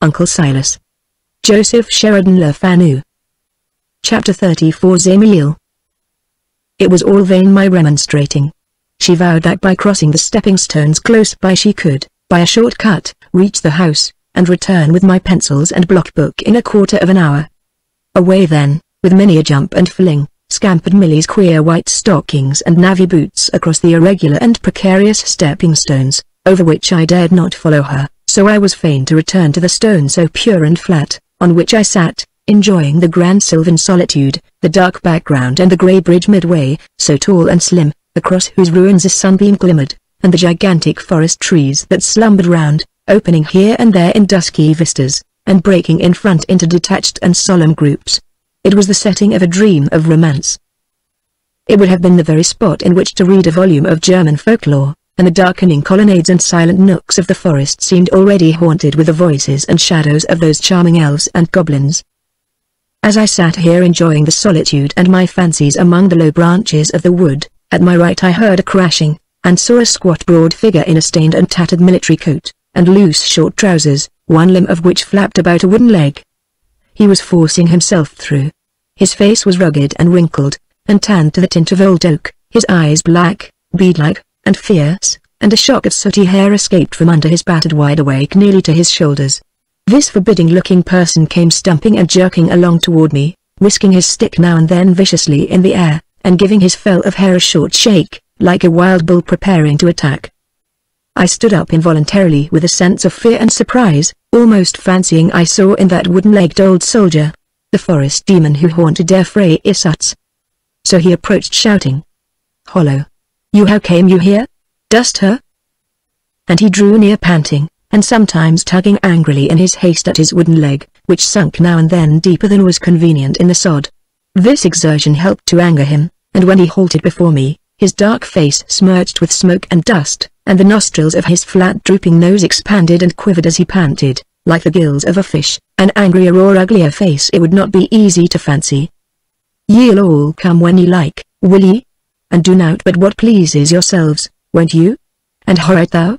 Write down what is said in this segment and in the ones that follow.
Uncle Silas. Joseph Sheridan Le Fanu. Chapter 34 Zamil. It was all vain my remonstrating. She vowed that by crossing the stepping stones close by she could, by a short cut, reach the house, and return with my pencils and block book in a quarter of an hour. Away then, with many a jump and fling, scampered Millie's queer white stockings and navy boots across the irregular and precarious stepping stones, over which I dared not follow her, so I was fain to return to the stone so pure and flat, on which I sat, enjoying the grand sylvan solitude, the dark background and the grey bridge midway, so tall and slim, across whose ruins a sunbeam glimmered, and the gigantic forest trees that slumbered round, opening here and there in dusky vistas, and breaking in front into detached and solemn groups. It was the setting of a dream of romance. It would have been the very spot in which to read a volume of German folklore, and the darkening colonnades and silent nooks of the forest seemed already haunted with the voices and shadows of those charming elves and goblins. As I sat here enjoying the solitude and my fancies among the low branches of the wood, at my right I heard a crashing, and saw a squat broad figure in a stained and tattered military coat, and loose short trousers, one limb of which flapped about a wooden leg. He was forcing himself through. His face was rugged and wrinkled, and tanned to the tint of old oak, his eyes black, bead-like, and fierce, and a shock of sooty hair escaped from under his battered wide-awake nearly to his shoulders. This forbidding-looking person came stumping and jerking along toward me, whisking his stick now and then viciously in the air, and giving his fell of hair a short shake, like a wild bull preparing to attack. I stood up involuntarily with a sense of fear and surprise, almost fancying I saw in that wooden-legged old soldier the forest demon who haunted Der Frey Isuts. So he approached shouting, "Hollow! How came you here? Dost her?" And he drew near panting, and sometimes tugging angrily in his haste at his wooden leg, which sunk now and then deeper than was convenient in the sod. This exertion helped to anger him, and when he halted before me, his dark face smirched with smoke and dust, and the nostrils of his flat drooping nose expanded and quivered as he panted, like the gills of a fish, an angrier or uglier face it would not be easy to fancy. "Ye'll all come when ye like, will ye? And do nought but what pleases yourselves, won't you? And how art thou?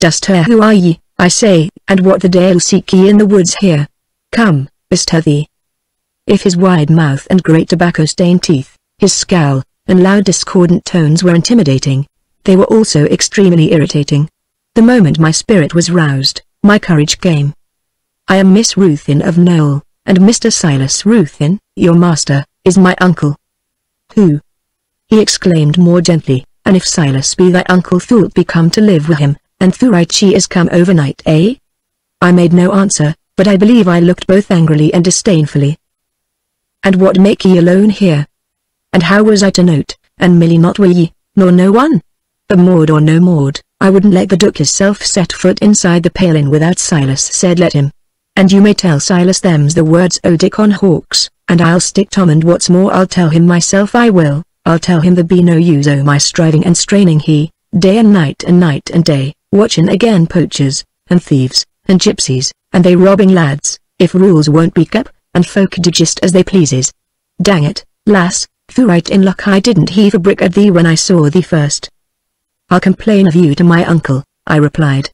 Dost hear who are ye, I say, and what the de'il seek ye in the woods here? Come, bestir thee." If his wide mouth and great tobacco-stained teeth, his scowl, and loud discordant tones were intimidating, they were also extremely irritating. The moment my spirit was roused, my courage came. "I am Miss Ruthin of Knoll, and Mr. Silas Ruthin, your master, is my uncle." "Who?" he exclaimed more gently, "and if Silas be thy uncle thou'lt be come to live with him, and thou right she is come overnight, eh?" I made no answer, but I believe I looked both angrily and disdainfully. "And what make ye alone here? And how was I to note, and Millie not will ye, nor no one? But Maud or no Maud, I wouldn't let the Duke hisself set foot inside the Pale Inn without Silas said let him. And you may tell Silas them's the words o' Dickon Hawkes, and I'll stick Tom, and what's more I'll tell him myself I will, I'll tell him there be no use o' my striving and straining he, day and night and day, watchin' again poachers, and thieves, and gypsies, and they robbing lads, if rules won't be kep', and folk do just as they pleases. Dang it, lass, thou right in luck I didn't heave a brick at thee when I saw thee first." "I'll complain of you to my uncle," I replied.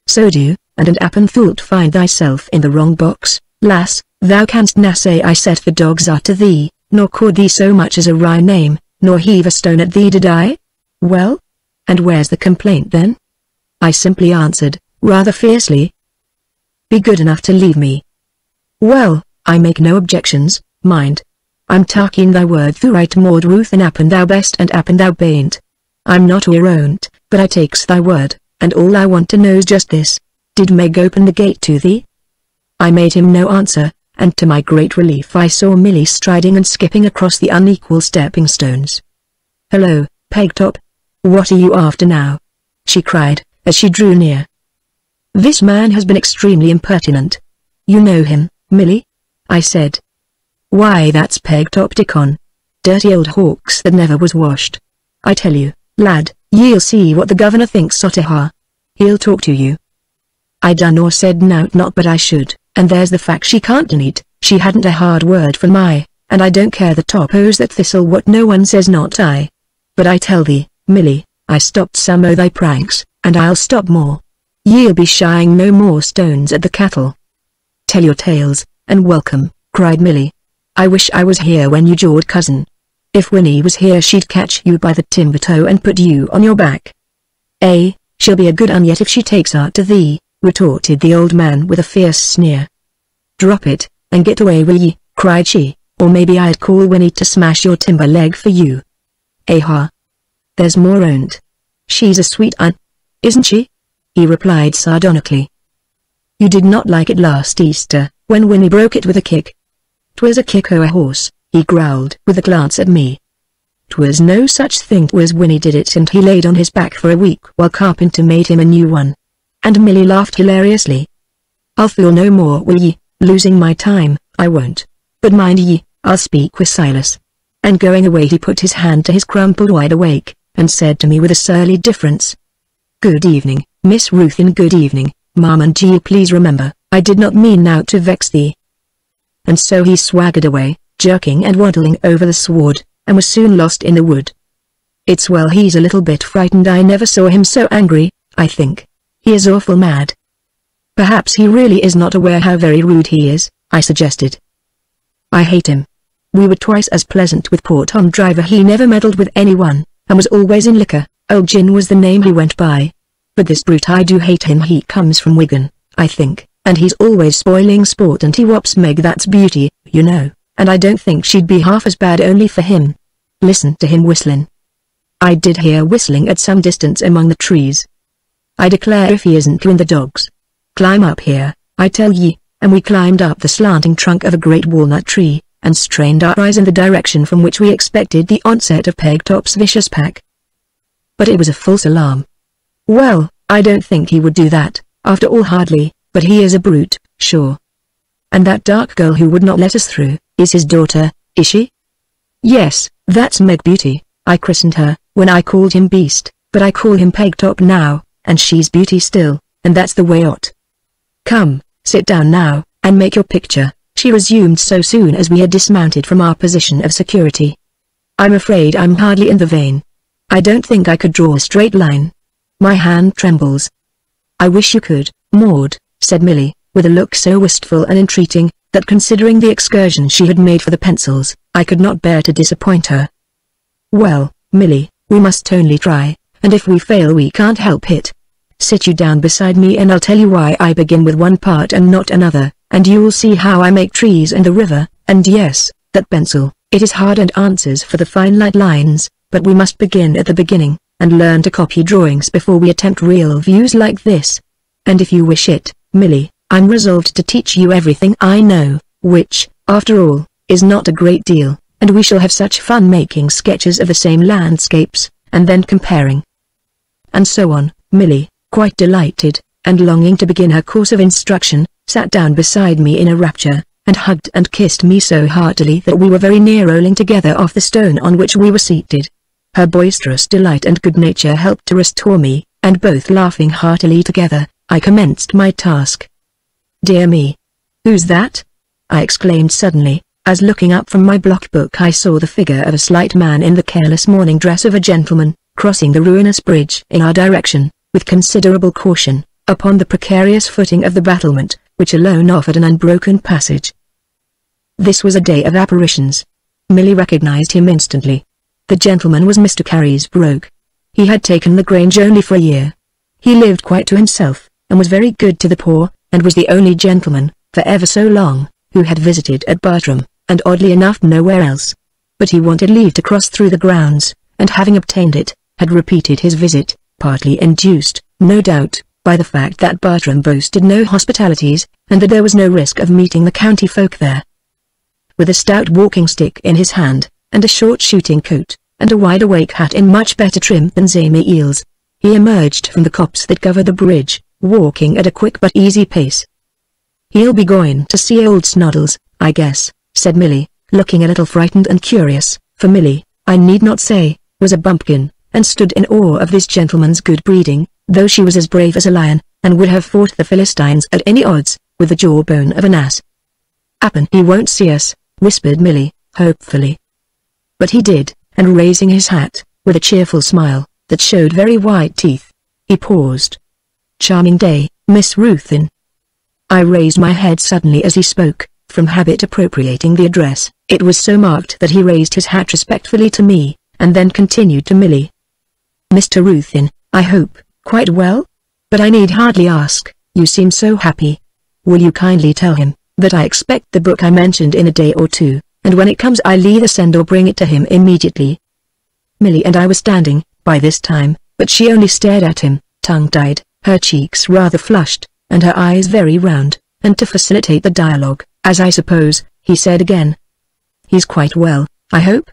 "So do, and appen thou'lt find thyself in the wrong box, lass, thou canst na say I set the dogs to thee, nor called thee so much as a wry name, nor heave a stone at thee did I? Well? And where's the complaint then?" I simply answered, rather fiercely. "Be good enough to leave me." "Well, I make no objections, mind. I'm taking thy word thou right Maud Ruth, and appen thou best and appen thou bain't. I'm not your own't, but I takes thy word, and all I want to know's just this. Did Meg open the gate to thee?" I made him no answer, and to my great relief I saw Millie striding and skipping across the unequal stepping stones. "Hello, Pegtop. What are you after now?" she cried, as she drew near. "This man has been extremely impertinent." "You know him, Millie?" I said. "Why, that's Pegtop Dickon. Dirty old Hawkes that never was washed. I tell you, lad, ye'll see what the governor thinks of her. He'll talk to you." I done or said nought not but I should, and there's the fact she can't deny it, she hadn't a hard word for my, and I don't care the toppos that thistle what no one says not I. But I tell thee, Millie, I stopped some o' thy pranks, and I'll stop more. Ye'll be shying no more stones at the cattle. "Tell your tales, and welcome," cried Millie. "I wish I was here when you jawed, cousin. If Winnie was here she'd catch you by the timber toe and put you on your back." She'll be a good un yet if she takes art to thee," retorted the old man with a fierce sneer. "Drop it, and get away will ye," cried she, "or maybe I'd call Winnie to smash your timber leg for you." "Ha! There's more on't. She's a sweet un, isn't she?" he replied sardonically. "You did not like it last Easter, when Winnie broke it with a kick." "'Twas a kick o' a horse," he growled with a glance at me. "'Twas no such thing. 'Twas Winnie did it, and he laid on his back for a week while Carpenter made him a new one." And Millie laughed hilariously. "I'll fool no more will ye, losing my time, I won't. But mind ye, I'll speak with Silas." And going away he put his hand to his crumpled wide awake, and said to me with a surly difference, "Good evening, Miss Ruthin. Good evening, Ma'am, and gee, please remember, I did not mean now to vex thee." And so he swaggered away, jerking and waddling over the sward, and was soon lost in the wood. It's well he's a little bit frightened. I never saw him so angry, I think. He is awful mad. "Perhaps he really is not aware how very rude he is," I suggested. "I hate him. We were twice as pleasant with poor Tom Driver. He never meddled with anyone, and was always in liquor. Old Gin was the name he went by. But this brute, I do hate him. He comes from Wigan, I think, and he's always spoiling sport, and he whops Meg, that's Beauty, you know, and I don't think she'd be half as bad only for him. Listen to him whistlin'." I did hear whistling at some distance among the trees. "I declare if he isn't doing the dogs. Climb up here, I tell ye," and we climbed up the slanting trunk of a great walnut tree, and strained our eyes in the direction from which we expected the onset of Pegtop's vicious pack. But it was a false alarm. "Well, I don't think he would do that, after all, hardly, but he is a brute, sure." "And that dark girl who would not let us through, is his daughter, is she?" "Yes, that's Meg Beauty. I christened her, when I called him Beast, but I call him Pegtop now, and she's Beauty still, and that's the way ought. Come, sit down now, and make your picture," she resumed so soon as we had dismounted from our position of security. "I'm afraid I'm hardly in the vein. I don't think I could draw a straight line. My hand trembles." "I wish you could, Maud," said Millie, with a look so wistful and entreating, that considering the excursion she had made for the pencils, I could not bear to disappoint her. "Well, Millie, we must only try, and if we fail we can't help it. Sit you down beside me and I'll tell you why I begin with one part and not another, and you'll see how I make trees and the river, and yes, that pencil. It is hard and answers for the fine light lines, but we must begin at the beginning, and learn to copy drawings before we attempt real views like this. And if you wish it, Millie, I'm resolved to teach you everything I know, which, after all, is not a great deal, and we shall have such fun making sketches of the same landscapes, and then comparing." And so on. Millie, quite delighted, and longing to begin her course of instruction, sat down beside me in a rapture, and hugged and kissed me so heartily that we were very near rolling together off the stone on which we were seated. Her boisterous delight and good nature helped to restore me, and both laughing heartily together, I commenced my task. "Dear me! Who's that?" I exclaimed suddenly, as looking up from my block book I saw the figure of a slight man in the careless morning dress of a gentleman, crossing the ruinous bridge in our direction, with considerable caution, upon the precarious footing of the battlement, which alone offered an unbroken passage. This was a day of apparitions. Millie recognized him instantly. The gentleman was Mr. Carey's brogue. He had taken the Grange only for a year. He lived quite to himself, and was very good to the poor, and was the only gentleman, for ever so long, who had visited at Bartram, and oddly enough nowhere else. But he wanted leave to cross through the grounds, and having obtained it, had repeated his visit, partly induced, no doubt, by the fact that Bartram boasted no hospitalities, and that there was no risk of meeting the county folk there. With a stout walking stick in his hand, and a short shooting coat, and a wide-awake hat in much better trim than Zamie Eel's, he emerged from the copse that covered the bridge, walking at a quick but easy pace. "He'll be going to see old Snoddles, I guess," said Millie, looking a little frightened and curious, for Millie, I need not say, was a bumpkin, and stood in awe of this gentleman's good breeding, though she was as brave as a lion, and would have fought the Philistines at any odds, with the jawbone of an ass. "'Appen he won't see us," whispered Millie, hopefully. But he did, and raising his hat, with a cheerful smile, that showed very white teeth, he paused. "Charming day, Miss Ruthin." I raised my head suddenly as he spoke, from habit appropriating the address. It was so marked that he raised his hat respectfully to me, and then continued to Millie. "Mr. Ruthin, I hope, quite well? But I need hardly ask, you seem so happy. Will you kindly tell him that I expect the book I mentioned in a day or two, and when it comes I'll either send or bring it to him immediately." Millie and I were standing, by this time, but she only stared at him, tongue-tied, her cheeks rather flushed, and her eyes very round, and to facilitate the dialogue, "As I suppose," he said again. "He's quite well, I hope?"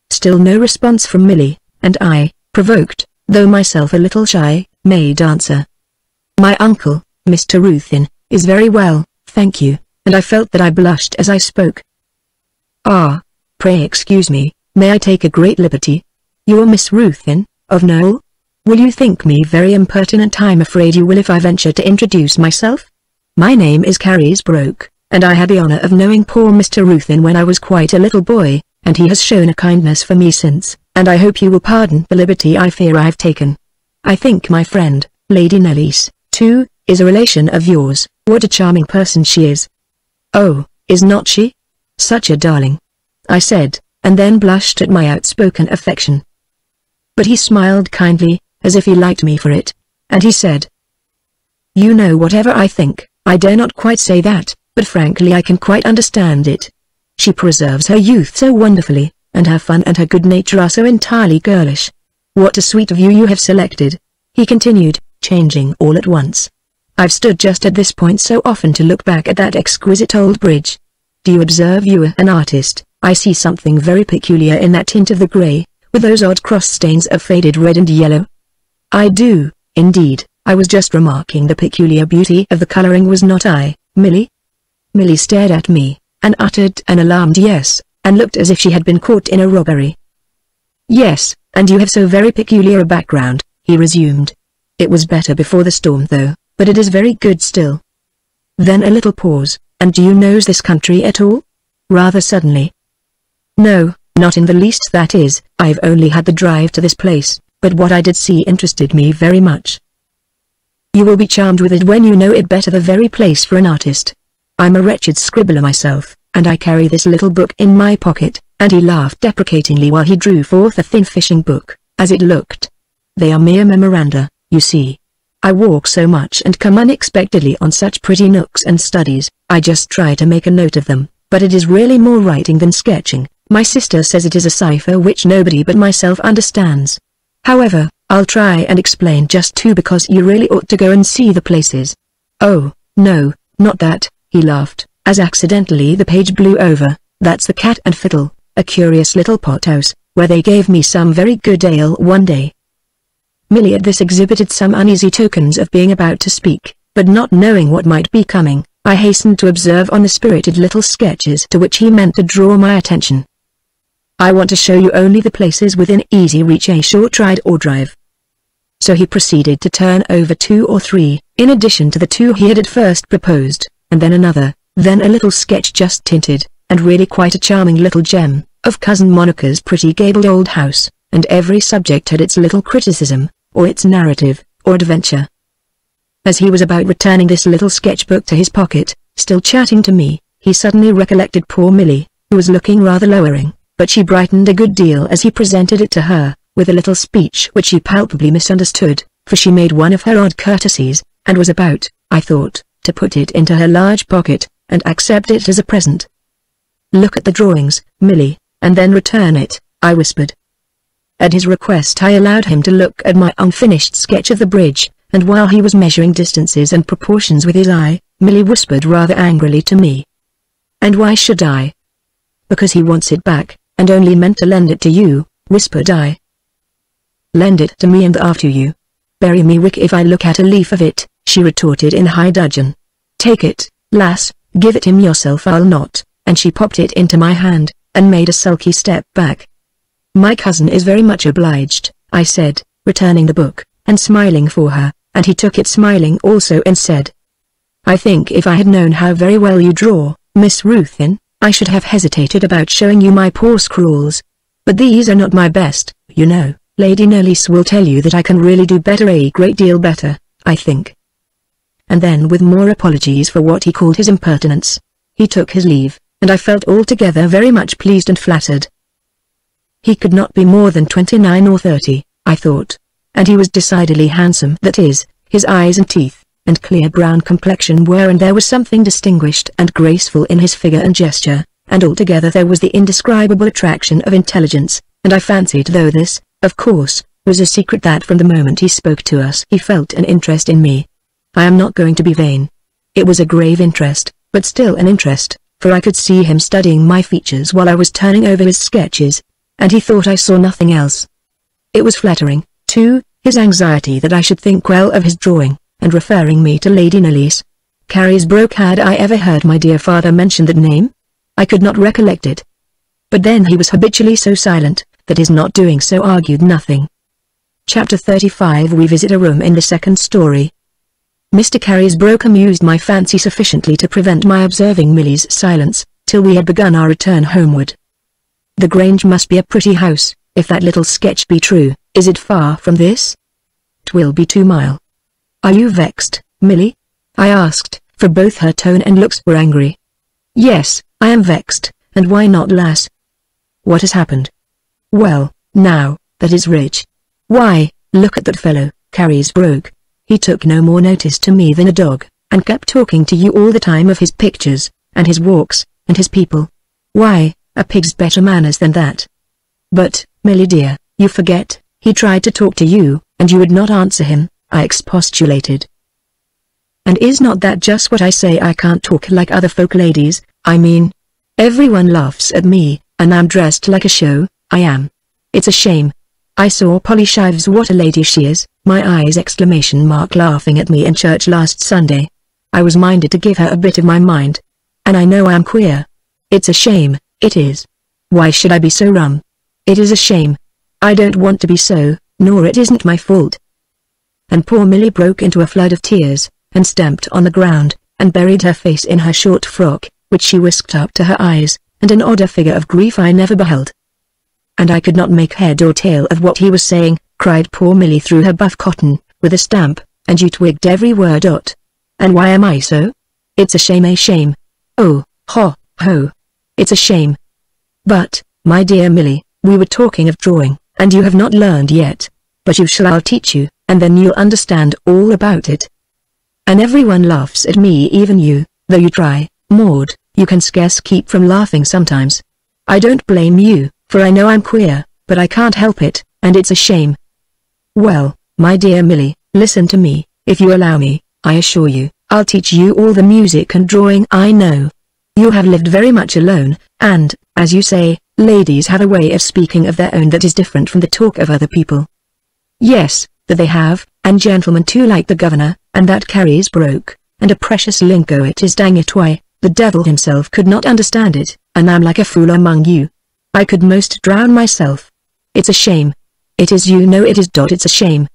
Still no response from Millie, and I, provoked, though myself a little shy, made answer. "My uncle, Mr. Ruthin, is very well, thank you," and I felt that I blushed as I spoke. "Ah, pray excuse me, may I take a great liberty? You're Miss Ruthin, of Knoll? Will you think me very impertinent? I'm afraid you will if I venture to introduce myself. My name is Carisbroke, and I had the honor of knowing poor Mr. Ruthin when I was quite a little boy, and he has shown a kindness for me since, and I hope you will pardon the liberty I fear I've taken. I think my friend, Lady Nellis, too, is a relation of yours. What a charming person she is." "Oh, is not she? Such a darling," I said, and then blushed at my outspoken affection. But he smiled kindly, as if he liked me for it, and he said, "You know whatever I think, I dare not quite say that, but frankly I can quite understand it. She preserves her youth so wonderfully, and her fun and her good nature are so entirely girlish. What a sweet view you have selected," he continued, changing all at once. "I've stood just at this point so often to look back at that exquisite old bridge. Do you observe you're an artist? I see something very peculiar in that tint of the grey, with those odd cross stains of faded red and yellow." "I do, indeed. I was just remarking the peculiar beauty of the colouring, was not I, Millie?" Millie stared at me, and uttered an alarmed yes, and looked as if she had been caught in a robbery. "Yes, and you have so very peculiar a background," he resumed. "It was better before the storm though, but it is very good still." Then a little pause. "And do you know this country at all?" rather suddenly. "No, not in the least. That is, I've only had the drive to this place, but what I did see interested me very much." "You will be charmed with it when you know it better. The very place for an artist. I'm a wretched scribbler myself, and I carry this little book in my pocket," and he laughed deprecatingly while he drew forth a thin fishing book, as it looked. "They are mere memoranda, you see. I walk so much and come unexpectedly on such pretty nooks and studies, I just try to make a note of them, but it is really more writing than sketching. My sister says it is a cipher which nobody but myself understands. However, I'll try and explain just too, because you really ought to go and see the places." "Oh, no, not that," he laughed, as accidentally the page blew over. "That's the Cat and Fiddle, a curious little pothouse, where they gave me some very good ale one day." Millie at this exhibited some uneasy tokens of being about to speak, but not knowing what might be coming, I hastened to observe on the spirited little sketches to which he meant to draw my attention. "I want to show you only the places within easy reach, a short ride or drive." So he proceeded to turn over 2 or 3, in addition to the 2 he had at first proposed, and then another, then a little sketch just tinted, and really quite a charming little gem, of Cousin Monica's pretty gabled old house, and every subject had its little criticism, or its narrative, or adventure. As he was about returning this little sketchbook to his pocket, still chatting to me, he suddenly recollected poor Millie, who was looking rather lowering, but she brightened a good deal as he presented it to her, with a little speech which she palpably misunderstood, for she made one of her odd courtesies, and was about, I thought, to put it into her large pocket, and accept it as a present. "Look at the drawings, Millie, and then return it," I whispered. At his request I allowed him to look at my unfinished sketch of the bridge, and while he was measuring distances and proportions with his eye, Millie whispered rather angrily to me. "And why should I?" "Because he wants it back, and only meant to lend it to you," whispered I. "Lend it to me and after you? Bury me wick if I look at a leaf of it," she retorted in high dudgeon. "Take it, lass, give it him yourself." "I'll not," and she popped it into my hand, and made a sulky step back. "My cousin is very much obliged," I said, returning the book, and smiling for her, and he took it smiling also and said, "I think if I had known how very well you draw, Miss Ruthin, I should have hesitated about showing you my poor scrawls. But these are not my best, you know. Lady Nellis will tell you that I can really do better, a great deal better, I think." and then with more apologies for what he called his impertinence, he took his leave, and I felt altogether very much pleased and flattered. He could not be more than 29 or 30, I thought, and he was decidedly handsome, that is, his eyes and teeth, and clear brown complexion were, and there was something distinguished and graceful in his figure and gesture, and altogether there was the indescribable attraction of intelligence, and I fancied, though this, of course, was a secret, that from the moment he spoke to us he felt an interest in me. I am not going to be vain. It was a grave interest, but still an interest, for I could see him studying my features while I was turning over his sketches, and he thought I saw nothing else. It was flattering, too, his anxiety that I should think well of his drawing, and referring me to Lady Nellie's. Carysbroke, had I ever heard my dear father mention that name? I could not recollect it. But then he was habitually so silent, that his not doing so argued nothing. Chapter 35. We visit a room in the second story. Mr. Carysbroke amused my fancy sufficiently to prevent my observing Millie's silence, till we had begun our return homeward. The Grange must be a pretty house, if that little sketch be true. Is it far from this? 'Twill be 2 mile. Are you vexed, Millie? I asked, for both her tone and looks were angry. Yes, I am vexed, and why not, lass? What has happened? Well, now, that is rich. Why, look at that fellow, Carysbroke. He took no more notice to me than a dog, and kept talking to you all the time of his pictures, and his walks, and his people. Why, a pig's better manners than that. But, Millie dear, you forget, he tried to talk to you, and you would not answer him, I expostulated. And is not that just what I say? I can't talk like other folk, ladies, I mean. Everyone laughs at me, and I'm dressed like a show, I am. It's a shame. I saw Polly Shives, what a lady she is, my eyes ! Laughing at me in church last Sunday. I was minded to give her a bit of my mind. And I know I'm queer. It's a shame, it is. Why should I be so rum? It is a shame. I don't want to be so, nor it isn't my fault. And poor Millie broke into a flood of tears, and stamped on the ground, and buried her face in her short frock, which she whisked up to her eyes, and an odder figure of grief I never beheld. And I could not make head or tail of what he was saying, cried poor Millie through her buff cotton, with a stamp, and you twigged every word. And why am I so? It's a shame, a shame. Oh, ho, ho. It's a shame. But, my dear Millie, we were talking of drawing, and you have not learned yet. But you shall, I'll teach you, and then you'll understand all about it. And everyone laughs at me, even you, though you try, Maud, you can scarce keep from laughing sometimes. I don't blame you, for I know I'm queer, but I can't help it, and it's a shame. Well, my dear Millie, listen to me, if you allow me. I assure you, I'll teach you all the music and drawing I know. You have lived very much alone, and, as you say, ladies have a way of speaking of their own that is different from the talk of other people. Yes, that they have, and gentlemen too, like the governor, and that Carysbroke, and a precious lingo it is, dang it, why, the devil himself could not understand it, and I'm like a fool among you. I could most drown myself. It's a shame. It is, you know it is. It's a shame.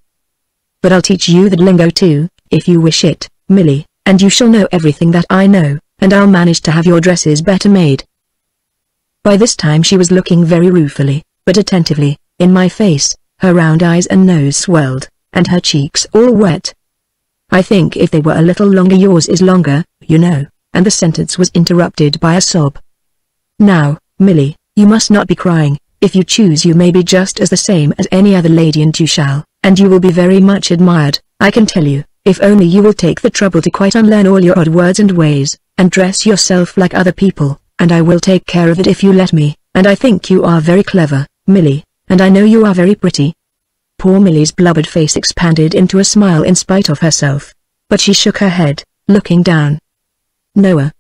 But I'll teach you that lingo too, if you wish it, Millie, and you shall know everything that I know, and I'll manage to have your dresses better made. By this time she was looking very ruefully, but attentively, in my face, her round eyes and nose swelled, and her cheeks all wet. I think if they were a little longer, yours is longer, you know, and the sentence was interrupted by a sob. Now, Millie, you must not be crying. If you choose you may be just as the same as any other lady, and you shall, and you will be very much admired, I can tell you, if only you will take the trouble to quite unlearn all your odd words and ways, and dress yourself like other people, and I will take care of it if you let me, and I think you are very clever, Millie, and I know you are very pretty. Poor Millie's blubbered face expanded into a smile in spite of herself, but she shook her head, looking down. Noa,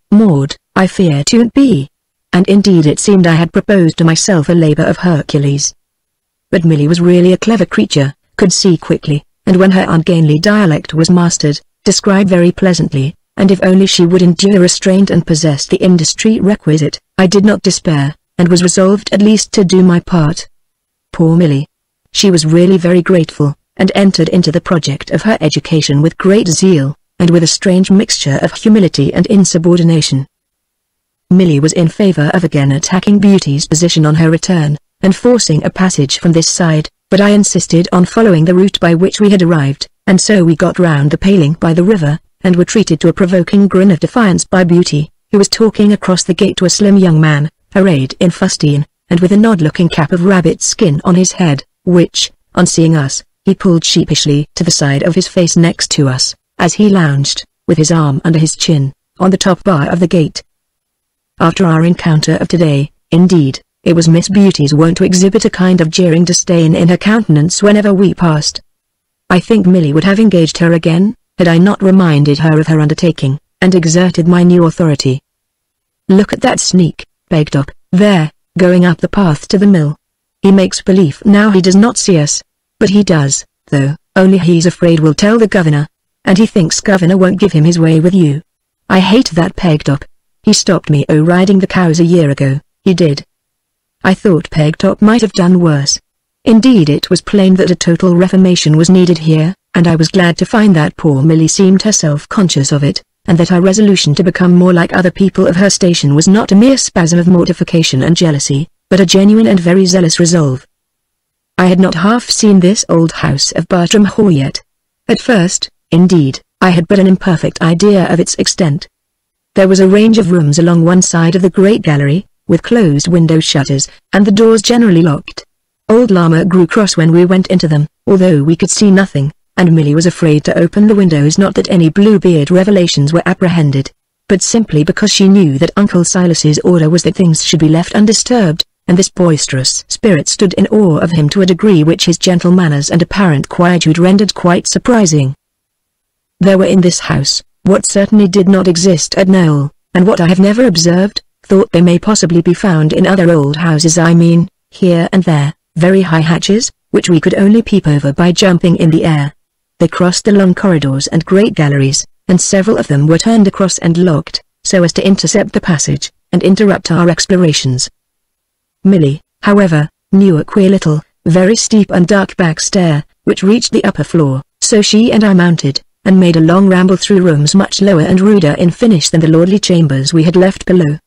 Maud, I fear 'twon't be. And indeed it seemed I had proposed to myself a labor of Hercules. But Millie was really a clever creature, could see quickly, and when her ungainly dialect was mastered, describe very pleasantly, and if only she would endure restraint and possess the industry requisite, I did not despair, and was resolved at least to do my part. Poor Millie! She was really very grateful, and entered into the project of her education with great zeal, and with a strange mixture of humility and insubordination. Millie was in favor of again attacking Beauty's position on her return, and forcing a passage from this side, but I insisted on following the route by which we had arrived, and so we got round the paling by the river, and were treated to a provoking grin of defiance by Beauty, who was talking across the gate to a slim young man, arrayed in fustian, and with an odd-looking cap of rabbit skin on his head, which, on seeing us, he pulled sheepishly to the side of his face next to us, as he lounged, with his arm under his chin, on the top bar of the gate. After our encounter of today, indeed, it was Miss Beauty's wont to exhibit a kind of jeering disdain in her countenance whenever we passed. I think Millie would have engaged her again, had I not reminded her of her undertaking, and exerted my new authority. "Look at that sneak," begged up, "there, going up the path to the mill. He makes believe now he does not see us. But he does, though, only he's afraid we'll tell the governor. And he thinks governor won't give him his way with you. I hate that pegged up. He stopped me riding the cows a year ago, he did. I thought Pegtop might have done worse. Indeed, it was plain that a total reformation was needed here, and I was glad to find that poor Millie seemed herself conscious of it, and that her resolution to become more like other people of her station was not a mere spasm of mortification and jealousy, but a genuine and very zealous resolve. I had not half seen this old house of Bartram Hall yet. At first, indeed, I had but an imperfect idea of its extent. There was a range of rooms along one side of the great gallery, with closed window shutters, and the doors generally locked. Old Llama grew cross when we went into them, although we could see nothing, and Millie was afraid to open the windows, not that any Bluebeard revelations were apprehended, but simply because she knew that Uncle Silas's order was that things should be left undisturbed, and this boisterous spirit stood in awe of him to a degree which his gentle manners and apparent quietude rendered quite surprising. There were in this house, what certainly did not exist at Knoll, and what I have never observed, thought they may possibly be found in other old houses, I mean, here and there, very high hatches, which we could only peep over by jumping in the air. They crossed the long corridors and great galleries, and several of them were turned across and locked, so as to intercept the passage, and interrupt our explorations. Millie, however, knew a queer little, very steep and dark back stair, which reached the upper floor, so she and I mounted, and made a long ramble through rooms much lower and ruder in finish than the lordly chambers we had left below.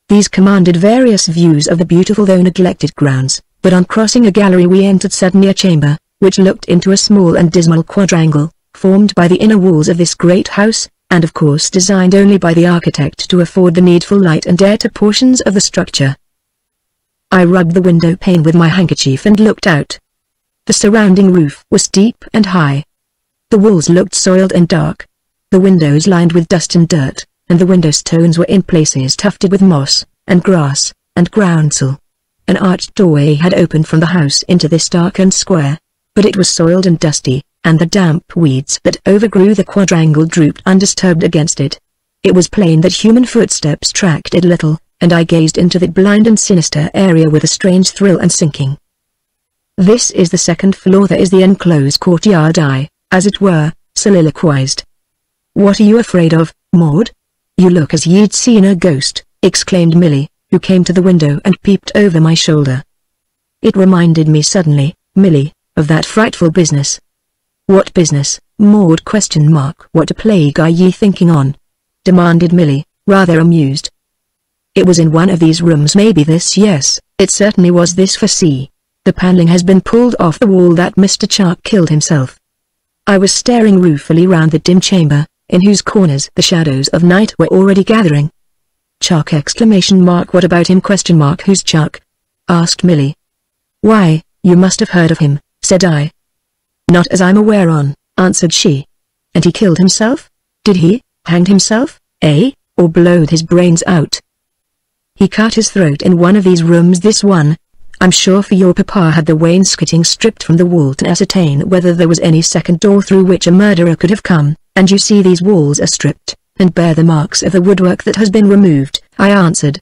These commanded various views of the beautiful though neglected grounds, but on crossing a gallery we entered suddenly a chamber, which looked into a small and dismal quadrangle, formed by the inner walls of this great house, and of course designed only by the architect to afford the needful light and air to portions of the structure. I rubbed the window pane with my handkerchief and looked out. The surrounding roof was steep and high. The walls looked soiled and dark. The windows lined with dust and dirt, and the window stones were in places tufted with moss, and grass, and groundsel. An arched doorway had opened from the house into this darkened square, but it was soiled and dusty, and the damp weeds that overgrew the quadrangle drooped undisturbed against it. It was plain that human footsteps tracked it little, and I gazed into that blind and sinister area with a strange thrill and sinking. "This is the second floor, there is the enclosed courtyard," I, as it were, soliloquized. "What are you afraid of, Maud? You look as ye'd seen a ghost," exclaimed Millie, who came to the window and peeped over my shoulder. It reminded me suddenly, Millie, of that frightful business. "What business, Maud? ? What a plague are ye thinking on?" demanded Millie, rather amused. "It was in one of these rooms, maybe this. Yes, it certainly was this, for see, the paneling has been pulled off the wall that Mr. Chark killed himself." I was staring ruefully round the dim chamber, in whose corners the shadows of night were already gathering. "Chark!" ! What about him? ? Who's Chark?" asked Millie. "Why, you must have heard of him," said I. "Not as I'm aware on," answered she. "And he killed himself? Did he? Hanged himself, eh, or blowed his brains out?" "He cut his throat in one of these rooms, this one. I'm sure for your papa had the wainscoting stripped from the wall to ascertain whether there was any second door through which a murderer could have come, and you see these walls are stripped, and bear the marks of the woodwork that has been removed," I answered.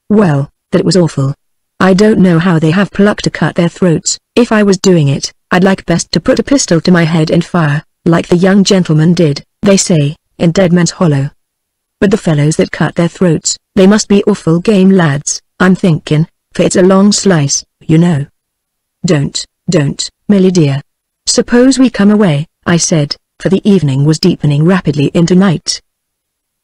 "Well, that was awful. I don't know how they have pluck to cut their throats. If I was doing it, I'd like best to put a pistol to my head and fire, like the young gentleman did, they say, in Dead Man's Hollow. But the fellows that cut their throats, they must be awful game lads, I'm thinking, for it's a long slice, you know." Don't, Millie dear. Suppose we come away," I said, for the evening was deepening rapidly into night.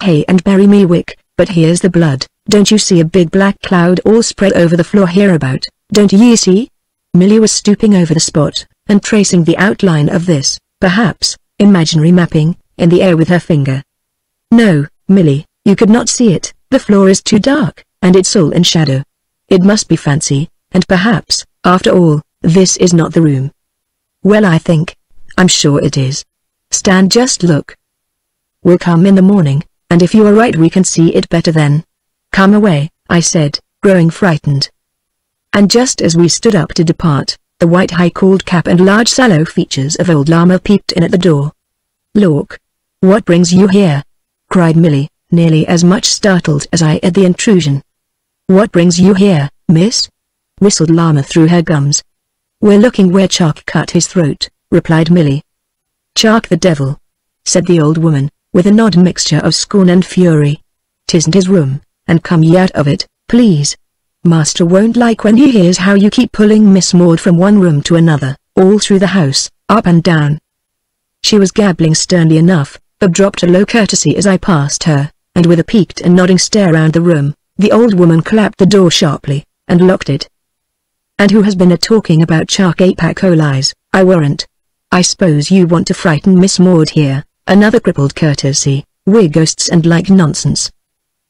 "Hey, and bury me wick, but here's the blood. Don't you see a big black cloud all spread over the floor hereabout, don't ye see?" Millie was stooping over the spot, and tracing the outline of this, Perhaps, imaginary mapping, in the air with her finger. No, Millie, you could not see it, the floor is too dark, and it's all in shadow. It must be fancy, and perhaps, after all, this is not the room. Well, I'm sure it is. Stand, just look. We'll come in the morning, and if you are right we can see it better then. Come away, I said, growing frightened. And just as we stood up to depart, the white high-colled cap and large sallow features of old Llama peeped in at the door. Look! What brings you here? Cried Millie, nearly as much startled as I at the intrusion. What brings you here, miss? Whistled Llama through her gums. We're looking where Chark cut his throat, replied Millie. Chark the devil, said the old woman, with an odd mixture of scorn and fury. 'Tisn't his room, and come ye out of it, please. Master won't like when he hears how you keep pulling Miss Maud from one room to another, all through the house, up and down. She was gabbling sternly enough, but dropped a low courtesy as I passed her, and with a peaked and nodding stare round the room, the old woman clapped the door sharply, and locked it. And who has been a-talking about Chark Apacolis, I warrant. I suppose you want to frighten Miss Maud here, another crippled courtesy, we're ghosts and like nonsense.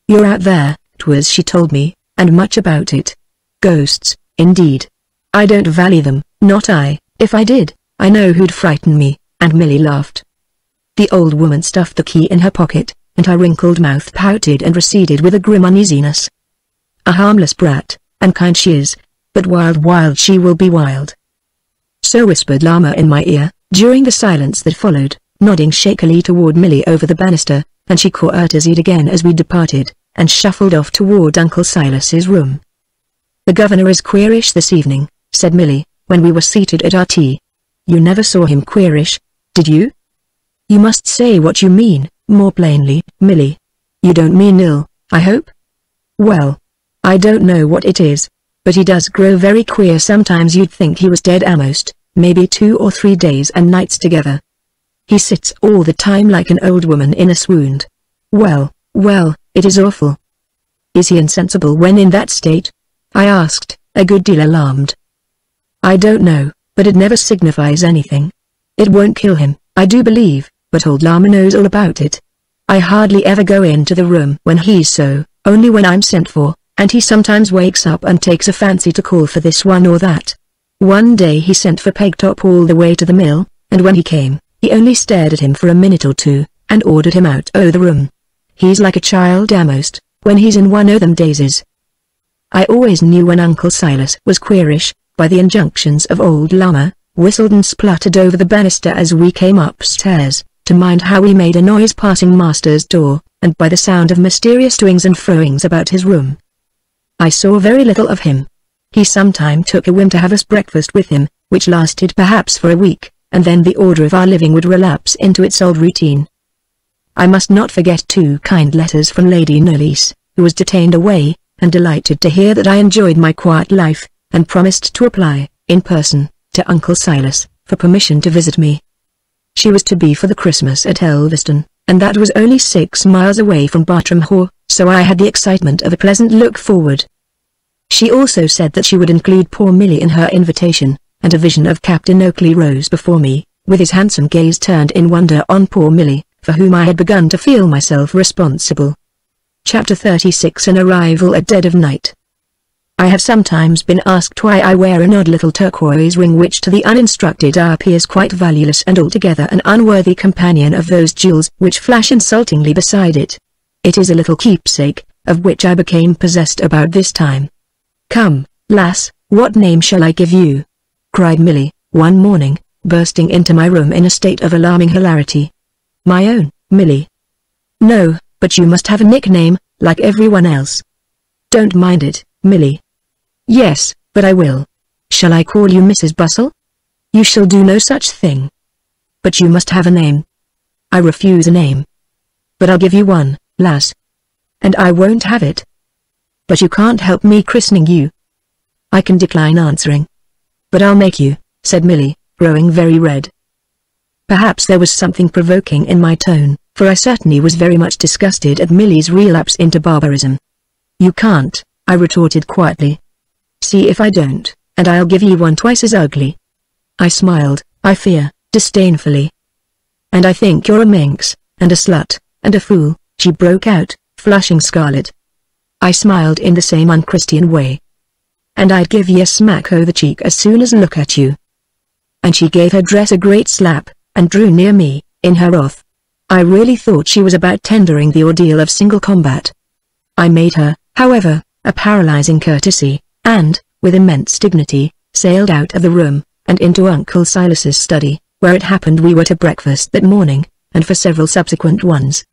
You're out there, 'twas she told me, and much about it. Ghosts, indeed. I don't value them, not I. If I did, I know who'd frighten me, and Millie laughed. The old woman stuffed the key in her pocket, and her wrinkled mouth pouted and receded with a grim uneasiness. A harmless brat, and kind she is, but wild she will be wild. So whispered Llama in my ear, during the silence that followed, nodding shakily toward Millie over the banister, and she courtesied again as we departed, and shuffled off toward Uncle Silas's room. The governor is queerish this evening, said Millie, when we were seated at our tea. You never saw him queerish, did you? You must say what you mean, more plainly, Millie. You don't mean ill, I hope? Well, I don't know what it is, but he does grow very queer. Sometimes you'd think he was dead almost, maybe 2 or 3 days and nights together. He sits all the time like an old woman in a swoon. Well, it is awful. Is he insensible when in that state? I asked, a good deal alarmed. I don't know, but it never signifies anything. It won't kill him, I do believe, but old Llama knows all about it. I hardly ever go into the room when he's so, only when I'm sent for, and he sometimes wakes up and takes a fancy to call for this one or that. One day he sent for Pegtop all the way to the mill, and when he came, he only stared at him for a minute or two, and ordered him out o' the room. He's like a child almost, when he's in one o' them dazes. I always knew when Uncle Silas was queerish, by the injunctions of old Llama, whistled and spluttered over the banister as we came upstairs, to mind how we made a noise passing master's door, and by the sound of mysterious toings and froings about his room. I saw very little of him. He sometime took a whim to have us breakfast with him, which lasted perhaps for a week, and then the order of our living would relapse into its old routine. I must not forget 2 kind letters from Lady Knollys, who was detained away, and delighted to hear that I enjoyed my quiet life, and promised to apply, in person, to Uncle Silas, for permission to visit me. She was to be for the Christmas at Elveston, and that was only 6 miles away from Bartram Haugh, so I had the excitement of a pleasant look forward. She also said that she would include poor Millie in her invitation, and a vision of Captain Oakley rose before me, with his handsome gaze turned in wonder on poor Millie, for whom I had begun to feel myself responsible. Chapter 36 An Arrival at Dead of Night. I have sometimes been asked why I wear an odd little turquoise ring which to the uninstructed eye appears quite valueless and altogether an unworthy companion of those jewels which flash insultingly beside it. It is a little keepsake, of which I became possessed about this time. Come, lass, what name shall I give you? Cried Millie, one morning, bursting into my room in a state of alarming hilarity. My own, Millie. No, but you must have a nickname, like everyone else. Don't mind it, Millie. Yes, but I will. Shall I call you Mrs. Bustle? You shall do no such thing. But you must have a name. I refuse a name. But I'll give you one, lass. And I won't have it. But you can't help me christening you. I can decline answering. But I'll make you, said Millie, growing very red. Perhaps there was something provoking in my tone, for I certainly was very much disgusted at Millie's relapse into barbarism. You can't, I retorted quietly. See if I don't, and I'll give you one twice as ugly. I smiled, I fear, disdainfully, and I think you're a minx, and a slut, and a fool," she broke out, flushing scarlet. I smiled in the same unchristian way. "And I'd give ye a smack o' the cheek as soon as look at you." And she gave her dress a great slap, and drew near me, in her wrath. I really thought she was about tendering the ordeal of single combat. I made her, however, a paralyzing courtesy, and, with immense dignity, sailed out of the room, and into Uncle Silas's study, where it happened we were to breakfast that morning, and for several subsequent ones.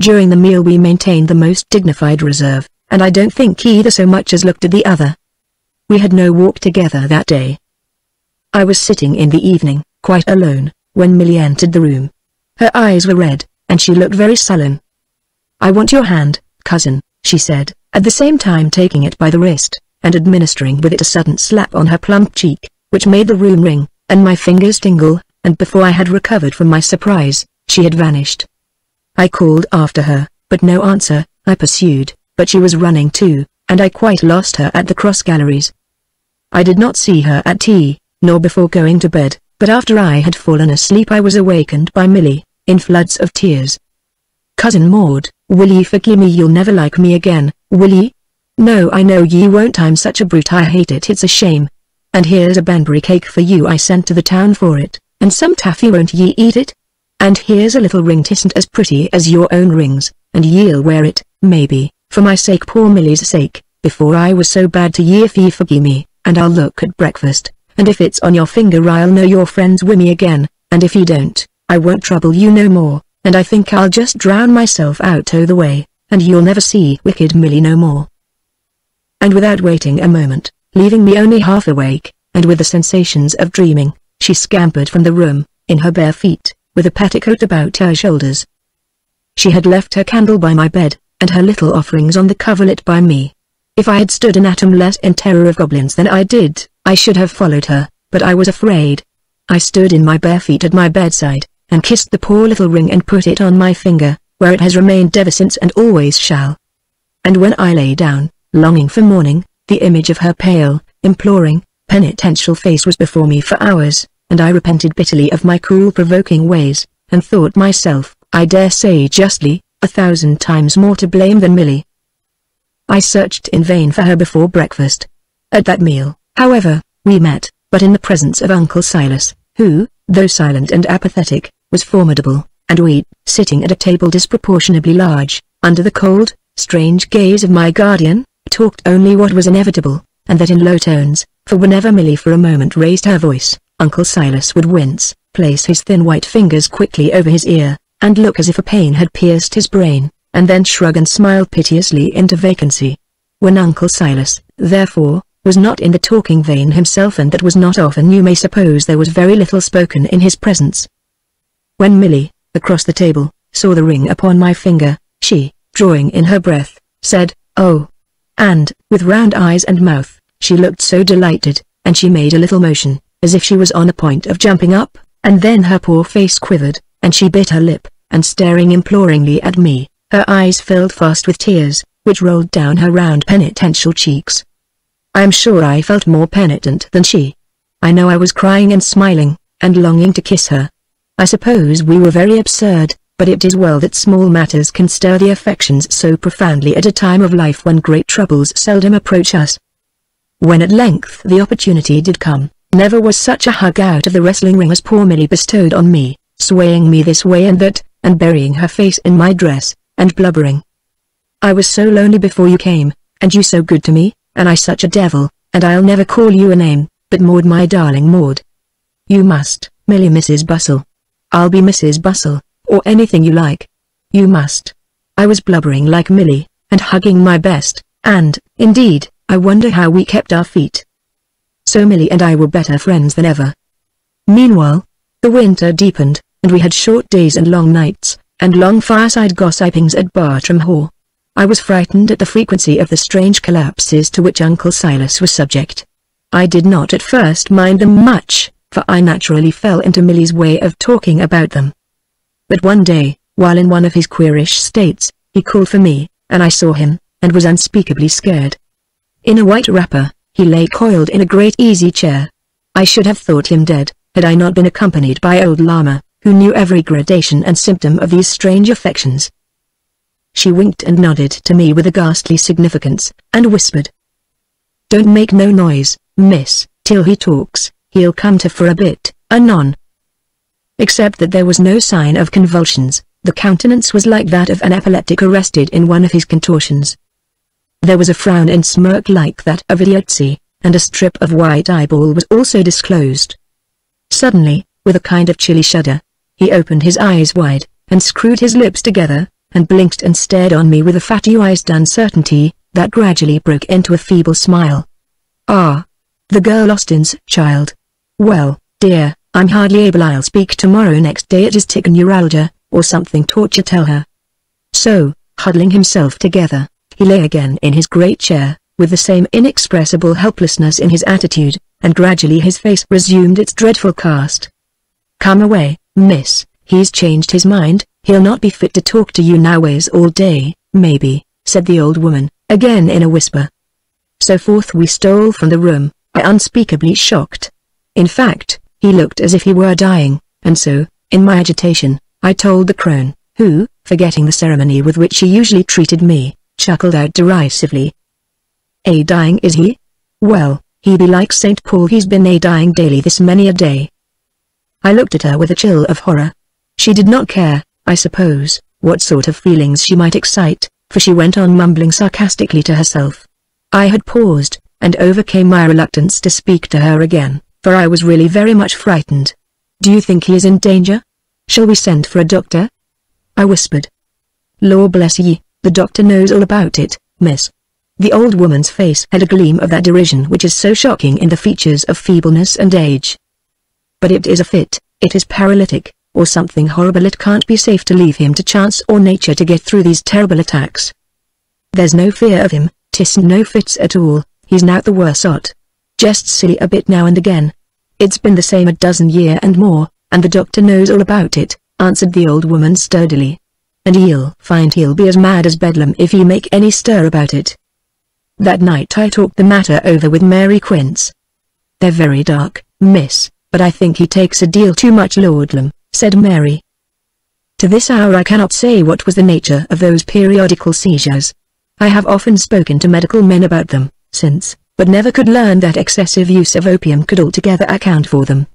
During the meal we maintained the most dignified reserve, and I don't think either so much as looked at the other. We had no walk together that day. I was sitting in the evening, quite alone, when Millie entered the room. Her eyes were red, and she looked very sullen. "I want your hand, cousin," she said, at the same time taking it by the wrist, and administering with it a sudden slap on her plump cheek, which made the room ring, and my fingers tingle, and before I had recovered from my surprise, she had vanished. I called after her, but no answer. I pursued, but she was running too, and I quite lost her at the cross galleries. I did not see her at tea, nor before going to bed, but after I had fallen asleep I was awakened by Millie, in floods of tears. "Cousin Maud, will ye forgive me? You'll never like me again, will ye?" "No, I know ye won't. I'm such a brute. I hate it. It's a shame. And here's a Banbury cake for you. I sent to the town for it, and some taffy. Won't ye eat it? And here's a little ring. 'Tisn't as pretty as your own rings, and ye'll wear it, maybe, for my sake, poor Millie's sake, before I was so bad to ye. If ye forgive me, and I'll look at breakfast, and if it's on your finger I'll know you're friends wi' me again, and if ye don't, I won't trouble you no more, and I think I'll just drown myself out o' the way, and you'll never see wicked Millie no more." And without waiting a moment, leaving me only half awake, and with the sensations of dreaming, she scampered from the room, in her bare feet, with a petticoat about her shoulders. She had left her candle by my bed, and her little offerings on the coverlet by me. If I had stood an atom less in terror of goblins than I did, I should have followed her, but I was afraid. I stood in my bare feet at my bedside, and kissed the poor little ring and put it on my finger, where it has remained ever since and always shall. And when I lay down, longing for morning, the image of her pale, imploring, penitential face was before me for hours, and I repented bitterly of my cruel provoking ways, and thought myself, I dare say justly, 1,000 times more to blame than Millie. I searched in vain for her before breakfast. At that meal, however, we met, but in the presence of Uncle Silas, who, though silent and apathetic, was formidable, and we, sitting at a table disproportionately large, under the cold, strange gaze of my guardian, talked only what was inevitable, and that in low tones, for whenever Millie for a moment raised her voice, Uncle Silas would wince, place his thin white fingers quickly over his ear, and look as if a pain had pierced his brain, and then shrug and smile piteously into vacancy. When Uncle Silas, therefore, was not in the talking vein himself, and that was not often, you may suppose there was very little spoken in his presence. When Millie, across the table, saw the ring upon my finger, she, drawing in her breath, said, "Oh!" and, with round eyes and mouth, she looked so delighted, and she made a little motion, as if she was on the point of jumping up, and then her poor face quivered, and she bit her lip, and staring imploringly at me, her eyes filled fast with tears, which rolled down her round penitential cheeks. I am sure I felt more penitent than she. I know I was crying and smiling, and longing to kiss her. I suppose we were very absurd, but it is well that small matters can stir the affections so profoundly at a time of life when great troubles seldom approach us. When at length the opportunity did come, never was such a hug out of the wrestling ring as poor Millie bestowed on me, swaying me this way and that, and burying her face in my dress, and blubbering. "I was so lonely before you came, and you so good to me, and I such a devil, and I'll never call you a name, but Maud, my darling Maud. You must, Millie, Mrs. Bustle. I'll be Mrs. Bustle, or anything you like. You must." I was blubbering like Millie, and hugging my best, and, indeed, I wonder how we kept our feet. So Millie and I were better friends than ever. Meanwhile, the winter deepened, and we had short days and long nights, and long fireside gossipings at Bartram Hall. I was frightened at the frequency of the strange collapses to which Uncle Silas was subject. I did not at first mind them much, for I naturally fell into Millie's way of talking about them. But one day, while in one of his queerish states, he called for me, and I saw him, and was unspeakably scared. In a white wrapper, he lay coiled in a great easy chair. I should have thought him dead, had I not been accompanied by old Llama, who knew every gradation and symptom of these strange affections. She winked and nodded to me with a ghastly significance, and whispered, "Don't make no noise, miss, till he talks, he'll come to for a bit, anon." Except that there was no sign of convulsions, the countenance was like that of an epileptic arrested in one of his contortions. There was a frown and smirk like that of idiocy, and a strip of white eyeball was also disclosed. Suddenly, with a kind of chilly shudder, he opened his eyes wide, and screwed his lips together, and blinked and stared on me with a fatuized uncertainty, that gradually broke into a feeble smile. "Ah, the girl Austin's child. Well, dear, I'm hardly able. I'll speak tomorrow. Next day it is tic neuralgia, or something torture, tell her." So, huddling himself together, he lay again in his great chair, with the same inexpressible helplessness in his attitude, and gradually his face resumed its dreadful cast. "Come away, miss, he's changed his mind, he'll not be fit to talk to you noways all day, maybe," said the old woman, again in a whisper. So forth we stole from the room, I unspeakably shocked. In fact, he looked as if he were dying, and so, in my agitation, I told the crone, who, forgetting the ceremony with which she usually treated me, chuckled out derisively. "A-dying is he? Well, he be like St. Paul, he's been a-dying daily this many a day." I looked at her with a chill of horror. She did not care, I suppose, what sort of feelings she might excite, for she went on mumbling sarcastically to herself. I had paused, and overcame my reluctance to speak to her again, for I was really very much frightened. "Do you think he is in danger? Shall we send for a doctor?" I whispered. "Lord bless ye, the doctor knows all about it, miss." The old woman's face had a gleam of that derision which is so shocking in the features of feebleness and age. "But it is a fit, it is paralytic, or something horrible. It can't be safe to leave him to chance or nature to get through these terrible attacks. There's no fear of him, 'tisn't no fits at all, he's now the worse ot. Just silly a bit now and again. It's been the same a dozen year and more, and the doctor knows all about it," answered the old woman sturdily. "And he'll find he'll be as mad as Bedlam if he make any stir about it." That night I talked the matter over with Mary Quince. "They're very dark, miss, but I think he takes a deal too much laudanum," said Mary. To this hour I cannot say what was the nature of those periodical seizures. I have often spoken to medical men about them, since, but never could learn that excessive use of opium could altogether account for them.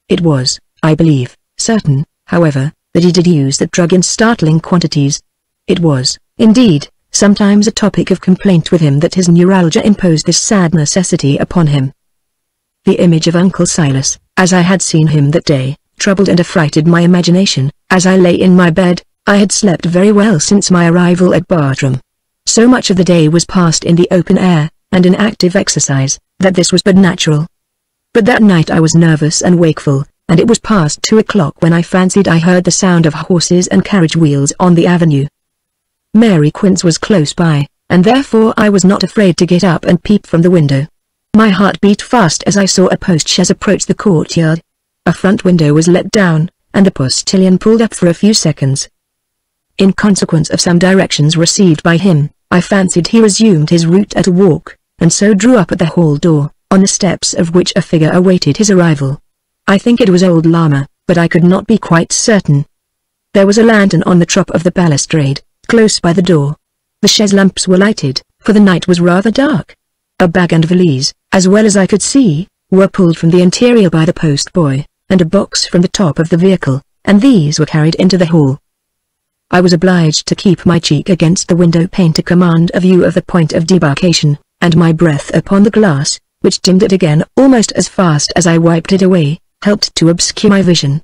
It was, I believe, certain, however, that he did use that drug in startling quantities. It was, indeed, sometimes a topic of complaint with him that his neuralgia imposed this sad necessity upon him. The image of Uncle Silas, as I had seen him that day, troubled and affrighted my imagination. As I lay in my bed, I had slept very well since my arrival at Bartram. So much of the day was passed in the open air, and in active exercise, that this was but natural. But that night I was nervous and wakeful, and it was past 2 o'clock when I fancied I heard the sound of horses and carriage wheels on the avenue. Mary Quince was close by, and therefore I was not afraid to get up and peep from the window. My heart beat fast as I saw a postchaise approach the courtyard. A front window was let down, and the postilion pulled up for a few seconds. In consequence of some directions received by him, I fancied he resumed his route at a walk, and so drew up at the hall door, on the steps of which a figure awaited his arrival. I think it was old Llama, but I could not be quite certain. There was a lantern on the top of the balustrade, close by the door. The chaise lamps were lighted, for the night was rather dark. A bag and valise, as well as I could see, were pulled from the interior by the post-boy, and a box from the top of the vehicle, and these were carried into the hall. I was obliged to keep my cheek against the window pane to command a view of the point of debarkation, and my breath upon the glass, which dimmed it again almost as fast as I wiped it away, helped to obscure my vision.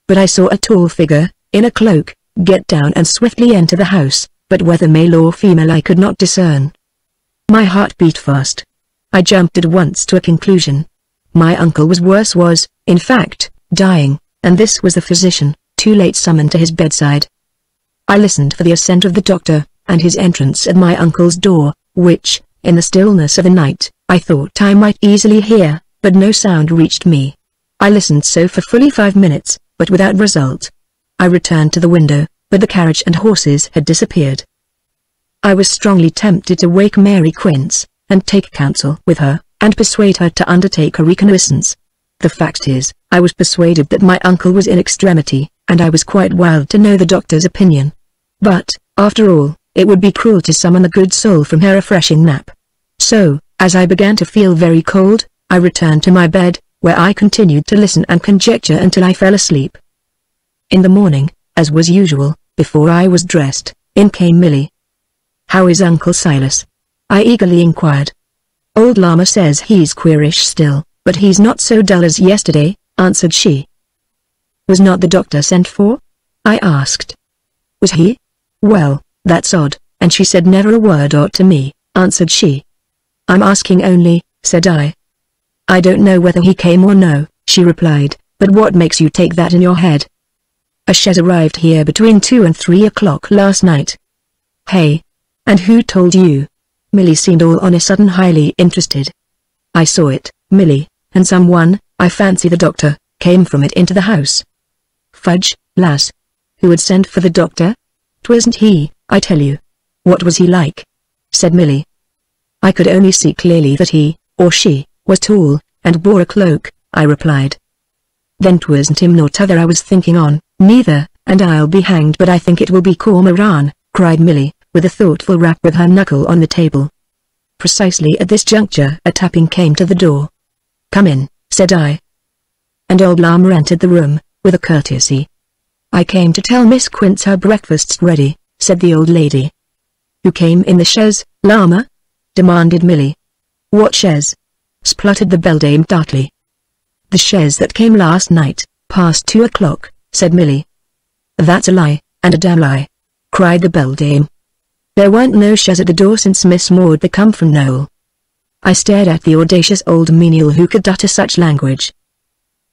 But I saw a tall figure, in a cloak, get down and swiftly enter the house, but whether male or female I could not discern. My heart beat fast. I jumped at once to a conclusion. My uncle was, in fact, dying, and this was the physician, too late summoned to his bedside. I listened for the ascent of the doctor, and his entrance at my uncle's door, which, in the stillness of the night, I thought I might easily hear, but no sound reached me. I listened so for fully 5 minutes, but without result. I returned to the window, but the carriage and horses had disappeared. I was strongly tempted to wake Mary Quince, and take counsel with her, and persuade her to undertake a reconnaissance. The fact is, I was persuaded that my uncle was in extremity, and I was quite wild to know the doctor's opinion. But, after all, it would be cruel to summon the good soul from her refreshing nap. So, as I began to feel very cold, I returned to my bed, where I continued to listen and conjecture until I fell asleep. In the morning, as was usual, before I was dressed, in came Millie. "How is Uncle Silas?" I eagerly inquired. "Old Llama says he's queerish still, but he's not so dull as yesterday," answered she. "Was not the doctor sent for?" I asked. "Was he? Well, that's odd, and she said never a word or to me," answered she. "I'm asking only," said I. "I don't know whether he came or no," she replied, "but what makes you take that in your head? A chaise arrived here between 2 and 3 o'clock last night." "Hey? And who told you?" Millie seemed all on a sudden highly interested. "I saw it, Millie, and someone, I fancy the doctor, came from it into the house." "Fudge, lass. Who had sent for the doctor?" "'Twasn't he, I tell you." "What was he like?" said Millie. "I could only see clearly that he, or she, was tall, and wore a cloak," I replied. "Then 'twasn't him nor t'other I was thinking on, neither, and I'll be hanged but I think it will be Cormoran," cried Millie, with a thoughtful rap with her knuckle on the table. Precisely at this juncture a tapping came to the door. "Come in," said I. And old Llama entered the room, with a courtesy. "I came to tell Miss Quince her breakfast's ready," said the old lady. "Who came in the chaise, Llama?" demanded Millie. "What chaise?" spluttered the beldame tartly. "The chaise that came last night, past 2 o'clock, said Millie. "That's a lie, and a damn lie," cried the beldame. "There weren't no chaise at the door since Miss Maud come from Knoll." I stared at the audacious old menial who could utter such language.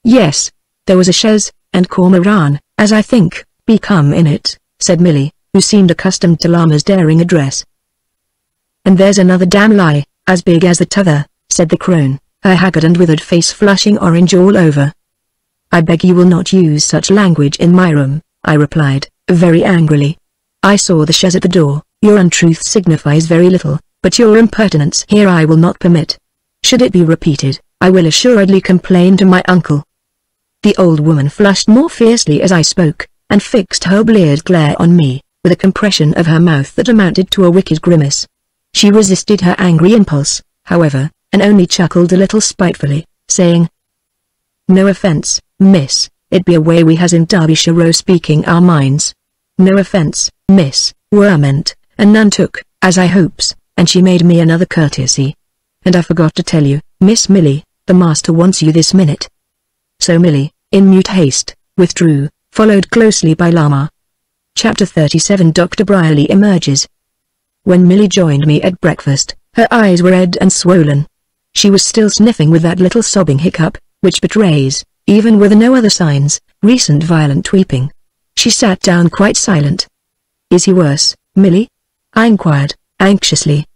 "Yes, there was a chaise, and Cormoran, as I think, be come in it," said Millie, who seemed accustomed to Llama's daring address. "And there's another damn lie, as big as the t'other," said the crone, her haggard and withered face flushing orange all over. "I beg you will not use such language in my room," I replied, very angrily. "I saw the chaise at the door. Your untruth signifies very little, but your impertinence here I will not permit. Should it be repeated, I will assuredly complain to my uncle." The old woman flushed more fiercely as I spoke, and fixed her bleared glare on me, with a compression of her mouth that amounted to a wicked grimace. She resisted her angry impulse, however, and only chuckled a little spitefully, saying, "No offence, miss, it be a way we has in Derbyshire o' speaking our minds. No offence, miss, were meant, and none took, as I hopes," and she made me another courtesy. "And I forgot to tell you, Miss Millie, the master wants you this minute." So Millie, in mute haste, withdrew, followed closely by Llama. Chapter 37 Dr. Briley emerges. When Millie joined me at breakfast, her eyes were red and swollen. She was still sniffing with that little sobbing hiccup, which betrays, even with no other signs, recent violent weeping. She sat down quite silent. "Is he worse, Millie?" I inquired, anxiously.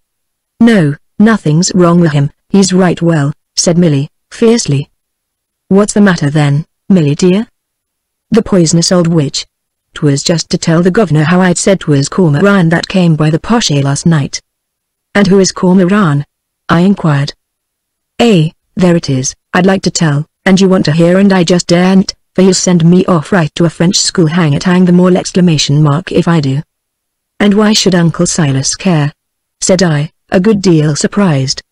"No, nothing's wrong with him, he's right well," said Millie, fiercely. "What's the matter then, Millie dear?" "The poisonous old witch. 'Twas just to tell the governor how I'd said 'twas Cormoran that came by the posh last night." "And who is Cormoran?" I inquired. There it is, I'd like to tell, and you want to hear and I just daren't, for you'll send me off right to a French school hang them all ! If I do. "And why should Uncle Silas care?" said I, a good deal surprised.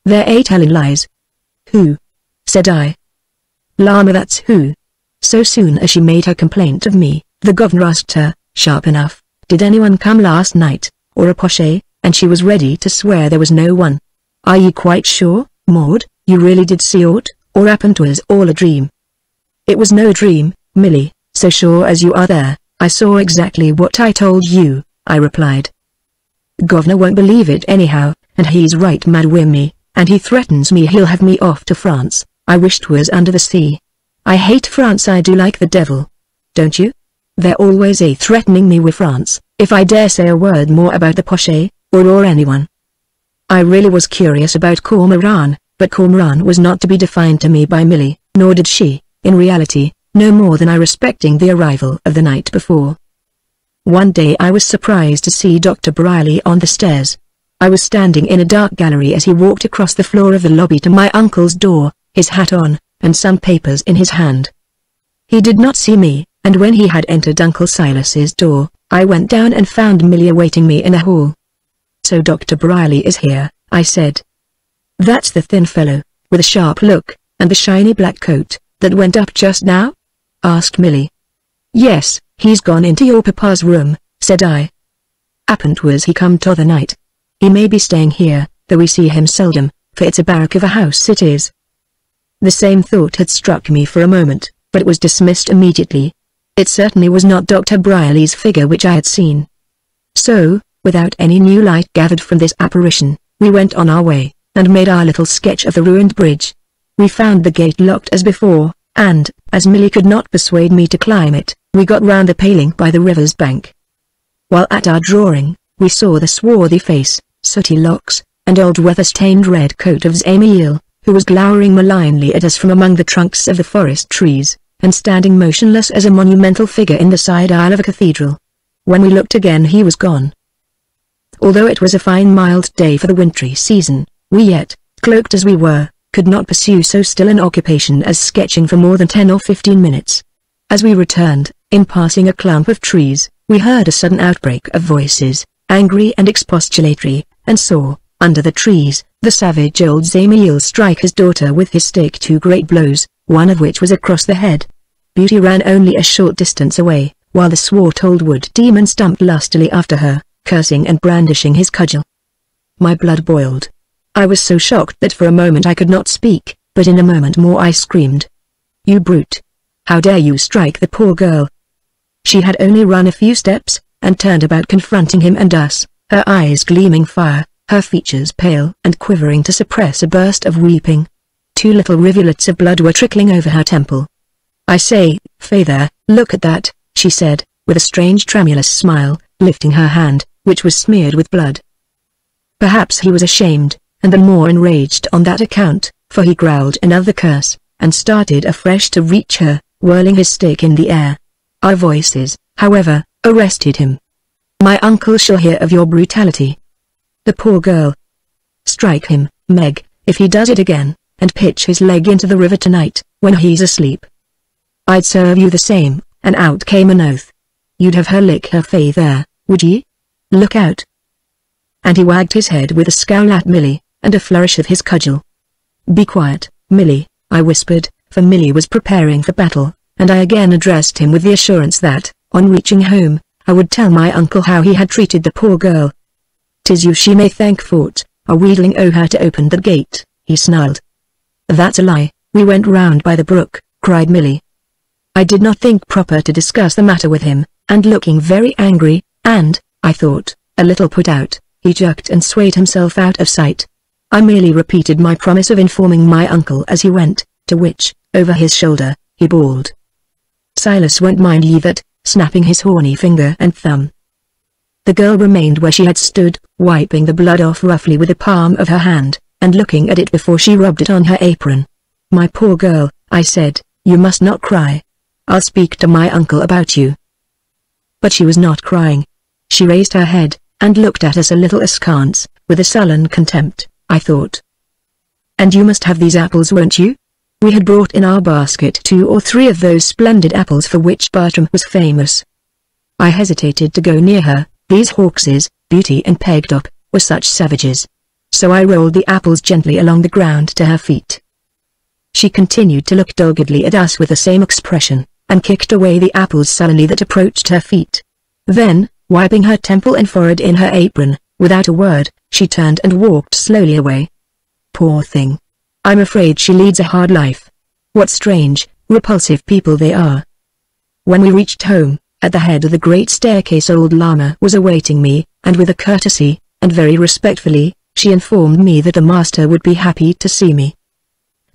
"There ain't telling lies." "Who?" said I. "Llama, that's who." So soon as she made her complaint of me, the governor asked her, sharp enough, "Did anyone come last night, or a poche?" and she was ready to swear there was no one. "Are you quite sure, Maud, you really did see aught, or happened 'twas all a dream?" "It was no dream, Millie, so sure as you are there, I saw exactly what I told you," I replied. "Governor won't believe it anyhow, and he's right mad wi' me, and he threatens me he'll have me off to France. I wish 'twas under the sea. I hate France, I do, like the devil. Don't you? They're always threatening me with France, if I dare say a word more about the poche, or anyone. I really was curious about Cormoran, but Cormoran was not to be defined to me by Millie, nor did she, in reality, know more than I respecting the arrival of the night before. One day I was surprised to see Dr. Briley on the stairs. I was standing in a dark gallery as he walked across the floor of the lobby to my uncle's door, his hat on, and some papers in his hand. He did not see me, and when he had entered Uncle Silas's door, I went down and found Millie awaiting me in the hall. "So Dr. Briley is here," I said. "That's the thin fellow, with a sharp look, and the shiny black coat, that went up just now?" asked Millie. "Yes, he's gone into your papa's room," said I. "Happened was he come t'other night. He may be staying here, though we see him seldom, for it's a barrack of a house it is." The same thought had struck me for a moment, but it was dismissed immediately. It certainly was not Dr. Briley's figure which I had seen. So, without any new light gathered from this apparition, we went on our way, and made our little sketch of the ruined bridge. We found the gate locked as before, and, as Millie could not persuade me to climb it, we got round the paling by the river's bank. While at our drawing, we saw the swarthy face, sooty locks, and old weather-stained red coat of Zamiel, who was glowering malignly at us from among the trunks of the forest trees, and standing motionless as a monumental figure in the side aisle of a cathedral. When we looked again he was gone. Although it was a fine mild day for the wintry season, we yet, cloaked as we were, could not pursue so still an occupation as sketching for more than 10 or 15 minutes. As we returned, in passing a clump of trees, we heard a sudden outbreak of voices, angry and expostulatory, and saw, under the trees, the savage old Zamiel strike his daughter with his stake 2 great blows, one of which was across the head. Beauty ran only a short distance away, while the swart old wood demon stumped lustily after her, cursing and brandishing his cudgel. My blood boiled. I was so shocked that for a moment I could not speak, but in a moment more I screamed. "You brute! How dare you strike the poor girl?" She had only run a few steps, and turned about confronting him and us, her eyes gleaming fire, her features pale and quivering to suppress a burst of weeping. 2 little rivulets of blood were trickling over her temple. "I say, Father, look at that," she said, with a strange tremulous smile, lifting her hand, which was smeared with blood. Perhaps he was ashamed, and the more enraged on that account, for he growled another curse, and started afresh to reach her, whirling his stake in the air. Our voices, however, arrested him. "My uncle shall hear of your brutality. The poor girl. Strike him, Meg, if he does it again, and pitch his leg into the river tonight, when he's asleep. I'd serve you the same," and out came an oath. "You'd have her lick her there, would ye? Look out." And he wagged his head with a scowl at Millie, and a flourish of his cudgel. "Be quiet, Millie," I whispered, for Millie was preparing for battle, and I again addressed him with the assurance that, on reaching home, I would tell my uncle how he had treated the poor girl. "'Tis you she may thank for't, a wheedling o' her to open that gate," he snarled. "That's a lie, we went round by the brook," cried Millie. I did not think proper to discuss the matter with him, and looking very angry, and, I thought, a little put out, he jerked and swayed himself out of sight. I merely repeated my promise of informing my uncle as he went, to which, over his shoulder, he bawled, "Silas won't mind ye that," snapping his horny finger and thumb. The girl remained where she had stood, wiping the blood off roughly with the palm of her hand, and looking at it before she rubbed it on her apron. "My poor girl," I said, "you must not cry. I'll speak to my uncle about you." But she was not crying. She raised her head, and looked at us a little askance, with a sullen contempt, I thought. "And you must have these apples, won't you?" We had brought in our basket 2 or 3 of those splendid apples for which Bertram was famous. I hesitated to go near her, these Hawkeses, Beauty and Pegtop, were such savages. So I rolled the apples gently along the ground to her feet. She continued to look doggedly at us with the same expression, and kicked away the apples sullenly that approached her feet. Then, wiping her temple and forehead in her apron, without a word, she turned and walked slowly away. Poor thing. I'm afraid she leads a hard life. What strange, repulsive people they are. When we reached home, at the head of the great staircase old Lama was awaiting me, and with a courtesy, and very respectfully, she informed me that the master would be happy to see me.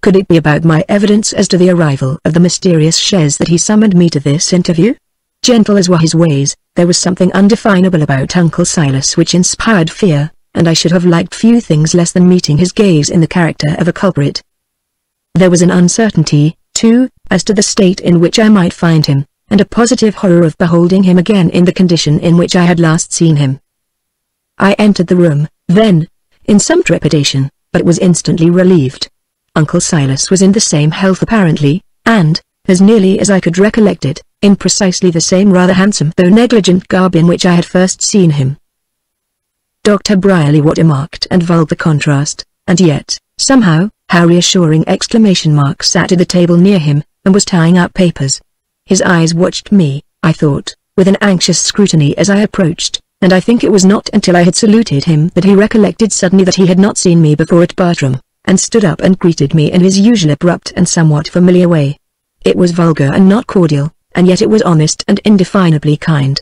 Could it be about my evidence as to the arrival of the mysterious chaise that he summoned me to this interview? Gentle as were his ways, there was something undefinable about Uncle Silas which inspired fear, and I should have liked few things less than meeting his gaze in the character of a culprit. There was an uncertainty, too, as to the state in which I might find him, and a positive horror of beholding him again in the condition in which I had last seen him. I entered the room, then, in some trepidation, but was instantly relieved. Uncle Silas was in the same health apparently, and, as nearly as I could recollect it, in precisely the same rather handsome though negligent garb in which I had first seen him. Dr. Brierly, what a marked and vulgar contrast, and yet, somehow, how reassuring! Exclamation mark sat at the table near him, and was tying up papers. His eyes watched me, I thought, with an anxious scrutiny as I approached, and I think it was not until I had saluted him that he recollected suddenly that he had not seen me before at Bartram, and stood up and greeted me in his usual abrupt and somewhat familiar way. It was vulgar and not cordial, and yet it was honest and indefinably kind.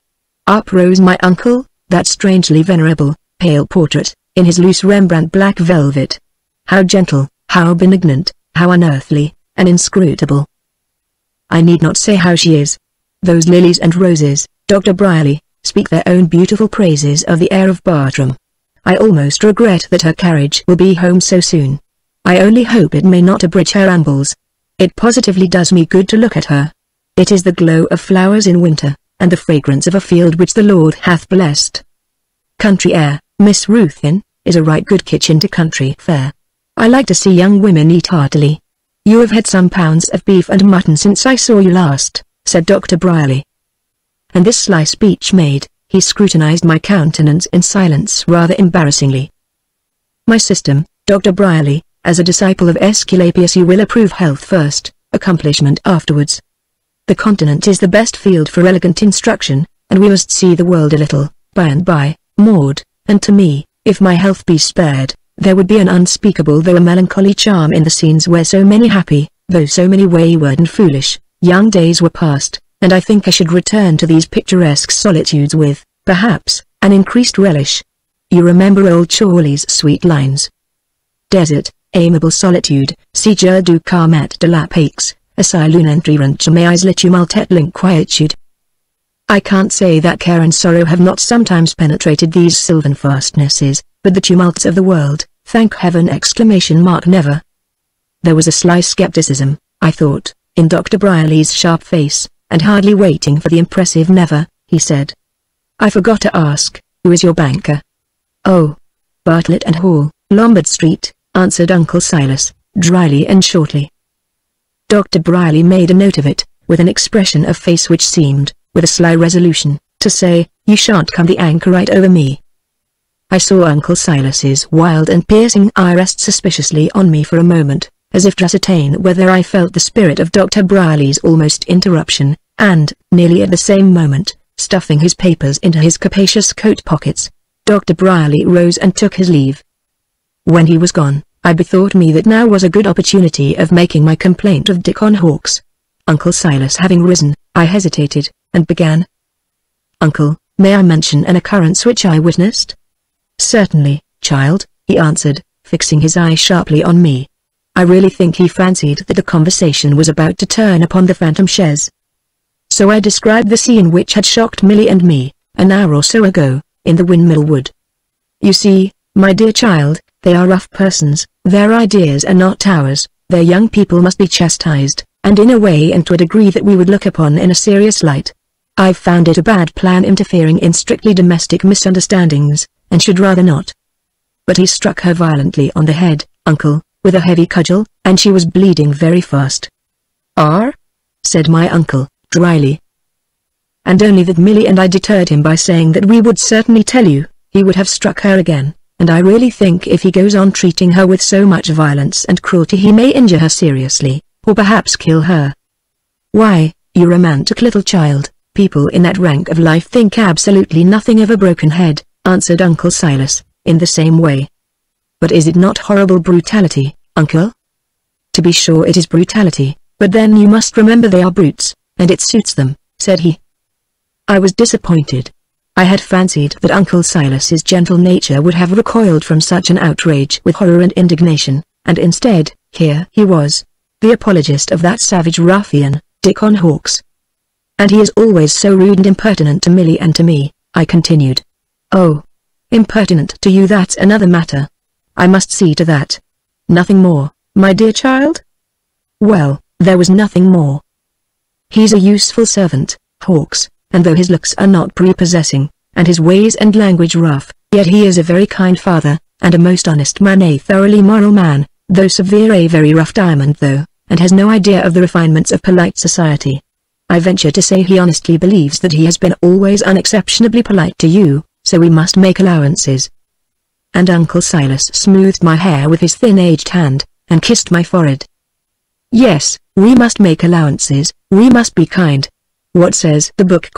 Up rose my uncle, that strangely venerable, pale portrait, in his loose Rembrandt black velvet. How gentle, how benignant, how unearthly, and inscrutable. I need not say how she is. Those lilies and roses, Dr. Brierly, speak their own beautiful praises of the air of Bartram. I almost regret that her carriage will be home so soon. I only hope it may not abridge her rambles. It positively does me good to look at her. It is the glow of flowers in winter, and the fragrance of a field which the Lord hath blessed. Country air, Miss Ruthin, is a right good kitchen to country fare. I like to see young women eat heartily. You have had some pounds of beef and mutton since I saw you last, said Dr. Brierly. And this sly speech made, he scrutinized my countenance in silence rather embarrassingly. My system, Dr. Brierly, as a disciple of Aesculapius you will approve health first, accomplishment afterwards. The continent is the best field for elegant instruction, and we must see the world a little, by and by, Maud, and to me, if my health be spared, there would be an unspeakable though a melancholy charm in the scenes where so many happy, though so many wayward and foolish, young days were passed, and I think I should return to these picturesque solitudes with, perhaps, an increased relish. You remember old Chorley's sweet lines. Desert, amiable solitude, si je du carmet de la paix, assi l'unentrerant jamais le tumult et l'inquietude. I can't say that care and sorrow have not sometimes penetrated these sylvan fastnesses, but the tumults of the world, thank heaven! Never. There was a sly skepticism, I thought, in Dr. Brierly's sharp face, and hardly waiting for the impressive never, he said. I forgot to ask, who is your banker? Oh, Bartlett and Hall, Lombard Street, answered Uncle Silas, dryly and shortly. Dr. Brierly made a note of it, with an expression of face which seemed, with a sly resolution, to say, you shan't come the anchorite over me. I saw Uncle Silas's wild and piercing eye rest suspiciously on me for a moment, as if to ascertain whether I felt the spirit of Dr. Brierly's almost interruption, and, nearly at the same moment, stuffing his papers into his capacious coat pockets, Dr. Brierly rose and took his leave. When he was gone, I bethought me that now was a good opportunity of making my complaint of Dickon Hawkes. Uncle Silas having risen, I hesitated, and began. Uncle, may I mention an occurrence which I witnessed? Certainly, child, he answered, fixing his eye sharply on me. I really think he fancied that the conversation was about to turn upon the phantom chaise. So I described the scene which had shocked Milly and me, an hour or so ago, in the Windmill Wood. You see, my dear child, they are rough persons, their ideas are not ours, their young people must be chastised, and in a way and to a degree that we would look upon in a serious light. I've found it a bad plan interfering in strictly domestic misunderstandings, and should rather not. But he struck her violently on the head, uncle, with a heavy cudgel, and she was bleeding very fast. Ah? Said my uncle, dryly. And only that Milly and I deterred him by saying that we would certainly tell you, he would have struck her again, and I really think if he goes on treating her with so much violence and cruelty he may injure her seriously, or perhaps kill her. Why, you romantic little child, people in that rank of life think absolutely nothing of a broken head, answered Uncle Silas, in the same way. But is it not horrible brutality, uncle? To be sure it is brutality, but then you must remember they are brutes, and it suits them, said he. I was disappointed. I had fancied that Uncle Silas's gentle nature would have recoiled from such an outrage with horror and indignation, and instead, here he was, the apologist of that savage ruffian, Dickon Hawkes. And he is always so rude and impertinent to Milly and to me, I continued. Oh, impertinent to you, that's another matter. I must see to that. Nothing more, my dear child? Well, there was nothing more. He's a useful servant, Hawkes, and though his looks are not prepossessing, and his ways and language rough, yet he is a very kind father, and a most honest man, a thoroughly moral man, though severe, a very rough diamond though, and has no idea of the refinements of polite society. I venture to say he honestly believes that he has been always unexceptionably polite to you, so we must make allowances. And Uncle Silas smoothed my hair with his thin-aged hand, and kissed my forehead. Yes, we must make allowances, we must be kind. What says the book?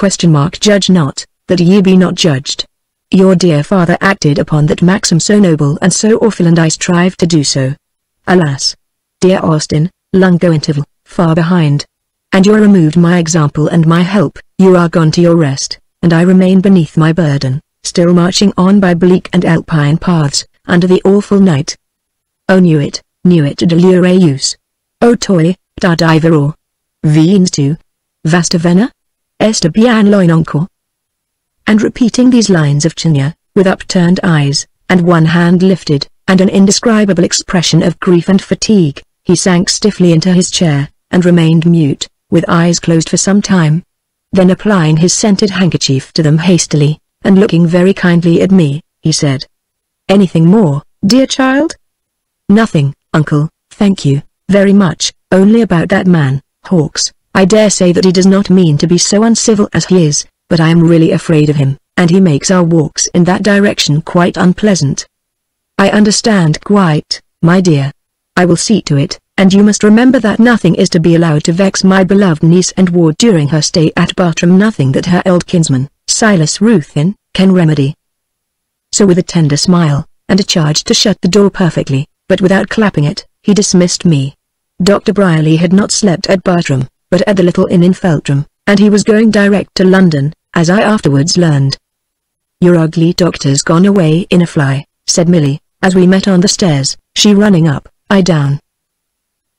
Judge not, that ye be not judged. Your dear father acted upon that maxim so noble and so awful, and I strive to do so. Alas! Dear Austin, long go interval, far behind. And you removed my example and my help, you are gone to your rest, and I remain beneath my burden, still marching on by bleak and alpine paths, under the awful night. Oh, knew it delire use. Oh toi, da divero. Viens tu. Vasta vena? Esta bien loinonco. And repeating these lines of Chinya, with upturned eyes, and one hand lifted, and an indescribable expression of grief and fatigue, he sank stiffly into his chair, and remained mute, with eyes closed for some time. Then applying his scented handkerchief to them hastily, and looking very kindly at me, he said, "Anything more, dear child?" "Nothing, uncle, thank you, very much, only about that man, Hawks. I dare say that he does not mean to be so uncivil as he is, but I am really afraid of him, and he makes our walks in that direction quite unpleasant." "I understand quite, my dear. I will see to it, and you must remember that nothing is to be allowed to vex my beloved niece and ward during her stay at Bartram, nothing that her old kinsman, Silas Ruthin, can remedy." So with a tender smile, and a charge to shut the door perfectly, but without clapping it, he dismissed me. Dr. Brierly had not slept at Bartram, but at the little inn in Feltram, and he was going direct to London, as I afterwards learned. "Your ugly doctor's gone away in a fly," said Milly, as we met on the stairs, she running up, I down.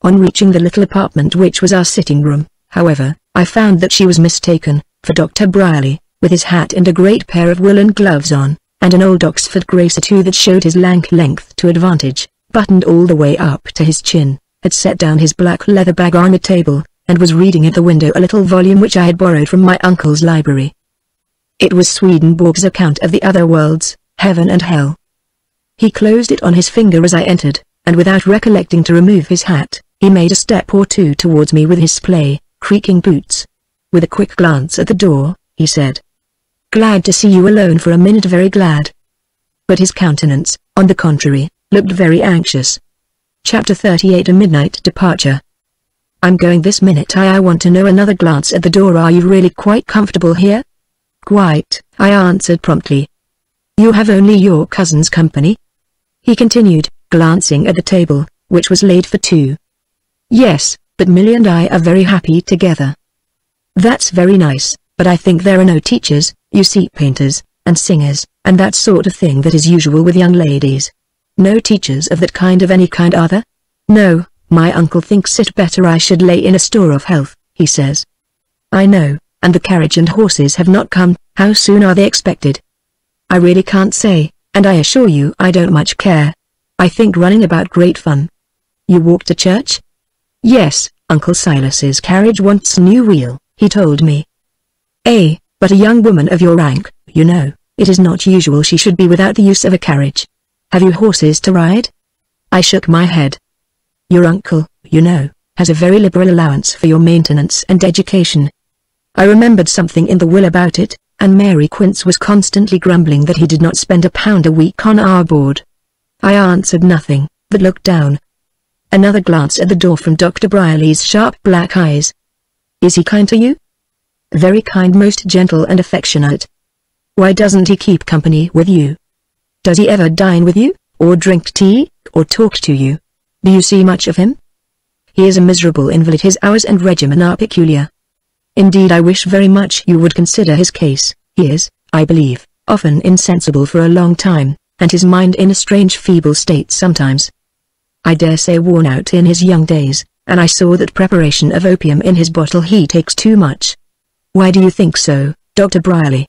On reaching the little apartment which was our sitting room, however, I found that she was mistaken, for Dr. Brierly, with his hat and a great pair of woolen gloves on, and an old Oxford grey surtout that showed his lank length to advantage, buttoned all the way up to his chin, had set down his black leather bag on a table, and was reading at the window a little volume which I had borrowed from my uncle's library. It was Swedenborg's account of the other worlds, heaven and hell. He closed it on his finger as I entered, and without recollecting to remove his hat, he made a step or two towards me with his splay, creaking boots. With a quick glance at the door, he said, "Glad to see you alone for a minute, very glad." But his countenance, on the contrary, looked very anxious. Chapter 38 A Midnight Departure. "I'm going this minute. I want to know." Another glance at the door. "Are you really quite comfortable here?" "Quite," I answered promptly. "You have only your cousin's company?" he continued, glancing at the table, which was laid for two. "Yes, but Milly and I are very happy together." "That's very nice, but I think there are no teachers, you see, painters, and singers, and that sort of thing that is usual with young ladies. No teachers of that kind, of any kind, are there?" "No, my uncle thinks it better I should lay in a store of health, he says." "I know, and the carriage and horses have not come. How soon are they expected?" "I really can't say, and I assure you I don't much care. I think running about great fun." "You walk to church?" "Yes, Uncle Silas's carriage wants a new wheel, he told me." But a young woman of your rank, you know, it is not usual she should be without the use of a carriage. Have you horses to ride?" I shook my head. "Your uncle, you know, has a very liberal allowance for your maintenance and education." I remembered something in the will about it, and Mary Quince was constantly grumbling that he did not spend £1 a week on our board. I answered nothing, but looked down. Another glance at the door from Dr. Brierly's sharp black eyes. "Is he kind to you?" "Very kind, most gentle and affectionate." "Why doesn't he keep company with you? Does he ever dine with you, or drink tea, or talk to you? Do you see much of him?" "He is a miserable invalid. His hours and regimen are peculiar. Indeed, I wish very much you would consider his case. He is, I believe, often insensible for a long time, and his mind in a strange feeble state sometimes. I dare say worn out in his young days, and I saw that preparation of opium in his bottle he takes too much." "Why do you think so, Dr. Brierly?"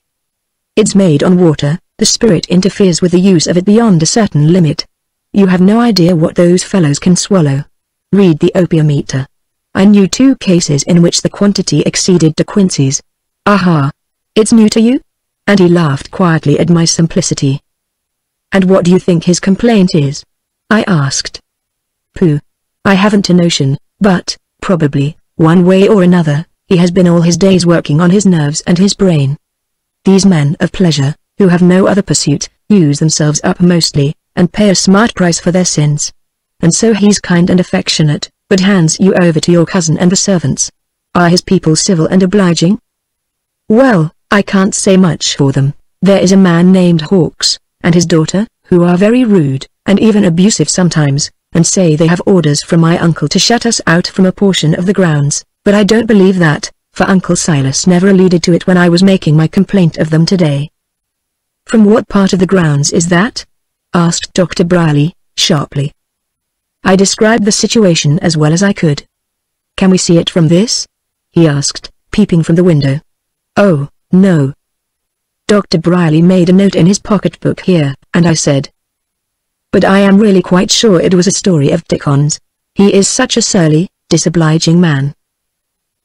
"It's made on water, the spirit interferes with the use of it beyond a certain limit. You have no idea what those fellows can swallow. Read the opium eater. I knew 2 cases in which the quantity exceeded De Quincey's." "Aha! It's new to you?" And he laughed quietly at my simplicity. "And what do you think his complaint is?" I asked. "Pooh! I haven't a notion, but, probably, one way or another, He has been all his days working on his nerves and his brain. These men of pleasure, who have no other pursuit, use themselves up mostly, and pay a smart price for their sins. And so he's kind and affectionate, but hands you over to your cousin and the servants. Are his people civil and obliging? Well, I can't say much for them. There is a man named Hawks, and his daughter, who are very rude, and even abusive sometimes, and say they have orders from my uncle to shut us out from a portion of the grounds, but I don't believe that, for Uncle Silas never alluded to it when I was making my complaint of them today. From what part of the grounds is that? Asked Dr. Brierly, sharply. I described the situation as well as I could. Can we see it from this? He asked, peeping from the window. Oh, no. Dr. Brierly made a note in his pocketbook here, and I said. But I am really quite sure it was a story of Dickon's. He is such a surly, disobliging man.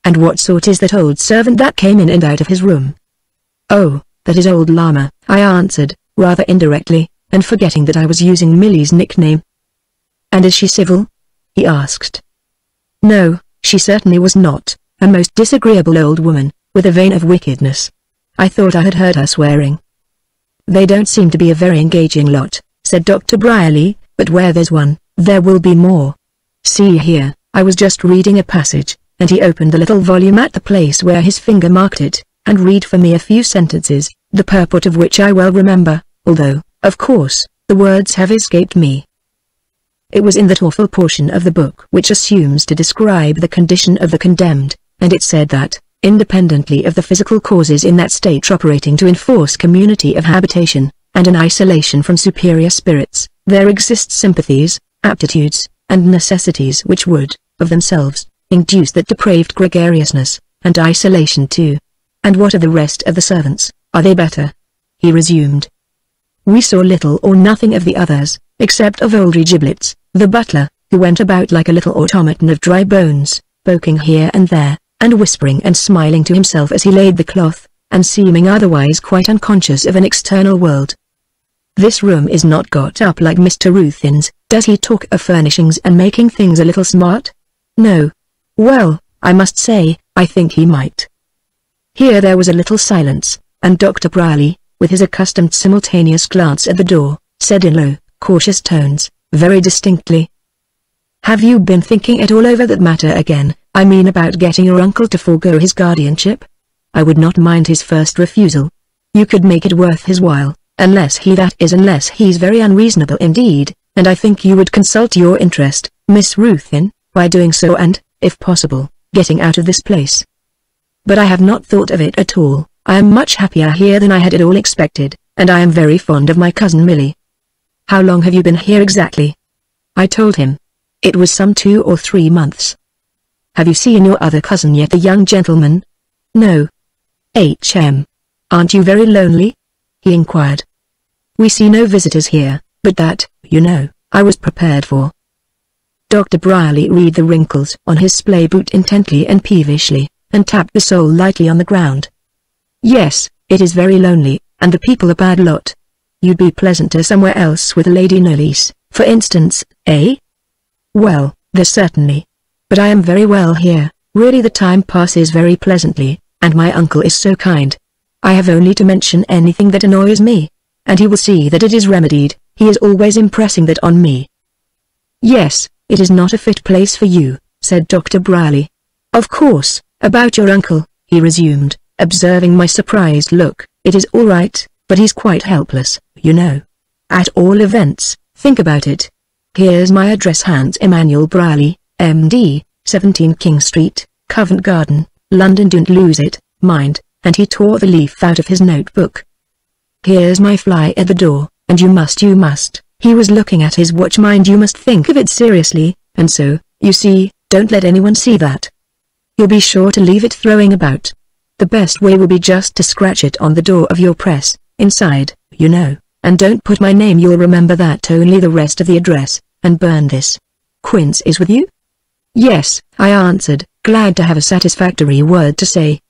And what sort is that old servant that came in and out of his room? Oh, that is old Llama, I answered, rather indirectly, and forgetting that I was using Millie's nickname. And is she civil? He asked. No, she certainly was not, a most disagreeable old woman, with a vein of wickedness. I thought I had heard her swearing. They don't seem to be a very engaging lot, said Dr. Brierly, but where there's one, there will be more. See here, I was just reading a passage, and he opened the little volume at the place where his finger marked it, and read for me a few sentences, the purport of which I well remember, although, of course, the words have escaped me. It was in that awful portion of the book which assumes to describe the condition of the condemned, and it said that, independently of the physical causes in that state operating to enforce community of habitation, and an isolation from superior spirits, there exist sympathies, aptitudes, and necessities which would, of themselves, induce that depraved gregariousness, and isolation too. And what of the rest of the servants, are they better? He resumed. We saw little or nothing of the others, except of old Giblets, the butler, who went about like a little automaton of dry bones, poking here and there, and whispering and smiling to himself as he laid the cloth, and seeming otherwise quite unconscious of an external world. This room is not got up like Mr. Ruthin's. Does he talk of furnishings and making things a little smart? No. Well, I must say, I think he might. Here there was a little silence, and Dr. Brierly, with his accustomed simultaneous glance at the door, said in low, cautious tones, very distinctly. Have you been thinking it all over that matter again, I mean about getting your uncle to forego his guardianship? I would not mind his first refusal. You could make it worth his while, unless he's very unreasonable indeed, and I think you would consult your interest, Miss Ruthin, by doing so and, if possible, getting out of this place. But I have not thought of it at all. I am much happier here than I had at all expected, and I am very fond of my cousin Millie. How long have you been here exactly? I told him. It was some 2 or 3 months. Have you seen your other cousin yet, the young gentleman? No. Aren't you very lonely? He inquired. We see no visitors here, but that, you know, I was prepared for. Dr. Brierly read the wrinkles on his splay boot intently and peevishly, and tapped the sole lightly on the ground. Yes, it is very lonely, and the people a bad lot. You'd be pleasanter somewhere else with Lady Knollys, for instance, eh? Well, there's certainly. But I am very well here, really the time passes very pleasantly, and my uncle is so kind. I have only to mention anything that annoys me, and he will see that it is remedied. He is always impressing that on me. Yes, it is not a fit place for you, said Dr. Brierly. Of course, about your uncle, he resumed, observing my surprised look, it is all right, but he's quite helpless, you know. At all events, think about it. Here's my address, Hans Emmanuel Brierly, M.D., 17 King Street, Covent Garden, London. Don't lose it, mind, and he tore the leaf out of his notebook. Here's my fly at the door, and you must. He was looking at his watch, mind, you must think of it seriously, and so, you see, don't let anyone see that. You'll be sure to leave it throwing about. The best way will be just to scratch it on the door of your press, inside, you know, and don't put my name, you'll remember that, only the rest of the address, and burn this. Quince is with you? Yes, I answered, glad to have a satisfactory word to say.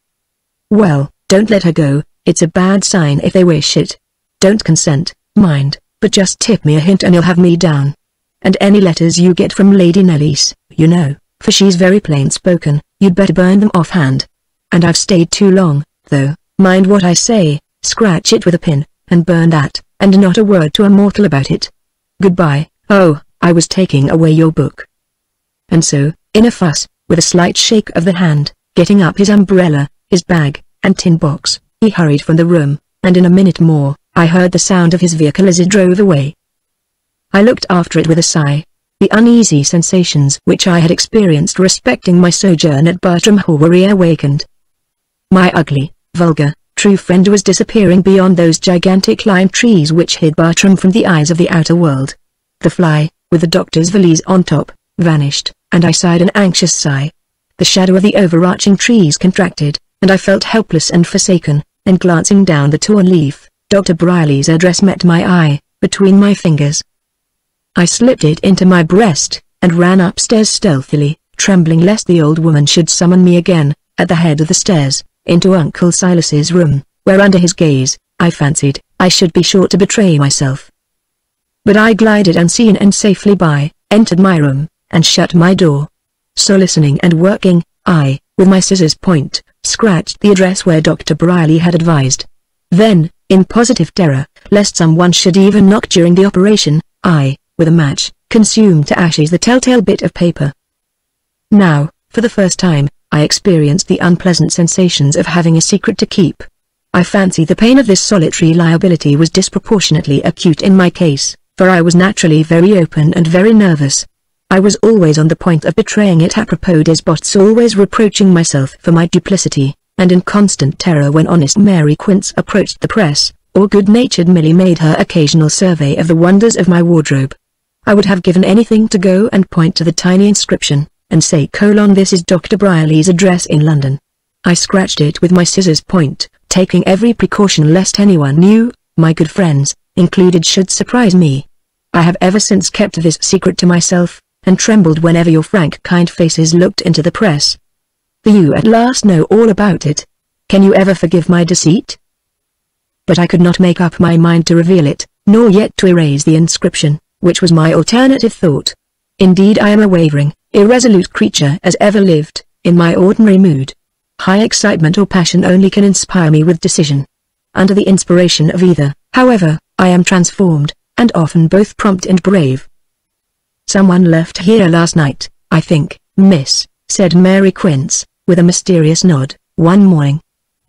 Well, don't let her go, it's a bad sign if they wish it. Don't consent, mind, but just tip me a hint and you'll have me down. And any letters you get from Lady Knollys, you know, for she's very plain spoken, you'd better burn them offhand. and I've stayed too long, though, mind what I say, scratch it with a pin, and burn that, and not a word to a mortal about it. Goodbye. Oh, I was taking away your book." And so, in a fuss, with a slight shake of the hand, getting up his umbrella, his bag, and tin box, he hurried from the room, and in a minute more, I heard the sound of his vehicle as it drove away. I looked after it with a sigh. The uneasy sensations which I had experienced respecting my sojourn at Bartram Hall were reawakened. My ugly, vulgar, true friend was disappearing beyond those gigantic lime trees which hid Bartram from the eyes of the outer world. The fly, with the doctor's valise on top, vanished, and I sighed an anxious sigh. The shadow of the overarching trees contracted, and I felt helpless and forsaken, and glancing down the torn leaf, Dr. Briley's address met my eye, between my fingers. I slipped it into my breast, and ran upstairs stealthily, trembling lest the old woman should summon me again, at the head of the stairs, into Uncle Silas's room, where under his gaze, I fancied, I should be sure to betray myself. But I glided unseen and safely by, entered my room, and shut my door. So listening and working, I, with my scissors point, scratched the address where Dr. Briley had advised. Then, in positive terror, lest someone should even knock during the operation, I, with a match, consumed to ashes the telltale bit of paper. Now, for the first time, I experienced the unpleasant sensations of having a secret to keep. I fancy the pain of this solitary liability was disproportionately acute in my case, for I was naturally very open and very nervous. I was always on the point of betraying it apropos des bots, always reproaching myself for my duplicity, and in constant terror when honest Mary Quince approached the press, or good-natured Millie made her occasional survey of the wonders of my wardrobe. I would have given anything to go and point to the tiny inscription, and say, "This is Dr. Briley's address in London." I scratched it with my scissors point, taking every precaution lest anyone new, my good friends, included, should surprise me. I have ever since kept this secret to myself, and trembled whenever your frank kind faces looked into the press. For you at last know all about it. Can you ever forgive my deceit? But I could not make up my mind to reveal it, nor yet to erase the inscription, which was my alternative thought. Indeed, I am a wavering, irresolute creature as ever lived, in my ordinary mood. High excitement or passion only can inspire me with decision. Under the inspiration of either, however, I am transformed, and often both prompt and brave. "Someone left here last night, I think, miss," said Mary Quince, with a mysterious nod, one morning.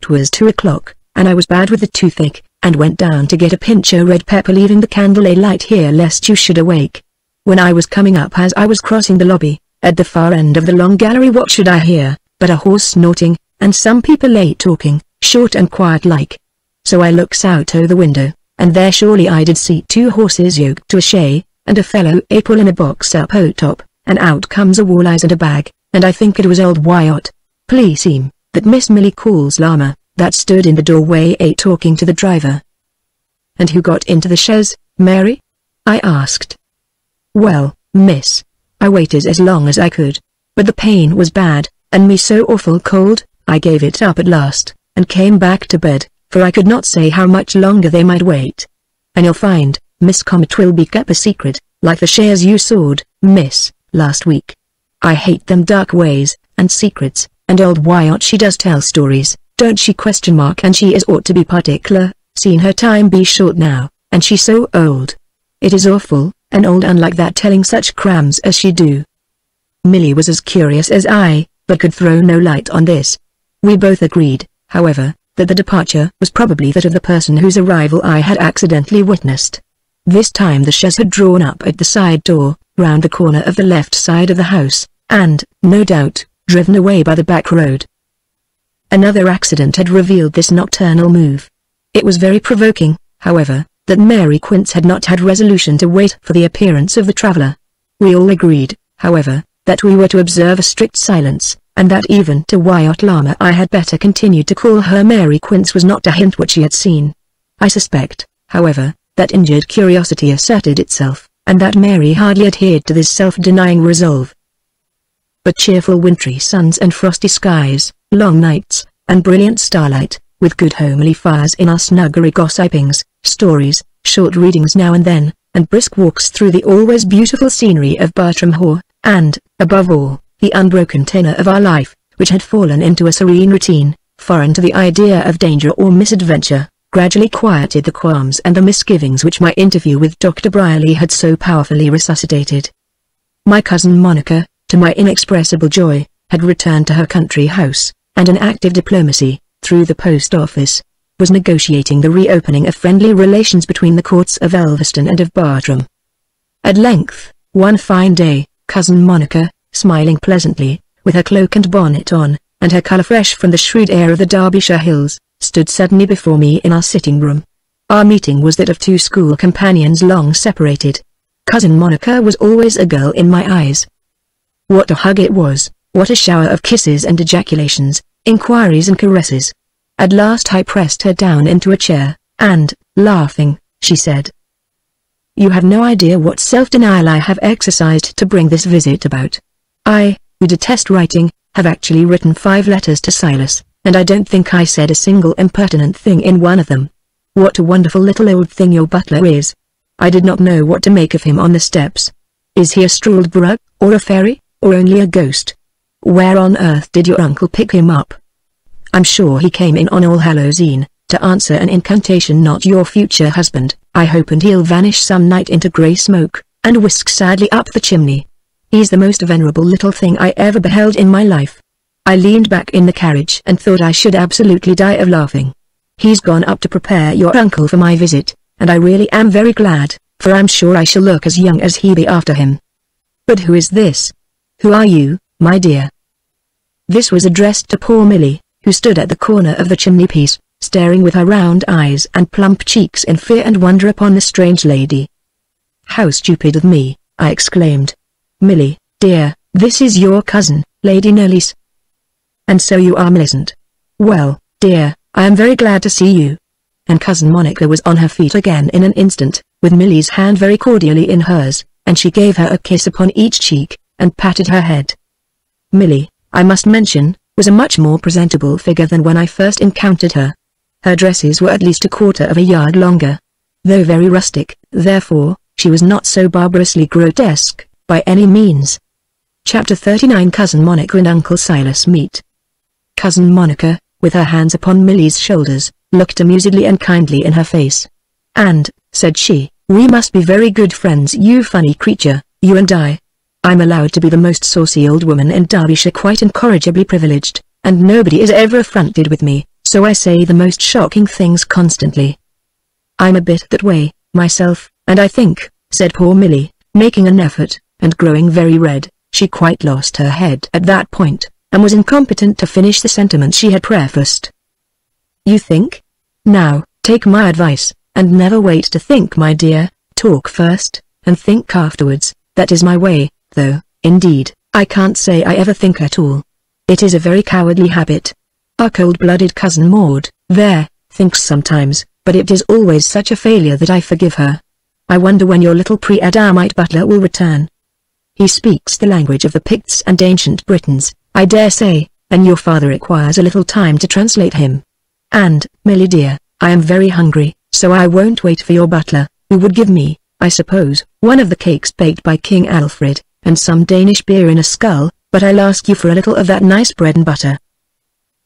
'Twas 2 o'clock, and I was bad with the toothache, and went down to get a pinch of red pepper, leaving the candle alight here lest you should awake. When I was coming up, as I was crossing the lobby, at the far end of the long gallery, what should I hear, but a horse snorting, and some people late talking, short and quiet like. So I looks out o' the window, and there surely I did see 2 horses yoked to a shay, and a fellow April in a box up o' top, and out comes a wall-eyes and a bag, and I think it was old Wyatt, please him, that Miss Millie calls Llama, that stood in the doorway talking to the driver. "And who got into the chaise, Mary?" I asked. "Well, miss, I waited as long as I could, but the pain was bad, and me so awful cold, I gave it up at last, and came back to bed, for I could not say how much longer they might wait. And you'll find, Miss Comet will be kept a secret, like the shares you sold, miss, last week. I hate them dark ways, and secrets, and old Wyatt she does tell stories, don't she ? And she is ought to be particular, seen her time be short now, and she so old. It is awful, an old un like that telling such crams as she do." Millie was as curious as I, but could throw no light on this. We both agreed, however, that the departure was probably that of the person whose arrival I had accidentally witnessed. This time the chaise had drawn up at the side door, round the corner of the left side of the house, and, no doubt, driven away by the back road. Another accident had revealed this nocturnal move. It was very provoking, however, that Mary Quince had not had resolution to wait for the appearance of the traveller. We all agreed, however, that we were to observe a strict silence, and that even to Wyatt Llama I had better continue to call her Mary Quince was not to hint what she had seen. I suspect, however, that injured curiosity asserted itself, and that Mary hardly adhered to this self-denying resolve. But cheerful wintry suns and frosty skies, long nights, and brilliant starlight, with good homely fires in our snuggery, gossipings, stories, short readings now and then, and brisk walks through the always beautiful scenery of Bartram Hall, and, above all, the unbroken tenor of our life, which had fallen into a serene routine, foreign to the idea of danger or misadventure, gradually quieted the qualms and the misgivings which my interview with Dr. Brierly had so powerfully resuscitated. My cousin Monica, to my inexpressible joy, had returned to her country house, and in active diplomacy, through the post office, was negotiating the reopening of friendly relations between the courts of Elveston and of Bartram. At length, one fine day, cousin Monica, smiling pleasantly, with her cloak and bonnet on, and her colour fresh from the shrewd air of the Derbyshire hills, stood suddenly before me in our sitting room. Our meeting was that of two school companions long separated. Cousin Monica was always a girl in my eyes. What a hug it was, what a shower of kisses and ejaculations, inquiries and caresses. At last I pressed her down into a chair, and, laughing, she said, "You have no idea what self-denial I have exercised to bring this visit about. I, who detest writing, have actually written 5 letters to Silas, and I don't think I said a single impertinent thing in one of them. What a wonderful little old thing your butler is. I did not know what to make of him on the steps. Is he a Struldbrug, or a fairy, or only a ghost? Where on earth did your uncle pick him up? I'm sure he came in on All Hallows Eve, to answer an incantation, not your future husband, I hope, and he'll vanish some night into grey smoke, and whisk sadly up the chimney. He's the most venerable little thing I ever beheld in my life." I leaned back in the carriage and thought I should absolutely die of laughing. "He's gone up to prepare your uncle for my visit, and I really am very glad, for I'm sure I shall look as young as he be after him. But who is this? Who are you, my dear?" This was addressed to poor Milly, who stood at the corner of the chimney-piece, staring with her round eyes and plump cheeks in fear and wonder upon the strange lady. "How stupid of me," I exclaimed. "Milly, dear, this is your cousin, Lady Knollys. And so you are Millicent. Well, dear, I am very glad to see you." And cousin Monica was on her feet again in an instant, with Milly's hand very cordially in hers, and she gave her a kiss upon each cheek, and patted her head. Milly, I must mention, was a much more presentable figure than when I first encountered her. Her dresses were at least a quarter of a yard longer. Though very rustic, therefore, she was not so barbarously grotesque, by any means. Chapter 39 Cousin Monica and Uncle Silas meet. Cousin Monica, with her hands upon Milly's shoulders, looked amusedly and kindly in her face. "And," said she, "we must be very good friends, you funny creature, you and I. I'm allowed to be the most saucy old woman in Derbyshire, quite incorrigibly privileged, and nobody is ever affronted with me, so I say the most shocking things constantly. I'm a bit that way, myself, and I think," said poor Milly, making an effort, and growing very red, she quite lost her head at that point, and was incompetent to finish the sentiment she had prefaced. "You think? Now, take my advice, and never wait to think, my dear. Talk first, and think afterwards. That is my way, though, indeed, I can't say I ever think at all. It is a very cowardly habit. Our cold-blooded cousin Maud, there, thinks sometimes, but it is always such a failure that I forgive her. I wonder when your little pre-Adamite butler will return. He speaks the language of the Picts and ancient Britons, I dare say, and your father requires a little time to translate him. And, Milly dear, I am very hungry, so I won't wait for your butler, who would give me, I suppose, one of the cakes baked by King Alfred, and some Danish beer in a scull, but I'll ask you for a little of that nice bread and butter."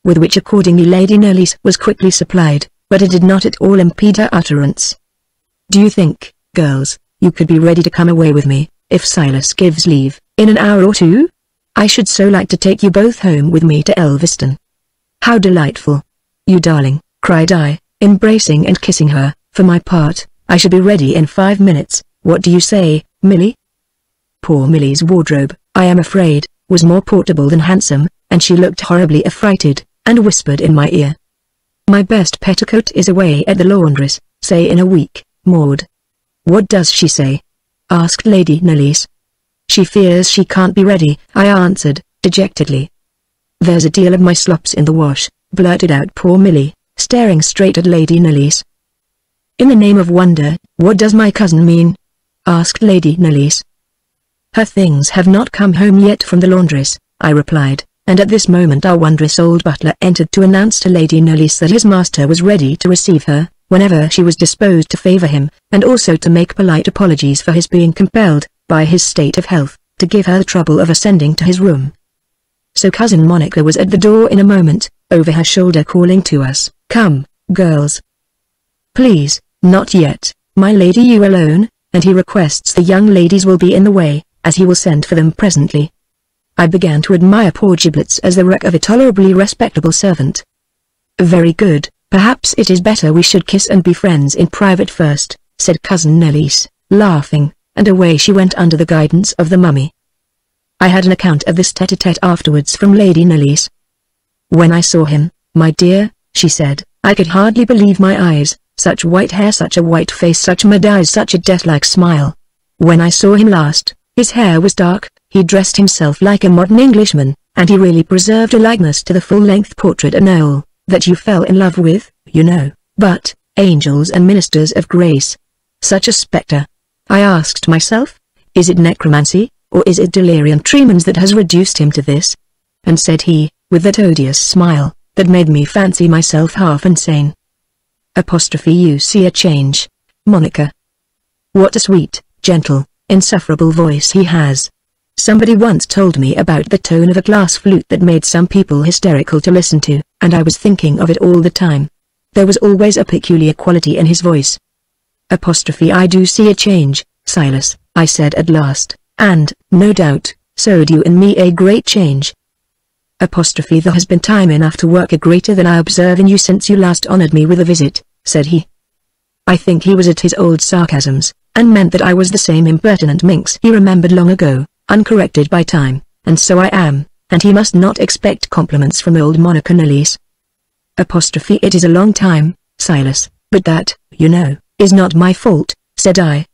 With which accordingly Lady Knollys was quickly supplied, but it did not at all impede her utterance. "Do you think, girls, you could be ready to come away with me, if Silas gives leave, in an hour or two? I should so like to take you both home with me to Elveston." "How delightful! You darling," cried I, embracing and kissing her. "For my part, I should be ready in 5 minutes. What do you say, Milly?" Poor Milly's wardrobe, I am afraid, was more portable than handsome, and she looked horribly affrighted, and whispered in my ear, "My best petticoat is away at the laundress, say in a week, Maud." "What does she say?" asked Lady Knollys. "She fears she can't be ready," I answered, dejectedly. "There's a deal of my slops in the wash," blurted out poor Milly, staring straight at Lady Knollys. "In the name of wonder, what does my cousin mean?" asked Lady Knollys. "Her things have not come home yet from the laundress," I replied, and at this moment our wondrous old butler entered to announce to Lady Knollys that his master was ready to receive her, whenever she was disposed to favour him, and also to make polite apologies for his being compelled, by his state of health, to give her the trouble of ascending to his room. so Cousin Monica was at the door in a moment, over her shoulder calling to us, "Come, girls. Please, not yet, my lady, you alone," and he requests the young ladies will be in the way, as he will send for them presently. I began to admire poor Giblets as the wreck of a tolerably respectable servant. "Very good, perhaps it is better we should kiss and be friends in private first," said Cousin Nellis, laughing, and away she went under the guidance of the mummy. I had an account of this tete-a-tete afterwards from Lady Nellis. "When I saw him, my dear," she said, "I could hardly believe my eyes, such white hair, such a white face, such mad eyes, such a death-like smile. When I saw him last, his hair was dark, he dressed himself like a modern Englishman, and he really preserved a likeness to the full-length portrait at Noel, that you fell in love with, you know, but, angels and ministers of grace. Such a spectre. I asked myself, is it necromancy, or is it delirium tremens that has reduced him to this?" And said he, with that odious smile, that made me fancy myself half insane, "You see a change, Monica. What a sweet, gentle, insufferable voice he has. Somebody once told me about the tone of a glass flute that made some people hysterical to listen to, and I was thinking of it all the time. There was always a peculiar quality in his voice. I do see a change, Silas," I said at last, "and, no doubt, so do you in me, a great change. There has been time enough to work a greater than I observe in you since you last honored me with a visit," said he. I think he was at his old sarcasms, and meant that I was the same impertinent minx he remembered long ago, uncorrected by time, and so I am, and he must not expect compliments from old Monica Nellis. "It is a long time, Silas, but that, you know, is not my fault," said I.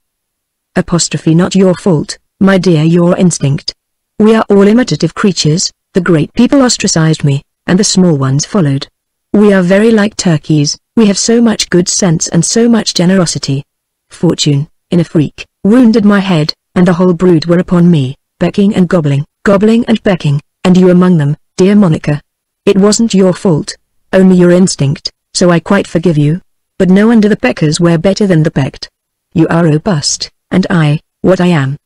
"Not your fault, my dear, your instinct. We are all imitative creatures, the great people ostracized me, and the small ones followed. We are very like turkeys, we have so much good sense and so much generosity. Fortune, in a freak, wounded my head, and the whole brood were upon me, becking and gobbling, gobbling and becking, and you among them, dear Monica. It wasn't your fault, only your instinct, so I quite forgive you. But no wonder the peckers were better than the pecked. You are robust, and I, what I am.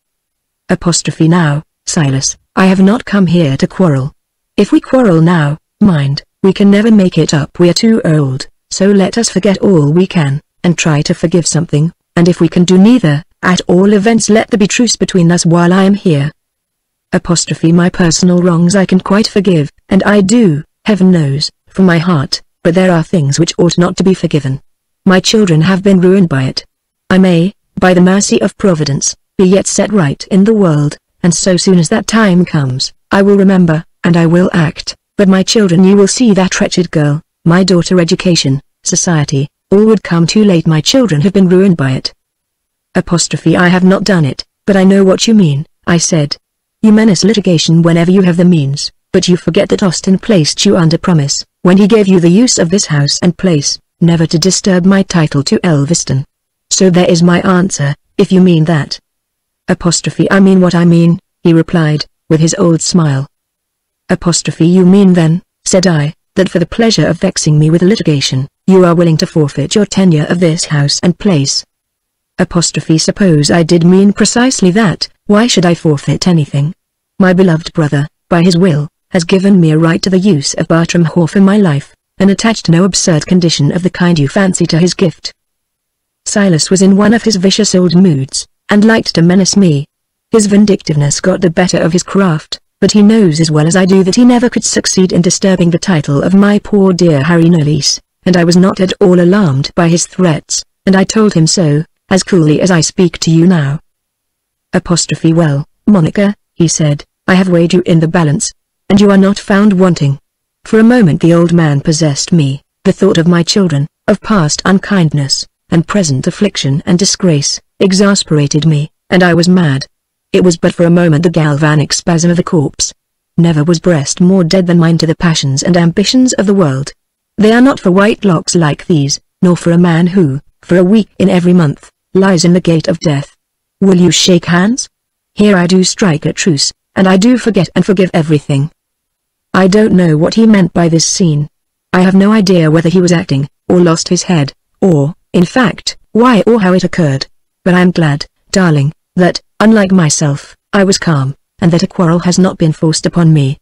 Now, Silas, I have not come here to quarrel. If we quarrel now, mind, we can never make it up, we are too old, so let us forget all we can, and try to forgive something, and if we can do neither, at all events let there be truce between us while I am here. My personal wrongs I can quite forgive, and I do, heaven knows, from my heart, but there are things which ought not to be forgiven. My children have been ruined by it. I may, by the mercy of Providence, be yet set right in the world, and so soon as that time comes, I will remember, and I will act, but my children, you will see that wretched girl, my daughter, education, society, all would come too late. My children have been ruined by it. I have not done it, but I know what you mean, I said. You menace litigation whenever you have the means, but you forget that Austen placed you under promise, when he gave you the use of this house and place, never to disturb my title to Elveston. So there is my answer, if you mean that. I mean what I mean, he replied, with his old smile. You mean then, said I, that for the pleasure of vexing me with litigation, you are willing to forfeit your tenure of this house and place. Suppose I did mean precisely that, why should I forfeit anything? My beloved brother, by his will, has given me a right to the use of Bartram Hall for my life, and attached no absurd condition of the kind you fancy to his gift. Silas was in one of his vicious old moods, and liked to menace me. His vindictiveness got the better of his craft, but he knows as well as I do that he never could succeed in disturbing the title of my poor dear Harry Nellis, and I was not at all alarmed by his threats, and I told him so, as coolly as I speak to you now. Well, Monica, he said, I have weighed you in the balance, and you are not found wanting. For a moment the old man possessed me, the thought of my children, of past unkindness, and present affliction and disgrace, exasperated me, and I was mad. It was but for a moment the galvanic spasm of a corpse. Never was breast more dead than mine to the passions and ambitions of the world. They are not for white locks like these, nor for a man who, for a week in every month, lies in the gate of death. Will you shake hands? Here I do strike a truce, and I do forget and forgive everything. I don't know what he meant by this scene. I have no idea whether he was acting, or lost his head, or, in fact, why or how it occurred. But I am glad, darling, that, unlike myself, I was calm, and that a quarrel has not been forced upon me.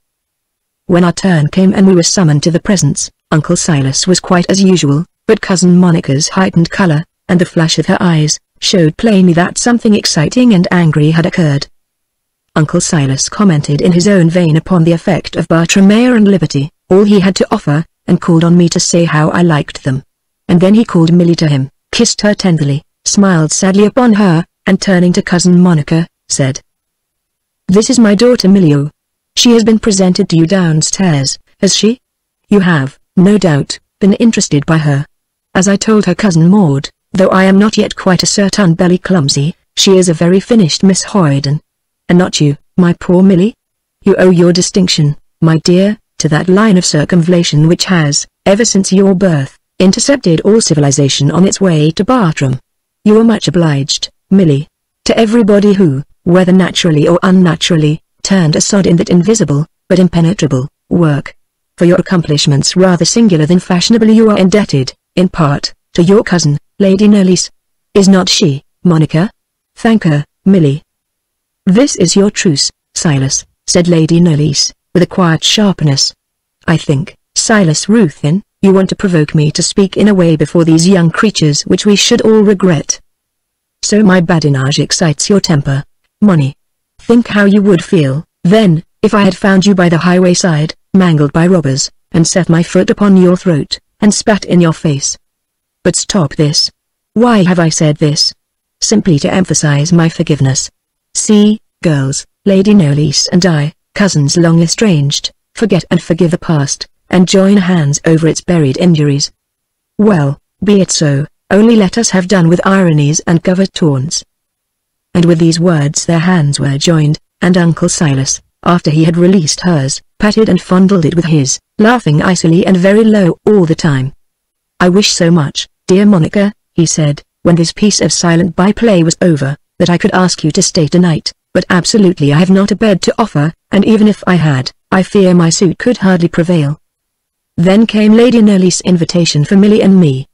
When our turn came and we were summoned to the presence, Uncle Silas was quite as usual, but Cousin Monica's heightened color, and the flash of her eyes, showed plainly that something exciting and angry had occurred. Uncle Silas commented in his own vein upon the effect of Bartram Mayor and Liberty, all he had to offer, and called on me to say how I liked them. And then he called Milly to him, kissed her tenderly, smiled sadly upon her, and turning to Cousin Monica, said, "This is my daughter Milly. She has been presented to you downstairs, has she? You have, no doubt, been interested by her. As I told her cousin Maud, though I am not yet quite a certain belly clumsy, she is a very finished Miss Hoyden. And not you, my poor Milly? You owe your distinction, my dear, to that line of circumvallation which has, ever since your birth, intercepted all civilization on its way to Bartram. You are much obliged, Milly, to everybody who, whether naturally or unnaturally, turned a sod in that invisible, but impenetrable, work. For your accomplishments rather singular than fashionable you are indebted, in part, to your cousin, Lady Knollys. Is not she, Monica? Thank her, Milly." "This is your truce, Silas," said Lady Knollys, with a quiet sharpness. "I think, Silas Ruthin, you want to provoke me to speak in a way before these young creatures which we should all regret. So my badinage excites your temper, Money. Think how you would feel, then, if I had found you by the highway side, mangled by robbers, and set my foot upon your throat, and spat in your face. But stop this. Why have I said this? Simply to emphasize my forgiveness. See, girls, Lady Knollys and I, cousins long estranged, forget and forgive the past, and join hands over its buried injuries. Well, be it so, only let us have done with ironies and covert taunts." And with these words their hands were joined, and Uncle Silas, after he had released hers, patted and fondled it with his, laughing icily and very low all the time. "I wish so much, dear Monica," he said, when this piece of silent byplay was over, "that I could ask you to stay tonight, but absolutely I have not a bed to offer, and even if I had, I fear my suit could hardly prevail." Then came Lady Knollys' invitation for Milly and me.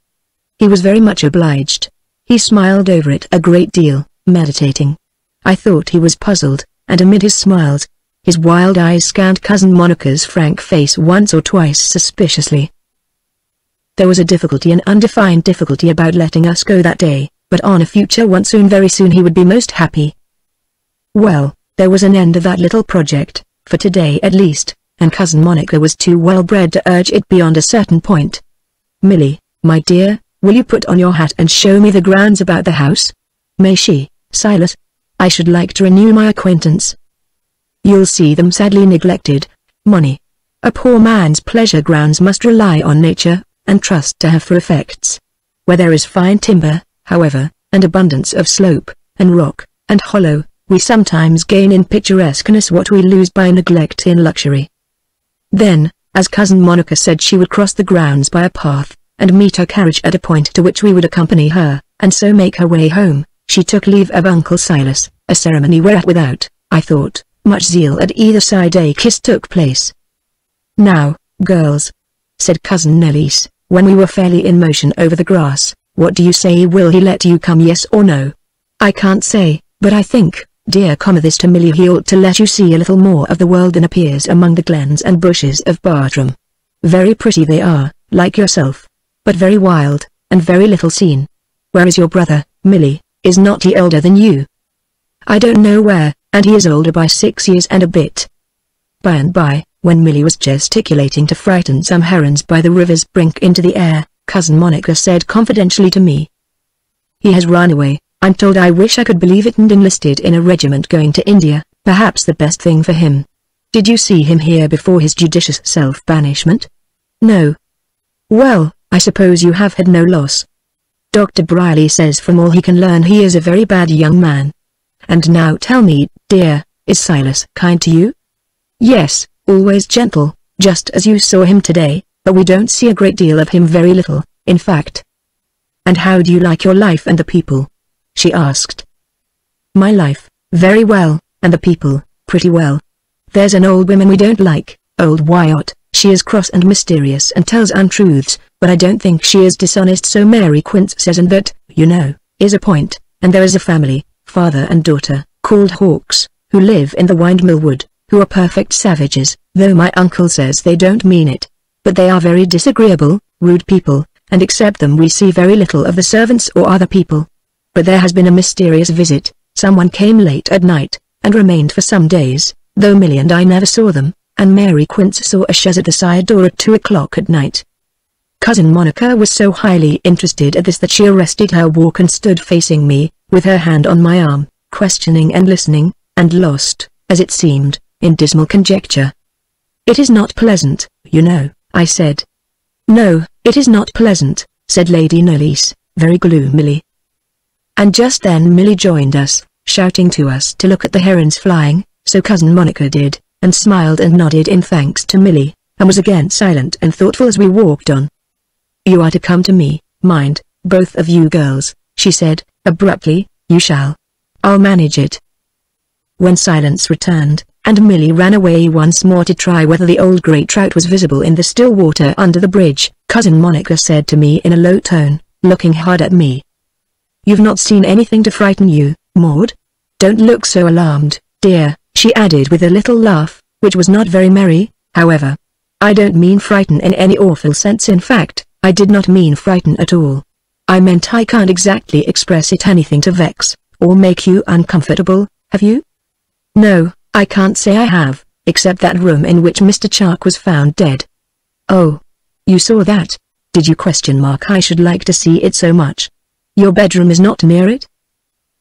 He was very much obliged. He smiled over it a great deal, meditating. I thought he was puzzled, and amid his smiles, his wild eyes scanned Cousin Monica's frank face once or twice suspiciously. There was a difficulty, an undefined difficulty about letting us go that day, but on a future one soon, very soon he would be most happy. Well, there was an end of that little project, for today at least, and Cousin Monica was too well bred to urge it beyond a certain point. "Milly, my dear, will you put on your hat and show me the grounds about the house? May she, Silas? I should like to renew my acquaintance. You'll see them sadly neglected, Money. A poor man's pleasure grounds must rely on nature, and trust to her for effects. Where there is fine timber, however, and abundance of slope, and rock, and hollow, we sometimes gain in picturesqueness what we lose by neglect in luxury." Then, as Cousin Monica said she would cross the grounds by a path, and meet her carriage at a point to which we would accompany her, and so make her way home, she took leave of Uncle Silas, a ceremony whereat without, I thought, much zeal at either side a kiss took place. "Now, girls," said Cousin Knollys, when we were fairly in motion over the grass, "what do you say? Will he let you come, yes or no?" "I can't say, but I think, dear this to Milly, he ought to let you see a little more of the world than appears among the glens and bushes of Bartram. Very pretty they are, like yourself, but very wild, and very little seen. Where is your brother, Milly? Is not he older than you?" "I don't know where, and he is older by 6 years and a bit." By and by, when Milly was gesticulating to frighten some herons by the river's brink into the air, Cousin Monica said confidentially to me, "He has run away, I'm told. I wish I could believe it, and enlisted in a regiment going to India, perhaps the best thing for him. Did you see him here before his judicious self-banishment?" "No." "Well, I suppose you have had no loss. Dr. Briley says from all he can learn he is a very bad young man. And now tell me, dear, is Silas kind to you?" "Yes, always gentle, just as you saw him today, but we don't see a great deal of him, very little, in fact." "And how do you like your life and the people?" she asked. "My life, very well, and the people, pretty well. There's an old woman we don't like, old Wyatt. She is cross and mysterious and tells untruths, but I don't think she is dishonest, so Mary Quince says, and that, you know, is a point. And there is a family, father and daughter, called Hawks, who live in the Windmill Wood, who are perfect savages, though my uncle says they don't mean it. But they are very disagreeable, rude people, and except them we see very little of the servants or other people. But there has been a mysterious visit. Someone came late at night, and remained for some days, though Millie and I never saw them, and Mary Quince saw a chaise at the side door at 2 o'clock at night. Cousin Monica was so highly interested at this that she arrested her walk and stood facing me, with her hand on my arm, questioning and listening, and lost, as it seemed, in dismal conjecture. "It is not pleasant, you know," I said. "No, it is not pleasant," said Lady Knollys, very gloomily. And just then Millie joined us, shouting to us to look at the herons flying, so Cousin Monica did, and smiled and nodded in thanks to Millie, and was again silent and thoughtful as we walked on. "You are to come to me, mind, both of you girls," she said, abruptly. "You shall. I'll manage it." When silence returned, and Millie ran away once more to try whether the old grey trout was visible in the still water under the bridge, Cousin Monica said to me in a low tone, looking hard at me, "You've not seen anything to frighten you, Maud? Don't look so alarmed, dear," she added with a little laugh, which was not very merry, however. "I don't mean frighten in any awful sense. In fact, I did not mean frighten at all. I meant I can't exactly express it anything to vex, or make you uncomfortable, have you?" "No, I can't say I have, except that room in which Mr. Charke was found dead." "Oh. You saw that? Did you ? I should like to see it so much. Your bedroom is not near it?"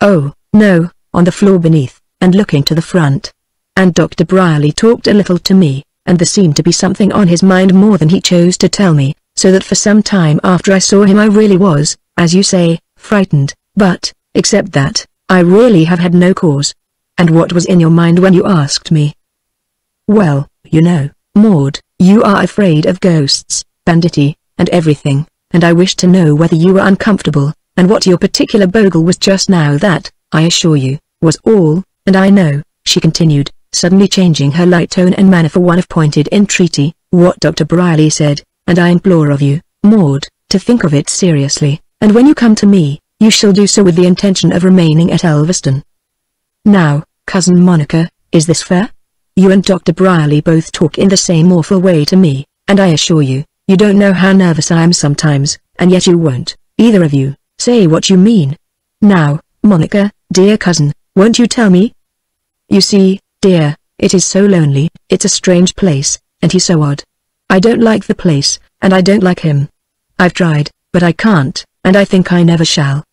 "Oh, no, on the floor beneath, and looking to the front." And Dr. Brierly talked a little to me, and there seemed to be something on his mind more than he chose to tell me, so that for some time after I saw him I really was, as you say, frightened, but, except that, I really have had no cause. "And what was in your mind when you asked me?" "Well, you know, Maud, you are afraid of ghosts, banditti, and everything, and I wished to know whether you were uncomfortable, and what your particular bogle was just now. That, I assure you, was all, and I know," she continued, suddenly changing her light tone and manner for one of pointed entreaty, "what Dr. Brierly said, and I implore of you, Maud, to think of it seriously, and when you come to me, you shall do so with the intention of remaining at Elveston. Now, Cousin Monica, is this fair? You and Dr. Brierly both talk in the same awful way to me, and I assure you, you don't know how nervous I am sometimes, and yet you won't, either of you, say what you mean. Now, Monica, dear cousin, won't you tell me? You see, dear, it is so lonely, it's a strange place, and he's so odd. I don't like the place, and I don't like him. I've tried, but I can't, and I think I never shall.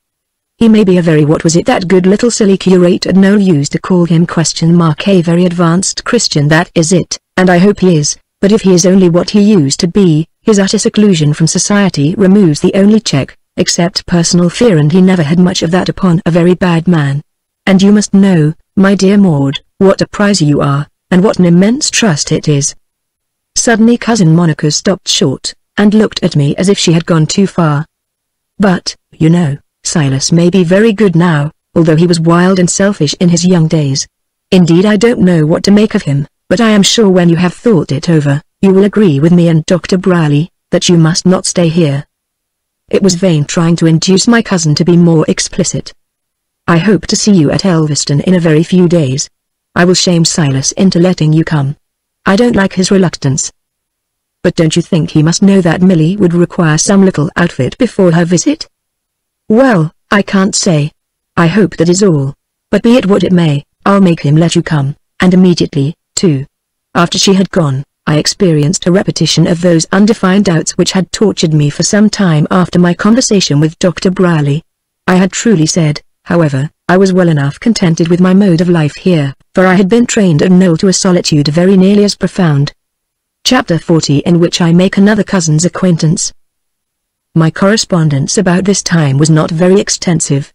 He may be a very what was it that good little silly curate at Knoll used to call him ? A very advanced Christian, that is it, and I hope he is, but if he is only what he used to be, his utter seclusion from society removes the only check, except personal fear, and he never had much of that upon a very bad man. And you must know, my dear Maud, what a prize you are, and what an immense trust it is." Suddenly Cousin Monica stopped short, and looked at me as if she had gone too far. "But, you know, Silas may be very good now, although he was wild and selfish in his young days. Indeed I don't know what to make of him, but I am sure when you have thought it over, you will agree with me and Dr. Brierly, that you must not stay here." It was vain trying to induce my cousin to be more explicit. "I hope to see you at Elveston in a very few days. I will shame Silas into letting you come. I don't like his reluctance. But don't you think he must know that Millie would require some little outfit before her visit?" "Well, I can't say. I hope that is all. But be it what it may, I'll make him let you come, and immediately, too." After she had gone, I experienced a repetition of those undefined doubts which had tortured me for some time after my conversation with Dr. Brierly. I had truly said, however, I was well enough contented with my mode of life here, for I had been trained at Knoll to a solitude very nearly as profound. Chapter 40, in which I make another cousin's acquaintance. My correspondence about this time was not very extensive.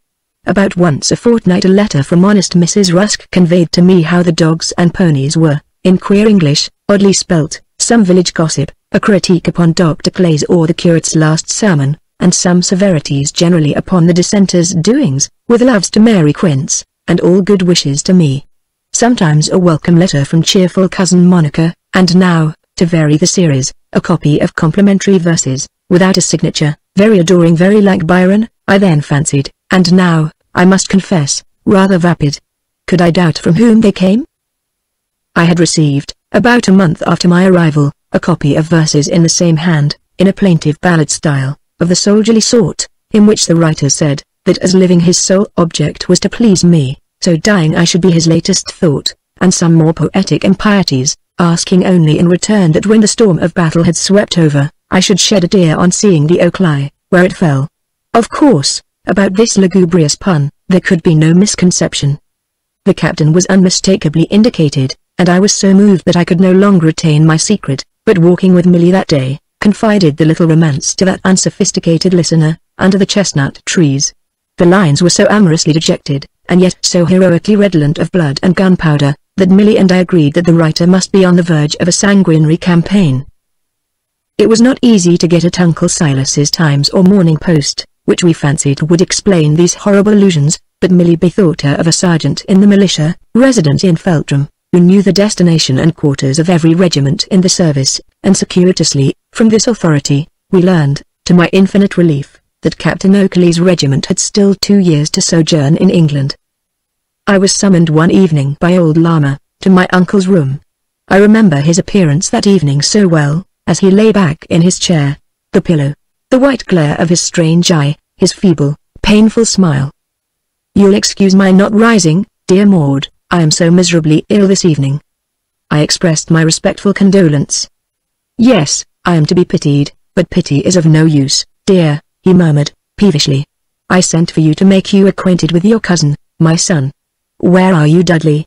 About once a fortnight a letter from honest Mrs. Rusk conveyed to me how the dogs and ponies were, in queer English, oddly spelt, some village gossip, a critique upon Dr. Clay's or the curate's last sermon, and some severities generally upon the dissenters' doings, with loves to Mary Quince, and all good wishes to me. Sometimes a welcome letter from cheerful Cousin Monica, and now, to vary the series, a copy of complimentary verses, without a signature, very adoring, very like Byron, I then fancied, and now, I must confess, rather vapid. Could I doubt from whom they came? I had received, about a month after my arrival, a copy of verses in the same hand, in a plaintive ballad style, of the soldierly sort, in which the writer said, that as living his sole object was to please me, so dying I should be his latest thought, and some more poetic impieties, asking only in return that when the storm of battle had swept over, I should shed a tear on seeing the oak lie, where it fell. Of course, about this lugubrious pun, there could be no misconception. The captain was unmistakably indicated, and I was so moved that I could no longer retain my secret, but walking with Milly that day, confided the little romance to that unsophisticated listener, under the chestnut trees. The lines were so amorously dejected, and yet so heroically redolent of blood and gunpowder, that Milly and I agreed that the writer must be on the verge of a sanguinary campaign. It was not easy to get at Uncle Silas's Times or Morning Post, which we fancied would explain these horrible allusions, but Milly bethought her of a sergeant in the militia, resident in Feltram, who knew the destination and quarters of every regiment in the service, and circuitously, from this authority, we learned, to my infinite relief, that Captain Oakley's regiment had still 2 years to sojourn in England. I was summoned one evening by old Lama, to my uncle's room. I remember his appearance that evening so well, as he lay back in his chair, the pillow, the white glare of his strange eye, his feeble, painful smile. "You'll excuse my not rising, dear Maud, I am so miserably ill this evening." I expressed my respectful condolence. "Yes, I am to be pitied, but pity is of no use, dear," he murmured, peevishly. "I sent for you to make you acquainted with your cousin, my son. Where are you, Dudley?"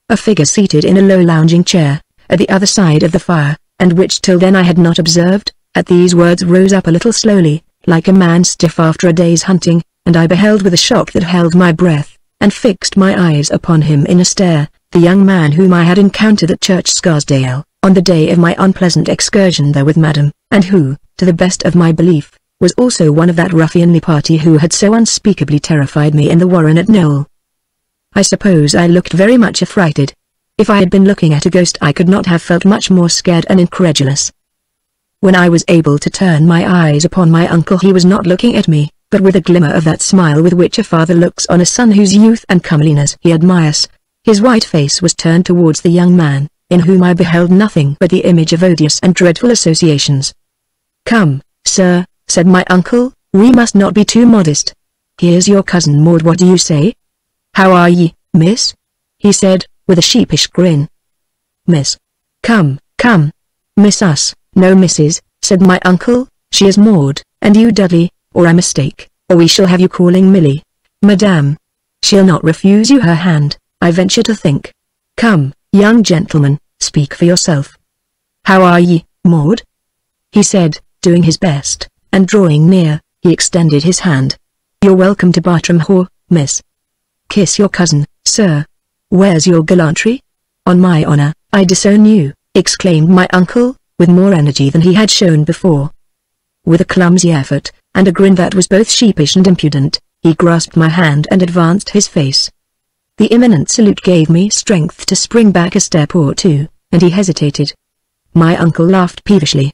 A figure seated in a low lounging chair, at the other side of the fire, and which till then I had not observed, at these words rose up a little slowly, like a man stiff after a day's hunting, and I beheld with a shock that held my breath, and fixed my eyes upon him in a stare, the young man whom I had encountered at Church Scarsdale, on the day of my unpleasant excursion there with Madam, and who, to the best of my belief, was also one of that ruffianly party who had so unspeakably terrified me in the warren at Knowle. I suppose I looked very much affrighted. If I had been looking at a ghost I could not have felt much more scared and incredulous. When I was able to turn my eyes upon my uncle he was not looking at me, but with a glimmer of that smile with which a father looks on a son whose youth and comeliness he admires. His white face was turned towards the young man, in whom I beheld nothing but the image of odious and dreadful associations. "Come, sir," said my uncle, "we must not be too modest. Here's your cousin Maud, what do you say?" "How are ye, miss?" he said, with a sheepish grin. "Miss. Come, come. Miss us." "No, missus," said my uncle, "she is Maud, and you Dudley, or I mistake, or we shall have you calling Milly. Madame. She'll not refuse you her hand, I venture to think. Come, young gentleman, speak for yourself." "How are ye, Maud?" he said, doing his best, and drawing near, he extended his hand. "You're welcome to Bartram Hall, miss." "Kiss your cousin, sir. Where's your gallantry?" "On my honor, I disown you," exclaimed my uncle, with more energy than he had shown before. With a clumsy effort, and a grin that was both sheepish and impudent, he grasped my hand and advanced his face. The imminent salute gave me strength to spring back a step or two, and he hesitated. My uncle laughed peevishly.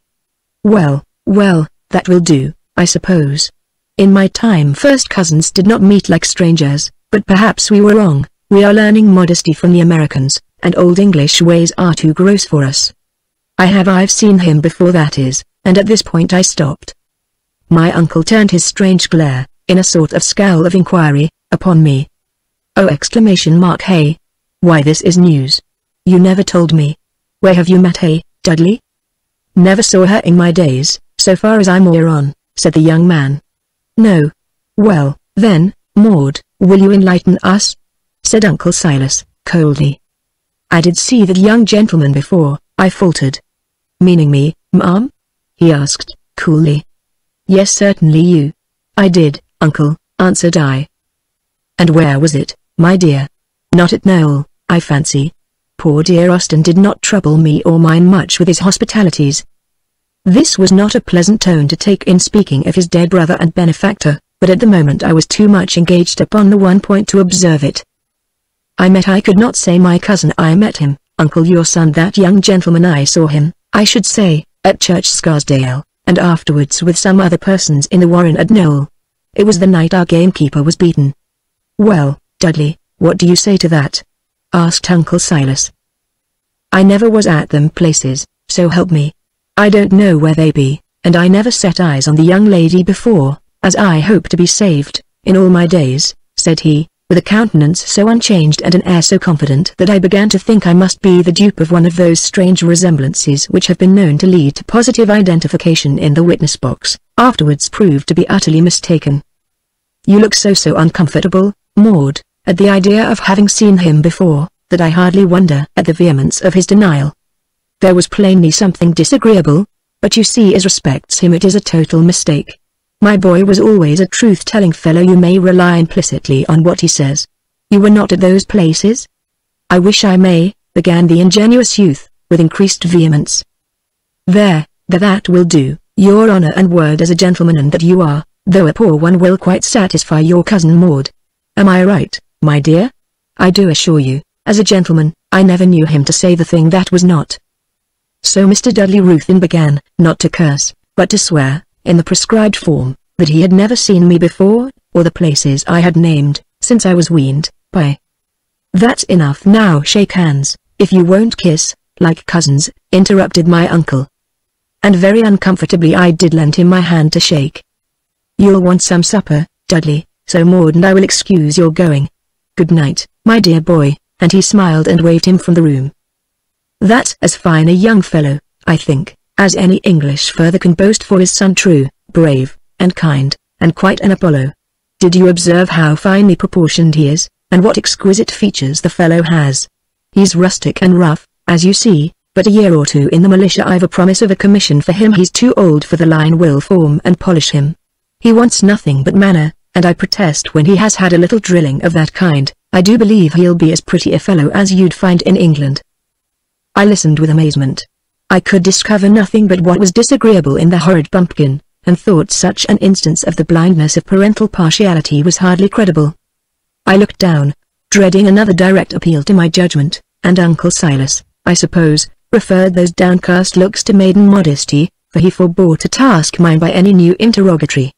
"Well, well, that will do, I suppose. In my time first cousins did not meet like strangers, but perhaps we were wrong. We are learning modesty from the Americans, and old English ways are too gross for us. I've seen him before, that is," and at this point I stopped. My uncle turned his strange glare, in a sort of scowl of inquiry, upon me. "Oh!" "Hey? Why, this is news. You never told me. Where have you met, hey, Dudley?" "Never saw her in my days, so far as I'm aware on," said the young man. "No. Well, then, Maud, will you enlighten us?" said Uncle Silas, coldly. "I did see that young gentleman before," I faltered. "Meaning me, ma'am?" he asked, coolly. "Yes, certainly you." "I did, uncle," answered I. "And where was it, my dear?" "Not at Knowle, I fancy. Poor dear Austen did not trouble me or mine much with his hospitalities." This was not a pleasant tone to take in speaking of his dead brother and benefactor, but at the moment I was too much engaged upon the one point to observe it. I could not say my cousin. I met him, uncle, your son, that young gentleman. I saw him, I should say, at Church Scarsdale, and afterwards with some other persons in the warren at Knowle. It was the night our gamekeeper was beaten." "Well, Dudley, what do you say to that?" asked Uncle Silas. I never was at them places, so help me. I don't know where they be, and I never set eyes on the young lady before, as I hope to be saved, in all my days," said he, with a countenance so unchanged and an air so confident that I began to think I must be the dupe of one of those strange resemblances which have been known to lead to positive identification in the witness box, afterwards proved to be utterly mistaken. "You look so uncomfortable, Maud, at the idea of having seen him before, that I hardly wonder at the vehemence of his denial. There was plainly something disagreeable, but you see as respects him it is a total mistake. My boy was always a truth-telling fellow. You may rely implicitly on what he says. You were not at those places?" "I wish I may," began the ingenuous youth, with increased vehemence. There, that will do. Your honor and word as a gentleman and that you are, though a poor one, will quite satisfy your cousin Maud. Am I right, my dear? I do assure you, as a gentleman, I never knew him to say the thing that was not." So Mr. Dudley Ruthven began, not to curse, but to swear, in the prescribed form, that he had never seen me before, or the places I had named, since I was weaned, by. "That's enough now. Shake hands, if you won't kiss, like cousins," interrupted my uncle. And very uncomfortably I did lend him my hand to shake. "You'll want some supper, Dudley, so Maud and I will excuse your going. Good night, my dear boy," and he smiled and waved him from the room. That's as fine a young fellow, I think, as any English father can boast for his son. True, brave, and kind, and quite an Apollo. Did you observe how finely proportioned he is, and what exquisite features the fellow has? He's rustic and rough, as you see, but a year or two in the militia I've a promise of a commission for him. He's too old for the line. Will form and polish him. He wants nothing but manner, and I protest when he has had a little drilling of that kind, I do believe he'll be as pretty a fellow as you'd find in England." I listened with amazement. I could discover nothing but what was disagreeable in the horrid bumpkin, and thought such an instance of the blindness of parental partiality was hardly credible. I looked down, dreading another direct appeal to my judgment, and Uncle Silas, I suppose, referred those downcast looks to maiden modesty, for he forbore to task mine by any new interrogatory.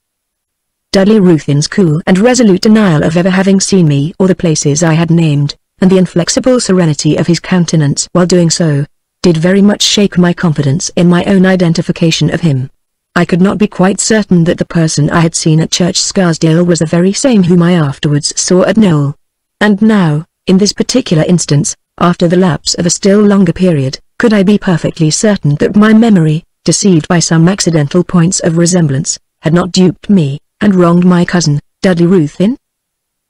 Dudley Ruthven's cool and resolute denial of ever having seen me or the places I had named, and the inflexible serenity of his countenance while doing so, did very much shake my confidence in my own identification of him. I could not be quite certain that the person I had seen at Church Scarsdale was the very same whom I afterwards saw at Knowle. And now, in this particular instance, after the lapse of a still longer period, could I be perfectly certain that my memory, deceived by some accidental points of resemblance, had not duped me, and wronged my cousin, Dudley Ruthven?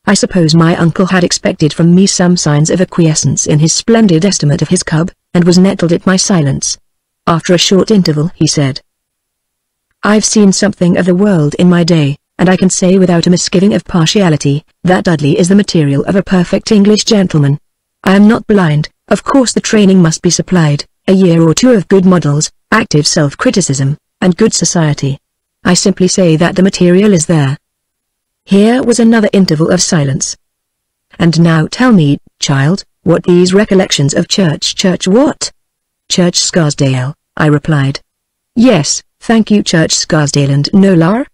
I suppose my uncle had expected from me some signs of acquiescence in his splendid estimate of his cub, and was nettled at my silence. After a short interval he said, "I've seen something of the world in my day, and I can say without a misgiving of partiality, that Dudley is the material of a perfect English gentleman. I am not blind, of course the training must be supplied, a year or two of good models, active self-criticism, and good society. I simply say that the material is there." Here was another interval of silence. "And now tell me, child, what these recollections of Church what?" "Church Scarsdale," I replied. "Yes, thank you, Church Scarsdale and Knowle."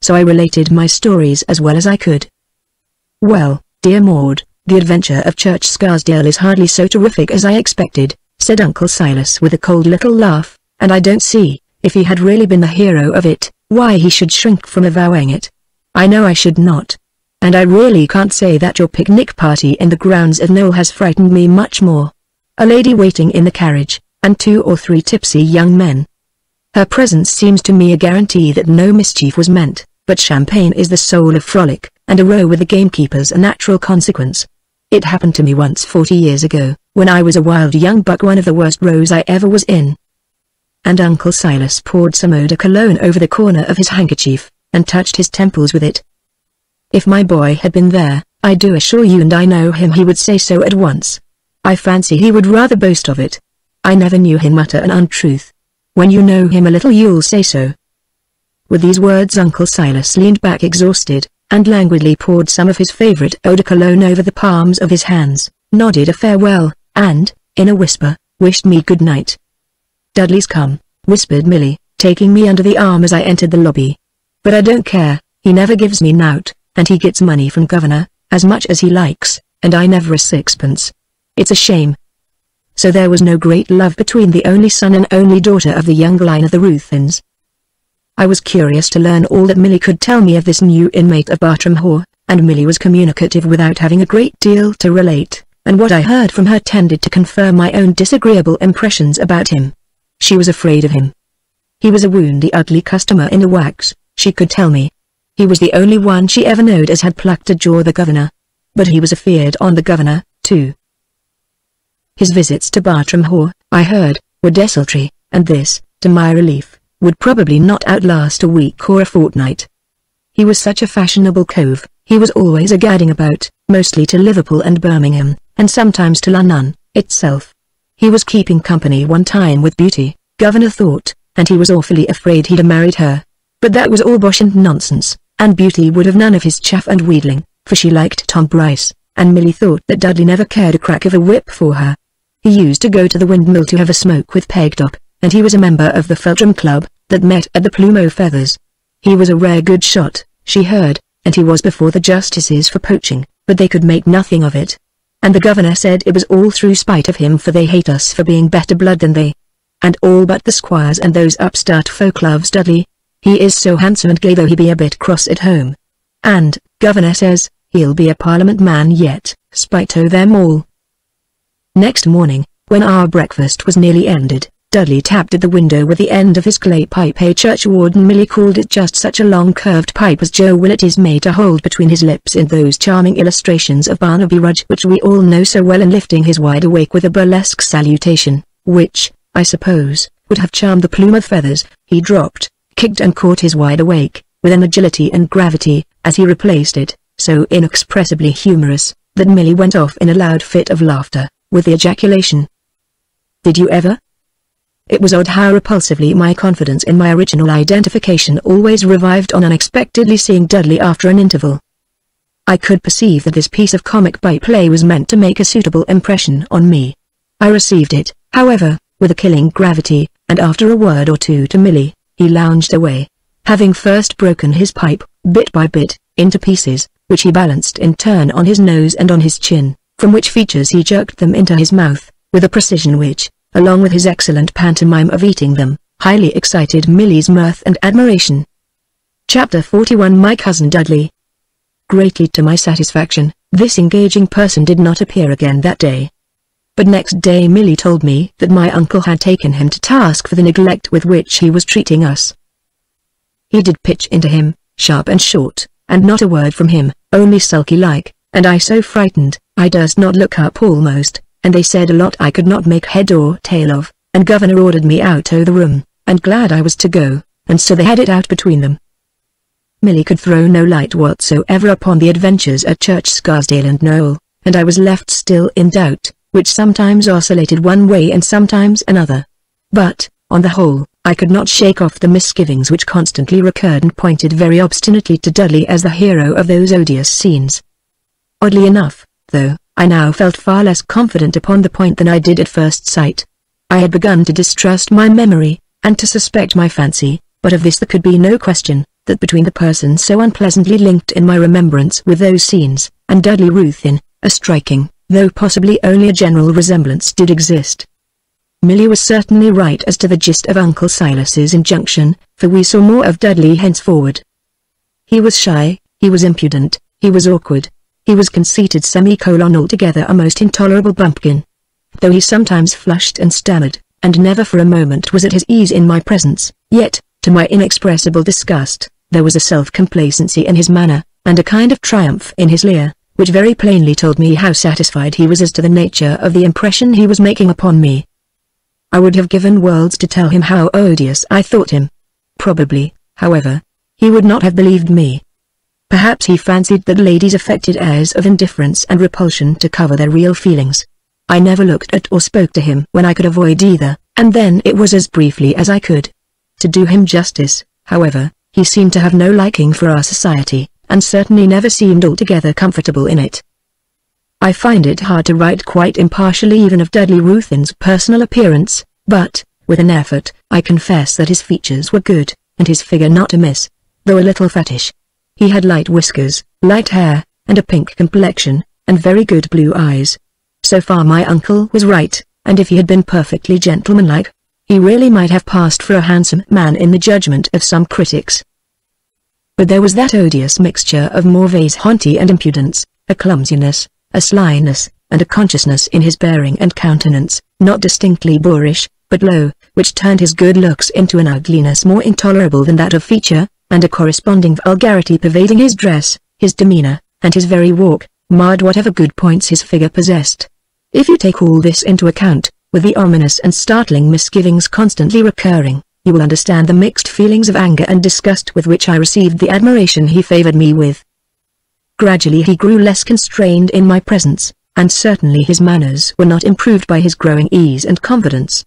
So I related my stories as well as I could. "Well, dear Maud, the adventure of Church Scarsdale is hardly so terrific as I expected," said Uncle Silas with a cold little laugh, "and I don't see, if he had really been the hero of it, why he should shrink from avowing it. I know I should not. And I really can't say that your picnic party in the grounds of Knowle has frightened me much more. A lady waiting in the carriage, and 2 or 3 tipsy young men. Her presence seems to me a guarantee that no mischief was meant, but champagne is the soul of frolic, and a row with the gamekeepers a natural consequence. It happened to me once 40 years ago, when I was a wild young buck, one of the worst rows I ever was in." And Uncle Silas poured some eau de cologne over the corner of his handkerchief, and touched his temples with it. "If my boy had been there, I do assure you, and I know him, he would say so at once. I fancy he would rather boast of it. I never knew him utter an untruth. When you know him a little you'll say so." With these words Uncle Silas leaned back exhausted, and languidly poured some of his favorite eau de cologne over the palms of his hands, nodded a farewell, and, in a whisper, wished me good night. "Dudley's come," whispered Millie, taking me under the arm as I entered the lobby. "But I don't care, he never gives me nout, and he gets money from governor, as much as he likes, and I never a sixpence. It's a shame." so there was no great love between the only son and only daughter of the young line of the Ruthens. I was curious to learn all that Millie could tell me of this new inmate of Bartram Hall, and Millie was communicative without having a great deal to relate, and what I heard from her tended to confirm my own disagreeable impressions about him. She was afraid of him. He was a woundy ugly customer in the wax, she could tell me. He was the only one she ever knowed as had pluck to jaw the governor. But he was afeard on the governor, too. His visits to Bartram Hall, I heard, were desultory, and this, to my relief, would probably not outlast a week or a fortnight. He was such a fashionable cove, he was always a-gadding about, mostly to Liverpool and Birmingham, and sometimes to London itself. He was keeping company one time with Beauty, Governor thought, and he was awfully afraid he'd married her. But that was all bosh and nonsense, and Beauty would have none of his chaff and wheedling, for she liked Tom Bryce, and Millie thought that Dudley never cared a crack of a whip for her. He used to go to the windmill to have a smoke with Pegtop, and he was a member of the Feltram Club, that met at the Plume o' Feathers. He was a rare good shot, she heard, and he was before the justices for poaching, but they could make nothing of it. And the governor said it was all through spite of him, for they hate us for being better blood than they. And all but the squires and those upstart folk loves Dudley. He is so handsome and gay, though he be a bit cross at home. And, governor says, he'll be a parliament man yet, spite o' them all. Next morning, when our breakfast was nearly ended, Dudley tapped at the window with the end of his clay pipe. A churchwarden Millie called it just such a long curved pipe as Joe Willett is made to hold between his lips in those charming illustrations of Barnaby Rudge which we all know so well, and lifting his wide awake with a burlesque salutation, which, I suppose, would have charmed the Plume of Feathers, he dropped, kicked and caught his wide awake, with an agility and gravity, as he replaced it, so inexpressibly humorous, that Millie went off in a loud fit of laughter, with the ejaculation, "Did you ever?" It was odd how repulsively my confidence in my original identification always revived on unexpectedly seeing Dudley after an interval. I could perceive that this piece of comic by-play was meant to make a suitable impression on me. I received it, however, with a killing gravity, and after a word or two to Millie, he lounged away, having first broken his pipe, bit by bit, into pieces, which he balanced in turn on his nose and on his chin, from which features he jerked them into his mouth, with a precision which, along with his excellent pantomime of eating them, highly excited Millie's mirth and admiration. Chapter 41 My Cousin Dudley. Greatly to my satisfaction, this engaging person did not appear again that day. But next day Millie told me that my uncle had taken him to task for the neglect with which he was treating us. He did pitch into him, sharp and short, and not a word from him, only sulky-like, and I so frightened, I durst not look up almost, and they said a lot I could not make head or tail of, and Governor ordered me out o' the room, and glad I was to go, and so they had it out between them. Millie could throw no light whatsoever upon the adventures at Church Scarsdale and Knowle, and I was left still in doubt, which sometimes oscillated one way and sometimes another. But, on the whole, I could not shake off the misgivings which constantly recurred and pointed very obstinately to Dudley as the hero of those odious scenes. Oddly enough, though, I now felt far less confident upon the point than I did at first sight. I had begun to distrust my memory, and to suspect my fancy, but of this there could be no question, that between the persons so unpleasantly linked in my remembrance with those scenes, and Dudley Ruthven, a striking, though possibly only a general resemblance did exist. Millie was certainly right as to the gist of Uncle Silas's injunction, for we saw more of Dudley henceforward. He was shy, he was impudent, he was awkward. He was conceited altogether a most intolerable bumpkin. Though he sometimes flushed and stammered, and never for a moment was at his ease in my presence, yet, to my inexpressible disgust, there was a self-complacency in his manner, and a kind of triumph in his leer, which very plainly told me how satisfied he was as to the nature of the impression he was making upon me. I would have given worlds to tell him how odious I thought him. Probably, however, he would not have believed me. Perhaps he fancied that ladies affected airs of indifference and repulsion to cover their real feelings. I never looked at or spoke to him when I could avoid either, and then it was as briefly as I could. To do him justice, however, he seemed to have no liking for our society, and certainly never seemed altogether comfortable in it. I find it hard to write quite impartially even of Dudley Ruthven's personal appearance, but, with an effort, I confess that his features were good, and his figure not amiss, though a little fattish. He had light whiskers, light hair, and a pink complexion, and very good blue eyes. So far my uncle was right, and if he had been perfectly gentlemanlike, he really might have passed for a handsome man in the judgment of some critics. But there was that odious mixture of mauvaise honte and impudence, a clumsiness, a slyness, and a consciousness in his bearing and countenance, not distinctly boorish, but low, which turned his good looks into an ugliness more intolerable than that of feature, and a corresponding vulgarity pervading his dress, his demeanor, and his very walk, marred whatever good points his figure possessed. If you take all this into account, with the ominous and startling misgivings constantly recurring, you will understand the mixed feelings of anger and disgust with which I received the admiration he favored me with. Gradually he grew less constrained in my presence, and certainly his manners were not improved by his growing ease and confidence.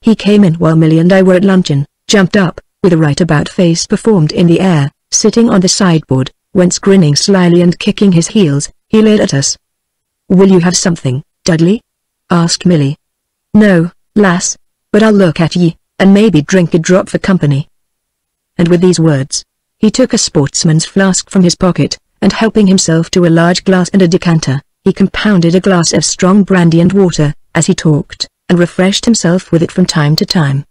He came in while Millie and I were at luncheon, jumped up, with a right-about face performed in the air, sitting on the sideboard, whence grinning slyly and kicking his heels, he leered at us. "Will you have something, Dudley?" asked Millie. "No, lass, but I'll look at ye, and maybe drink a drop for company." And with these words, he took a sportsman's flask from his pocket, and helping himself to a large glass and a decanter, he compounded a glass of strong brandy and water, as he talked, and refreshed himself with it from time to time.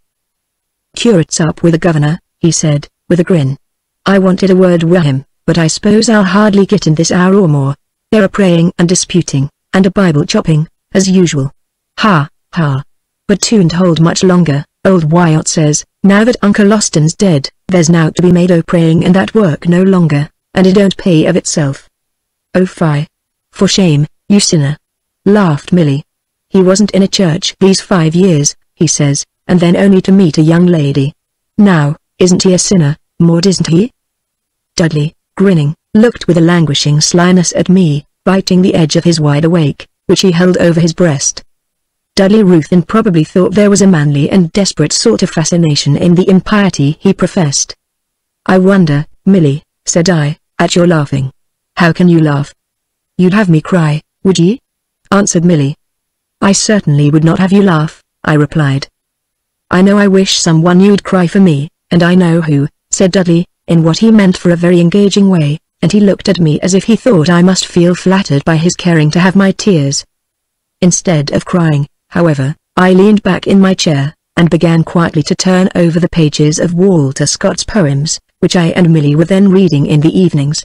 "Curate's up with the governor," he said, with a grin. "I wanted a word with him, but I suppose I'll hardly get in this hour or more. They're a-praying and disputing, and a Bible chopping, as usual. Ha, ha. But 'twon't hold much longer. Old Wyatt says, now that Uncle Austin's dead, there's nowt to be made o' praying and that work no longer, and it don't pay of itself." "Oh fie. For shame, you sinner," laughed Millie. "He wasn't in a church these 5 years, he says, and then only to meet a young lady. Now, isn't he a sinner, Maud, isn't he?" Dudley, grinning, looked with a languishing slyness at me, biting the edge of his wide-awake, which he held over his breast. Dudley Ruthven probably thought there was a manly and desperate sort of fascination in the impiety he professed. "I wonder, Millie," said I, "at your laughing. How can you laugh?" "You'd have me cry, would ye?" answered Millie. "I certainly would not have you laugh," I replied. "I know I wish someone you'd cry for me, and I know who," said Dudley, in what he meant for a very engaging way, and he looked at me as if he thought I must feel flattered by his caring to have my tears. Instead of crying, however, I leaned back in my chair, and began quietly to turn over the pages of Walter Scott's poems, which I and Millie were then reading in the evenings.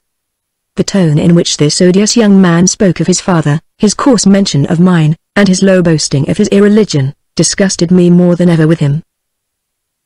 The tone in which this odious young man spoke of his father, his coarse mention of mine, and his low boasting of his irreligion, disgusted me more than ever with him.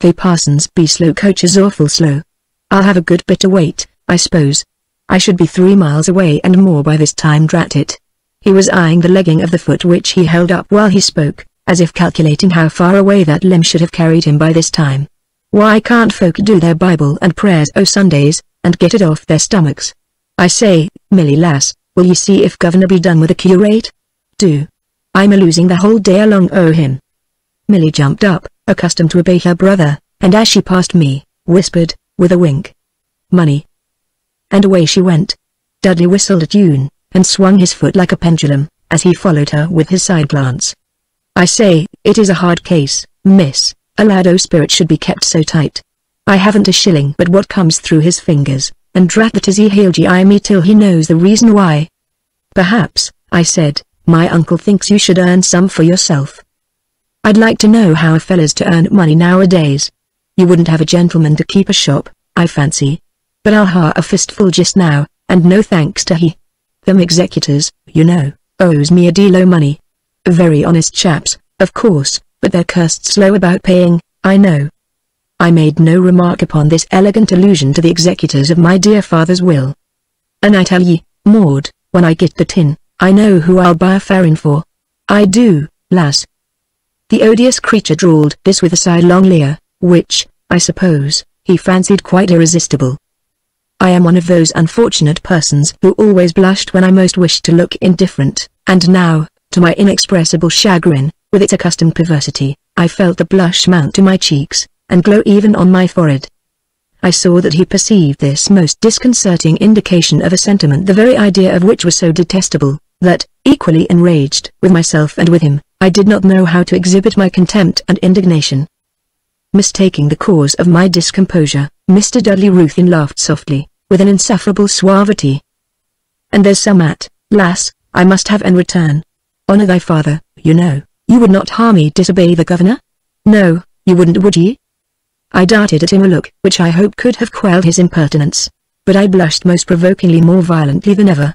"They parsons be slow coaches, awful slow. I'll have a good bit to wait, I suppose. I should be 3 miles away and more by this time, drat it." He was eyeing the legging of the foot which he held up while he spoke, as if calculating how far away that limb should have carried him by this time. "Why can't folk do their Bible and prayers o' Sundays, and get it off their stomachs? I say, Millie lass, will ye see if Governor be done with the curate? Do. I'm a-losing the whole day along o' him." Millie jumped up, accustomed to obey her brother, and as she passed me, whispered, with a wink, "Money." And away she went. Dudley whistled a tune, and swung his foot like a pendulum, as he followed her with his side glance. "I say, it is a hard case, miss, a lad o' spirit should be kept so tight. I haven't a shilling but what comes through his fingers, and drat that as he'll GI me till he knows the reason why." "Perhaps," I said, "my uncle thinks you should earn some for yourself. I'd like to know how a fella's to earn money nowadays. You wouldn't have a gentleman to keep a shop, I fancy. But I'll ha' a fistful just now, and no thanks to he. Them executors, you know, owes me a deal o' money. Very honest chaps, of course, but they're cursed slow about paying, I know." I made no remark upon this elegant allusion to the executors of my dear father's will. "And I tell ye, Maud, when I get the tin, I know who I'll buy a farin for. I do, lass." The odious creature drawled this with a sidelong leer, which, I suppose, he fancied quite irresistible. I am one of those unfortunate persons who always blushed when I most wished to look indifferent, and now, to my inexpressible chagrin, with its accustomed perversity, I felt the blush mount to my cheeks, and glow even on my forehead. I saw that he perceived this most disconcerting indication of a sentiment the very idea of which was so detestable, that, equally enraged with myself and with him, I did not know how to exhibit my contempt and indignation. Mistaking the cause of my discomposure, Mr. Dudley Ruthven laughed softly, with an insufferable suavity. "And there's some at, lass, I must have in return. Honor thy father, you know, You would not harm me disobey the governor? No, you wouldn't, would ye? I darted at him a look which I hope could have quelled his impertinence, but I blushed most provokingly, more violently than ever.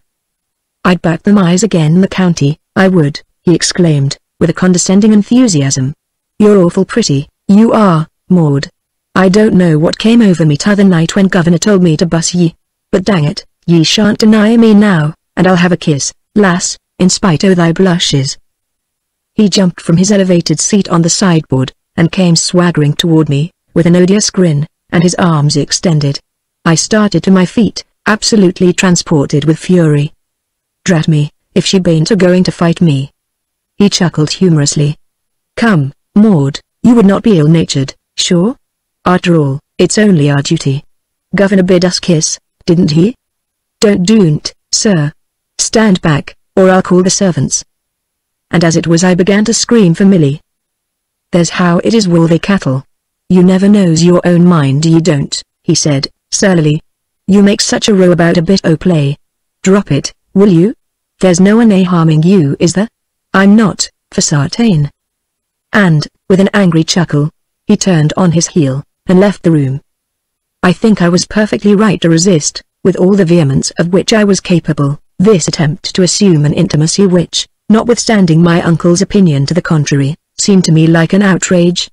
I'd back them eyes again in the county, I would, he exclaimed, with a condescending enthusiasm. You're awful pretty, you are, Maud. I don't know what came over me t'other night when governor told me to bus ye. But dang it, ye shan't deny me now, and I'll have a kiss, lass, in spite o' thy blushes. He jumped from his elevated seat on the sideboard, and came swaggering toward me, with an odious grin, and his arms extended. I started to my feet, absolutely transported with fury. Drat me, if she bain't a-going to fight me. He chuckled humorously. Come, Maud, you would not be ill-natured, sure? After all, it's only our duty. Governor bid us kiss, didn't he? Don't, sir. Stand back, or I'll call the servants. And as it was I began to scream for Millie. There's how it is with they cattle. You never knows your own mind, ye don't, he said, surlily. You make such a row about a bit o' play. Drop it, will you? There's no one harming you, is there? I'm not, for sartain. And, with an angry chuckle, he turned on his heel, and left the room. I think I was perfectly right to resist, with all the vehemence of which I was capable, this attempt to assume an intimacy which, notwithstanding my uncle's opinion to the contrary, seemed to me like an outrage.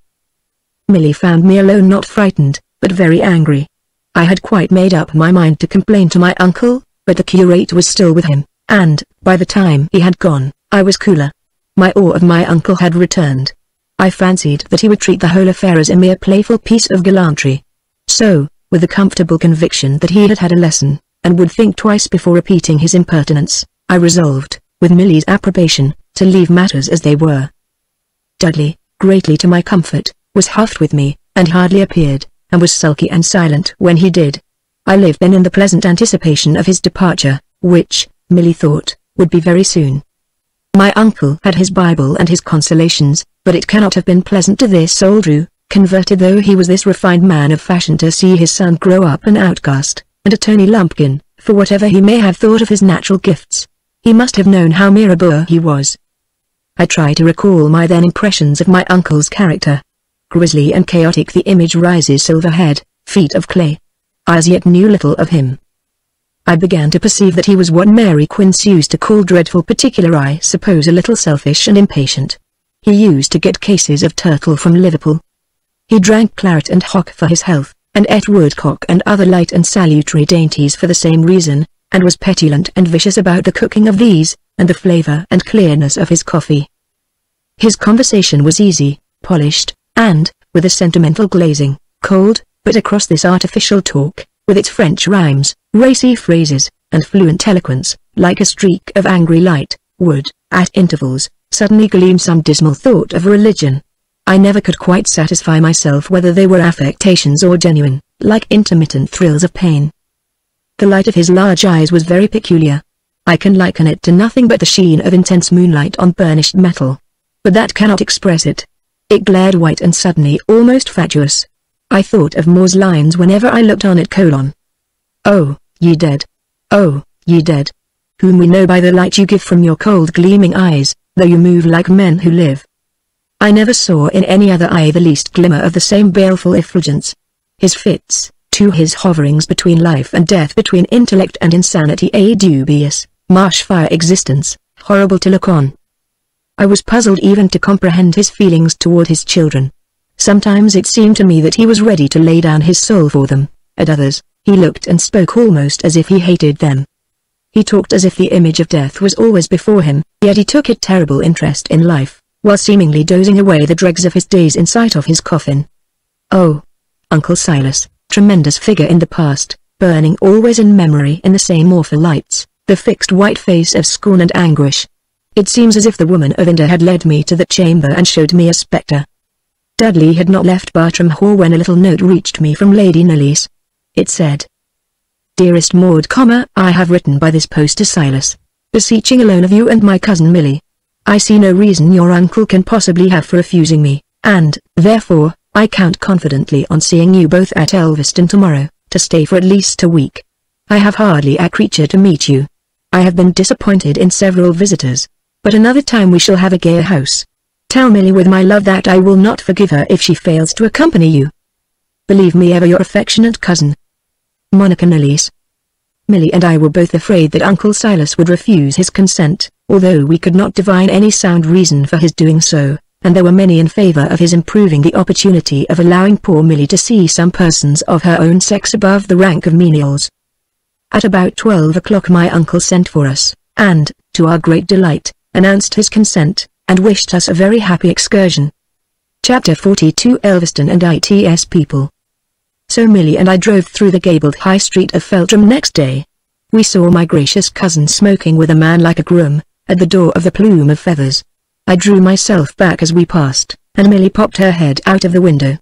Millie found me alone, not frightened, but very angry. I had quite made up my mind to complain to my uncle, but the curate was still with him, and, by the time he had gone, I was cooler. My awe of my uncle had returned. I fancied that he would treat the whole affair as a mere playful piece of gallantry. So, with the comfortable conviction that he had had a lesson, and would think twice before repeating his impertinence, I resolved, with Millie's approbation, to leave matters as they were. Dudley, greatly to my comfort, was huffed with me, and hardly appeared, and was sulky and silent when he did. I lived then in the pleasant anticipation of his departure, which, Millie thought, would be very soon. My uncle had his Bible and his consolations, but it cannot have been pleasant to this old Drew, converted though he was this refined man of fashion, to see his son grow up an outcast, and a Tony Lumpkin, for whatever he may have thought of his natural gifts. He must have known how mere a boor he was. I try to recall my then impressions of my uncle's character. Grisly and chaotic the image rises, silver head, feet of clay. I as yet knew little of him. I began to perceive that he was what Mary Quince used to call dreadful particular, I suppose a little selfish and impatient. He used to get cases of turtle from Liverpool. He drank claret and hock for his health, and ate woodcock and other light and salutary dainties for the same reason, and was petulant and vicious about the cooking of these, and the flavour and clearness of his coffee. His conversation was easy, polished, and, with a sentimental glazing, cold, but across this artificial talk, with its French rhymes, racy phrases, and fluent eloquence, like a streak of angry light, would, at intervals, suddenly gleam some dismal thought of religion. I never could quite satisfy myself whether they were affectations or genuine, like intermittent thrills of pain. The light of his large eyes was very peculiar. I can liken it to nothing but the sheen of intense moonlight on burnished metal. But that cannot express it. It glared white and suddenly almost fatuous. I thought of Moore's lines whenever I looked on it: Oh, ye dead. Oh, ye dead. Whom we know by the light you give from your cold gleaming eyes, though you move like men who live. I never saw in any other eye the least glimmer of the same baleful effulgence. His fits, to his hoverings between life and death, between intellect and insanity, a dubious, marsh-fire existence, horrible to look on. I was puzzled even to comprehend his feelings toward his children. Sometimes it seemed to me that he was ready to lay down his soul for them, at others, he looked and spoke almost as if he hated them. He talked as if the image of death was always before him, yet he took a terrible interest in life, while seemingly dozing away the dregs of his days in sight of his coffin. Oh, Uncle Silas, tremendous figure in the past, burning always in memory in the same awful lights, the fixed white face of scorn and anguish. It seems as if the woman of Inde had led me to that chamber and showed me a spectre. Dudley had not left Bartram Hall when a little note reached me from Lady Knollys. It said: Dearest Maud, I have written by this post to Silas, beseeching a loan of you and my cousin Millie. I see no reason your uncle can possibly have for refusing me, and, therefore, I count confidently on seeing you both at Elveston tomorrow, to stay for at least a week. I have hardly a creature to meet you. I have been disappointed in several visitors, but another time we shall have a gayer house. Tell Millie with my love that I will not forgive her if she fails to accompany you. Believe me ever your affectionate cousin, Monica Nillies. Millie and I were both afraid that Uncle Silas would refuse his consent, although we could not divine any sound reason for his doing so, and there were many in favor of his improving the opportunity of allowing poor Millie to see some persons of her own sex above the rank of menials. At about 12 o'clock my uncle sent for us, and, to our great delight, announced his consent, and wished us a very happy excursion. Chapter 42 Elveston and its people. So Millie and I drove through the gabled high street of Feltram next day. We saw my gracious cousin smoking with a man like a groom, at the door of the Plume of Feathers. I drew myself back as we passed, and Millie popped her head out of the window.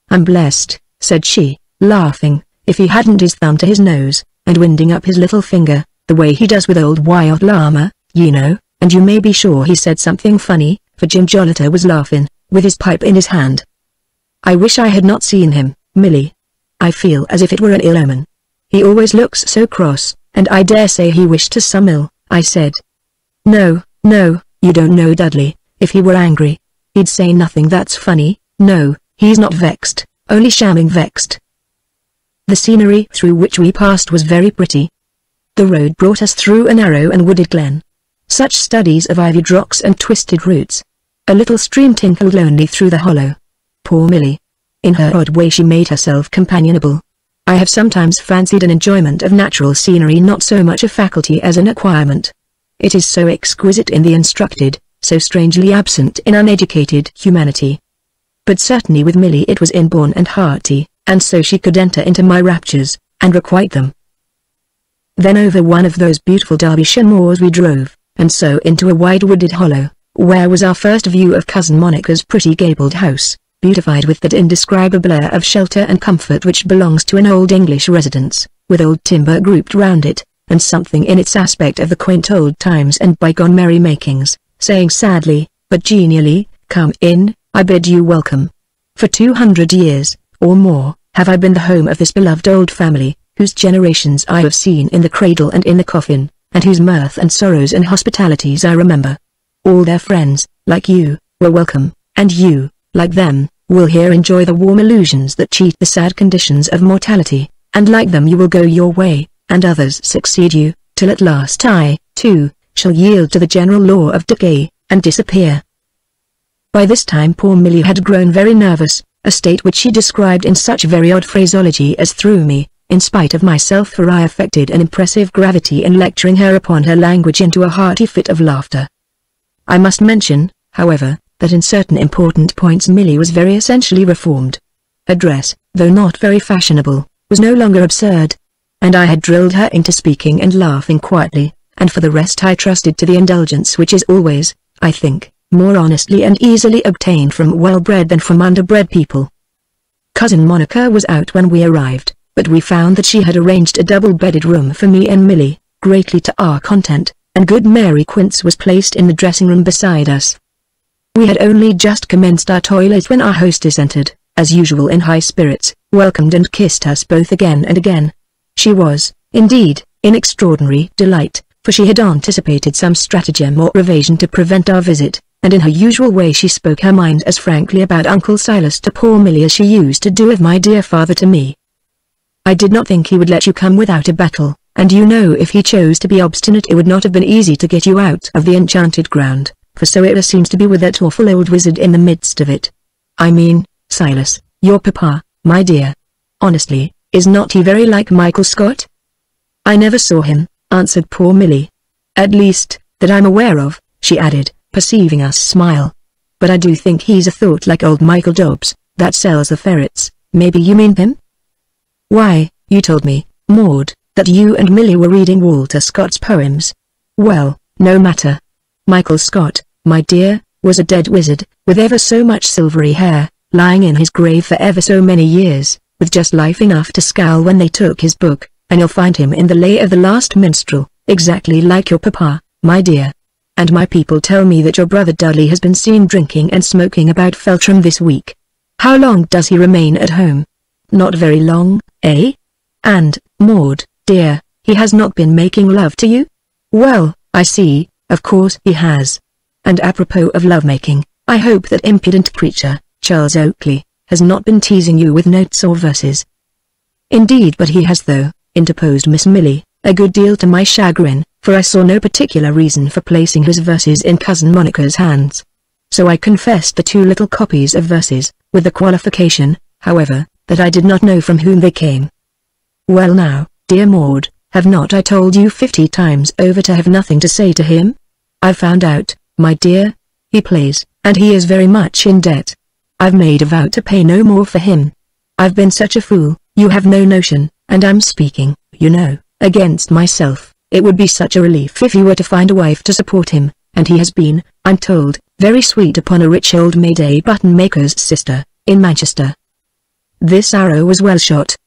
I'm blessed, said she, laughing, if he hadn't his thumb to his nose, and winding up his little finger, the way he does with old Wild Llama, you know, and you may be sure he said something funny, for Jim Jolliter was laughing, with his pipe in his hand. I wish I had not seen him, Millie. I feel as if it were an ill omen. He always looks so cross, and I dare say he wished us some ill, I said. No, no, you don't know Dudley, if he were angry, he'd say nothing that's funny. No, he's not vexed, only shamming vexed. The scenery through which we passed was very pretty. The road brought us through a narrow and wooded glen. Such studies of ivied rocks and twisted roots. A little stream tinkled lonely through the hollow. Poor Millie. In her odd way she made herself companionable. I have sometimes fancied an enjoyment of natural scenery not so much a faculty as an acquirement. It is so exquisite in the instructed, so strangely absent in uneducated humanity. But certainly with Millie it was inborn and hearty, and so she could enter into my raptures, and requite them. Then over one of those beautiful Derbyshire moors we drove, and so into a wide wooded hollow, where was our first view of Cousin Monica's pretty gabled house, beautified with that indescribable air of shelter and comfort which belongs to an old English residence, with old timber grouped round it, and something in its aspect of the quaint old times and bygone merry-makings, saying sadly, but genially, "Come in, I bid you welcome. For 200 years, or more, have I been the home of this beloved old family, whose generations I have seen in the cradle and in the coffin, and whose mirth and sorrows and hospitalities I remember. All their friends, like you, were welcome, and you, like them, will here enjoy the warm illusions that cheat the sad conditions of mortality, and like them you will go your way, and others succeed you, till at last I, too, shall yield to the general law of decay, and disappear." By this time poor Millie had grown very nervous, a state which she described in such very odd phraseology as threw me, in spite of myself, for I affected an impressive gravity in lecturing her upon her language, into a hearty fit of laughter. I must mention, however, that in certain important points Millie was very essentially reformed. Her dress, though not very fashionable, was no longer absurd, and I had drilled her into speaking and laughing quietly, and for the rest I trusted to the indulgence which is always, I think, more honestly and easily obtained from well-bred than from underbred people. Cousin Monica was out when we arrived, but we found that she had arranged a double-bedded room for me and Millie, greatly to our content, and good Mary Quince was placed in the dressing-room beside us. We had only just commenced our toilet when our hostess entered, as usual in high spirits, welcomed and kissed us both again and again. She was, indeed, in extraordinary delight, for she had anticipated some stratagem or evasion to prevent our visit, and in her usual way she spoke her mind as frankly about Uncle Silas to poor Millie as she used to do of my dear father to me. "I did not think he would let you come without a battle, and you know if he chose to be obstinate it would not have been easy to get you out of the enchanted ground, for so it seems to be with that awful old wizard in the midst of it. I mean, Silas, your papa, my dear. Honestly, is not he very like Michael Scott?" "I never saw him," answered poor Millie. "At least, that I'm aware of," she added, perceiving us smile. "But I do think he's a thought like old Michael Dobbs, that sells the ferrets. Maybe you mean him?" "Why, you told me, Maud, that you and Millie were reading Walter Scott's poems. Well, no matter. Michael Scott, my dear, was a dead wizard, with ever so much silvery hair, lying in his grave for ever so many years, with just life enough to scowl when they took his book, and you'll find him in the Lay of the Last Minstrel, exactly like your papa, my dear. And my people tell me that your brother Dudley has been seen drinking and smoking about Feltram this week. How long does he remain at home? Not very long, eh? And, Maud, dear, he has not been making love to you? Well, I see, of course he has. And apropos of love-making, I hope that impudent creature, Charles Oakley, has not been teasing you with notes or verses." "Indeed, but he has though," interposed Miss Millie, a good deal to my chagrin, for I saw no particular reason for placing his verses in Cousin Monica's hands. So I confessed the 2 little copies of verses, with the qualification, however, that I did not know from whom they came. "Well now, dear Maud, have not I told you 50 times over to have nothing to say to him? I've found out, my dear. He plays, and he is very much in debt. I've made a vow to pay no more for him. I've been such a fool, you have no notion, and I'm speaking, you know, against myself. It would be such a relief if he were to find a wife to support him, and he has been, I'm told, very sweet upon a rich old maid, a button-maker's sister, in Manchester." This arrow was well shot.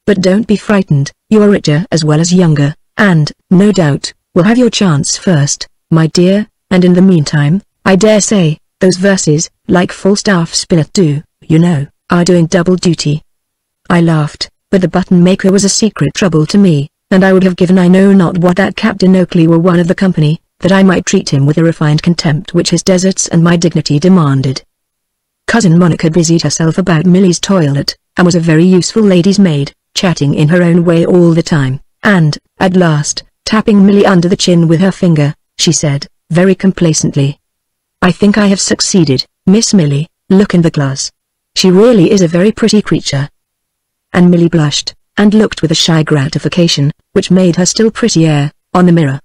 "But don't be frightened, you are richer as well as younger, and, no doubt, will have your chance first, my dear, and in the meantime, I dare say, those verses, like Falstaff's spinet do, you know, are doing double duty." I laughed, but the button-maker was a secret trouble to me, and I would have given I know not what that Captain Oakley were one of the company, that I might treat him with a refined contempt which his deserts and my dignity demanded. Cousin Monica busied herself about Millie's toilet, and was a very useful lady's maid, chatting in her own way all the time, and, at last, tapping Millie under the chin with her finger, she said, very complacently, "I think I have succeeded, Miss Millie, look in the glass. She really is a very pretty creature." And Millie blushed, and looked with a shy gratification, which made her still prettier, on the mirror.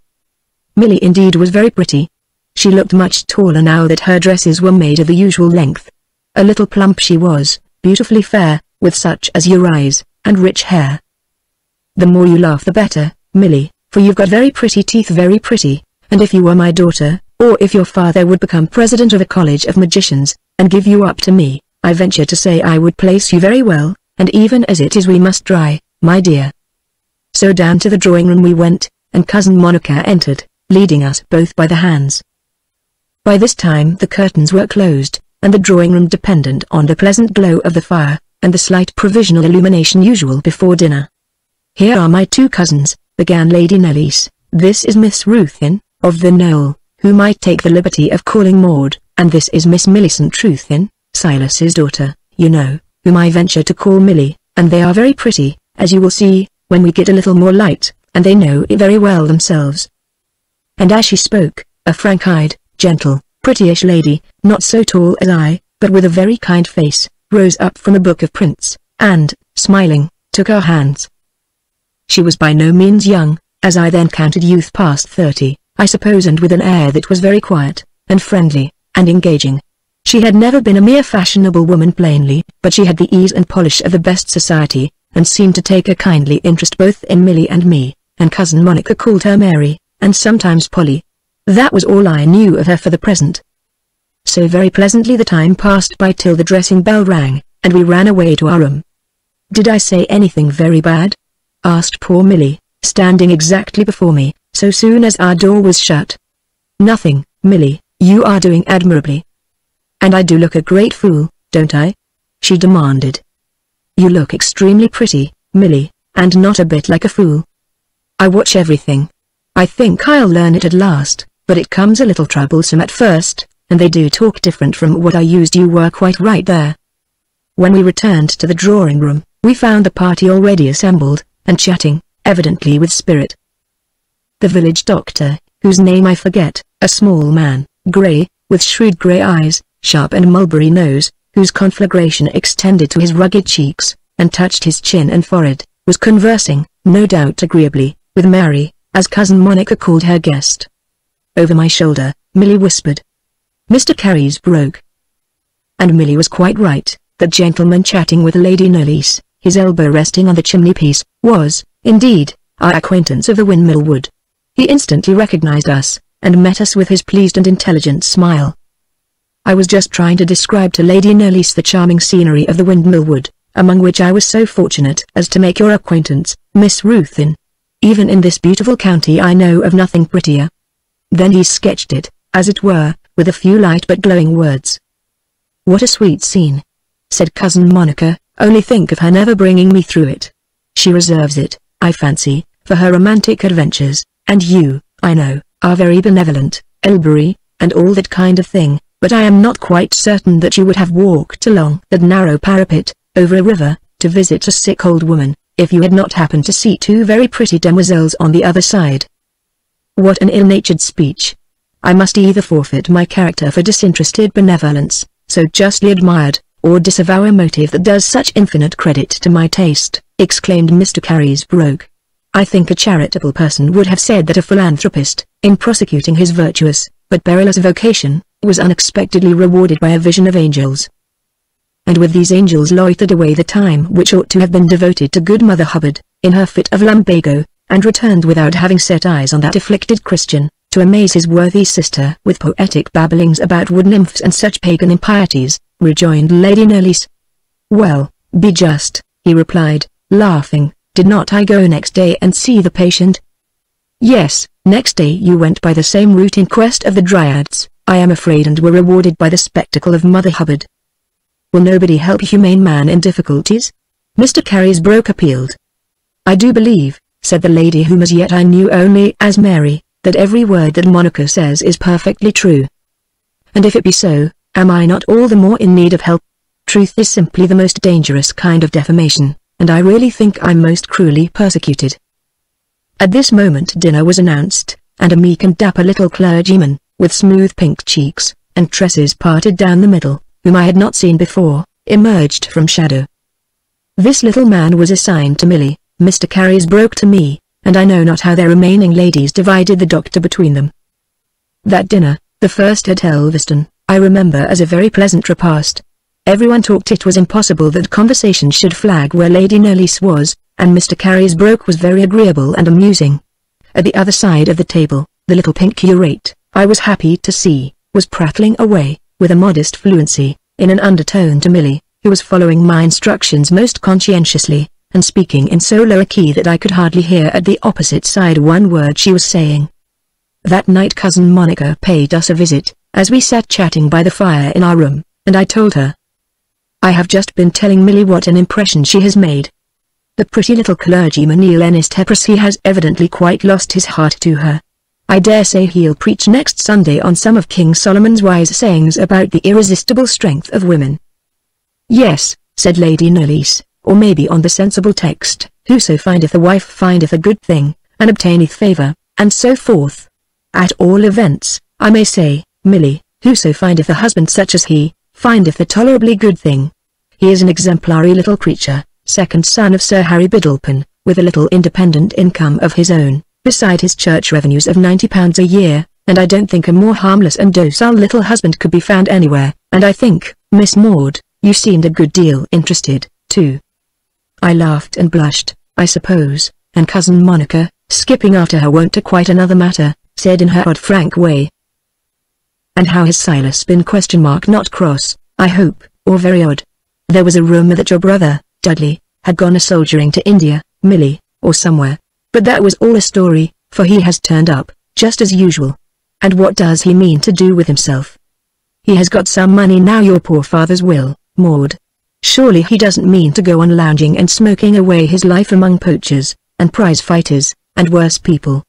Millie indeed was very pretty. She looked much taller now that her dresses were made of the usual length. A little plump she was, beautifully fair, with such azure eyes, and rich hair. "The more you laugh the better, Millie, for you've got very pretty teeth, very pretty, and if you were my daughter, or if your father would become president of a college of magicians, and give you up to me, I venture to say I would place you very well, and even as it is we must try, my dear." So down to the drawing-room we went, and Cousin Monica entered, leading us both by the hands. By this time the curtains were closed, and the drawing-room dependent on the pleasant glow of the fire, and the slight provisional illumination usual before dinner. "Here are my 2 cousins," began Lady Nellis. "This is Miss Ruthin, of the Knoll, whom I take the liberty of calling Maud, and this is Miss Millicent Truthin, Silas's daughter, you know, whom I venture to call Millie, and they are very pretty, as you will see, when we get a little more light, and they know it very well themselves." And as she spoke, a frank-eyed, gentle, prettyish lady, not so tall as I, but with a very kind face, rose up from a book of prints, and, smiling, took our hands. She was by no means young, as I then counted youth past 30, I suppose, and with an air that was very quiet, and friendly, and engaging. She had never been a mere fashionable woman plainly, but she had the ease and polish of the best society, and seemed to take a kindly interest both in Millie and me, and Cousin Monica called her Mary, and sometimes Polly. That was all I knew of her for the present. So very pleasantly the time passed by till the dressing bell rang, and we ran away to our room. "Did I say anything very bad?" asked poor Millie, standing exactly before me, so soon as our door was shut. "Nothing, Millie, you are doing admirably." "And I do look a great fool, don't I?" she demanded. "You look extremely pretty, Millie, and not a bit like a fool." "I watch everything. I think I'll learn it at last, but it comes a little troublesome at first, and they do talk different from what I used." "You were quite right there." When we returned to the drawing-room, we found the party already assembled, and chatting, evidently with spirit. The village doctor, whose name I forget, a small man, grey, with shrewd grey eyes, sharp and mulberry nose, whose conflagration extended to his rugged cheeks, and touched his chin and forehead, was conversing, no doubt agreeably, with Mary, as Cousin Monica called her guest. Over my shoulder, Millie whispered, "Mr. Carey's broke." And Millie was quite right. That gentleman chatting with Lady Nellis, his elbow resting on the chimney-piece, was, indeed, our acquaintance of the Windmill Wood. He instantly recognized us, and met us with his pleased and intelligent smile. I was just trying to describe to Lady Nellis the charming scenery of the Windmill Wood, among which I was so fortunate as to make your acquaintance, Miss Ruthin. Even in this beautiful county I know of nothing prettier. Then he sketched it, as it were, with a few light but glowing words. "What a sweet scene," said Cousin Monica, "only think of her never bringing me through it. She reserves it, I fancy, for her romantic adventures, and you, I know, are very benevolent, Elbury, and all that kind of thing, but I am not quite certain that you would have walked along that narrow parapet, over a river, to visit a sick old woman, if you had not happened to see two very pretty demoiselles on the other side. What an ill-natured speech. I must either forfeit my character for disinterested benevolence, so justly admired, or disavow a motive that does such infinite credit to my taste, exclaimed Mr. Carysbroke. I think a charitable person would have said that a philanthropist, in prosecuting his virtuous, but perilous vocation, was unexpectedly rewarded by a vision of angels. And with these angels loitered away the time which ought to have been devoted to good Mother Hubbard, in her fit of lumbago, and returned without having set eyes on that afflicted Christian, to amaze his worthy sister with poetic babblings about wood nymphs and such pagan impieties, rejoined Lady Knollys. Well, be just, he replied, laughing, did not I go next day and see the patient? Yes, next day you went by the same route in quest of the Dryads, I am afraid, and were rewarded by the spectacle of Mother Hubbard. Will nobody help a humane man in difficulties? Mr. Carysbroke appealed. I do believe, said the lady whom as yet I knew only as Mary, that every word that Monica says is perfectly true. And if it be so, am I not all the more in need of help? Truth is simply the most dangerous kind of defamation, and I really think I'm most cruelly persecuted. At this moment dinner was announced, and a meek and dapper little clergyman, with smooth pink cheeks, and tresses parted down the middle, whom I had not seen before, emerged from shadow. This little man was assigned to Milly, Mr. Carysbroke to me, and I know not how their remaining ladies divided the doctor between them. That dinner, the first at Elveston, I remember as a very pleasant repast. Everyone talked. It was impossible that conversation should flag where Lady Knollys was, and Mr. Carysbroke was very agreeable and amusing. At the other side of the table, the little pink curate, I was happy to see, was prattling away, with a modest fluency, in an undertone to Milly, who was following my instructions most conscientiously, and speaking in so low a key that I could hardly hear at the opposite side one word she was saying. That night Cousin Monica paid us a visit, as we sat chatting by the fire in our room, and I told her. I have just been telling Milly what an impression she has made. The pretty little clergyman Elenist Hepressy has evidently quite lost his heart to her. I dare say he'll preach next Sunday on some of King Solomon's wise sayings about the irresistible strength of women. Yes, said Lady Knollys, or maybe on the sensible text, whoso findeth a wife findeth a good thing, and obtaineth favour, and so forth. At all events, I may say, Milly, whoso findeth a husband such as he, findeth a tolerably good thing. He is an exemplary little creature, second son of Sir Harry Biddlepen, with a little independent income of his own, beside his church revenues of £90 a year, and I don't think a more harmless and docile little husband could be found anywhere, and I think, Miss Maud, you seemed a good deal interested, too. I laughed and blushed, I suppose, and Cousin Monica, skipping after her wont to quite another matter, said in her odd frank way. And how has Silas been? Not cross, I hope, or very odd. There was a rumour that your brother, Dudley, had gone a-soldiering to India, Milly, or somewhere. But that was all a story, for he has turned up, just as usual. And what does he mean to do with himself? He has got some money now, your poor father's will, Maud. Surely he doesn't mean to go on lounging and smoking away his life among poachers, and prize fighters, and worse people.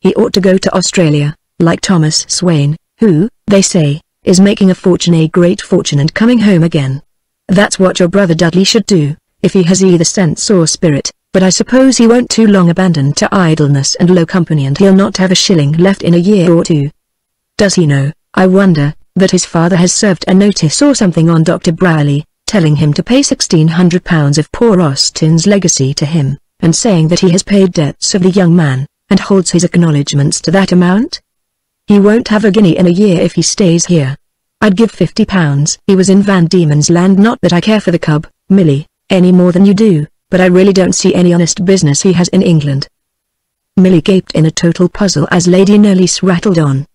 He ought to go to Australia, like Thomas Swain, who, they say, is making a fortune, a great fortune, and coming home again. That's what your brother Dudley should do, if he has either sense or spirit, but I suppose he won't too long abandon to idleness and low company, and he'll not have a shilling left in a year or two. Does he know, I wonder, that his father has served a notice or something on Dr. Brierly, telling him to pay £1,600 of poor Austin's legacy to him, and saying that he has paid debts of the young man, and holds his acknowledgments to that amount? He won't have a guinea in a year if he stays here. I'd give £50. He was in Van Diemen's Land. Not that I care for the cub, Milly, any more than you do, but I really don't see any honest business he has in England. Milly gaped in a total puzzle as Lady Knollys rattled on.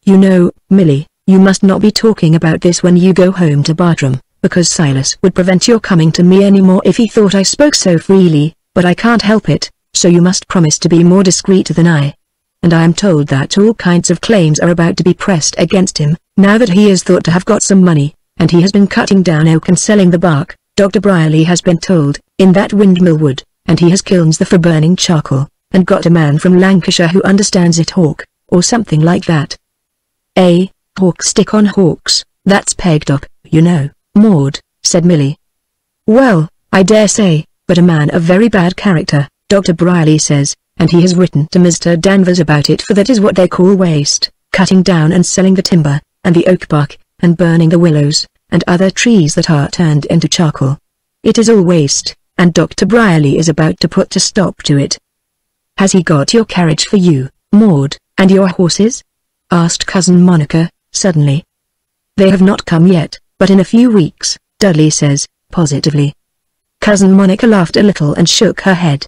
You know, Milly, you must not be talking about this when you go home to Bartram, because Silas would prevent your coming to me any more if he thought I spoke so freely, but I can't help it, so you must promise to be more discreet than I. And I am told that all kinds of claims are about to be pressed against him, now that he is thought to have got some money, and he has been cutting down oak and selling the bark, Dr. Brierly has been told, in that windmill wood, and he has kilns for burning charcoal, and got a man from Lancashire who understands it, Hawke, or something like that. Hawks stick on hawks, that's pegged up, you know, Maud, said Millie. Well, I dare say, but a man of very bad character, Dr. Briley says, and he has written to Mr. Danvers about it, for that is what they call waste, cutting down and selling the timber, and the oak bark, and burning the willows, and other trees that are turned into charcoal. It is all waste, and Dr. Briley is about to put a stop to it. Has he got your carriage for you, Maud, and your horses? Asked Cousin Monica, suddenly. They have not come yet, but in a few weeks, Dudley says, positively. Cousin Monica laughed a little and shook her head.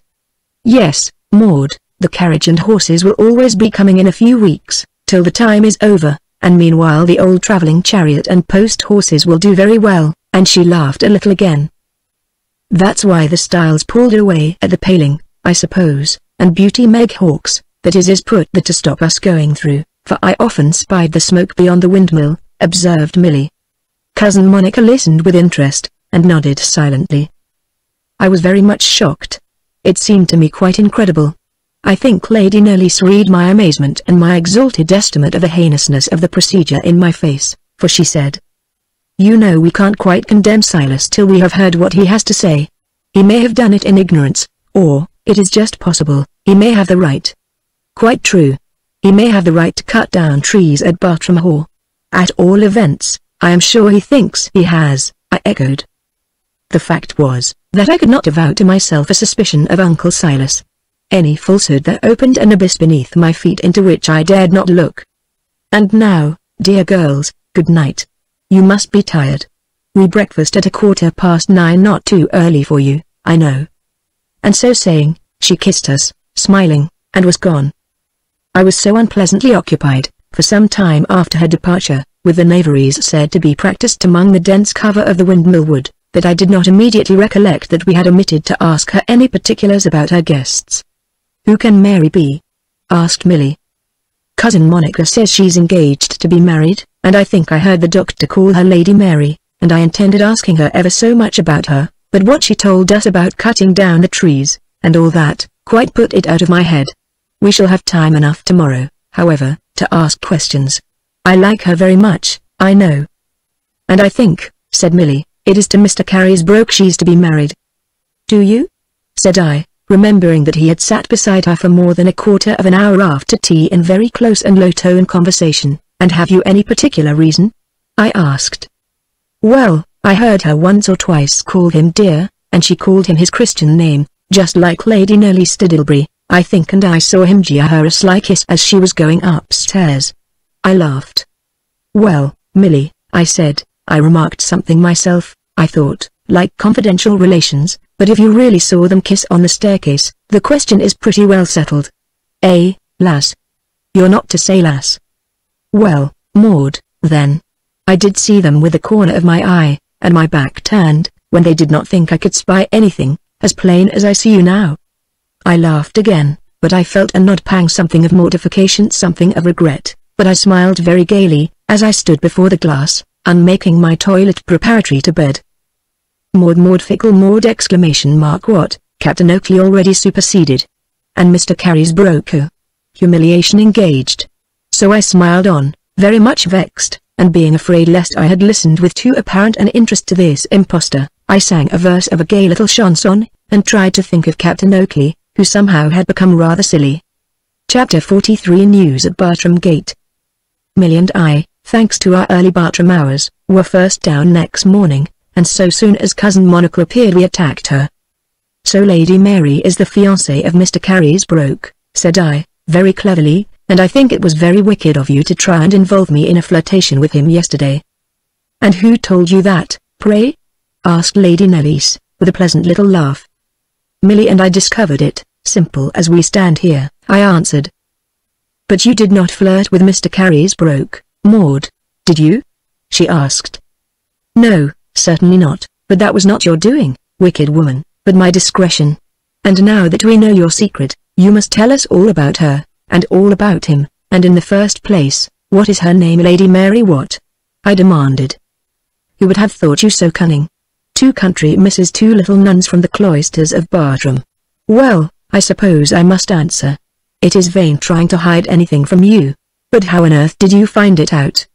Yes, Maud, the carriage and horses will always be coming in a few weeks, till the time is over, and meanwhile the old travelling chariot and post horses will do very well, and she laughed a little again. That's why the Styles pulled away at the paling, I suppose, and Beauty Meg Hawks, that is put there to stop us going through, for I often spied the smoke beyond the windmill, observed Millie. Cousin Monica listened with interest, and nodded silently. I was very much shocked. It seemed to me quite incredible. I think Lady Knollys read my amazement and my exalted estimate of the heinousness of the procedure in my face, for she said, "You know we can't quite condemn Silas till we have heard what he has to say. He may have done it in ignorance, or, it is just possible, he may have the right." Quite true. He may have the right to cut down trees at Bartram Hall. At all events, I am sure he thinks he has, I echoed. The fact was, that I could not avow to myself a suspicion of Uncle Silas. Any falsehood that opened an abyss beneath my feet into which I dared not look. And now, dear girls, good night. You must be tired. We breakfast at 9:15, not too early for you, I know. And so saying, she kissed us, smiling, and was gone. I was so unpleasantly occupied, for some time after her departure, with the knaveries said to be practiced among the dense cover of the windmill wood, that I did not immediately recollect that we had omitted to ask her any particulars about her guests. "Who can Mary be?" asked Millie. "Cousin Monica says she's engaged to be married, and I think I heard the doctor call her Lady Mary, and I intended asking her ever so much about her, but what she told us about cutting down the trees, and all that, quite put it out of my head. We shall have time enough tomorrow, however, to ask questions. I like her very much, I know." "And I think," said Millie, "it is to Mr. Carrisbroke she's to be married." "Do you?" said I, remembering that he had sat beside her for more than a quarter of an hour after tea in very close and low-tone conversation. "And have you any particular reason?" I asked. "Well, I heard her once or twice call him dear, and she called him his Christian name, just like Lady Knollys Stiddlebury, I think, and I saw him give her a sly kiss as she was going upstairs." I laughed. "Well, Millie," I said, "I remarked something myself, I thought, like confidential relations, but if you really saw them kiss on the staircase, the question is pretty well settled." "Eh, lass? You're not to say lass." "Well, Maud, then. I did see them with the corner of my eye, and my back turned, when they did not think I could spy anything, as plain as I see you now." I laughed again, but I felt an odd pang, something of mortification, something of regret, but I smiled very gaily, as I stood before the glass, unmaking my toilet preparatory to bed. Maud fickle Maud exclamation mark what, Captain Oakley already superseded. And Mr. Carrisbroke. Humiliation engaged. So I smiled on, very much vexed, and being afraid lest I had listened with too apparent an interest to this impostor, I sang a verse of a gay little chanson, and tried to think of Captain Oakley, who somehow had become rather silly. Chapter 43 News at Bartram Gate. Millie and I, thanks to our early Bartram hours, were first down next morning, and so soon as Cousin Monica appeared we attacked her. "So Lady Mary is the fiancée of Mr. Carrisbroke," said I, very cleverly, "and I think it was very wicked of you to try and involve me in a flirtation with him yesterday." "And who told you that, pray?" asked Lady Knollys, with a pleasant little laugh. "Millie and I discovered it, simple as we stand here," I answered. "But you did not flirt with Mr. Carrisbroke, Maud, did you?" she asked. "No, certainly not, but that was not your doing, wicked woman, but my discretion. And now that we know your secret, you must tell us all about her, and all about him, and in the first place, what is her name?" "Lady Mary what?" I demanded. "Who would have thought you so cunning? 2 country misses, 2 little nuns from the cloisters of Bartram. Well, I suppose I must answer. It is vain trying to hide anything from you. But how on earth did you find it out?"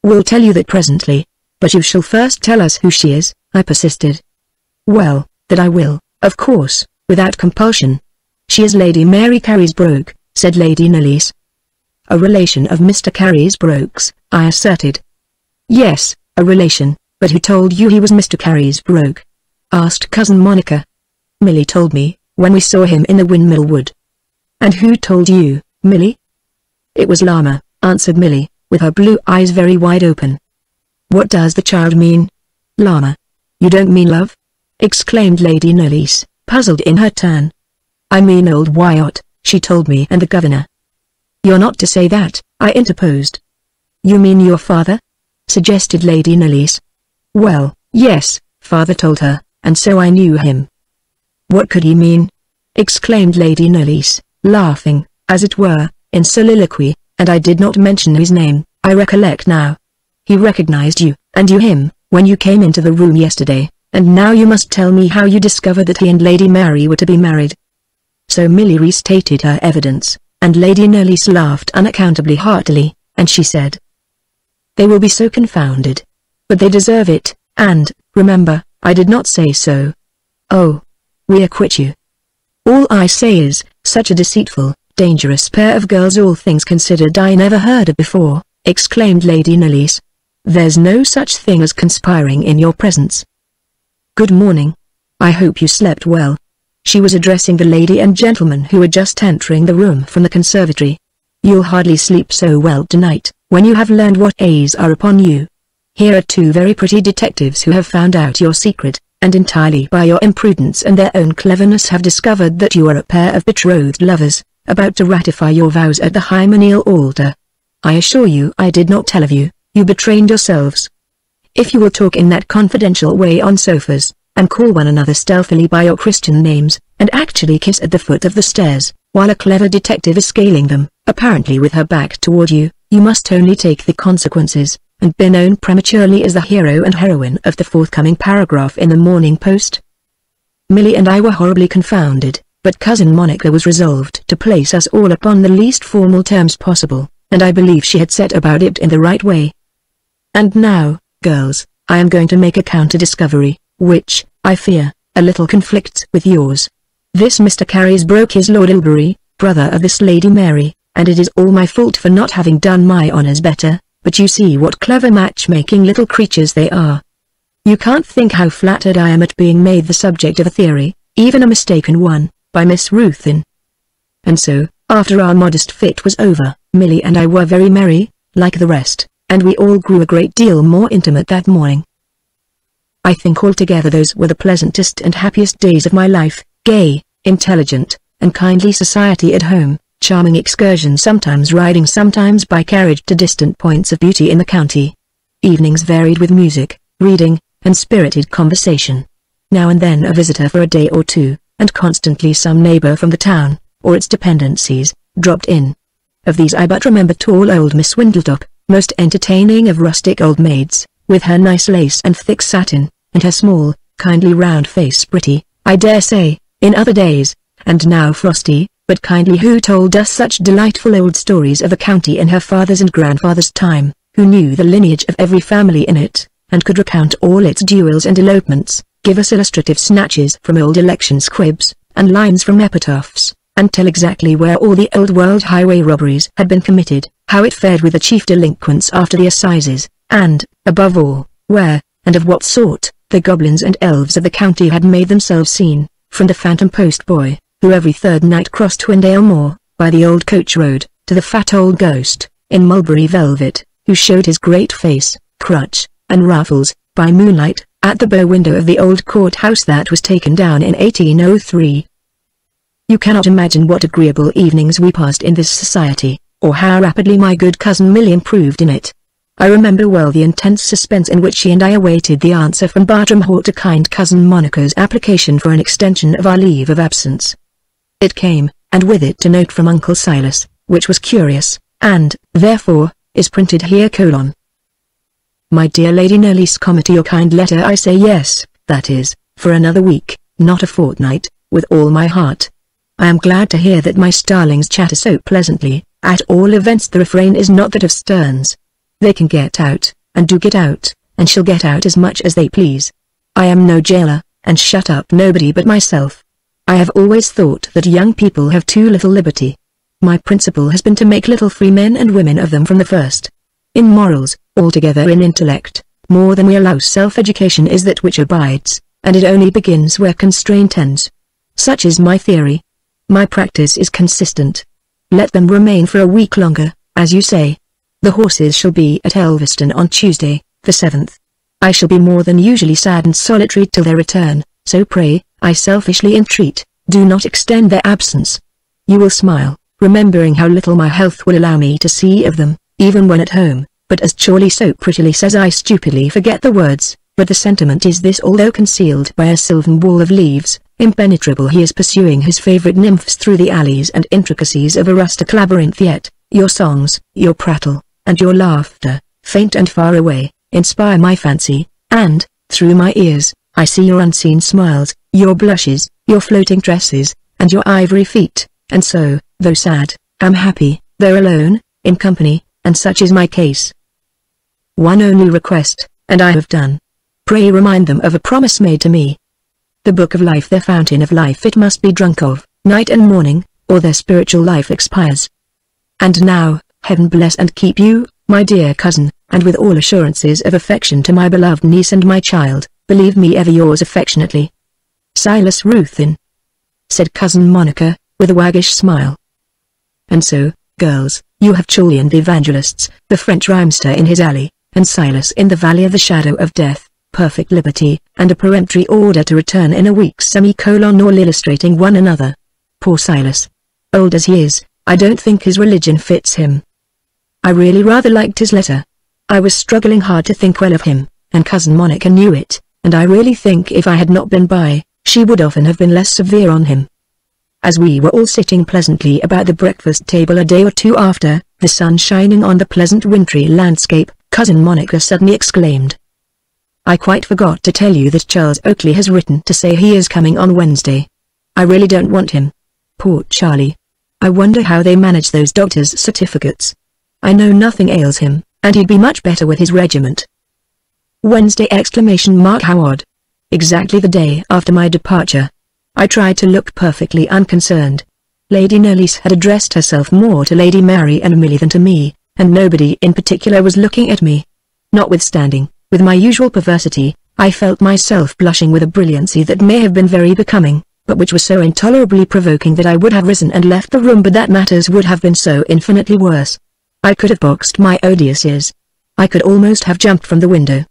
"We'll tell you that presently. But you shall first tell us who she is," I persisted. "Well, that I will, of course, without compulsion. She is Lady Mary Carysbroke," said Lady Nellis. "A relation of Mr. Carysbroke's," I asserted. "Yes, a relation, but who told you he was Mr. Carysbroke?" asked Cousin Monica. "Millie told me, when we saw him in the Windmill Wood." "And who told you, Millie?" "It was Llama," answered Millie, with her blue eyes very wide open. "What does the child mean? Llama? You don't mean love?" exclaimed Lady Nellis, puzzled in her turn. "I mean old Wyatt, she told me, and the governor." "You're not to say that," I interposed. "You mean your father?" suggested Lady Nellis. "Well, yes, father told her, and so I knew him." "What could he mean?" exclaimed Lady Nellis, laughing, as it were, in soliloquy, "and I did not mention his name, I recollect now. He recognized you, and you him, when you came into the room yesterday, and now you must tell me how you discovered that he and Lady Mary were to be married." So Millie restated her evidence, and Lady Nellis laughed unaccountably heartily, and she said, "They will be so confounded. But they deserve it, and, remember, I did not say so. Oh, we acquit you. All I say is, such a deceitful, dangerous pair of girls, all things considered, I never heard of before," exclaimed Lady Nellis. "There's no such thing as conspiring in your presence. Good morning. I hope you slept well." She was addressing the lady and gentleman who were just entering the room from the conservatory. "You'll hardly sleep so well tonight, when you have learned what A's are upon you. Here are two very pretty detectives who have found out your secret, and entirely by your imprudence and their own cleverness have discovered that you are a pair of betrothed lovers, about to ratify your vows at the hymeneal altar. I assure you I did not tell of you, you betrayed yourselves. If you will talk in that confidential way on sofas, and call one another stealthily by your Christian names, and actually kiss at the foot of the stairs, while a clever detective is scaling them, apparently with her back toward you, you must only take the consequences, and be known prematurely as the hero and heroine of the forthcoming paragraph in the Morning Post." Millie and I were horribly confounded, but Cousin Monica was resolved to place us all upon the least formal terms possible, and I believe she had set about it in the right way. "And now, girls, I am going to make a counter-discovery, which, I fear, a little conflicts with yours. This Mr. Carysbroke is Lord Ilbury, brother of this Lady Mary, and it is all my fault for not having done my honors better, but you see what clever matchmaking little creatures they are. You can't think how flattered I am at being made the subject of a theory, even a mistaken one, by Miss Ruthin." And so, after our modest fit was over, Millie and I were very merry, like the rest, and we all grew a great deal more intimate that morning. I think altogether those were the pleasantest and happiest days of my life, gay, intelligent, and kindly society at home, charming excursions, sometimes riding, sometimes by carriage to distant points of beauty in the county. Evenings varied with music, reading, and spirited conversation. Now and then a visitor for a day or two, and constantly some neighbor from the town, or its dependencies, dropped in. Of these I but remember tall old Miss Windletop, most entertaining of rustic old maids, with her nice lace and thick satin, and her small, kindly round face, pretty, I dare say, in other days, and now frosty, but kindly, who told us such delightful old stories of the county in her father's and grandfather's time, who knew the lineage of every family in it, and could recount all its duels and elopements, give us illustrative snatches from old election squibs, and lines from epitaphs, and tell exactly where all the old-world highway robberies had been committed, how it fared with the chief delinquents after the assizes, and, above all, where, and of what sort, the goblins and elves of the county had made themselves seen, from the phantom post-boy, who every third night crossed Twindale Moor, by the old coach road, to the fat old ghost, in mulberry velvet, who showed his great face, crutch, and ruffles, by moonlight, at the bow window of the old court-house that was taken down in 1803. You cannot imagine what agreeable evenings we passed in this society, or how rapidly my good cousin Millie improved in it. I remember well the intense suspense in which she and I awaited the answer from Bartram Hall to kind cousin Monica's application for an extension of our leave of absence. It came, and with it a note from Uncle Silas, which was curious, and, therefore, is printed here: "My dear Lady Nellis, to your kind letter I say yes, that is, for another week, not a fortnight, with all my heart. I am glad to hear that my starlings chatter so pleasantly, at all events the refrain is not that of Stearns. They can get out, and do get out, and shall get out as much as they please. I am no jailer, and shut up nobody but myself. I have always thought that young people have too little liberty. My principle has been to make little free men and women of them from the first. In morals, altogether in intellect, more than we allow self-education is that which abides, and it only begins where constraint ends. Such is my theory. My practice is consistent. Let them remain for a week longer, as you say. The horses shall be at Elveston on Tuesday, the 7th. I shall be more than usually sad and solitary till their return, so pray, I selfishly entreat, do not extend their absence. You will smile, remembering how little my health will allow me to see of them, even when at home, but as Chorley so prettily says, I stupidly forget the words, but the sentiment is this: although concealed by a sylvan wall of leaves, impenetrable he is pursuing his favourite nymphs through the alleys and intricacies of a rustic labyrinth, yet, your songs, your prattle, and your laughter, faint and far away, inspire my fancy, and, through my ears, I see your unseen smiles, your blushes, your floating tresses, and your ivory feet, and so, though sad, am happy, though alone, in company, and such is my case. One only request, and I have done. Pray remind them of a promise made to me. The book of life, their fountain of life, it must be drunk of, night and morning, or their spiritual life expires. And now, heaven bless and keep you, my dear cousin, and with all assurances of affection to my beloved niece and my child, believe me ever yours affectionately, Silas Ruthin, said Cousin Monica, with a waggish smile. And so, girls, you have Julian the Evangelist's, the French rhymester in his alley, and Silas in the valley of the shadow of death, perfect liberty, and a peremptory order to return in a week, all illustrating one another. Poor Silas. Old as he is, I don't think his religion fits him. I really rather liked his letter. I was struggling hard to think well of him, and Cousin Monica knew it, and I really think if I had not been by, she would often have been less severe on him. As we were all sitting pleasantly about the breakfast table a day or two after, the sun shining on the pleasant wintry landscape, Cousin Monica suddenly exclaimed, I quite forgot to tell you that Charles Oakley has written to say he is coming on Wednesday. I really don't want him. Poor Charlie. I wonder how they manage those doctors' certificates. I know nothing ails him, and he'd be much better with his regiment. Wednesday! How odd. Exactly the day after my departure. I tried to look perfectly unconcerned. Lady Knollys had addressed herself more to Lady Mary and Milly than to me, and nobody in particular was looking at me. Notwithstanding, with my usual perversity, I felt myself blushing with a brilliancy that may have been very becoming, but which was so intolerably provoking that I would have risen and left the room, but that matters would have been so infinitely worse. I could have boxed my odious ears. I could almost have jumped from the window.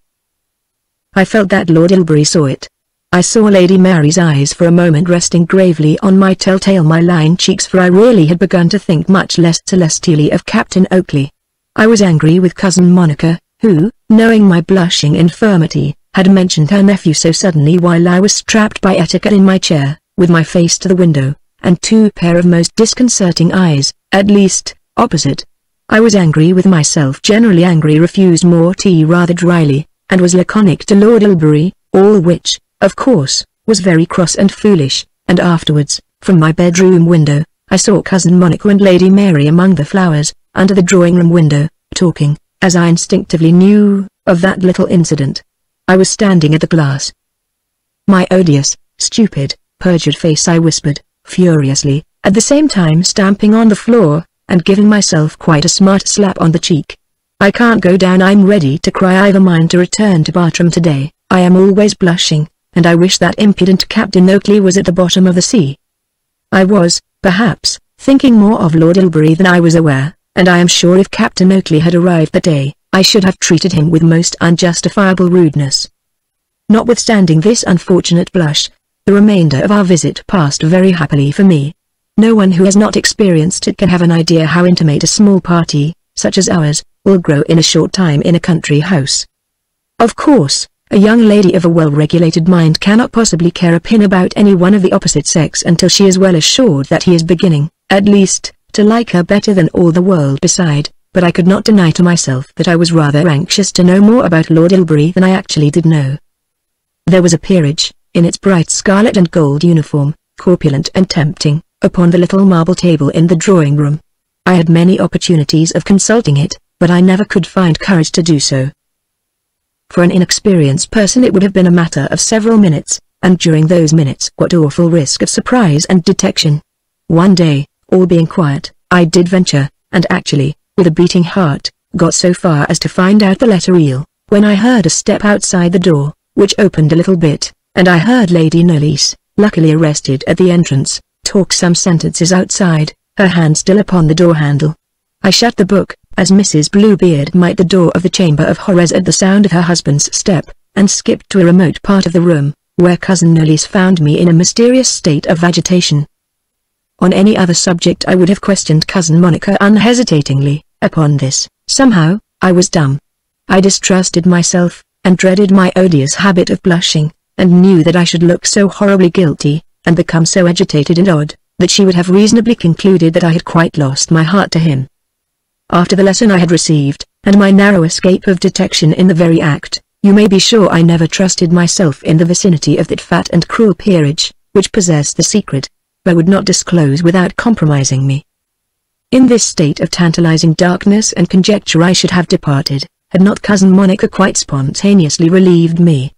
I felt that Lord Ilbury saw it. I saw Lady Mary's eyes for a moment resting gravely on my telltale my-line cheeks, for I really had begun to think much less celestially of Captain Oakley. I was angry with Cousin Monica, who, knowing my blushing infirmity, had mentioned her nephew so suddenly while I was strapped by etiquette in my chair, with my face to the window, and two pair of most disconcerting eyes, at least, opposite. I was angry with myself, generally angry, refused more tea rather dryly, and was laconic to Lord Ilbury, all which, of course, was very cross and foolish, and afterwards, from my bedroom window, I saw Cousin Monica and Lady Mary among the flowers, under the drawing-room window, talking, as I instinctively knew, of that little incident. I was standing at the glass. My odious, stupid, perjured face, I whispered, furiously, at the same time stamping on the floor, and giving myself quite a smart slap on the cheek. I can't go down, I'm ready to cry, I've a mind to return to Bartram today, I am always blushing, and I wish that impudent Captain Oakley was at the bottom of the sea. I was, perhaps, thinking more of Lord Ilbury than I was aware, and I am sure if Captain Oakley had arrived that day, I should have treated him with most unjustifiable rudeness. Notwithstanding this unfortunate blush, the remainder of our visit passed very happily for me. No one who has not experienced it can have an idea how intimate a small party, such as ours, will grow in a short time in a country house. Of course, a young lady of a well-regulated mind cannot possibly care a pin about any one of the opposite sex until she is well assured that he is beginning, at least, to like her better than all the world beside, but I could not deny to myself that I was rather anxious to know more about Lord Ilbury than I actually did know. There was a peerage, in its bright scarlet and gold uniform, corpulent and tempting, upon the little marble table in the drawing-room. I had many opportunities of consulting it, but I never could find courage to do so. For an inexperienced person it would have been a matter of several minutes, and during those minutes what awful risk of surprise and detection. One day, all being quiet, I did venture, and actually, with a beating heart, got so far as to find out the letter eel, when I heard a step outside the door, which opened a little bit, and I heard Lady Knollys, luckily arrested at the entrance, talk some sentences outside, her hand still upon the door handle. I shut the book, as Mrs. Bluebeard might the door of the Chamber of Horrors at the sound of her husband's step, and skipped to a remote part of the room, where Cousin Knollys found me in a mysterious state of agitation. On any other subject I would have questioned Cousin Monica unhesitatingly. Upon this, somehow, I was dumb. I distrusted myself, and dreaded my odious habit of blushing, and knew that I should look so horribly guilty, and become so agitated and odd, that she would have reasonably concluded that I had quite lost my heart to him. After the lesson I had received, and my narrow escape of detection in the very act, you may be sure I never trusted myself in the vicinity of that fat and cruel peerage, which possessed the secret, but would not disclose without compromising me. In this state of tantalizing darkness and conjecture I should have departed, had not Cousin Monica quite spontaneously relieved me.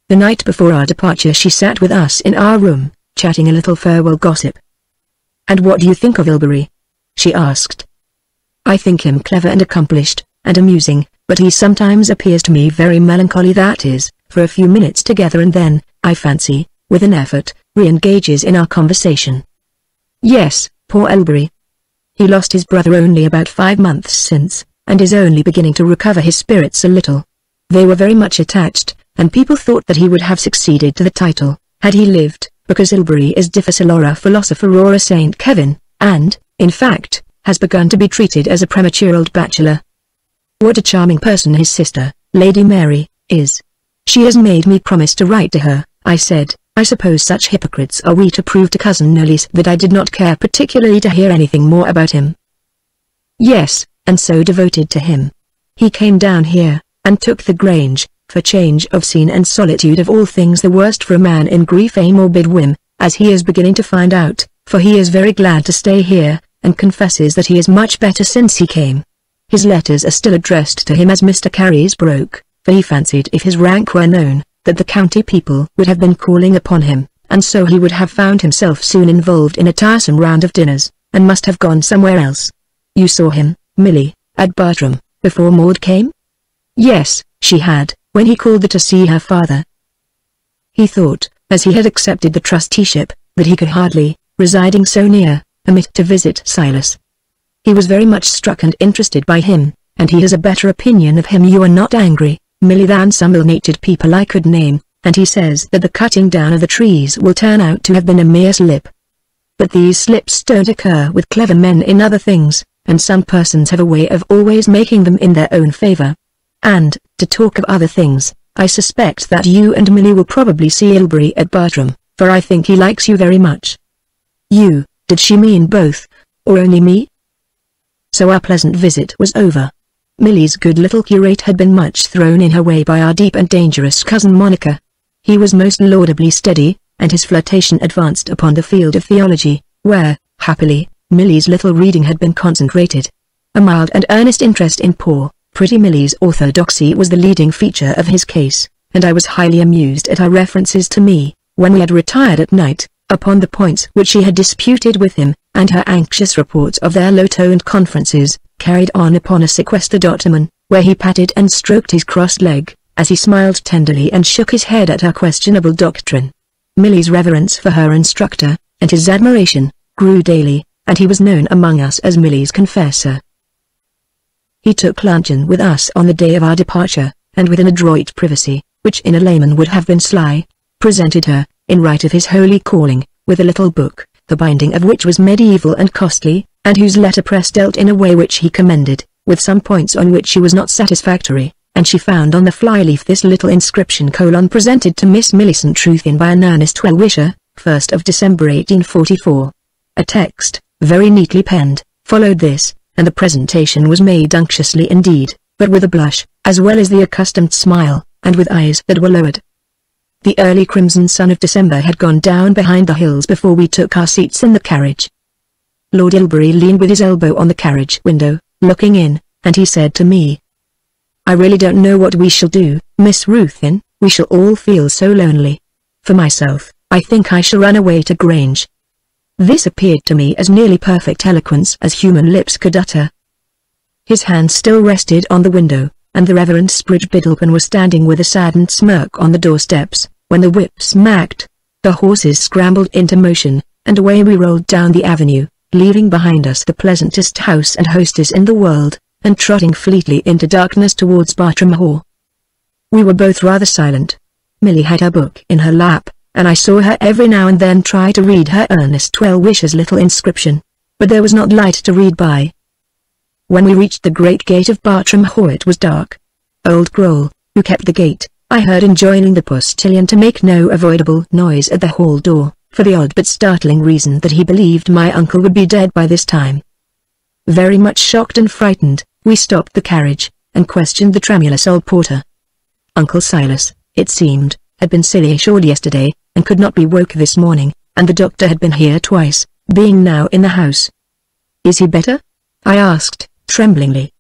The night before our departure she sat with us in our room, chatting a little farewell gossip. "And what do you think of Ilbury?" she asked. "I think him clever and accomplished, and amusing, but he sometimes appears to me very melancholy, that is, for a few minutes together, and then, I fancy, with an effort, re-engages in our conversation." "Yes, poor Ilbury. He lost his brother only about 5 months since, and is only beginning to recover his spirits a little. They were very much attached, and people thought that he would have succeeded to the title, had he lived, because Ilbury is difficile or a philosopher or a St. Kevin, and, in fact, has begun to be treated as a premature old bachelor. What a charming person his sister, Lady Mary, is. She has made me promise to write to her," I said. "I suppose such hypocrites are we to prove to Cousin Knollys that I did not care particularly to hear anything more about him." "Yes, and so devoted to him. He came down here, and took the Grange, for change of scene and solitude, of all things the worst for a man in grief, a morbid whim, as he is beginning to find out, for he is very glad to stay here, and confesses that he is much better since he came. His letters are still addressed to him as Mr. Carysbroke, for he fancied if his rank were known, that the county people would have been calling upon him, and so he would have found himself soon involved in a tiresome round of dinners, and must have gone somewhere else. You saw him, Milly, at Bartram, before Maud came?" "Yes, she had, when he called there to see her father. He thought, as he had accepted the trusteeship, that he could hardly, residing so near, omit to visit Silas. He was very much struck and interested by him, and he has a better opinion of him, you are not angry, Milly, than some ill-natured people I could name, and he says that the cutting down of the trees will turn out to have been a mere slip. But these slips don't occur with clever men in other things, and some persons have a way of always making them in their own favor. And, to talk of other things, I suspect that you and Milly will probably see Ilbury at Bartram, for I think he likes you very much." "You, did she mean both, or only me?" So our pleasant visit was over. Milly's good little curate had been much thrown in her way by our deep and dangerous Cousin Monica. He was most laudably steady, and his flirtation advanced upon the field of theology, where, happily, Milly's little reading had been concentrated. A mild and earnest interest in poor, pretty Milly's orthodoxy was the leading feature of his case, and I was highly amused at her references to me, when we had retired at night, upon the points which she had disputed with him, and her anxious reports of their low-toned conferences, carried on upon a sequestered ottoman, where he patted and stroked his crossed leg, as he smiled tenderly and shook his head at her questionable doctrine. Milly's reverence for her instructor, and his admiration, grew daily, and he was known among us as Milly's confessor. He took luncheon with us on the day of our departure, and with an adroit privacy, which in a layman would have been sly, presented her, in right of his holy calling, with a little book, the binding of which was medieval and costly, and whose letterpress dealt in a way which he commended, with some points on which she was not satisfactory, and she found on the fly-leaf this little inscription: presented to Miss Millicent Truthin by an earnest well-wisher, 1st of December 1844. A text, very neatly penned, followed this, and the presentation was made unctuously indeed, but with a blush, as well as the accustomed smile, and with eyes that were lowered. The early crimson sun of December had gone down behind the hills before we took our seats in the carriage. Lord Ilbury leaned with his elbow on the carriage window, looking in, and he said to me, I really don't know what we shall do, Miss Ruthin. We shall all feel so lonely. For myself, I think I shall run away to Grange." This appeared to me as nearly perfect eloquence as human lips could utter. His hand still rested on the window, and the Reverend Spridge Biddlepen was standing with a saddened smirk on the doorsteps, when the whip smacked. The horses scrambled into motion, and away we rolled down the avenue, leaving behind us the pleasantest house and hostess in the world, and trotting fleetly into darkness towards Bartram Hall. We were both rather silent. Milly had her book in her lap, and I saw her every now and then try to read her earnest well-wisher's little inscription. But there was not light to read by. When we reached the great gate of Bartram Hall it was dark. Old Grohl, who kept the gate, I heard enjoining the postilion to make no avoidable noise at the hall door, for the odd but startling reason that he believed my uncle would be dead by this time. Very much shocked and frightened, we stopped the carriage, and questioned the tremulous old porter. Uncle Silas, it seemed, had been silly ashore yesterday, and could not be woke this morning, and the doctor had been here twice, being now in the house. "Is he better?" I asked, tremblingly.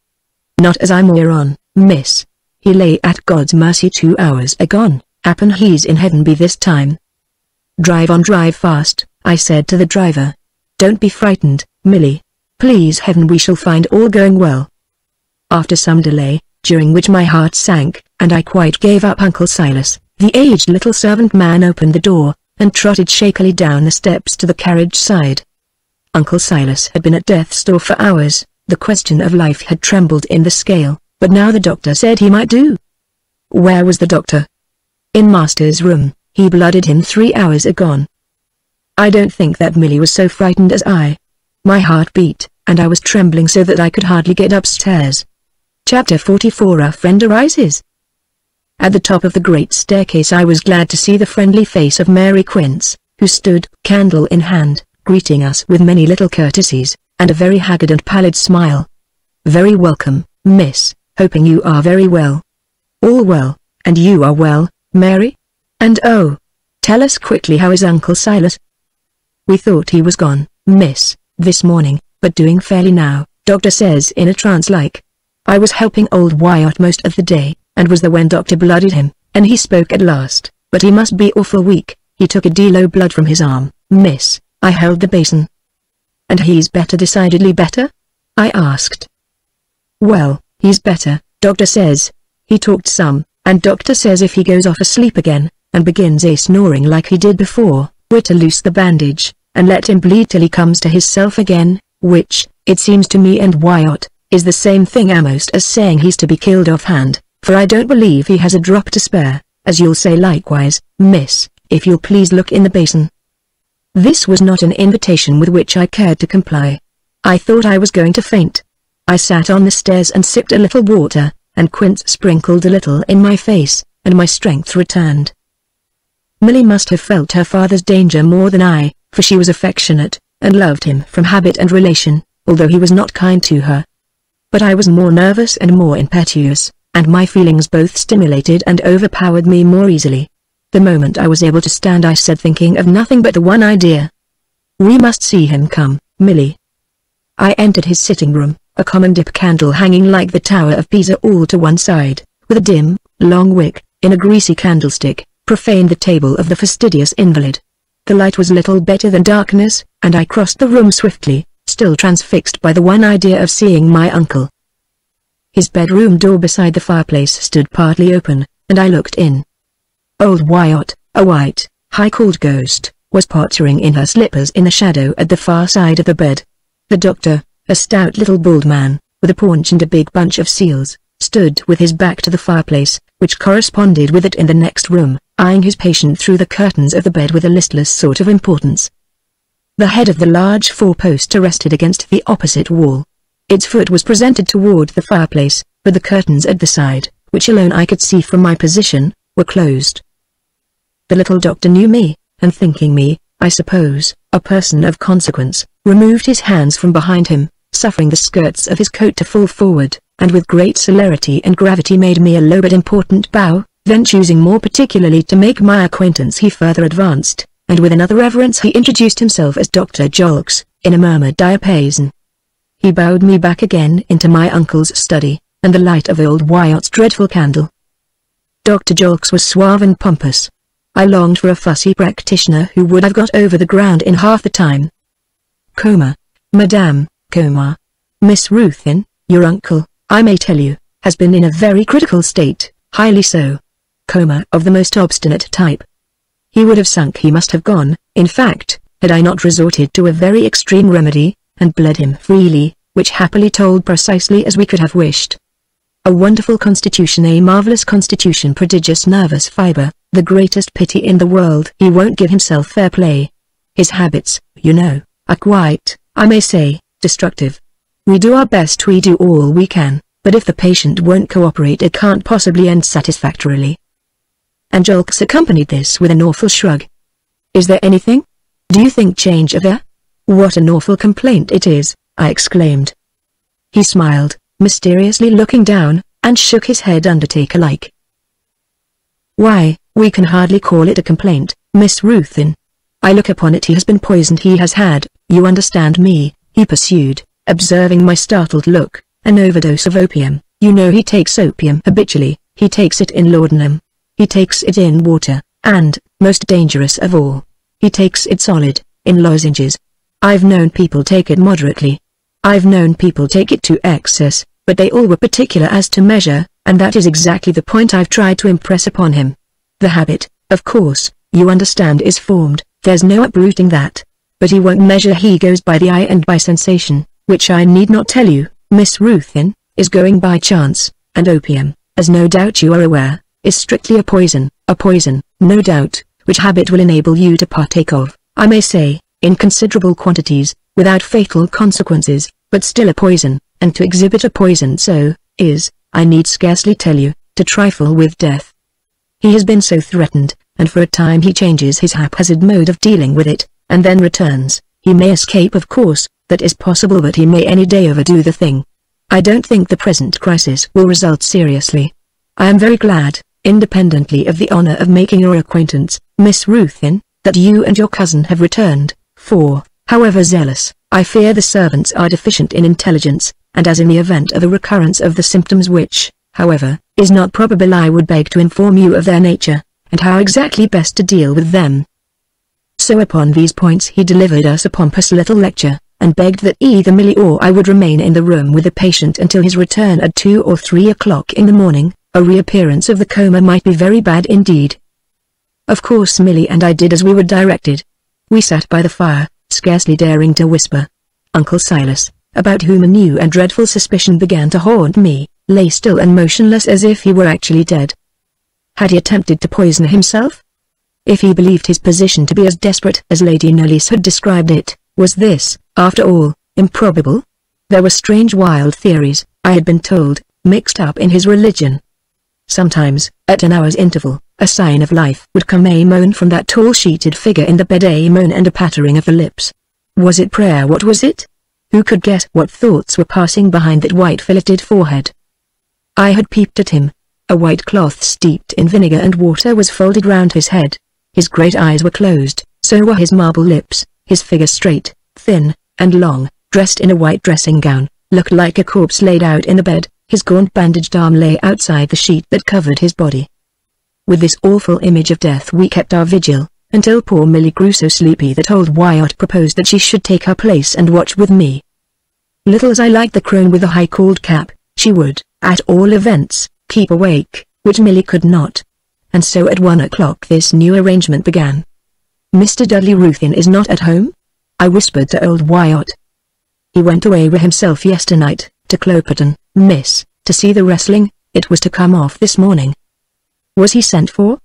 "Not as I'm aware on, miss. He lay at God's mercy 2 hours agone, happen he's in heaven by this time." "Drive on, drive fast," I said to the driver. "Don't be frightened, Milly. Please heaven we shall find all going well." After some delay, during which my heart sank, and I quite gave up Uncle Silas, the aged little servant man opened the door, and trotted shakily down the steps to the carriage side. Uncle Silas had been at death's door for hours. The question of life had trembled in the scale, but now the doctor said he might do. Where was the doctor? In master's room. He blooded him 3 hours agone. I don't think that Milly was so frightened as I. My heart beat, and I was trembling so that I could hardly get upstairs. Chapter 44. A Friend Arises. At the top of the great staircase I was glad to see the friendly face of Mary Quince, who stood, candle in hand, greeting us with many little courtesies, and a very haggard and pallid smile. "Very welcome, miss, hoping you are very well." "All well, and you are well, Mary? And oh, tell us quickly, how is Uncle Silas?" "We thought he was gone, miss, this morning, but doing fairly now, doctor says, in a trance like. I was helping old Wyatt most of the day, and was there when doctor blooded him, and he spoke at last, but he must be awful weak. He took a deal o' blood from his arm, miss. I held the basin." "And he's better, decidedly better?" I asked. "Well, he's better, doctor says. He talked some, and doctor says if he goes off asleep again, and begins snoring like he did before, we're to loose the bandage, and let him bleed till he comes to hisself again, which, it seems to me and Wyatt, is the same thing almost as saying he's to be killed offhand, for I don't believe he has a drop to spare, as you'll say likewise, miss, if you'll please look in the basin." This was not an invitation with which I cared to comply. I thought I was going to faint. I sat on the stairs and sipped a little water, and Quince sprinkled a little in my face, and my strength returned. Milly must have felt her father's danger more than I, for she was affectionate, and loved him from habit and relation, although he was not kind to her. But I was more nervous and more impetuous, and my feelings both stimulated and overpowered me more easily. The moment I was able to stand I said, thinking of nothing but the one idea. "We must see him come, Milly." I entered his sitting room, a common dip candle hanging like the Tower of Pisa all to one side, with a dim, long wick, in a greasy candlestick, profaned the table of the fastidious invalid. The light was little better than darkness, and I crossed the room swiftly, still transfixed by the one idea of seeing my uncle. His bedroom door beside the fireplace stood partly open, and I looked in. Old Wyatt, a white, high-cauled ghost, was pottering in her slippers in the shadow at the far side of the bed. The doctor, a stout little bald man, with a paunch and a big bunch of seals, stood with his back to the fireplace, which corresponded with it in the next room, eyeing his patient through the curtains of the bed with a listless sort of importance. The head of the large four-poster rested against the opposite wall. Its foot was presented toward the fireplace, but the curtains at the side, which alone I could see from my position, were closed. The little doctor knew me, and thinking me, I suppose, a person of consequence, removed his hands from behind him, suffering the skirts of his coat to fall forward, and with great celerity and gravity made me a low but important bow. Then choosing more particularly to make my acquaintance he further advanced, and with another reverence he introduced himself as Dr. Jolks, in a murmured diapason. He bowed me back again into my uncle's study, and the light of old Wyatt's dreadful candle. Dr. Jolks was suave and pompous. I longed for a fussy practitioner who would have got over the ground in half the time. Coma. Madame, coma. Miss Ruthin, your uncle, I may tell you, has been in a very critical state, highly so. Coma of the most obstinate type. He would have sunk, he must have gone, in fact, had I not resorted to a very extreme remedy, and bled him freely, which happily told precisely as we could have wished. A wonderful constitution, a marvelous constitution, prodigious nervous fibre, the greatest pity in the world. He won't give himself fair play. His habits, you know, are quite, I may say, destructive. We do our best, we do all we can, but if the patient won't cooperate it can't possibly end satisfactorily. And Jolks accompanied this with an awful shrug. Is there anything? Do you think change of air? What an awful complaint it is, I exclaimed. He smiled, mysteriously looking down, and shook his head undertaker-like. Why, we can hardly call it a complaint, Miss Ruthin. I look upon it he has been poisoned, he has had, you understand me, he pursued, observing my startled look, an overdose of opium. You know he takes opium habitually, he takes it in laudanum. He takes it in water, and, most dangerous of all, he takes it solid, in lozenges. I've known people take it moderately. I've known people take it to excess, but they all were particular as to measure, and that is exactly the point I've tried to impress upon him. The habit, of course, you understand, is formed, there's no uprooting that. But he won't measure, he goes by the eye and by sensation, which I need not tell you, Miss Ruthin, is going by chance, and opium, as no doubt you are aware, is strictly a poison, no doubt, which habit will enable you to partake of, I may say, in considerable quantities, without fatal consequences, but still a poison, and to exhibit a poison so, is, I need scarcely tell you, to trifle with death. He has been so threatened, and for a time he changes his haphazard mode of dealing with it, and then returns. He may escape, of course, that is possible, but he may any day overdo the thing. I don't think the present crisis will result seriously. I am very glad, independently of the honor of making your acquaintance, Miss Ruthin, that you and your cousin have returned, for, however zealous, I fear the servants are deficient in intelligence, and as in the event of a recurrence of the symptoms which, however, is not probable, I would beg to inform you of their nature, and how exactly best to deal with them. So upon these points he delivered us a pompous little lecture, and begged that either Millie or I would remain in the room with the patient until his return at 2 or 3 o'clock in the morning. A reappearance of the coma might be very bad indeed. Of course Millie and I did as we were directed. We sat by the fire, scarcely daring to whisper. Uncle Silas, about whom a new and dreadful suspicion began to haunt me, lay still and motionless as if he were actually dead. Had he attempted to poison himself? If he believed his position to be as desperate as Lady Knollys had described it, was this, after all, improbable? There were strange wild theories, I had been told, mixed up in his religion. Sometimes, at an hour's interval, a sign of life would come, a moan from that tall sheeted figure in the bed, a moan and a pattering of the lips. Was it prayer? What was it? Who could guess what thoughts were passing behind that white filleted forehead? I had peeped at him. A white cloth steeped in vinegar and water was folded round his head. His great eyes were closed, so were his marble lips. His figure, straight, thin, and long, dressed in a white dressing gown, looked like a corpse laid out in the bed. His gaunt bandaged arm lay outside the sheet that covered his body. With this awful image of death we kept our vigil, until poor Millie grew so sleepy that old Wyatt proposed that she should take her place and watch with me. Little as I liked the crone with the high-cauled cap, she would, at all events, keep awake, which Millie could not. And so at 1 o'clock this new arrangement began. Mr. Dudley Ruthin is not at home? I whispered to old Wyatt. He went away with himself yesternight, to Cloperton, miss, to see the wrestling. It was to come off this morning. Was he sent for?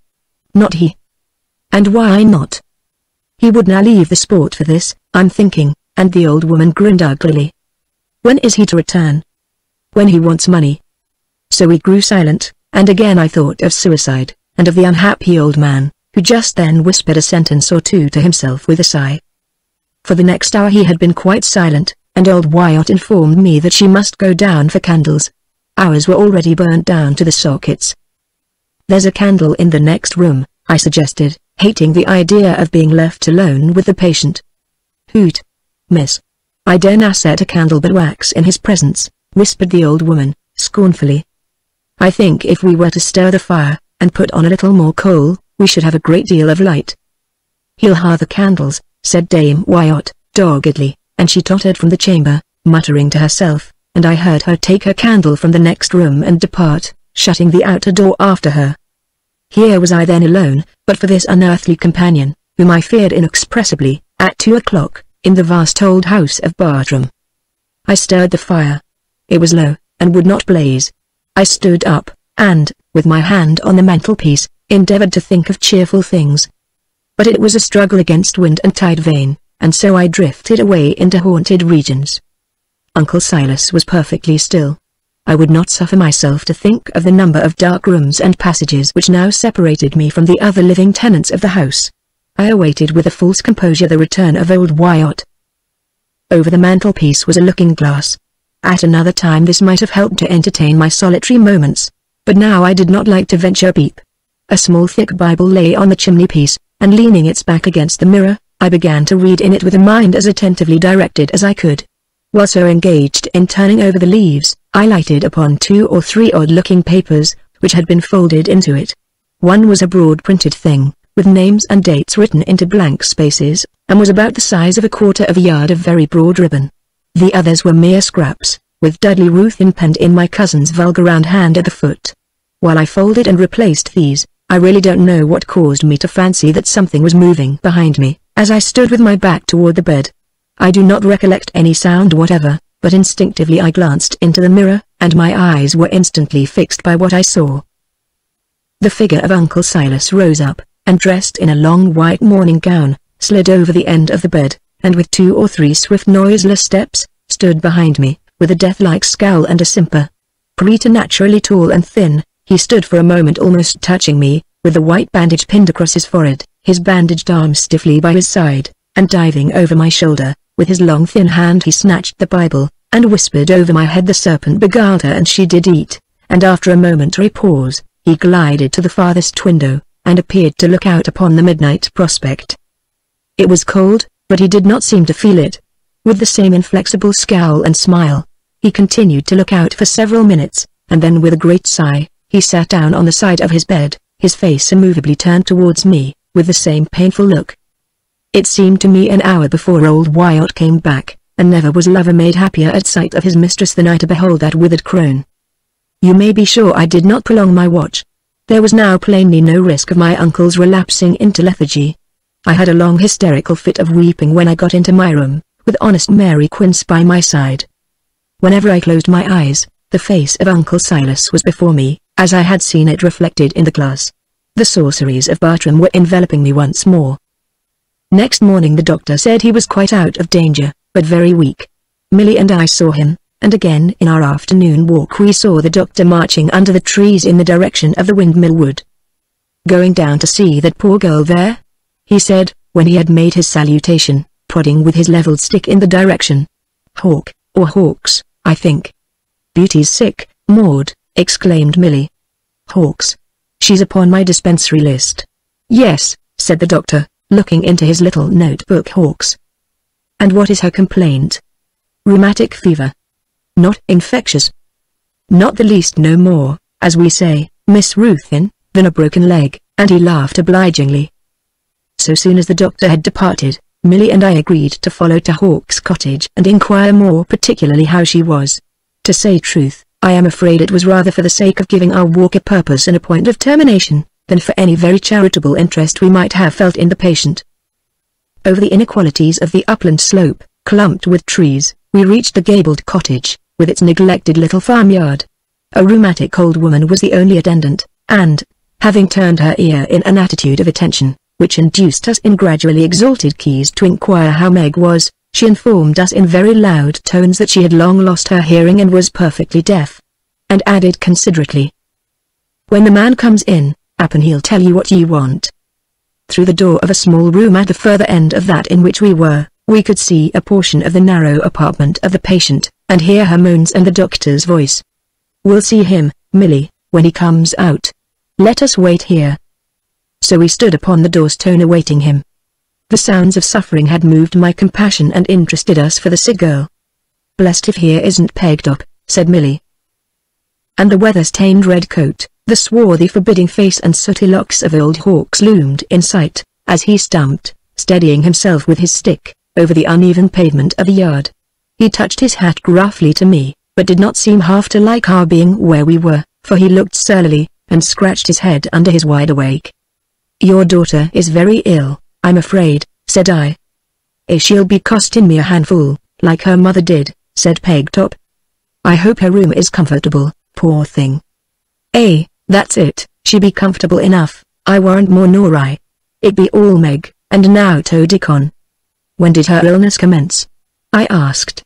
Not he. And why not? He would now leave the sport for this, I'm thinking, and the old woman grinned uglily. When is he to return? When he wants money. So we grew silent, and again I thought of suicide, and of the unhappy old man, who just then whispered a sentence or two to himself with a sigh. For the next hour he had been quite silent, and old Wyatt informed me that she must go down for candles. Ours were already burnt down to the sockets. There's a candle in the next room, I suggested, hating the idea of being left alone with the patient. Hoot! Miss. I dare not set a candle but wax in his presence, whispered the old woman, scornfully. "I think if we were to stir the fire, and put on a little more coal, we should have a great deal of light." "He'll ha the candles," said Dame Wyatt, doggedly, and she tottered from the chamber, muttering to herself, and I heard her take her candle from the next room and depart, shutting the outer door after her. Here was I then alone, but for this unearthly companion, whom I feared inexpressibly, at 2 o'clock, in the vast old house of Bartram. I stirred the fire. It was low, and would not blaze. I stood up, and, with my hand on the mantelpiece, endeavored to think of cheerful things. But it was a struggle against wind and tide vain, and so I drifted away into haunted regions. Uncle Silas was perfectly still. I would not suffer myself to think of the number of dark rooms and passages which now separated me from the other living tenants of the house. I awaited with a false composure the return of old Wyatt. Over the mantelpiece was a looking-glass. At another time this might have helped to entertain my solitary moments, but now I did not like to venture a peep. A small thick Bible lay on the chimney-piece, and leaning its back against the mirror, I began to read in it with a mind as attentively directed as I could. While so engaged in turning over the leaves, I lighted upon 2 or 3 odd-looking papers, which had been folded into it. One was a broad printed thing, with names and dates written into blank spaces, and was about the size of a quarter of a yard of very broad ribbon. The others were mere scraps, with Dudley Ruthven penned in my cousin's vulgar round hand at the foot. While I folded and replaced these, I really don't know what caused me to fancy that something was moving behind me, as I stood with my back toward the bed. I do not recollect any sound whatever, but instinctively I glanced into the mirror, and my eyes were instantly fixed by what I saw. The figure of Uncle Silas rose up, and dressed in a long white morning gown, slid over the end of the bed, and with 2 or 3 swift noiseless steps, stood behind me, with a death-like scowl and a simper. Preternaturally tall and thin, he stood for a moment almost touching me, with the white bandage pinned across his forehead, his bandaged arm stiffly by his side, and diving over my shoulder, with his long thin hand he snatched the Bible, and whispered over my head, "The serpent beguiled her and she did eat," and after a momentary pause, he glided to the farthest window, and appeared to look out upon the midnight prospect. It was cold, but he did not seem to feel it. With the same inflexible scowl and smile, he continued to look out for several minutes, and then with a great sigh, he sat down on the side of his bed, his face immovably turned towards me, with the same painful look. It seemed to me an hour before old Wyatt came back, and never was lover made happier at sight of his mistress than I to behold that withered crone. You may be sure I did not prolong my watch. There was now plainly no risk of my uncle's relapsing into lethargy. I had a long hysterical fit of weeping when I got into my room, with honest Mary Quince by my side. Whenever I closed my eyes, the face of Uncle Silas was before me, as I had seen it reflected in the glass. The sorceries of Bartram were enveloping me once more. Next morning the doctor said he was quite out of danger, but very weak. Millie and I saw him, and again in our afternoon walk we saw the doctor marching under the trees in the direction of the windmill wood. "Going down to see that poor girl there?" he said, when he had made his salutation, prodding with his levelled stick in the direction. "Hawk, or Hawks, I think." "Beauty's sick, Maud," exclaimed Millie. "Hawks. She's upon my dispensary list." "Yes," said the doctor, looking into his little notebook. "Hawks. And what is her complaint?" "Rheumatic fever." "Not infectious?" "Not the least, no more, as we say, Miss Ruthven, than a broken leg," and he laughed obligingly. So soon as the doctor had departed, Millie and I agreed to follow to Hawk's cottage and inquire more particularly how she was. To say truth, I am afraid it was rather for the sake of giving our walk a purpose and a point of termination, than for any very charitable interest we might have felt in the patient. Over the inequalities of the upland slope, clumped with trees, we reached the gabled cottage, with its neglected little farmyard. A rheumatic old woman was the only attendant, and, having turned her ear in an attitude of attention, which induced us in gradually exalted keys to inquire how Meg was, she informed us in very loud tones that she had long lost her hearing and was perfectly deaf, and added considerately, "When the man comes in, happen he'll tell you what ye want." Through the door of a small room at the further end of that in which we were, we could see a portion of the narrow apartment of the patient, and hear her moans and the doctor's voice. "We'll see him, Millie, when he comes out. Let us wait here." So we stood upon the doorstone awaiting him. The sounds of suffering had moved my compassion and interested us for the sick girl. "Blessed if here isn't pegged up," said Millie. and the weather-stained red coat, the swarthy forbidding face and sooty locks of old Hawks loomed in sight, as he stumped, steadying himself with his stick, over the uneven pavement of the yard. He touched his hat gruffly to me, but did not seem half to like our being where we were, for he looked surly, and scratched his head under his wide-awake. "Your daughter is very ill, I'm afraid," said I. "She'll be costing me a handful, like her mother did," said Pegtop. "I hope her room is comfortable, poor thing." That's it, she be comfortable enough, I warrant more nor I. It be all Meg, and now to Dickon." "When did her illness commence?" I asked.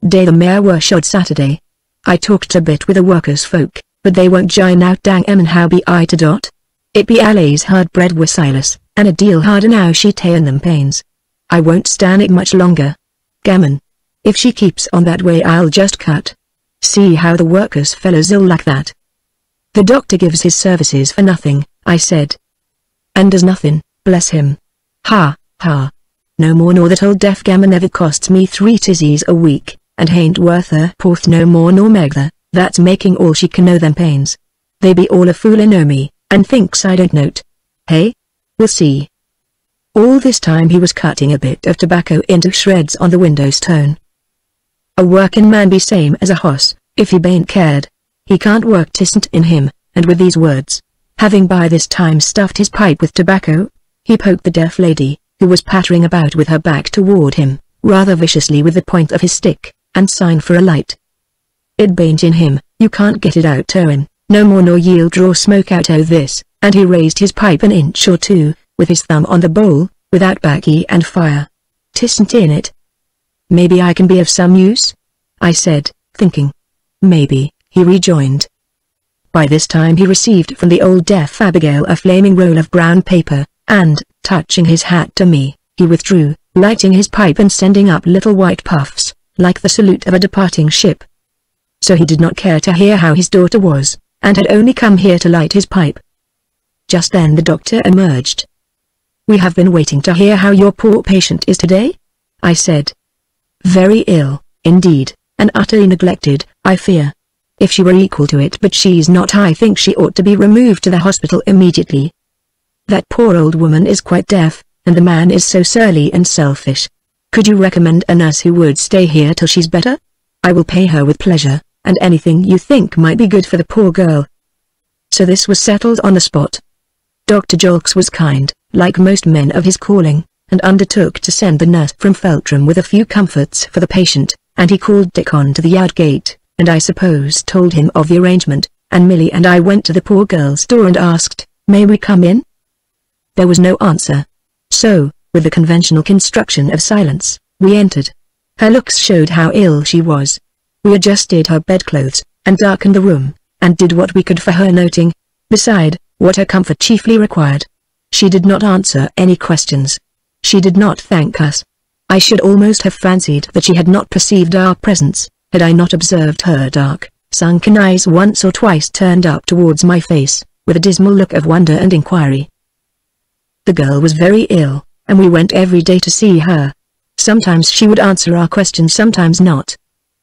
"Day the mare were shod Saturday. I talked a bit with the workers folk, but they won't jine out dang and how be I to dot? It be allays hard bread with Silas, and a deal harder now she ta'en them pains. I won't stand it much longer. Gammon. If she keeps on that way I'll just cut. See how the workers fellows ill like that." "The doctor gives his services for nothing," I said. "And does nothing, bless him. Ha, ha. No more nor that old deaf gammon ever costs me 3 tizzies a week, and hain't worth a porth no more nor Megtha, that's making all she can know them pains. They be all a foolin' o' me, and thinks I don't know't. Hey? We'll see." All this time he was cutting a bit of tobacco into shreds on the window stone. "A workin' man be same as a hoss, if he bain't cared. He can't work 'tisn't in him," and with these words, having by this time stuffed his pipe with tobacco, he poked the deaf lady, who was pattering about with her back toward him, rather viciously with the point of his stick, and signed for a light. "It bain't in him, you can't get it out o' him, no more nor ye'll draw smoke out o' this," and he raised his pipe an inch or two, with his thumb on the bowl, without baccy and fire. "'Tisn't in it." "Maybe I can be of some use?" I said, thinking. "Maybe," he rejoined. By this time he received from the old deaf Abigail a flaming roll of brown paper, and, touching his hat to me, he withdrew, lighting his pipe and sending up little white puffs, like the salute of a departing ship. So he did not care to hear how his daughter was, and had only come here to light his pipe. Just then the doctor emerged. "We have been waiting to hear how your poor patient is today?" I said. "Very ill, indeed, and utterly neglected, I fear. If she were equal to it, but she's not. I think she ought to be removed to the hospital immediately. That poor old woman is quite deaf, and the man is so surly and selfish. Could you recommend a nurse who would stay here till she's better? I will pay her with pleasure, and anything you think might be good for the poor girl." So this was settled on the spot. Dr. Jolks was kind, like most men of his calling, and undertook to send the nurse from Feltram with a few comforts for the patient, and he called Dickon to the yard gate, and I suppose told him of the arrangement, and Millie and I went to the poor girl's door and asked, "May we come in?" There was no answer. So, with the conventional construction of silence, we entered. Her looks showed how ill she was. We adjusted her bedclothes, and darkened the room, and did what we could for her, noting, beside, what her comfort chiefly required. She did not answer any questions. She did not thank us. I should almost have fancied that she had not perceived our presence, had I not observed her dark, sunken eyes once or twice turned up towards my face, with a dismal look of wonder and inquiry. The girl was very ill, and we went every day to see her. Sometimes she would answer our questions, sometimes not.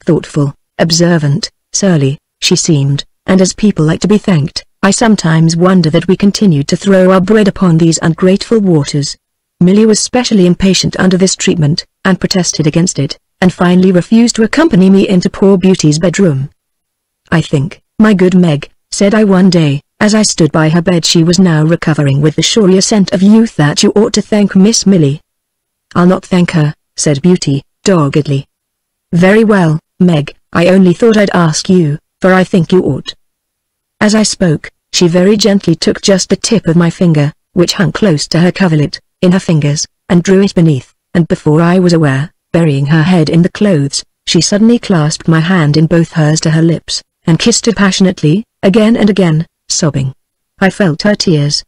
Thoughtful, observant, surly, she seemed, and as people like to be thanked, I sometimes wonder that we continued to throw our bread upon these ungrateful waters. Millie was specially impatient under this treatment, and protested against it, and finally refused to accompany me into poor Beauty's bedroom. "I think, my good Meg," said I one day, as I stood by her bed, she was now recovering with the sure scent of youth, "that you ought to thank Miss Millie." "I'll not thank her," said Beauty, doggedly. "Very well, Meg, I only thought I'd ask you, for I think you ought." As I spoke, she very gently took just the tip of my finger, which hung close to her coverlet, in her fingers, and drew it beneath, and before I was aware, burying her head in the clothes, she suddenly clasped my hand in both hers to her lips, and kissed it passionately, again and again, sobbing. I felt her tears.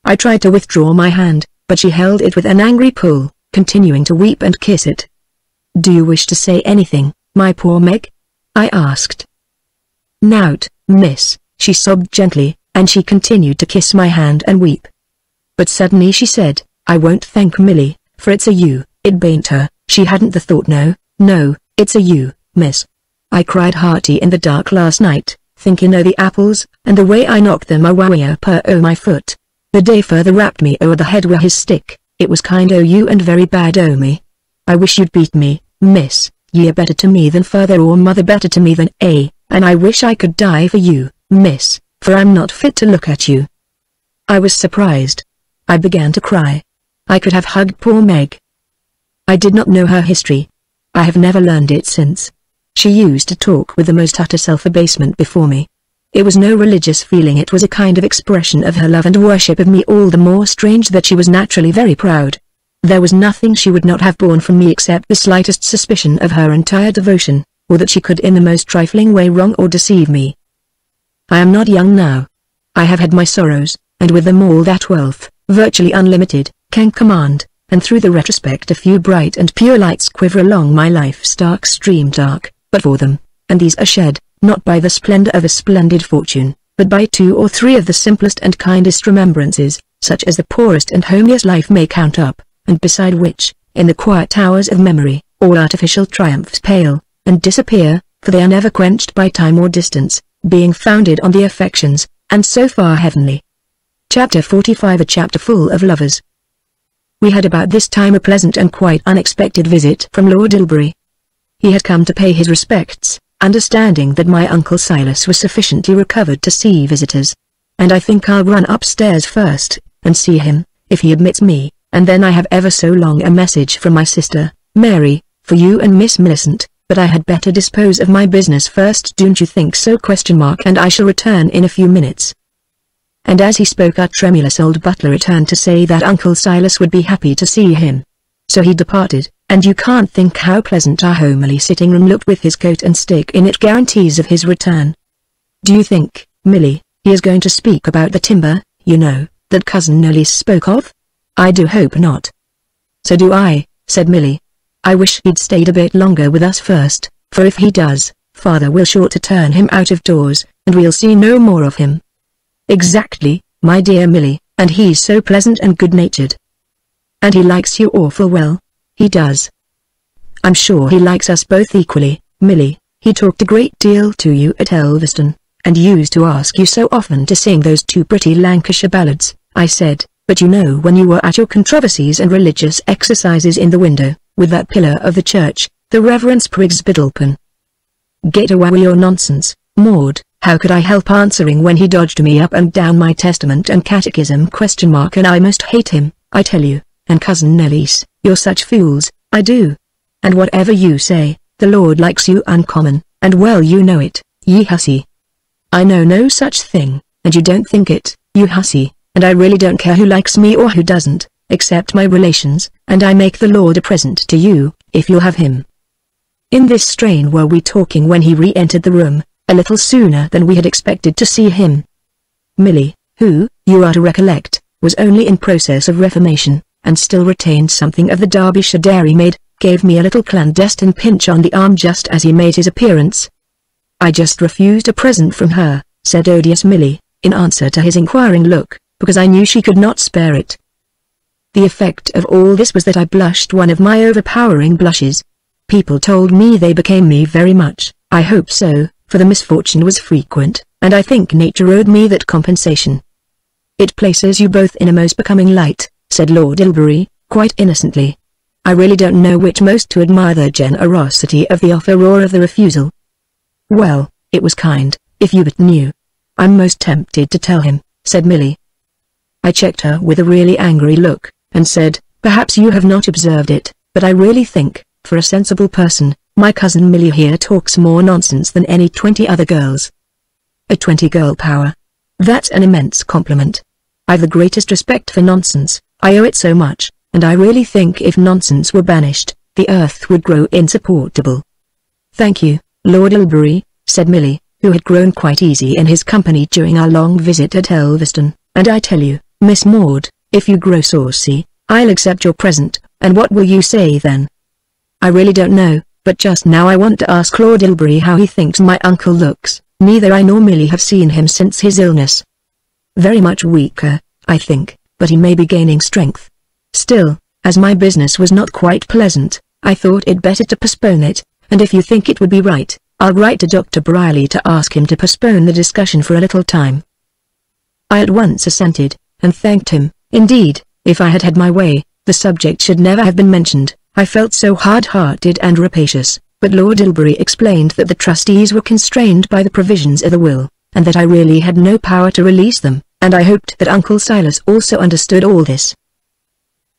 I tried to withdraw my hand, but she held it with an angry pull, continuing to weep and kiss it. "Do you wish to say anything, my poor Meg?" I asked. "Nowt, miss," she sobbed gently, and she continued to kiss my hand and weep. But suddenly she said, "I won't thank Millie, for it's a you, it bain't her, she hadn't the thought, no, no, it's a you, miss. I cried hearty in the dark last night, thinking o' the apples, and the way I knocked them a per o' my foot. The day further rapped me o'er the head with his stick. It was kind o' you and very bad o' me. I wish you'd beat me, miss. Ye're better to me than father or mother, better to me than and I wish I could die for you, miss, for I'm not fit to look at you. I was surprised. I began to cry. I could have hugged poor Meg. I did not know her history. I have never learned it since. She used to talk with the most utter self-abasement before me. It was no religious feeling, it was a kind of expression of her love and worship of me, all the more strange that she was naturally very proud. There was nothing she would not have borne from me except the slightest suspicion of her entire devotion, or that she could in the most trifling way wrong or deceive me. I am not young now. I have had my sorrows, and with them all that wealth, virtually unlimited, can command, and through the retrospect a few bright and pure lights quiver along my life's dark stream, dark, but for them, and these are shed, not by the splendor of a splendid fortune, but by 2 or 3 of the simplest and kindest remembrances, such as the poorest and homeliest life may count up, and beside which, in the quiet hours of memory, all artificial triumphs pale, and disappear, for they are never quenched by time or distance, being founded on the affections, and so far heavenly. Chapter 45, a chapter full of lovers. We had about this time a pleasant and quite unexpected visit from Lord Ilbury. He had come to pay his respects, understanding that my uncle Silas was sufficiently recovered to see visitors. And I think I'll run upstairs first, and see him, if he admits me, and then I have ever so long a message from my sister, Mary, for you and Miss Millicent, but I had better dispose of my business first, don't you think so? And I shall return in a few minutes. And as he spoke our tremulous old butler returned to say that Uncle Silas would be happy to see him. So he departed, and you can't think how pleasant our homely sitting room looked with his coat and stick in it, guarantees of his return. Do you think, Milly, he is going to speak about the timber, you know, that Cousin Nellie spoke of? I do hope not. So do I, said Milly. I wish he'd stayed a bit longer with us first, for if he does, Father will sure to turn him out of doors, and we'll see no more of him. Exactly, my dear Milly, and he's so pleasant and good-natured. And he likes you awful well. He does. I'm sure he likes us both equally, Milly. He talked a great deal to you at Elveston, and used to ask you so often to sing those 2 pretty Lancashire ballads, I said, but you know when you were at your controversies and religious exercises in the window, with that pillar of the church, the Reverend Spriggs Biddlepen. Get away with your nonsense, Maud. How could I help answering when he dodged me up and down my Testament and Catechism ? And I most hate him, I tell you, and Cousin Nellie's, you're such fools, I do. And whatever you say, the Lord likes you uncommon, and well you know it, ye hussy. I know no such thing, and you don't think it, you hussy, and I really don't care who likes me or who doesn't, except my relations, and I make the Lord a present to you, if you'll have him. In this strain were we talking when he re-entered the room, a little sooner than we had expected to see him. Milly, who, you are to recollect, was only in process of reformation, and still retained something of the Derbyshire dairymaid, gave me a little clandestine pinch on the arm just as he made his appearance. I just refused a present from her, said odious Milly, in answer to his inquiring look, because I knew she could not spare it. The effect of all this was that I blushed one of my overpowering blushes. People told me they became me very much. I hope so, for the misfortune was frequent, and I think nature owed me that compensation. It places you both in a most becoming light, said Lord Ilbury, quite innocently. I really don't know which most to admire, the generosity of the offer or of the refusal. Well, it was kind, if you but knew. I'm most tempted to tell him, said Milly. I checked her with a really angry look, and said, perhaps you have not observed it, but I really think, for a sensible person, my cousin Milly here talks more nonsense than any 20 other girls. A 20-girl power. That's an immense compliment. I've the greatest respect for nonsense, I owe it so much, and I really think if nonsense were banished, the earth would grow insupportable. Thank you, Lord Ilbury, said Milly, who had grown quite easy in his company during our long visit at Elveston, and I tell you, Miss Maud, if you grow saucy, I'll accept your present, and what will you say then? I really don't know, but just now I want to ask Lord Ilbury how he thinks my uncle looks. Neither I nor Milly have seen him since his illness. Very much weaker, I think, but he may be gaining strength. Still, as my business was not quite pleasant, I thought it better to postpone it, and if you think it would be right, I'll write to Dr. Briley to ask him to postpone the discussion for a little time." I at once assented, and thanked him. Indeed, if I had had my way, the subject should never have been mentioned. I felt so hard-hearted and rapacious, but Lord Ilbury explained that the trustees were constrained by the provisions of the will, and that I really had no power to release them, and I hoped that Uncle Silas also understood all this.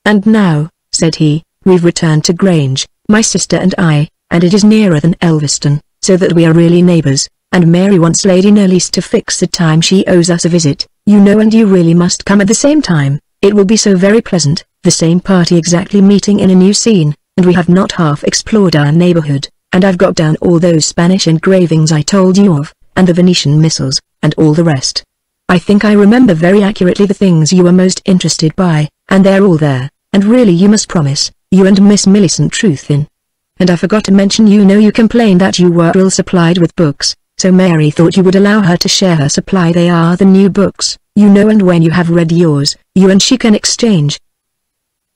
"And now," said he, "we've returned to Grange, my sister and I, and it is nearer than Elveston, so that we are really neighbours, and Mary wants Lady Knollys to fix the time she owes us a visit, you know, and you really must come at the same time. It will be so very pleasant, the same party exactly meeting in a new scene, and we have not half explored our neighbourhood, and I've got down all those Spanish engravings I told you of, and the Venetian missals, and all the rest. I think I remember very accurately the things you were most interested by, and they're all there, and really you must promise, you and Miss Millicent truth in. And I forgot to mention, you know you complained that you were ill supplied with books, so Mary thought you would allow her to share her supply. They are the new books, you know, and when you have read yours, you and she can exchange."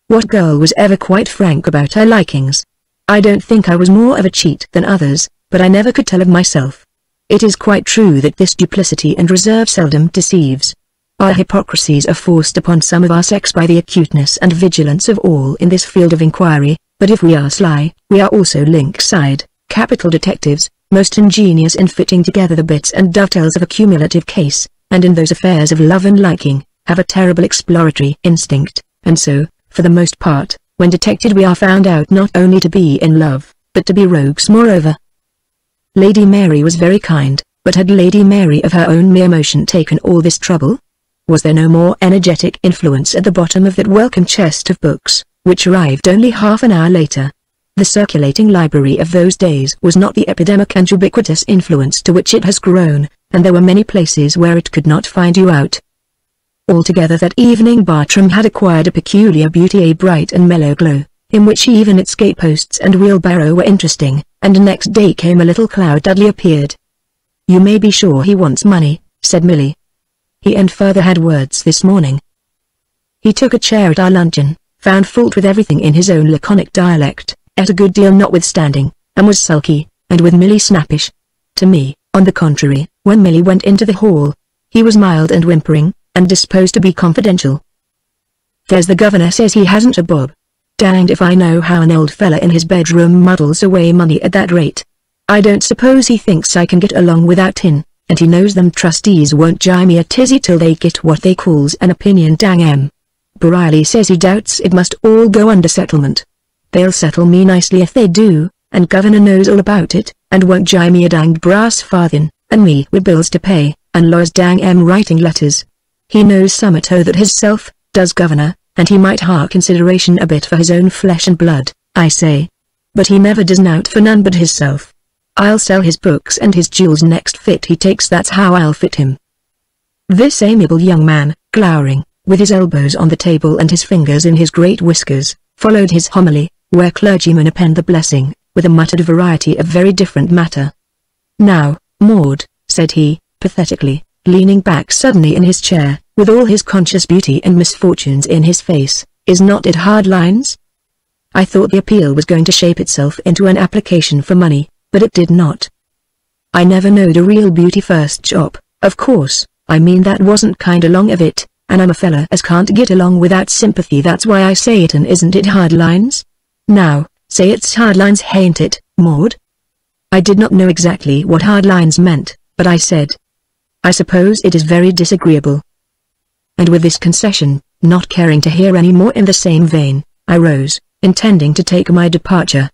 What girl was ever quite frank about her likings? I don't think I was more of a cheat than others, but I never could tell of myself. It is quite true that this duplicity and reserve seldom deceives. Our hypocrisies are forced upon some of our sex by the acuteness and vigilance of all in this field of inquiry, but if we are sly, we are also lynx-eyed, capital detectives, most ingenious in fitting together the bits and dovetails of a cumulative case, and in those affairs of love and liking, have a terrible exploratory instinct, and so, for the most part, when detected we are found out not only to be in love, but to be rogues moreover. Lady Mary was very kind, but had Lady Mary of her own mere motion taken all this trouble? Was there no more energetic influence at the bottom of that welcome chest of books, which arrived only half an hour later? The circulating library of those days was not the epidemic and ubiquitous influence to which it has grown, and there were many places where it could not find you out. Altogether that evening Bartram had acquired a peculiar beauty, a bright and mellow glow, in which even its gateposts and wheelbarrow were interesting, and next day came a little cloud. Dudley appeared. "You may be sure he wants money," said Milly. "He and father had words this morning. He took a chair at our luncheon, found fault with everything in his own laconic dialect, ate a good deal notwithstanding, and was sulky, and with Milly snappish. To me, on the contrary, when Milly went into the hall, he was mild and whimpering, and disposed to be confidential. There's the governor says he hasn't a bob. Danged if I know how an old fella in his bedroom muddles away money at that rate. I don't suppose he thinks I can get along without tin, and he knows them trustees won't gie me a tizzy till they get what they calls an opinion. Dang 'em. Briley says he doubts it must all go under settlement. They'll settle me nicely if they do, and governor knows all about it, and won't gie me a danged brass farthing, and me with bills to pay, and lawyers dang 'em writing letters. He knows summat o' that hisself, does governor, and he might ha' consideration a bit for his own flesh and blood, I say. But he never does nowt for none but hisself. I'll sell his books and his jewels next fit he takes, that's how I'll fit him." This amiable young man, glowering, with his elbows on the table and his fingers in his great whiskers, followed his homily, where clergymen append the blessing, with a muttered variety of very different matter. "Now, Maud," said he, pathetically, leaning back suddenly in his chair, with all his conscious beauty and misfortunes in his face, "is not it hard lines?" I thought the appeal was going to shape itself into an application for money, but it did not. I never knowed a real beauty first chop, of course, I mean that wasn't kind along of it, and I'm a fella as can't get along without sympathy, that's why I say it. And isn't it hard lines? Now, say it's hard lines, hain't it, Maud? I did not know exactly what hard lines meant, but I said, "I suppose it is very disagreeable." And with this concession, not caring to hear any more in the same vein, I rose, intending to take my departure.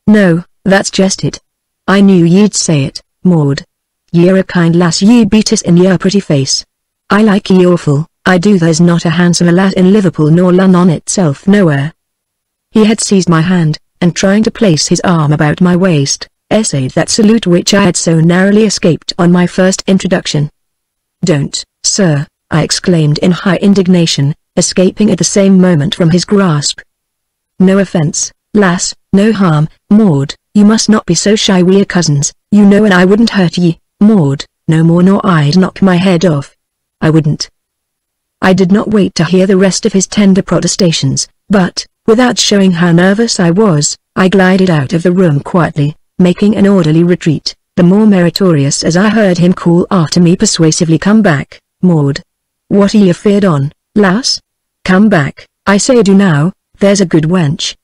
"No, that's just it. I knew ye'd say it, Maud. Ye're a kind lass, ye beat us in your pretty face. I like ye awful, I do. There's not a handsomer lass in Liverpool nor London itself nowhere." He had seized my hand, and trying to place his arm about my waist, essayed that salute which I had so narrowly escaped on my first introduction. "Don't, sir," I exclaimed in high indignation, escaping at the same moment from his grasp. "No offence, lass, no harm, Maud, you must not be so shy. We're cousins, you know, and I wouldn't hurt ye, Maud, no more nor I'd knock my head off. I wouldn't." I did not wait to hear the rest of his tender protestations, but, without showing how nervous I was, I glided out of the room quietly, making an orderly retreat, the more meritorious as I heard him call after me persuasively, "Come back, Maud. What are ye afeard on, lass? Come back, I say do now, there's a good wench."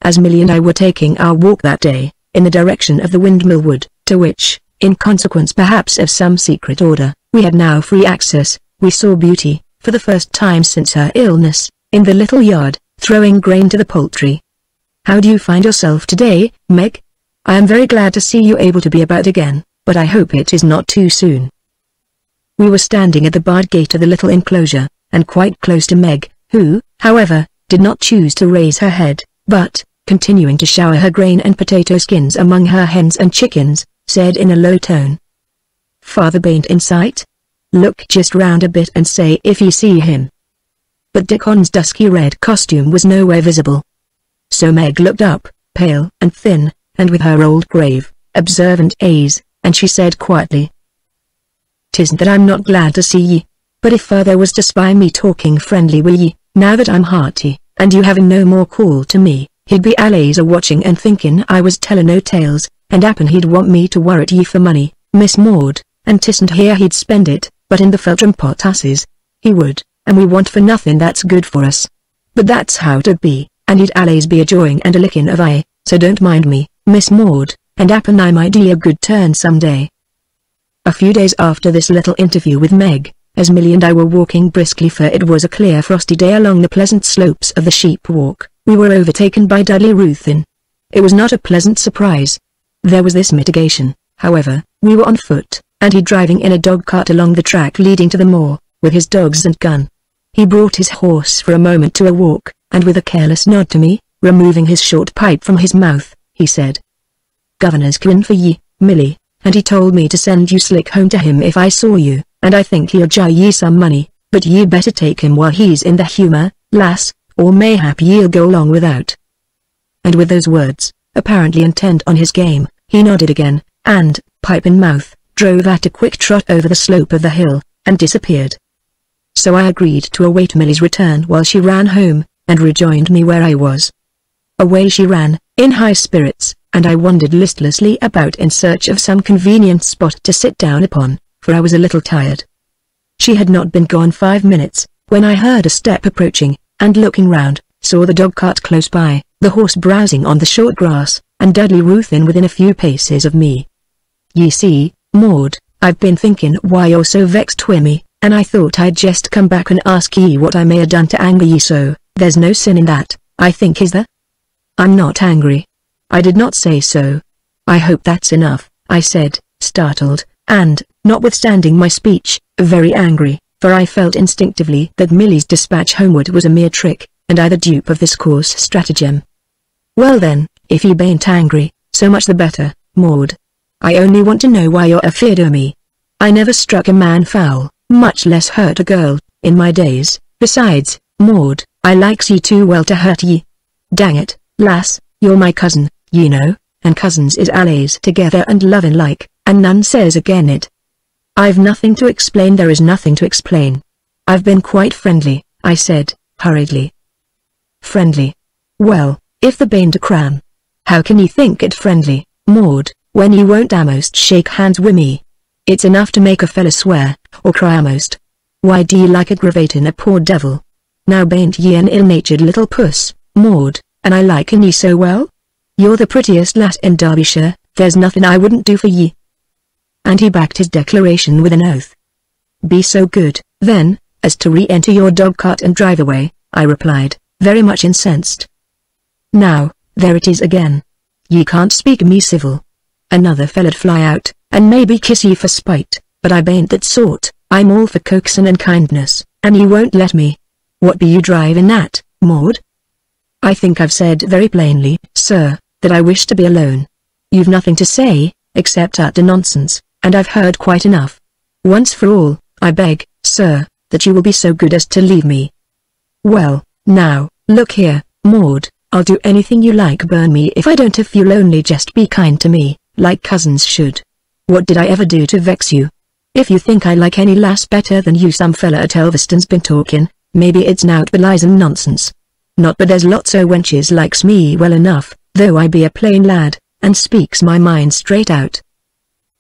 As Millie and I were taking our walk that day, in the direction of the Windmill Wood, to which, in consequence perhaps of some secret order, we had now free access, we saw Beauty, for the first time since her illness, in the little yard, throwing grain to the poultry. "How do you find yourself today, Meg? I am very glad to see you able to be about again, but I hope it is not too soon." We were standing at the barred gate of the little enclosure, and quite close to Meg, who, however, did not choose to raise her head, but, continuing to shower her grain and potato skins among her hens and chickens, said in a low tone, "Father bain't in sight? Look just round a bit and say if ye see him." But Dickon's dusky red costume was nowhere visible. So Meg looked up, pale and thin, and with her old grave, observant ease, and she said quietly, "'Tisn't that I'm not glad to see ye, but if father was to spy me talking friendly wi' ye, now that I'm hearty, and you having no more call to me, he'd be allays a-watching and thinking I was tellin' no tales, and happen he'd want me to worrit ye for money, Miss Maud, and 'tisn't here he'd spend it, but in the Feltram potasses. He would, and we want for nothing that's good for us. But that's how 'twould be, and he'd allays be a-joying and a-licking of I, so don't mind me, Miss Maud, and happen I might do ye a good turn some day." A few days after this little interview with Meg, as Millie and I were walking briskly, for it was a clear frosty day, along the pleasant slopes of the sheep walk, we were overtaken by Dudley Ruthven. It was not a pleasant surprise. There was this mitigation, however: we were on foot, and he driving in a dog-cart along the track leading to the moor, with his dogs and gun. He brought his horse for a moment to a walk, and with a careless nod to me, removing his short pipe from his mouth, he said, "Governor's coming for ye, Millie, and he told me to send you slick home to him if I saw you, and I think he'll jar ye some money, but ye better take him while he's in the humour, lass, or mayhap ye'll go long without." And with those words, apparently intent on his game, he nodded again, and, pipe in mouth, drove at a quick trot over the slope of the hill, and disappeared. So I agreed to await Millie's return while she ran home, and rejoined me where I was. Away she ran, in high spirits, and I wandered listlessly about in search of some convenient spot to sit down upon, for I was a little tired. She had not been gone 5 minutes, when I heard a step approaching, and looking round, saw the dog-cart close by, the horse browsing on the short grass, and Dudley Ruthven within a few paces of me. "Ye see, Maud, I've been thinking why you're so vexed wi' me, and I thought I'd just come back and ask ye what I may ha' done to anger ye so. There's no sin in that, I think, is there?" "I'm not angry. I did not say so." "I hope that's enough," I said, startled, and, notwithstanding my speech, very angry, for I felt instinctively that Millie's dispatch homeward was a mere trick, and I the dupe of this coarse stratagem. "Well then, if ye bain't angry, so much the better, Maud. I only want to know why you're afeard o' me. I never struck a man foul, much less hurt a girl, in my days. Besides, Maud, I likes ye too well to hurt ye. Dang it, lass, you're my cousin, ye know, and cousins is allays together and lovin' like, and none says again it." "I've nothing to explain." "There is nothing to explain. I've been quite friendly," I said, hurriedly. "Friendly? Well, if the bain't a cram, how can ye think it friendly, Maud, when ye won't a'most shake hands wi' me? It's enough to make a fella swear, or cry a'most. Why do ye like aggravatin' a poor devil? Now bain't ye an ill-natured little puss, Maud, and I liken ye so well? You're the prettiest lass in Derbyshire, there's nothing I wouldn't do for ye." And he backed his declaration with an oath. "Be so good, then, as to re-enter your dog-cart and drive away," I replied, very much incensed. "Now, there it is again. Ye can't speak me civil. Another fella'd fly out, and maybe kiss ye for spite, but I bain't that sort. I'm all for coaxin' and kindness, and ye won't let me. What be you drivin' at, Maud?" "I think I've said very plainly, sir, that I wish to be alone. You've nothing to say, except utter nonsense, and I've heard quite enough. Once for all, I beg, sir, that you will be so good as to leave me." "Well, now, look here, Maud, I'll do anything you like, burn me if I don't, if you'll only just be kind to me, like cousins should. What did I ever do to vex you? If you think I like any lass better than you, some fella at Elveston's been talking, maybe it's nowt but lies and nonsense. Not but there's lots o' wenches likes me well enough, though I be a plain lad, and speaks my mind straight out.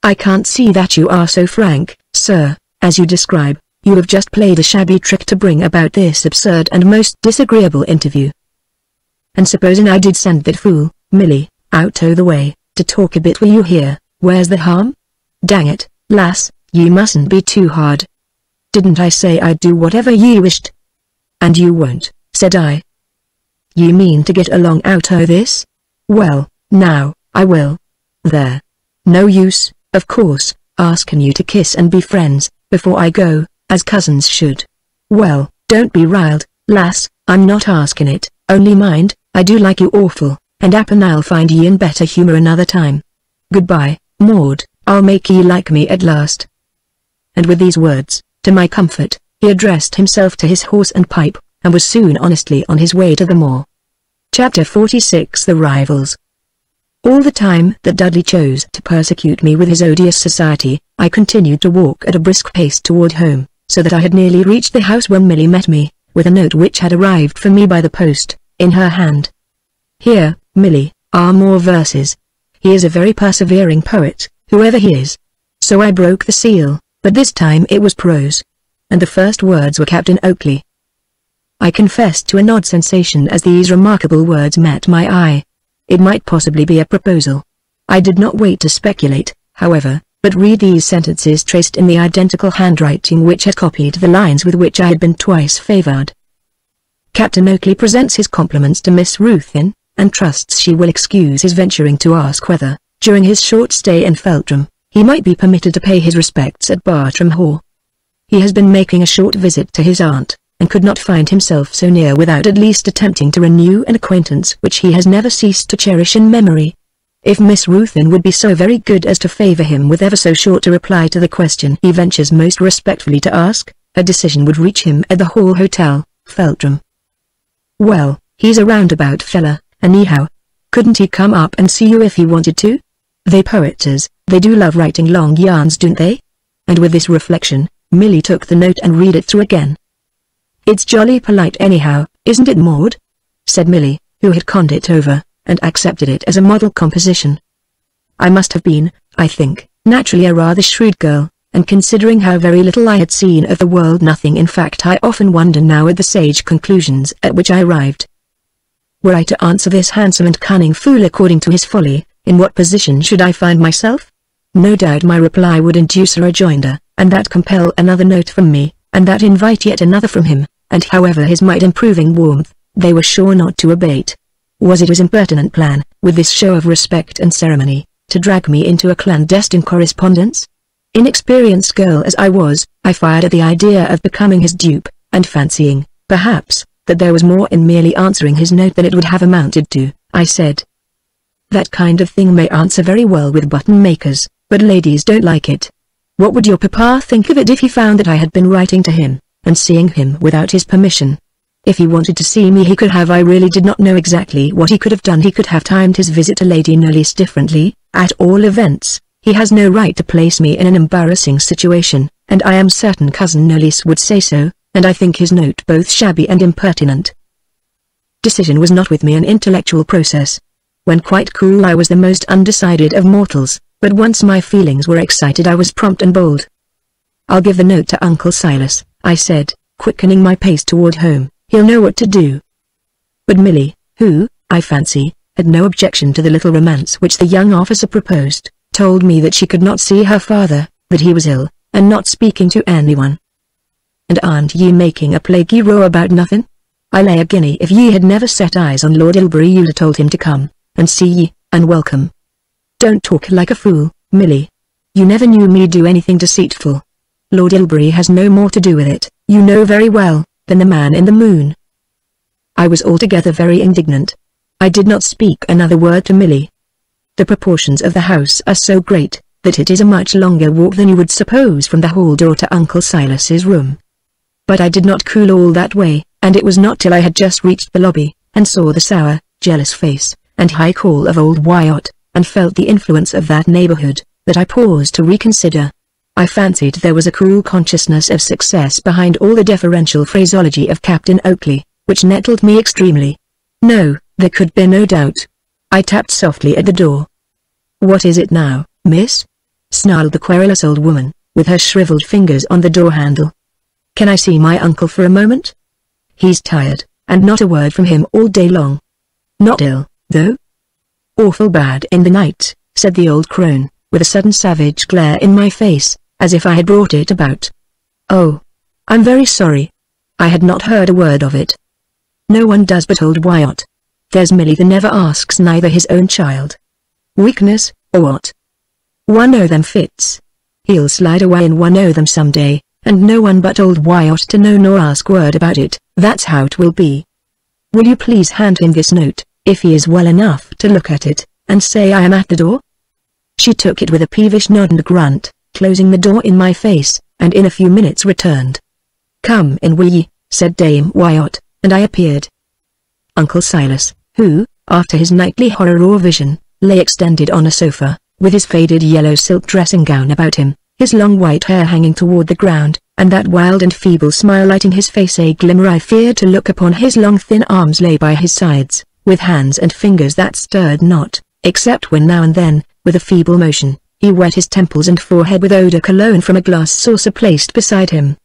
I can't see that you are so frank, sir, as you describe. You have just played a shabby trick to bring about this absurd and most disagreeable interview. And supposing I did send that fool, Millie, out o' the way, to talk a bit will you hear, where's the harm? Dang it, lass, ye mustn't be too hard. Didn't I say I'd do whatever ye wished? And you won't, said I. Ye mean to get along out o' this? Well, now, I will. There. No use, of course, asking you to kiss and be friends, before I go, as cousins should. Well, don't be riled, lass, I'm not asking it, only mind, I do like you awful, and 'appen I'll find ye in better humour another time. Goodbye, Maud, I'll make ye like me at last. And with these words, to my comfort, he addressed himself to his horse and pipe, and was soon honestly on his way to the moor. Chapter 46 The Rivals. All the time that Dudley chose to persecute me with his odious society, I continued to walk at a brisk pace toward home, so that I had nearly reached the house when Millie met me, with a note which had arrived for me by the post, in her hand. Here, Millie, are more verses. He is a very persevering poet, whoever he is. So I broke the seal, but this time it was prose. And the first words were Captain Oakley. I confessed to an odd sensation as these remarkable words met my eye. It might possibly be a proposal. I did not wait to speculate, however, but read these sentences traced in the identical handwriting which had copied the lines with which I had been twice favoured. Captain Oakley presents his compliments to Miss Ruthven, and trusts she will excuse his venturing to ask whether, during his short stay in Feltram, he might be permitted to pay his respects at Bartram Hall. He has been making a short visit to his aunt, and could not find himself so near without at least attempting to renew an acquaintance which he has never ceased to cherish in memory. If Miss Ruthven would be so very good as to favour him with ever so short a reply to the question he ventures most respectfully to ask, a decision would reach him at the Hall Hotel, Feltram. Well, he's a roundabout fella, anyhow. Couldn't he come up and see you if he wanted to? They poeters, they do love writing long yarns, don't they? And with this reflection, Millie took the note and read it through again. It's jolly polite anyhow, isn't it, Maud? Said Millie, who had conned it over, and accepted it as a model composition. I must have been, I think, naturally a rather shrewd girl, and considering how very little I had seen of the world, nothing in fact, I often wonder now at the sage conclusions at which I arrived. Were I to answer this handsome and cunning fool according to his folly, in what position should I find myself? No doubt my reply would induce a rejoinder, and that compel another note from me, and that invite yet another from him, and however his might improving warmth, they were sure not to abate. Was it his impertinent plan, with this show of respect and ceremony, to drag me into a clandestine correspondence? Inexperienced girl as I was, I fired at the idea of becoming his dupe, and fancying, perhaps, that there was more in merely answering his note than it would have amounted to, I said, "That kind of thing may answer very well with button makers, but ladies don't like it. What would your papa think of it if he found that I had been writing to him, and seeing him without his permission? If he wanted to see me he could have. I really did not know exactly what he could have done. He could have timed his visit to Lady Knollys differently. At all events, he has no right to place me in an embarrassing situation, and I am certain Cousin Knollys would say so, and I think his note both shabby and impertinent." Decision was not with me an intellectual process. When quite cool I was the most undecided of mortals, but once my feelings were excited I was prompt and bold. "I'll give the note to Uncle Silas," I said, quickening my pace toward home. "He'll know what to do." But Millie, who, I fancy, had no objection to the little romance which the young officer proposed, told me that she could not see her father, that he was ill, and not speaking to anyone. "And aren't ye making a plaguey row about nothing? I lay a guinea if ye had never set eyes on Lord Ilbury you'd have told him to come, and see ye, and welcome. Don't talk like a fool, Millie. You never knew me do anything deceitful. Lord Ilbury has no more to do with it, you know very well, than the man in the moon." I was altogether very indignant. I did not speak another word to Millie. The proportions of the house are so great, that it is a much longer walk than you would suppose from the hall door to Uncle Silas's room. But I did not cool all that way, and it was not till I had just reached the lobby, and saw the sour, jealous face, and high call of old Wyatt, and felt the influence of that neighborhood, that I paused to reconsider. I fancied there was a cool consciousness of success behind all the deferential phraseology of Captain Oakley, which nettled me extremely. No, there could be no doubt. I tapped softly at the door. "What is it now, miss?" snarled the querulous old woman, with her shriveled fingers on the door handle. "Can I see my uncle for a moment? He's tired, and not a word from him all day long." "Not ill, though?" "Awful bad in the night," said the old crone, with a sudden savage glare in my face, as if I had brought it about. "Oh. I'm very sorry. I had not heard a word of it." "No one does but old Wyatt. There's Millie that never asks neither his own child. Weakness, or what? One o' them fits. He'll slide away in one o' them some day, and no one but old Wyatt to know nor ask word about it. That's how 'twill be. Will you please hand him this note, if he is well enough to look at it, and say I am at the door?" She took it with a peevish nod and a grunt, closing the door in my face, and in a few minutes returned. "Come in, will ye?" said Dame Wyatt, and I appeared. Uncle Silas, who, after his nightly horror vision, lay extended on a sofa, with his faded yellow silk dressing gown about him, his long white hair hanging toward the ground, and that wild and feeble smile lighting his face a glimmer I feared to look upon. His long thin arms lay by his sides, with hands and fingers that stirred not, except when now and then, with a feeble motion, he wet his temples and forehead with eau de cologne from a glass saucer placed beside him.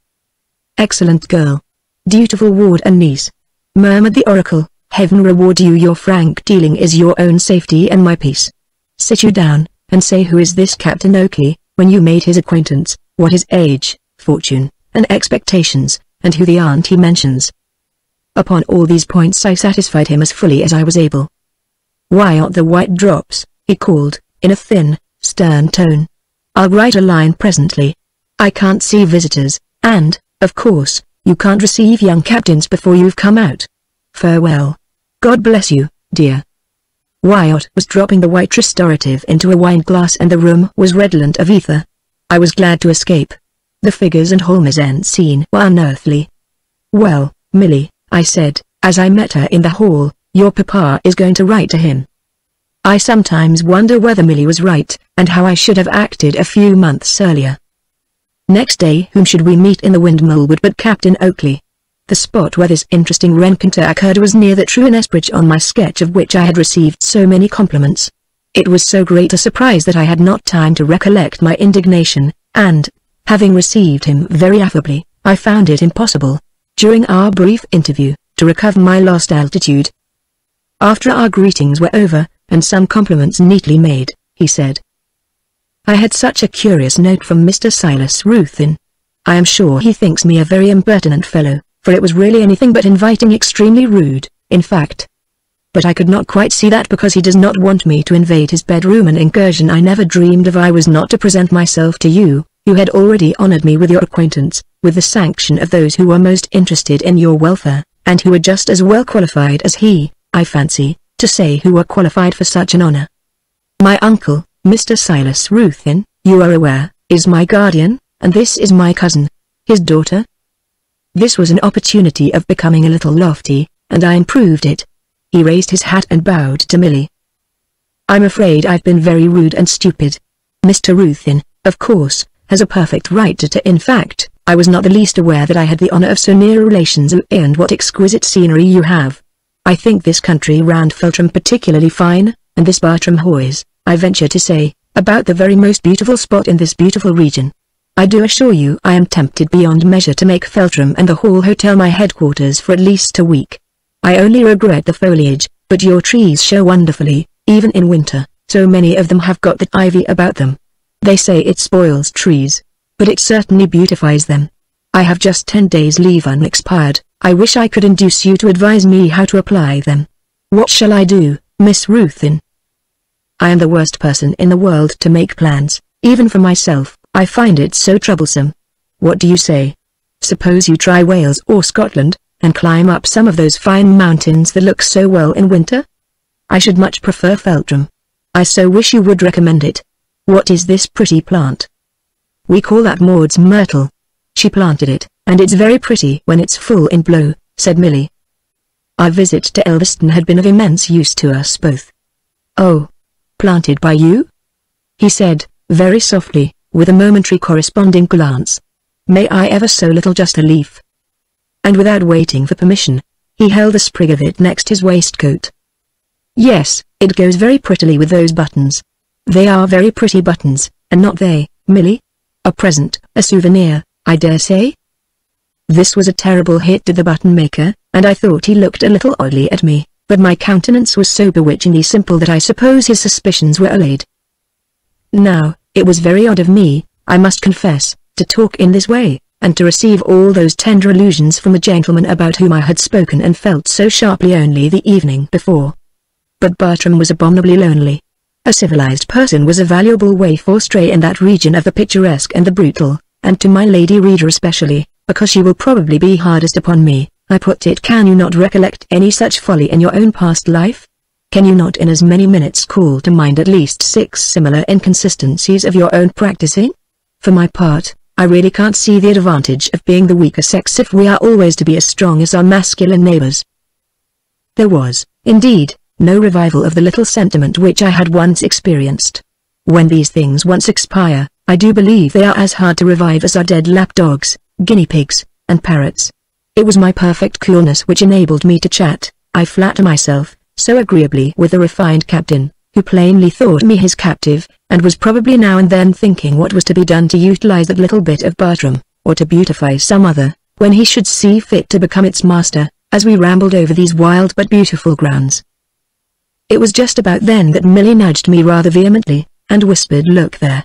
"Excellent girl. Dutiful ward and niece," murmured the oracle. "Heaven reward you. Your frank dealing is your own safety and my peace. Sit you down, and say who is this Captain Oakley, when you made his acquaintance, what his age, fortune, and expectations, and who the aunt he mentions." Upon all these points I satisfied him as fully as I was able. "Why aren't the white drops?" he called, in a thin, stern tone. "I'll write a line presently. I can't see visitors, and, of course, you can't receive young captains before you've come out. Farewell. God bless you, dear." Wyatt was dropping the white restorative into a wine glass and the room was redolent of ether. I was glad to escape. The figures and Holmes' scene were unearthly. "Well, Millie," I said, as I met her in the hall, "your papa is going to write to him." I sometimes wonder whether Millie was right, and how I should have acted a few months earlier. Next day whom should we meet in the Windmill Wood but Captain Oakley. The spot where this interesting rencounter occurred was near the truaness bridge on my sketch of which I had received so many compliments. It was so great a surprise that I had not time to recollect my indignation, and, having received him very affably, I found it impossible, during our brief interview, to recover my lost altitude. After our greetings were over, and some compliments neatly made, he said, "I had such a curious note from Mr. Silas Ruthyn. I am sure he thinks me a very impertinent fellow, for it was really anything but inviting, extremely rude, in fact. But I could not quite see that because he does not want me to invade his bedroom, an incursion I never dreamed of. I was not to present myself to you, who had already honored me with your acquaintance, with the sanction of those who were most interested in your welfare, and who were just as well qualified as he, I fancy, to say who were qualified for such an honor. My uncle, Mr. Silas Ruthyn, you are aware, is my guardian, and this is my cousin, his daughter." This was an opportunity of becoming a little lofty, and I improved it. He raised his hat and bowed to Millie. "I'm afraid I've been very rude and stupid. Mr. Ruthyn, of course, has a perfect right to. In fact, I was not the least aware that I had the honor of so near relations. And what exquisite scenery you have. I think this country round Feltram particularly fine, and this Bartram Haugh is, I venture to say, about the very most beautiful spot in this beautiful region. I do assure you I am tempted beyond measure to make Feltram and the Hall Hotel my headquarters for at least a week. I only regret the foliage, but your trees show wonderfully, even in winter. So many of them have got that ivy about them. They say it spoils trees, but it certainly beautifies them. I have just 10 days leave unexpired. I wish I could induce you to advise me how to apply them. What shall I do, Miss Ruthyn? I am the worst person in the world to make plans, even for myself. I find it so troublesome. What do you say? Suppose you try Wales or Scotland, and climb up some of those fine mountains that look so well in winter? I should much prefer Feltram. I so wish you would recommend it. What is this pretty plant? We call that Maud's myrtle. She planted it, and it's very pretty when it's full in blow, said Millie. Our visit to Elveston had been of immense use to us both. Oh, planted by you? He said, very softly, with a momentary corresponding glance. May I ever so little just a leaf? And without waiting for permission, he held a sprig of it next his waistcoat. Yes, it goes very prettily with those buttons. They are very pretty buttons, and not they, Millie? A present, a souvenir, I dare say? This was a terrible hit to the button maker, and I thought he looked a little oddly at me, but my countenance was so bewitchingly simple that I suppose his suspicions were allayed. Now, it was very odd of me, I must confess, to talk in this way, and to receive all those tender allusions from the gentleman about whom I had spoken and felt so sharply only the evening before. But Bertram was abominably lonely. A civilized person was a valuable waif or stray in that region of the picturesque and the brutal, and to my lady reader especially, because she will probably be hardest upon me, I put it, can you not recollect any such folly in your own past life? Can you not in as many minutes call to mind at least 6 similar inconsistencies of your own practicing? For my part, I really can't see the advantage of being the weaker sex if we are always to be as strong as our masculine neighbors. There was, indeed, no revival of the little sentiment which I had once experienced. When these things once expire, I do believe they are as hard to revive as our dead lapdogs, guinea pigs, and parrots. It was my perfect coolness which enabled me to chat, I flatter myself, so agreeably with the refined captain, who plainly thought me his captive, and was probably now and then thinking what was to be done to utilize that little bit of Bertram, or to beautify some other, when he should see fit to become its master, as we rambled over these wild but beautiful grounds. It was just about then that Millie nudged me rather vehemently, and whispered, "Look there."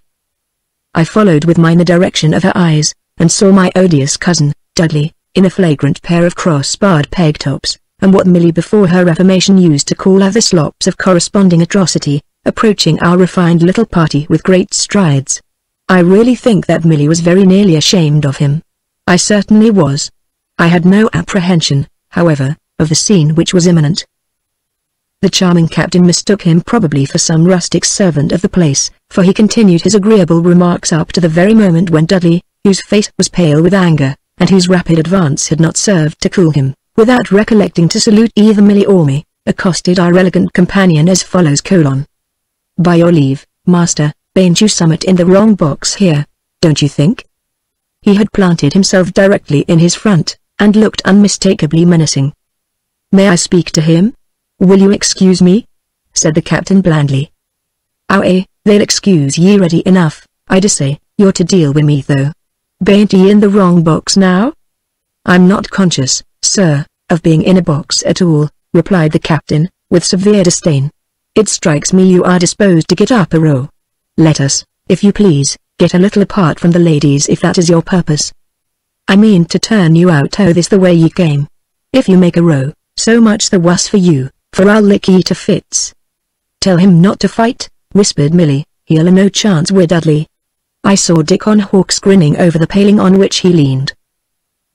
I followed with mine in the direction of her eyes, and saw my odious cousin, Dudley, in a flagrant pair of cross-barred peg-tops, and what Millie before her reformation used to call other slops of corresponding atrocity, approaching our refined little party with great strides. I really think that Millie was very nearly ashamed of him. I certainly was. I had no apprehension, however, of the scene which was imminent. The charming captain mistook him probably for some rustic servant of the place, for he continued his agreeable remarks up to the very moment when Dudley, whose face was pale with anger, and whose rapid advance had not served to cool him, without recollecting to salute either Millie or me, accosted our elegant companion as follows: "By your leave, master, bain't you somewhat in the wrong box here, don't you think?" He had planted himself directly in his front, and looked unmistakably menacing. "May I speak to him? Will you excuse me?" said the captain blandly. They'll excuse ye ready enough, I dessay, you're to deal with me though. Bain't ye in the wrong box now?" "I'm not conscious, sir, of being in a box at all," replied the captain, with severe disdain. "It strikes me you are disposed to get up a row. Let us, if you please, get a little apart from the ladies if that is your purpose. I mean to turn you out this the way ye came. If you make a row, so much the worse for you, for I'll lick ye to fits." "Tell him not to fight," whispered Millie, "he'll a no chance with Dudley." I saw Dickon Hawkes grinning over the paling on which he leaned.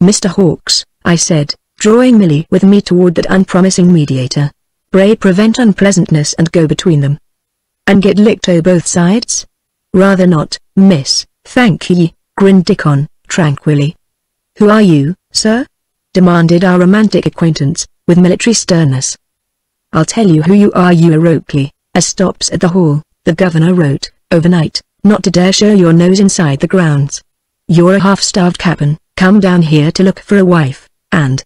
"Mr. Hawkes," I said, drawing Millie with me toward that unpromising mediator, "pray prevent unpleasantness and go between them." "And get licked o' both sides?" "Rather not, miss, thank ye," grinned Dickon, tranquilly. "Who are you, sir?" demanded our romantic acquaintance, with military sternness. "I'll tell you who you are, you Oakley, as stops at the hall. The governor wrote, overnight, not to dare show your nose inside the grounds. You're a half-starved cap'n, come down here to look for a wife, and—"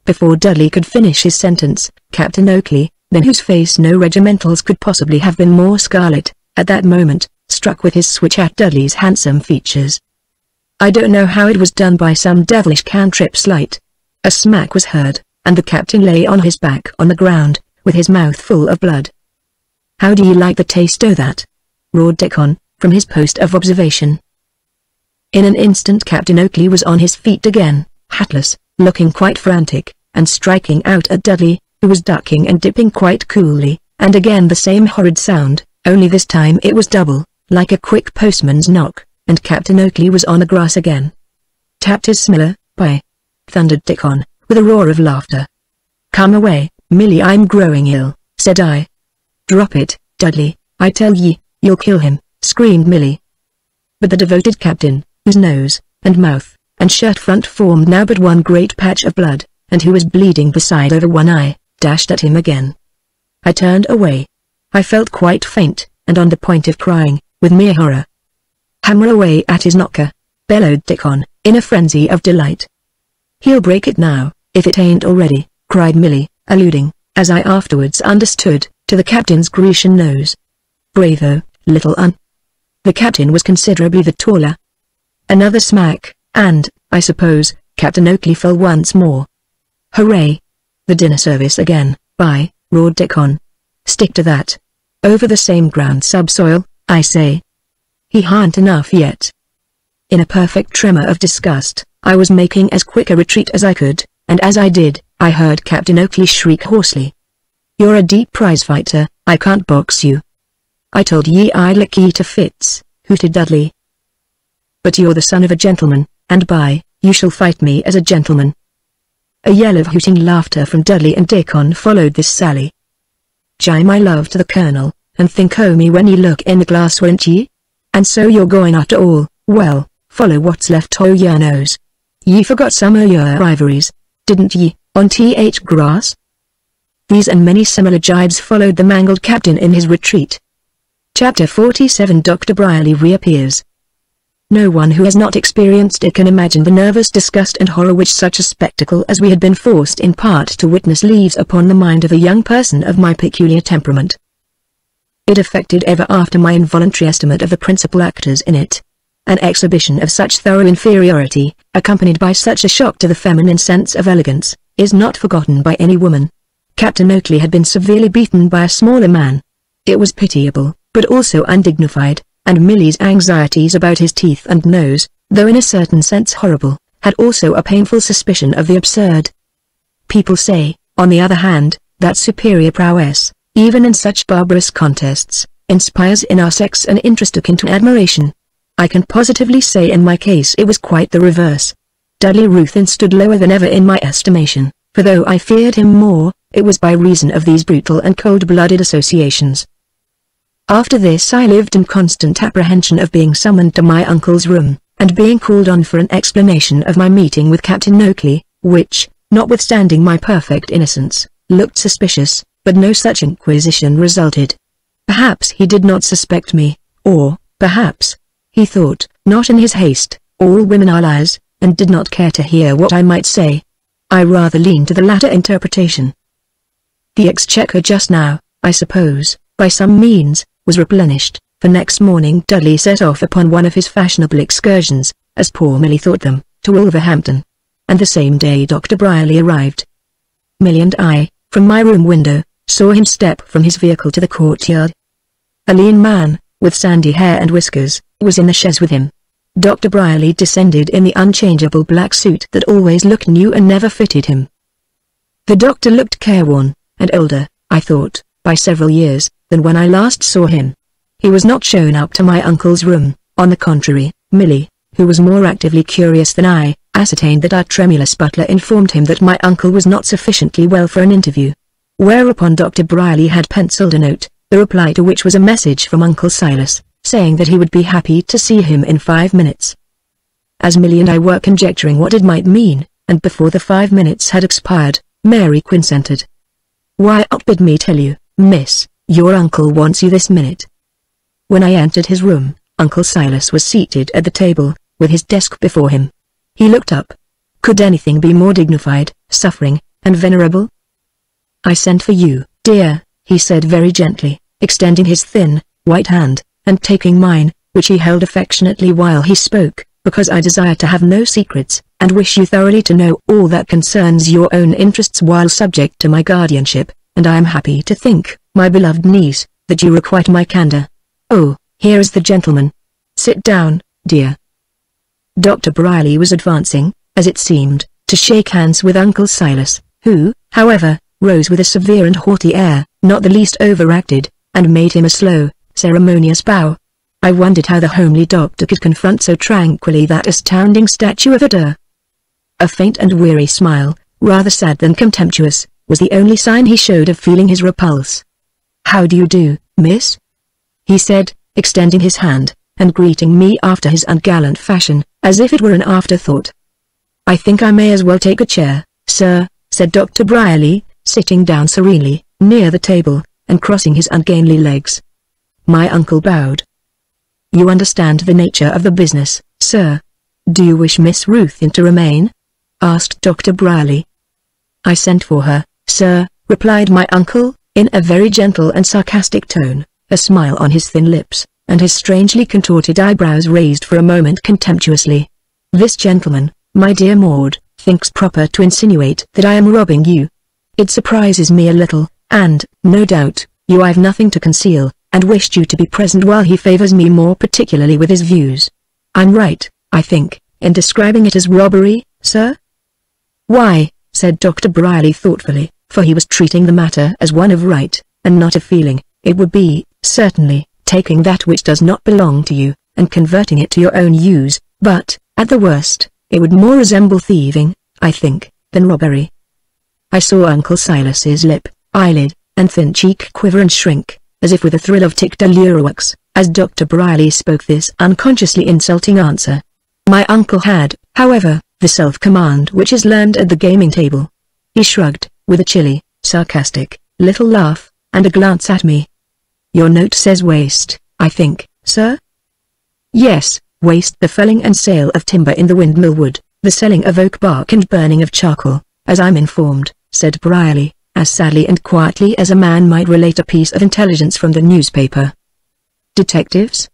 Before Dudley could finish his sentence, Captain Oakley, than whose face no regimentals could possibly have been more scarlet, at that moment, struck with his switch at Dudley's handsome features. I don't know how it was done, by some devilish cantrip sleight. A smack was heard, and the captain lay on his back on the ground, with his mouth full of blood. "How do you like the taste o' that?" roared Dickon, from his post of observation. In an instant Captain Oakley was on his feet again, hatless, looking quite frantic, and striking out at Dudley, who was ducking and dipping quite coolly, and again the same horrid sound, only this time it was double, like a quick postman's knock, and Captain Oakley was on the grass again. "Tapped his smiller, by!" thundered Dickon, with a roar of laughter. "Come away, Millie, I'm growing ill," said I. "Drop it, Dudley, I tell ye, you'll kill him," screamed Millie. But the devoted captain, whose nose, and mouth, and shirt front formed now but one great patch of blood, and who was bleeding beside over one eye, dashed at him again. I turned away. I felt quite faint, and on the point of crying, with mere horror. "Hammer away at his knocker," bellowed Dickon, in a frenzy of delight. "He'll break it now, if it ain't already," cried Millie, alluding, as I afterwards understood, to the captain's Grecian nose. "Bravo, little un. The captain was considerably the taller. Another smack, and, I suppose, Captain Oakley fell once more. Hooray! The dinner service again, by, roared Dickon. Stick to that. Over the same ground subsoil, I say. He ha'n't enough yet. In a perfect tremor of disgust, I was making as quick a retreat as I could, and as I did, I heard Captain Oakley shriek hoarsely. You're a deep prize fighter, I can't box you. I told ye I'd lick ye to fits, hooted Dudley. But you're the son of a gentleman, and you shall fight me as a gentleman. A yell of hooting laughter from Dudley and Dickon followed this sally. Jie my love to the Colonel, and think o' me when ye look in the glass, won't ye? And so you're going after all, well, follow what's left o' your nose. Ye forgot some o' your ivories, didn't ye, on th grass? These and many similar jibes followed the mangled captain in his retreat. Chapter 47 Dr. Brierly reappears. No one who has not experienced it can imagine the nervous disgust and horror which such a spectacle as we had been forced in part to witness leaves upon the mind of a young person of my peculiar temperament. It affected ever after my involuntary estimate of the principal actors in it. An exhibition of such thorough inferiority, accompanied by such a shock to the feminine sense of elegance, is not forgotten by any woman. Captain Oakley had been severely beaten by a smaller man. It was pitiable, but also undignified, and Millie's anxieties about his teeth and nose, though in a certain sense horrible, had also a painful suspicion of the absurd. People say, on the other hand, that superior prowess, even in such barbarous contests, inspires in our sex an interest akin to admiration. I can positively say in my case it was quite the reverse. Dudley Ruthven stood lower than ever in my estimation, for though I feared him more, it was by reason of these brutal and cold-blooded associations. After this I lived in constant apprehension of being summoned to my uncle's room, and being called on for an explanation of my meeting with Captain Oakley, which, notwithstanding my perfect innocence, looked suspicious, but no such inquisition resulted. Perhaps he did not suspect me, or, perhaps, he thought, not in his haste, all women are liars, and did not care to hear what I might say. I rather lean to the latter interpretation. The exchequer just now, I suppose, by some means, was replenished, for next morning Dudley set off upon one of his fashionable excursions, as poor Millie thought them, to Wolverhampton. And the same day Dr. Brierly arrived. Millie and I, from my room window, saw him step from his vehicle to the courtyard. A lean man, with sandy hair and whiskers, was in the chaise with him. Dr. Brierly descended in the unchangeable black suit that always looked new and never fitted him. The doctor looked careworn, and older, I thought, by several years, than when I last saw him. He was not shown up to my uncle's room. On the contrary, Millie, who was more actively curious than I, ascertained that our tremulous butler informed him that my uncle was not sufficiently well for an interview. Whereupon Dr. Brierly had penciled a note, the reply to which was a message from Uncle Silas, saying that he would be happy to see him in 5 minutes. As Millie and I were conjecturing what it might mean, and before the 5 minutes had expired, Mary Quince entered. "Why, bid me tell you, miss, your uncle wants you this minute." When I entered his room, Uncle Silas was seated at the table, with his desk before him. He looked up. Could anything be more dignified, suffering, and venerable? "I sent for you, dear," he said very gently, extending his thin, white hand, and taking mine, which he held affectionately while he spoke, "because I desire to have no secrets, and wish you thoroughly to know all that concerns your own interests while subject to my guardianship, and I am happy to think, my beloved niece, that you requite my candor. Oh, here is the gentleman. Sit down, dear." Dr. Brierly was advancing, as it seemed, to shake hands with Uncle Silas, who, however, rose with a severe and haughty air, not the least overacted, and made him a slow, ceremonious bow. I wondered how the homely doctor could confront so tranquilly that astounding statue of a A faint and weary smile, rather sad than contemptuous, was the only sign he showed of feeling his repulse. "How do you do, miss?" he said, extending his hand, and greeting me after his ungallant fashion, as if it were an afterthought. "I think I may as well take a chair, sir," said Dr. Brierly, sitting down serenely, near the table, and crossing his ungainly legs. My uncle bowed. "You understand the nature of the business, sir. Do you wish Miss Ruthven to remain?" asked Dr. Brierly. "I sent for her, sir," replied my uncle, in a very gentle and sarcastic tone, a smile on his thin lips, and his strangely contorted eyebrows raised for a moment contemptuously. "This gentleman, my dear Maud, thinks proper to insinuate that I am robbing you. It surprises me a little, and, no doubt, I've nothing to conceal, and wished you to be present while he favors me more particularly with his views. I'm right, I think, in describing it as robbery, sir?" "Why," said Dr. Briley thoughtfully, for he was treating the matter as one of right, and not of feeling, "it would be, certainly, taking that which does not belong to you, and converting it to your own use, but, at the worst, it would more resemble thieving, I think, than robbery." I saw Uncle Silas's lip, eyelid, and thin cheek quiver and shrink, as if with a thrill of tic-de-l'urux, as Dr. Briley spoke this unconsciously insulting answer. My uncle had, however, the self-command which is learned at the gaming table. He shrugged, with a chilly, sarcastic, little laugh, and a glance at me. "Your note says waste, I think, sir?" "Yes, waste the felling and sale of timber in the windmill wood, the selling of oak bark and burning of charcoal, as I'm informed," said Briley, as sadly and quietly as a man might relate a piece of intelligence from the newspaper. "Detectives?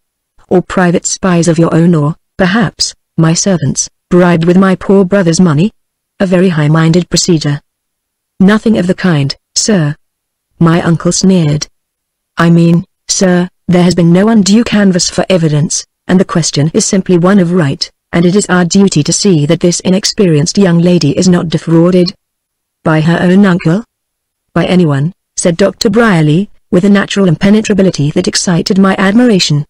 Or private spies of your own or, perhaps, my servants, bribed with my poor brother's money? A very high-minded procedure." "Nothing of the kind, sir." My uncle sneered. "I mean, sir, there has been no undue canvass for evidence, and the question is simply one of right, and it is our duty to see that this inexperienced young lady is not defrauded." "By her own uncle?" "By anyone," said Dr. Briley, with a natural impenetrability that excited my admiration.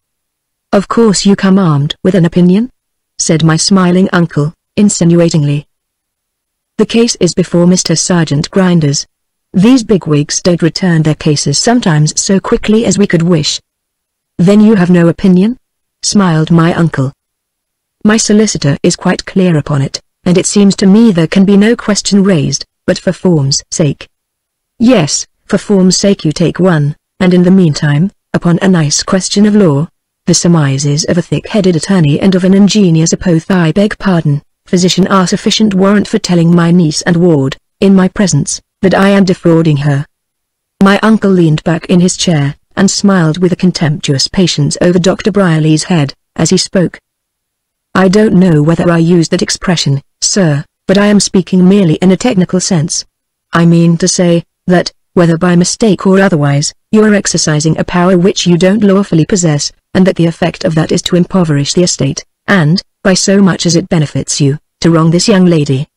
"Of course you come armed with an opinion?" said my smiling uncle, insinuatingly. "The case is before Mr. Sergeant Grinders. These bigwigs don't return their cases sometimes so quickly as we could wish." "Then you have no opinion?" smiled my uncle. "My solicitor is quite clear upon it, and it seems to me there can be no question raised, but for form's sake." "Yes, for form's sake you take one, and in the meantime, upon a nice question of law, the surmises of a thick-headed attorney and of an ingenious oath I beg pardon, physician are sufficient warrant for telling my niece and ward, in my presence, that I am defrauding her." My uncle leaned back in his chair, and smiled with a contemptuous patience over Dr. Briley's head, as he spoke. "I don't know whether I used that expression, sir, but I am speaking merely in a technical sense. I mean to say, that, whether by mistake or otherwise, you are exercising a power which you don't lawfully possess, and that the effect of that is to impoverish the estate, and, by so much as it benefits you, to wrong this young lady.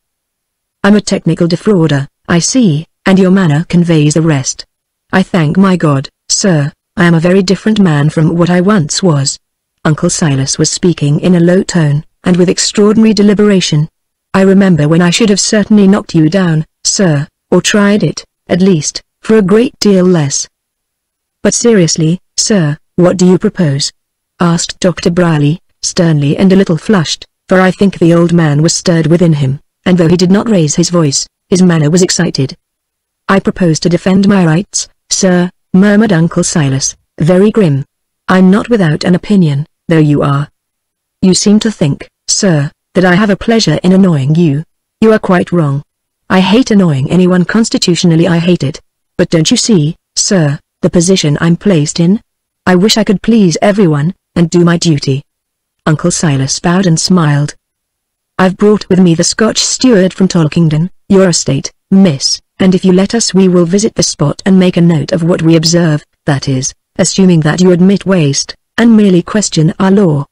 I'm a technical defrauder, I see, and your manner conveys the rest. I thank my God, sir, I am a very different man from what I once was." Uncle Silas was speaking in a low tone, and with extraordinary deliberation. "I remember when I should have certainly knocked you down, sir, or tried it, at least, for a great deal less." "But seriously, sir, what do you propose?" asked Dr. Briley, sternly and a little flushed, for I think the old man was stirred within him, and though he did not raise his voice, his manner was excited. "I propose to defend my rights, sir," murmured Uncle Silas, very grim. "I'm not without an opinion, though you are. You seem to think, sir, that I have a pleasure in annoying you. You are quite wrong. I hate annoying anyone constitutionally, I hate it. But don't you see, sir, the position I'm placed in? I wish I could please everyone, and do my duty." Uncle Silas bowed and smiled. "I've brought with me the Scotch steward from Tolkington, your estate, miss, and if you let us we will visit the spot and make a note of what we observe, that is, assuming that you admit waste, and merely question our law."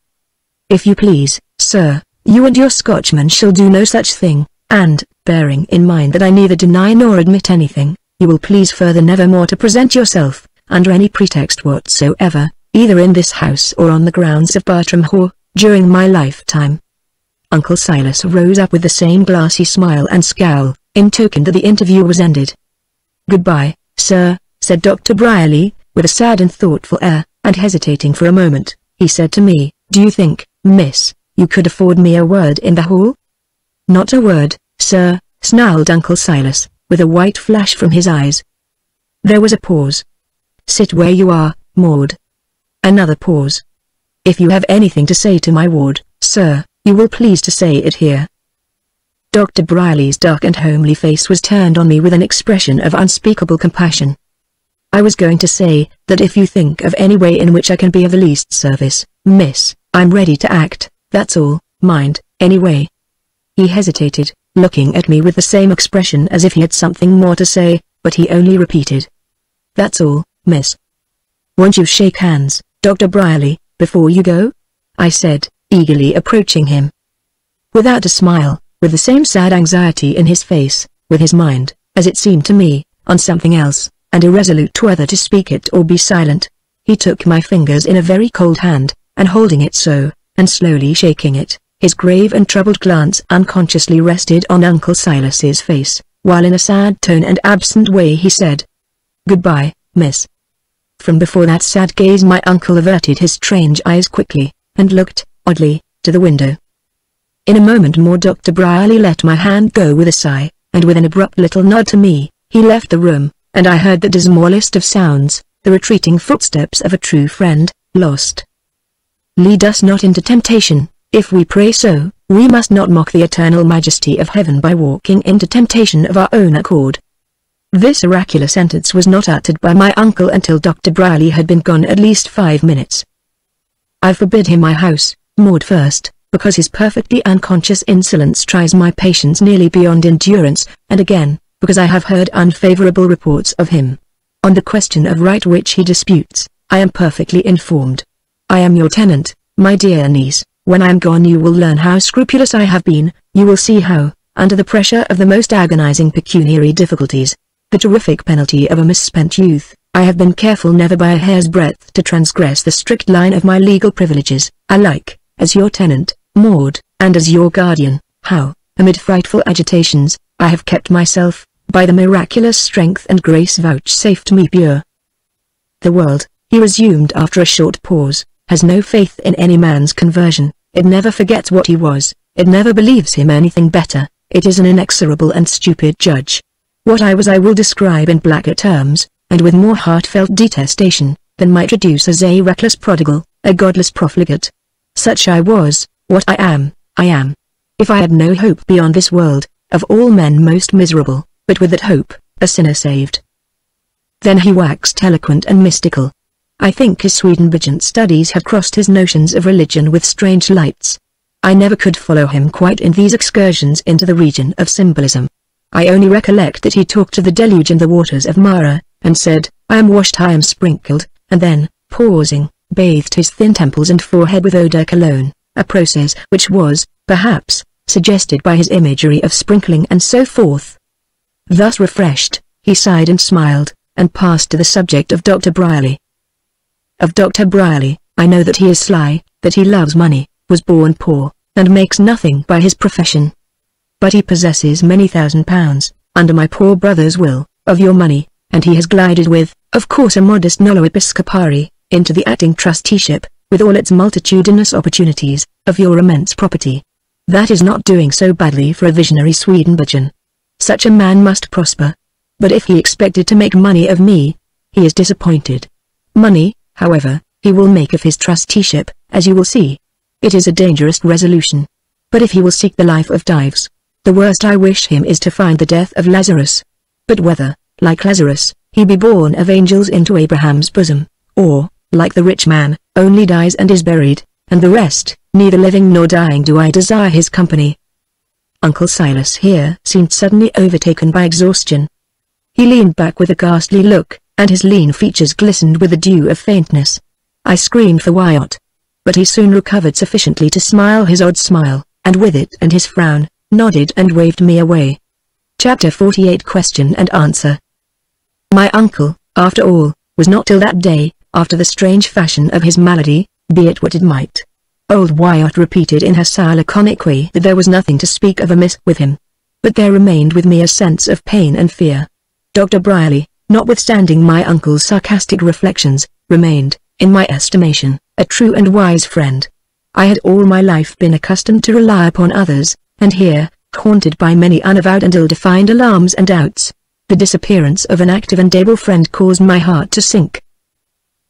"If you please, sir, you and your Scotchman shall do no such thing, and, bearing in mind that I neither deny nor admit anything, you will please further never more to present yourself, under any pretext whatsoever, either in this house or on the grounds of Bartram Hall, during my lifetime." Uncle Silas rose up with the same glassy smile and scowl, in token that the interview was ended. "Goodbye, sir," said Dr. Briley, with a sad and thoughtful air, and hesitating for a moment, he said to me, "Do you think, miss, you could afford me a word in the hall?" "Not a word, sir," snarled Uncle Silas, with a white flash from his eyes. There was a pause. "Sit where you are, Maud." Another pause. "If you have anything to say to my ward, sir, you will please to say it here." Dr. Briley's dark and homely face was turned on me with an expression of unspeakable compassion. I was going to say that if you think of any way in which I can be of the least service, miss, I'm ready to act, that's all, mind, anyway." He hesitated, looking at me with the same expression as if he had something more to say, but he only repeated, "That's all, miss." "Won't you shake hands, Dr. Brierly, before you go?" I said, eagerly approaching him. Without a smile, with the same sad anxiety in his face, with his mind, as it seemed to me, on something else, and irresolute whether to speak it or be silent, he took my fingers in a very cold hand, and holding it so, and slowly shaking it, his grave and troubled glance unconsciously rested on Uncle Silas's face, while in a sad tone and absent way he said, "Goodbye, miss." From before that sad gaze my uncle averted his strange eyes quickly, and looked, oddly, to the window. In a moment more Dr. Brierly let my hand go with a sigh, and with an abrupt little nod to me, he left the room, and I heard the dismallest of sounds, the retreating footsteps of a true friend, lost. Lead us not into temptation. If we pray so, we must not mock the eternal majesty of heaven by walking into temptation of our own accord. This oracular sentence was not uttered by my uncle until Dr. Brierly had been gone at least 5 minutes. I forbid him my house, Maud, first, because his perfectly unconscious insolence tries my patience nearly beyond endurance, and again, because I have heard unfavorable reports of him. On the question of right which he disputes, I am perfectly informed. I am your tenant, my dear niece. When I am gone you will learn how scrupulous I have been, you will see how, under the pressure of the most agonizing pecuniary difficulties, the terrific penalty of a misspent youth, I have been careful never by a hair's breadth to transgress the strict line of my legal privileges, alike, as your tenant, Maud, and as your guardian, how, amid frightful agitations, I have kept myself, by the miraculous strength and grace vouchsafed me, pure. The world, he resumed after a short pause, has no faith in any man's conversion, it never forgets what he was, it never believes him anything better, it is an inexorable and stupid judge. What I was I will describe in blacker terms, and with more heartfelt detestation, than might reduce as a reckless prodigal, a godless profligate. Such I was, what I am. If I had no hope beyond this world, of all men most miserable, but with that hope, a sinner saved. Then he waxed eloquent and mystical. I think his Swedenborgian studies had crossed his notions of religion with strange lights. I never could follow him quite in these excursions into the region of symbolism. I only recollect that he talked of the deluge and the waters of Mara, and said, "I am washed, I am sprinkled," and then, pausing, bathed his thin temples and forehead with eau de cologne, a process which was, perhaps, suggested by his imagery of sprinkling and so forth. Thus refreshed, he sighed and smiled, and passed to the subject of Dr. Brierly. Of Dr. Brierly, I know that he is sly, that he loves money, was born poor, and makes nothing by his profession. But he possesses many £1,000s, under my poor brother's will, of your money, and he has glided with, of course a modest nolo episcopari, into the acting trusteeship, with all its multitudinous opportunities, of your immense property. That is not doing so badly for a visionary Swedenborgian. Such a man must prosper. But if he expected to make money of me, he is disappointed. Money, however, he will make of his trusteeship, as you will see. It is a dangerous resolution. But if he will seek the life of Dives, the worst I wish him is to find the death of Lazarus. But whether, like Lazarus, he be born of angels into Abraham's bosom, or, like the rich man, only dies and is buried, and the rest, neither living nor dying do I desire his company. Uncle Silas here seemed suddenly overtaken by exhaustion. He leaned back with a ghastly look, and his lean features glistened with the dew of faintness. I screamed for Wyatt. But he soon recovered sufficiently to smile his odd smile, and with it and his frown, nodded and waved me away. Chapter 48 Question and Answer. My uncle, after all, was not till that day, after the strange fashion of his malady, be it what it might. Old Wyatt repeated in her sour laconic way that there was nothing to speak of amiss with him. But there remained with me a sense of pain and fear. Dr. Brierly, notwithstanding my uncle's sarcastic reflections, remained, in my estimation, a true and wise friend. I had all my life been accustomed to rely upon others, and here, haunted by many unavowed and ill-defined alarms and doubts, the disappearance of an active and able friend caused my heart to sink.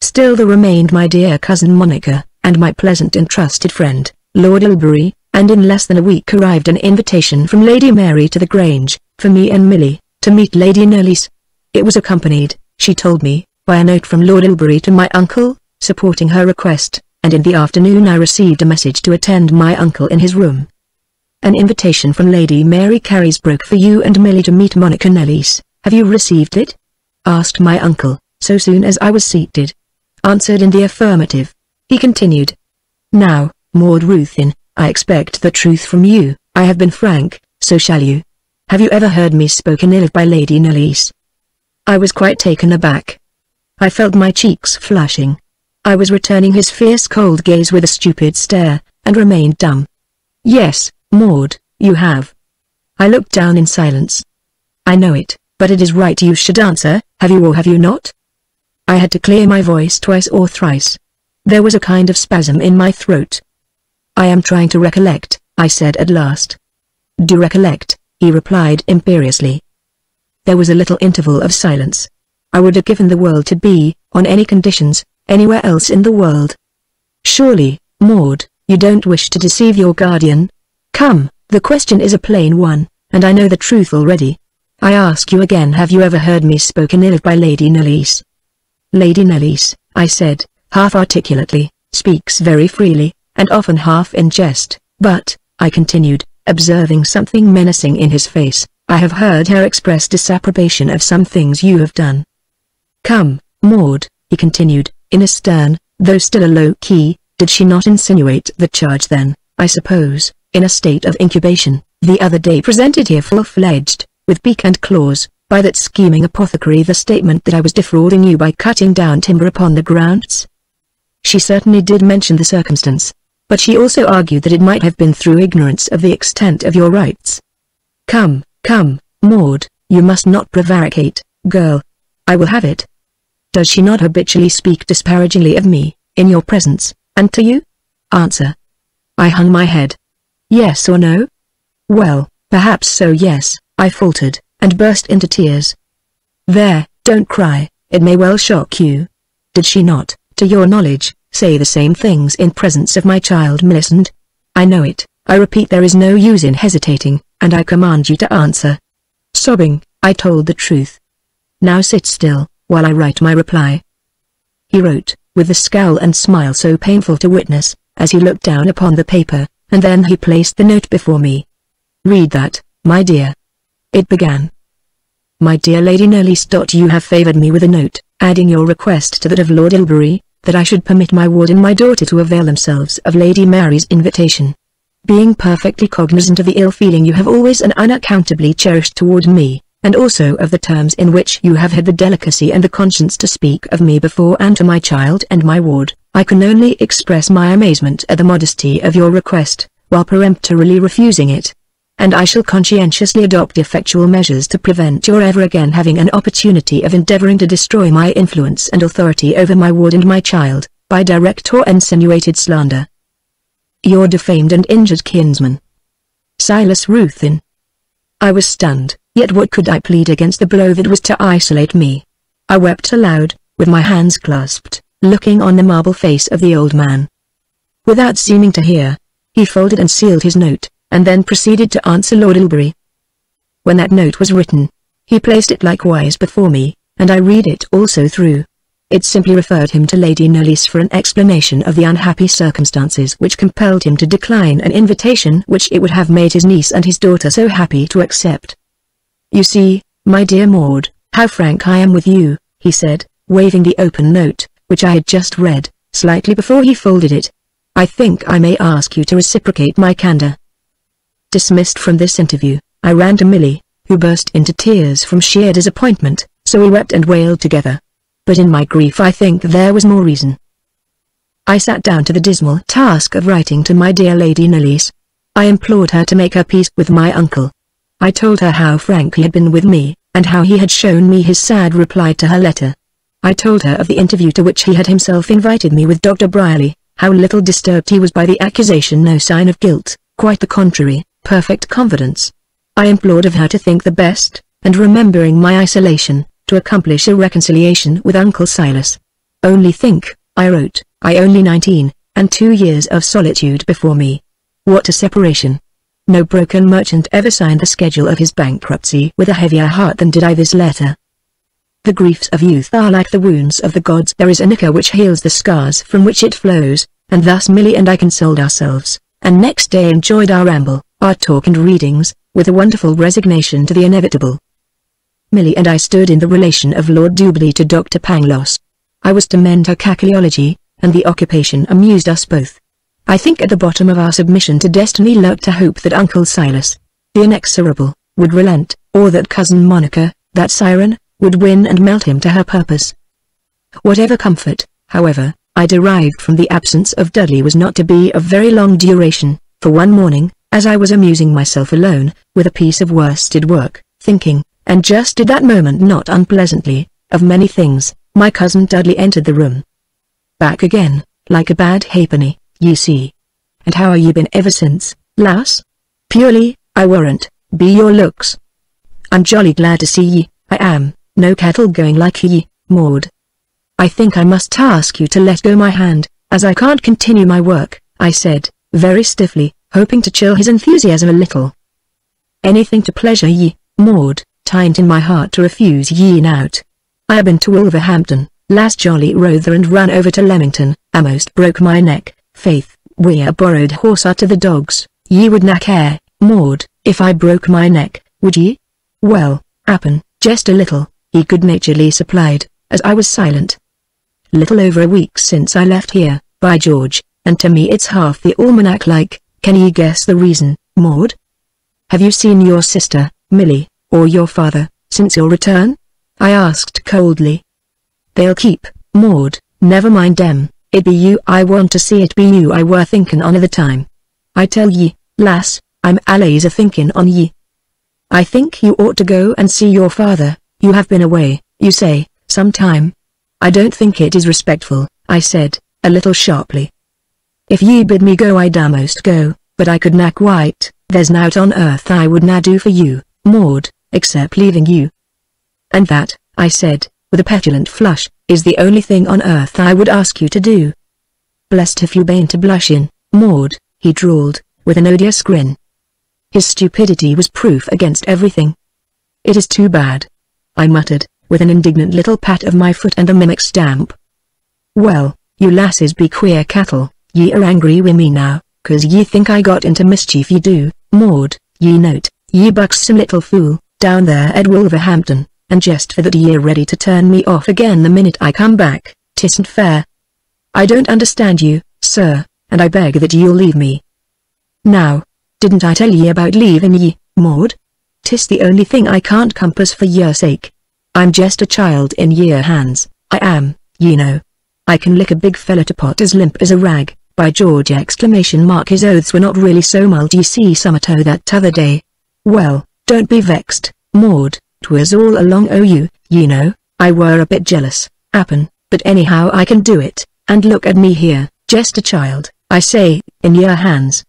Still there remained my dear cousin Monica, and my pleasant and trusted friend, Lord Ilbury, and in less than a week arrived an invitation from Lady Mary to the Grange, for me and Milly, to meet Lady Knollys. It was accompanied, she told me, by a note from Lord Ilbury to my uncle, supporting her request, and in the afternoon I received a message to attend my uncle in his room. An invitation from Lady Mary Carysbroke for you and Millie to meet Monica Nellis. Have you received it? Asked my uncle, so soon as I was seated. Answered in the affirmative. He continued. Now, Maud Ruthin, I expect the truth from you. I have been frank, so shall you. Have you ever heard me spoken ill of by Lady Nellis? I was quite taken aback. I felt my cheeks flushing. I was returning his fierce cold gaze with a stupid stare, and remained dumb. Yes, Maud, you have. I looked down in silence. I know it, but it is right you should answer. Have you or have you not? I had to clear my voice twice or thrice. There was a kind of spasm in my throat. I am trying to recollect, I said at last. Do recollect, he replied imperiously. There was a little interval of silence. I would have given the world to be, on any conditions, anywhere else in the world. Surely, Maud, you don't wish to deceive your guardian? Come, the question is a plain one, and I know the truth already. I ask you again, have you ever heard me spoken ill of by Lady Nellis? Lady Nellis, I said, half articulately, speaks very freely, and often half in jest, but, I continued, observing something menacing in his face, I have heard her express disapprobation of some things you have done. Come, Maud, he continued, in a stern, though still a low key, did she not insinuate the charge then, I suppose, in a state of incubation, the other day presented here full-fledged, with beak and claws, by that scheming apothecary the statement that I was defrauding you by cutting down timber upon the grounds? She certainly did mention the circumstance, but she also argued that it might have been through ignorance of the extent of your rights. Come, Maud, you must not prevaricate, girl. I will have it. Does she not habitually speak disparagingly of me, in your presence, and to you? Answer. I hung my head. Yes or no? Well, perhaps so, yes, I faltered, and burst into tears. There, don't cry, it may well shock you. Did she not, to your knowledge, say the same things in presence of my child Millicent? I know it, I repeat, there is no use in hesitating, and I command you to answer. Sobbing, I told the truth. Now sit still, while I write my reply. He wrote, with the scowl and smile so painful to witness, as he looked down upon the paper, and then he placed the note before me. Read that, my dear. It began. My dear Lady Nellis. You have favoured me with a note, adding your request to that of Lord Ilbury, that I should permit my ward and my daughter to avail themselves of Lady Mary's invitation. Being perfectly cognizant of the ill feeling you have always and unaccountably cherished toward me, and also of the terms in which you have had the delicacy and the conscience to speak of me before and to my child and my ward, I can only express my amazement at the modesty of your request, while peremptorily refusing it. And I shall conscientiously adopt effectual measures to prevent your ever again having an opportunity of endeavouring to destroy my influence and authority over my ward and my child, by direct or insinuated slander. Your defamed and injured kinsman, Silas Ruthin. I was stunned, yet what could I plead against the blow that was to isolate me? I wept aloud, with my hands clasped, looking on the marble face of the old man. Without seeming to hear, he folded and sealed his note, and then proceeded to answer Lord Ilbury. When that note was written, he placed it likewise before me, and I read it also through. It simply referred him to Lady Nellis for an explanation of the unhappy circumstances which compelled him to decline an invitation which it would have made his niece and his daughter so happy to accept. You see, my dear Maud, how frank I am with you, he said, waving the open note, which I had just read, slightly before he folded it. I think I may ask you to reciprocate my candour. Dismissed from this interview, I ran to Millie, who burst into tears from sheer disappointment, so we wept and wailed together. But in my grief I think there was more reason. I sat down to the dismal task of writing to my dear Lady Nellis. I implored her to make her peace with my uncle. I told her how frank he had been with me, and how he had shown me his sad reply to her letter. I told her of the interview to which he had himself invited me with Dr. Brierly, how little disturbed he was by the accusation, no sign of guilt, quite the contrary, perfect confidence. I implored of her to think the best, and remembering my isolation, to accomplish a reconciliation with Uncle Silas. Only think, I wrote, I only 19, and 2 years of solitude before me. What a separation! No broken merchant ever signed the schedule of his bankruptcy with a heavier heart than did I this letter. The griefs of youth are like the wounds of the gods. There is an ichor which heals the scars from which it flows, and thus Millie and I consoled ourselves, and next day enjoyed our ramble, our talk and readings, with a wonderful resignation to the inevitable. Millie and I stood in the relation of Lord Dubley to Dr. Pangloss. I was to mend her cacoleology, and the occupation amused us both. I think at the bottom of our submission to destiny lurked a hope that Uncle Silas, the inexorable, would relent, or that Cousin Monica, that siren, would win and melt him to her purpose. Whatever comfort, however, I derived from the absence of Dudley was not to be of very long duration, for one morning, as I was amusing myself alone, with a piece of worsted work, thinking, and just at that moment not unpleasantly, of many things, my cousin Dudley entered the room. Back again, like a bad halfpenny, ye see. And how are ye been ever since, lass? Purely, I warrant, be your looks. I'm jolly glad to see ye, I am, no cattle going like ye, Maud. I think I must ask you to let go my hand, as I can't continue my work, I said, very stiffly, hoping to chill his enthusiasm a little. Anything to pleasure ye, Maud, timed in my heart to refuse ye nout. I ha' been to Wolverhampton, last jolly Rother and run over to Leamington, a'most broke my neck, faith, we a borrowed horse to the dogs, ye would na care, Maud, if I broke my neck, would ye? Well, 'appen, just a little, he good-naturedly supplied, as I was silent. Little over a week since I left here, by George, and to me it's half the almanac like. Can ye guess the reason, Maud? Have you seen your sister, Millie, or your father, since your return? I asked coldly. They'll keep, Maud, never mind them, it be you I want to see, it be you I were thinking on the time. I tell ye, lass, I'm allays a thinking on ye. I think you ought to go and see your father, you have been away, you say, some time. I don't think it is respectful, I said, a little sharply. If ye bid me go I'd a'most go, but I could na quite, there's nowt on earth I would na do for you, Maud, except leaving you. And that, I said, with a petulant flush, is the only thing on earth I would ask you to do. Blessed if you bain't to blushin', Maud, he drawled, with an odious grin. His stupidity was proof against everything. It is too bad, I muttered, with an indignant little pat of my foot and a mimic stamp. Well, you lasses be queer cattle, ye are angry wi' me now, 'cause ye think I got into mischief, ye do, Maud, ye note, ye buxom little fool, down there at Wolverhampton, and just for that ye are ready to turn me off again the minute I come back. 'Tisn't fair. I don't understand you, sir, and I beg that you'll leave me. Now, didn't I tell ye about leaving ye, Maud? 'Tis the only thing I can't compass for your sake. I'm just a child in your hands, I am, ye know. I can lick a big fella to pot as limp as a rag, by George! His oaths were not really so mild, ye see summerto that t'other day. Well, don't be vexed, Maud, 'twas all along o' you, ye know, I were a bit jealous, 'appen, but anyhow I can do it, and look at me here, just a child, I say, in your hands.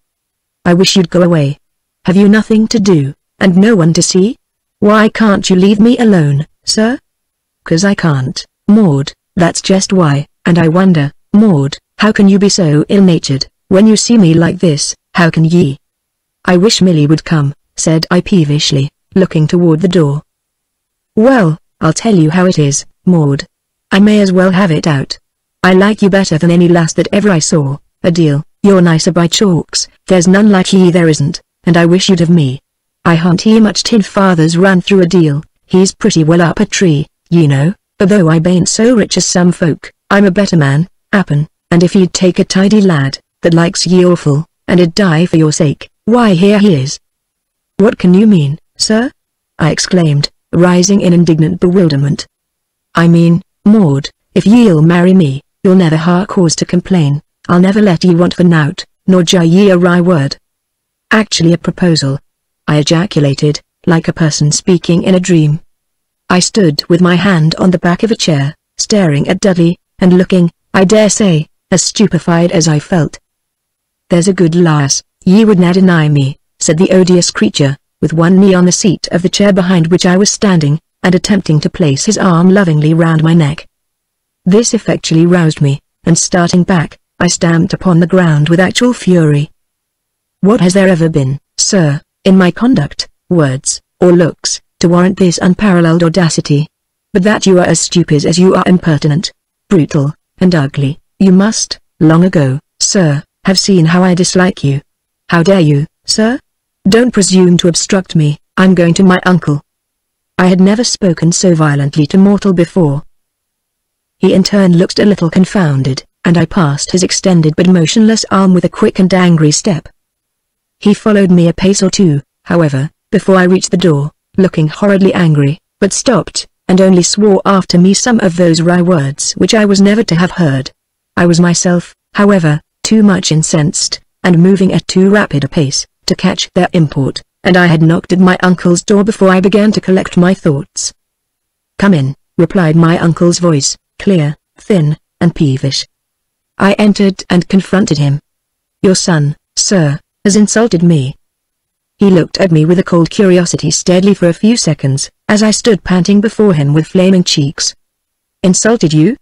I wish you'd go away. Have you nothing to do, and no one to see? Why can't you leave me alone, sir? 'Cause I can't, Maud, that's just why, and I wonder, Maud, how can you be so ill-natured, when you see me like this, how can ye? I wish Millie would come, said I peevishly, looking toward the door. Well, I'll tell you how it is, Maud. I may as well have it out. I like you better than any lass that ever I saw, a deal, you're nicer by chalks, there's none like ye there isn't, and I wish you'd have me. I ha'n't he much tin father's ran through a deal, he's pretty well up a tree, ye know, but though I bain't so rich as some folk, I'm a better man, 'appen, and if he'd take a tidy lad, that likes ye awful, and 'd die for your sake, why here he is. What can you mean, sir? I exclaimed, rising in indignant bewilderment. I mean, Maud, if ye'll marry me, you'll never ha' cause to complain, I'll never let ye want for nowt, nor jar ye a wry word. Actually a proposal, I ejaculated, like a person speaking in a dream. I stood with my hand on the back of a chair, staring at Dudley, and looking, I dare say, as stupefied as I felt. There's a good lass, ye would na deny me, said the odious creature, with one knee on the seat of the chair behind which I was standing, and attempting to place his arm lovingly round my neck. This effectually roused me, and starting back, I stamped upon the ground with actual fury. What has there ever been, sir, in my conduct, words, or looks, to warrant this unparalleled audacity? but that you are as stupid as you are impertinent, brutal, and ugly. You must, long ago, sir, have seen how I dislike you. How dare you, sir? Don't presume to obstruct me. I'm going to my uncle." I had never spoken so violently to mortal before. He in turn looked a little confounded, and I passed his extended but motionless arm with a quick and angry step. He followed me a pace or two, however, before I reached the door, looking horridly angry, but stopped, and only swore after me some of those wry words which I was never to have heard. I was myself, however, too much incensed, and moving at too rapid a pace, to catch their import, and I had knocked at my uncle's door before I began to collect my thoughts. "Come in," replied my uncle's voice, clear, thin, and peevish. I entered and confronted him. "Your son, sir, has insulted me." He looked at me with a cold curiosity steadily for a few seconds, as I stood panting before him with flaming cheeks. "Insulted you?"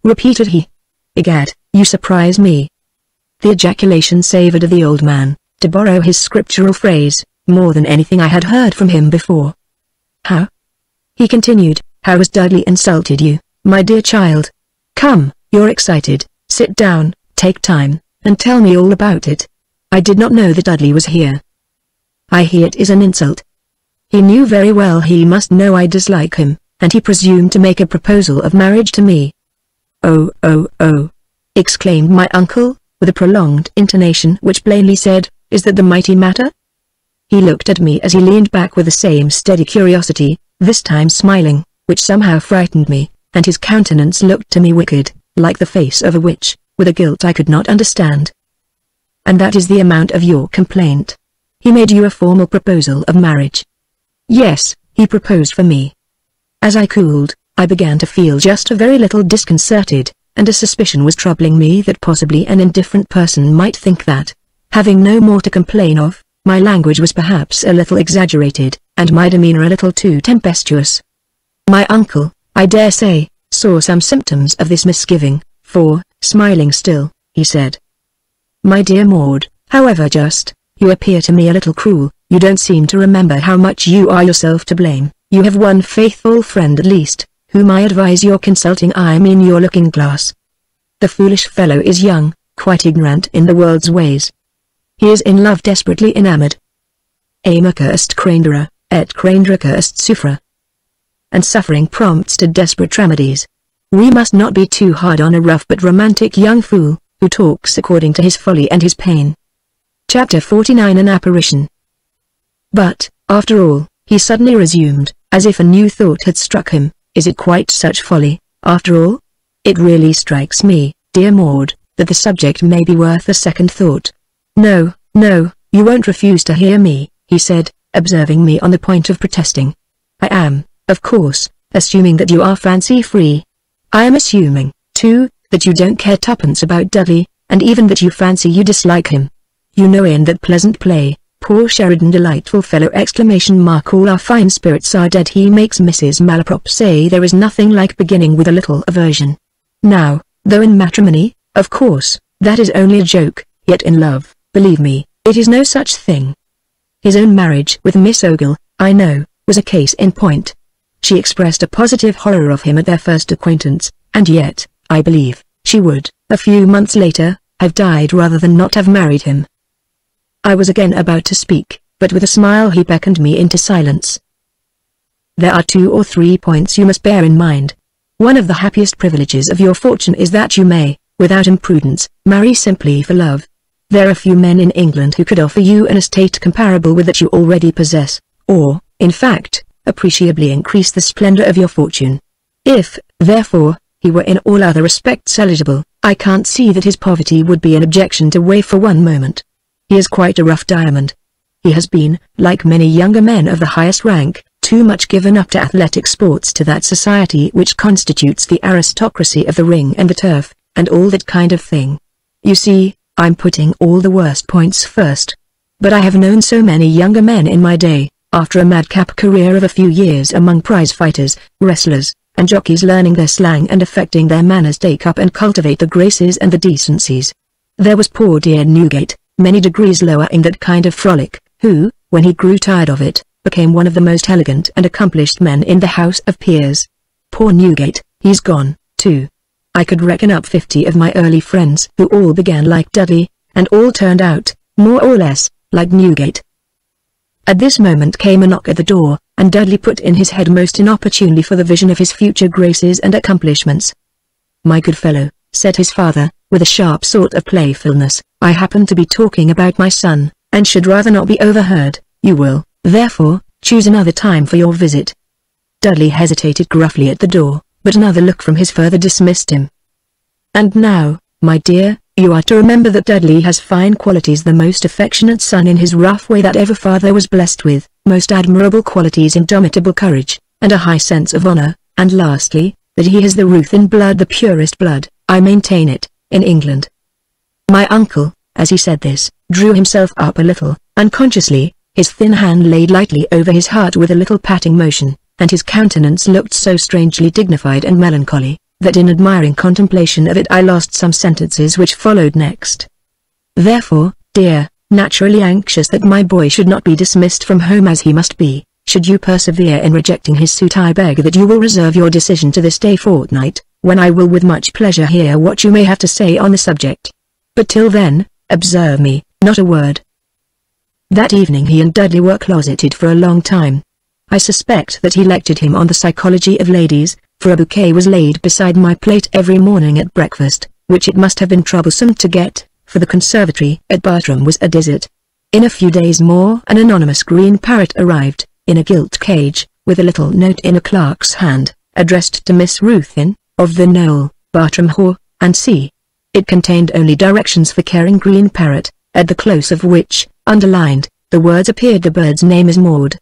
repeated he. "Egad, you surprise me." The ejaculation savored of the old man, to borrow his scriptural phrase, more than anything I had heard from him before. "How?" he continued. "How has Dudley insulted you, my dear child? Come, you're excited, sit down, take time, and tell me all about it. I did not know that Dudley was here." "I hear it is an insult." He knew very well he must know I dislike him, and he presumed to make a proposal of marriage to me. "Oh, oh, oh!" exclaimed my uncle, with a prolonged intonation which plainly said, "Is that the mighty matter?" He looked at me as he leaned back with the same steady curiosity, this time smiling, which somehow frightened me, and his countenance looked to me wicked, like the face of a witch, with a guilt I could not understand. "And that is the amount of your complaint? He made you a formal proposal of marriage?" "Yes, he proposed for me." As I cooled, I began to feel just a very little disconcerted, and a suspicion was troubling me that possibly an indifferent person might think that, having no more to complain of, my language was perhaps a little exaggerated, and my demeanor a little too tempestuous. My uncle, I dare say, saw some symptoms of this misgiving, for, smiling still, he said, "My dear Maud, however just, you appear to me a little cruel. You don't seem to remember how much you are yourself to blame. You have one faithful friend at least, whom I advise your consulting. I mean your looking-glass. The foolish fellow is young, quite ignorant in the world's ways. He is in love, desperately enamored. Amor est crandera, et crandera est suffra. And suffering prompts to desperate remedies. We must not be too hard on a rough but romantic young fool, who talks according to his folly and his pain." Chapter 49 An Apparition. "But, after all," he suddenly resumed, as if a new thought had struck him, "is it quite such folly, after all? It really strikes me, dear Maud, that the subject may be worth a second thought." "No, no, you won't refuse to hear me," he said, observing me on the point of protesting. "I am, of course, assuming that you are fancy-free. I am assuming, too, that you don't care twopence about Dudley, and even that you fancy you dislike him. You know in that pleasant play, poor Sheridan, delightful fellow, ! All our fine spirits are dead. He makes Mrs. Malaprop say there is nothing like beginning with a little aversion. Now, though in matrimony, of course, that is only a joke, yet in love, believe me, it is no such thing. His own marriage with Miss Ogle, I know, was a case in point. She expressed a positive horror of him at their first acquaintance, and yet, I believe, she would, a few months later, have died rather than not have married him." I was again about to speak, but with a smile he beckoned me into silence. "There are 2 or 3 points you must bear in mind. One of the happiest privileges of your fortune is that you may, without imprudence, marry simply for love. There are few men in England who could offer you an estate comparable with that you already possess, or, in fact, appreciably increase the splendor of your fortune. If, therefore, he were in all other respects eligible, I can't see that his poverty would be an objection to weigh for one moment. He is quite a rough diamond. He has been, like many younger men of the highest rank, too much given up to athletic sports, to that society which constitutes the aristocracy of the ring and the turf, and all that kind of thing. You see, I'm putting all the worst points first. But I have known so many younger men in my day, after a madcap career of a few years among prize fighters, wrestlers, and jockeys, learning their slang and affecting their manners, take up and cultivate the graces and the decencies. There was poor dear Newgate, many degrees lower in that kind of frolic, who, when he grew tired of it, became one of the most elegant and accomplished men in the House of Peers. poor Newgate, he's gone, too. I could reckon up 50 of my early friends who all began like Dudley, and all turned out, more or less, like Newgate. At this moment came a knock at the door, and Dudley put in his head most inopportunely for the vision of his future graces and accomplishments. "My good fellow," said his father, with a sharp sort of playfulness, "I happen to be talking about my son, and should rather not be overheard. You will, therefore, choose another time for your visit." Dudley hesitated gruffly at the door, but another look from his father dismissed him. "And now, my dear, you are to remember that Dudley has fine qualities, the most affectionate son in his rough way that ever father was blessed with, most admirable qualities, indomitable courage, and a high sense of honor, and lastly, that he has the Ruthin blood, the purest blood, I maintain it, in England." My uncle, as he said this, drew himself up a little, unconsciously, his thin hand laid lightly over his heart with a little patting motion, and his countenance looked so strangely dignified and melancholy, that in admiring contemplation of it I lost some sentences which followed next. "Therefore, dear, naturally anxious that my boy should not be dismissed from home as he must be, should you persevere in rejecting his suit, I beg that you will reserve your decision to this day fortnight, when I will with much pleasure hear what you may have to say on the subject. But till then, observe me, not a word." That evening he and Dudley were closeted for a long time. I suspect that he lectured him on the psychology of ladies, for a bouquet was laid beside my plate every morning at breakfast, which it must have been troublesome to get, for the conservatory at Bartram was a desert. In a few days more an anonymous green parrot arrived, in a gilt cage, with a little note in a clerk's hand, addressed to Miss Ruthin, of the Knoll, Bartram Haugh, and C. It contained only directions for caring green parrot, at the close of which, underlined, the words appeared, "The bird's name is Maud."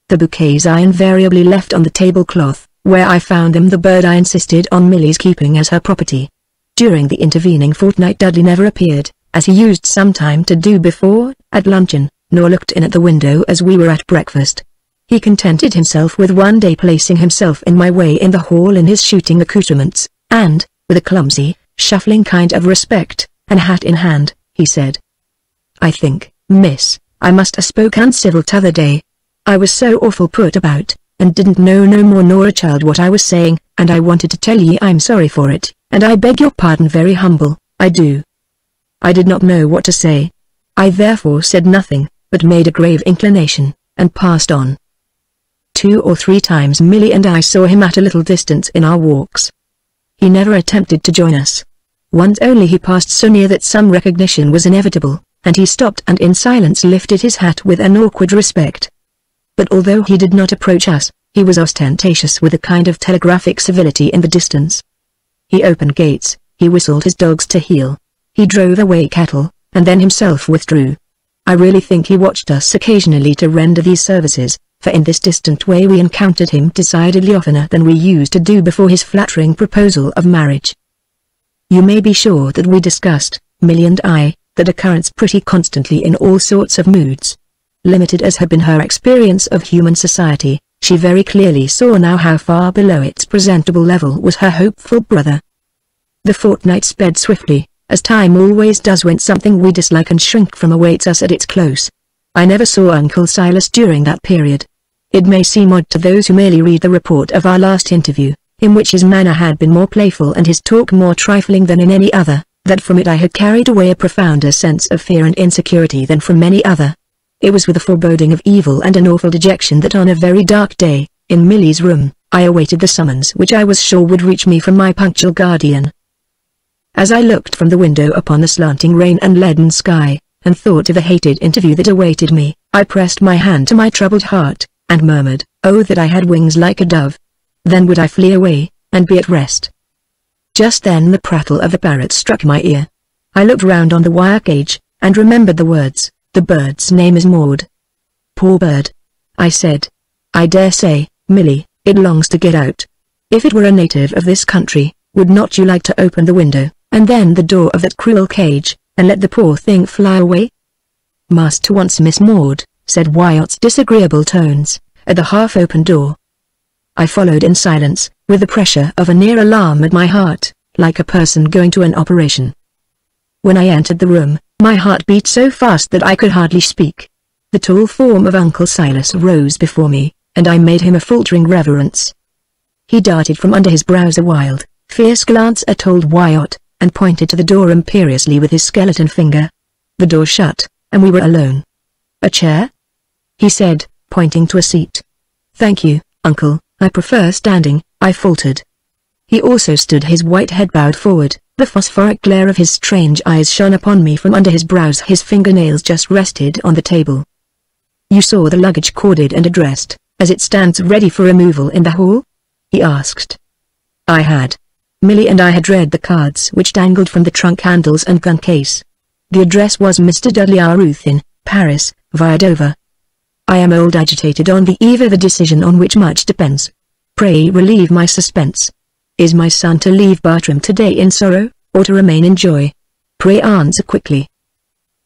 The bouquets I invariably left on the tablecloth, where I found them. The bird I insisted on Millie's keeping as her property. During the intervening fortnight Dudley never appeared, as he used sometime to do before, at luncheon, nor looked in at the window as we were at breakfast. He contented himself with one day placing himself in my way in the hall in his shooting accoutrements, and, with a clumsy, shuffling kind of respect, and hat in hand, he said, "I think, miss, I must a spoke uncivil t'other day. I was so awful put about, and didn't know no more nor a child what I was saying, and I wanted to tell ye I'm sorry for it, and I beg your pardon very humble, I do." I did not know what to say. I therefore said nothing, but made a grave inclination, and passed on. 2 or 3 times Millie and I saw him at a little distance in our walks. He never attempted to join us. Once only he passed so near that some recognition was inevitable, and he stopped and in silence lifted his hat with an awkward respect. But although he did not approach us, he was ostentatious with a kind of telegraphic civility in the distance. He opened gates, he whistled his dogs to heel. He drove away cattle, and then himself withdrew. I really think he watched us occasionally to render these services, for in this distant way we encountered him decidedly oftener than we used to do before his flattering proposal of marriage. You may be sure that we discussed, Millie and I, that occurrence pretty constantly in all sorts of moods. Limited as had been her experience of human society, she very clearly saw now how far below its presentable level was her hopeful brother. The fortnight sped swiftly, as time always does when something we dislike and shrink from awaits us at its close. I never saw Uncle Silas during that period. It may seem odd to those who merely read the report of our last interview, in which his manner had been more playful and his talk more trifling than in any other, that from it I had carried away a profounder sense of fear and insecurity than from any other. It was with a foreboding of evil and an awful dejection that on a very dark day, in Millie's room, I awaited the summons which I was sure would reach me from my punctual guardian. As I looked from the window upon the slanting rain and leaden sky, and thought of the hated interview that awaited me, I pressed my hand to my troubled heart, and murmured, "Oh that I had wings like a dove! Then would I flee away, and be at rest." Just then the prattle of a parrot struck my ear. I looked round on the wire cage, and remembered the words, "The bird's name is Maud." "Poor bird," I said. "I dare say, Millie, it longs to get out. If it were a native of this country, would not you like to open the window, and then the door of that cruel cage, and let the poor thing fly away?" "Must once Miss Maud," said Wyatt's disagreeable tones, at the half-open door. I followed in silence, with the pressure of a near alarm at my heart, like a person going to an operation. When I entered the room, my heart beat so fast that I could hardly speak. The tall form of Uncle Silas rose before me, and I made him a faltering reverence. He darted from under his brows a wild, fierce glance at old Wyatt, and pointed to the door imperiously with his skeleton finger. The door shut, and we were alone. "A chair?" he said, pointing to a seat. "Thank you, uncle, I prefer standing," I faltered. He also stood, his white head bowed forward, the phosphoric glare of his strange eyes shone upon me from under his brows. His fingernails just rested on the table. "You saw the luggage corded and addressed, as it stands ready for removal in the hall?" he asked. I had. Millie and I had read the cards which dangled from the trunk handles and gun case. The address was Mr. Dudley R. Ruthyn, Paris, via Dover. "I am old, agitated on the eve of a decision on which much depends. Pray relieve my suspense. Is my son to leave Bartram today in sorrow, or to remain in joy? Pray answer quickly."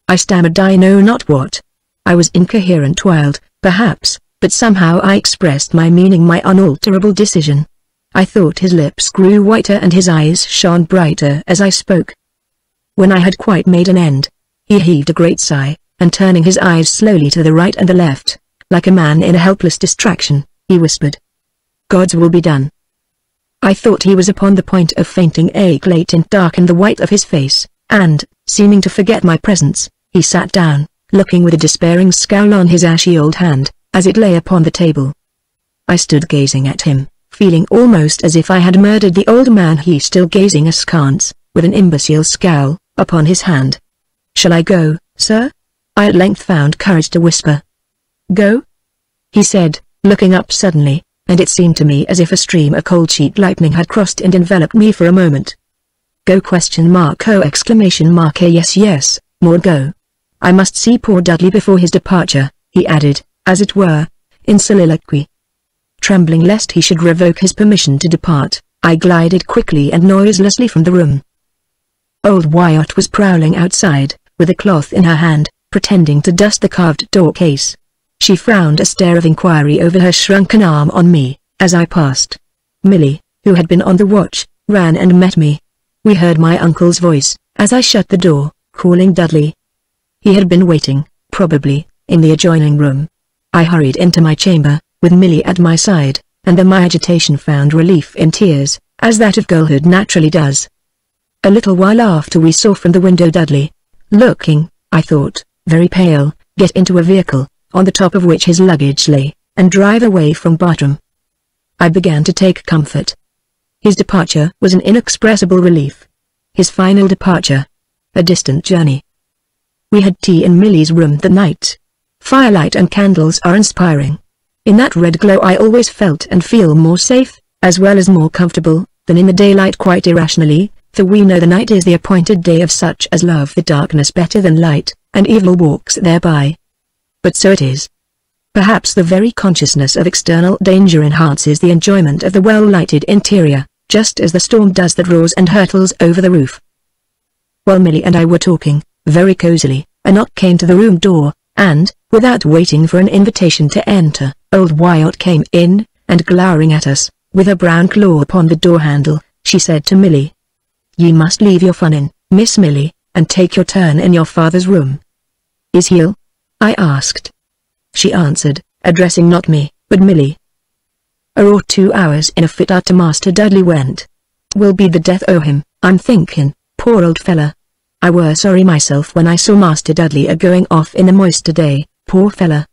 I stammered I know not what. I was incoherent, wild, perhaps, but somehow I expressed my meaning, my unalterable decision. I thought his lips grew whiter and his eyes shone brighter as I spoke. When I had quite made an end, he heaved a great sigh, and turning his eyes slowly to the right and the left, like a man in a helpless distraction, he whispered, "God's will be done." I thought he was upon the point of fainting. A clay tint darkened the white of his face, and, seeming to forget my presence, he sat down, looking with a despairing scowl on his ashy old hand, as it lay upon the table. I stood gazing at him, feeling almost as if I had murdered the old man. He still gazing askance, with an imbecile scowl, upon his hand. "Shall I go, sir?" I at length found courage to whisper. "Go?" he said, looking up suddenly, and it seemed to me as if a stream of cold sheet lightning had crossed and enveloped me for a moment. "Go?" ? Yes, yes, more go. I must see poor Dudley before his departure, he added, as it were, in soliloquy. Trembling lest he should revoke his permission to depart, I glided quickly and noiselessly from the room. Old Wyatt was prowling outside, with a cloth in her hand, pretending to dust the carved door case. She frowned a stare of inquiry over her shrunken arm on me, as I passed. Millie, who had been on the watch, ran and met me. We heard my uncle's voice, as I shut the door, calling Dudley. He had been waiting, probably, in the adjoining room. I hurried into my chamber, with Millie at my side, and then my agitation found relief in tears, as that of girlhood naturally does. A little while after we saw from the window Dudley, looking, I thought, very pale, get into a vehicle, on the top of which his luggage lay, and drive away from Bartram. I began to take comfort. His departure was an inexpressible relief. His final departure. A distant journey. We had tea in Millie's room that night. Firelight and candles are inspiring. In that red glow I always felt and feel more safe, as well as more comfortable, than in the daylight, quite irrationally, for we know the night is the appointed day of such as love the darkness better than light, and evil walks thereby. But so it is. Perhaps the very consciousness of external danger enhances the enjoyment of the well-lighted interior, just as the storm does that roars and hurtles over the roof. While Millie and I were talking, very cosily, a knock came to the room door, and, without waiting for an invitation to enter, old Wyatt came in, and glowering at us, with her brown claw upon the door handle, she said to Millie, "You must leave your fun in, Miss Millie, and take your turn in your father's room." "Is he ill?" I asked. She answered, addressing not me, but Millie. "Or 2 hours in a fit after Master Dudley went. Will be the death o' him, I'm thinking, poor old fella. I were sorry myself when I saw Master Dudley a-going off in the moister day, poor fella.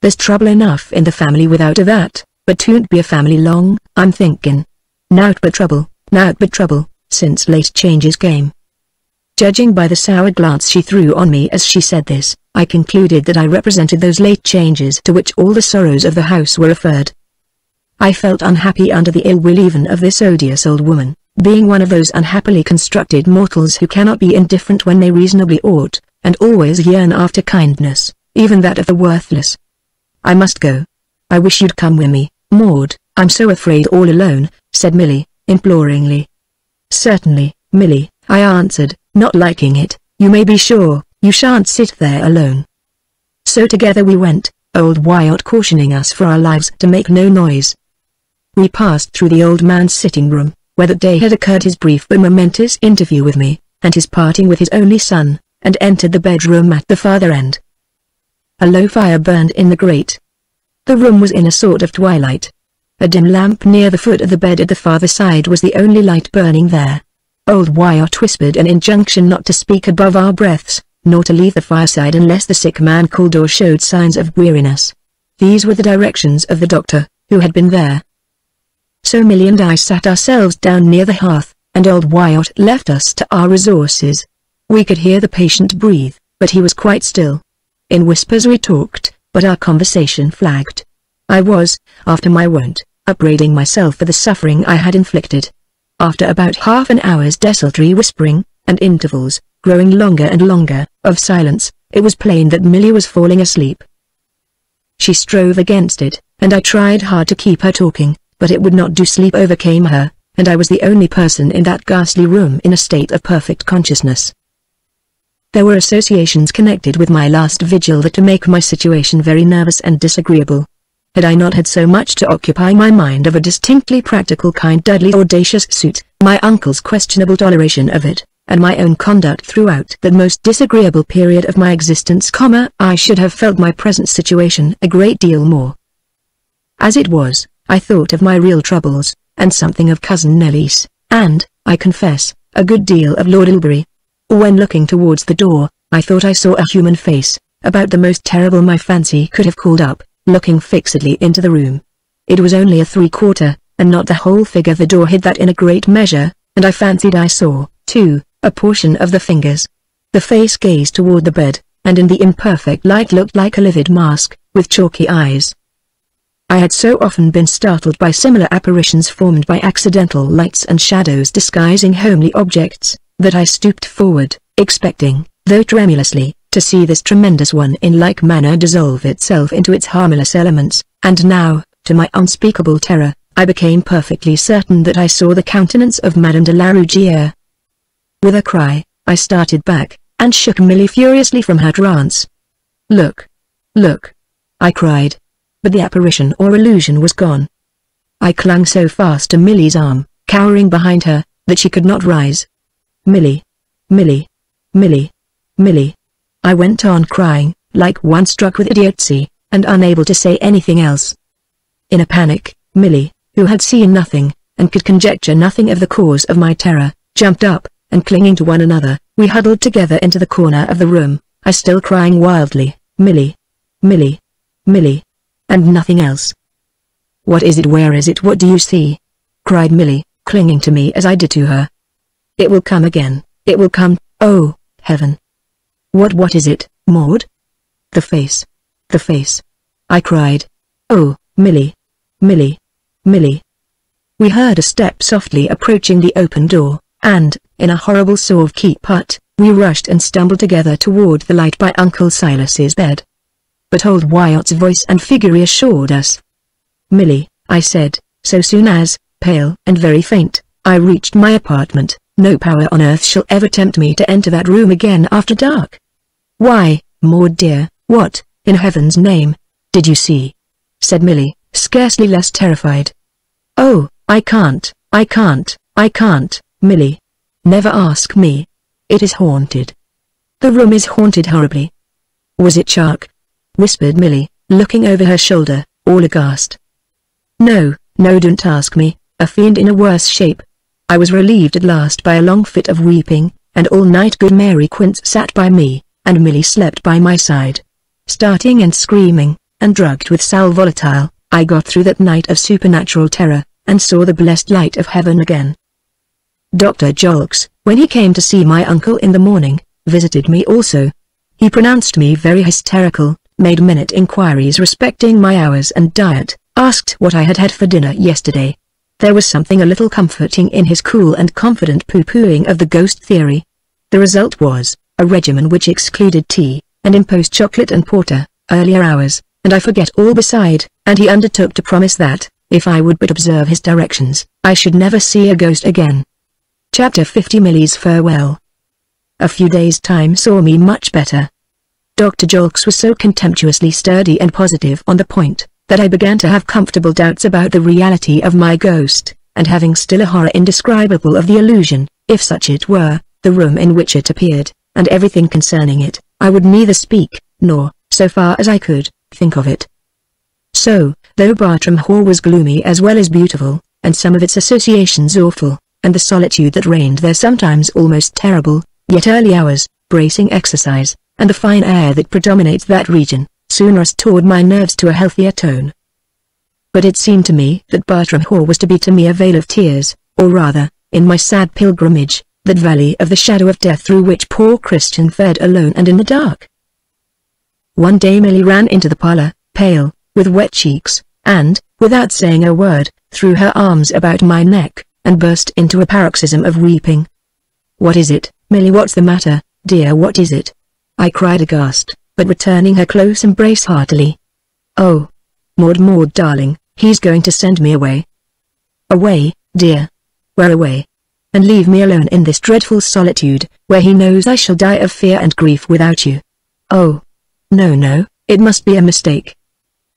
There's trouble enough in the family without a that, but 'twon't be a family long, I'm thinking. Nowt but trouble, since late changes came." Judging by the sour glance she threw on me as she said this, I concluded that I represented those late changes to which all the sorrows of the house were referred. I felt unhappy under the ill will even of this odious old woman, being one of those unhappily constructed mortals who cannot be indifferent when they reasonably ought, and always yearn after kindness, even that of the worthless. "I must go. I wish you'd come with me, Maud, I'm so afraid all alone," said Millie, imploringly. "Certainly, Millie," I answered, not liking it, "you may be sure, you shan't sit there alone." So together we went, old Wyatt cautioning us for our lives to make no noise. We passed through the old man's sitting room, where that day had occurred his brief but momentous interview with me, and his parting with his only son, and entered the bedroom at the farther end. A low fire burned in the grate. The room was in a sort of twilight. A dim lamp near the foot of the bed at the farther side was the only light burning there. Old Wyatt whispered an injunction not to speak above our breaths, nor to leave the fireside unless the sick man called or showed signs of weariness. These were the directions of the doctor, who had been there. So Millie and I sat ourselves down near the hearth, and old Wyatt left us to our resources. We could hear the patient breathe, but he was quite still. In whispers we talked, but our conversation flagged. I was, after my wont, upbraiding myself for the suffering I had inflicted. After about half an hour's desultory whispering, and intervals, growing longer and longer, of silence, it was plain that Millie was falling asleep. She strove against it, and I tried hard to keep her talking, but it would not do. Sleep overcame her, and I was the only person in that ghastly room in a state of perfect consciousness. There were associations connected with my last vigil that to make my situation very nervous and disagreeable. Had I not had so much to occupy my mind of a distinctly practical kind, Dudley's audacious suit, my uncle's questionable toleration of it, and my own conduct throughout the most disagreeable period of my existence, I should have felt my present situation a great deal more. As it was, I thought of my real troubles, and something of Cousin Nellie's, and, I confess, a good deal of Lord Ilbury. When looking towards the door, I thought I saw a human face, about the most terrible my fancy could have called up, looking fixedly into the room. It was only a 3/4, and not the whole figure. The door hid that in a great measure, and I fancied I saw, too, a portion of the fingers. The face gazed toward the bed, and in the imperfect light looked like a livid mask, with chalky eyes. I had so often been startled by similar apparitions formed by accidental lights and shadows disguising homely objects, that I stooped forward, expecting, though tremulously, to see this tremendous one in like manner dissolve itself into its harmless elements, and now, to my unspeakable terror, I became perfectly certain that I saw the countenance of Madame de la Rougière. With a cry, I started back, and shook Millie furiously from her trance. "Look! Look!" I cried. But the apparition or illusion was gone. I clung so fast to Millie's arm, cowering behind her, that she could not rise. "Millie! Millie! Millie! Millie!" I went on crying, like one struck with idiocy, and unable to say anything else. In a panic, Millie, who had seen nothing, and could conjecture nothing of the cause of my terror, jumped up, and clinging to one another, we huddled together into the corner of the room, I still crying wildly, "Millie! Millie! Millie!" and nothing else. "What is it? Where is it? What do you see?" cried Millie, clinging to me as I did to her. "It will come again, it will come, oh, heaven!" What is it, Maud?" "The face. The face!" I cried. "Oh, Millie! Millie! Millie!" We heard a step softly approaching the open door, and, in a horrible sort of keep-ut, we rushed and stumbled together toward the light by Uncle Silas's bed. But old Wyatt's voice and figure reassured us. "Millie," I said, so soon as, pale and very faint, I reached my apartment, "no power on earth shall ever tempt me to enter that room again after dark." "Why, Maud dear, what, in heaven's name, did you see?" said Millie, scarcely less terrified. "Oh, I can't, Millie. Never ask me. It is haunted. The room is haunted horribly." "Was it Shark?" whispered Millie, looking over her shoulder, all aghast. "No, don't ask me, a fiend in a worse shape." I was relieved at last by a long fit of weeping, and all night good Mary Quince sat by me, and Millie slept by my side. Starting and screaming, and drugged with sal volatile, I got through that night of supernatural terror, and saw the blessed light of heaven again. Dr. Jolks, when he came to see my uncle in the morning, visited me also. He pronounced me very hysterical, made minute inquiries respecting my hours and diet, asked what I had had for dinner yesterday. There was something a little comforting in his cool and confident pooh-poohing of the ghost theory. The result was, a regimen which excluded tea, and imposed chocolate and porter, earlier hours, and I forget all beside, and he undertook to promise that, if I would but observe his directions, I should never see a ghost again. Chapter 50 Millie's Farewell. A few days' time saw me much better. Dr. Jolks was so contemptuously sturdy and positive on the point, that I began to have comfortable doubts about the reality of my ghost, and having still a horror indescribable of the illusion, if such it were, the room in which it appeared, and everything concerning it, I would neither speak, nor, so far as I could, think of it. So, though Bartram Hall was gloomy as well as beautiful, and some of its associations awful, and the solitude that reigned there sometimes almost terrible, yet early hours, bracing exercise, and the fine air that predominates that region, soon restored my nerves to a healthier tone. But it seemed to me that Bartram Hall was to be to me a vale of tears, or rather, in my sad pilgrimage, that valley of the shadow of death through which poor Christian fared alone and in the dark. One day Milly ran into the parlour, pale, with wet cheeks, and, without saying a word, threw her arms about my neck, and burst into a paroxysm of weeping. "What is it, Milly? What's the matter, dear? What is it?" I cried aghast, but returning her close embrace heartily. "Oh, Maud, darling, he's going to send me away." "Away, dear? Where away? And leave me alone in this dreadful solitude, where he knows I shall die of fear and grief without you?" "Oh, no, it must be a mistake.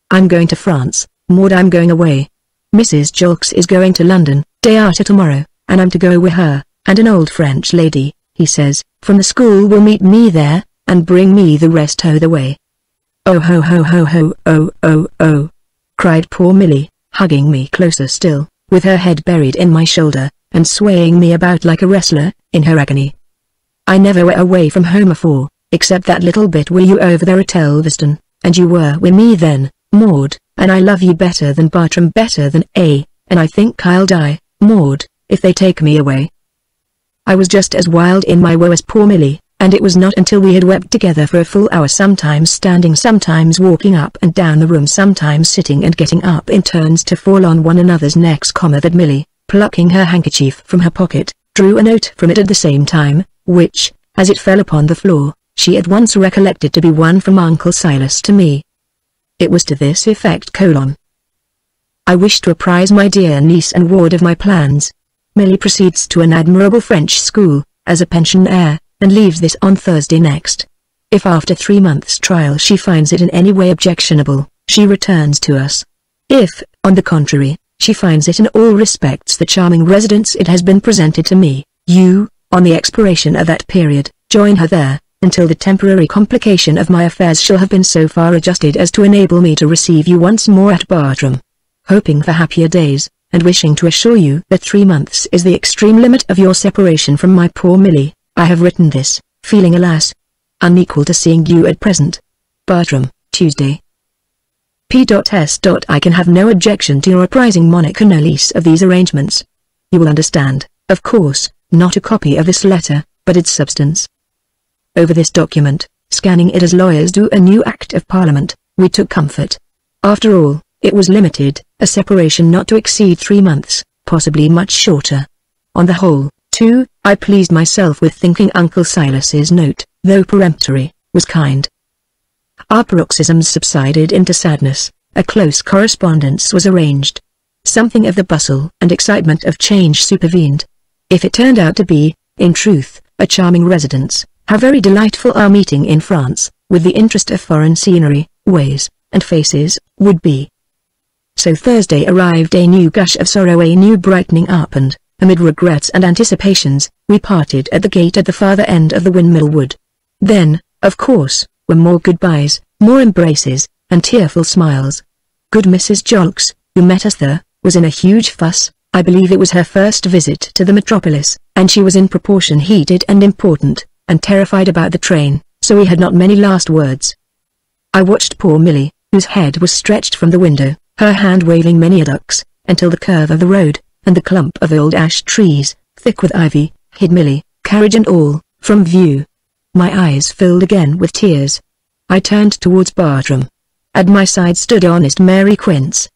I'm going to France, Maud, I'm going away. Mrs. Jolks is going to London, day after tomorrow, and I'm to go with her, and an old French lady, he says, from the school will meet me there, and bring me the rest of the way." "Oh ho ho ho ho, oh," cried poor Milly, hugging me closer still, with her head buried in my shoulder, and swaying me about like a wrestler, in her agony. "I never were away from home afore, except that little bit with you over there at Elveston, and you were with me then, Maud, and I love you better than Bartram, better than and I think I'll die, Maud, if they take me away." I was just as wild in my woe as poor Milly, and it was not until we had wept together for a full hour, sometimes standing, sometimes walking up and down the room, sometimes sitting and getting up in turns to fall on one another's necks, that Milly, plucking her handkerchief from her pocket, drew a note from it at the same time, which, as it fell upon the floor, she at once recollected to be one from Uncle Silas to me. It was to this effect: "I wish to apprise my dear niece and ward of my plans. Milly proceeds to an admirable French school, as a pensionaire, and leaves this on Thursday next. If after 3 months' trial she finds it in any way objectionable, she returns to us. If, on the contrary, she finds it in all respects the charming residence it has been presented to me, you, on the expiration of that period, join her there, until the temporary complication of my affairs shall have been so far adjusted as to enable me to receive you once more at Bartram. Hoping for happier days, and wishing to assure you that 3 months is the extreme limit of your separation from my poor Milly, I have written this, feeling, alas, unequal to seeing you at present. Bartram, Tuesday. P.S. I can have no objection to your apprising Monica Knollys of these arrangements. You will understand, of course, not a copy of this letter, but its substance." Over this document, scanning it as lawyers do a new Act of Parliament, we took comfort. After all, it was limited, a separation not to exceed 3 months, possibly much shorter. On the whole, too, I pleased myself with thinking Uncle Silas's note, though peremptory, was kind. Our paroxysms subsided into sadness, a close correspondence was arranged. Something of the bustle and excitement of change supervened. If it turned out to be, in truth, a charming residence, how very delightful our meeting in France, with the interest of foreign scenery, ways, and faces, would be. So Thursday arrived, a new gush of sorrow, a new brightening up, and, amid regrets and anticipations, we parted at the gate at the farther end of the Windmill Wood. Then, of course, were more goodbyes, more embraces, and tearful smiles. Good Mrs. Jolks, who met us there, was in a huge fuss. I believe it was her first visit to the metropolis, and she was in proportion heated and important, and terrified about the train, so we had not many last words. I watched poor Milly, whose head was stretched from the window, her hand waving many a ducks, until the curve of the road, and the clump of old ash trees, thick with ivy, hid Milly, carriage and all, from view. My eyes filled again with tears. I turned towards Bartram. At my side stood honest Mary Quince.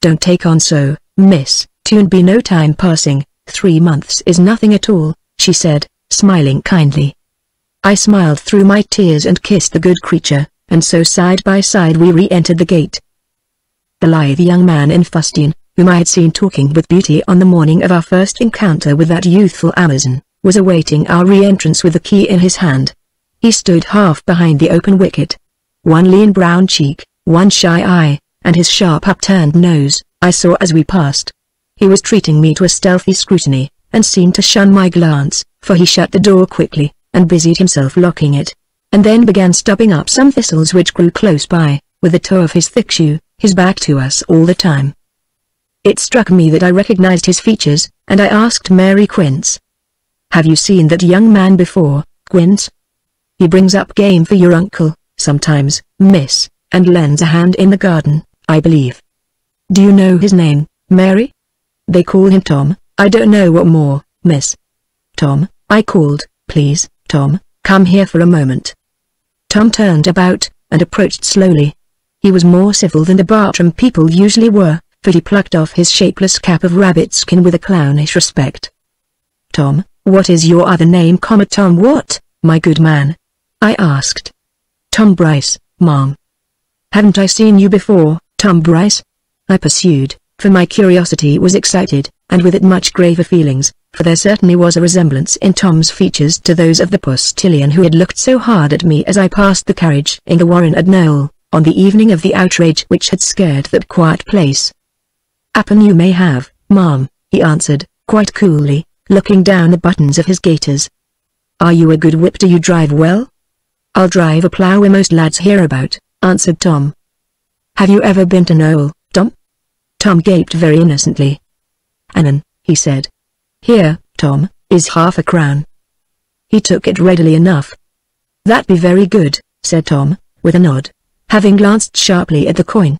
"Don't take on so, miss, 'twould be no time passing, 3 months is nothing at all," she said, smiling kindly. I smiled through my tears and kissed the good creature, and so side by side we re-entered the gate. The lithe young man in fustian, whom I had seen talking with Beauty on the morning of our first encounter with that youthful Amazon, was awaiting our re-entrance with the key in his hand. He stood half behind the open wicket. One lean brown cheek, one shy eye, and his sharp upturned nose, I saw as we passed. He was treating me to a stealthy scrutiny, and seemed to shun my glance, for he shut the door quickly, and busied himself locking it, and then began stubbing up some thistles which grew close by, with the toe of his thick shoe. his back to us all the time. It struck me that I recognized his features, and I asked Mary Quince. "Have you seen that young man before, Quince? He brings up game for your uncle, sometimes, miss, and lends a hand in the garden, I believe. Do you know his name, Mary?" "They call him Tom, I don't know what more, miss." "Tom," I called, "please, Tom, come here for a moment." Tom turned about, and approached slowly. He was more civil than the Bartram people usually were, for he plucked off his shapeless cap of rabbit skin with a clownish respect. "Tom, what is your other name, Tom what, my good man?" I asked. "Tom Bryce, ma'am." "Haven't I seen you before, Tom Bryce?" I pursued, for my curiosity was excited, and with it much graver feelings, for there certainly was a resemblance in Tom's features to those of the postilion who had looked so hard at me as I passed the carriage in the Warren at Knowle, on the evening of the outrage which had scared that quiet place. "'Appen you may have, ma'am," he answered, quite coolly, looking down the buttons of his gaiters. "Are you a good whip? Do you drive well?" "I'll drive a plough where most lads hereabout," answered Tom. "Have you ever been to Knowle, Tom?" Tom gaped very innocently. "Anan," he said. "Here, Tom, is £half-a-crown." He took it readily enough. "That be very good," said Tom, with a nod, having glanced sharply at the coin.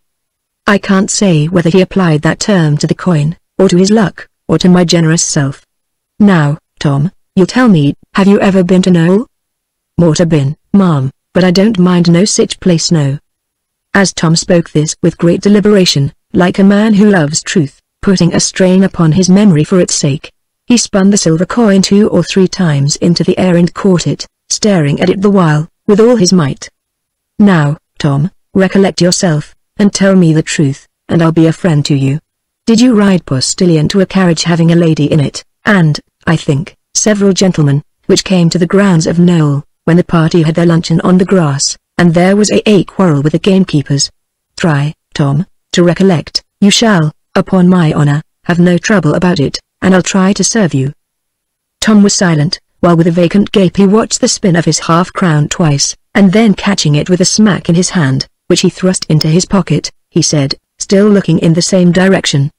I can't say whether he applied that term to the coin, or to his luck, or to my generous self. "Now, Tom, you'll tell me, have you ever been to Knowle?" "Morta been, ma'am, but I don't mind no sich place no." As Tom spoke this with great deliberation, like a man who loves truth, putting a strain upon his memory for its sake, he spun the silver coin 2 or 3 times into the air and caught it, staring at it the while, with all his might. "Now, Tom, recollect yourself, and tell me the truth, and I'll be a friend to you. Did you ride postilion to a carriage having a lady in it, and, I think, several gentlemen, which came to the grounds of Knowle, when the party had their luncheon on the grass, and there was a quarrel with the gamekeepers? Try, Tom, to recollect. You shall, upon my honor, have no trouble about it, and I'll try to serve you." Tom was silent, while with a vacant gape he watched the spin of his half-crown twice, and then catching it with a smack in his hand, which he thrust into his pocket, he said, still looking in the same direction.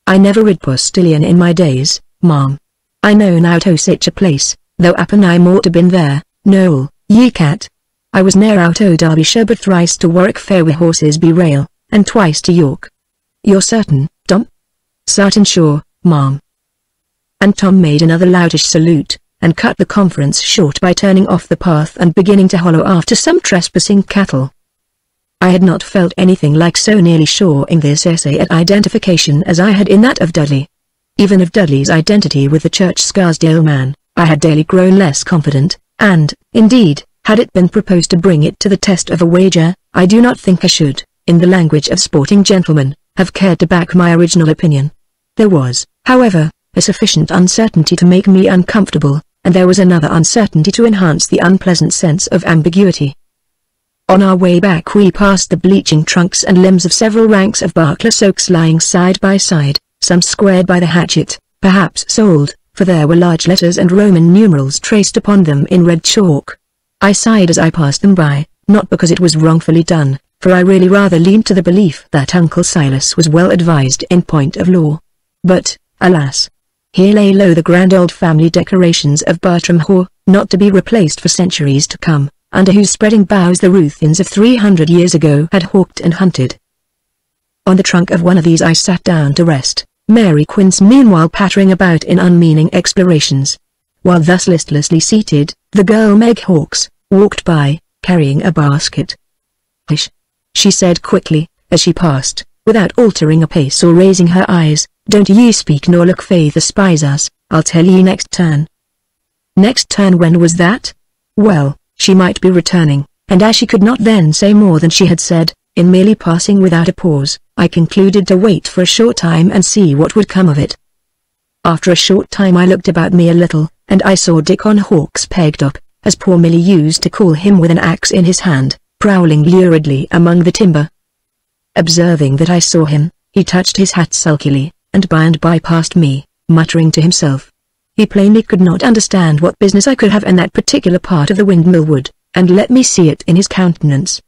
"I never rid postilion in my days, ma'am. I know nowt o' sich a place, though 'appen I mought 'a been there, Knowle, ye cat. I was ne'er out o' Derbyshire but thrice to Warwick Fair where horses be rail, and twice to York." "You're certain, Tom?" "Sartin sure, ma'am." And Tom made another loutish salute, and cut the conference short by turning off the path and beginning to hollow after some trespassing cattle. I had not felt anything like so nearly sure in this essay at identification as I had in that of Dudley. Even of Dudley's identity with the Church Scarsdale man, I had daily grown less confident, and, indeed, had it been proposed to bring it to the test of a wager, I do not think I should, in the language of sporting gentlemen, have cared to back my original opinion. There was, however, a sufficient uncertainty to make me uncomfortable, and there was another uncertainty to enhance the unpleasant sense of ambiguity. On our way back we passed the bleaching trunks and limbs of several ranks of barkless oaks lying side by side, some squared by the hatchet, perhaps sold, for there were large letters and Roman numerals traced upon them in red chalk. I sighed as I passed them by, not because it was wrongfully done, for I really rather leaned to the belief that Uncle Silas was well advised in point of law. But, alas! Here lay low the grand old family decorations of Bartram Hall, not to be replaced for centuries to come, under whose spreading boughs the Ruthins of 300 years ago had hawked and hunted. On the trunk of one of these I sat down to rest, Mary Quince meanwhile pattering about in unmeaning explorations. While thus listlessly seated, the girl Meg Hawkes walked by, carrying a basket. "Hush," she said quickly, as she passed, without altering a pace or raising her eyes, "don't ye speak nor look feyther spies us, I'll tell ye next turn." Next turn, when was that? Well, she might be returning, and as she could not then say more than she had said, in merely passing without a pause, I concluded to wait for a short time and see what would come of it. After a short time I looked about me a little, and I saw Dickon Hawkes pegged up, as poor Milly used to call him, with an axe in his hand, prowling luridly among the timber. Observing that I saw him, he touched his hat sulkily, and by passed me, muttering to himself. He plainly could not understand what business I could have in that particular part of the Windmill Wood, and let me see it in his countenance.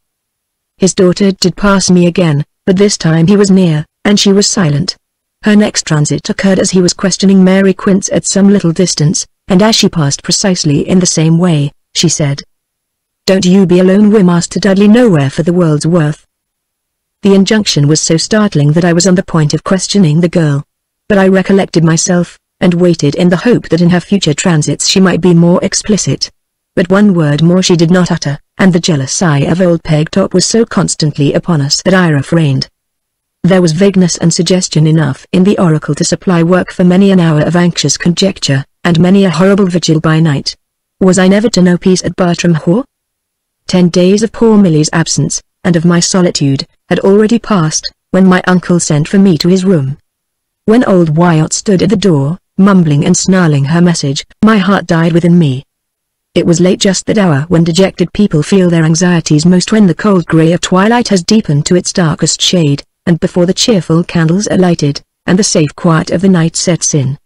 His daughter did pass me again, But this time he was near, and she was silent. Her next transit occurred as he was questioning Mary Quince at some little distance, and as she passed precisely in the same way, she said, "Don't you be alone wi' Master Dudley nowhere for the world's worth." The injunction was so startling that I was on the point of questioning the girl. But I recollected myself, and waited in the hope that in her future transits she might be more explicit. But one word more she did not utter, and the jealous eye of old Pegtop was so constantly upon us that I refrained. There was vagueness and suggestion enough in the oracle to supply work for many an hour of anxious conjecture, and many a horrible vigil by night. Was I never to know peace at Bartram Haugh? 10 days of poor Millie's absence, and of my solitude, had already passed, when my uncle sent for me to his room. When old Wyatt stood at the door, mumbling and snarling her message, my heart died within me. It was late, just that hour when dejected people feel their anxieties most, when the cold grey of twilight has deepened to its darkest shade, and before the cheerful candles are lighted, and the safe quiet of the night sets in.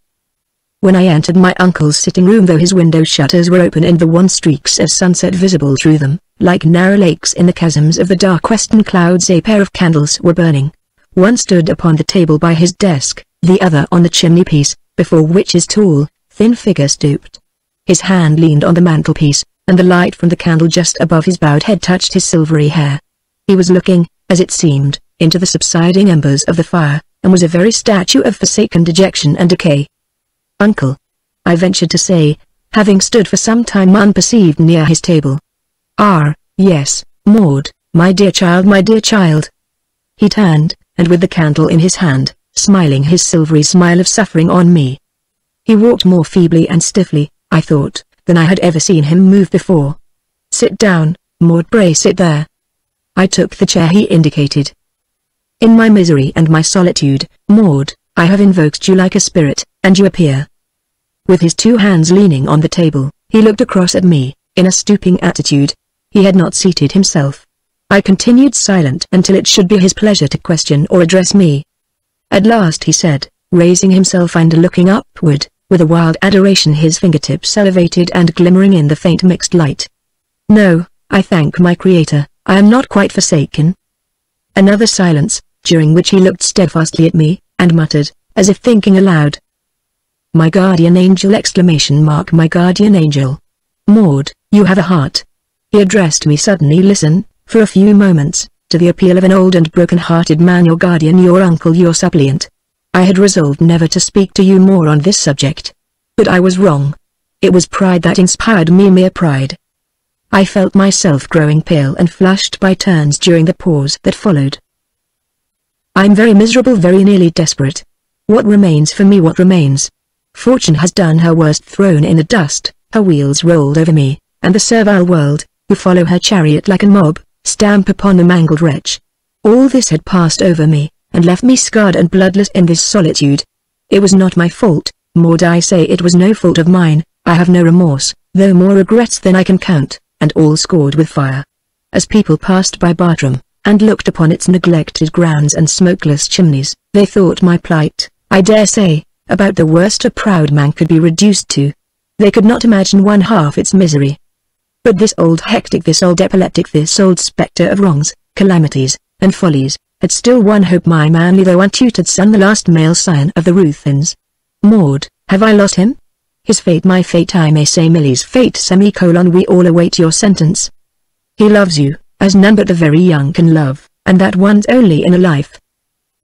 When I entered my uncle's sitting room, though his window shutters were open and the wan streaks of sunset visible through them, like narrow lakes in the chasms of the dark western clouds, a pair of candles were burning. One stood upon the table by his desk, the other on the chimney-piece, before which his tall, thin figure stooped. His hand leaned on the mantelpiece, and the light from the candle just above his bowed head touched his silvery hair. He was looking, as it seemed, into the subsiding embers of the fire, and was a very statue of forsaken dejection and decay. "Uncle," I ventured to say, having stood for some time unperceived near his table. Yes, Maud, my dear child, my dear child." He turned, and with the candle in his hand, smiling his silvery smile of suffering on me. He walked more feebly and stiffly, I thought, than I had ever seen him move before. "Sit down, Maud, pray sit there." I took the chair he indicated. "In my misery and my solitude, Maud, I have invoked you like a spirit, and you appear." With his 2 hands leaning on the table, he looked across at me, in a stooping attitude. He had not seated himself. I continued silent until it should be his pleasure to question or address me. At last he said, raising himself and looking upward, with a wild adoration, his fingertips elevated and glimmering in the faint mixed light, "No, I thank my Creator, I am not quite forsaken." Another silence, during which he looked steadfastly at me, and muttered, as if thinking aloud, "My guardian angel!" My guardian angel. "Maud, you have a heart." He addressed me suddenly. "Listen, for a few moments, to the appeal of an old and broken-hearted man, your guardian, your uncle, your suppliant. I had resolved never to speak to you more on this subject. But I was wrong. It was pride that inspired me, mere pride." I felt myself growing pale and flushed by turns during the pause that followed. "I'm very miserable, very nearly desperate. What remains for me? What remains? Fortune has done her worst, thrown in the dust, her wheels rolled over me, and the servile world, who follow her chariot like a mob, stamp upon the mangled wretch. All this had passed over me, and left me scarred and bloodless in this solitude. It was not my fault, Maud, I say it was no fault of mine. I have no remorse, though more regrets than I can count, and all scored with fire." As people passed by Bartram, and looked upon its neglected grounds and smokeless chimneys, they thought my plight, I dare say, about the worst a proud man could be reduced to. They could not imagine one half its misery. But this old hectic, this old epileptic, this old spectre of wrongs, calamities, and follies, had still one hope, my manly though untutored son, the last male scion of the Ruthens. "Maud, have I lost him? His fate, my fate, I may say Millie's fate, we all await your sentence. He loves you, as none but the very young can love, and that once only in a life.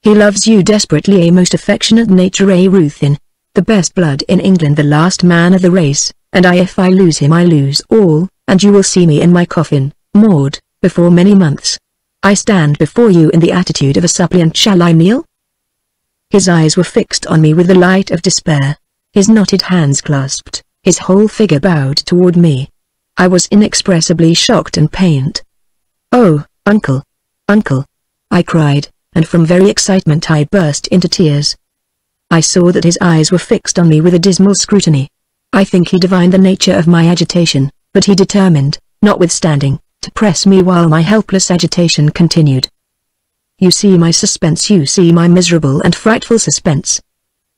He loves you desperately, a most affectionate nature, a Ruthen, the best blood in England, the last man of the race, and if I lose him I lose all, and you will see me in my coffin, Maud, before many months. I stand before you in the attitude of a suppliant. Shall I kneel?" His eyes were fixed on me with the light of despair. His knotted hands clasped, his whole figure bowed toward me. I was inexpressibly shocked and pained. "Oh, uncle! Uncle!" I cried, and from very excitement I burst into tears. I saw that his eyes were fixed on me with a dismal scrutiny. I think he divined the nature of my agitation, but he determined, notwithstanding, to press me while my helpless agitation continued. "You see my suspense, you see my miserable and frightful suspense.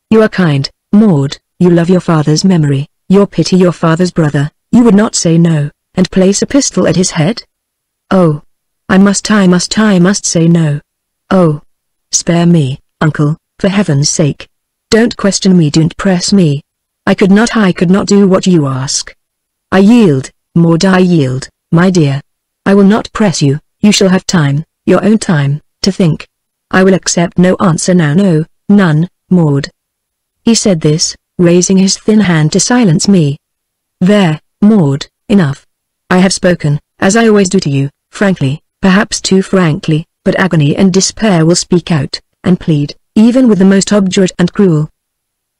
You are kind, Maud, you love your father's memory, you pity your father's brother, you would not say no, and place a pistol at his head? Oh, I must say no. Oh. Spare me, uncle, for heaven's sake. Don't question me, don't press me. I could not do what you ask. I yield, Maud, I yield, my dear. I will not press you, you shall have time, your own time, to think. I will accept no answer now, no, none, Maud. He said this, raising his thin hand to silence me. There, Maud, enough. I have spoken, as I always do to you, frankly, perhaps too frankly, but agony and despair will speak out, and plead, even with the most obdurate and cruel.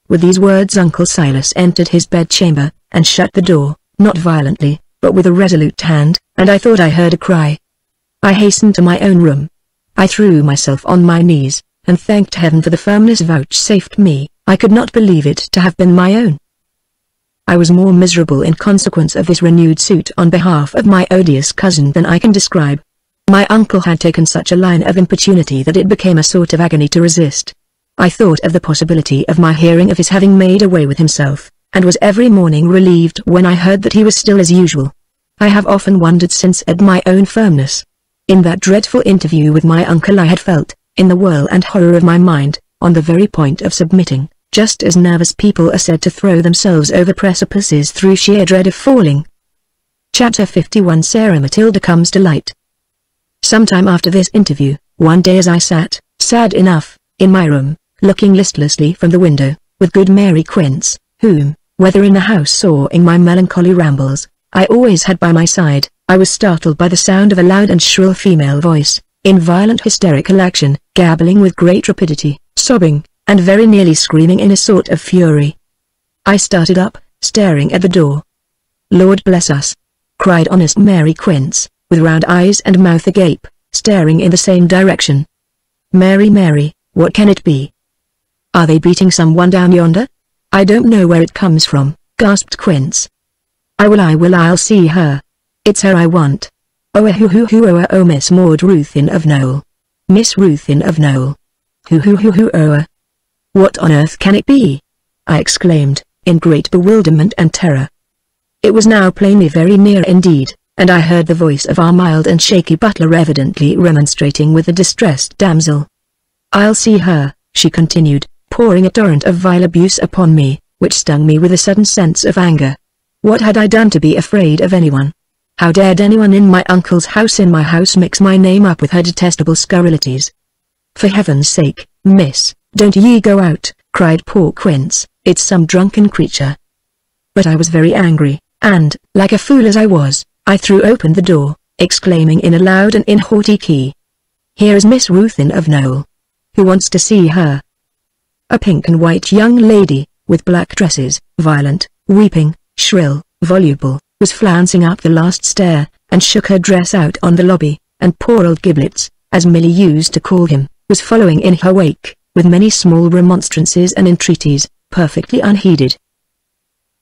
With these words Uncle Silas entered his bedchamber, and shut the door, not violently, but with a resolute hand, and I thought I heard a cry. I hastened to my own room. I threw myself on my knees, and thanked heaven for the firmness vouchsafed me. I could not believe it to have been my own. I was more miserable in consequence of this renewed suit on behalf of my odious cousin than I can describe. My uncle had taken such a line of importunity that it became a sort of agony to resist. I thought of the possibility of my hearing of his having made away with himself, and was every morning relieved when I heard that he was still as usual. I have often wondered since at my own firmness. In that dreadful interview with my uncle I had felt, in the whirl and horror of my mind, on the very point of submitting, just as nervous people are said to throw themselves over precipices through sheer dread of falling. Chapter 51 Sarah Matilda comes to light. Sometime after this interview, one day as I sat, sad enough, in my room, looking listlessly from the window, with good Mary Quince, whom, whether in the house or in my melancholy rambles, I always had by my side, I was startled by the sound of a loud and shrill female voice, in violent hysterical action, gabbling with great rapidity, sobbing, and very nearly screaming in a sort of fury. I started up, staring at the door. "Lord bless us!" cried honest Mary Quince, with round eyes and mouth agape, staring in the same direction. "Mary, Mary, what can it be? Are they beating someone down yonder? I don't know where it comes from," gasped Quince. I'll see her. It's her I want. Oh, Miss Maud Ruthin of Knowle. Miss Ruthin of Knowle. Oh. What on earth can it be?" I exclaimed, in great bewilderment and terror. It was now plainly very near indeed, and I heard the voice of our mild and shaky butler evidently remonstrating with the distressed damsel. "I'll see her," she continued, pouring a torrent of vile abuse upon me, which stung me with a sudden sense of anger. What had I done to be afraid of anyone? How dared anyone in my uncle's house mix my name up with her detestable scurrilities? "For heaven's sake, miss, don't ye go out," cried poor Quince, "it's some drunken creature." But I was very angry, and, like a fool as I was, I threw open the door, exclaiming in a loud and in haughty key, "Here is Miss Ruthin of Knowle. Who wants to see her?" A pink and white young lady, with black dresses, violent, weeping, shrill, voluble, was flouncing up the last stair, and shook her dress out on the lobby, and poor old Giblets, as Milly used to call him, was following in her wake, with many small remonstrances and entreaties, perfectly unheeded.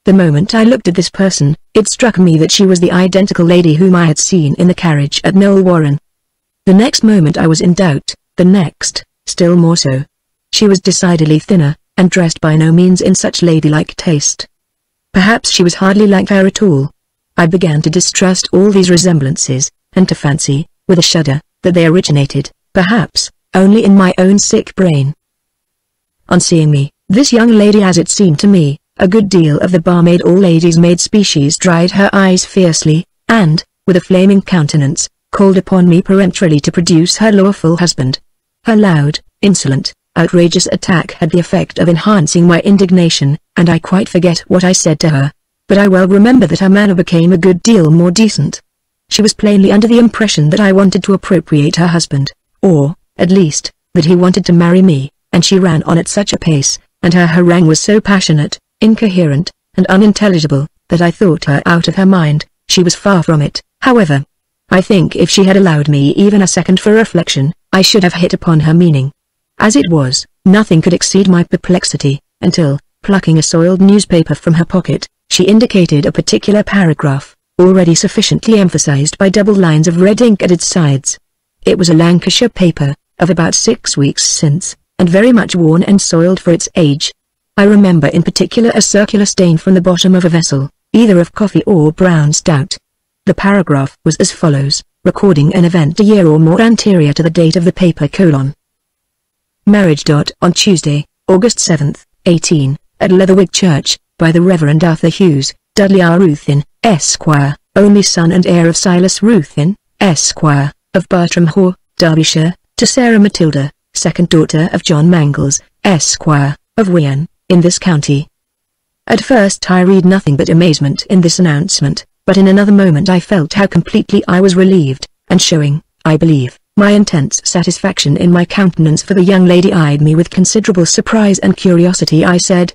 The moment I looked at this person, it struck me that she was the identical lady whom I had seen in the carriage at Knowle Warren. The next moment I was in doubt, the next, still more so. She was decidedly thinner, and dressed by no means in such ladylike taste. Perhaps she was hardly like her at all. I began to distrust all these resemblances, and to fancy, with a shudder, that they originated, perhaps, only in my own sick brain. On seeing me, this young lady, as it seemed to me, a good deal of the barmaid or lady's maid species, dried her eyes fiercely, and, with a flaming countenance, called upon me peremptorily to produce her lawful husband. Her loud, insolent, outrageous attack had the effect of enhancing my indignation, and I quite forget what I said to her. But I well remember that her manner became a good deal more decent. She was plainly under the impression that I wanted to appropriate her husband, or, at least, that he wanted to marry me, and she ran on at such a pace, and her harangue was so passionate, incoherent, and unintelligible, that I thought her out of her mind. She was far from it, however. I think if she had allowed me even a second for reflection, I should have hit upon her meaning. As it was, nothing could exceed my perplexity, until, plucking a soiled newspaper from her pocket, she indicated a particular paragraph, already sufficiently emphasized by double lines of red ink at its sides. It was a Lancashire paper, of about 6 weeks since, and very much worn and soiled for its age. I remember in particular a circular stain from the bottom of a vessel, either of coffee or brown stout. The paragraph was as follows, recording an event a year or more anterior to the date of the paper : Marriage. On Tuesday, August 7, 18, at Leatherwig Church, by the Reverend Arthur Hughes, Dudley R. Ruthyn, Esquire, only son and heir of Silas Ruthyn, Esquire, of Bartram Haugh, Derbyshire, to Sarah Matilda, second daughter of John Mangles, Esquire, of Wian, in this county. At first I read nothing but amazement in this announcement, but in another moment I felt how completely I was relieved, and showing, I believe, my intense satisfaction in my countenance, for the young lady eyed me with considerable surprise and curiosity, I said,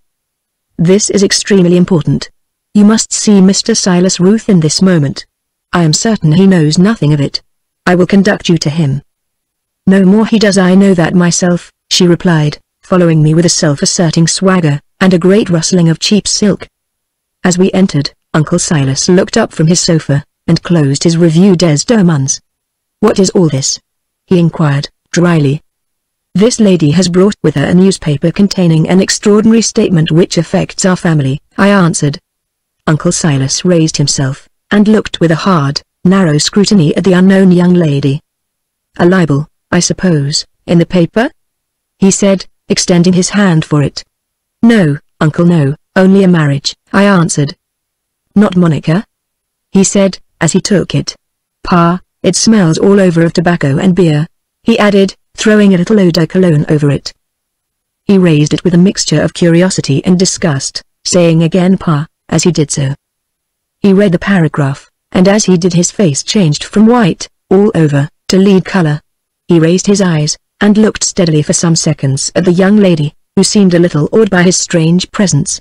"This is extremely important. You must see Mr. Silas Ruthyn this moment. I am certain he knows nothing of it. I will conduct you to him." "No more he does, I know that myself," she replied, following me with a self-asserting swagger, and a great rustling of cheap silk. As we entered, Uncle Silas looked up from his sofa, and closed his Revue des Deux Mondes. "What is all this?" he inquired, dryly. "This lady has brought with her a newspaper containing an extraordinary statement which affects our family," I answered. Uncle Silas raised himself, and looked with a hard, narrow scrutiny at the unknown young lady. "A libel, I suppose, in the paper?" he said, extending his hand for it. "No, uncle, no, only a marriage," I answered. "Not Monica?" he said, as he took it. "Pa, it smells all over of tobacco and beer," he added, throwing a little eau de cologne over it. He raised it with a mixture of curiosity and disgust, saying again "Pa," as he did so. He read the paragraph, and as he did his face changed from white, all over, to lead color. He raised his eyes, and looked steadily for some seconds at the young lady, who seemed a little awed by his strange presence.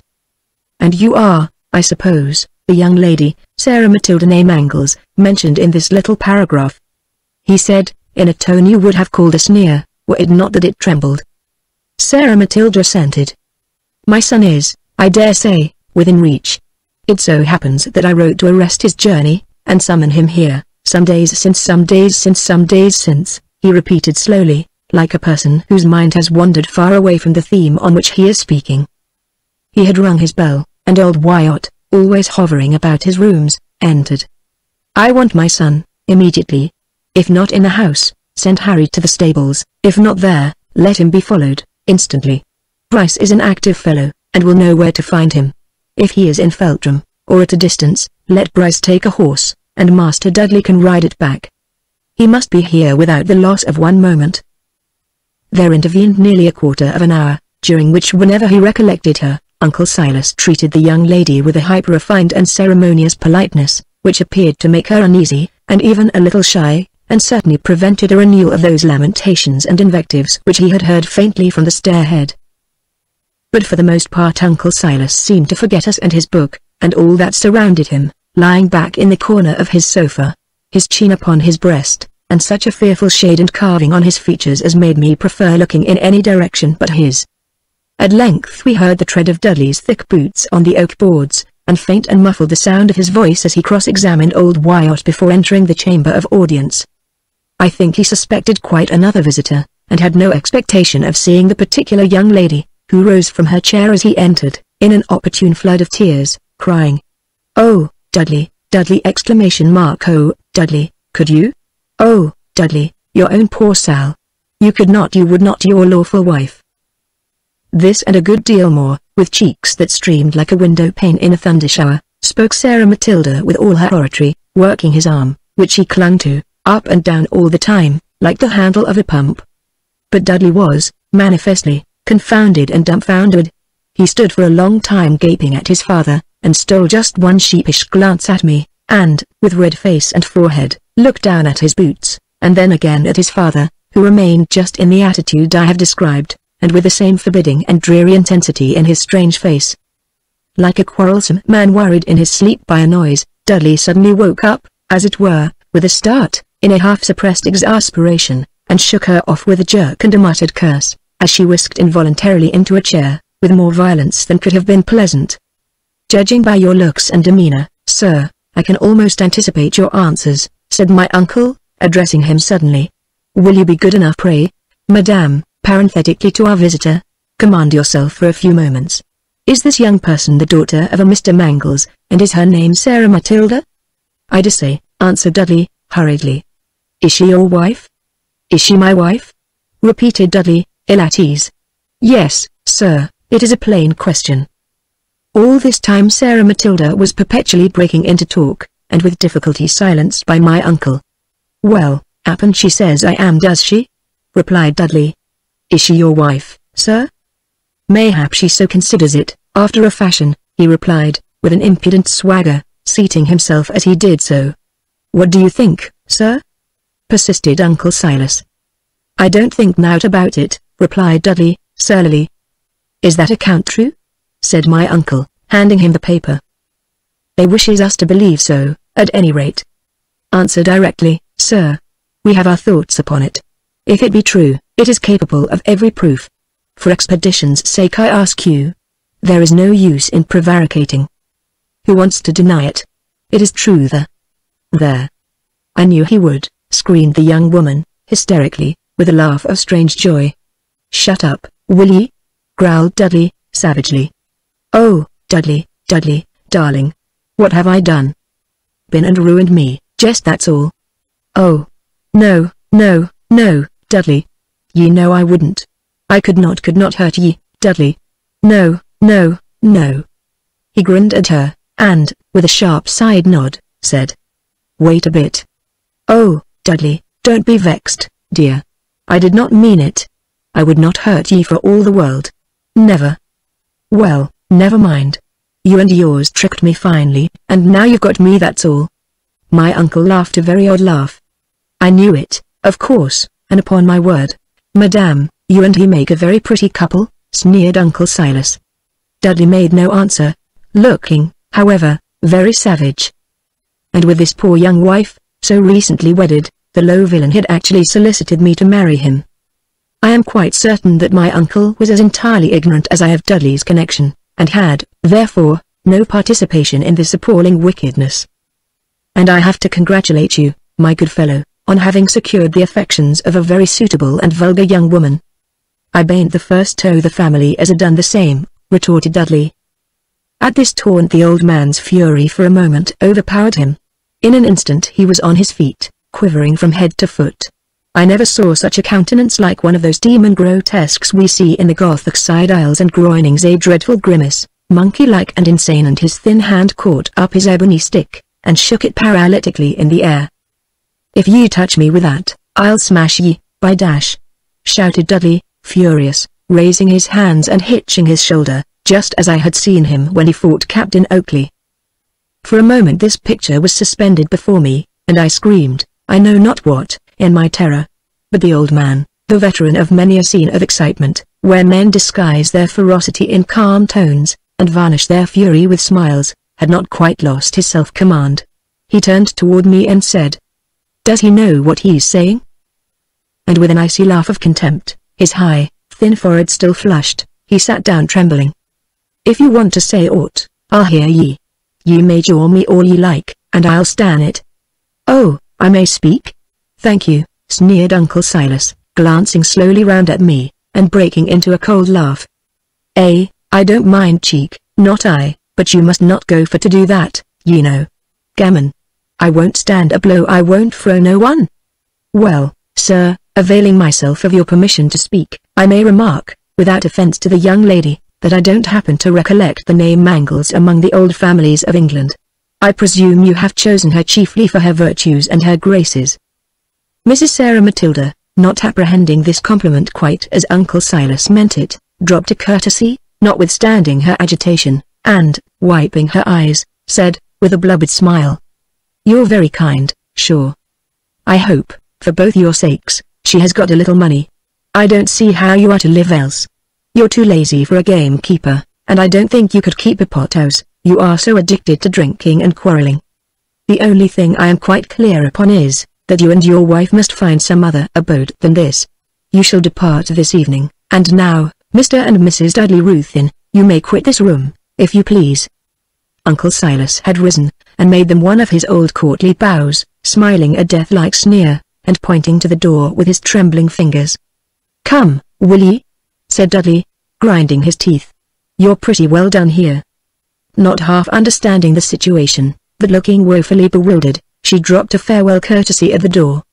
"And you are, I suppose, the young lady, Sarah Matilda Mangles, mentioned in this little paragraph?" he said, in a tone you would have called a sneer, were it not that it trembled. Sarah Matilda assented. "My son is, I dare say, within reach. It so happens that I wrote to arrest his journey, and summon him here, some days since, he repeated slowly, like a person whose mind has wandered far away from the theme on which he is speaking. He had rung his bell, and old Wyatt, always hovering about his rooms, entered. "I want my son, immediately. If not in the house, send Harry to the stables. If not there, let him be followed, instantly. Bryce is an active fellow, and will know where to find him. If he is in Feltram, or at a distance, let Bryce take a horse, and Master Dudley can ride it back. He must be here without the loss of one moment." There intervened nearly a quarter of an hour, during which, whenever he recollected her, Uncle Silas treated the young lady with a hyper-refined and ceremonious politeness, which appeared to make her uneasy, and even a little shy, and certainly prevented a renewal of those lamentations and invectives which he had heard faintly from the stairhead. But for the most part Uncle Silas seemed to forget us and his book, and all that surrounded him, lying back in the corner of his sofa, his chin upon his breast, and such a fearful shade and carving on his features as made me prefer looking in any direction but his. At length we heard the tread of Dudley's thick boots on the oak boards, and faint and muffled the sound of his voice as he cross-examined old Wyatt before entering the chamber of audience. I think he suspected quite another visitor, and had no expectation of seeing the particular young lady, who rose from her chair as he entered, in an opportune flood of tears, crying, "Oh, Dudley, Dudley!" "Oh, Dudley, could you? Oh, Dudley, your own poor Sal. You could not, you would not, your lawful wife." This and a good deal more, with cheeks that streamed like a window pane in a thundershower, spoke Sarah Matilda with all her oratory, working his arm, which he clung to, up and down all the time, like the handle of a pump. But Dudley was, manifestly, confounded and dumbfounded. He stood for a long time gaping at his father, and stole just one sheepish glance at me, and, with red face and forehead, looked down at his boots, and then again at his father, who remained just in the attitude I have described, and with the same forbidding and dreary intensity in his strange face. Like a quarrelsome man worried in his sleep by a noise, Dudley suddenly woke up, as it were, with a start, in a half-suppressed exasperation, and shook her off with a jerk and a muttered curse, as she whisked involuntarily into a chair, with more violence than could have been pleasant. "Judging by your looks and demeanor, sir, I can almost anticipate your answers," said my uncle, addressing him suddenly. "Will you be good enough, pray, madame," parenthetically to our visitor, "command yourself for a few moments. Is this young person the daughter of a Mr. Mangles, and is her name Sarah Matilda?" "I dessay," answered Dudley, hurriedly. "Is she your wife?" "Is she my wife?" repeated Dudley, ill at ease. "Yes, sir, it is a plain question." All this time Sarah Matilda was perpetually breaking into talk, and with difficulty silenced by my uncle. "Well, happen she says I am, does she?" replied Dudley. "Is she your wife, sir?" "Mayhap she so considers it, after a fashion," he replied, with an impudent swagger, seating himself as he did so. "What do you think, sir?" persisted Uncle Silas. "I don't think nought about it," replied Dudley, surlily. "Is that account true?" said my uncle, handing him the paper. "They wishes us to believe so, at any rate." "Answer directly, sir. We have our thoughts upon it. If it be true, it is capable of every proof. For expedition's sake I ask you. There is no use in prevaricating. Who wants to deny it? It is true there." "I knew he would," screamed the young woman, hysterically, with a laugh of strange joy. "Shut up, will ye?" growled Dudley, savagely. "Oh, Dudley, darling. What have I done?" "Been and ruined me, just that's all." "Oh. No, Dudley. Ye know I wouldn't. I could not hurt ye, Dudley. No. He grinned at her, and, with a sharp side nod, said, "Wait a bit." "Oh, Dudley, don't be vexed, dear. I did not mean it. I would not hurt ye for all the world. Never." "Well, never mind. You and yours tricked me finely, and now you've got me, that's all." My uncle laughed a very odd laugh. "I knew it, of course, and upon my word, madame, you and he make a very pretty couple," sneered Uncle Silas. Dudley made no answer, looking, however, very savage. And with this poor young wife, so recently wedded, the low villain had actually solicited me to marry him. I am quite certain that my uncle was as entirely ignorant as I of Dudley's connection, and had, therefore, no participation in this appalling wickedness. And I have to congratulate you, my good fellow, on having secured the affections of a very suitable and vulgar young woman. "I bain't the first to the family as a done the same," retorted Dudley. At this taunt the old man's fury for a moment overpowered him. In an instant he was on his feet, quivering from head to foot. I never saw such a countenance like one of those demon grotesques we see in the Gothic side aisles and groinings, a dreadful grimace, monkey-like and insane, and his thin hand caught up his ebony stick, and shook it paralytically in the air. "If ye touch me with that, I'll smash ye, by dash!" shouted Dudley, furious, raising his hands and hitching his shoulder, just as I had seen him when he fought Captain Oakley. For a moment this picture was suspended before me, and I screamed, I know not what, in my terror. But the old man, the veteran of many a scene of excitement, where men disguise their ferocity in calm tones, and varnish their fury with smiles, had not quite lost his self-command. He turned toward me and said, "Does he know what he's saying?" And with an icy laugh of contempt, his high, thin forehead still flushed, he sat down trembling. "If you want to say aught, I'll hear ye. Ye may jaw me all ye like, and I'll stan it." "Oh, I may speak? Thank you," sneered Uncle Silas, glancing slowly round at me, and breaking into a cold laugh. I don't mind cheek, not I, but you must not go for to do that, ye know. Gammon. I won't stand a blow, I won't throw no one." "Well, sir, availing myself of your permission to speak, I may remark, without offence to the young lady, that I don't happen to recollect the name Mangles among the old families of England. I presume you have chosen her chiefly for her virtues and her graces." Mrs. Sarah Matilda, not apprehending this compliment quite as Uncle Silas meant it, dropped a courtesy, notwithstanding her agitation, and, wiping her eyes, said, with a blubbered smile, "You're very kind, sure. I hope, for both your sakes, she has got a little money. I don't see how you are to live else. You're too lazy for a gamekeeper, and I don't think you could keep a pothouse, you are so addicted to drinking and quarrelling. The only thing I am quite clear upon is, that you and your wife must find some other abode than this. You shall depart this evening, and now, Mr. and Mrs. Dudley Ruthyn, you may quit this room, if you please." Uncle Silas had risen, and made them one of his old courtly bows, smiling a death-like sneer, and pointing to the door with his trembling fingers. "Come, will ye?" said Dudley, grinding his teeth. "You're pretty well done here." Not half understanding the situation, but looking woefully bewildered, she dropped a farewell courtesy at the door.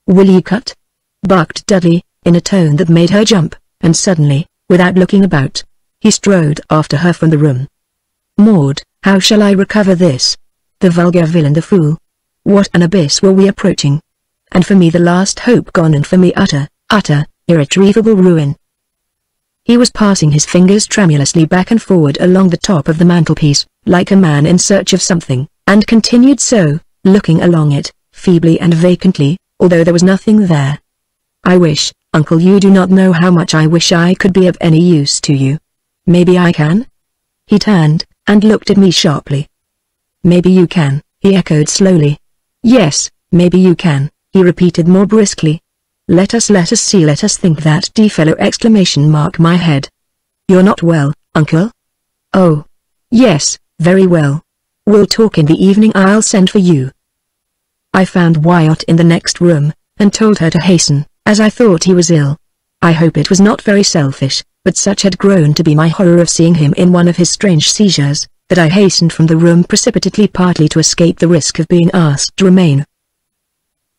"Will ye cut?" barked Dudley, in a tone that made her jump. and suddenly, without looking about, he strode after her from the room. Maud, how shall I recover this? The vulgar villain, the fool. What an abyss were we approaching! And for me the last hope gone, and for me utter, irretrievable ruin. He was passing his fingers tremulously back and forward along the top of the mantelpiece, like a man in search of something, and continued so, looking along it, feebly and vacantly, although there was nothing there. I wish, uncle, you do not know how much I wish I could be of any use to you. Maybe I can? He turned, and looked at me sharply. Maybe you can, he echoed slowly. Yes, maybe you can, he repeated more briskly. Let us see, let us think that fellow ! My head. You're not well, uncle? Oh. Yes, very well. We'll talk in the evening, I'll send for you. I found Wyatt in the next room, and told her to hasten, as I thought he was ill. I hope it was not very selfish, but such had grown to be my horror of seeing him in one of his strange seizures, that I hastened from the room precipitately, partly to escape the risk of being asked to remain.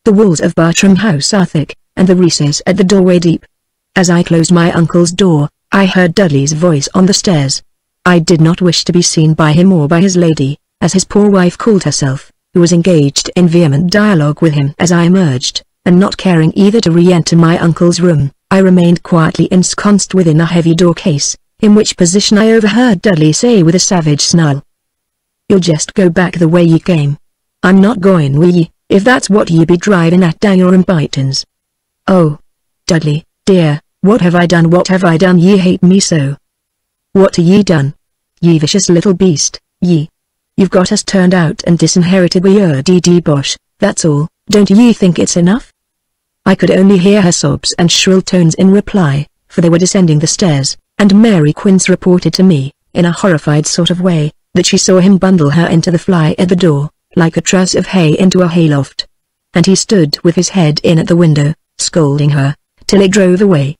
The walls of Bartram House are thick, and the recess at the doorway deep. As I closed my uncle's door, I heard Dudley's voice on the stairs. I did not wish to be seen by him or by his lady, as his poor wife called herself, who was engaged in vehement dialogue with him as I emerged, and not caring either to re-enter my uncle's room, I remained quietly ensconced within a heavy door-case, in which position I overheard Dudley say with a savage snarl. You'll just go back the way ye came. I'm not going wi' ye, if that's what ye be driving at down your impitins. Oh, Dudley, dear, what have I done, ye hate me so? What ye done? Ye vicious little beast, ye. You've got us turned out and disinherited wi' your bosh, that's all, don't ye think it's enough? I could only hear her sobs and shrill tones in reply, for they were descending the stairs, and Mary Quince reported to me, in a horrified sort of way, that she saw him bundle her into the fly at the door, like a truss of hay into a hayloft. And he stood with his head in at the window, scolding her, till it drove away.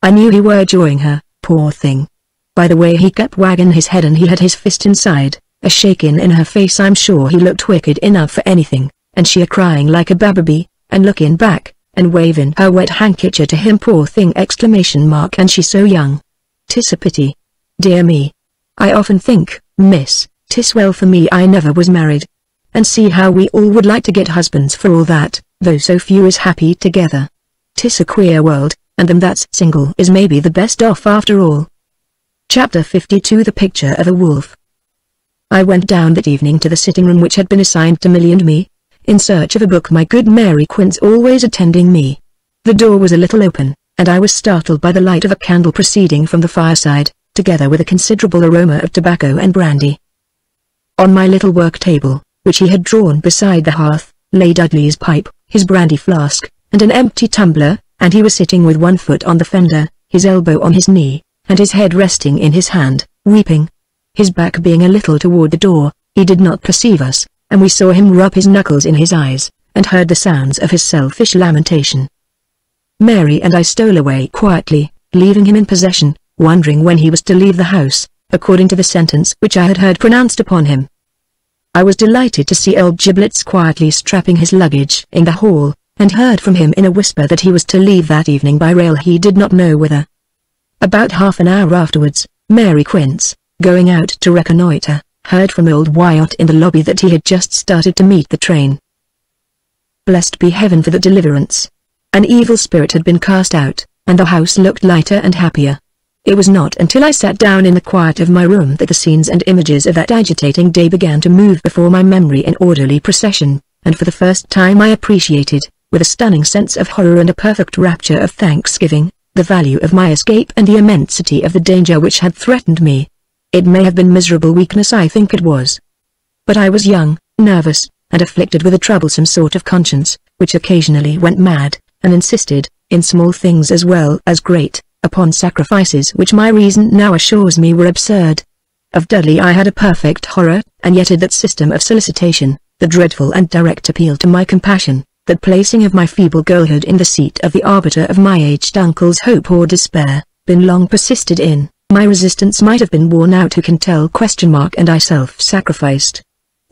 I knew he were joying her, poor thing. By the way he kept wagging his head, and he had his fist inside, a shaking in her face, I'm sure he looked wicked enough for anything, and she a-crying like a baby, and looking back, and waving her wet handkerchief to him, poor thing! And she so young. 'Tis a pity. Dear me. I often think, miss, 'tis well for me I never was married. And see how we all would like to get husbands for all that, though so few is happy together. 'Tis a queer world, and them that's single is maybe the best off after all. Chapter 52 The Picture of a Wolf. I went down that evening to the sitting room which had been assigned to Millie and me, in search of a book, my good Mary Quince always attending me. The door was a little open, and I was startled by the light of a candle proceeding from the fireside, together with a considerable aroma of tobacco and brandy. On my little work table, which he had drawn beside the hearth, lay Dudley's pipe, his brandy flask, and an empty tumbler, and he was sitting with one foot on the fender, his elbow on his knee, and his head resting in his hand, weeping. His back being a little toward the door, he did not perceive us, and we saw him rub his knuckles in his eyes, and heard the sounds of his selfish lamentation. Mary and I stole away quietly, leaving him in possession, wondering when he was to leave the house, according to the sentence which I had heard pronounced upon him. I was delighted to see old Giblets quietly strapping his luggage in the hall, and heard from him in a whisper that he was to leave that evening by rail, he did not know whither. About half an hour afterwards, Mary Quince, going out to reconnoitre, heard from old Wyatt in the lobby that he had just started to meet the train. Blessed be heaven for the deliverance. An evil spirit had been cast out, and the house looked lighter and happier. It was not until I sat down in the quiet of my room that the scenes and images of that agitating day began to move before my memory in orderly procession, and for the first time I appreciated, with a stunning sense of horror and a perfect rapture of thanksgiving, the value of my escape and the immensity of the danger which had threatened me. It may have been miserable weakness, I think it was. But I was young, nervous, and afflicted with a troublesome sort of conscience, which occasionally went mad, and insisted, in small things as well as great, upon sacrifices which my reason now assures me were absurd. Of Dudley I had a perfect horror, and yet that system of solicitation, the dreadful and direct appeal to my compassion, that placing of my feeble girlhood in the seat of the arbiter of my aged uncle's hope or despair, been long persisted in, my resistance might have been worn out who can tell? And I self-sacrificed.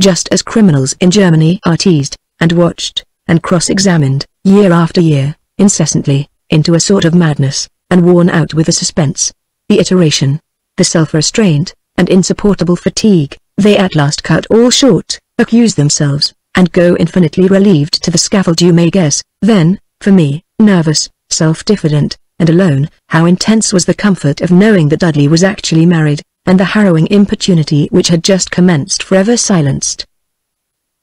Just as criminals in Germany are teased, and watched, and cross-examined, year after year, incessantly, into a sort of madness, and worn out with the suspense, the iteration, the self-restraint, and insupportable fatigue, they at last cut all short, accuse themselves, and go infinitely relieved to the scaffold. You may guess, then, for me, nervous, self-diffident, and alone, how intense was the comfort of knowing that Dudley was actually married, and the harrowing importunity which had just commenced forever silenced.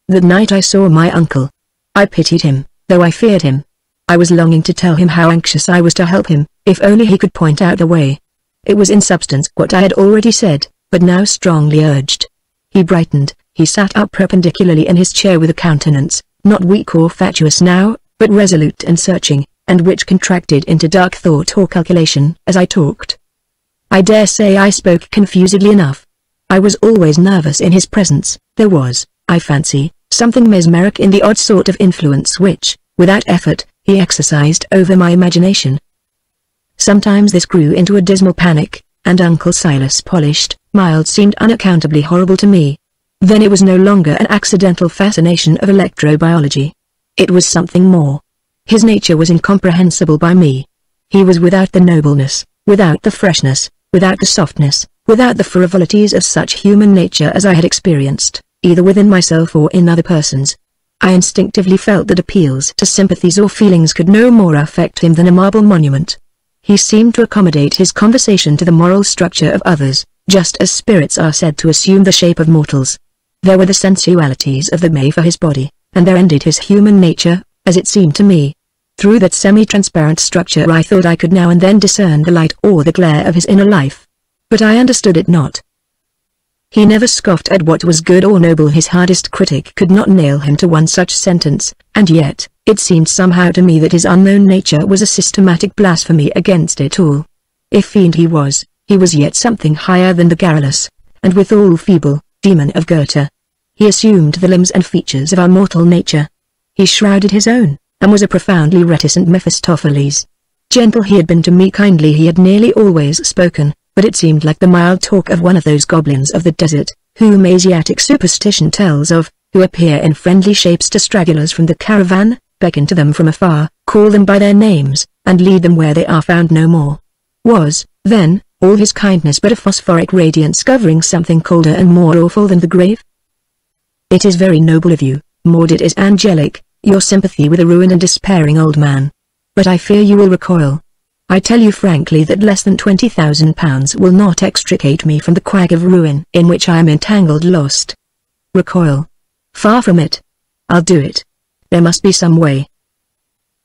That night I saw my uncle. I pitied him, though I feared him. I was longing to tell him how anxious I was to help him, if only he could point out the way. It was in substance what I had already said, but now strongly urged. He brightened, he sat up perpendicularly in his chair with a countenance, not weak or fatuous now, but resolute and searching, and which contracted into dark thought or calculation as I talked. I dare say I spoke confusedly enough. I was always nervous in his presence. There was, I fancy, something mesmeric in the odd sort of influence which, without effort, he exercised over my imagination. Sometimes this grew into a dismal panic, and Uncle Silas' polished, mild seemed unaccountably horrible to me. Then it was no longer an accidental fascination of electrobiology. It was something more. His nature was incomprehensible by me. He was without the nobleness, without the freshness, without the softness, without the frivolities of such human nature as I had experienced, either within myself or in other persons. I instinctively felt that appeals to sympathies or feelings could no more affect him than a marble monument. He seemed to accommodate his conversation to the moral structure of others, just as spirits are said to assume the shape of mortals. There were the sensualities of the May for his body, and there ended his human nature, as it seemed to me. Through that semi-transparent structure I thought I could now and then discern the light or the glare of his inner life. But I understood it not. He never scoffed at what was good or noble. His hardest critic could not nail him to one such sentence, and yet, it seemed somehow to me that his unknown nature was a systematic blasphemy against it all. If fiend he was yet something higher than the garrulous, and withal feeble, demon of Goethe. He assumed the limbs and features of our mortal nature. He shrouded his own, and was a profoundly reticent Mephistopheles. Gentle he had been to me, kindly he had nearly always spoken, but it seemed like the mild talk of one of those goblins of the desert, whom Asiatic superstition tells of, who appear in friendly shapes to stragglers from the caravan, beckon to them from afar, call them by their names, and lead them where they are found no more. Was, then, all his kindness but a phosphoric radiance covering something colder and more awful than the grave? It is very noble of you, Maud, it is angelic, your sympathy with a ruined and despairing old man. But I fear you will recoil. I tell you frankly that less than £20,000 will not extricate me from the quag of ruin in which I am entangled. Lost. Recoil. Far from it. I'll do it. There must be some way.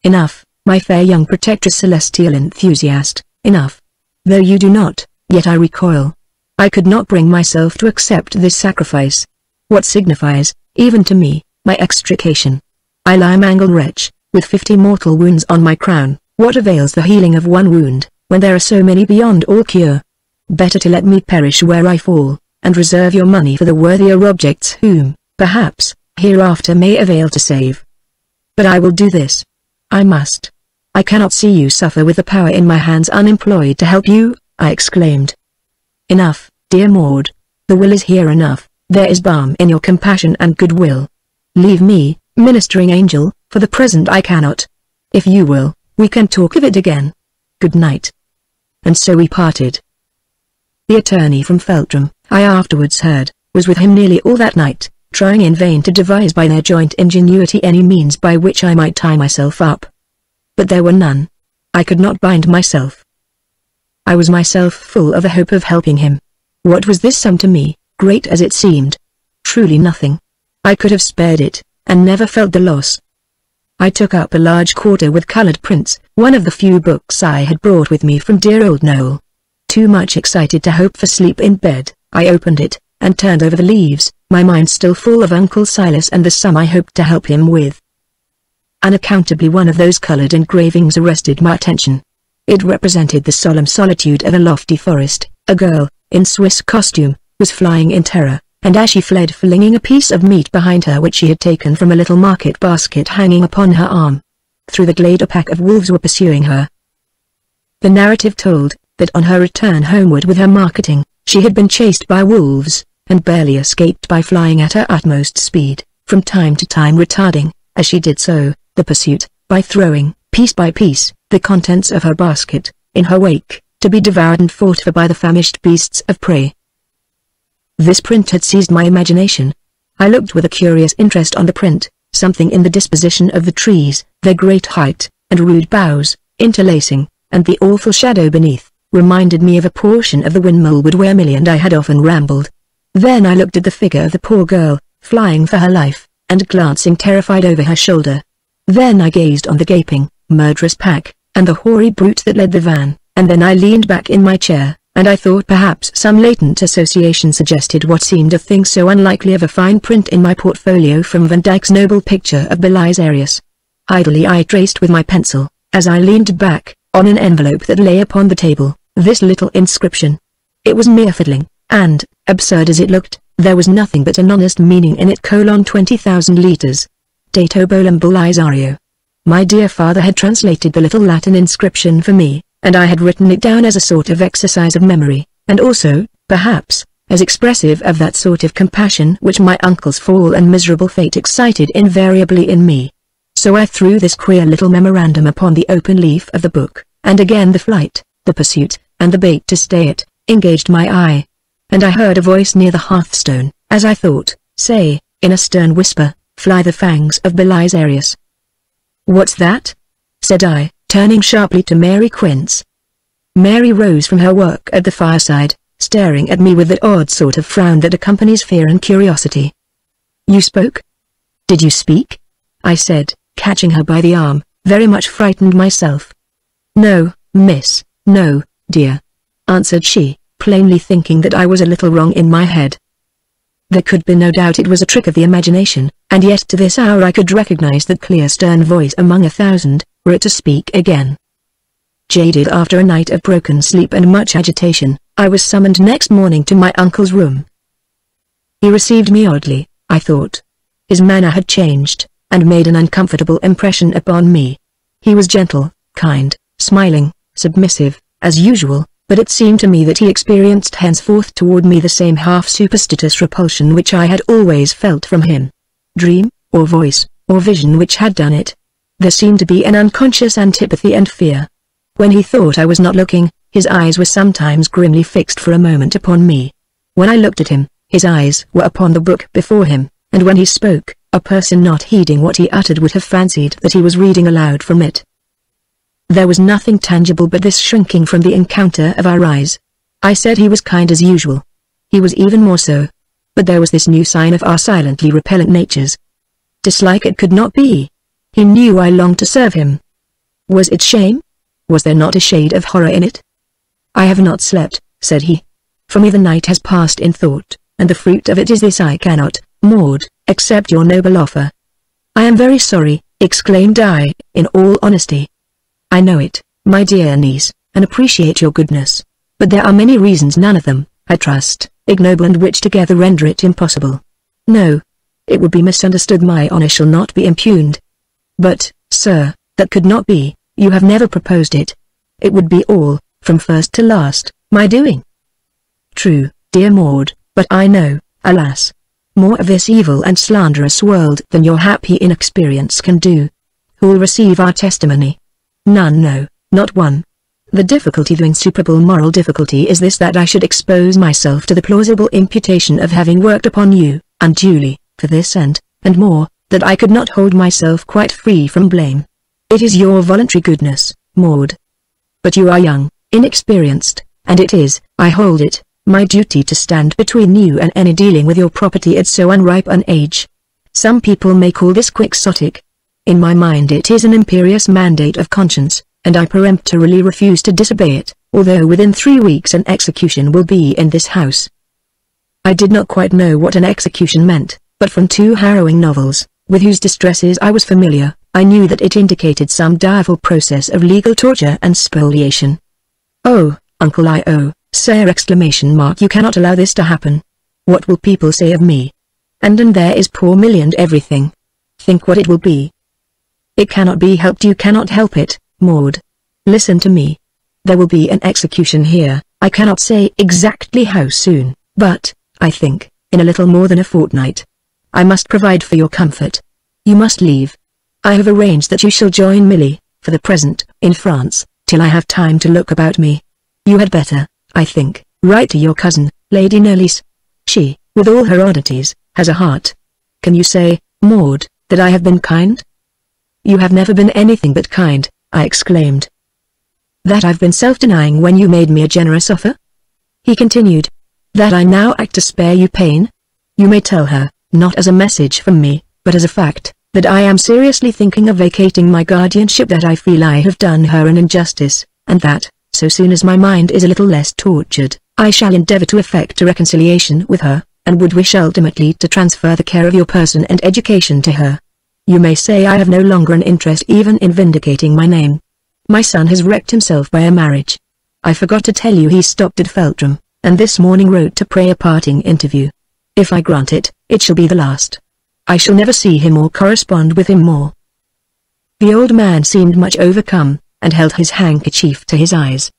Enough, my fair young protectress, celestial enthusiast, enough. Though you do not, yet I recoil. I could not bring myself to accept this sacrifice. What signifies, even to me, my extrication? I lie a mangled wretch, with 50 mortal wounds on my crown. What avails the healing of one wound, when there are so many beyond all cure? Better to let me perish where I fall, and reserve your money for the worthier objects whom, perhaps, hereafter may avail to save. But I will do this. I must. I cannot see you suffer with the power in my hands unemployed to help you, I exclaimed. Enough, dear Maud. The will is here enough, there is balm in your compassion and goodwill. Leave me, ministering angel, for the present I cannot. If you will, we can talk of it again. Good night. And so we parted. The attorney from Feltram, I afterwards heard, was with him nearly all that night, trying in vain to devise by their joint ingenuity any means by which I might tie myself up. But there were none. I could not bind myself. I was myself full of the hope of helping him. What was this sum to me, great as it seemed? Truly nothing. I could have spared it, and never felt the loss. I took up a large quarto with coloured prints, one of the few books I had brought with me from dear old Noel. Too much excited to hope for sleep in bed, I opened it, and turned over the leaves, my mind still full of Uncle Silas and the sum I hoped to help him with. Unaccountably one of those coloured engravings arrested my attention. It represented the solemn solitude of a lofty forest. A girl, in Swiss costume, was flying in terror, and as she fled flinging a piece of meat behind her which she had taken from a little market basket hanging upon her arm. Through the glade a pack of wolves were pursuing her. The narrative told, that on her return homeward with her marketing, she had been chased by wolves, and barely escaped by flying at her utmost speed, from time to time retarding, as she did so, the pursuit, by throwing, piece by piece, the contents of her basket, in her wake, to be devoured and fought for by the famished beasts of prey. This print had seized my imagination. I looked with a curious interest on the print. Something in the disposition of the trees, their great height, and rude boughs, interlacing, and the awful shadow beneath, reminded me of a portion of the windmill wood where Millie and I had often rambled. Then I looked at the figure of the poor girl, flying for her life, and glancing terrified over her shoulder. Then I gazed on the gaping, murderous pack, and the hoary brute that led the van, and then I leaned back in my chair, and I thought perhaps some latent association suggested what seemed a thing so unlikely of a fine print in my portfolio from Van Dyck's noble picture of Belize Arias. Idly I traced with my pencil, as I leaned back, on an envelope that lay upon the table, this little inscription. It was mere fiddling, and, absurd as it looked, there was nothing but an honest meaning in it. 20,000 liters. Dato bolum Belizario. My dear father had translated the little Latin inscription for me, and I had written it down as a sort of exercise of memory, and also, perhaps, as expressive of that sort of compassion which my uncle's fall and miserable fate excited invariably in me. So I threw this queer little memorandum upon the open leaf of the book, and again the flight, the pursuit, and the bait to stay it, engaged my eye. And I heard a voice near the hearthstone, as I thought, say, in a stern whisper, "Fly the fangs of Belize Arias." "What's that?" said I, turning sharply to Mary Quince. Mary rose from her work at the fireside, staring at me with that odd sort of frown that accompanies fear and curiosity. "You spoke? Did you speak?" I said, catching her by the arm, very much frightened myself. "No, miss, no, dear," answered she, plainly thinking that I was a little wrong in my head. There could be no doubt it was a trick of the imagination, and yet to this hour I could recognize that clear stern voice among 1,000, were it to speak again. Jaded after a night of broken sleep and much agitation, I was summoned next morning to my uncle's room. He received me oddly, I thought. His manner had changed, and made an uncomfortable impression upon me. He was gentle, kind, smiling, submissive, as usual, but it seemed to me that he experienced henceforth toward me the same half-superstitious repulsion which I had always felt from him. Dream, or voice, or vision which had done it? There seemed to be an unconscious antipathy and fear. When he thought I was not looking, his eyes were sometimes grimly fixed for a moment upon me. When I looked at him, his eyes were upon the book before him, and when he spoke, a person not heeding what he uttered would have fancied that he was reading aloud from it. There was nothing tangible but this shrinking from the encounter of our eyes. I said he was kind as usual. He was even more so. But there was this new sign of our silently repellent natures. Dislike it could not be. He knew I longed to serve him. Was it shame? Was there not a shade of horror in it? "I have not slept," said he. "For me the night has passed in thought, and the fruit of it is this: I cannot, Maud, accept your noble offer." "I am very sorry," exclaimed I, in all honesty. "I know it, my dear niece, and appreciate your goodness. But there are many reasons, none of them, I trust, ignoble, and which together render it impossible. No. It would be misunderstood. My honor shall not be impugned. But, sir, that could not be. You have never proposed it. It would be all, from first to last, my doing." "True, dear Maud, but I know, alas, more of this evil and slanderous world than your happy inexperience can do. Who'll receive our testimony? None, no, not one. The difficulty, the insuperable moral difficulty, is this: that I should expose myself to the plausible imputation of having worked upon you, unduly, for this and more, that I could not hold myself quite free from blame. It is your voluntary goodness, Maud. But you are young, inexperienced, and it is, I hold it, my duty to stand between you and any dealing with your property at so unripe an age. Some people may call this quixotic. In my mind it is an imperious mandate of conscience, and I peremptorily refuse to disobey it, although within 3 weeks an execution will be in this house." I did not quite know what an execution meant, but from 2 harrowing novels, with whose distresses I was familiar, I knew that it indicated some direful process of legal torture and spoliation. "Oh, Uncle Sir ! You cannot allow this to happen. What will people say of me? And there is poor Millie and everything. Think what it will be." "It cannot be helped. You cannot help it, Maud. Listen to me. There will be an execution here. I cannot say exactly how soon, but, I think, in a little more than a fortnight. I must provide for your comfort. You must leave. I have arranged that you shall join Millie, for the present, in France. till I have time to look about me. You had better, I think, write to your cousin, Lady Knollys. She, with all her oddities, has a heart. Can you say, Maud, that I have been kind? You have never been anything but kind, I exclaimed. That I've been self-denying when you made me a generous offer? He continued. That I now act to spare you pain? You may tell her, not as a message from me, but as a fact, that I am seriously thinking of vacating my guardianship, that I feel I have done her an injustice, and that, so soon as my mind is a little less tortured, I shall endeavor to effect a reconciliation with her, and would wish ultimately to transfer the care of your person and education to her. You may say I have no longer an interest even in vindicating my name. My son has wrecked himself by a marriage. I forgot to tell you he stopped at Feltram, and this morning wrote to pray a parting interview. If I grant it, it shall be the last. I shall never see him or correspond with him more. The old man seemed much overcome, and held his handkerchief to his eyes.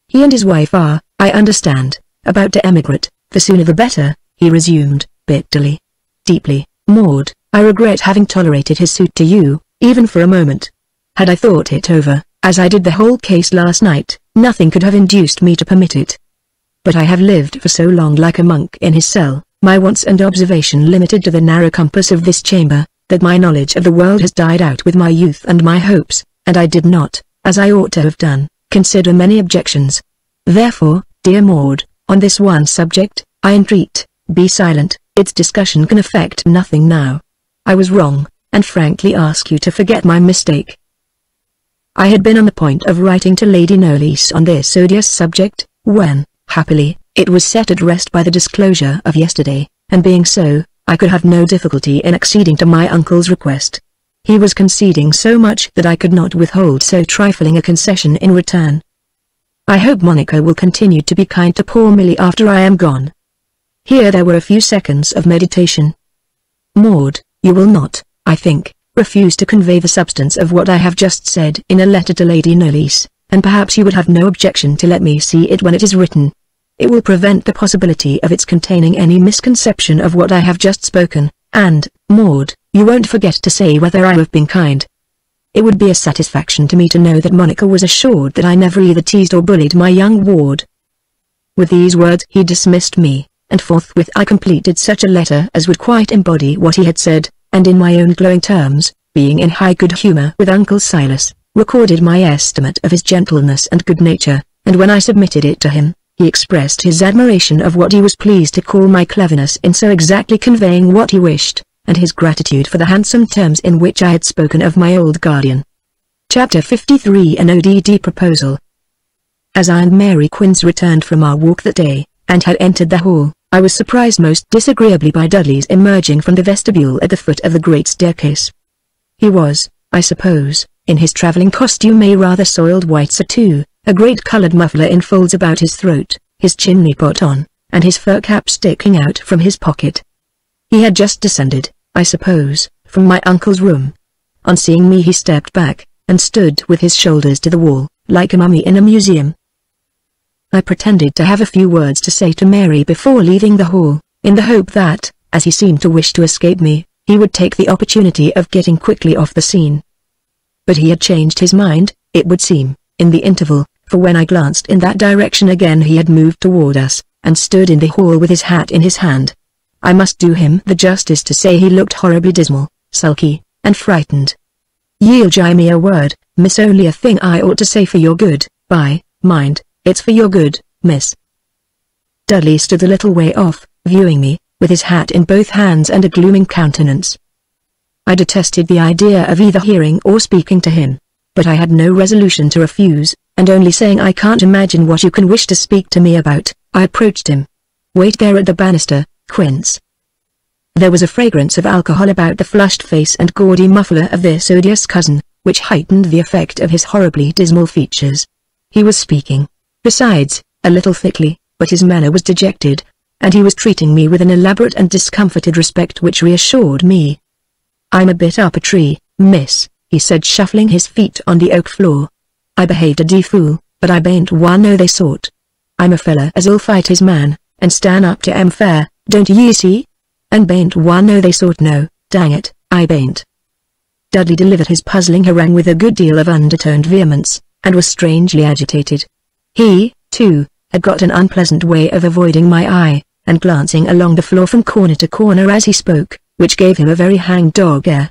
He and his wife are, I understand, about to emigrate, the sooner the better, he resumed, bitterly. Deeply, Maud, I regret having tolerated his suit to you, even for a moment. Had I thought it over, as I did the whole case last night, nothing could have induced me to permit it. But I have lived for so long like a monk in his cell, my wants and observation limited to the narrow compass of this chamber, that my knowledge of the world has died out with my youth and my hopes, and I did not, as I ought to have done, consider many objections. Therefore, dear Maud, on this one subject, I entreat, be silent, its discussion can affect nothing now. I was wrong, and frankly ask you to forget my mistake. I had been on the point of writing to Lady Knollys on this odious subject, when, happily, it was set at rest by the disclosure of yesterday, and being so, I could have no difficulty in acceding to my uncle's request. He was conceding so much that I could not withhold so trifling a concession in return. I hope Monica will continue to be kind to poor Milly after I am gone. Here there were a few seconds of meditation. Maud, you will not, I think, refuse to convey the substance of what I have just said in a letter to Lady Knollys, and perhaps you would have no objection to let me see it when it is written. It will prevent the possibility of its containing any misconception of what I have just spoken, and, Maud, you won't forget to say whether I have been kind. It would be a satisfaction to me to know that Monica was assured that I never either teased or bullied my young ward. With these words he dismissed me, and forthwith I completed such a letter as would quite embody what he had said, and in my own glowing terms, being in high good humor with Uncle Silas, recorded my estimate of his gentleness and good nature, and when I submitted it to him, he expressed his admiration of what he was pleased to call my cleverness in so exactly conveying what he wished, and his gratitude for the handsome terms in which I had spoken of my old guardian. Chapter 53 An ODD Proposal. As I and Mary Quince returned from our walk that day, and had entered the hall, I was surprised most disagreeably by Dudley's emerging from the vestibule at the foot of the great staircase. He was, I suppose, in his travelling costume, a rather soiled white surtout, a great coloured muffler in folds about his throat, his chimney pot on, and his fur cap sticking out from his pocket. He had just descended, I suppose, from my uncle's room. On seeing me he stepped back, and stood with his shoulders to the wall, like a mummy in a museum. I pretended to have a few words to say to Mary before leaving the hall, in the hope that, as he seemed to wish to escape me, he would take the opportunity of getting quickly off the scene. But he had changed his mind, it would seem, in the interval, for when I glanced in that direction again he had moved toward us, and stood in the hall with his hat in his hand. I must do him the justice to say he looked horribly dismal, sulky, and frightened. "Yield me a word, miss, only a thing I ought to say for your good, mind, it's for your good, miss." Dudley stood a little way off, viewing me, with his hat in both hands and a glooming countenance. I detested the idea of either hearing or speaking to him, but I had no resolution to refuse, and only saying I can't imagine what you can wish to speak to me about, I approached him. "Wait there at the banister, Quince." There was a fragrance of alcohol about the flushed face and gaudy muffler of this odious cousin, which heightened the effect of his horribly dismal features. He was speaking, besides, a little thickly, but his manner was dejected, and he was treating me with an elaborate and discomfited respect which reassured me. "I'm a bit up a tree, miss," he said, shuffling his feet on the oak floor. "I behaved a d-fool, but I bain't one o' they sort. I'm a feller as'll fight his man, and stand up to 'em fair, don't ye see? And bain't one o' they sort, no, dang it, I bain't." Dudley delivered his puzzling harangue with a good deal of undertoned vehemence, and was strangely agitated. He, too, had got an unpleasant way of avoiding my eye, and glancing along the floor from corner to corner as he spoke, which gave him a very hang-dog air.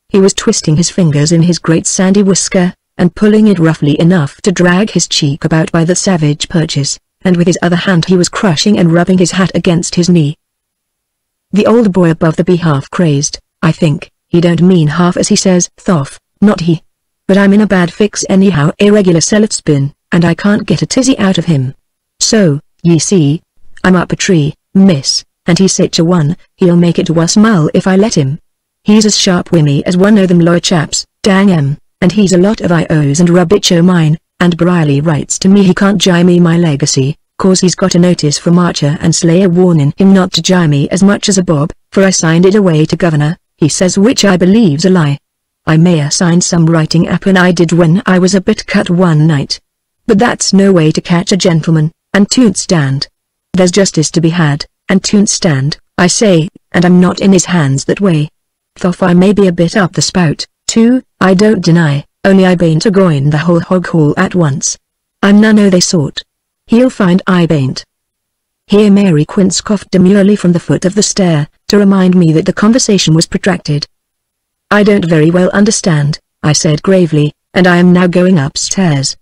He was twisting his fingers in his great sandy whisker, and pulling it roughly enough to drag his cheek about by the savage purchase, and with his other hand he was crushing and rubbing his hat against his knee. The old boy above the be half crazed. I think, he don't mean half as he says, thoff, not he. But I'm in a bad fix anyhow, irregular self spin, and I can't get a tizzy out of him. So, ye see, I'm up a tree, miss, and he's such a one, he'll make it wuss mull if I let him. He's as sharp wimmy as one o' them lawyer chaps, dang 'em, and he's a lot of IOs and rubbish o' mine, and Briley writes to me he can't jie me my legacy, 'cause he's got a notice from Archer and Slayer warning him not to jie me as much as a bob, for I signed it away to Governor, he says, which I believe's a lie. I may a signed some writing up and I did when I was a bit cut one night. But that's no way to catch a gentleman, and toon't stand. There's justice to be had, and toon't stand, I say, and I'm not in his hands that way. Though I may be a bit up the spout, too, I don't deny, only I bain't a-goin' the whole hog haul at once. I'm none o' they sort. He'll find I bain't. Here Mary Quince coughed demurely from the foot of the stair, to remind me that the conversation was protracted. I don't very well understand, I said gravely, and I am now going upstairs.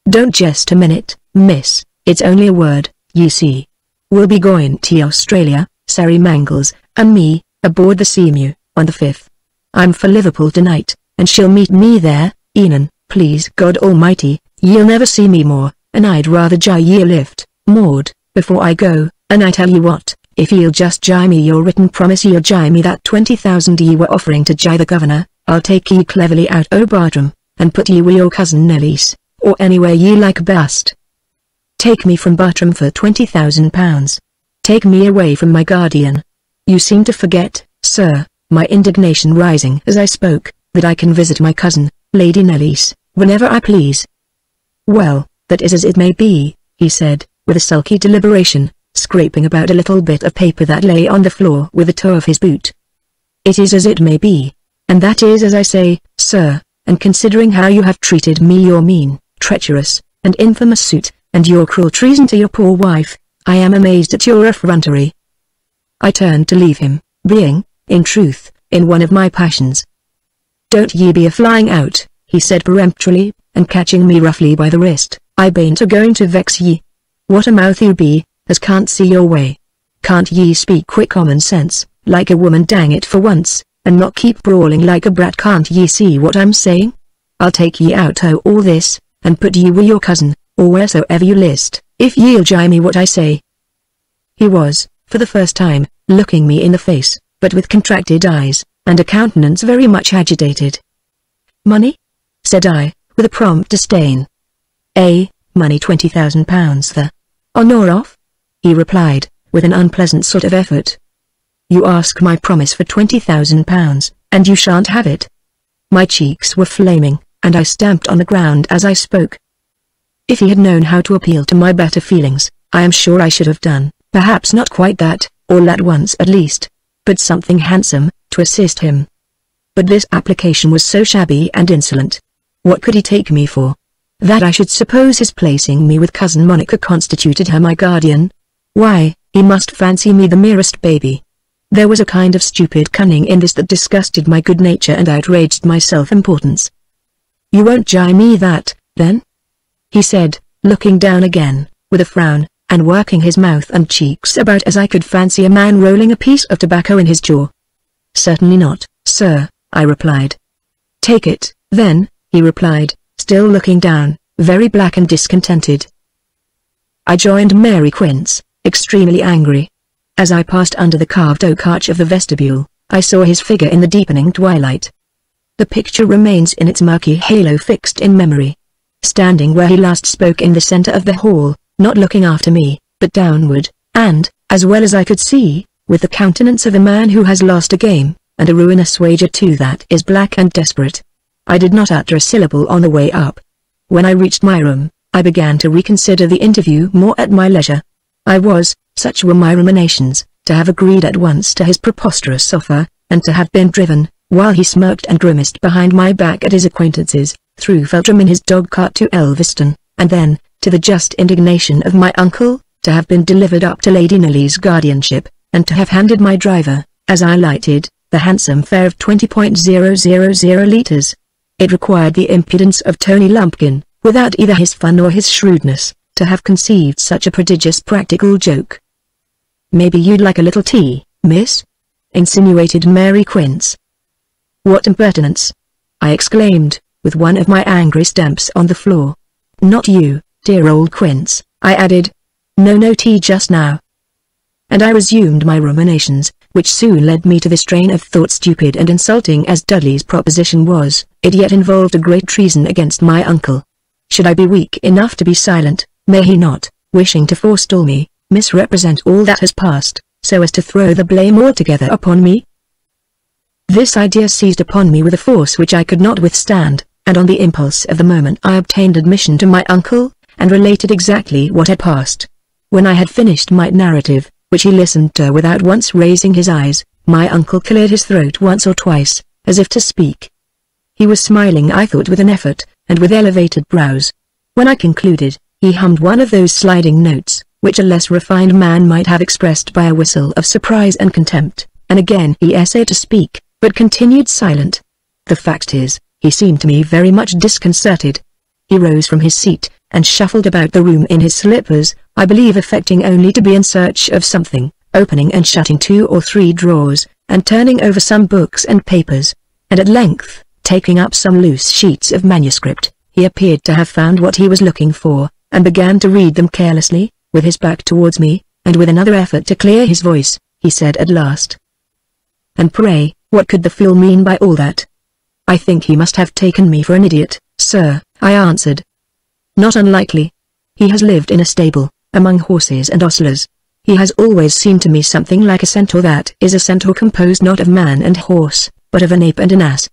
Don't jest a minute, miss, it's only a word, you see. We'll be going to Australia, Sari Mangles, and me, aboard the Seamew, on the 5th. I'm for Liverpool tonight, and she'll meet me there, Enon, please God Almighty, ye'll never see me more, and I'd rather jie ye a lift, Maud, before I go, and I tell you what, if ye'll just jie me your written promise ye'll jie me that 20,000 ye were offering to jie the Governor, I'll take ye cleverly out o' Bartram, and put ye wi' your cousin Nellis, or anywhere ye like best. Take me from Bartram for £20,000. Take me away from my guardian. You seem to forget, sir, my indignation rising as I spoke, that I can visit my cousin, Lady Nellis, whenever I please. Well, that is as it may be, he said, with a sulky deliberation, scraping about a little bit of paper that lay on the floor with the toe of his boot. It is as it may be, and that is as I say, sir, and considering how you have treated me, your mean, treacherous, and infamous suit, and your cruel treason to your poor wife, I am amazed at your effrontery. I turned to leave him, being, in truth, in one of my passions. Don't ye be a-flying out, he said peremptorily, and catching me roughly by the wrist, I bain't a-going to vex ye. What a mouth you be, as can't see your way. Can't ye speak quick common sense, like a woman, dang it, for once, and not keep brawling like a brat? Can't ye see what I'm saying? I'll take ye out o' all this, and put ye wi' your cousin, or wheresoever you list, if ye'll jie me what I say. He was, for the first time, looking me in the face, but with contracted eyes, and a countenance very much agitated. Money? Said I, with a prompt disdain. Money, £20,000 the on or off? He replied, with an unpleasant sort of effort. You ask my promise for £20,000, and you shan't have it. My cheeks were flaming, and I stamped on the ground as I spoke. If he had known how to appeal to my better feelings, I am sure I should have done, perhaps not quite that, all at once at least, but something handsome, to assist him. But this application was so shabby and insolent. What could he take me for? That I should suppose his placing me with Cousin Monica constituted her my guardian? Why, he must fancy me the merest baby. There was a kind of stupid cunning in this that disgusted my good nature and outraged my self-importance. You won't jie me that, then? He said, looking down again, with a frown, and working his mouth and cheeks about as I could fancy a man rolling a piece of tobacco in his jaw. Certainly not, sir, I replied. Take it, then, he replied, still looking down, very black and discontented. I joined Mary Quince, extremely angry. As I passed under the carved oak arch of the vestibule, I saw his figure in the deepening twilight. The picture remains in its murky halo fixed in memory. Standing where he last spoke in the center of the hall, not looking after me, but downward, and, as well as I could see, with the countenance of a man who has lost a game, and a ruinous wager too that is black and desperate. I did not utter a syllable on the way up. When I reached my room, I began to reconsider the interview more at my leisure. I was, such were my ruminations, to have agreed at once to his preposterous offer, and to have been driven, while he smirked and grimaced behind my back at his acquaintances, through Feltram in his dog-cart to Elveston, and then, to the just indignation of my uncle, to have been delivered up to Lady Nelly's guardianship, and to have handed my driver, as I lighted, the handsome fare of 20.000 litres. It required the impudence of Tony Lumpkin, without either his fun or his shrewdness, to have conceived such a prodigious practical joke. "Maybe you'd like a little tea, miss?" insinuated Mary Quince. "What impertinence!" I exclaimed, with one of my angry stamps on the floor. "Not you, dear old Quince," I added. No tea just now." And I resumed my ruminations, which soon led me to this train of thought. Stupid and insulting as Dudley's proposition was, it yet involved a great treason against my uncle. Should I be weak enough to be silent, may he not, wishing to forestall me, misrepresent all that has passed, so as to throw the blame altogether upon me? This idea seized upon me with a force which I could not withstand, and on the impulse of the moment I obtained admission to my uncle, and related exactly what had passed. When I had finished my narrative, which he listened to without once raising his eyes, my uncle cleared his throat once or twice, as if to speak. He was smiling, I thought, with an effort, and with elevated brows. When I concluded, he hummed one of those sliding notes, which a less refined man might have expressed by a whistle of surprise and contempt, and again he essayed to speak, but continued silent. The fact is, he seemed to me very much disconcerted. He rose from his seat, and shuffled about the room in his slippers, I believe affecting only to be in search of something, opening and shutting 2 or 3 drawers, and turning over some books and papers, and at length, taking up some loose sheets of manuscript, he appeared to have found what he was looking for, and began to read them carelessly, with his back towards me, and with another effort to clear his voice, he said at last: "And pray, what could the fool mean by all that?" "I think he must have taken me for an idiot, sir," I answered. "Not unlikely. He has lived in a stable, among horses and ostlers. He has always seemed to me something like a centaur. That is a centaur composed not of man and horse, but of an ape and an ass."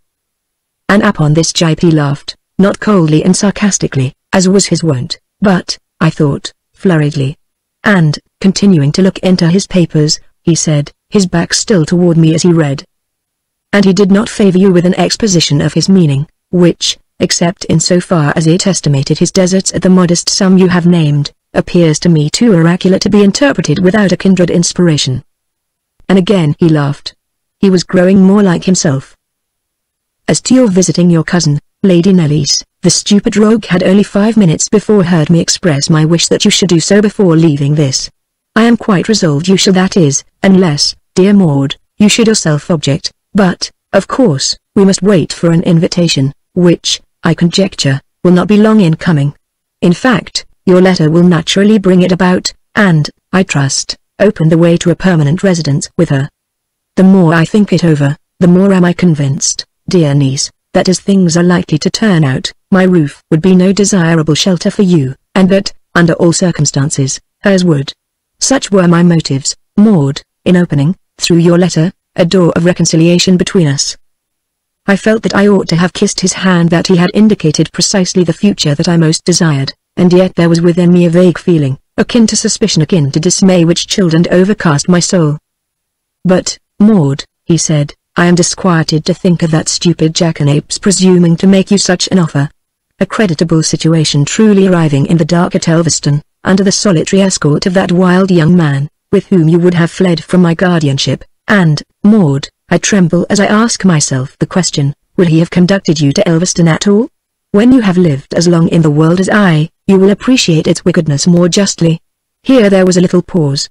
And upon this jibe he laughed, not coldly and sarcastically, as was his wont, but, I thought, flurriedly. And, continuing to look into his papers, he said, his back still toward me as he read: "And he did not favor you with an exposition of his meaning, which, except in so far as it estimated his deserts at the modest sum you have named, appears to me too oracular to be interpreted without a kindred inspiration." And again he laughed. He was growing more like himself. "As to your visiting your cousin, Lady Nelly's, the stupid rogue had only 5 minutes before heard me express my wish that you should do so before leaving this. I am quite resolved you shall, that is, unless, dear Maud, you should yourself object, but, of course, we must wait for an invitation, which, I conjecture, will not be long in coming. In fact, your letter will naturally bring it about, and, I trust, open the way to a permanent residence with her. The more I think it over, the more am I convinced, dear niece, that as things are likely to turn out, my roof would be no desirable shelter for you, and that, under all circumstances, hers would. Such were my motives, Maud, in opening, through your letter, a door of reconciliation between us." I felt that I ought to have kissed his hand, that he had indicated precisely the future that I most desired, and yet there was within me a vague feeling, akin to suspicion, akin to dismay, which chilled and overcast my soul. "But, Maud," he said, "I am disquieted to think of that stupid jackanapes presuming to make you such an offer. A creditable situation truly arriving in the dark at Elveston, under the solitary escort of that wild young man, with whom you would have fled from my guardianship, and, Maud, I tremble as I ask myself the question, will he have conducted you to Elveston at all? When you have lived as long in the world as I, you will appreciate its wickedness more justly." Here there was a little pause.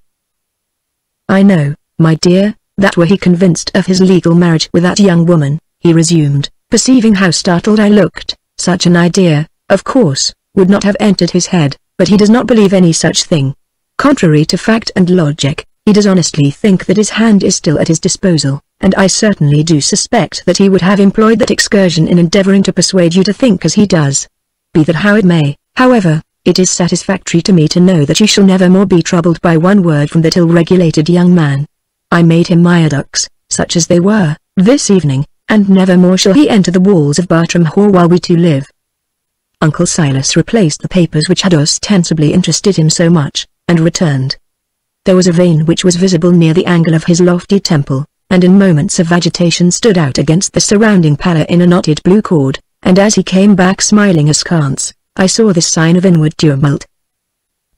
"I know, my dear, that were he convinced of his legal marriage with that young woman," he resumed, perceiving how startled I looked, "such an idea, of course, would not have entered his head, but he does not believe any such thing. Contrary to fact and logic, he does honestly think that his hand is still at his disposal, and I certainly do suspect that he would have employed that excursion in endeavoring to persuade you to think as he does. Be that how it may, however, it is satisfactory to me to know that you shall never more be troubled by one word from that ill-regulated young man. I made him my adducts, such as they were, this evening, and never more shall he enter the walls of Bartram Hall while we two live." Uncle Silas replaced the papers which had ostensibly interested him so much, and returned. There was a vein which was visible near the angle of his lofty temple, and in moments of agitation stood out against the surrounding pallor in a knotted blue cord. and as he came back smiling askance, I saw this sign of inward tumult.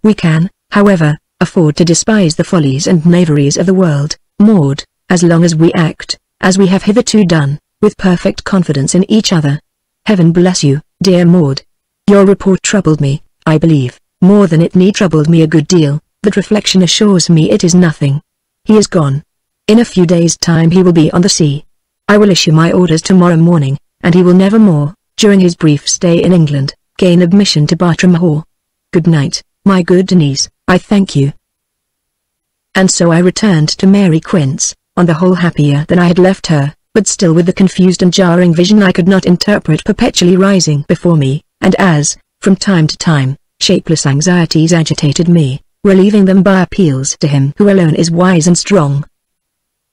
We can, however, afford to despise the follies and knaveries of the world, Maud, as long as we act, as we have hitherto done, with perfect confidence in each other. Heaven bless you, dear Maud. Your report troubled me, I believe, more than it need troubled me a good deal, but reflection assures me it is nothing. He is gone. In a few days' time he will be on the sea. I will issue my orders tomorrow morning, and he will never more, during his brief stay in England, gain admission to Bartram Hall. Good night, my good Denise, I thank you. And so I returned to Mary Quince, on the whole happier than I had left her, but still with the confused and jarring vision I could not interpret perpetually rising before me, and as, from time to time, shapeless anxieties agitated me, relieving them by appeals to him who alone is wise and strong.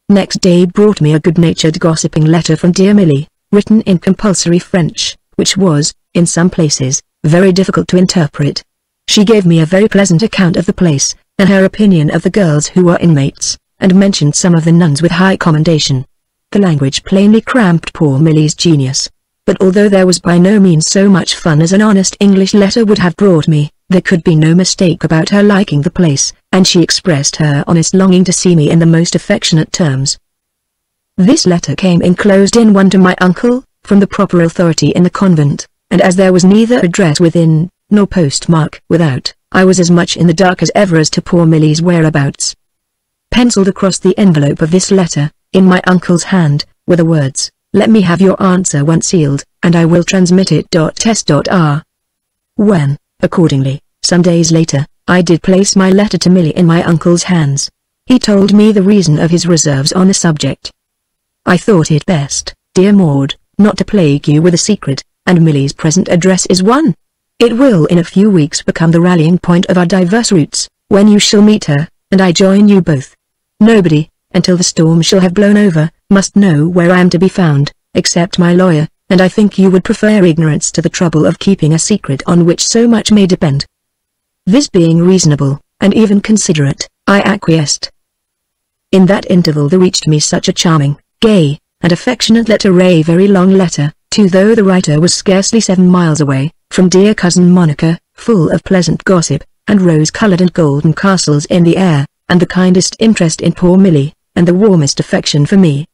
Next day brought me a good-natured gossiping letter from dear Milly, written in compulsory French, which was, in some places, very difficult to interpret. She gave me a very pleasant account of the place, and her opinion of the girls who were inmates, and mentioned some of the nuns with high commendation. The language plainly cramped poor Milly's genius. But although there was by no means so much fun as an honest English letter would have brought me, there could be no mistake about her liking the place, and she expressed her honest longing to see me in the most affectionate terms. This letter came enclosed in one to my uncle, from the proper authority in the convent, and as there was neither address within, nor postmark without, I was as much in the dark as ever as to poor Milly's whereabouts. Penciled across the envelope of this letter, in my uncle's hand, were the words, "Let me have your answer once sealed, and I will transmit it. S.R." When, accordingly, some days later, I did place my letter to Milly in my uncle's hands, he told me the reason of his reserves on the subject. I thought it best, dear Maud, not to plague you with a secret, and Milly's present address is one. It will in a few weeks become the rallying point of our diverse routes, when you shall meet her, and I join you both. Nobody, until the storm shall have blown over, must know where I am to be found, except my lawyer, and I think you would prefer ignorance to the trouble of keeping a secret on which so much may depend. This being reasonable, and even considerate, I acquiesced. In that interval there reached me such a charming, gay, and affectionate letter, a very long letter, too, though the writer was scarcely 7 miles away, from dear cousin Monica, full of pleasant gossip, and rose-coloured and golden castles in the air, and the kindest interest in poor Milly, and the warmest affection for me.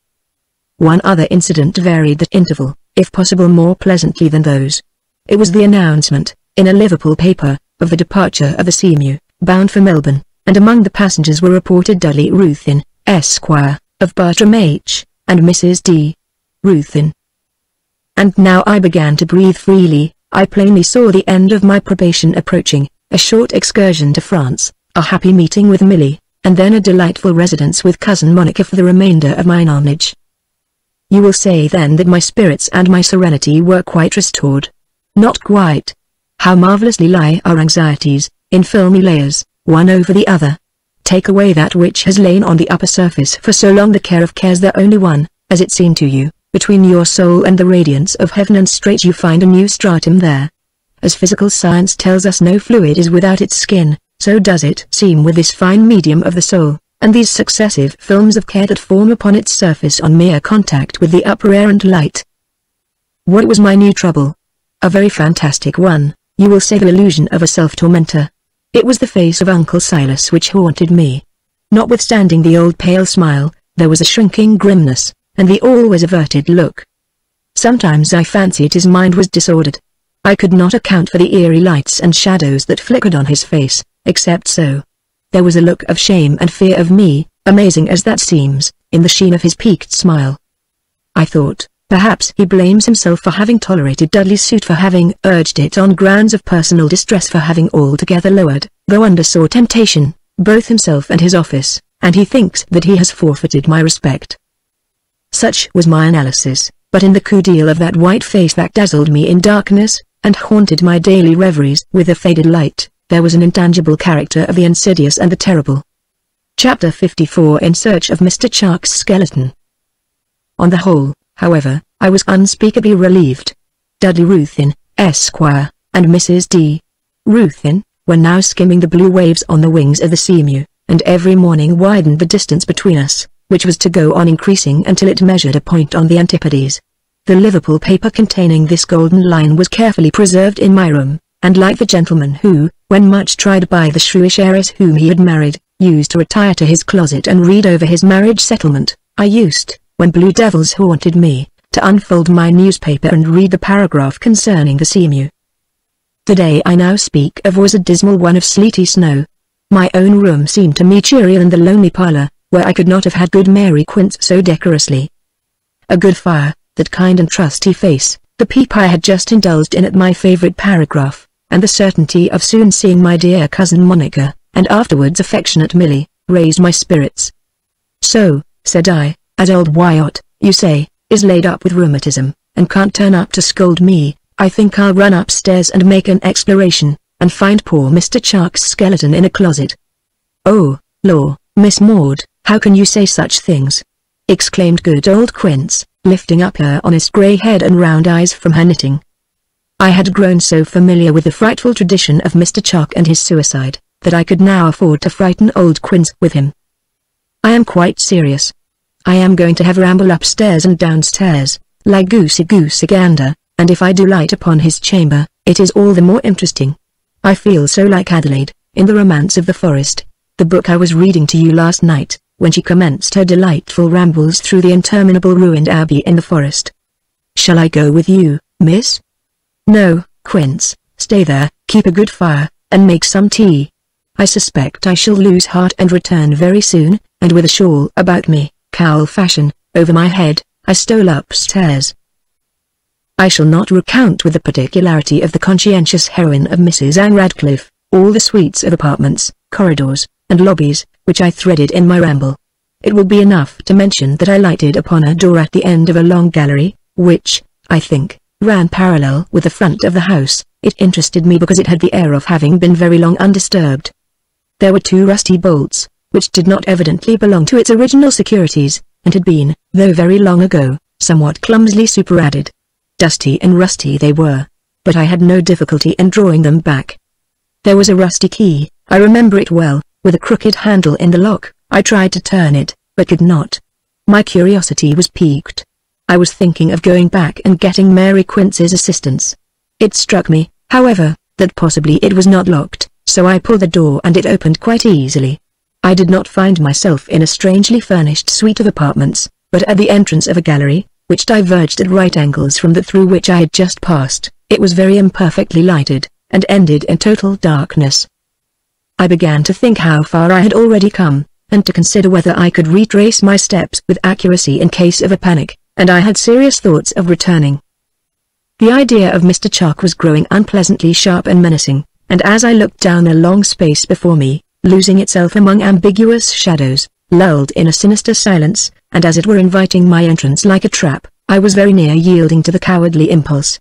One other incident varied that interval, if possible more pleasantly than those. It was the announcement, in a Liverpool paper, of the departure of the Seamew, bound for Melbourne, and among the passengers were reported Dudley Ruthyn, Esquire, of Bartram H., and Mrs. D. Ruthyn. And now I began to breathe freely. I plainly saw the end of my probation approaching, a short excursion to France, a happy meeting with Milly, and then a delightful residence with cousin Monica for the remainder of my nonage. You will say then that my spirits and my serenity were quite restored. Not quite. How marvellously lie our anxieties, in filmy layers, one over the other. Take away that which has lain on the upper surface for so long, the care of cares the only one, as it seemed to you, between your soul and the radiance of heaven, and straight you find a new stratum there. As physical science tells us no fluid is without its skin, so does it seem with this fine medium of the soul, and these successive films of care that form upon its surface on mere contact with the upper air and light. What was my new trouble? A very fantastic one, you will say, the illusion of a self-tormentor. It was the face of Uncle Silas which haunted me. Notwithstanding the old pale smile, there was a shrinking grimness, and the always averted look. Sometimes I fancied his mind was disordered. I could not account for the eerie lights and shadows that flickered on his face, except so. There was a look of shame and fear of me, amazing as that seems, in the sheen of his peaked smile. I thought, perhaps he blames himself for having tolerated Dudley's suit, for having urged it on grounds of personal distress, for having altogether lowered, though under sore temptation, both himself and his office, and he thinks that he has forfeited my respect. Such was my analysis, but in the coup d'eil of that white face that dazzled me in darkness, and haunted my daily reveries with a faded light, there was an intangible character of the insidious and the terrible. Chapter 54. In Search of Mr. Charke's Skeleton. On the whole, however, I was unspeakably relieved. Dudley Ruthyn, Esquire, and Mrs. D. Ruthyn, were now skimming the blue waves on the wings of the Seamew, and every morning widened the distance between us, which was to go on increasing until it measured a point on the Antipodes. The Liverpool paper containing this golden line was carefully preserved in my room, and like the gentleman who, when much tried by the shrewish heiress whom he had married, used to retire to his closet and read over his marriage settlement, I used, when blue devils haunted me, to unfold my newspaper and read the paragraph concerning the seamew. The day I now speak of was a dismal one of sleety snow. My own room seemed to me cheerier than the lonely parlour, where I could not have had good Mary Quince so decorously. A good fire, that kind and trusty face, the peep I had just indulged in at my favourite paragraph, and the certainty of soon seeing my dear cousin Monica, and afterwards affectionate Milly, raised my spirits. "So," said I, "as old Wyatt, you say, is laid up with rheumatism, and can't turn up to scold me. I think I'll run upstairs and make an exploration, and find poor Mr. Chuck's skeleton in a closet." "Oh, law, Miss Maud, how can you say such things?" exclaimed good old Quince, lifting up her honest grey head and round eyes from her knitting. I had grown so familiar with the frightful tradition of Mr. Chuck and his suicide, that I could now afford to frighten old Quince with him. "I am quite serious. I am going to have a ramble upstairs and downstairs, like goosey gander, and if I do light upon his chamber, it is all the more interesting. I feel so like Adelaide, in The Romance of the Forest, the book I was reading to you last night, when she commenced her delightful rambles through the interminable ruined abbey in the forest. Shall I go with you, miss?" "No, Quince, stay there, keep a good fire, and make some tea. I suspect I shall lose heart and return very soon," and with a shawl about me, cowl fashion, over my head, I stole upstairs. I shall not recount with the particularity of the conscientious heroine of Mrs. Anne Radcliffe, all the suites of apartments, corridors, and lobbies, which I threaded in my ramble. It will be enough to mention that I lighted upon a door at the end of a long gallery, which, I think, ran parallel with the front of the house. It interested me because it had the air of having been very long undisturbed. There were 2 rusty bolts, which did not evidently belong to its original securities, and had been, though very long ago, somewhat clumsily superadded. Dusty and rusty they were, but I had no difficulty in drawing them back. There was a rusty key, I remember it well, with a crooked handle in the lock. I tried to turn it, but could not. My curiosity was piqued. I was thinking of going back and getting Mary Quince's assistance. It struck me, however, that possibly it was not locked, so I pulled the door and it opened quite easily. I did not find myself in a strangely furnished suite of apartments, but at the entrance of a gallery, which diverged at right angles from that through which I had just passed. It was very imperfectly lighted, and ended in total darkness. I began to think how far I had already come, and to consider whether I could retrace my steps with accuracy in case of a panic, and I had serious thoughts of returning. The idea of Mr. Chuck was growing unpleasantly sharp and menacing, and as I looked down a long space before me, losing itself among ambiguous shadows, lulled in a sinister silence, and as it were inviting my entrance like a trap, I was very near yielding to the cowardly impulse.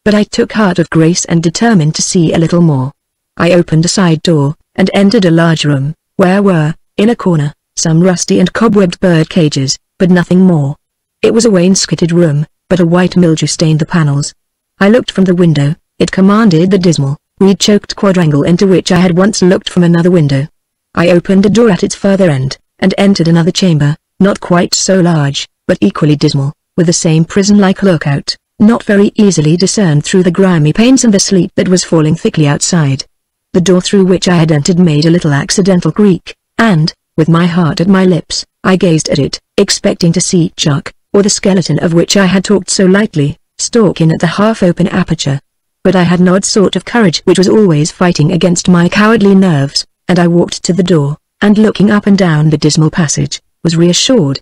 But I took heart of grace and determined to see a little more. I opened a side door, and entered a large room, where were, in a corner, some rusty and cobwebbed bird cages, but nothing more. It was a wainscoted room, but a white mildew stained the panels. I looked from the window. It commanded the dismal, reed-choked quadrangle into which I had once looked from another window. I opened a door at its further end, and entered another chamber, not quite so large, but equally dismal, with the same prison-like lookout, not very easily discerned through the grimy panes and the sleet that was falling thickly outside. The door through which I had entered made a little accidental creak, and, with my heart at my lips, I gazed at it, expecting to see Chuck, or the skeleton of which I had talked so lightly, stalk in at the half-open aperture. But I had an odd sort of courage which was always fighting against my cowardly nerves, and I walked to the door, and looking up and down the dismal passage, was reassured.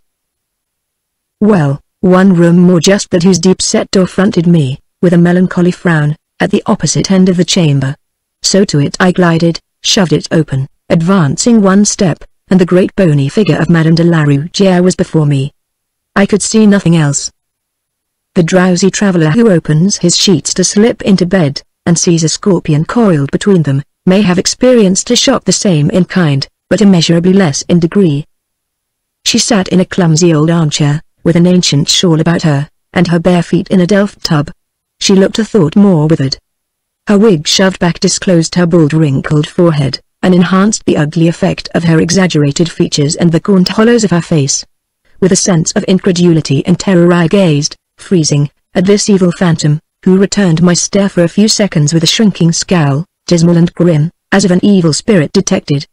Well, one room more just that whose deep-set door fronted me, with a melancholy frown, at the opposite end of the chamber. So to it I glided, shoved it open, advancing one step, and the great bony figure of Madame de la Rougierre was before me. I could see nothing else. The drowsy traveller who opens his sheets to slip into bed, and sees a scorpion coiled between them, may have experienced a shock the same in kind, but immeasurably less in degree. She sat in a clumsy old armchair, with an ancient shawl about her, and her bare feet in a delft tub. She looked a thought more withered. Her wig shoved back disclosed her bald wrinkled forehead, and enhanced the ugly effect of her exaggerated features and the gaunt hollows of her face. With a sense of incredulity and terror I gazed, freezing, at this evil phantom, who returned my stare for a few seconds with a shrinking scowl, dismal and grim, as of an evil spirit detected.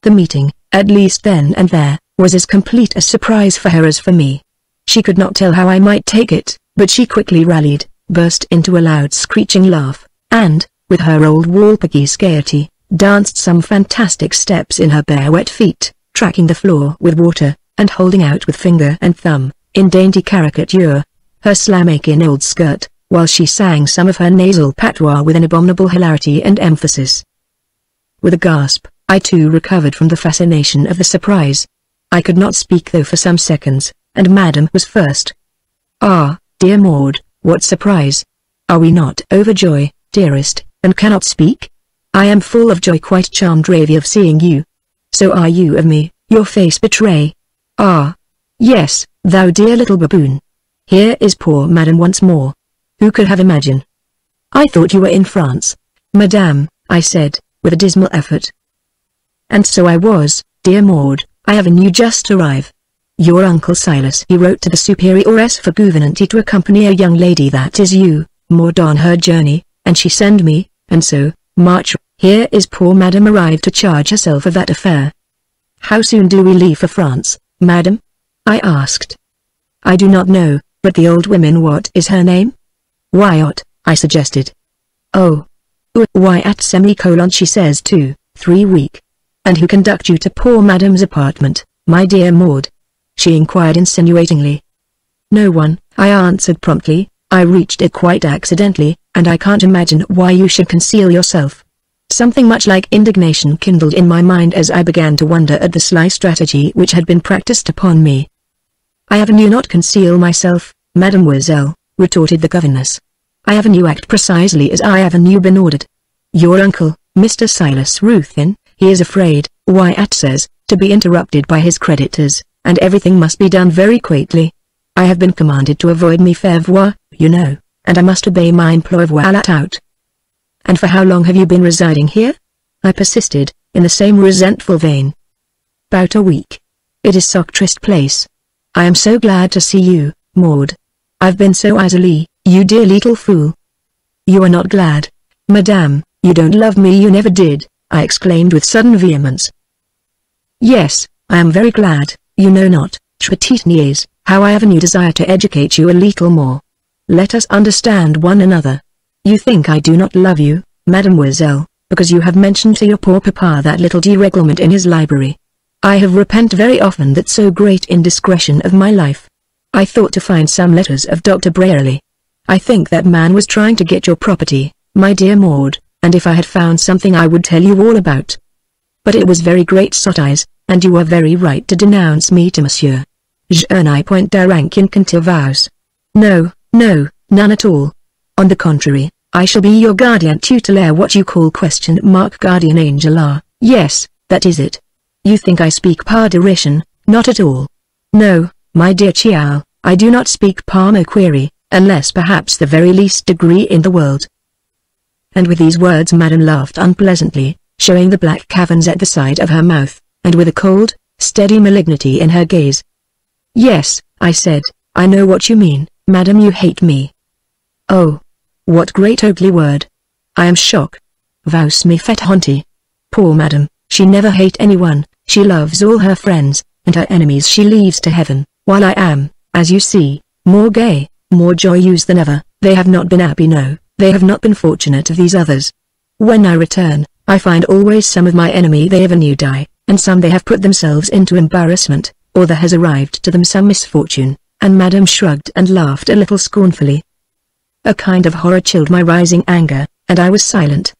The meeting, at least then and there, was as complete a surprise for her as for me. She could not tell how I might take it, but she quickly rallied, burst into a loud screeching laugh, and, with her old Walpurgis gaiety, danced some fantastic steps in her bare wet feet, tracking the floor with water, and holding out with finger and thumb, in dainty caricature, her slam-aching old skirt, while she sang some of her nasal patois with an abominable hilarity and emphasis. With a gasp, I too recovered from the fascination of the surprise. I could not speak though for some seconds, and Madame was first. "Ah, dear Maud, what surprise! Are we not overjoyed, dearest, and cannot speak? I am full of joy, quite charmed, ravy of seeing you. So are you of me, your face betray. Ah, yes, thou dear little baboon. Here is poor Madame once more. Who could have imagined?" "I thought you were in France, Madame," I said, with a dismal effort. "And so I was, dear Maud. I have a new just arrive. Your uncle Silas, he wrote to the superioress for gouvernante to accompany a young lady, that is you, Maud, on her journey, and she send me, and so, March, here is poor Madame arrived to charge herself of that affair." "How soon do we leave for France, Madame?" I asked. "I do not know, but the old woman, what is her name?" "Wyatt," I suggested. "Oh. Wyatt semicolon, she says 2-3 week. And who conduct you to poor Madame's apartment, my dear Maud?" she inquired insinuatingly. "No one," I answered promptly. "I reached it quite accidentally, and I can't imagine why you should conceal yourself." Something much like indignation kindled in my mind as I began to wonder at the sly strategy which had been practiced upon me. "I avenue not conceal myself, mademoiselle," retorted the governess. "I avenue act precisely as I avenue been ordered. Your uncle, Mr. Silas Ruthven, he is afraid, Wyatt says, to be interrupted by his creditors, and everything must be done very quickly. I have been commanded to avoid me faire voir, you know, and I must obey my employer out." "And for how long have you been residing here?" I persisted, in the same resentful vein. "About a week. It is so triste place. I am so glad to see you, Maud. I've been so isolée, you dear little fool." "You are not glad, Madame, you don't love me, you never did," I exclaimed with sudden vehemence. "Yes, I am very glad, you know not, petite nièce, how I avenue desire to educate you a little more. Let us understand one another. You think I do not love you, mademoiselle, because you have mentioned to your poor papa that little dérèglement in his library. I have repent very often that so great indiscretion of my life. I thought to find some letters of Dr. Brierly. I think that man was trying to get your property, my dear Maud, and if I had found something I would tell you all about. But it was very great sottise, and you are very right to denounce me to monsieur. Je n'ai point de rancune contre vous. No, no, none at all. On the contrary, I shall be your guardian tutelare, what you call guardian angel. Ah, yes, that is it. You think I speak par derision, not at all. No, my dear child, I do not speak par moquerie, unless perhaps the very least degree in the world." And with these words Madame laughed unpleasantly, showing the black caverns at the side of her mouth, and with a cold, steady malignity in her gaze. "Yes," I said, "I know what you mean, Madame, you hate me." "Oh, what great ugly word. I am shocked. Vous me faites honte. Poor Madame, she never hate anyone, she loves all her friends, and her enemies she leaves to heaven, while I am, as you see, more gay, more joyeuse than ever. They have not been happy, no, they have not been fortunate of these others. When I return, I find always some of my enemy they avenue die, and some they have put themselves into embarrassment, or there has arrived to them some misfortune," and Madame shrugged and laughed a little scornfully. A kind of horror chilled my rising anger, and I was silent.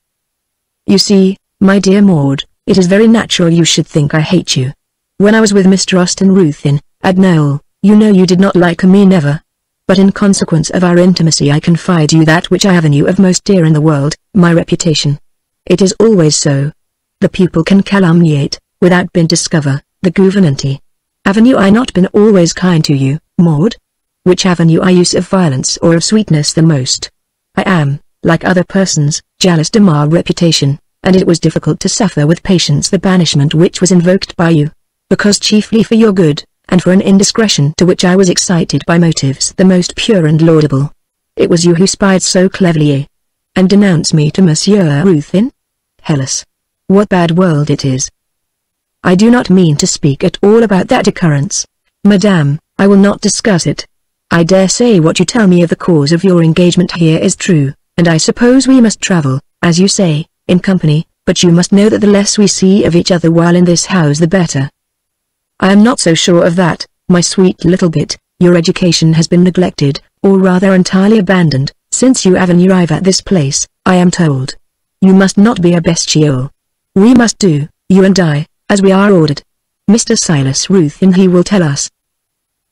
"You see, my dear Maud, it is very natural you should think I hate you. When I was with Mr. Austen Ruthven, at Knoll, you know you did not like me, never. But in consequence of our intimacy I confide you that which I avenue of most dear in the world, my reputation. It is always so. The pupil can calumniate, without being discover, the gouvernante. Avenue I not been always kind to you, Maud? Which avenue I use of violence or of sweetness the most? I am, like other persons, jealous de my reputation, and it was difficult to suffer with patience the banishment which was invoked by you. Because chiefly for your good, and for an indiscretion to which I was excited by motives the most pure and laudable. It was you who spied so cleverly, and denounced me to Monsieur Ruthven? Hellas! What bad world it is! I do not mean to speak at all about that occurrence. Madame, I will not discuss it. I dare say what you tell me of the cause of your engagement here is true, and I suppose we must travel, as you say, in company, but you must know that the less we see of each other while in this house the better. I am not so sure of that, my sweet little bit. Your education has been neglected, or rather entirely abandoned, since you arrive at this place, I am told. You must not be a bestiole. We must do, you and I, as we are ordered. Mr. Silas Ruthven he will tell us.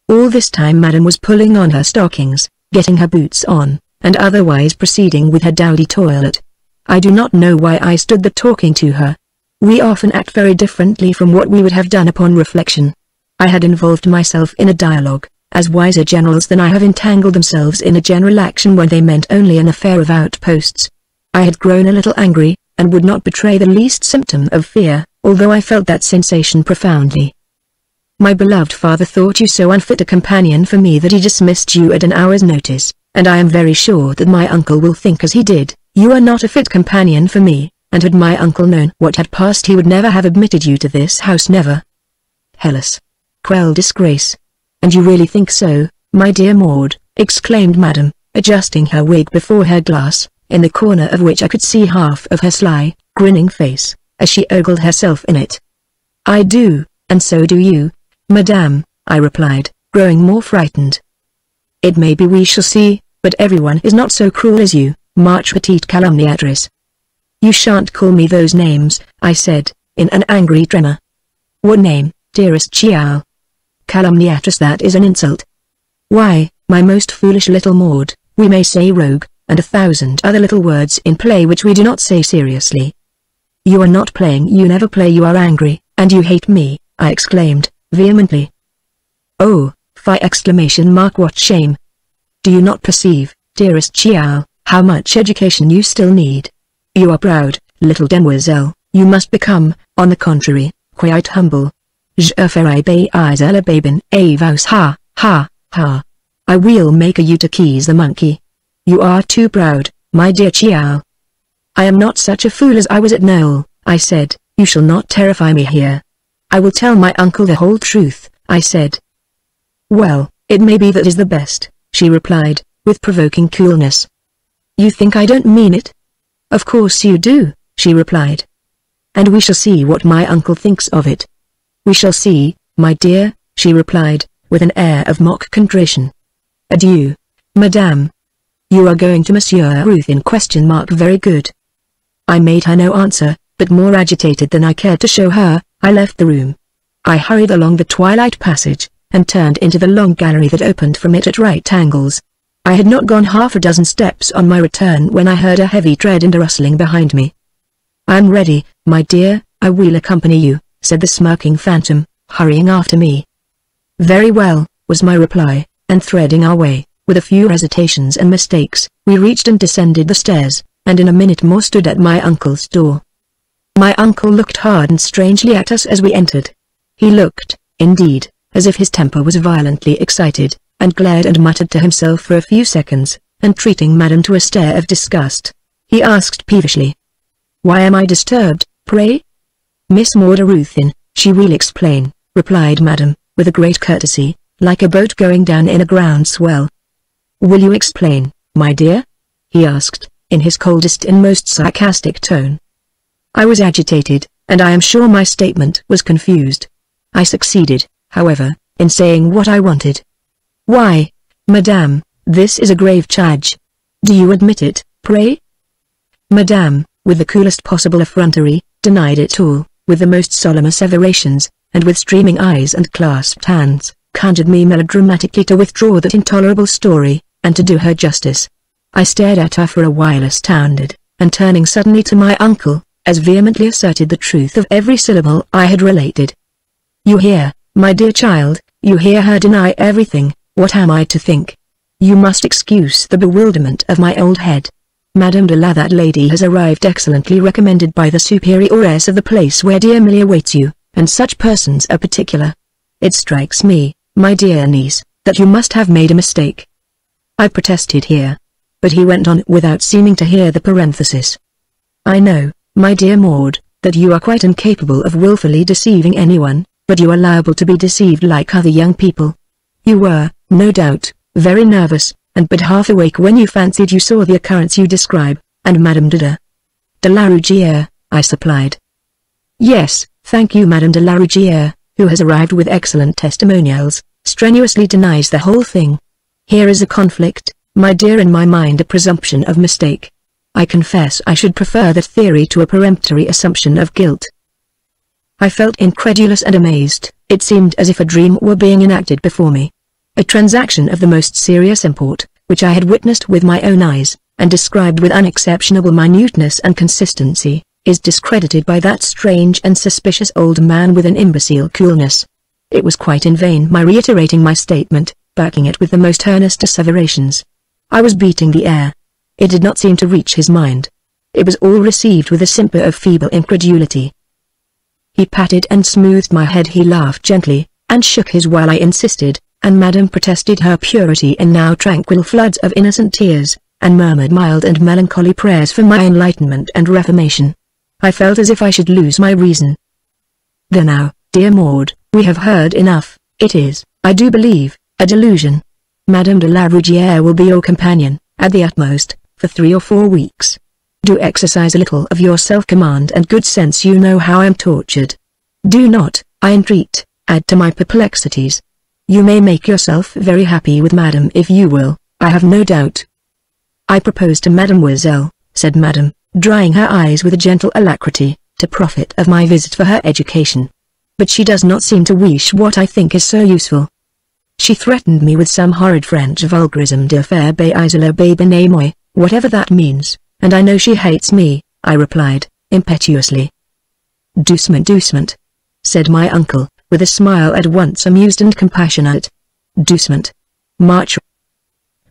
All this time Madame was pulling on her stockings, getting her boots on, and otherwise proceeding with her dowdy toilet. I do not know why I stood there talking to her. We often act very differently from what we would have done upon reflection. I had involved myself in a dialogue, as wiser generals than I have entangled themselves in a general action when they meant only an affair of outposts. I had grown a little angry, and would not betray the least symptom of fear, although I felt that sensation profoundly. My beloved father thought you so unfit a companion for me that he dismissed you at an hour's notice, and I am very sure that my uncle will think as he did. You are not a fit companion for me, and had my uncle known what had passed he would never have admitted you to this house, never. Hellas! Quelle disgrace! And you really think so, my dear Maud, exclaimed Madame, adjusting her wig before her glass, in the corner of which I could see half of her sly, grinning face, as she ogled herself in it. I do, and so do you, Madame, I replied, growing more frightened. It may be we shall see, but everyone is not so cruel as you, March petite calumniatrice. You shan't call me those names, I said, in an angry tremor. What name, dearest child? Calumniatrice, that is an insult. Why, my most foolish little Maud, we may say rogue, and 1,000 other little words in play which we do not say seriously. You are not playing, you never play, you are angry, and you hate me, I exclaimed, vehemently. Oh, fie! Exclamation mark, what shame! Do you not perceive, dearest child, how much education you still need? You are proud, little demoiselle, you must become, on the contrary, quite humble. Je ferai baiser la babin avos, ha, ha, ha. I will make you to keys the monkey. You are too proud, my dear child. I am not such a fool as I was at Knoll, I said. You shall not terrify me here. I will tell my uncle the whole truth, I said. Well, it may be that is the best, she replied, with provoking coolness. You think I don't mean it? Of course you do, she replied. And we shall see what my uncle thinks of it. We shall see, my dear, she replied, with an air of mock contrition. Adieu, Madame. You are going to Monsieur Ruthven? ? Very good. I made her no answer, but more agitated than I cared to show her, I left the room. I hurried along the twilight passage, and turned into the long gallery that opened from it at right angles. I had not gone half a dozen steps on my return when I heard a heavy tread and a rustling behind me. I am ready, my dear, I will accompany you, said the smirking phantom, hurrying after me. Very well, was my reply, and threading our way, with a few hesitations and mistakes, we reached and descended the stairs, and in a minute more stood at my uncle's door. My uncle looked hard and strangely at us as we entered. He looked, indeed, as if his temper was violently excited, and glared and muttered to himself for a few seconds, entreating Madame to a stare of disgust. He asked peevishly, "Why am I disturbed, pray?" "Miss Maud Ruthven, she will explain," replied Madame, with a great courtesy, like a boat going down in a groundswell. "Will you explain, my dear?" he asked, in his coldest and most sarcastic tone. I was agitated, and I am sure my statement was confused. I succeeded, however, in saying what I wanted. "Why, Madame, this is a grave charge. Do you admit it, pray?" Madame, with the coolest possible effrontery, denied it all, with the most solemn asseverations, and with streaming eyes and clasped hands, conjured me melodramatically to withdraw that intolerable story, and to do her justice. I stared at her for a while astounded, and turning suddenly to my uncle, as vehemently asserted the truth of every syllable I had related. "You hear, my dear child, you hear her deny everything. What am I to think? You must excuse the bewilderment of my old head. Madame de la, that lady has arrived excellently recommended by the superioress of the place where dear Millie awaits you, and such persons are particular. "It strikes me, my dear niece, that you must have made a mistake." I protested here. But he went on without seeming to hear the parenthesis. "I know, my dear Maud, that you are quite incapable of willfully deceiving anyone, but you are liable to be deceived like other young people. You were, no doubt, very nervous, and but half awake when you fancied you saw the occurrence you describe, and Madame de la Rougière," I supplied. "Yes, thank you. Madame de la Rougière, who has arrived with excellent testimonials, strenuously denies the whole thing. Here is a conflict, my dear, in my mind, a presumption of mistake. I confess I should prefer that theory to a peremptory assumption of guilt." I felt incredulous and amazed. It seemed as if a dream were being enacted before me. A transaction of the most serious import, which I had witnessed with my own eyes, and described with unexceptionable minuteness and consistency, is discredited by that strange and suspicious old man with an imbecile coolness. It was quite in vain my reiterating my statement, backing it with the most earnest asseverations. I was beating the air. It did not seem to reach his mind. It was all received with a simper of feeble incredulity. He patted and smoothed my head. He laughed gently, and shook his while I insisted, and Madame protested her purity in now tranquil floods of innocent tears, and murmured mild and melancholy prayers for my enlightenment and reformation. I felt as if I should lose my reason. "There now, dear Maud, we have heard enough. It is, I do believe, a delusion. Madame de la Rougière will be your companion, at the utmost, for 3 or 4 weeks. Do exercise a little of your self-command and good sense. You know how I am tortured. Do not, I entreat, add to my perplexities. You may make yourself very happy with Madame if you will, I have no doubt." "I propose to Mademoiselle," said Madame, drying her eyes with a gentle alacrity, "to profit of my visit for her education. But she does not seem to wish what I think is so useful. She threatened me with some horrid French vulgarism de faire baiser le bébé moi, whatever that means, and I know she hates me," I replied, impetuously. Doucement," said my uncle, with a smile at once amused and compassionate. "Doucement. March."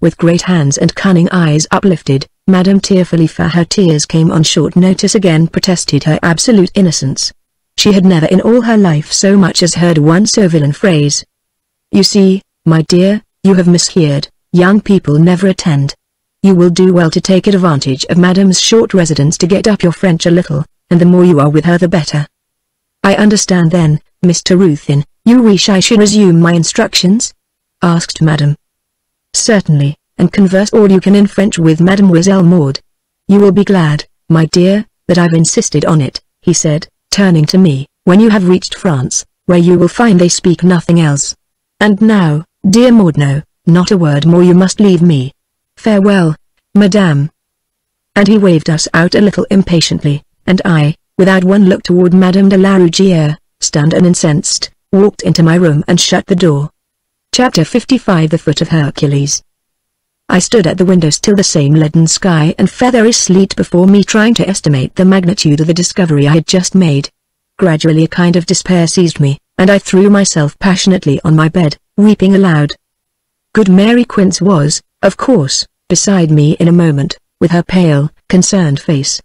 With great hands and cunning eyes uplifted, Madame tearfully, for her tears came on short notice, again protested her absolute innocence. She had never in all her life so much as heard one so villain phrase. "You see, my dear, you have misheard. Young people never attend. You will do well to take advantage of Madame's short residence to get up your French a little, and the more you are with her the better." "I understand then, Mr. Ruthin, you wish I should resume my instructions?" asked Madame. "Certainly, and converse all you can in French with Mademoiselle Maud. You will be glad, my dear, that I've insisted on it," he said, turning to me, "when you have reached France, where you will find they speak nothing else. And now, dear Maud, no, not a word more. You must leave me. Farewell, Madame." And he waved us out a little impatiently, and I, without one look toward Madame de la Rougière, stunned and incensed, walked into my room and shut the door. Chapter 55. The Foot of Hercules. I stood at the window, still the same leaden sky and feathery sleet before me, trying to estimate the magnitude of the discovery I had just made. Gradually a kind of despair seized me, and I threw myself passionately on my bed, weeping aloud. Good Mary Quince was, of course, beside me in a moment, with her pale, concerned face.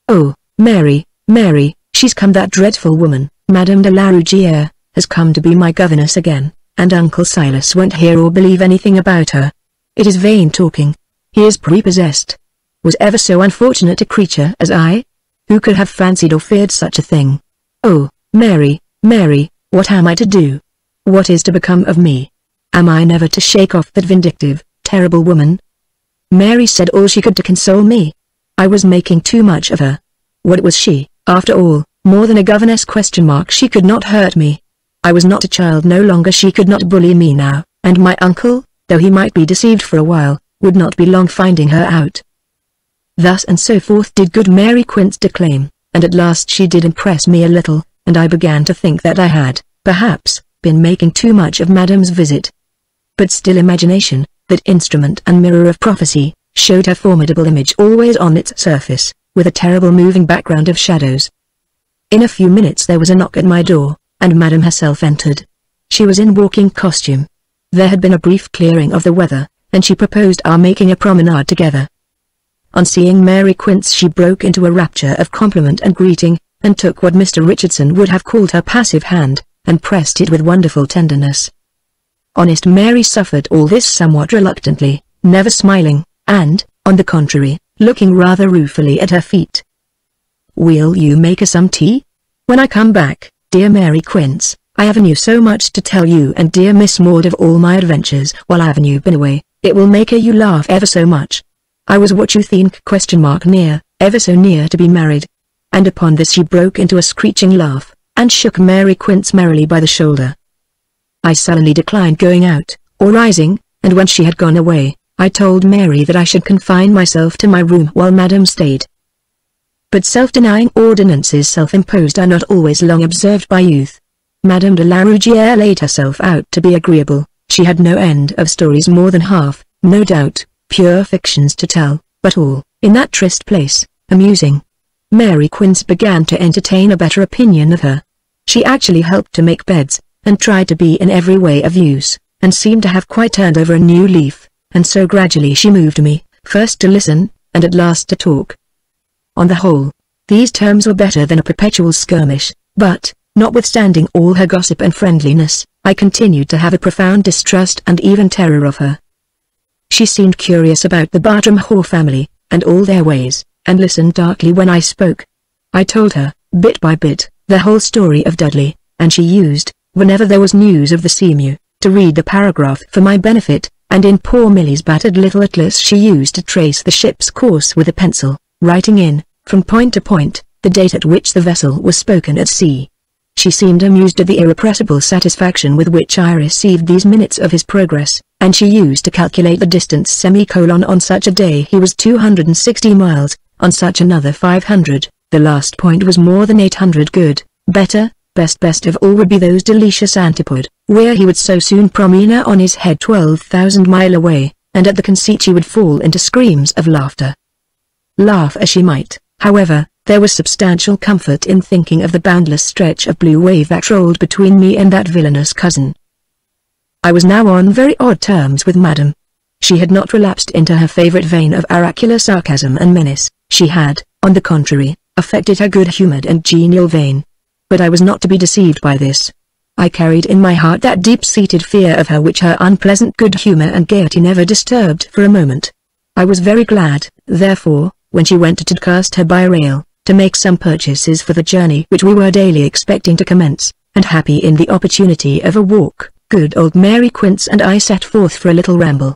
"Oh, Mary, Mary, she's come, that dreadful woman, Madame de la Rougière, has come to be my governess again, and Uncle Silas won't hear or believe anything about her. It is vain talking. He is prepossessed. Was ever so unfortunate a creature as I? Who could have fancied or feared such a thing? Oh, Mary, Mary, what am I to do? What is to become of me? Am I never to shake off that vindictive, terrible woman?" Mary said all she could to console me. I was making too much of her. What was she, after all, more than a governess? She could not hurt me. I was not a child no longer. She could not bully me now, and my uncle, though he might be deceived for a while, would not be long finding her out. Thus and so forth did good Mary Quince declaim, and at last she did impress me a little, and I began to think that I had, perhaps, been making too much of Madame's visit. But still imagination, that instrument and mirror of prophecy, showed her formidable image always on its surface, with a terrible moving background of shadows. In a few minutes there was a knock at my door, and Madame herself entered. She was in walking costume. There had been a brief clearing of the weather, and she proposed our making a promenade together. On seeing Mary Quince she broke into a rapture of compliment and greeting, and took what Mr. Richardson would have called her passive hand, and pressed it with wonderful tenderness. Honest Mary suffered all this somewhat reluctantly, never smiling, and, on the contrary, looking rather ruefully at her feet. "Will you make us some tea? When I come back, dear Mary Quince, I haven't so much to tell you and dear Miss Maud of all my adventures while I haven't been away. It will make you laugh ever so much. I was what you think near, ever so near to be married." And upon this she broke into a screeching laugh, and shook Mary Quince merrily by the shoulder. I sullenly declined going out, or rising, and when she had gone away, I told Mary that I should confine myself to my room while Madame stayed. But self-denying ordinances self-imposed are not always long observed by youth. Madame de la Rougière laid herself out to be agreeable. She had no end of stories, more than half, no doubt, pure fictions to tell, but all, in that tryst place, amusing. Mary Quince began to entertain a better opinion of her. She actually helped to make beds, and tried to be in every way of use, and seemed to have quite turned over a new leaf, and so gradually she moved me, first to listen, and at last to talk. On the whole, these terms were better than a perpetual skirmish, but, notwithstanding all her gossip and friendliness, I continued to have a profound distrust and even terror of her. She seemed curious about the Bartram Hall family, and all their ways, and listened darkly when I spoke. I told her, bit by bit, the whole story of Dudley, and she used, whenever there was news of the Seamew, to read the paragraph for my benefit, and in poor Millie's battered little atlas she used to trace the ship's course with a pencil, writing in, from point to point, the date at which the vessel was spoken at sea. She seemed amused at the irrepressible satisfaction with which I received these minutes of his progress, and she used to calculate the distance on such a day he was 260 miles, on such another 500, the last point was more than 800 good, better, best of all would be those delicious antipode, where he would so soon promenade on his head 12,000 mile away, and at the conceit she would fall into screams of laughter. Laugh as she might, however, there was substantial comfort in thinking of the boundless stretch of blue wave that rolled between me and that villainous cousin. I was now on very odd terms with Madame. She had not relapsed into her favorite vein of oracular sarcasm and menace, she had, on the contrary, affected her good-humored and genial vein. But I was not to be deceived by this. I carried in my heart that deep-seated fear of her which her unpleasant good humor and gaiety never disturbed for a moment. I was very glad, therefore, when she went to Tadcaster by rail, to make some purchases for the journey which we were daily expecting to commence, and happy in the opportunity of a walk, good old Mary Quince and I set forth for a little ramble.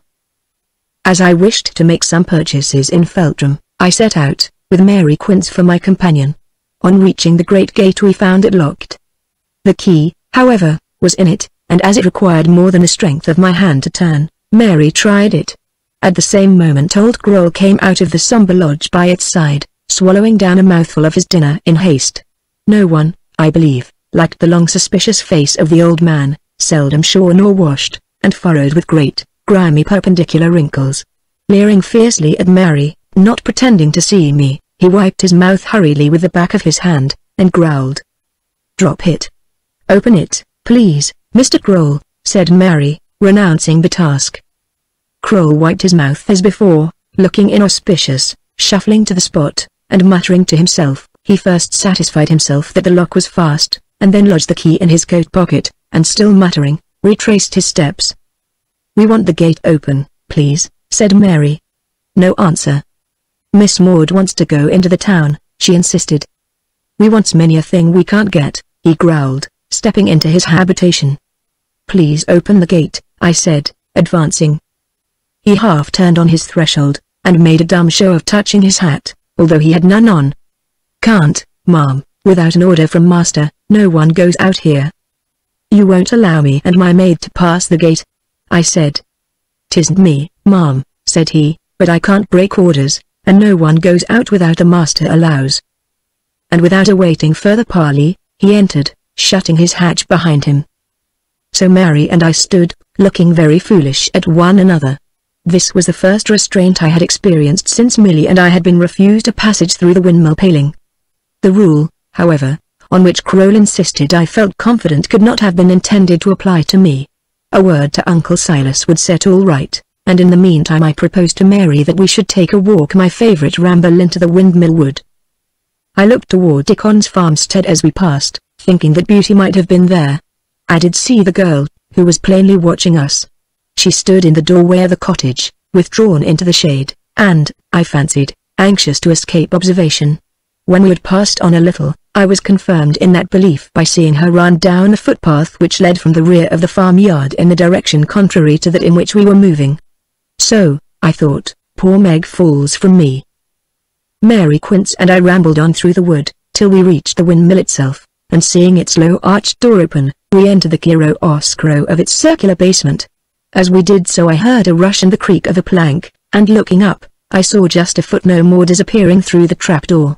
As I wished to make some purchases in Feltram, I set out, with Mary Quince for my companion. On reaching the great gate we found it locked. The key, however, was in it, and as it required more than the strength of my hand to turn, Mary tried it. At the same moment old Groll came out of the sombre lodge by its side, swallowing down a mouthful of his dinner in haste. No one, I believe, liked the long suspicious face of the old man, seldom shorn or washed, and furrowed with great, grimy perpendicular wrinkles. Leering fiercely at Mary, not pretending to see me, he wiped his mouth hurriedly with the back of his hand, and growled. "Drop it. Open it, please, Mr. Groll," said Mary, renouncing the task. Groll wiped his mouth as before, looking inauspicious, shuffling to the spot, and muttering to himself. He first satisfied himself that the lock was fast, and then lodged the key in his coat pocket, and still muttering, retraced his steps. "We want the gate open, please," said Mary. No answer. "Miss Maud wants to go into the town," she insisted. "We wants many a thing we can't get," he growled, stepping into his habitation. "Please open the gate," I said, advancing. He half turned on his threshold, and made a dumb show of touching his hat, although he had none on. "Can't, ma'am, without an order from master, no one goes out here." "You won't allow me and my maid to pass the gate?" I said. "'Tisn't me, ma'am," said he, "but I can't break orders, and no one goes out without the master allows." And without awaiting further parley, he entered, shutting his hatch behind him. So Mary and I stood, looking very foolish at one another. This was the first restraint I had experienced since Millie and I had been refused a passage through the windmill paling. The rule, however, on which Groll insisted I felt confident could not have been intended to apply to me. A word to Uncle Silas would set all right, and in the meantime I proposed to Mary that we should take a walk, my favorite ramble into the windmill wood. I looked toward Dickon's farmstead as we passed, thinking that Beauty might have been there. I did see the girl, who was plainly watching us. She stood in the doorway of the cottage, withdrawn into the shade, and, I fancied, anxious to escape observation. When we had passed on a little, I was confirmed in that belief by seeing her run down the footpath which led from the rear of the farmyard in the direction contrary to that in which we were moving. So, I thought, poor Meg falls from me. Mary Quince and I rambled on through the wood, till we reached the windmill itself, and seeing its low arched door open, we entered the chiaroscuro of its circular basement. As we did so I heard a rush and the creak of a plank, and looking up, I saw just a foot no more disappearing through the trapdoor.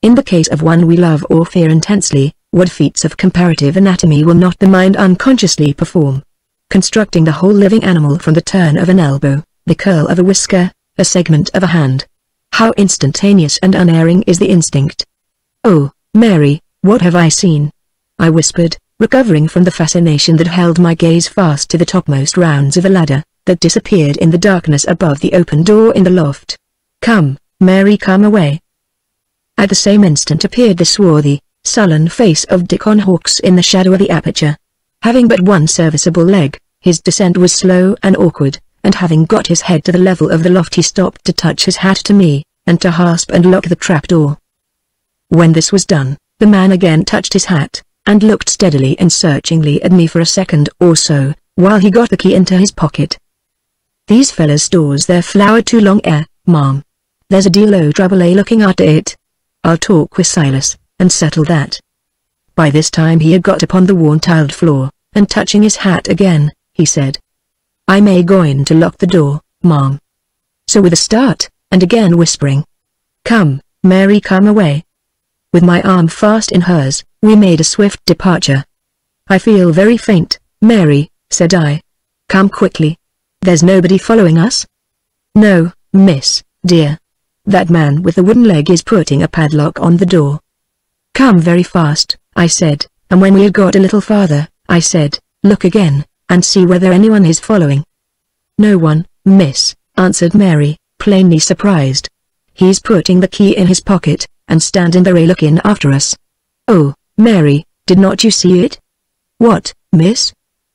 In the case of one we love or fear intensely, what feats of comparative anatomy will not the mind unconsciously perform? Constructing the whole living animal from the turn of an elbow, the curl of a whisker, a segment of a hand. How instantaneous and unerring is the instinct! "Oh, Mary, what have I seen?" I whispered, recovering from the fascination that held my gaze fast to the topmost rounds of a ladder, that disappeared in the darkness above the open door in the loft. "Come, Mary, come away." At the same instant appeared the swarthy, sullen face of Dickon Hawkes in the shadow of the aperture. Having but one serviceable leg, his descent was slow and awkward, and having got his head to the level of the loft he stopped to touch his hat to me, and to hasp and lock the trapdoor. When this was done, the man again touched his hat, and looked steadily and searchingly at me for a second or so, while he got the key into his pocket. "These fellas stores their flour too long, ma'am. There's a deal o' trouble looking after it. I'll talk with Silas, and settle that." By this time he had got upon the worn-tiled floor, and touching his hat again, he said, "I may going to lock the door, ma'am." So with a start, and again whispering, "Come, Mary, come away." With my arm fast in hers, we made a swift departure. "I feel very faint, Mary," said I. "Come quickly. There's nobody following us?" "No, miss, dear. That man with the wooden leg is putting a padlock on the door." "Come very fast," I said, and when we had got a little farther, I said, "Look again, and see whether anyone is following." "No one, miss," answered Mary, plainly surprised. "He's putting the key in his pocket, and standing there looking after us." "Oh, Mary, did not you see it?" "What, miss?"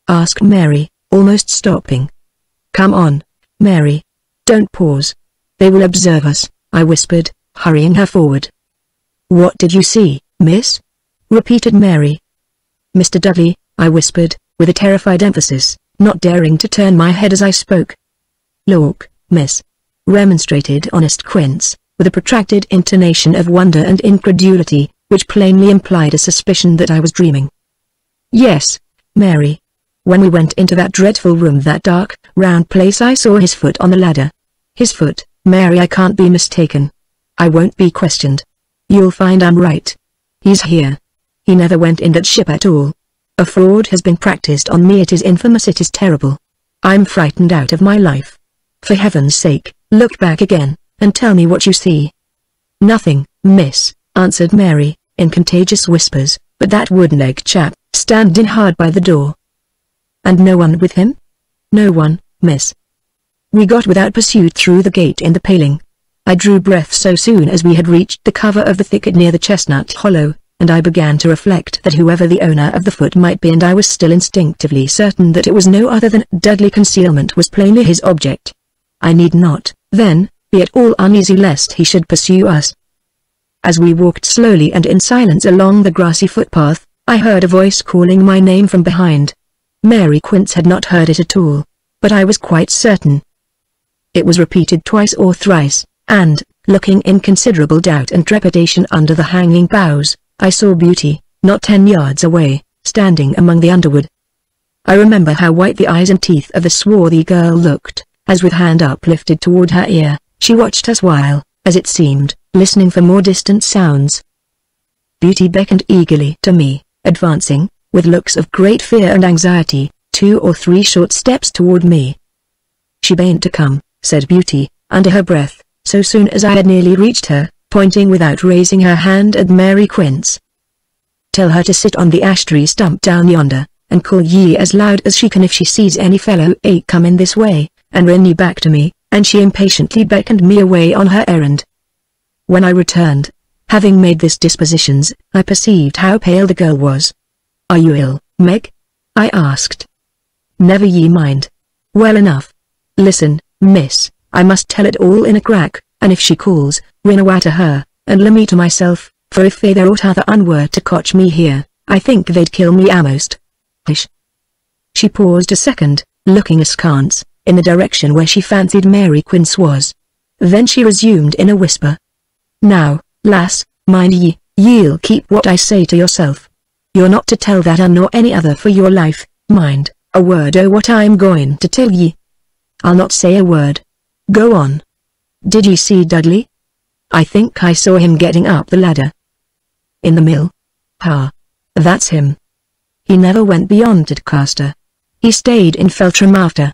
asked Mary, almost stopping. "Come on, Mary. Don't pause. They will observe us," I whispered, hurrying her forward. "What did you see, miss?" repeated Mary. "Mr. Dudley," I whispered, with a terrified emphasis, not daring to turn my head as I spoke. "Look, miss," remonstrated honest Quince, with a protracted intonation of wonder and incredulity, which plainly implied a suspicion that I was dreaming. "Yes, Mary. When we went into that dreadful room, that dark, round place, I saw his foot on the ladder. His foot, Mary, I can't be mistaken. I won't be questioned. You'll find I'm right. He's here. He never went in that ship at all. A fraud has been practiced on me. It is infamous, it is terrible. I'm frightened out of my life. For heaven's sake, look back again, and tell me what you see." "Nothing, miss," answered Mary, in contagious whispers, "but that wooden-legged chap, standing hard by the door." "And no one with him?" "No one, miss. We got without pursuit through the gate in the paling. I drew breath so soon as we had reached the cover of the thicket near the chestnut hollow, and I began to reflect that whoever the owner of the foot might be, and I was still instinctively certain that it was no other than Dudley, concealment was plainly his object. I need not, then, be at all uneasy lest he should pursue us. As we walked slowly and in silence along the grassy footpath, I heard a voice calling my name from behind. Mary Quince had not heard it at all, but I was quite certain. It was repeated twice or thrice, and, looking in considerable doubt and trepidation under the hanging boughs, I saw Beauty, not 10 yards away, standing among the underwood. I remember how white the eyes and teeth of the swarthy girl looked, as with hand uplifted toward her ear, she watched us while, as it seemed, listening for more distant sounds. Beauty beckoned eagerly to me, advancing, with looks of great fear and anxiety, 2 or 3 short steps toward me. "She bain't to come," said Beauty, under her breath, so soon as I had nearly reached her, pointing without raising her hand at Mary Quince. "Tell her to sit on the ash tree stump down yonder, and call ye as loud as she can if she sees any fellow coming this way, and rin ye back to me," and she impatiently beckoned me away on her errand. When I returned, having made this dispositions, I perceived how pale the girl was. "Are you ill, Meg?" I asked. Never ye mind. Well enough. Listen, miss, I must tell it all in a crack, and if she calls, rin away to her, and le me to myself, for if they there ought other unword to cotch me here, I think they'd kill me amost. Hish. She paused a second, looking askance, in the direction where she fancied Mary Quince was. Then she resumed in a whisper. Now, lass, mind ye, ye'll keep what I say to yourself. You're not to tell that nor any other for your life, mind, a word o' what I'm going to tell ye. I'll not say a word. Go on. Did ye see Dudley? I think I saw him getting up the ladder. In the mill? Ha. That's him. He never went beyond Tadcaster. He stayed in Feltram after.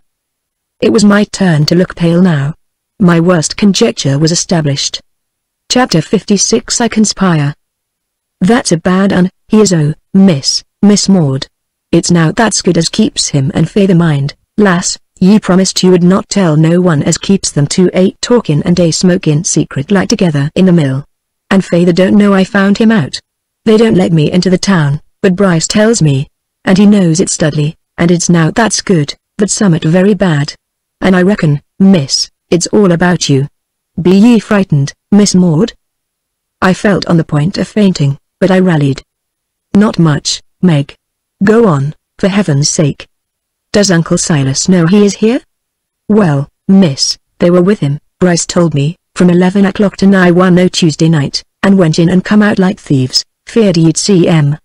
It was my turn to look pale now. My worst conjecture was established. Chapter 56 I Conspire. That's a bad un, he is Miss Maud. It's now that's good as keeps him and feyther mind, lass, ye promised you would not tell no one as keeps them 2 talkin' and they smokin' secret like together in the mill. And feyther don't know I found him out. They don't let me into the town, but Bryce tells me. And he knows it's Dudley, and it's now that's good, but summat very bad. And I reckon, miss, it's all about you. Be ye frightened, Miss Maud? I felt on the point of fainting, but I rallied. Not much, Meg. Go on, for heaven's sake. Does Uncle Silas know he is here? Well, miss, they were with him, Bryce told me, from 11 o'clock to nigh 1 o' Tuesday night, and went in and come out like thieves, feared ye'd see 'em.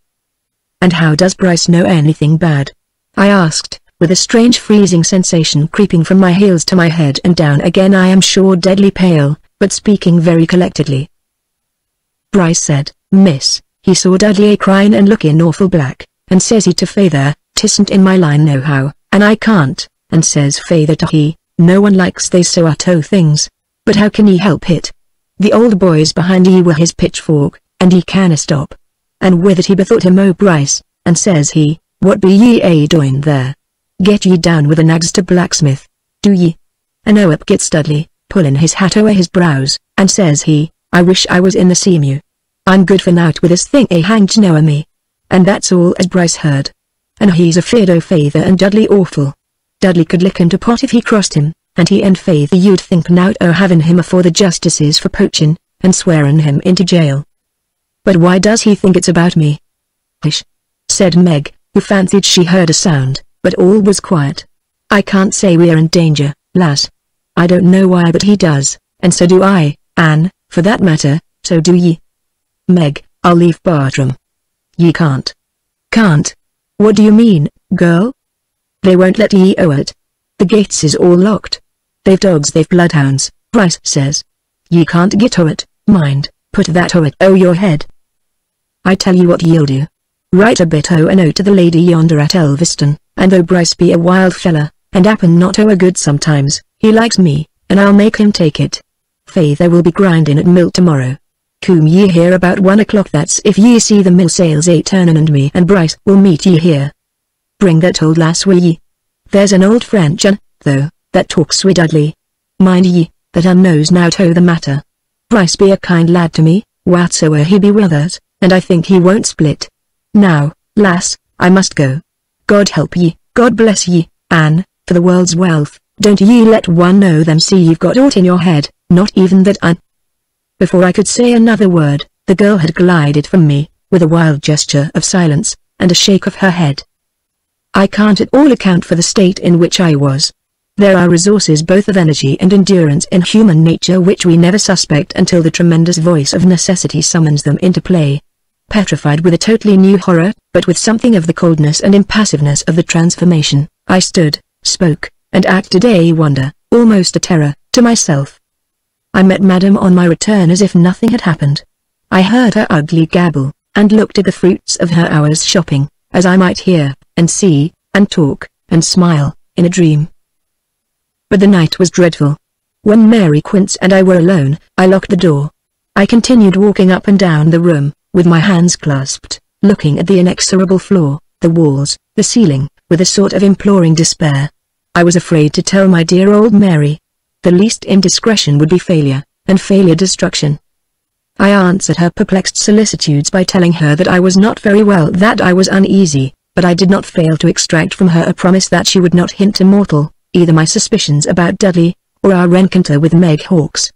And how does Bryce know anything bad? I asked, with a strange freezing sensation creeping from my heels to my head and down again. I am sure deadly pale, but speaking very collectedly. Bryce said, miss, he saw Dudley cryin' and lookin' awful black, and says he to feyther, 'tisn't in my line nohow, and I can't, and says feyther to he, no one likes they sort o' things, but how can he help it? The old boys behind ye were his pitchfork, and he canna stop. And with it he bethought him o' Bryce, and says he, what be ye doin' there? Get ye down with the nags to blacksmith, do ye? And up gets Dudley, pullin' his hat o'er his brows, and says he, I wish I was in the seamew. I'm good for nowt with this thing hanged know o' me. And that's all as Bryce heard. And he's afeard o' feyther and Dudley awful. Dudley could lick him to pot if he crossed him, and he and feyther you'd think nowt o' havin' him afore the justices for poachin', and swearin' him into jail. But why does he think it's about me? Hish, said Meg, who fancied she heard a sound, but all was quiet. I can't say we're in danger, lass. I don't know why, but he does, and so do I, and, for that matter, so do ye. Meg, I'll leave Bartram. Ye can't. Can't? What do you mean, girl? They won't let ye o' it. The gates is all locked. They've dogs, they've bloodhounds, Bryce says. Ye can't get o' it, mind, put that o' it o' your head. I tell you what ye'll do. Write a bit o' a note to the lady yonder at Elveston, and though Bryce be a wild fella, and happen not o' a good sometimes, he likes me, and I'll make him take it. Feyther will be grindin' at mill tomorrow. Coom ye here about 1 o'clock, that's if ye see the mill sails turnin', and me and Bryce will meet ye here. Bring that old lass will ye? There's an old French un, though, that talks wi' Dudley. Mind ye, that un knows nowt o' the matter. Bryce be a kind lad to me, whatsoe'er he be with us, and I think he won't split. Now, lass, I must go. God help ye, God bless ye, Anne, for the world's wealth, don't ye let one know them see you've got aught in your head, not even that un. Before I could say another word, the girl had glided from me, with a wild gesture of silence, and a shake of her head. I can't at all account for the state in which I was. There are resources both of energy and endurance in human nature which we never suspect until the tremendous voice of necessity summons them into play. Petrified with a totally new horror, but with something of the coldness and impassiveness of the transformation, I stood, spoke, and acted a wonder, almost a terror, to myself. I met Madame on my return as if nothing had happened. I heard her ugly gabble, and looked at the fruits of her hour's shopping, as I might hear, and see, and talk, and smile, in a dream. But the night was dreadful. When Mary Quince and I were alone, I locked the door. I continued walking up and down the room, with my hands clasped, looking at the inexorable floor, the walls, the ceiling, with a sort of imploring despair. I was afraid to tell my dear old Mary. The least indiscretion would be failure, and failure destruction. I answered her perplexed solicitudes by telling her that I was not very well, that I was uneasy, but I did not fail to extract from her a promise that she would not hint to mortal, either my suspicions about Dudley, or our rencounter with Meg Hawkes.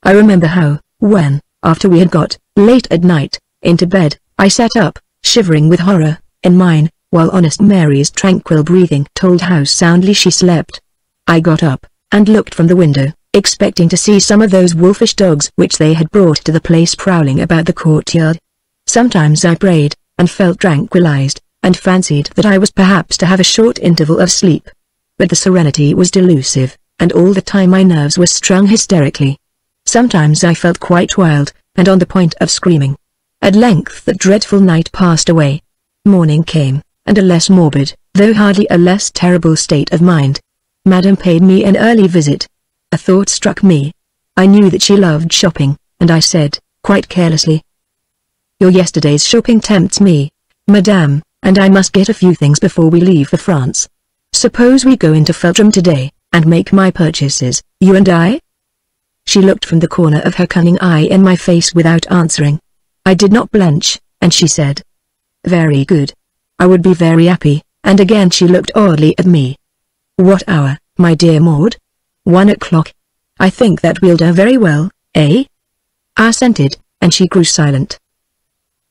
I remember how, when, after we had got, late at night, into bed, I sat up, shivering with horror, in mine, while honest Mary's tranquil breathing told how soundly she slept. I got up, and looked from the window, expecting to see some of those wolfish dogs which they had brought to the place prowling about the courtyard. Sometimes I prayed, and felt tranquilized, and fancied that I was perhaps to have a short interval of sleep. But the serenity was delusive, and all the time my nerves were strung hysterically. Sometimes I felt quite wild, and on the point of screaming. At length the dreadful night passed away. Morning came, and a less morbid, though hardly a less terrible state of mind. Madame paid me an early visit. A thought struck me. I knew that she loved shopping, and I said, quite carelessly, "Your yesterday's shopping tempts me, Madame, and I must get a few things before we leave for France. Suppose we go into Feltram today, and make my purchases, you and I?" She looked from the corner of her cunning eye in my face without answering. I did not blench, and she said, "Very good. I would be very happy," and again she looked oddly at me. "What hour, my dear Maud?" 1 o'clock. "I think that will do very well, eh?" I assented, and she grew silent.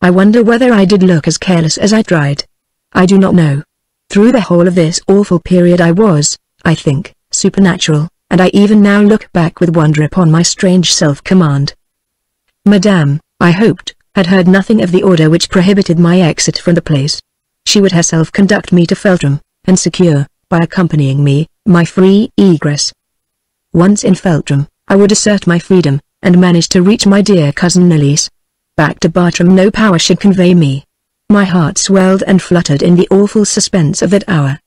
I wonder whether I did look as careless as I tried. I do not know. Through the whole of this awful period I was, I think, supernatural, and I even now look back with wonder upon my strange self-command. Madame, I hoped, had heard nothing of the order which prohibited my exit from the place. She would herself conduct me to Feltram, and secure, by accompanying me, my free egress. Once in Feltram, I would assert my freedom, and manage to reach my dear cousin Elise. Back to Bartram no power should convey me. My heart swelled and fluttered in the awful suspense of that hour.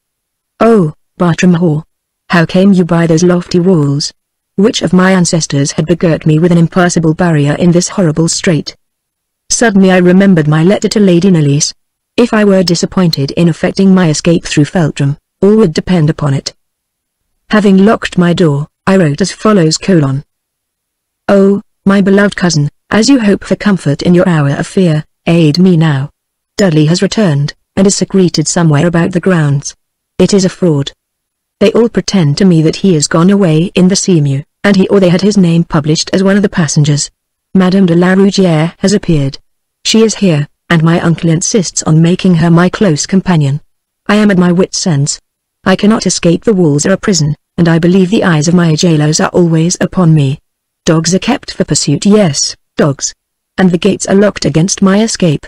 Oh, Bartram Hall! How came you by those lofty walls? Which of my ancestors had begirt me with an impassable barrier in this horrible strait? Suddenly I remembered my letter to Lady Elise. If I were disappointed in effecting my escape through Feltram, all would depend upon it. Having locked my door, I wrote as follows: "Oh, my beloved cousin, as you hope for comfort in your hour of fear, aid me now. Dudley has returned, and is secreted somewhere about the grounds. It is a fraud. They all pretend to me that he is gone away in the Seamew, and he or they had his name published as one of the passengers. Madame de la Rougière has appeared. She is here, and my uncle insists on making her my close companion. I am at my wit's ends. I cannot escape. The walls are a prison, and I believe the eyes of my jailers are always upon me. Dogs are kept for pursuit, yes, dogs. And the gates are locked against my escape.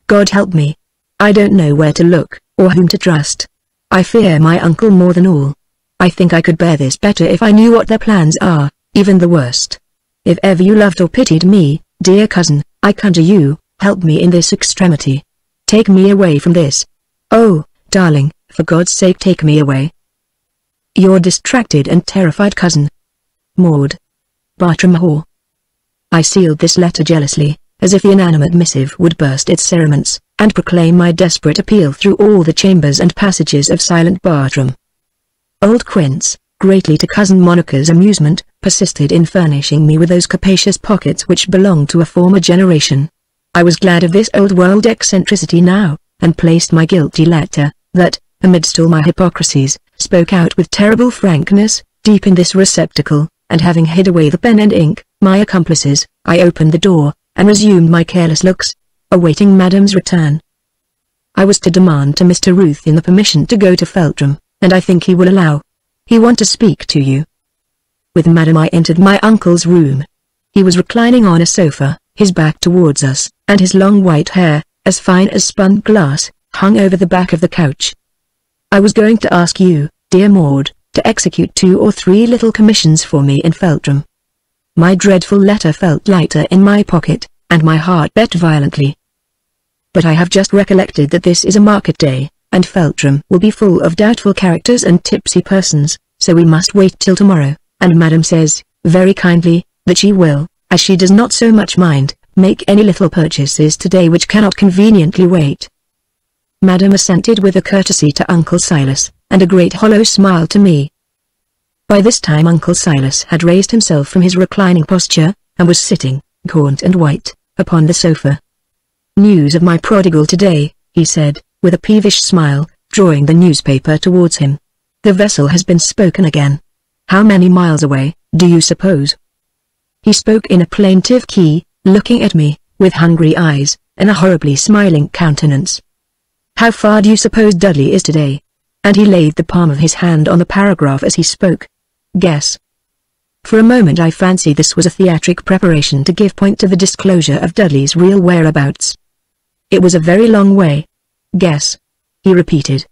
God help me. I don't know where to look, or whom to trust. I fear my uncle more than all. I think I could bear this better if I knew what their plans are, even the worst. If ever you loved or pitied me, dear cousin, I conjure you, help me in this extremity. Take me away from this. Oh, darling, for God's sake take me away. Your distracted and terrified cousin, Maud. Bartram Hall. I sealed this letter jealously, as if the inanimate missive would burst its cerements, and proclaim my desperate appeal through all the chambers and passages of silent Bartram. Old Quince, greatly to Cousin Monica's amusement, persisted in furnishing me with those capacious pockets which belonged to a former generation. I was glad of this old-world eccentricity now, and placed my guilty letter, that, amidst all my hypocrisies, spoke out with terrible frankness, deep in this receptacle, and having hid away the pen and ink, my accomplices, I opened the door, and resumed my careless looks, awaiting Madame's return. I was to demand to Mr. Ruthyn the permission to go to Feltram, and I think he will allow. He want to speak to you. With Madame I entered my uncle's room. He was reclining on a sofa, his back towards us, and his long white hair, as fine as spun glass, hung over the back of the couch. I was going to ask you, dear Maud, to execute 2 or 3 little commissions for me in Feltram. My dreadful letter felt lighter in my pocket, and my heart beat violently. But I have just recollected that this is a market day, and Feltram will be full of doubtful characters and tipsy persons, so we must wait till tomorrow, and Madame says, very kindly, that she will, as she does not so much mind, make any little purchases today which cannot conveniently wait. Madame assented with a courtesy to Uncle Silas, and a great hollow smile to me. By this time Uncle Silas had raised himself from his reclining posture, and was sitting, gaunt and white, upon the sofa. "News of my prodigal today," he said, with a peevish smile, drawing the newspaper towards him. "The vessel has been spoken again. How many miles away, do you suppose?" He spoke in a plaintive key, looking at me, with hungry eyes, and a horribly smiling countenance. "How far do you suppose Dudley is today?" And he laid the palm of his hand on the paragraph as he spoke. "Guess." For a moment I fancied this was a theatric preparation to give point to the disclosure of Dudley's real whereabouts. "It was a very long way." "Guess," he repeated.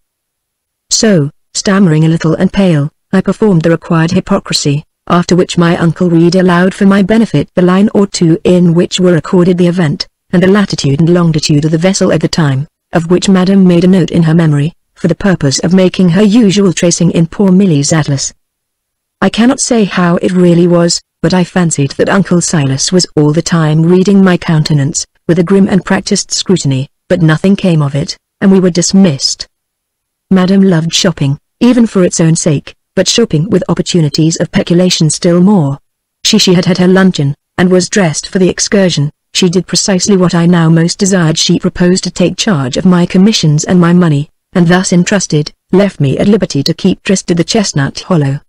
So, stammering a little and pale, I performed the required hypocrisy, after which my uncle read aloud for my benefit the line or two in which were recorded the event, and the latitude and longitude of the vessel at the time, of which Madam made a note in her memory, for the purpose of making her usual tracing in poor Millie's atlas. I cannot say how it really was, but I fancied that Uncle Silas was all the time reading my countenance, with a grim and practiced scrutiny, but nothing came of it, and we were dismissed. Madam loved shopping, even for its own sake, but shopping with opportunities of peculation still more. She had had her luncheon, and was dressed for the excursion. She did precisely what I now most desired. She proposed to take charge of my commissions and my money, and thus entrusted, left me at liberty to keep tryst to the Chestnut Hollow.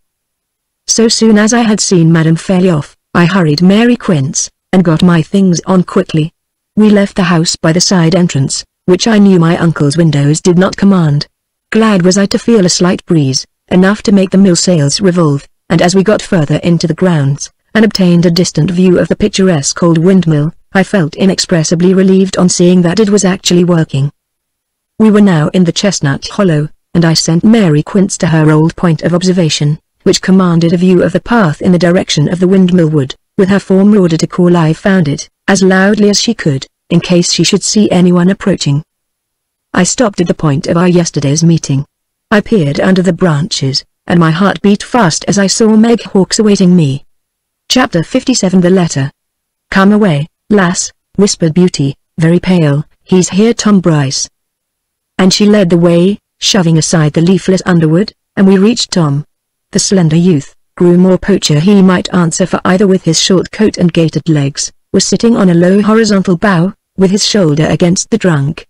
So soon as I had seen Madam fairly off, I hurried Mary Quince, and got my things on quickly. We left the house by the side entrance, which I knew my uncle's windows did not command. Glad was I to feel a slight breeze, enough to make the mill sails revolve, and as we got further into the grounds, and obtained a distant view of the picturesque old windmill, I felt inexpressibly relieved on seeing that it was actually working. We were now in the Chestnut Hollow, and I sent Mary Quince to her old point of observation, which commanded a view of the path in the direction of the windmill wood, with her former order to call I found it, as loudly as she could, in case she should see anyone approaching. I stopped at the point of our yesterday's meeting. I peered under the branches, and my heart beat fast as I saw Meg Hawkes awaiting me. Chapter 57. The letter. "Come away, lass," whispered Beauty, very pale, "he's here, Tom Bryce." And she led the way, shoving aside the leafless underwood, and we reached Tom. The slender youth, groom or poacher he might answer for either with his short coat and gaitered legs, was sitting on a low horizontal bough, with his shoulder against the trunk.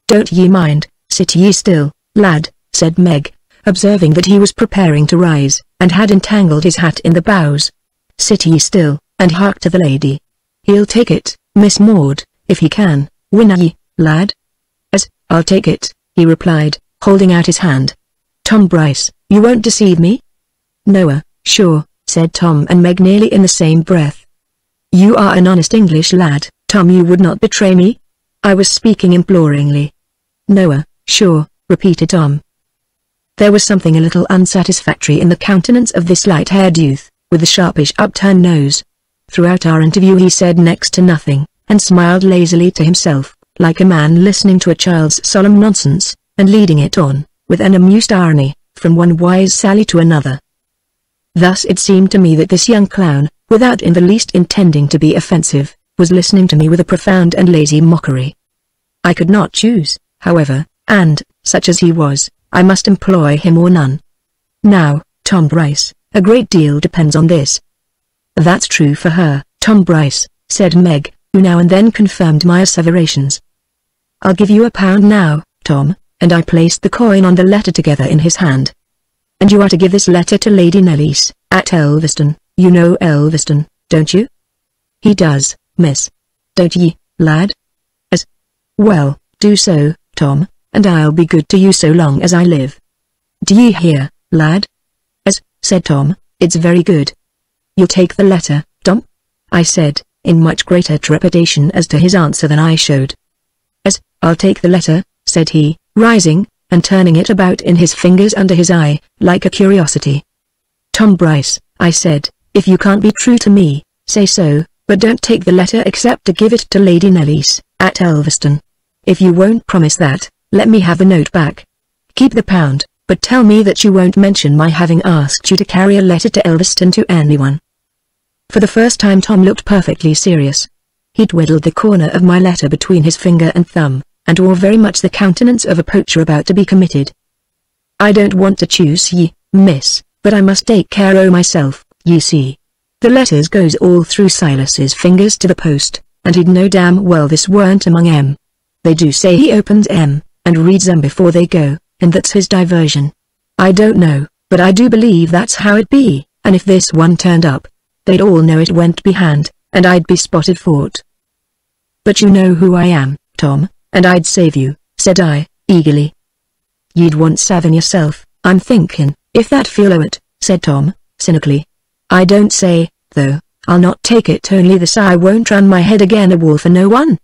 "Don't ye mind, sit ye still, lad," said Meg, observing that he was preparing to rise, and had entangled his hat in the boughs. "Sit ye still, and hark to the lady. He'll take it, Miss Maud, if he can, winna ye, lad?" "As, I'll take it," he replied, holding out his hand. "Tom Bryce, you won't deceive me?" "Noa, sure," said Tom and Meg nearly in the same breath. "You are an honest English lad, Tom, you would not betray me?" I was speaking imploringly. "Noa, sure," repeated Tom. There was something a little unsatisfactory in the countenance of this light-haired youth, with the sharpish upturned nose. Throughout our interview he said next to nothing, and smiled lazily to himself, like a man listening to a child's solemn nonsense, and leading it on, with an amused irony, from one wise sally to another. Thus it seemed to me that this young clown, without in the least intending to be offensive, was listening to me with a profound and lazy mockery. I could not choose, however, and, such as he was, I must employ him or none. "Now, Tom Bryce, a great deal depends on this." "That's true for her, Tom Bryce," said Meg, who now and then confirmed my asseverations. "I'll give you £1 now, Tom," and I placed the coin on the letter together in his hand. "And you are to give this letter to Lady Nellis, at Elveston. You know Elveston, don't you?" "He does, miss." "Don't ye, lad?" "As well, do so, Tom, and I'll be good to you so long as I live." "Do ye hear, lad?" "As," said Tom, "it's very good." "You'll take the letter, Tom?" I said, in much greater trepidation as to his answer than I showed. "As, I'll take the letter," said he, rising, and turning it about in his fingers under his eye, like a curiosity. "Tom Bryce," I said, "if you can't be true to me, say so, but don't take the letter except to give it to Lady Nellis, at Elveston. If you won't promise that, let me have the note back. Keep the £1, but tell me that you won't mention my having asked you to carry a letter to Elveston to anyone." For the first time Tom looked perfectly serious. He twiddled the corner of my letter between his finger and thumb, and wore very much the countenance of a poacher about to be committed. "I don't want to choose ye, miss, but I must take care o' myself, ye see. The letters goes all through Silas's fingers to the post, and he'd know damn well this weren't among 'em. They do say he opened 'em, and reads them before they go, and that's his diversion. I don't know, but I do believe that's how it be, and if this one turned up, they'd all know it went behand, and I'd be spotted for it. But you know who I am, Tom, and I'd save you, said I, eagerly. You'd want saving yourself, I'm thinking, if that fellow it, said Tom, cynically. I don't say, though, I'll not take it only this I won't run my head again a wall for no one.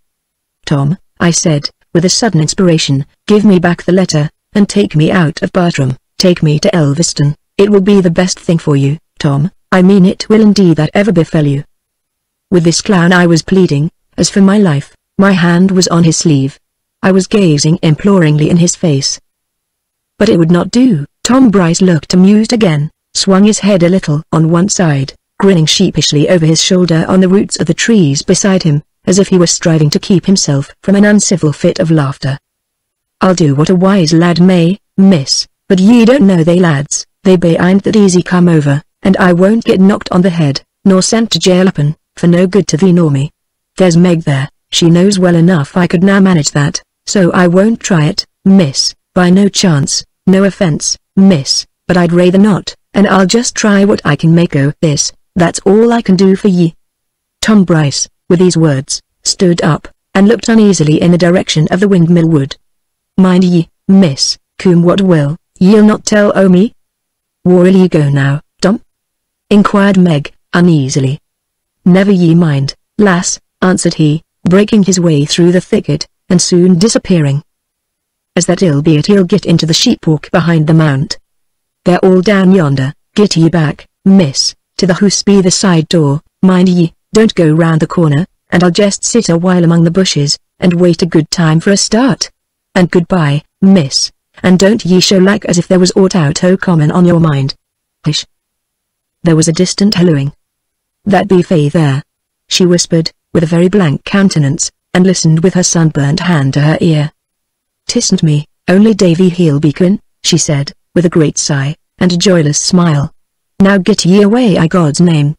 Tom, I said, with a sudden inspiration, give me back the letter, and take me out of Bartram, take me to Elveston, it will be the best thing for you, Tom, I mean it will indeed that ever befell you. With this clown I was pleading, as for my life, my hand was on his sleeve. I was gazing imploringly in his face. But it would not do. Tom Bryce looked amused again, swung his head a little on one side, grinning sheepishly over his shoulder on the roots of the trees beside him, as if he were striving to keep himself from an uncivil fit of laughter. I'll do what a wise lad may, miss, but ye don't know they lads, they be'ind that easy come over, and I won't get knocked on the head, nor sent to jail upon, for no good to thee nor me. There's Meg there, she knows well enough I could now manage that, so I won't try it, miss, by no chance, no offence, miss, but I'd rather not, and I'll just try what I can make o' this, that's all I can do for ye. Tom Bryce, with these words, stood up, and looked uneasily in the direction of the windmill wood. Mind ye, miss, come what will, ye'll not tell o' me? Where'll ye go now, Tom? Inquired Meg, uneasily. Never ye mind, lass, answered he, breaking his way through the thicket, and soon disappearing. As that ill be it he'll get into the sheepwalk behind the mount. They're all down yonder, get ye back, miss, to the house be the side door, mind ye, don't go round the corner, and I'll just sit a while among the bushes, and wait a good time for a start. And goodbye, miss, and don't ye show like as if there was aught out o' common on your mind. Hish. There was a distant hallooing. That be Fay there, she whispered, with a very blank countenance, and listened with her sunburnt hand to her ear. "'Tisn't me, only Davy Heelbeacon," she said, with a great sigh, and a joyless smile. "Now get ye away I God's name."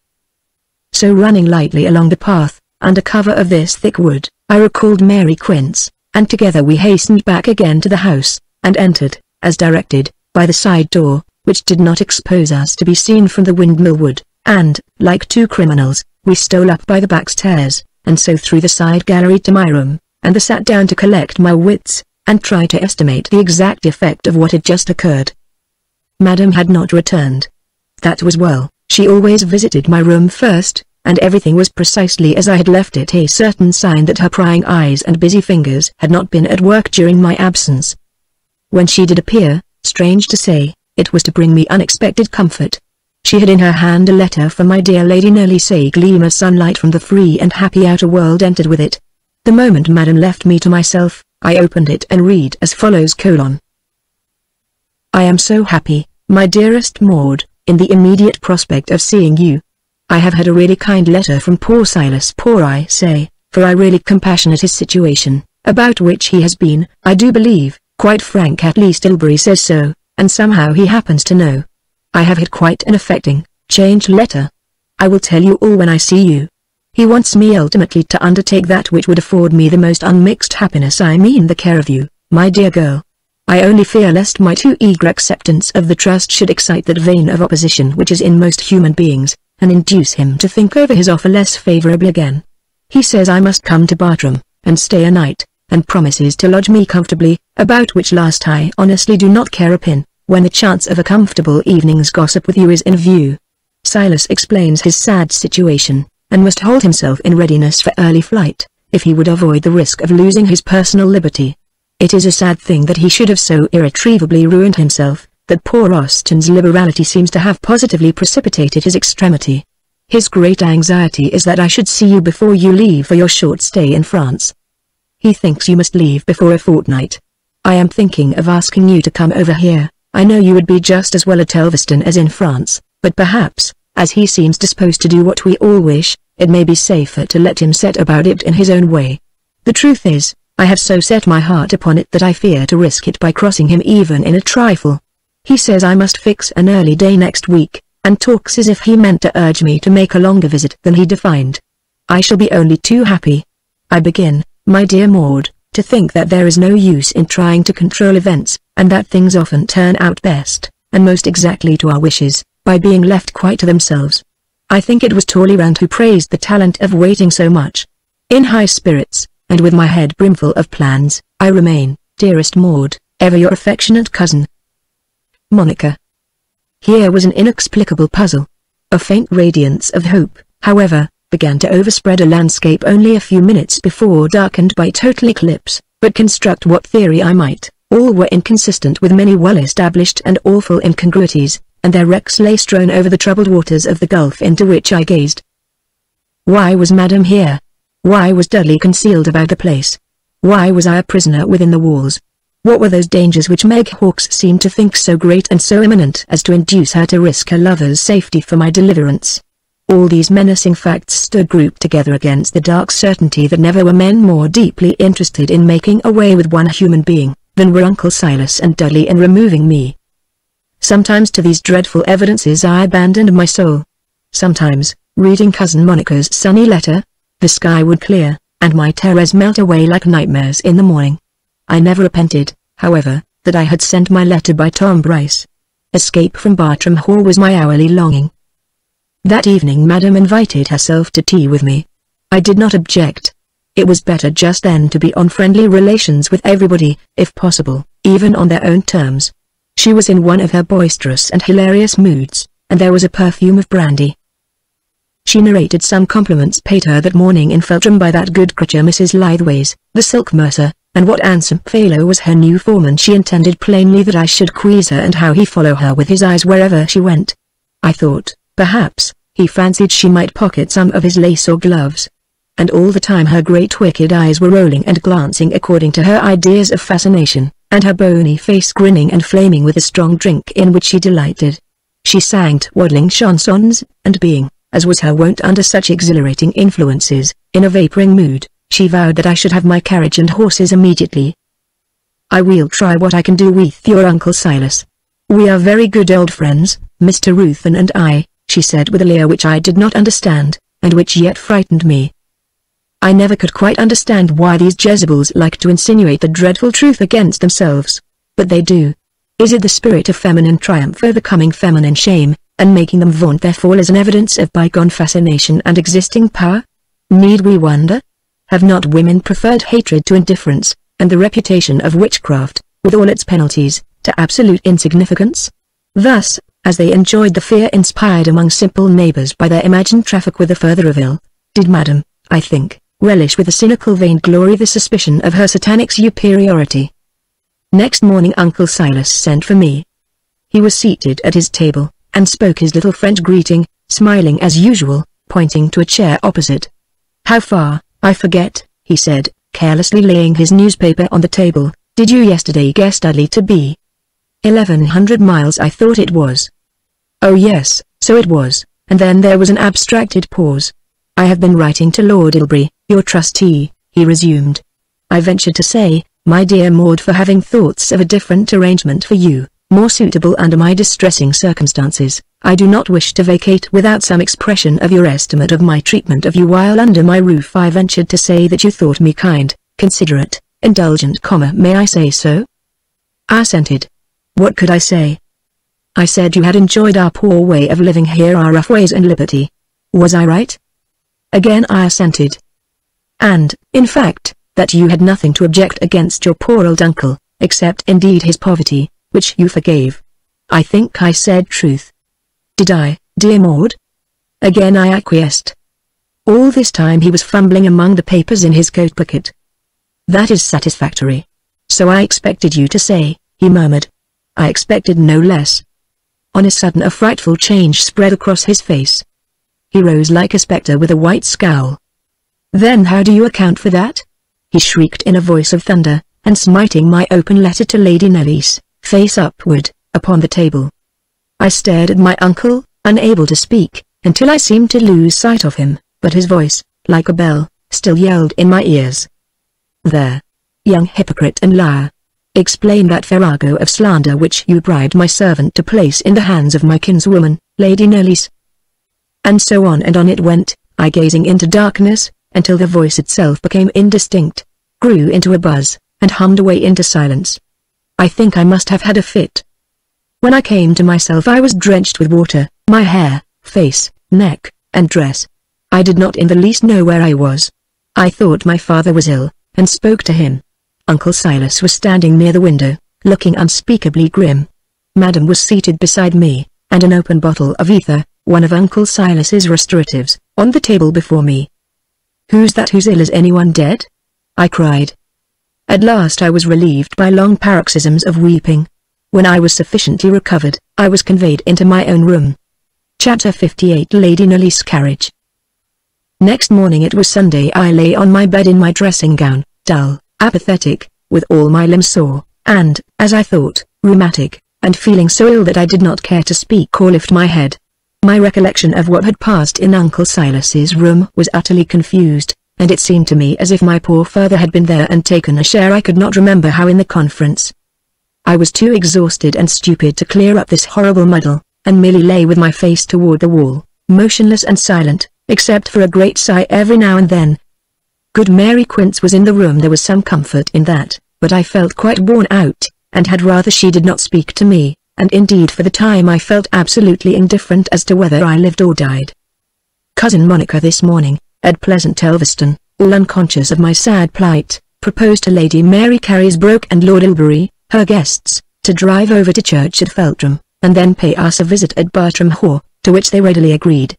So running lightly along the path, under cover of this thick wood, I recalled Mary Quince, and together we hastened back again to the house, and entered, as directed, by the side door, which did not expose us to be seen from the windmill wood, and, like two criminals, we stole up by the back stairs, and so through the side gallery to my room, and sat down to collect my wits, and try to estimate the exact effect of what had just occurred. Madam had not returned. That was well, she always visited my room first, and everything was precisely as I had left it, a certain sign that her prying eyes and busy fingers had not been at work during my absence. When she did appear, strange to say, it was to bring me unexpected comfort. She had in her hand a letter from my dear Lady Nerlis. A gleam of sunlight from the free and happy outer world entered with it. The moment Madam left me to myself, I opened it and read as follows: I am so happy, my dearest Maud, in the immediate prospect of seeing you. I have had a really kind letter from poor Silas, poor I say, for I really compassionate his situation, about which he has been, I do believe, quite frank, at least Ilbury says so, and somehow he happens to know. I have had quite an affecting, changed letter. I will tell you all when I see you. He wants me ultimately to undertake that which would afford me the most unmixed happiness, I mean the care of you, my dear girl. I only fear lest my too eager acceptance of the trust should excite that vein of opposition which is in most human beings, and induce him to think over his offer less favourably again. He says I must come to Bartram, and stay a night, and promises to lodge me comfortably, about which last I honestly do not care a pin, when the chance of a comfortable evening's gossip with you is in view. Silas explains his sad situation, and must hold himself in readiness for early flight, if he would avoid the risk of losing his personal liberty. It is a sad thing that he should have so irretrievably ruined himself, that poor Austen's liberality seems to have positively precipitated his extremity. His great anxiety is that I should see you before you leave for your short stay in France. He thinks you must leave before a fortnight. I am thinking of asking you to come over here. I know you would be just as well at Elveston as in France, but perhaps, as he seems disposed to do what we all wish, it may be safer to let him set about it in his own way. The truth is, I have so set my heart upon it that I fear to risk it by crossing him even in a trifle. He says I must fix an early day next week, and talks as if he meant to urge me to make a longer visit than he defined. I shall be only too happy. I begin, my dear Maud, To think that there is no use in trying to control events, and that things often turn out best, and most exactly to our wishes, by being left quite to themselves. I think it was Talleyrand who praised the talent of waiting so much. In high spirits, and with my head brimful of plans, I remain, dearest Maud, ever your affectionate cousin, Monica. Here was an inexplicable puzzle. A faint radiance of hope, however, began to overspread a landscape only a few minutes before darkened by total eclipse, but construct what theory I might, all were inconsistent with many well-established and awful incongruities, and their wrecks lay strewn over the troubled waters of the gulf into which I gazed. Why was Madame here? Why was Dudley concealed about the place? Why was I a prisoner within the walls? What were those dangers which Meg Hawkes seemed to think so great and so imminent as to induce her to risk her lover's safety for my deliverance? All these menacing facts stood grouped together against the dark certainty that never were men more deeply interested in making away with one human being, than were Uncle Silas and Dudley in removing me. Sometimes to these dreadful evidences I abandoned my soul. Sometimes, reading Cousin Monica's sunny letter, the sky would clear, and my terrors melt away like nightmares in the morning. I never repented, however, that I had sent my letter by Tom Bryce. Escape from Bartram Hall was my hourly longing. That evening Madame invited herself to tea with me. I did not object. It was better just then to be on friendly relations with everybody, if possible, even on their own terms. She was in one of her boisterous and hilarious moods, and there was a perfume of brandy. She narrated some compliments paid her that morning in Feltram by that good creature Mrs. Lythways, the silk mercer, and what handsome fellow was her new foreman. She intended plainly that I should quiz her and how he follow her with his eyes wherever she went. I thought, perhaps, he fancied she might pocket some of his lace or gloves. And all the time her great wicked eyes were rolling and glancing according to her ideas of fascination, and her bony face grinning and flaming with the strong drink in which she delighted. She sang twaddling chansons, and being, as was her wont under such exhilarating influences, in a vapouring mood, she vowed that I should have my carriage and horses immediately. I will try what I can do with your Uncle Silas. We are very good old friends, Mr. Ruthven and I, she said with a leer which I did not understand, and which yet frightened me. I never could quite understand why these Jezebels like to insinuate the dreadful truth against themselves. But they do. Is it the spirit of feminine triumph overcoming feminine shame, and making them vaunt their fall as an evidence of bygone fascination and existing power? Need we wonder? Have not women preferred hatred to indifference, and the reputation of witchcraft, with all its penalties, to absolute insignificance? Thus, as they enjoyed the fear inspired among simple neighbors by their imagined traffic with the further evil, did Madame, I think, relish with a cynical vainglory the suspicion of her satanic superiority. Next morning Uncle Silas sent for me. He was seated at his table, and spoke his little French greeting, smiling as usual, pointing to a chair opposite. "How far, I forget," he said, carelessly laying his newspaper on the table, "did you yesterday guess Dudley to be?" 1100 miles I thought it was. "Oh yes, so it was," and then there was an abstracted pause. "I have been writing to Lord Ilbury, your trustee," he resumed. "I ventured to say, my dear Maud, for having thoughts of a different arrangement for you, more suitable under my distressing circumstances, I do not wish to vacate without some expression of your estimate of my treatment of you while under my roof. I ventured to say that you thought me kind, considerate, indulgent, may I say so?" I assented. What could I say? I said you had enjoyed our poor way of living here, our rough ways and liberty. Was I right? Again I assented. And, in fact, that you had nothing to object against your poor old uncle, except indeed his poverty, which you forgave. I think I said truth. Did I, dear Maud? Again I acquiesced. All this time he was fumbling among the papers in his coat pocket. That is satisfactory. So I expected you to say, he murmured. I expected no less. On a sudden a frightful change spread across his face. He rose like a spectre with a white scowl. Then how do you account for that? He shrieked in a voice of thunder, and smiting my open letter to Lady Nellis, face upward, upon the table. I stared at my uncle, unable to speak, until I seemed to lose sight of him, but his voice, like a bell, still yelled in my ears. There, young hypocrite and liar! Explain that farrago of slander which you bribed my servant to place in the hands of my kinswoman, Lady Nellis. And so on and on it went, I gazing into darkness, until the voice itself became indistinct. grew into a buzz, and hummed away into silence. I think I must have had a fit. When I came to myself I was drenched with water, my hair, face, neck, and dress. I did not in the least know where I was. I thought my father was ill, and spoke to him. Uncle Silas was standing near the window, looking unspeakably grim. Madam was seated beside me, and an open bottle of ether, one of Uncle Silas's restoratives, on the table before me. "Who's that? Who's ill? Is anyone dead?" I cried. At last I was relieved by long paroxysms of weeping. When I was sufficiently recovered, I was conveyed into my own room. Chapter 58 Lady Nolly's Carriage. Next morning it was Sunday. I lay on my bed in my dressing gown, dull, apathetic, with all my limbs sore, and, as I thought, rheumatic, and feeling so ill that I did not care to speak or lift my head. My recollection of what had passed in Uncle Silas's room was utterly confused, and it seemed to me as if my poor father had been there and taken a share I could not remember how in the conference. I was too exhausted and stupid to clear up this horrible muddle, and merely lay with my face toward the wall, motionless and silent, except for a great sigh every now and then. Good Mary Quince was in the room. There was some comfort in that, but I felt quite worn out, and had rather she did not speak to me, and indeed for the time I felt absolutely indifferent as to whether I lived or died. Cousin Monica this morning, at Pleasant Elveston, all unconscious of my sad plight, proposed to Lady Mary Carysbroke and Lord Ilbury, her guests, to drive over to church at Feltram, and then pay us a visit at Bartram Haugh, to which they readily agreed.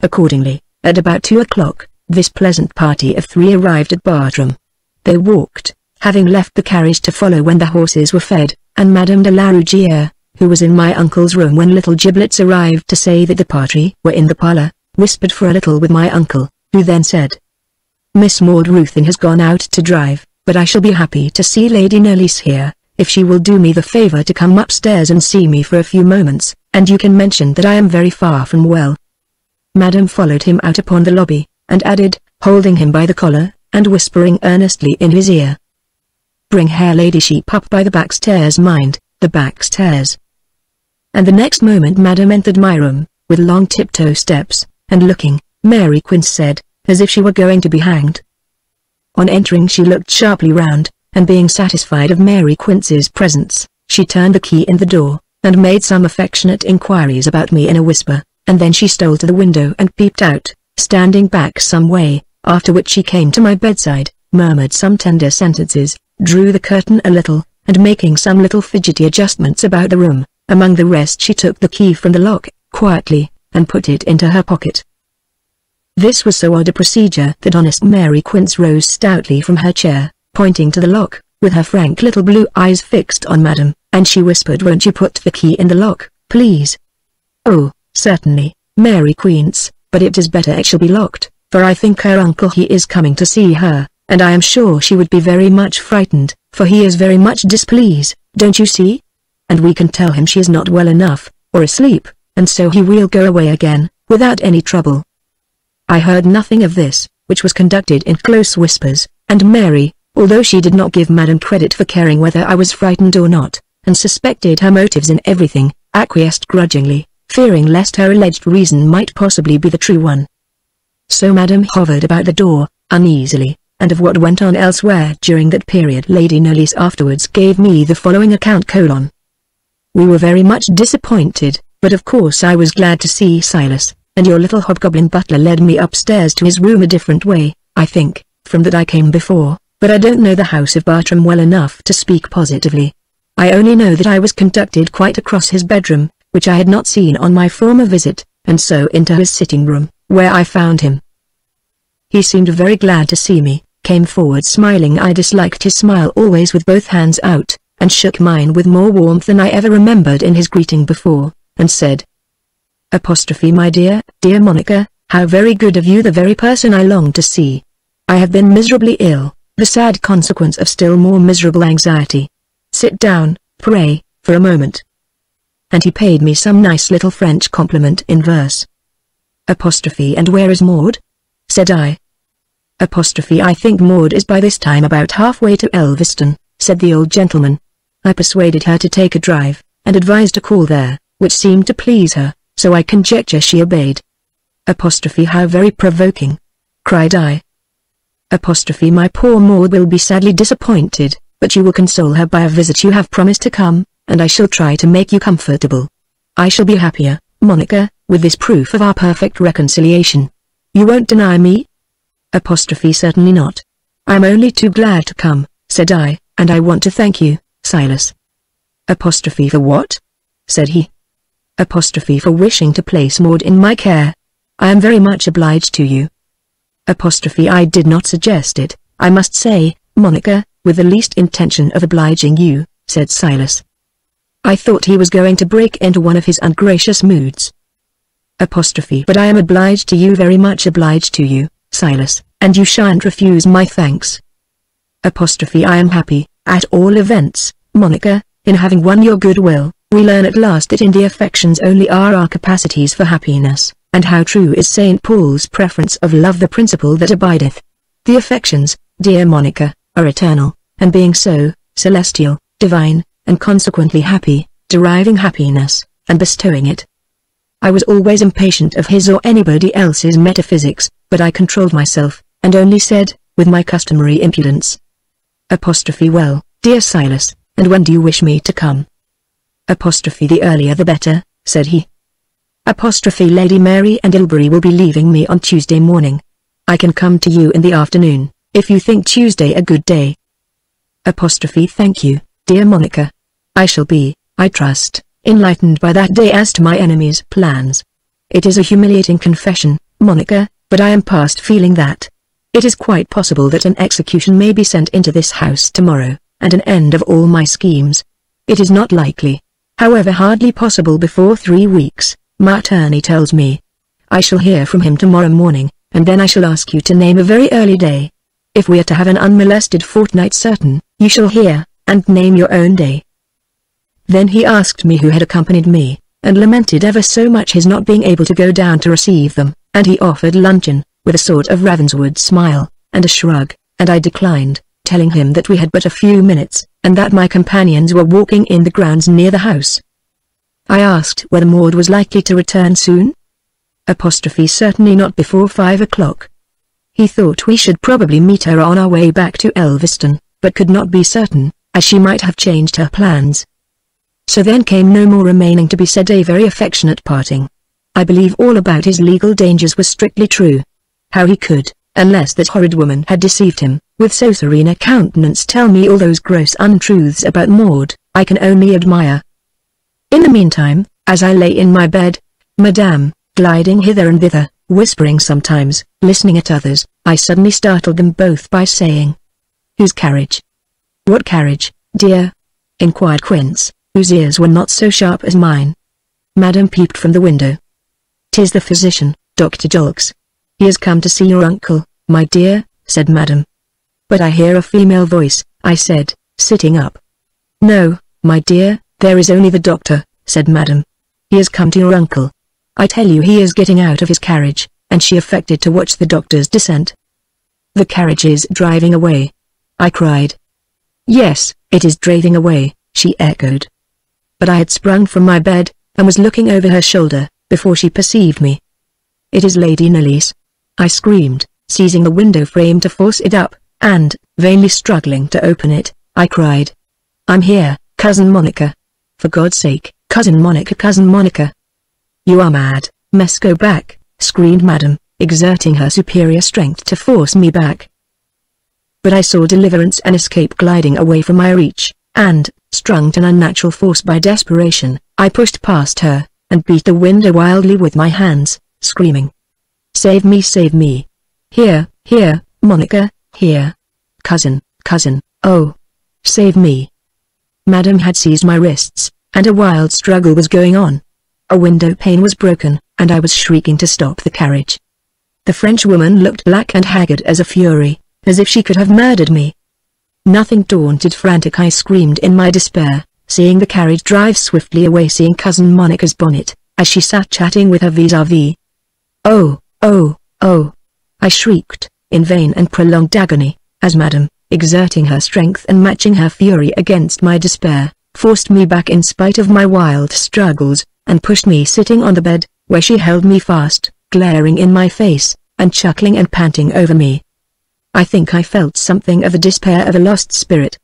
Accordingly, at about 2 o'clock, this pleasant party of 3 arrived at Bartram. They walked, having left the carriage to follow when the horses were fed, and Madame de la Rougière, who was in my uncle's room when little Giblets arrived to say that the party were in the parlour, whispered for a little with my uncle, who then said, "Miss Maud Ruthin has gone out to drive, but I shall be happy to see Lady Knollys here, if she will do me the favour to come upstairs and see me for a few moments, and you can mention that I am very far from well." Madame followed him out upon the lobby, and added, holding him by the collar, and whispering earnestly in his ear, "Bring her ladyship up by the back stairs, mind, the back stairs." And the next moment Madame entered my room, with long tiptoe steps, and looking, Mary Quince said, as if she were going to be hanged. On entering she looked sharply round, and being satisfied of Mary Quince's presence, she turned the key in the door, and made some affectionate inquiries about me in a whisper, and then she stole to the window and peeped out, standing back some way, after which she came to my bedside, murmured some tender sentences, drew the curtain a little, and making some little fidgety adjustments about the room, among the rest she took the key from the lock, quietly, and put it into her pocket. This was so odd a procedure that honest Mary Quince rose stoutly from her chair, pointing to the lock, with her frank little blue eyes fixed on Madame, and she whispered, "Won't you put the key in the lock, please?" "Oh, certainly, Mary Quince, but it is better it shall be locked, for I think her uncle he is coming to see her, and I am sure she would be very much frightened, for he is very much displeased, don't you see? And we can tell him she is not well enough, or asleep, and so he will go away again, without any trouble." I heard nothing of this, which was conducted in close whispers, and Mary, although she did not give Madame credit for caring whether I was frightened or not, and suspected her motives in everything, acquiesced grudgingly, fearing lest her alleged reason might possibly be the true one. So Madame hovered about the door, uneasily, and of what went on elsewhere during that period Lady Knollys afterwards gave me the following account: "We were very much disappointed, but of course I was glad to see Silas, and your little hobgoblin butler led me upstairs to his room a different way, I think, from that I came before, but I don't know the house of Bartram well enough to speak positively. I only know that I was conducted quite across his bedroom, which I had not seen on my former visit, and so into his sitting room, where I found him. He seemed very glad to see me, came forward smiling. I disliked his smile always, with both hands out, and shook mine with more warmth than I ever remembered in his greeting before, and said, "My dear, dear Monica, how very good of you, the very person I long to see. I have been miserably ill, the sad consequence of still more miserable anxiety. Sit down, pray, for a moment." And he paid me some nice little French compliment in verse. "And where is Maud?" said I. "I think Maud is by this time about halfway to Elveston," said the old gentleman. I persuaded her to take a drive, and advised a call there, which seemed to please her, so I conjecture she obeyed. "How very provoking!" cried I. My poor Maud will be sadly disappointed, but you will console her by a visit you have promised to come, and I shall try to make you comfortable. I shall be happier, Monica, with this proof of our perfect reconciliation. You won't deny me? Certainly not. I am only too glad to come, said I, and I want to thank you, Silas. For what? Said he. For wishing to place Maud in my care. I am very much obliged to you. I did not suggest it, I must say, Monica, with the least intention of obliging you, said Silas. I thought he was going to break into one of his ungracious moods. But I am obliged to you, very much obliged to you, Silas, and you shan't refuse my thanks. I am happy, at all events, Monica, in having won your goodwill. We learn at last that in the affections only are our capacities for happiness, and how true is St. Paul's preference of love, the principle that abideth. The affections, dear Monica, are eternal, and being so, celestial, divine, and consequently happy, deriving happiness, and bestowing it. I was always impatient of his or anybody else's metaphysics, but I controlled myself, and only said, with my customary impudence. Well, dear Silas, and when do you wish me to come? The earlier the better, said he. Lady Mary and Ilbury will be leaving me on Tuesday morning. I can come to you in the afternoon, if you think Tuesday a good day. Thank you, dear Monica. I shall be, I trust, enlightened by that day as to my enemy's plans. It is a humiliating confession, Monica, but I am past feeling that. It is quite possible that an execution may be sent into this house tomorrow, and an end of all my schemes. It is not likely, however, hardly possible before 3 weeks, my attorney tells me. I shall hear from him tomorrow morning, and then I shall ask you to name a very early day. If we are to have an unmolested fortnight certain, you shall hear, and name your own day. Then he asked me who had accompanied me, and lamented ever so much his not being able to go down to receive them, and he offered luncheon, with a sort of Ravenswood smile, and a shrug, and I declined, telling him that we had but a few minutes, and that my companions were walking in the grounds near the house. I asked whether Maud was likely to return soon? Certainly not before 5 o'clock. He thought we should probably meet her on our way back to Elveston, but could not be certain, as she might have changed her plans. So then came no more remaining to be said, a very affectionate parting. I believe all about his legal dangers was strictly true. How he could, unless that horrid woman had deceived him, with so serene a countenance tell me all those gross untruths about Maud, I can only admire. In the meantime, as I lay in my bed, Madame, gliding hither and thither, whispering sometimes, listening at others, I suddenly startled them both by saying, "Whose carriage?" "What carriage, dear?" inquired Quince, whose ears were not so sharp as mine. Madame peeped from the window. "'Tis the physician, Dr. Jolks. He has come to see your uncle, my dear," said Madame. "But I hear a female voice," I said, sitting up. "No, my dear, there is only the doctor," said Madame. "He has come to your uncle. I tell you he is getting out of his carriage," and she affected to watch the doctor's descent. "The carriage is driving away," I cried. "Yes, it is driving away," she echoed. But I had sprung from my bed, and was looking over her shoulder, before she perceived me. "It is Lady Nelly's," I screamed, seizing the window frame to force it up, and, vainly struggling to open it, I cried, "I'm here, Cousin Monica. For God's sake, Cousin Monica, Cousin Monica." "You are mad, must go back," screamed Madame, exerting her superior strength to force me back. But I saw deliverance and escape gliding away from my reach, and, strung to an unnatural force by desperation, I pushed past her, and beat the window wildly with my hands, screaming, "Save me, save me! Here, here, Monica, here! Cousin, cousin, oh! Save me!" Madame had seized my wrists, and a wild struggle was going on. A window pane was broken, and I was shrieking to stop the carriage. The Frenchwoman looked black and haggard as a fury, as if she could have murdered me. Nothing daunted, frantic, I screamed in my despair, seeing the carriage drive swiftly away, seeing Cousin Monica's bonnet, as she sat chatting with her vis-à-vis. "Oh, oh, oh!" I shrieked, in vain and prolonged agony, as Madame, exerting her strength and matching her fury against my despair, forced me back in spite of my wild struggles, and pushed me sitting on the bed, where she held me fast, glaring in my face, and chuckling and panting over me. I think I felt something of the despair of a lost spirit.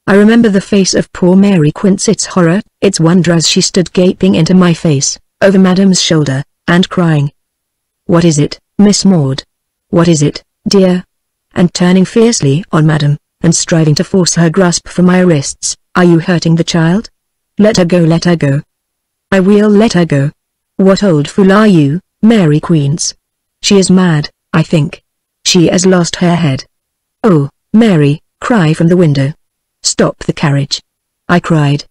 I remember the face of poor Mary Quince, its horror, its wonder as she stood gaping into my face, over Madame's shoulder, and crying, "What is it, Miss Maud? What is it, dear?" And turning fiercely on Madame, and striving to force her grasp from my wrists. "Are you hurting the child? Let her go, let her go. I will let her go. What old fool are you, Mary Quince? She is mad, I think. She has lost her head." "Oh, Mary," cry from the window. "Stop the carriage," I cried.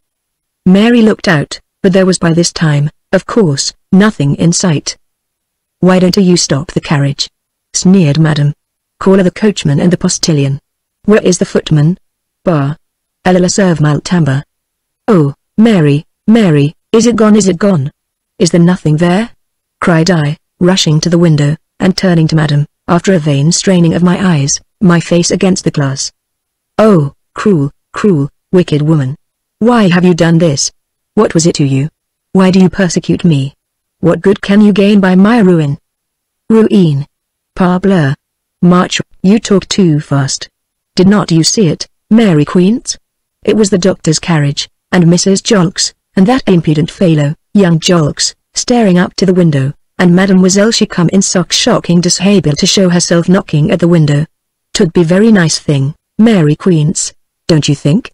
Mary looked out, but there was by this time, of course, nothing in sight. "Why don't you stop the carriage?" sneered Madame. "Call the coachman and the postilion." "Where is the footman?" "Bah! Elle la serve maltamba." "Oh, Mary, Mary, is it gone, is it gone? Is there nothing there?" cried I, rushing to the window, and turning to Madame, after a vain straining of my eyes, my face against the glass. "Oh, cruel, cruel, wicked woman! Why have you done this? What was it to you? Why do you persecute me? What good can you gain by my ruin?" "Ruin? Parbleu! March, you talk too fast. Did not you see it, Mary Quince? It was the doctor's carriage, and Mrs. Jolks, and that impudent fellow, young Jolks, staring up to the window, and Mademoiselle she come in shocking dishabille to show herself knocking at the window. 'Twould be very nice thing, Mary Quince, don't you think?"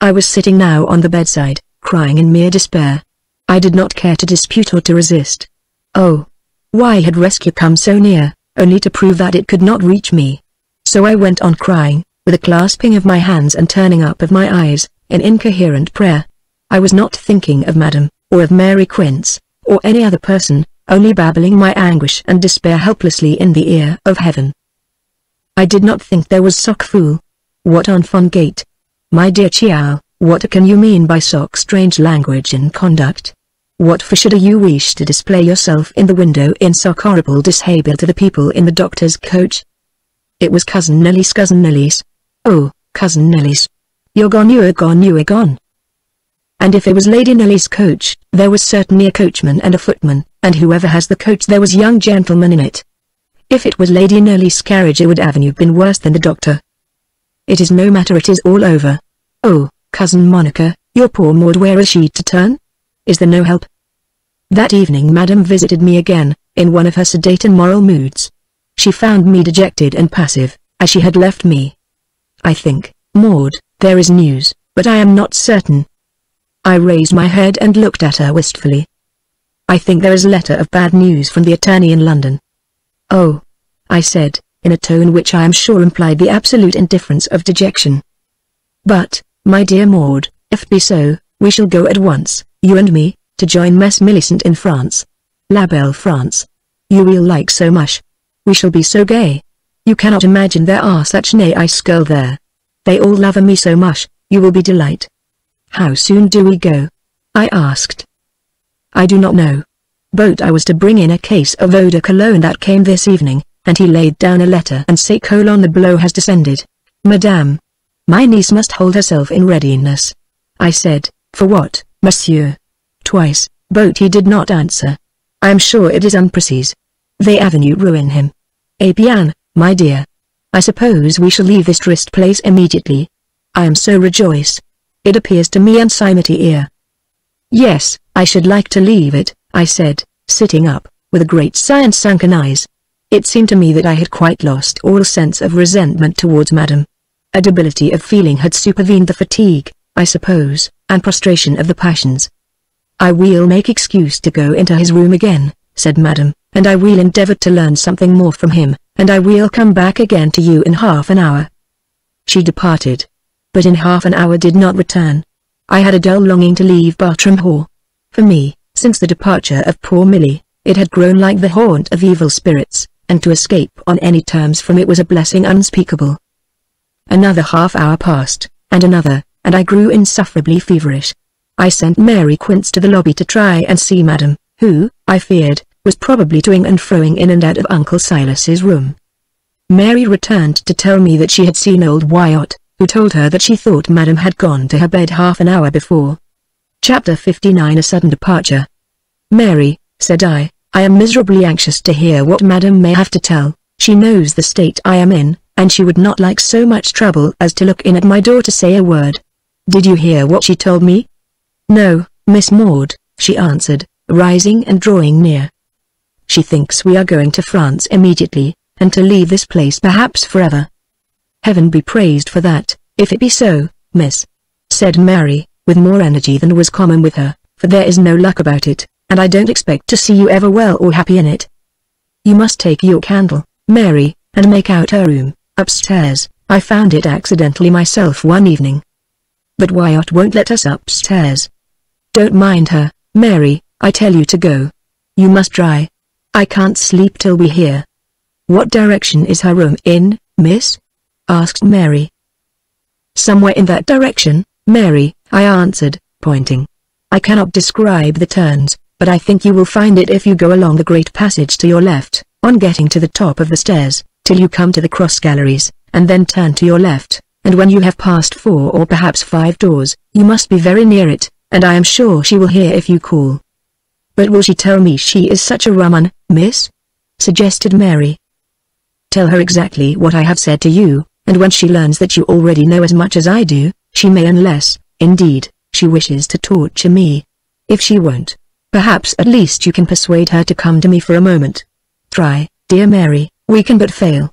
I was sitting now on the bedside, crying in mere despair. I did not care to dispute or to resist. Oh! Why had rescue come so near, only to prove that it could not reach me? So I went on crying, with a clasping of my hands and turning up of my eyes, in incoherent prayer. I was not thinking of Madame, or of Mary Quince, or any other person, only babbling my anguish and despair helplessly in the ear of heaven. I did not think there was sock fool. What enfant gate? My dear child, what can you mean by sock strange language and conduct? What for should you wish to display yourself in the window in sock horrible dishabille to the people in the doctor's coach? It was Cousin Nelly's. Oh, Cousin Nelly's. You're gone, you are gone, you are gone. And if it was Lady Nelly's coach, there was certainly a coachman and a footman, and whoever has the coach there was young gentlemen in it. If it was Lady Nelly's carriage it would have been worse than the doctor. It is no matter, it is all over. Oh, Cousin Monica, your poor Maud, where is she to turn? Is there no help? That evening Madame visited me again, in one of her sedate and moral moods. She found me dejected and passive, as she had left me. "I think, Maud, there is news, but I am not certain." I raised my head and looked at her wistfully. "I think there is a letter of bad news from the attorney in London." "Oh," I said, in a tone which I am sure implied the absolute indifference of dejection. "But, my dear Maud, if it be so, we shall go at once, you and me, to join Miss Millicent in France. La belle France. You will like so much. We shall be so gay. You cannot imagine there are such nice girls there. They all love me so much, you will be delight." "How soon do we go?" I asked. "I do not know. But I was to bring in a case of eau de cologne that came this evening, and he laid down a letter and said, the blow has descended. Madame, my niece must hold herself in readiness." I said, "For what, monsieur?" Twice, but he did not answer. "I am sure it is unprecise. The avenue ruin him. Eh bien, my dear. I suppose we shall leave this trist place immediately. I am so rejoiced. It appears to me unsimity here." "Yes, I should like to leave it," I said, sitting up, with a great sigh and sunken eyes. It seemed to me that I had quite lost all sense of resentment towards Madame. A debility of feeling had supervened, the fatigue, I suppose, and prostration of the passions. "I will make excuse to go into his room again," said Madame, "and I will endeavor to learn something more from him, and I will come back again to you in half an hour." She departed, but in half an hour did not return. I had a dull longing to leave Bartram Hall. For me, since the departure of poor Milly, it had grown like the haunt of evil spirits, and to escape on any terms from it was a blessing unspeakable. Another half hour passed, and another, and I grew insufferably feverish. I sent Mary Quince to the lobby to try and see Madame, who, I feared, was probably toing and froing in and out of Uncle Silas's room. Mary returned to tell me that she had seen old Wyatt, who told her that she thought Madame had gone to her bed half an hour before. Chapter 59 A Sudden Departure. "Mary," said I am miserably anxious to hear what Madame may have to tell. She knows the state I am in, and she would not like so much trouble as to look in at my door to say a word. Did you hear what she told me? No, Miss Maud, she answered, rising and drawing near. She thinks we are going to France immediately, and to leave this place perhaps forever. Heaven be praised for that, if it be so, miss, said Mary, with more energy than was common with her, for there is no luck about it, and I don't expect to see you ever well or happy in it. You must take your candle, Mary, and make out her room, upstairs. I found it accidentally myself one evening. But Wyatt won't let us upstairs. Don't mind her, Mary, I tell you to go. You must try. I can't sleep till we hear. What direction is her room in, miss? Asked Mary. Somewhere in that direction, Mary, I answered, pointing. I cannot describe the turns, but I think you will find it if you go along the great passage to your left, on getting to the top of the stairs, till you come to the cross galleries, and then turn to your left, and when you have passed 4 or perhaps 5 doors, you must be very near it, and I am sure she will hear if you call. But will she tell me she is such a rum un, miss? Suggested Mary. Tell her exactly what I have said to you, and when she learns that you already know as much as I do, she may, unless, indeed, she wishes to torture me. If she won't, perhaps at least you can persuade her to come to me for a moment. Try, dear Mary, we can but fail.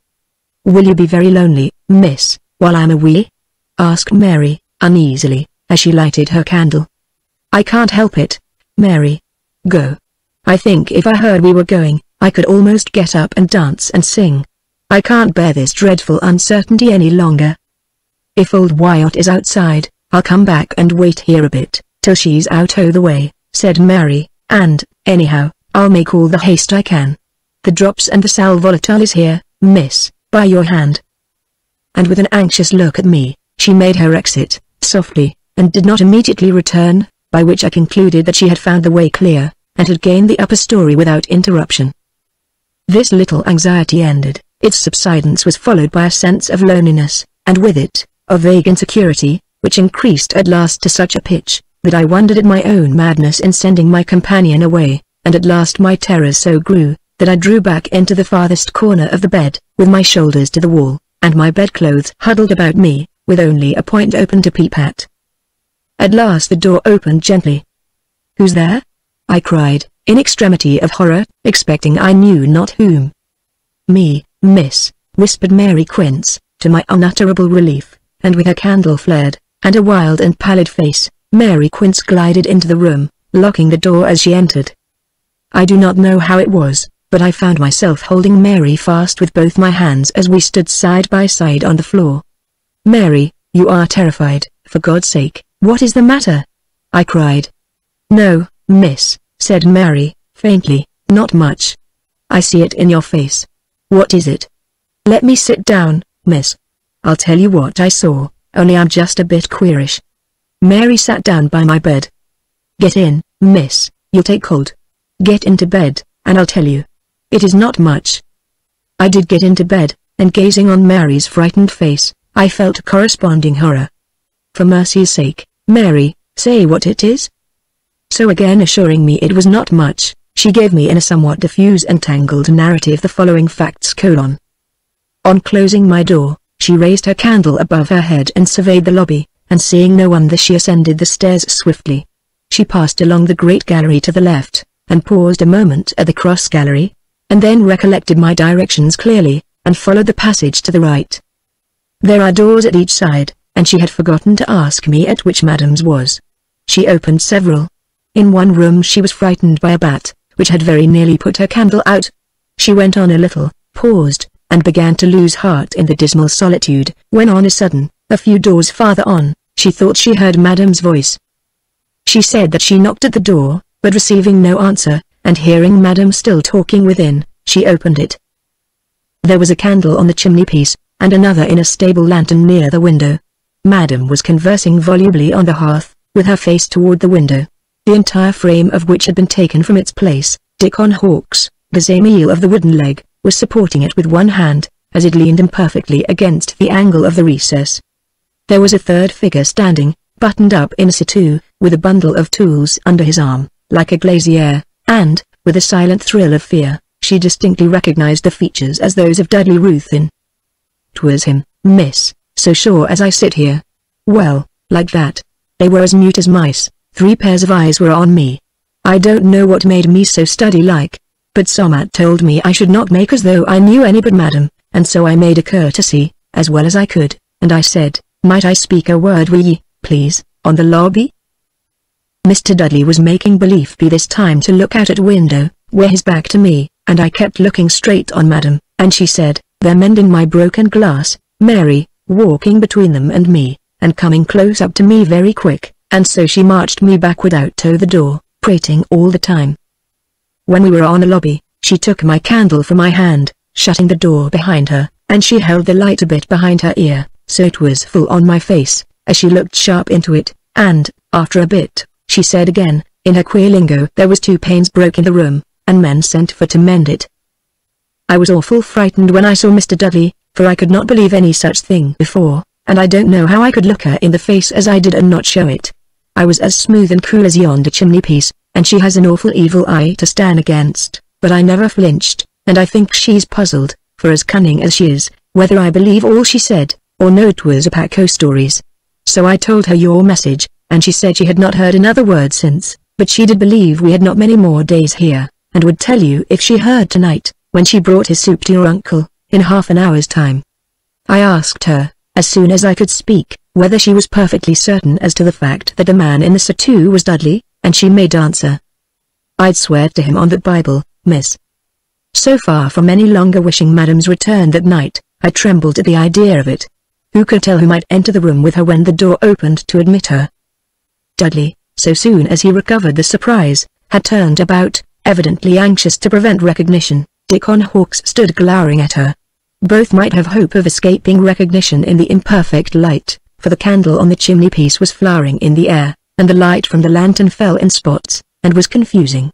Will you be very lonely, miss, while I'm away? Asked Mary, uneasily, as she lighted her candle. I can't help it, Mary. Go. I think if I heard we were going, I could almost get up and dance and sing. I can't bear this dreadful uncertainty any longer. If old Wyatt is outside, I'll come back and wait here a bit, till she's out o' the way, said Mary, and, anyhow, I'll make all the haste I can. The drops and the sal volatile is here, miss, by your hand. And with an anxious look at me, she made her exit, softly, and did not immediately return, by which I concluded that she had found the way clear, and had gained the upper story without interruption. This little anxiety ended. Its subsidence was followed by a sense of loneliness, and with it, of vague insecurity, which increased at last to such a pitch, that I wondered at my own madness in sending my companion away, and at last my terrors so grew, that I drew back into the farthest corner of the bed, with my shoulders to the wall, and my bedclothes huddled about me, with only a point open to peep at. At last the door opened gently. Who's there? I cried, in extremity of horror, expecting I knew not whom. Me, miss, whispered Mary Quince, to my unutterable relief, and with her candle flared, and a wild and pallid face, Mary Quince glided into the room, locking the door as she entered. I do not know how it was, but I found myself holding Mary fast with both my hands as we stood side by side on the floor. Mary, you are terrified, for God's sake, what is the matter? I cried. No, miss, said Mary, faintly, not much. I see it in your face. What is it? Let me sit down, miss. I'll tell you what I saw, only I'm just a bit queerish. Mary sat down by my bed. Get in, miss, you'll take cold. Get into bed, and I'll tell you. It is not much. I did get into bed, and gazing on Mary's frightened face, I felt corresponding horror. For mercy's sake, Mary, say what it is? So again assuring me it was not much, she gave me in a somewhat diffuse and tangled narrative the following facts: On closing my door, she raised her candle above her head and surveyed the lobby, and seeing no one there she ascended the stairs swiftly. She passed along the great gallery to the left, and paused a moment at the cross gallery, and then recollected my directions clearly, and followed the passage to the right. There are doors at each side, and she had forgotten to ask me at which Madame's was. She opened several. In one room she was frightened by a bat, which had very nearly put her candle out. She went on a little, paused, and began to lose heart in the dismal solitude, when on a sudden, a few doors farther on, she thought she heard Madame's voice. She said that she knocked at the door, but receiving no answer, and hearing Madame still talking within, she opened it. There was a candle on the chimney-piece, and another in a stable lantern near the window. Madame was conversing volubly on the hearth, with her face toward the window, the entire frame of which had been taken from its place. Dickon Hawks, the Zamiel of the wooden leg, was supporting it with one hand, as it leaned imperfectly against the angle of the recess. There was a third figure standing, buttoned up in a surtout, with a bundle of tools under his arm, like a glazier, and, with a silent thrill of fear, She distinctly recognized the features as those of Dudley Ruthven. "'Twas him, miss, so sure as I sit here." Well, like that. They were as mute as mice. 3 pairs of eyes were on me. I don't know what made me so study-like, but Somat told me I should not make as though I knew any but madam, and so I made a courtesy, as well as I could, and I said, "Might I speak a word with ye, please, on the lobby?" Mr. Dudley was making believe be this time to look out at window, with his back to me, and I kept looking straight on madam, and she said, "They're mending my broken glass, Mary," walking between them and me, and coming close up to me very quick, and so she marched me backward out to the door, prating all the time. When we were on the lobby, she took my candle from my hand, shutting the door behind her, and she held the light a bit behind her ear, so it was full on my face, as she looked sharp into it, and, after a bit, she said again, in her queer lingo, there was 2 panes broke in the room, and men sent for to mend it. I was awful frightened when I saw Mr. Dudley, for I could not believe any such thing before, and I don't know how I could look her in the face as I did and not show it. I was as smooth and cool as yonder chimney-piece, and she has an awful evil eye to stand against, but I never flinched, and I think she's puzzled, for as cunning as she is, whether I believe all she said, or know 'twas a pack o' stories. So I told her your message, and she said she had not heard another word since, but she did believe we had not many more days here, and would tell you if she heard tonight, when she brought his soup to your uncle, in half an hour's time. I asked her, as soon as I could speak, whether she was perfectly certain as to the fact that the man in the surtout was Dudley, and she made answer, "I'd swear to him on that Bible, miss." So far from any longer wishing madam's return that night, I trembled at the idea of it. Who could tell who might enter the room with her when the door opened to admit her? Dudley, so soon as he recovered the surprise, had turned about, evidently anxious to prevent recognition. Dick on Hawks stood glowering at her. Both might have hope of escaping recognition in the imperfect light, for the candle on the chimney-piece was flowering in the air, and the light from the lantern fell in spots, and was confusing.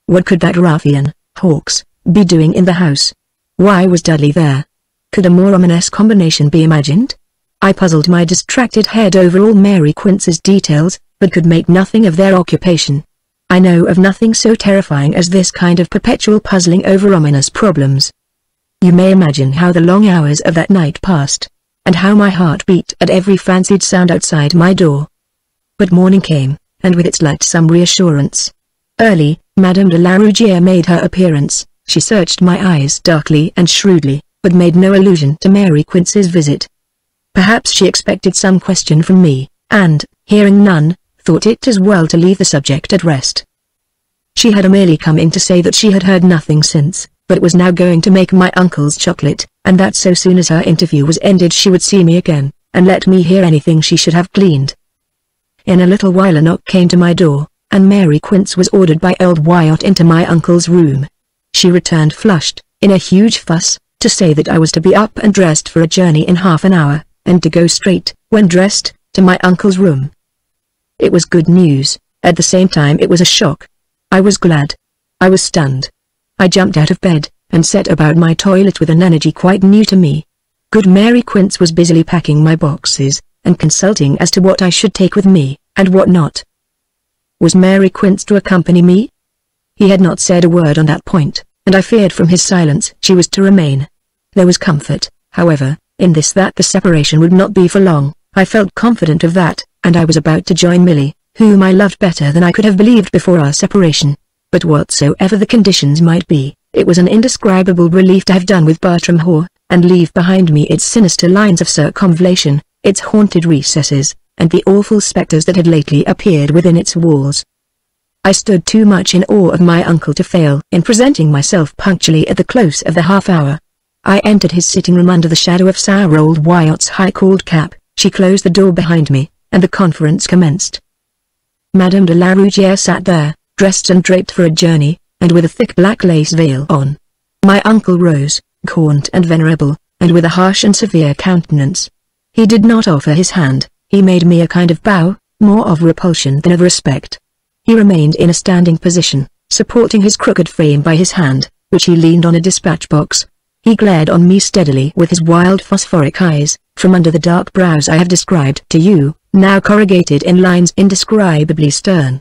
What could that ruffian, Hawks, be doing in the house? Why was Dudley there? Could a more ominous combination be imagined? I puzzled my distracted head over all Mary Quince's details, but could make nothing of their occupation. I know of nothing so terrifying as this kind of perpetual puzzling over ominous problems. You may imagine how the long hours of that night passed, and how my heart beat at every fancied sound outside my door. But morning came, and with its light some reassurance. Early, Madame de la Rougière made her appearance. She searched my eyes darkly and shrewdly, but made no allusion to Mary Quince's visit. Perhaps she expected some question from me, and, hearing none, thought it as well to leave the subject at rest. She had merely come in to say that she had heard nothing since, but was now going to make my uncle's chocolate, and that so soon as her interview was ended she would see me again, and let me hear anything she should have gleaned. In a little while a knock came to my door, and Mary Quince was ordered by old Wyatt into my uncle's room. She returned flushed, in a huge fuss, to say that I was to be up and dressed for a journey in half an hour, and to go straight, when dressed, to my uncle's room. It was good news, at the same time it was a shock. I was glad. I was stunned. I jumped out of bed, and set about my toilet with an energy quite new to me. Good Mary Quince was busily packing my boxes, and consulting as to what I should take with me, and what not. Was Mary Quince to accompany me? He had not said a word on that point, and I feared from his silence she was to remain. There was comfort, however, in this that the separation would not be for long. I felt confident of that, and I was about to join Milly, whom I loved better than I could have believed before our separation. But whatsoever the conditions might be, it was an indescribable relief to have done with Bartram Haugh, and leave behind me its sinister lines of circumvallation, its haunted recesses, and the awful spectres that had lately appeared within its walls. I stood too much in awe of my uncle to fail in presenting myself punctually at the close of the half-hour. I entered his sitting room under the shadow of sour old Wyatt's high-cauled cap. She closed the door behind me, and the conference commenced. Madame de la Rougière sat there, dressed and draped for a journey, and with a thick black lace veil on. My uncle rose, gaunt and venerable, and with a harsh and severe countenance. He did not offer his hand, he made me a kind of bow, more of repulsion than of respect. He remained in a standing position, supporting his crooked frame by his hand, which he leaned on a dispatch box. He glared on me steadily with his wild phosphoric eyes, from under the dark brows I have described to you, now corrugated in lines indescribably stern.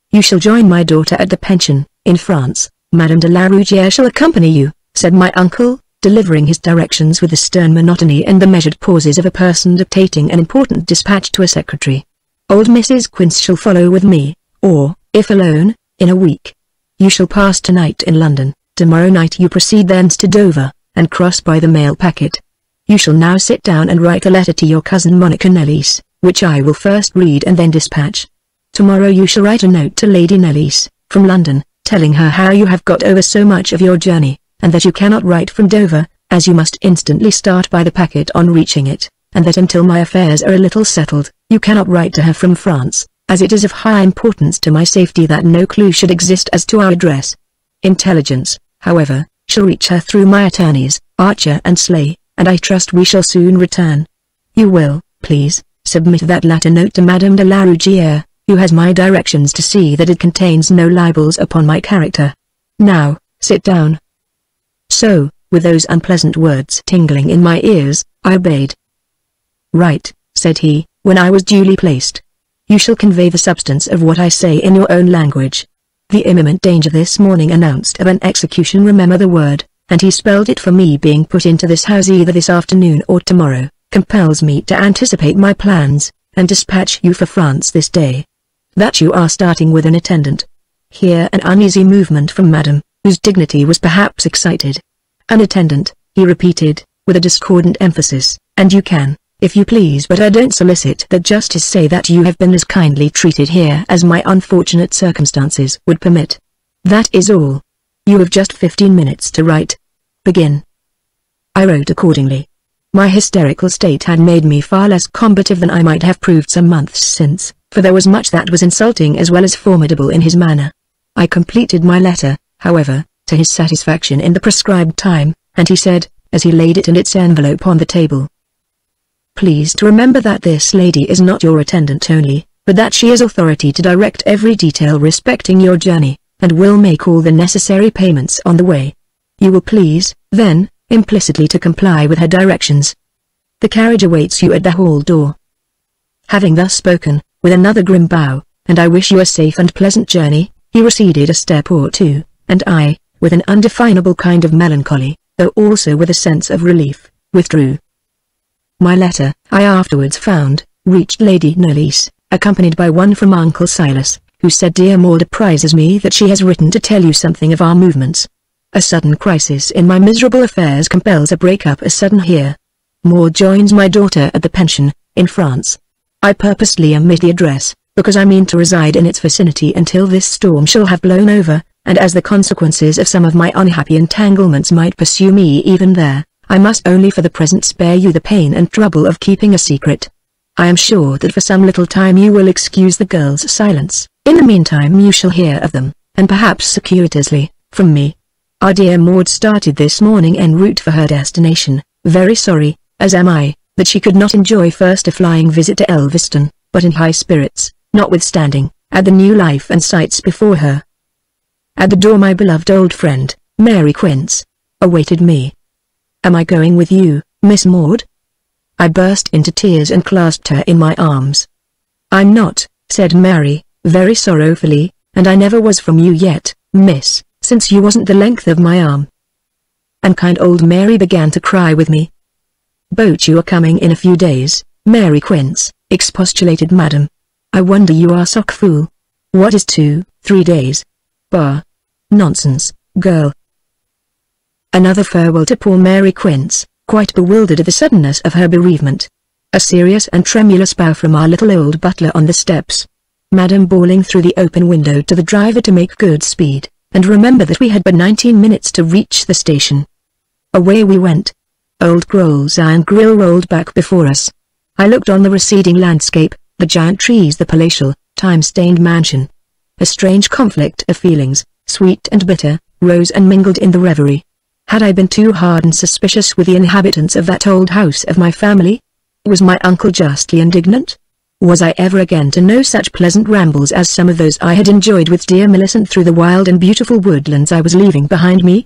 "You shall join my daughter at the pension, in France, Madame de la Rougière shall accompany you," said my uncle, delivering his directions with the stern monotony and the measured pauses of a person dictating an important dispatch to a secretary. "Old Mrs. Quince shall follow with me, or, if alone, in a week. You shall pass tonight in London, tomorrow night you proceed thence to Dover, and cross by the mail packet. You shall now sit down and write a letter to your cousin Monica Nellis, which I will first read and then dispatch. Tomorrow you shall write a note to Lady Nellis, from London, telling her how you have got over so much of your journey, and that you cannot write from Dover, as you must instantly start by the packet on reaching it, and that until my affairs are a little settled, you cannot write to her from France, as it is of high importance to my safety that no clue should exist as to our address. Intelligence, however, shall reach her through my attorneys, Archer and Slay, and I trust we shall soon return. You will, please, submit that latter note to Madame de la Rougière, who has my directions to see that it contains no libels upon my character. Now, sit down." So, with those unpleasant words tingling in my ears, I obeyed. "Right," said he, when I was duly placed. "You shall convey the substance of what I say in your own language. The imminent danger this morning announced of an execution, remember the word, and he spelled it for me, being put into this house either this afternoon or tomorrow, compels me to anticipate my plans, and dispatch you for France this day. That you are starting with an attendant." Here an uneasy movement from Madame, whose dignity was perhaps excited. "An attendant," he repeated, with a discordant emphasis, "and you can, if you please, but I don't solicit the justice, say that you have been as kindly treated here as my unfortunate circumstances would permit. That is all. You have just 15 minutes to write. Begin." I wrote accordingly. My hysterical state had made me far less combative than I might have proved some months since, for there was much that was insulting as well as formidable in his manner. I completed my letter, however, to his satisfaction in the prescribed time, and he said, as he laid it and its envelope on the table, "Please to remember that this lady is not your attendant only, but that she has authority to direct every detail respecting your journey, and will make all the necessary payments on the way. You will please, then, implicitly to comply with her directions. The carriage awaits you at the hall door." Having thus spoken, with another grim bow, "And I wish you a safe and pleasant journey," he receded a step or two, and I, with an undefinable kind of melancholy, though also with a sense of relief, withdrew. My letter, I afterwards found, reached Lady Nellis, accompanied by one from Uncle Silas, who said, "Dear Maud apprizes me that she has written to tell you something of our movements. A sudden crisis in my miserable affairs compels a break-up as sudden here. Maud joins my daughter at the pension, in France. I purposely omit the address, because I mean to reside in its vicinity until this storm shall have blown over, and as the consequences of some of my unhappy entanglements might pursue me even there, I must only for the present spare you the pain and trouble of keeping a secret. I am sure that for some little time you will excuse the girl's silence. In the meantime you shall hear of them, and perhaps circuitously, from me. Our dear Maud started this morning en route for her destination, very sorry, as am I, that she could not enjoy first a flying visit to Elveston, but in high spirits, notwithstanding, at the new life and sights before her. At the door my beloved old friend, Mary Quince, awaited me. "Am I going with you, Miss Maud?" I burst into tears and clasped her in my arms. "I'm not," said Mary, very sorrowfully, "and I never was from you yet, miss, since you wasn't the length of my arm." And kind old Mary began to cry with me. "But you are coming in a few days, Mary Quince," expostulated Madame. "I wonder you are sock fool. What is 2-3 days? Bah! Nonsense, girl." Another farewell to poor Mary Quince, quite bewildered at the suddenness of her bereavement. A serious and tremulous bow from our little old butler on the steps. Madame bawling through the open window to the driver to make good speed, and remember that we had but 19 minutes to reach the station. Away we went. Old Groll's iron grill rolled back before us. I looked on the receding landscape, the giant trees, the palatial, time-stained mansion. A strange conflict of feelings, sweet and bitter, rose and mingled in the reverie. Had I been too hard and suspicious with the inhabitants of that old house of my family? Was my uncle justly indignant? Was I ever again to know such pleasant rambles as some of those I had enjoyed with dear Millicent through the wild and beautiful woodlands I was leaving behind me?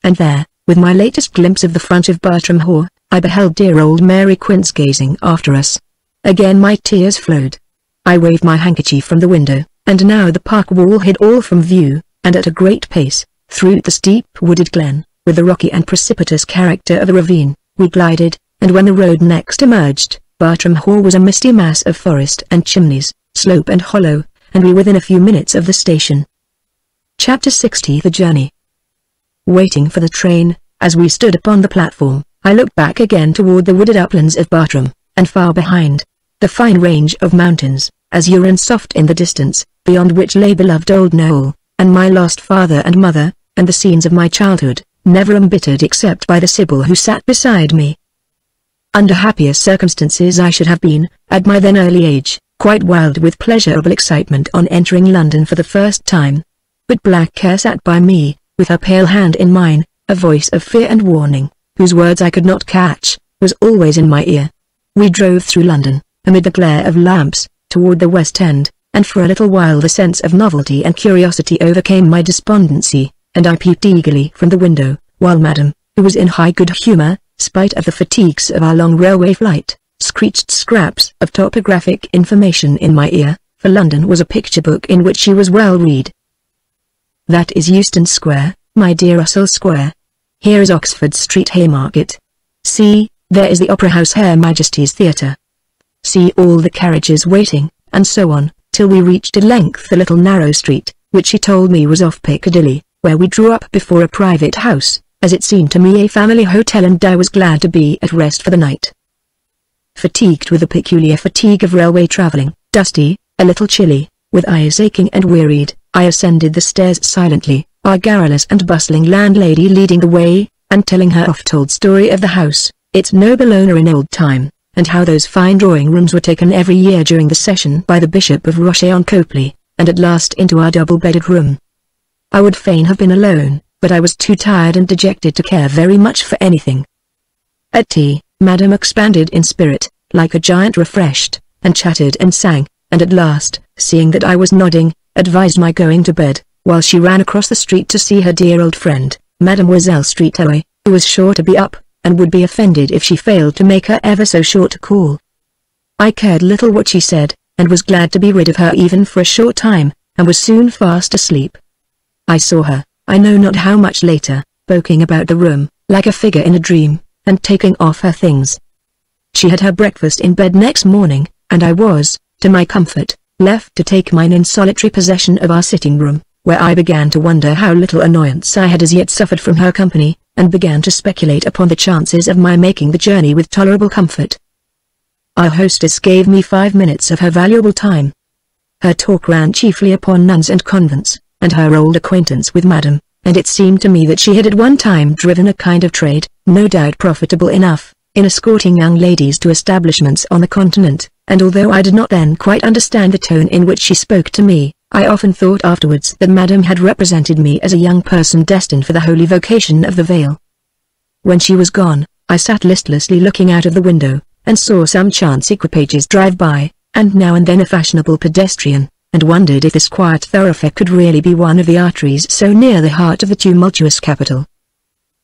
And there, with my latest glimpse of the front of Bartram Hall, I beheld dear old Mary Quince gazing after us. Again my tears flowed. I waved my handkerchief from the window, and now the park wall hid all from view, and at a great pace, Through the steep wooded glen, with the rocky and precipitous character of a ravine, we glided, and when the road next emerged, Bartram Hall was a misty mass of forest and chimneys, slope and hollow, and we within a few minutes of the station. Chapter 60. The Journey. Waiting for the train, as we stood upon the platform, I looked back again toward the wooded uplands of Bartram, and far behind, the fine range of mountains, azure and soft in the distance, beyond which lay beloved old Knoll, and my lost father and mother, and the scenes of my childhood, never embittered except by the Sibyl who sat beside me. Under happier circumstances I should have been, at my then early age, quite wild with pleasurable excitement on entering London for the first time. But Black Care sat by me, with her pale hand in mine, a voice of fear and warning, whose words I could not catch, was always in my ear. We drove through London, amid the glare of lamps, toward the West End, and for a little while the sense of novelty and curiosity overcame my despondency, and I peeped eagerly from the window, while Madam, who was in high good humour, spite of the fatigues of our long railway flight, screeched scraps of topographic information in my ear, for London was a picture book in which she was well read. That is Euston Square, my dear Russell Square. Here is Oxford Street Haymarket. See, there is the Opera House Her Majesty's Theatre. See all the carriages waiting, and so on, till we reached at length the little narrow street, which she told me was off Piccadilly, where we drew up before a private house, as it seemed to me a family hotel, and I was glad to be at rest for the night. Fatigued with the peculiar fatigue of railway travelling, dusty, a little chilly, with eyes aching and wearied, I ascended the stairs silently, our garrulous and bustling landlady leading the way, and telling her oft-told story of the house, its noble owner in old time, and how those fine drawing-rooms were taken every year during the session by the Bishop of Roche-on-Copley, and at last into our double-bedded room. I would fain have been alone, but I was too tired and dejected to care very much for anything. At tea, Madam expanded in spirit, like a giant refreshed, and chattered and sang, and at last, seeing that I was nodding, advised my going to bed, while she ran across the street to see her dear old friend, Mademoiselle Streetoy, who was sure to be up, and would be offended if she failed to make her ever so short a call. I cared little what she said, and was glad to be rid of her even for a short time, and was soon fast asleep. I saw her, I know not how much later, poking about the room, like a figure in a dream, and taking off her things. She had her breakfast in bed next morning, and I was, to my comfort, left to take mine in solitary possession of our sitting-room, where I began to wonder how little annoyance I had as yet suffered from her company, and began to speculate upon the chances of my making the journey with tolerable comfort. Our hostess gave me 5 minutes of her valuable time. Her talk ran chiefly upon nuns and convents, and her old acquaintance with Madam, and it seemed to me that she had at one time driven a kind of trade, no doubt profitable enough, in escorting young ladies to establishments on the continent, and although I did not then quite understand the tone in which she spoke to me, I often thought afterwards that Madam had represented me as a young person destined for the holy vocation of the veil. When she was gone, I sat listlessly looking out of the window, and saw some chance equipages drive by, and now and then a fashionable pedestrian, and wondered if this quiet thoroughfare could really be one of the arteries so near the heart of the tumultuous capital.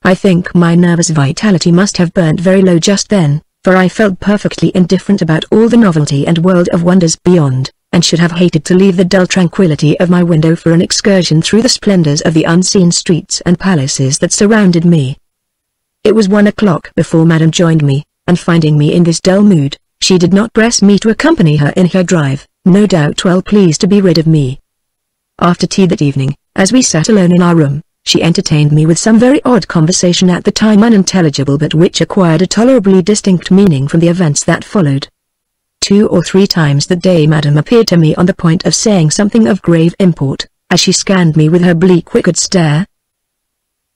I think my nervous vitality must have burnt very low just then, for I felt perfectly indifferent about all the novelty and world of wonders beyond, and should have hated to leave the dull tranquillity of my window for an excursion through the splendors of the unseen streets and palaces that surrounded me. It was 1 o'clock before Madam joined me, and finding me in this dull mood, she did not press me to accompany her in her drive, no doubt well pleased to be rid of me. After tea that evening, as we sat alone in our room, she entertained me with some very odd conversation at the time unintelligible but which acquired a tolerably distinct meaning from the events that followed. 2 or 3 times that day Madam appeared to me on the point of saying something of grave import, as she scanned me with her bleak wicked stare.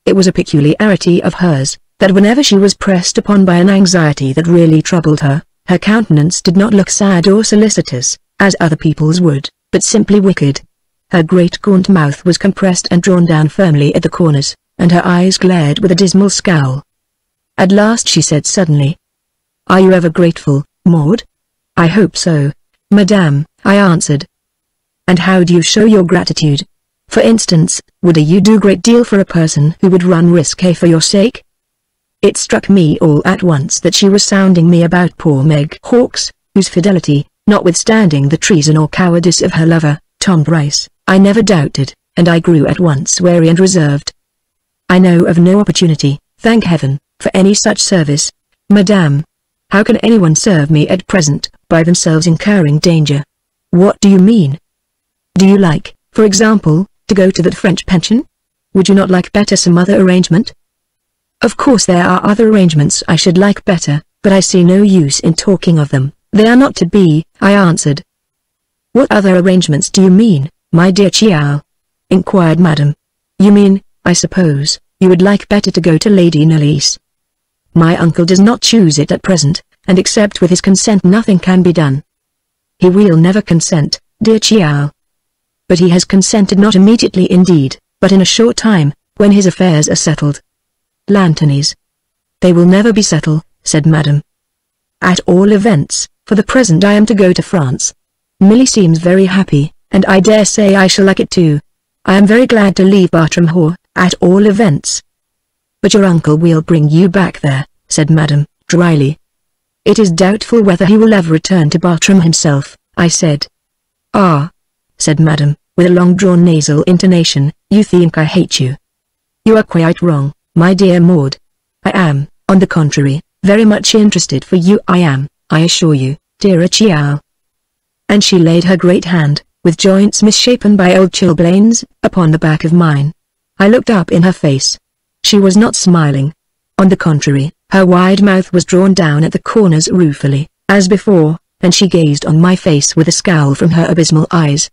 It was a peculiarity of hers, that whenever she was pressed upon by an anxiety that really troubled her, her countenance did not look sad or solicitous, as other people's would, but simply wicked. Her great gaunt mouth was compressed and drawn down firmly at the corners, and her eyes glared with a dismal scowl. At last she said suddenly, "Are you ever grateful, Maud?" "I hope so, Madame," I answered. "And how do you show your gratitude? For instance, would you do a great deal for a person who would run risk for your sake?" It struck me all at once that she was sounding me about poor Meg Hawkes, whose fidelity, notwithstanding the treason or cowardice of her lover, Tom Bryce, I never doubted, and I grew at once wary and reserved, I know of no opportunity, thank heaven, for any such service. Madame, how can anyone serve me at present, by themselves incurring danger? What do you mean? Do you like, for example, to go to that French pension? Would you not like better some other arrangement? Of course there are other arrangements I should like better, but I see no use in talking of them. They are not to be, I answered. What other arrangements do you mean, my dear Chiao? Inquired Madame. You mean, I suppose, you would like better to go to Lady Nelly's. My uncle does not choose it at present, and except with his consent nothing can be done. He will never consent, dear Chiao. But he has consented not immediately indeed, but in a short time, when his affairs are settled. Lanternies. They will never be settled, said Madame. At all events, for the present I am to go to France. Millie seems very happy, and I dare say I shall like it too. I am very glad to leave Bartram Haugh, at all events. But your uncle will bring you back there, said Madame, dryly. It is doubtful whether he will ever return to Bartram himself, I said. Ah, said Madame, with a long-drawn nasal intonation, you think I hate you. You are quite wrong, my dear Maud. I am, on the contrary, very much interested for you. I am, I assure you, dear Chiao. And she laid her great hand, with joints misshapen by old chilblains, upon the back of mine. I looked up in her face. She was not smiling. On the contrary, her wide mouth was drawn down at the corners ruefully, as before, and she gazed on my face with a scowl from her abysmal eyes.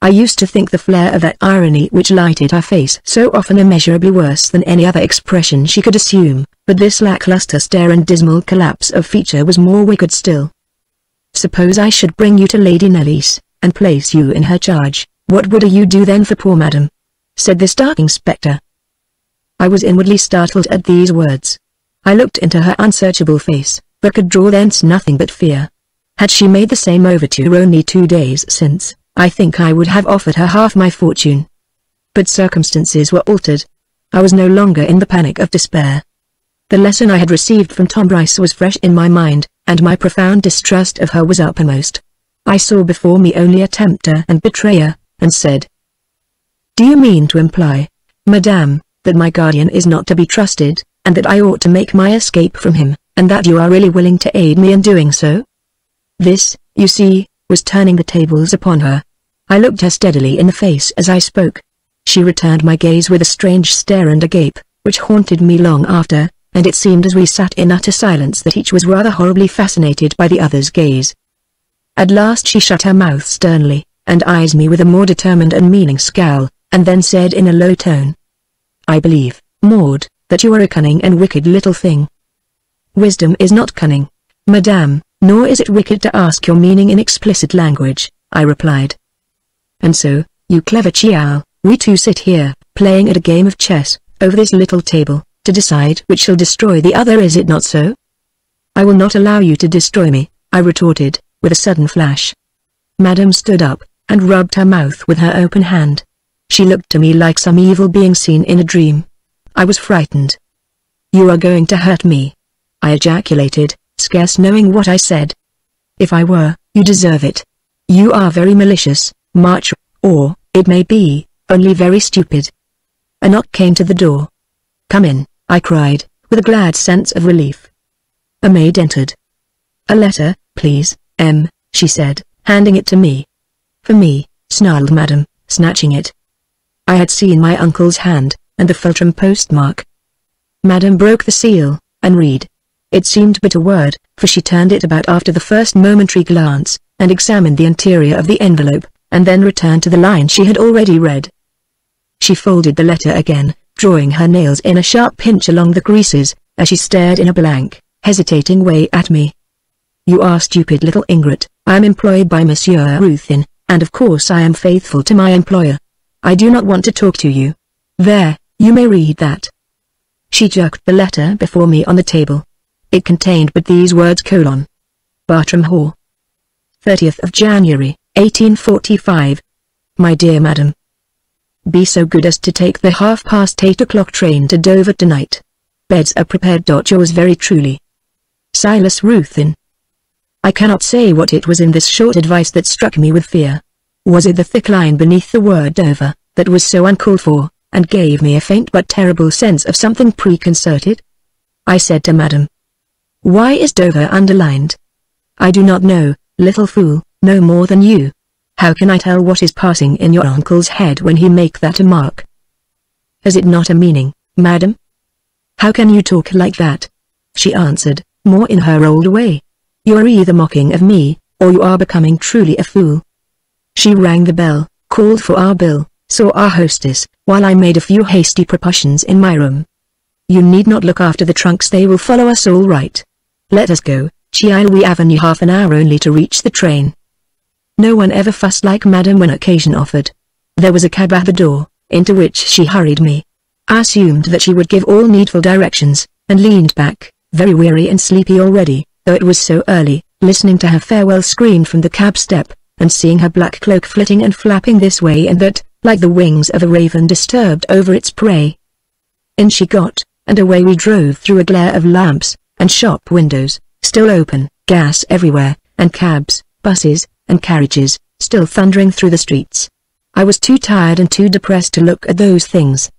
I used to think the flare of that irony which lighted her face so often immeasurably worse than any other expression she could assume, but this lackluster stare and dismal collapse of feature was more wicked still. Suppose I should bring you to Lady Nelly's, and place you in her charge, what would you do then for poor Madame? Said this dark spectre. I was inwardly startled at these words. I looked into her unsearchable face, but could draw thence nothing but fear. Had she made the same overture only 2 days since, I think I would have offered her half my fortune. But circumstances were altered. I was no longer in the panic of despair. The lesson I had received from Tom Bryce was fresh in my mind, and my profound distrust of her was uppermost. I saw before me only a tempter and betrayer, and said, Do you mean to imply, Madame, that my guardian is not to be trusted, and that I ought to make my escape from him, and that you are really willing to aid me in doing so? This, you see, was turning the tables upon her. I looked her steadily in the face as I spoke. She returned my gaze with a strange stare and a gape, which haunted me long after, and it seemed as we sat in utter silence that each was rather horribly fascinated by the other's gaze. At last she shut her mouth sternly, and eyed me with a more determined and meaning scowl, and then said in a low tone, I believe, Maud, that you are a cunning and wicked little thing. Wisdom is not cunning, Madame, nor is it wicked to ask your meaning in explicit language, I replied. And so, you clever Chiao, we two sit here, playing at a game of chess, over this little table, to decide which shall destroy the other, is it not so? I will not allow you to destroy me, I retorted, with a sudden flash. Madame stood up, and rubbed her mouth with her open hand. She looked to me like some evil being seen in a dream. I was frightened. You are going to hurt me, I ejaculated, scarce knowing what I said. If I were, you deserve it. You are very malicious, March, or, it may be, only very stupid. A knock came to the door. Come in, I cried, with a glad sense of relief. A maid entered. A letter, please, M, she said, handing it to me. For me, snarled Madame, snatching it. I had seen my uncle's hand, and the Feltram postmark. Madame broke the seal, and read. It seemed but a word, for she turned it about after the first momentary glance, and examined the interior of the envelope, and then returned to the line she had already read. She folded the letter again, drawing her nails in a sharp pinch along the creases, as she stared in a blank, hesitating way at me. You are stupid little ingrate. I am employed by Monsieur Ruthin, and of course I am faithful to my employer. I do not want to talk to you. There, you may read that. She jerked the letter before me on the table. It contained but these words: Bartram Haugh. 30th of January, 1845. My dear Madam. Be so good as to take the 8:30 train to Dover tonight. Beds are prepared. Yours very truly, Silas Ruthin. I cannot say what it was in this short advice that struck me with fear. Was it the thick line beneath the word Dover, that was so uncalled for, and gave me a faint but terrible sense of something preconcerted. I said to Madame, "Why is Dover underlined?" "I do not know, little fool, no more than you. How can I tell what is passing in your uncle's head when he make that a mark? Has it not a meaning, Madame?" "How can you talk like that?" she answered, more in her old way. "You are either mocking of me, or you are becoming truly a fool." She rang the bell, called for our bill, saw our hostess, while I made a few hasty precautions in my room. "You need not look after the trunks, they will follow us all right. Let us go, Chiailwe Avenue, half an hour only to reach the train." No one ever fussed like Madame when occasion offered. There was a cab at the door, into which she hurried me. I assumed that she would give all needful directions, and leaned back, very weary and sleepy already, though it was so early, listening to her farewell scream from the cab step, and seeing her black cloak flitting and flapping this way and that, like the wings of a raven disturbed over its prey. In she got, and away we drove through a glare of lamps, and shop windows, still open, gas everywhere, and cabs, buses, and carriages, still thundering through the streets. I was too tired and too depressed to look at those things.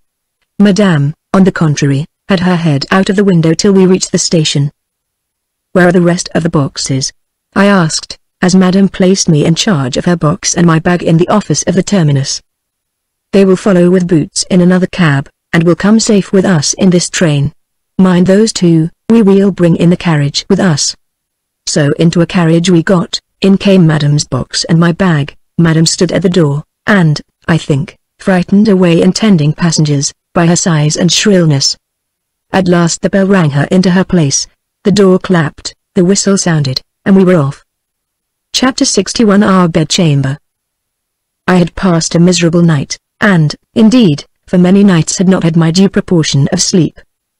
Madame, on the contrary, had her head out of the window till we reached the station. "Where are the rest of the boxes?" I asked, as Madame placed me in charge of her box and my bag in the office of the terminus. "They will follow with Boots in another cab, and will come safe with us in this train. Mind those two, we will bring in the carriage with us." So into a carriage we got. In came Madame's box and my bag. Madame stood at the door, and, I think, frightened away intending passengers, by her size and shrillness. At last the bell rang her into her place, the door clapped, the whistle sounded, and we were off. Chapter 61. Our bedchamber. I had passed a miserable night, and, indeed, for many nights had not had my due proportion of sleep.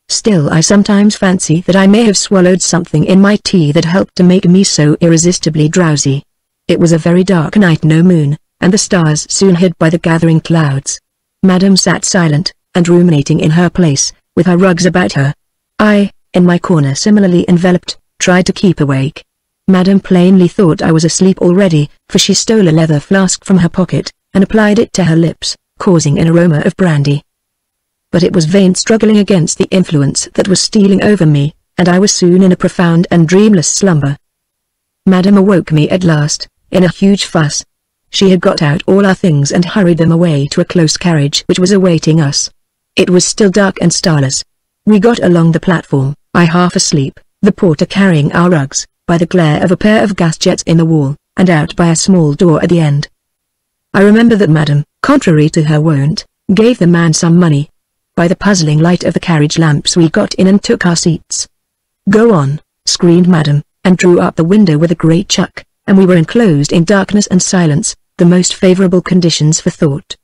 Still I sometimes fancy that I may have swallowed something in my tea that helped to make me so irresistibly drowsy. It was a very dark night, no moon, and the stars soon hid by the gathering clouds. Madame sat silent, and ruminating in her place, with her rugs about her. I, in my corner similarly enveloped, tried to keep awake. Madame plainly thought I was asleep already, for she stole a leather flask from her pocket, and applied it to her lips, causing an aroma of brandy. But it was vain struggling against the influence that was stealing over me, and I was soon in a profound and dreamless slumber. Madame awoke me at last, in a huge fuss. She had got out all our things and hurried them away to a close carriage which was awaiting us. It was still dark and starless. We got along the platform, I half asleep, the porter carrying our rugs, by the glare of a pair of gas jets in the wall, and out by a small door at the end. I remember that Madame, contrary to her wont, gave the man some money. By the puzzling light of the carriage lamps we got in and took our seats. "Go on," screamed Madame, and drew up the window with a great chuck, and we were enclosed in darkness and silence, the most favorable conditions for thought.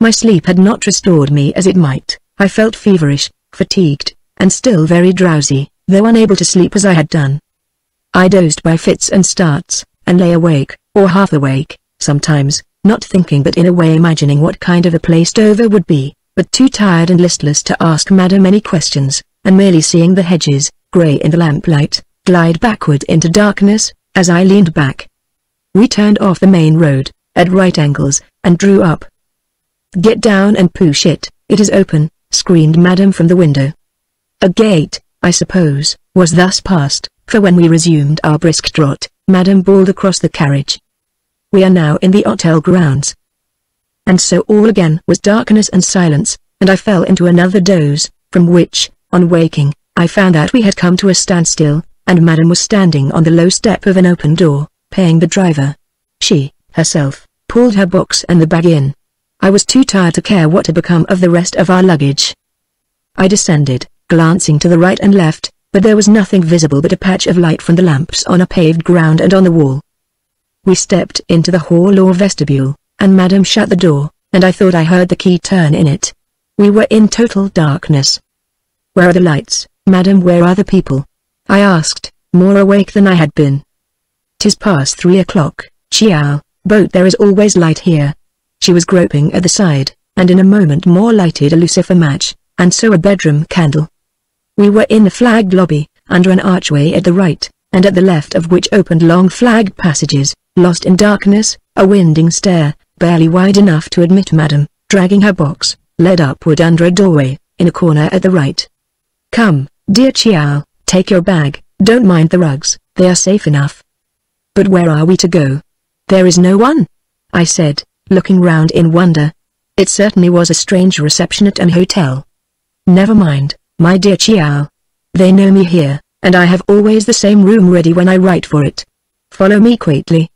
My sleep had not restored me as it might. I felt feverish, fatigued, and still very drowsy, though unable to sleep as I had done. I dozed by fits and starts, and lay awake, or half awake, sometimes, not thinking but in a way imagining what kind of a place Dover would be, but too tired and listless to ask Madame any questions, and merely seeing the hedges, grey in the lamplight, glide backward into darkness, as I leaned back. We turned off the main road, at right angles, and drew up. "Get down and push it, it is open," screamed Madame from the window. A gate, I suppose, was thus passed, for when we resumed our brisk trot, Madame bawled across the carriage. "We are now in the hotel grounds." And so all again was darkness and silence, and I fell into another doze, from which, on waking, I found that we had come to a standstill, and Madame was standing on the low step of an open door, paying the driver. She, herself, pulled her box and the bag in. I was too tired to care what had become of the rest of our luggage. I descended, glancing to the right and left, but there was nothing visible but a patch of light from the lamps on a paved ground and on the wall. We stepped into the hall or vestibule, and Madame shut the door, and I thought I heard the key turn in it. We were in total darkness. "Where are the lights, Madame? Where are the people?" I asked, more awake than I had been. "'Tis past 3 o'clock, Chiao, boat there is always light here." She was groping at the side, and in a moment more lighted a lucifer match, and so a bedroom candle. We were in the flagged lobby, under an archway at the right, and at the left of which opened long flagged passages, lost in darkness, a winding stair, barely wide enough to admit Madame, dragging her box, led upward under a doorway, in a corner at the right. "Come, dear Chiao, take your bag, don't mind the rugs, they are safe enough." "But where are we to go?" "There is no one," I said, looking round in wonder. It certainly was a strange reception at an hotel. "Never mind, my dear Chiao. They know me here, and I have always the same room ready when I write for it. Follow me quickly."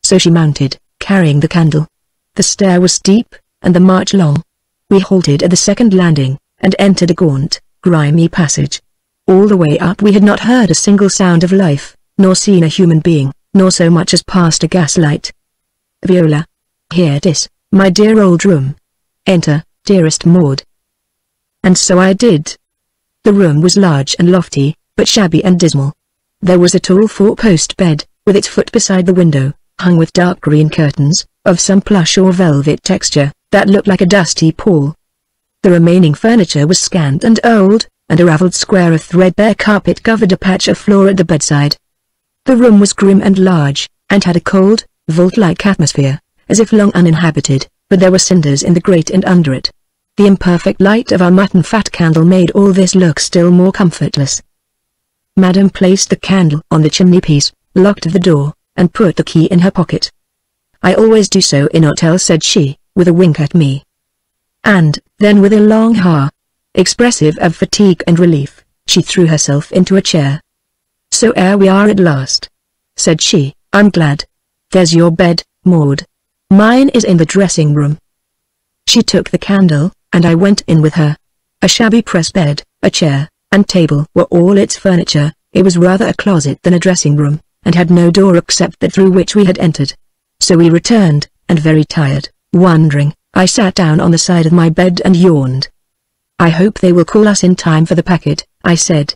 So she mounted, carrying the candle. The stair was steep, and the march long. We halted at the second landing, and entered a gaunt, grimy passage. All the way up we had not heard a single sound of life, nor seen a human being, nor so much as passed a gaslight. "Viola. Here it is, my dear old room. Enter, dearest Maud." And so I did. The room was large and lofty, but shabby and dismal. There was a tall four-post bed, with its foot beside the window, hung with dark green curtains, of some plush or velvet texture, that looked like a dusty pall. The remaining furniture was scant and old, and a ravelled square of threadbare carpet covered a patch of floor at the bedside. The room was grim and large, and had a cold, vault-like atmosphere, as if long uninhabited, but there were cinders in the grate and under it. The imperfect light of our mutton fat candle made all this look still more comfortless. Madame placed the candle on the chimney-piece, locked the door, and put the key in her pocket. "I always do so in hotels," said she, with a wink at me. And, then with a long ha, expressive of fatigue and relief, she threw herself into a chair. "So here we are at last," said she. "I'm glad. There's your bed, Maud. Mine is in the dressing room." She took the candle, and I went in with her. A shabby press bed, a chair, and table were all its furniture. It was rather a closet than a dressing room, and had no door except that through which we had entered. So we returned, and very tired, wondering, I sat down on the side of my bed and yawned. "I hope they will call us in time for the packet," I said.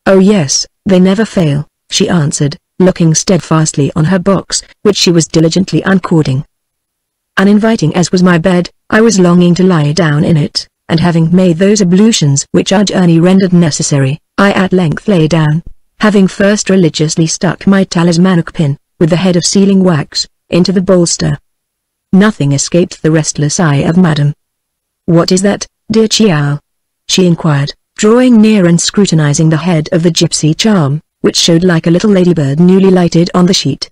"Oh yes, they never fail," she answered, looking steadfastly on her box, which she was diligently uncording. Uninviting as was my bed, I was longing to lie down in it, and having made those ablutions which our journey rendered necessary, I at length lay down, having first religiously stuck my talismanic pin, with the head of sealing wax, into the bolster. Nothing escaped the restless eye of Madame. "What is that, dear Chiao?" she inquired, drawing near and scrutinizing the head of the gypsy charm, which showed like a little ladybird newly lighted on the sheet.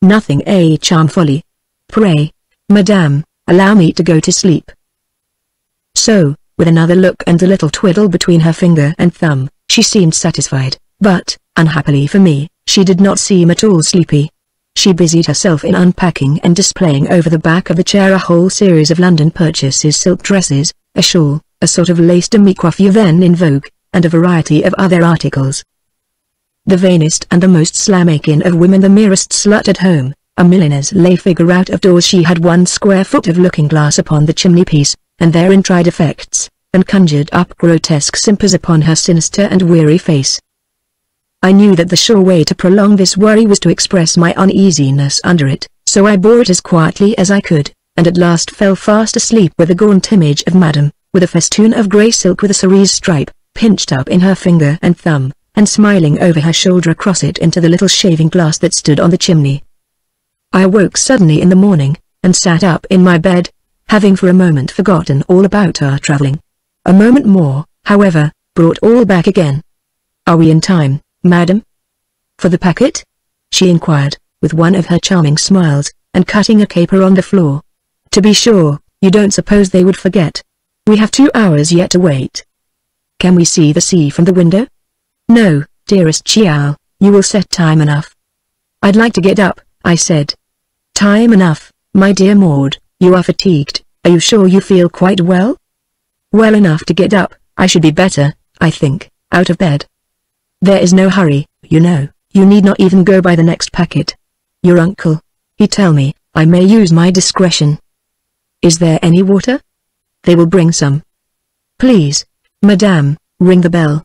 "Nothing, a charm folly. Pray, Madame, allow me to go to sleep." So, with another look and a little twiddle between her finger and thumb, she seemed satisfied, but, unhappily for me, she did not seem at all sleepy. She busied herself in unpacking and displaying over the back of the chair a whole series of London purchases: silk dresses, a shawl, a sort of lace demi-coiffure then in vogue, and a variety of other articles. The vainest and the most slamakin of women, the merest slut at home, a milliner's lay figure out of doors. She had 1 square foot of looking-glass upon the chimney-piece, and therein tried effects, and conjured up grotesque simpers upon her sinister and weary face. I knew that the sure way to prolong this worry was to express my uneasiness under it, so I bore it as quietly as I could, and at last fell fast asleep with a gaunt image of Madame, with a festoon of grey silk with a cerise stripe, pinched up in her finger and thumb, and smiling over her shoulder across it into the little shaving glass that stood on the chimney. I awoke suddenly in the morning, and sat up in my bed, having for a moment forgotten all about our travelling. A moment more, however, brought all back again. "Are we in time, Madam?" "For the packet?" she inquired, with one of her charming smiles, and cutting a caper on the floor. "To be sure, you don't suppose they would forget. We have 2 hours yet to wait. Can we see the sea from the window?" "No, dearest Chiao, you will set time enough." "I'd like to get up," I said. "Time enough, my dear Maud, you are fatigued. Are you sure you feel quite well?" "Well enough to get up. I should be better, I think, out of bed." "There is no hurry, you know. You need not even go by the next packet. Your uncle, he tell me, I may use my discretion. Is there any water?" "They will bring some." "Please, Madame, ring the bell."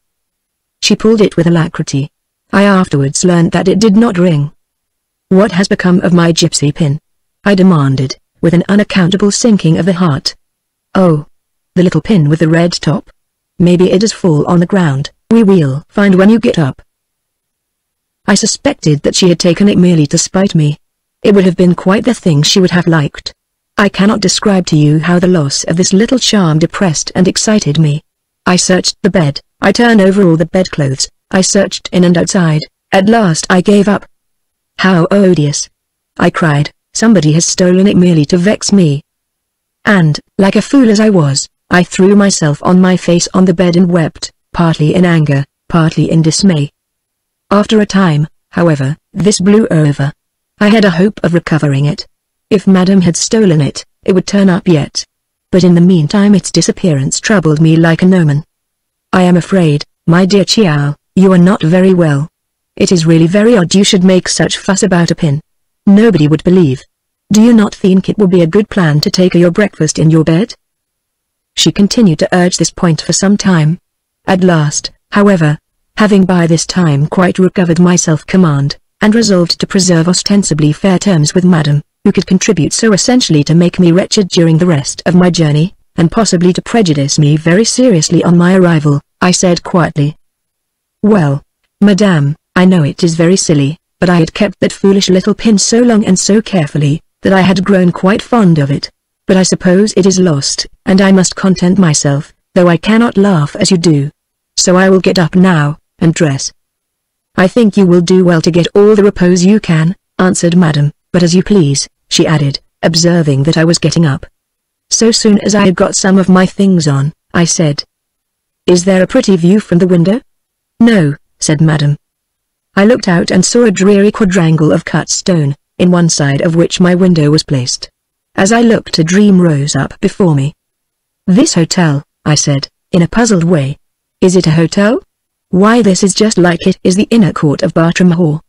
She pulled it with alacrity. I afterwards learned that it did not ring. "What has become of my gypsy pin?" I demanded, with an unaccountable sinking of the heart. "Oh, the little pin with the red top. Maybe it has fallen on the ground. We will find when you get up." I suspected that she had taken it merely to spite me. It would have been quite the thing she would have liked. I cannot describe to you how the loss of this little charm depressed and excited me. I searched the bed, I turned over all the bedclothes, I searched in and outside. At last I gave up. How odious! I cried, somebody has stolen it merely to vex me. And, like a fool as I was, I threw myself on my face on the bed and wept, partly in anger, partly in dismay. After a time, however, this blew over. I had a hope of recovering it. If Madame had stolen it, it would turn up yet. But in the meantime its disappearance troubled me like an omen. I am afraid, my dear Chiao, you are not very well. It is really very odd you should make such fuss about a pin. Nobody would believe. Do you not think it will be a good plan to take your breakfast in your bed? She continued to urge this point for some time. At last, however, having by this time quite recovered my self-command, and resolved to preserve ostensibly fair terms with Madame, who could contribute so essentially to make me wretched during the rest of my journey, and possibly to prejudice me very seriously on my arrival, I said quietly, "Well, Madame, I know it is very silly, but I had kept that foolish little pin so long and so carefully, that I had grown quite fond of it. But I suppose it is lost, and I must content myself, though I cannot laugh as you do. So I will get up now, and dress." "I think you will do well to get all the repose you can," answered Madame, "but as you please," she added, observing that I was getting up. So soon as I had got some of my things on, I said, "Is there a pretty view from the window?" "No," said Madame. I looked out and saw a dreary quadrangle of cut stone, in one side of which my window was placed. As I looked a dream rose up before me. "This hotel," I said, in a puzzled way. "Is it a hotel? Why, this is just like it is the inner court of Bartram Hall."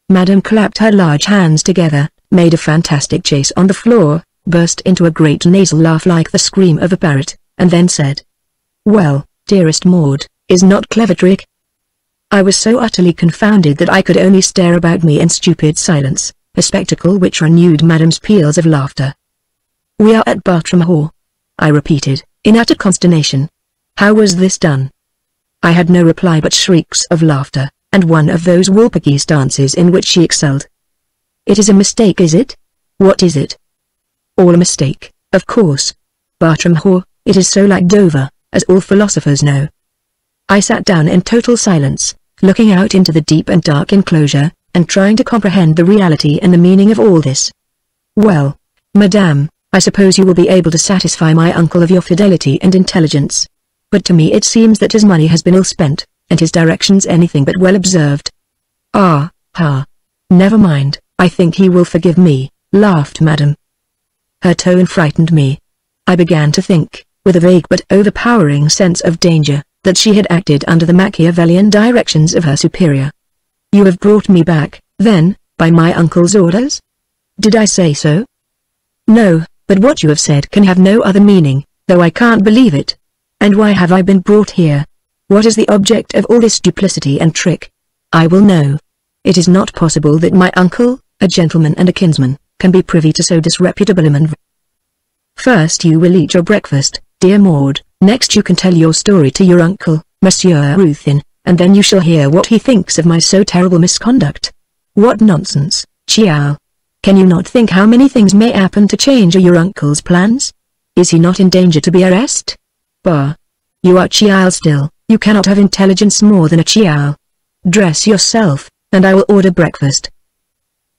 Madame clapped her large hands together, made a fantastic chase on the floor, burst into a great nasal laugh like the scream of a parrot, and then said, "Well, dearest Maud, is not clever trick?" I was so utterly confounded that I could only stare about me in stupid silence, a spectacle which renewed Madame's peals of laughter. "We are at Bartram Hall," I repeated, in utter consternation. "How was this done?" I had no reply but shrieks of laughter, and one of those Walpurgis dances in which she excelled. "It is a mistake, is it? What is it?" "All a mistake, of course. Bartram Hall, it is so like Dover, as all philosophers know." I sat down in total silence, looking out into the deep and dark enclosure, and trying to comprehend the reality and the meaning of all this. "Well, Madame, I suppose you will be able to satisfy my uncle of your fidelity and intelligence. But to me it seems that his money has been ill spent, and his directions anything but well observed." "Ah, ha. Never mind, I think he will forgive me," laughed Madame. Her tone frightened me. I began to think, with a vague but overpowering sense of danger, that she had acted under the Machiavellian directions of her superior. "You have brought me back, then, by my uncle's orders?" "Did I say so?" "No, but what you have said can have no other meaning, though I can't believe it. And why have I been brought here? What is the object of all this duplicity and trick? I will know. It is not possible that my uncle, a gentleman and a kinsman, can be privy to so disreputable a man. First you will eat your breakfast, dear Maud, next you can tell your story to your uncle, Monsieur Ruthin, and then you shall hear what he thinks of my so terrible misconduct. What nonsense, Chiao. Can you not think how many things may happen to change your uncle's plans? Is he not in danger to be arrested? Bah! You are Chiao still, you cannot have intelligence more than a Chiao. Dress yourself, and I will order breakfast.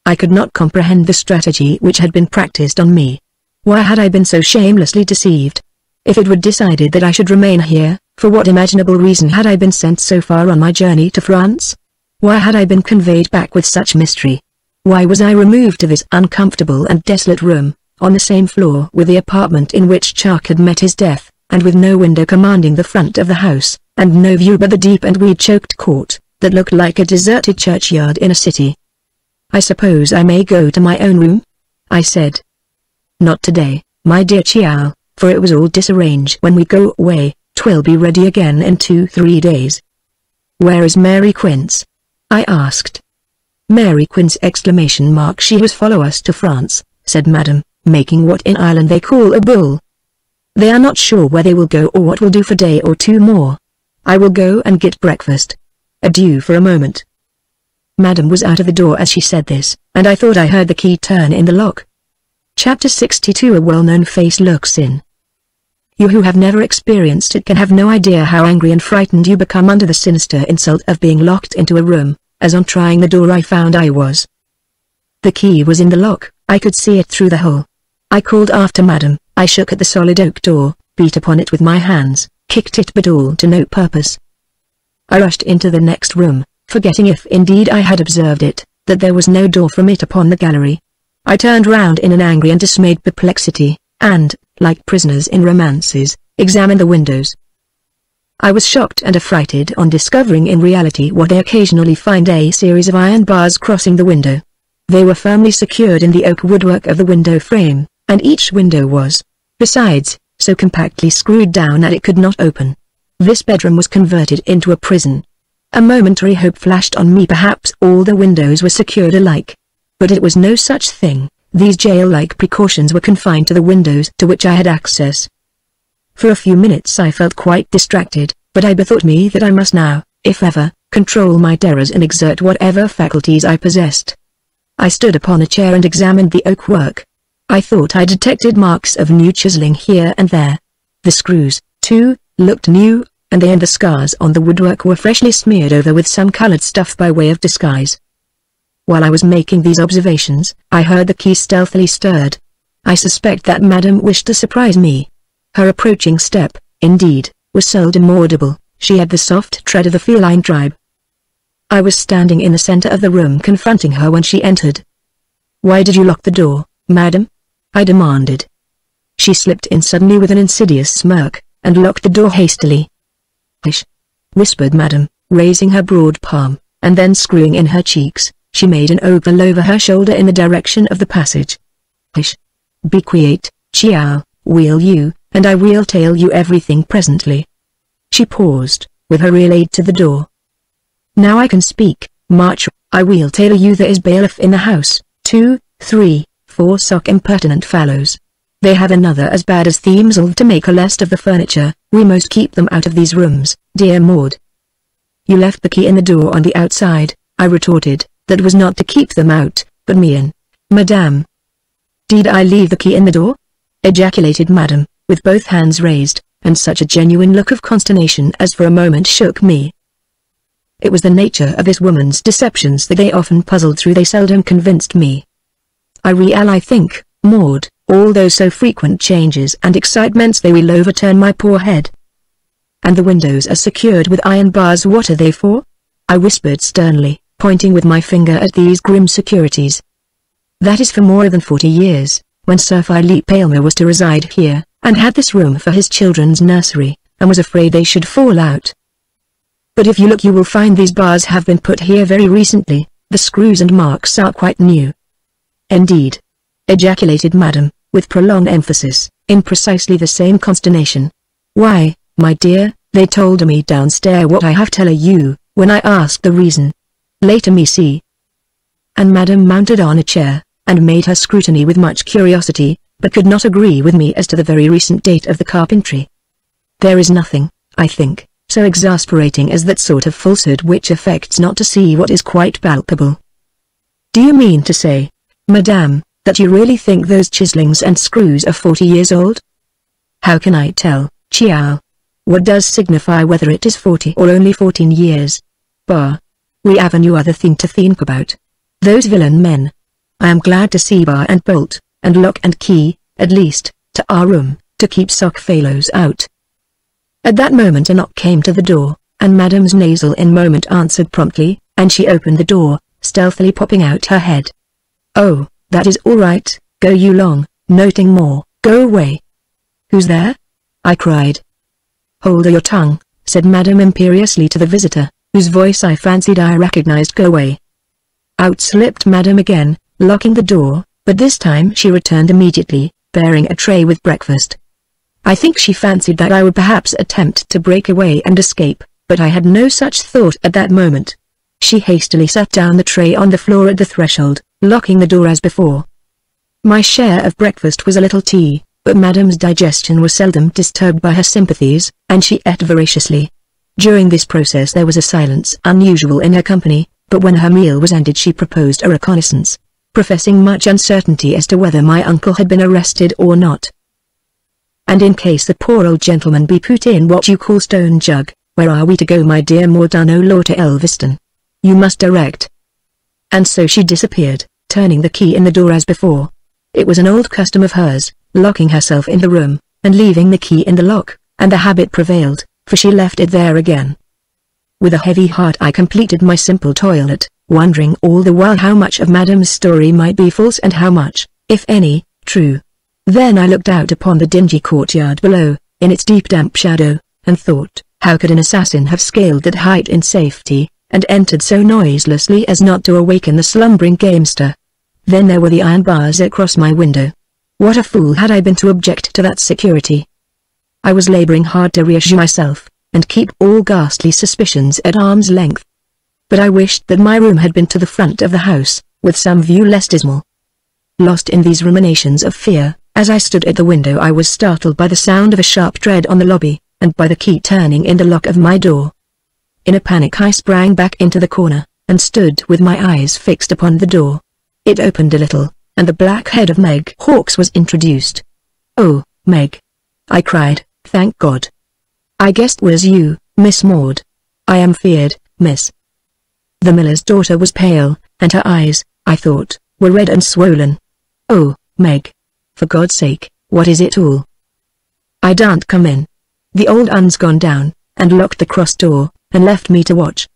I could not comprehend the strategy which had been practiced on me. Why had I been so shamelessly deceived? If it were decided that I should remain here, for what imaginable reason had I been sent so far on my journey to France? Why had I been conveyed back with such mystery? Why was I removed to this uncomfortable and desolate room, on the same floor with the apartment in which Chark had met his death, and with no window commanding the front of the house, and no view but the deep and weed-choked court, that looked like a deserted churchyard in a city? "I suppose I may go to my own room?" I said. "Not today, my dear Chiao, for it was all disarranged when we go away. 'Twill be ready again in 2-3 days." "Where is Mary Quince?" I asked. "Mary Quince!" ! She was follow us to France, said Madame, making what in Ireland they call a bull. "They are not sure where they will go or what will do for a day or two more. I will go and get breakfast. Adieu for a moment." Madame was out of the door as she said this, and I thought I heard the key turn in the lock. Chapter 62. A well-known face looks in. You who have never experienced it can have no idea how angry and frightened you become under the sinister insult of being locked into a room, as on trying the door I found I was. The key was in the lock, I could see it through the hole. I called after Madam, I shook at the solid oak door, beat upon it with my hands, kicked it but all to no purpose. I rushed into the next room, forgetting if indeed I had observed it, that there was no door from it upon the gallery. I turned round in an angry and dismayed perplexity, and, like prisoners in romances, examined the windows. I was shocked and affrighted on discovering in reality what they occasionally find, a series of iron bars crossing the window. They were firmly secured in the oak woodwork of the window frame, and each window was, besides, so compactly screwed down that it could not open. This bedroom was converted into a prison. A momentary hope flashed on me, perhaps all the windows were secured alike. But it was no such thing. These jail-like precautions were confined to the windows to which I had access. For a few minutes I felt quite distracted, but I bethought me that I must now, if ever, control my terrors and exert whatever faculties I possessed. I stood upon a chair and examined the oak work. I thought I detected marks of new chiseling here and there. The screws, too, looked new, and the scars on the woodwork were freshly smeared over with some colored stuff by way of disguise. While I was making these observations, I heard the key stealthily stirred. I suspect that Madam wished to surprise me. Her approaching step, indeed, was seldom audible. She had the soft tread of the feline tribe. I was standing in the center of the room confronting her when she entered. "Why did you lock the door, Madam?" I demanded. She slipped in suddenly with an insidious smirk, and locked the door hastily. "Hush," whispered Madam, raising her broad palm, and then screwing in her cheeks. She made an oval over her shoulder in the direction of the passage. "Hush. Be quiet, Chiao, will you, and I will tell you everything presently." She paused, with her ear laid to the door. "Now I can speak, March. I will tell you there is bailiff in the house, 2, 3, 4 sock impertinent fellows. They have another as bad as thieves to make a list of the furniture. We must keep them out of these rooms, dear Maud." "You left the key in the door on the outside," I retorted. "That was not to keep them out, but me in." "Madame." "Did I leave the key in the door?" ejaculated Madam, with both hands raised, and such a genuine look of consternation as for a moment shook me. It was the nature of this woman's deceptions that they often puzzled through, they seldom convinced me. I think, Maud, all those so frequent changes and excitements they will overturn my poor head." "And the windows are secured with iron bars. What are they for?" I whispered sternly, pointing with my finger at these grim securities. "That is for more than 40 years, when Sir Philip Aylmer was to reside here, and had this room for his children's nursery, and was afraid they should fall out. But if you look you will find these bars have been put here very recently. The screws and marks are quite new." "Indeed?" ejaculated Madam, with prolonged emphasis, in precisely the same consternation. "Why, my dear, they told me downstairs what I have tell you, when I asked the reason. Later me see." And Madam mounted on a chair, and made her scrutiny with much curiosity, but could not agree with me as to the very recent date of the carpentry. There is nothing, I think, so exasperating as that sort of falsehood which affects not to see what is quite palpable. "Do you mean to say, Madame, that you really think those chiselings and screws are 40 years old?" "How can I tell, Chiao? What does signify whether it is 40 or only 14 years? Bah! We have a new other thing to think about. Those villain men. I am glad to see bar and bolt, and lock and key, at least, to our room, to keep sock fellows out." At that moment a knock came to the door, and Madam's nasal in moment answered promptly, and she opened the door, stealthily popping out her head. "Oh, that is all right, go you long, noting more, go away." "Who's there?" I cried. "Hold your tongue," said Madam imperiously to the visitor, whose voice I fancied I recognized. "Go away." Out slipped Madam again, locking the door, but this time she returned immediately, bearing a tray with breakfast. I think she fancied that I would perhaps attempt to break away and escape, but I had no such thought at that moment. She hastily set down the tray on the floor at the threshold, locking the door as before. My share of breakfast was a little tea, but Madam's digestion was seldom disturbed by her sympathies, and she ate voraciously. During this process there was a silence unusual in her company, but when her meal was ended she proposed a reconnaissance. professing much uncertainty as to whether my uncle had been arrested or not. "And in case the poor old gentleman be put in what you call stone jug, where are we to go, my dear Mordano Law, to Elveston? You must direct." And so she disappeared, turning the key in the door as before. It was an old custom of hers, locking herself in the room, and leaving the key in the lock, and the habit prevailed, for she left it there again. With a heavy heart I completed my simple toilet, wondering all the while how much of Madame's story might be false and how much, if any, true. Then I looked out upon the dingy courtyard below, in its deep damp shadow, and thought, how could an assassin have scaled that height in safety, and entered so noiselessly as not to awaken the slumbering gamester? Then there were the iron bars across my window. What a fool had I been to object to that security! I was laboring hard to reassure myself, and keep all ghastly suspicions at arm's length. But I wished that my room had been to the front of the house, with some view less dismal. Lost in these ruminations of fear, as I stood at the window I was startled by the sound of a sharp tread on the lobby, and by the key turning in the lock of my door. In a panic I sprang back into the corner, and stood with my eyes fixed upon the door. It opened a little, and the black head of Meg Hawkes was introduced. "Oh, Meg," I cried, "thank God. I guessed it was you, Miss Maud. I am feared, miss." The miller's daughter was pale, and her eyes, I thought, were red and swollen. "Oh, Meg. For God's sake, what is it all?" "I daren't come in. The old un's gone down, and locked the cross door, and left me to watch.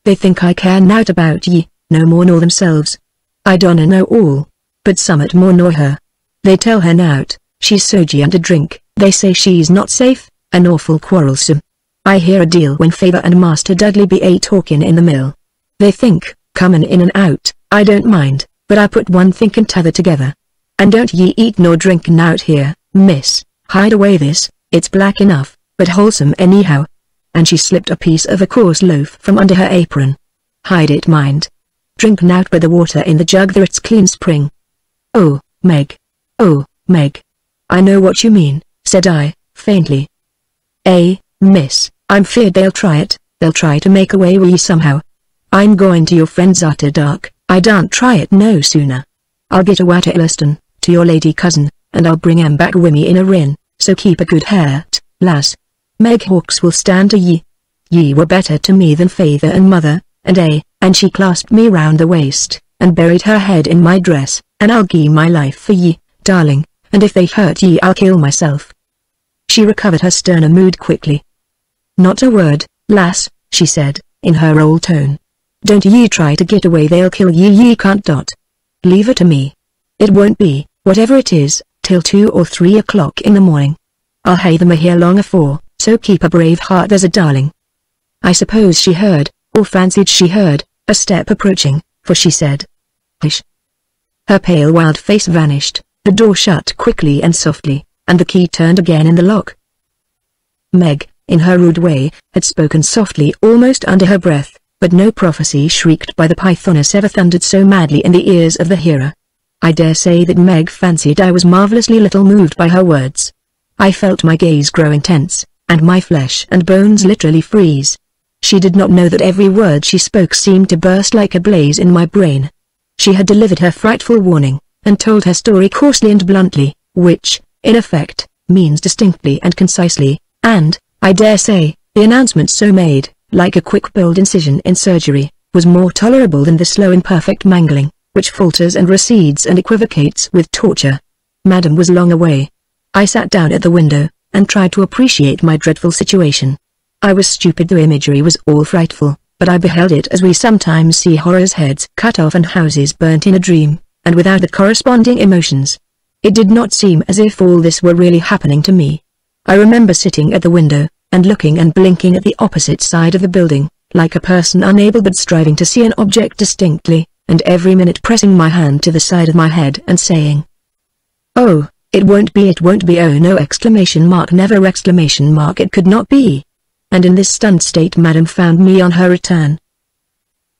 They think I care nowt about ye, no more nor themselves. I donna know all, but summat more nor her. They tell her nowt, she's sogy under drink, they say she's not safe, and awful quarrelsome. I hear a deal when Father and Master Dudley be a talkin' in the mill. They think, comin' in and out, I don't mind, but I put one think and t'other together. And don't ye eat nor drink nowt here, miss, hide away this, it's black enough, but wholesome anyhow." And she slipped a piece of a coarse loaf from under her apron. "Hide it, mind. Drink nowt but the water in the jug there, it's clean spring." "Oh, Meg. Oh, Meg. I know what you mean," said I, faintly. Miss, I'm feared they'll try to make away with ye somehow. I'm going to your friends arter dark, I daren't try it no sooner. I'll get awa to Elliston, to your lady cousin, and I'll bring 'em back wi' me in a rin, so keep a good heart, lass. Meg Hawkes will stand to ye. Ye were better to me than father and mother, and she clasped me round the waist, and buried her head in my dress, and I'll gie my life for ye, darling, and if they hurt ye I'll kill myself." She recovered her sterner mood quickly. "Not a word, lass," she said, in her old tone. "Don't ye try to get away, they'll kill ye can't. Leave it to me. It won't be, whatever it is, till 2 or 3 o'clock in the morning. I'll hae them here long afore, so keep a brave heart, there's a darling." I suppose she heard, or fancied she heard, a step approaching, for she said, "Hush." Her pale wild face vanished, the door shut quickly and softly, and the key turned again in the lock. Meg, in her rude way, had spoken softly almost under her breath, but no prophecy shrieked by the Pythoness ever thundered so madly in the ears of the hearer. I dare say that Meg fancied I was marvellously little moved by her words. I felt my gaze grow intense, and my flesh and bones literally freeze. She did not know that every word she spoke seemed to burst like a blaze in my brain. She had delivered her frightful warning, and told her story coarsely and bluntly, which, in effect, means distinctly and concisely, and, I dare say, the announcement so made, like a quick bold incision in surgery, was more tolerable than the slow imperfect mangling, which falters and recedes and equivocates with torture. Madame was long away. I sat down at the window, and tried to appreciate my dreadful situation. I was stupid, the imagery was all frightful, but I beheld it as we sometimes see horrors' heads cut off and houses burnt in a dream, and without the corresponding emotions. It did not seem as if all this were really happening to me. I remember sitting at the window, and looking and blinking at the opposite side of the building, like a person unable but striving to see an object distinctly, and every minute pressing my hand to the side of my head and saying, "Oh, it won't be, oh no, exclamation mark, never exclamation mark, it could not be." And in this stunned state Madame found me on her return.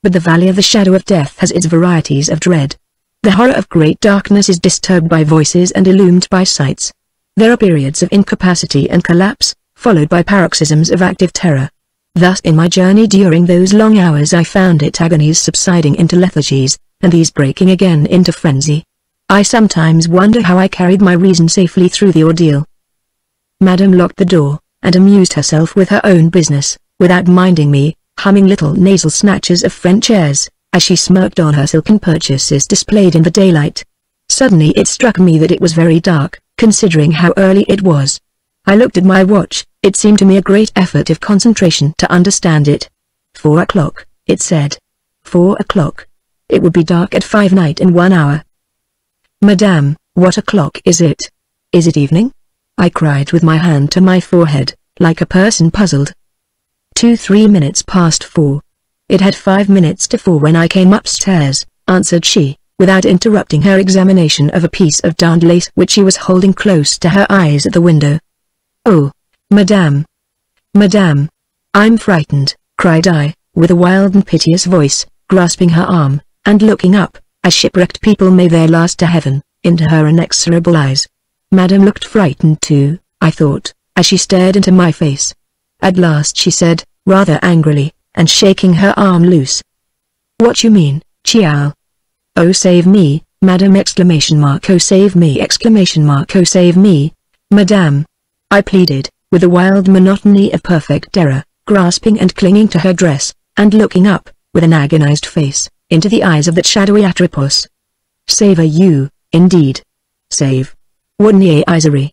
But the valley of the shadow of death has its varieties of dread. The horror of great darkness is disturbed by voices and illumined by sights. There are periods of incapacity and collapse, followed by paroxysms of active terror. Thus in my journey during those long hours I found its agonies subsiding into lethargies, and these breaking again into frenzy. I sometimes wonder how I carried my reason safely through the ordeal. Madame locked the door, and amused herself with her own business, without minding me, humming little nasal snatches of French airs, as she smirked on her silken purchases displayed in the daylight. Suddenly it struck me that it was very dark, considering how early it was. I looked at my watch. It seemed to me a great effort of concentration to understand it. 4 o'clock, it said. 4 o'clock. It would be dark at 5 night in 1 hour. Madame, what o'clock is it? Is it evening? I cried with my hand to my forehead, like a person puzzled. 3 minutes past 4. It had 5 minutes to 4 when I came upstairs, answered she, without interrupting her examination of a piece of darned lace which she was holding close to her eyes at the window. Oh, Madame. Madame. I'm frightened, cried I, with a wild and piteous voice, grasping her arm, and looking up, as shipwrecked people may their last to heaven, into her inexorable eyes. Madame looked frightened too, I thought, as she stared into my face. At last she said, rather angrily, and shaking her arm loose. What you mean, Chiao? Oh save me, Madame exclamation mark oh save me exclamation mark oh save me, Madame. I pleaded, with a wild monotony of perfect terror, grasping and clinging to her dress, and looking up, with an agonized face, into the eyes of that shadowy Atropos. Save you, indeed. Save. What niaiserie?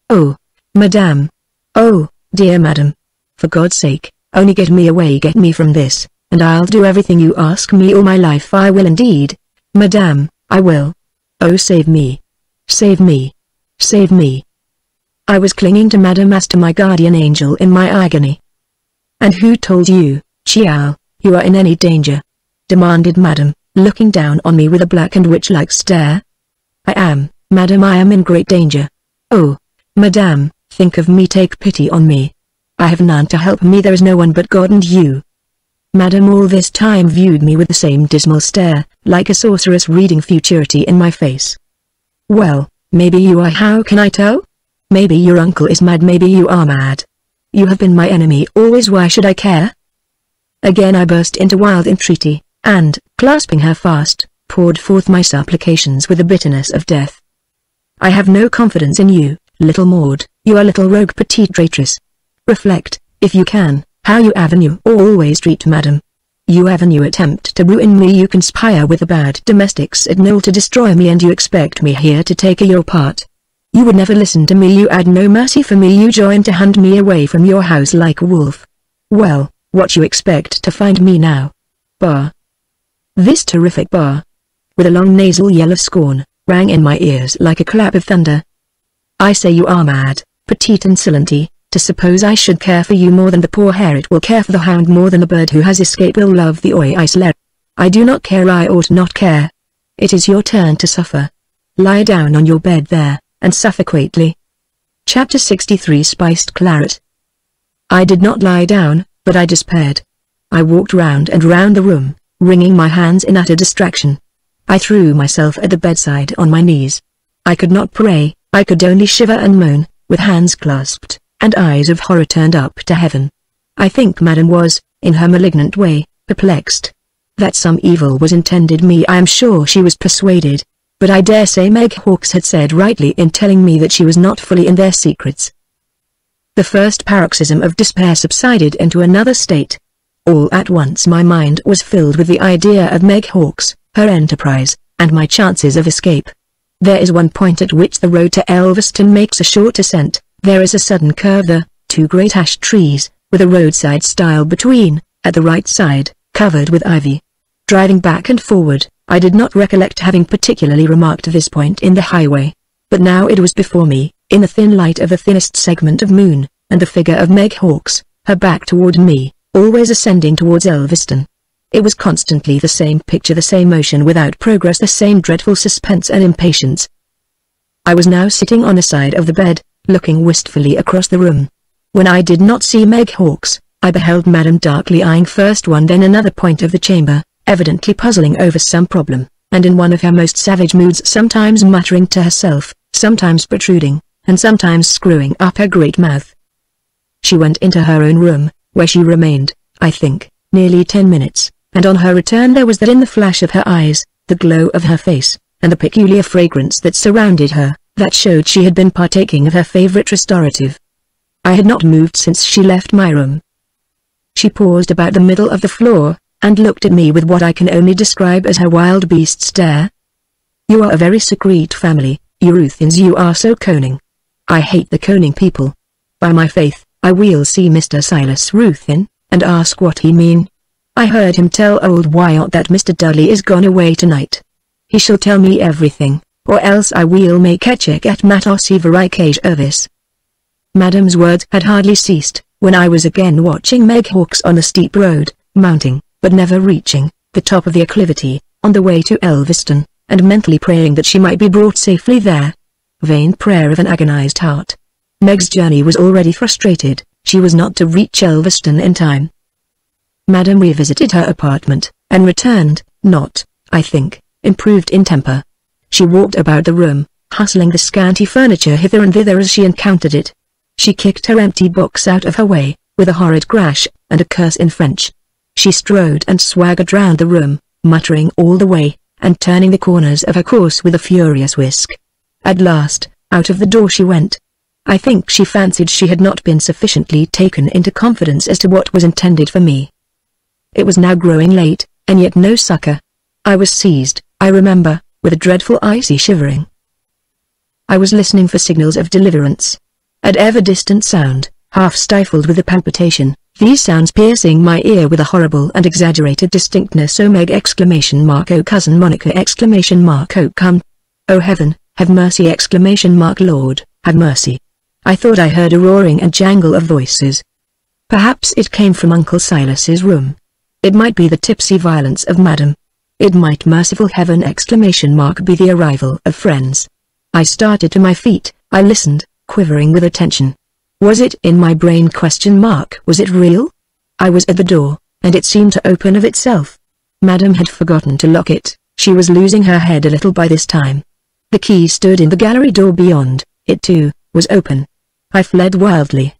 Oh, Madame. Oh, dear Madame. For God's sake, only get me away, get me from this, and I'll do everything you ask me all my life. I will indeed, Madame, I will. Oh save me. Save me. Save me. I was clinging to Madame as to my guardian angel in my agony. And who told you, Chiao, you are in any danger? Demanded Madame, looking down on me with a black and witch-like stare. I am, Madame, I am in great danger. Oh, Madame, think of me, take pity on me. I have none to help me, there is no one but God and you. Madame all this time viewed me with the same dismal stare, like a sorceress reading futurity in my face. Well, maybe you are, how can I tell? Maybe your uncle is mad, maybe you are mad. You have been my enemy always, why should I care? Again I burst into wild entreaty, and, clasping her fast, poured forth my supplications with the bitterness of death. I have no confidence in you, little Maud, you are little rogue petite traitress. Reflect, if you can, how you avenue always treat Madame. You avenue attempt to ruin me, you conspire with the bad domestics at Knoll to destroy me, and you expect me here to take your part. You would never listen to me, you had no mercy for me, you joined to hunt me away from your house like a wolf. Well, what you expect to find me now? Bah. This terrific bah, with a long nasal yell of scorn, rang in my ears like a clap of thunder. I say you are mad, petite insolente, to suppose I should care for you more than the poor hare will care for the hound, more than the bird who has escaped will love the oi isler. I do not care, I ought not care. It is your turn to suffer. Lie down on your bed there, and suffer greatly. Chapter 63 Spiced Claret. I did not lie down, but I despaired. I walked round and round the room, wringing my hands in utter distraction. I threw myself at the bedside on my knees. I could not pray, I could only shiver and moan, with hands clasped, and eyes of horror turned up to heaven. I think Madame was, in her malignant way, perplexed. That some evil was intended me I am sure she was persuaded. But I dare say Meg Hawkes had said rightly in telling me that she was not fully in their secrets. The first paroxysm of despair subsided into another state. All at once my mind was filled with the idea of Meg Hawkes, her enterprise, and my chances of escape. There is one point at which the road to Elveston makes a short ascent, there is a sudden curve, the 2 great ash trees, with a roadside stile between, at the right side, covered with ivy. Driving back and forward, I did not recollect having particularly remarked this point in the highway. But now it was before me, in the thin light of the thinnest segment of moon, and the figure of Meg Hawkes, her back toward me, always ascending towards Elveston. It was constantly the same picture, the same motion without progress, the same dreadful suspense and impatience. I was now sitting on the side of the bed, looking wistfully across the room. When I did not see Meg Hawkes, I beheld Madame darkly eyeing first one then another point of the chamber, evidently puzzling over some problem, and in one of her most savage moods, sometimes muttering to herself, sometimes protruding, and sometimes screwing up her great mouth. She went into her own room, where she remained, I think, nearly 10 minutes, and on her return there was that in the flash of her eyes, the glow of her face, and the peculiar fragrance that surrounded her, that showed she had been partaking of her favorite restorative. I had not moved since she left my room. She paused about the middle of the floor, and looked at me with what I can only describe as her wild beast stare. "You are a very secret family, you Ruthens, you are so conning. I hate the conning people. By my faith, I will see Mr. Silas Ruthin, and ask what he mean. I heard him tell old Wyatt that Mr. Dudley is gone away tonight. He shall tell me everything, or else I will make a check at Matossi Varicage Ervis." Madam's words had hardly ceased, when I was again watching MagneonBooks on the steep road, mounting, but never reaching, the top of the acclivity, on the way to Elveston, and mentally praying that she might be brought safely there. Vain prayer of an agonized heart. Meg's journey was already frustrated, she was not to reach Elveston in time. Madam revisited her apartment, and returned, not, I think, improved in temper. She walked about the room, hustling the scanty furniture hither and thither as she encountered it. She kicked her empty box out of her way, with a horrid crash, and a curse in French. She strode and swaggered round the room, muttering all the way, and turning the corners of her course with a furious whisk. At last, out of the door she went. I think she fancied she had not been sufficiently taken into confidence as to what was intended for me. It was now growing late, and yet no succor. I was seized, I remember, with a dreadful icy shivering. I was listening for signals of deliverance. At every distant sound, half stifled with the palpitation, these sounds piercing my ear with a horrible and exaggerated distinctness. "Oh Meg!" "Oh cousin Monica!" "Oh come! Oh heaven, have mercy!" "Lord, have mercy!" I thought I heard a roaring and jangle of voices. Perhaps it came from Uncle Silas's room. It might be the tipsy violence of Madam. It might, merciful heaven! Be the arrival of friends. I started to my feet, I listened, quivering with attention. Was it in my brain? Was it real? I was at the door, and it seemed to open of itself. Madam had forgotten to lock it, she was losing her head a little by this time. The key stood in the gallery door beyond, it too, was open. I fled wildly.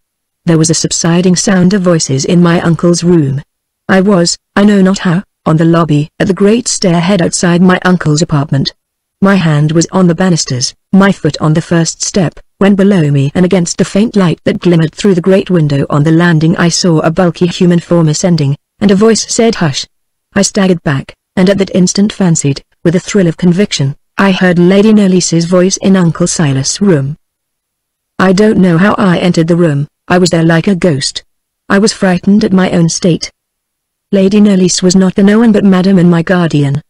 There was a subsiding sound of voices in my uncle's room. I was, I know not how, on the lobby at the great stairhead outside my uncle's apartment. My hand was on the banisters, my foot on the first step, when below me and against the faint light that glimmered through the great window on the landing I saw a bulky human form ascending, and a voice said "Hush." I staggered back, and at that instant fancied, with a thrill of conviction, I heard Lady Nerlice's voice in Uncle Silas' room. I don't know how I entered the room, I was there like a ghost. I was frightened at my own state. Lady Nerlice was not the no one but Madam and my guardian.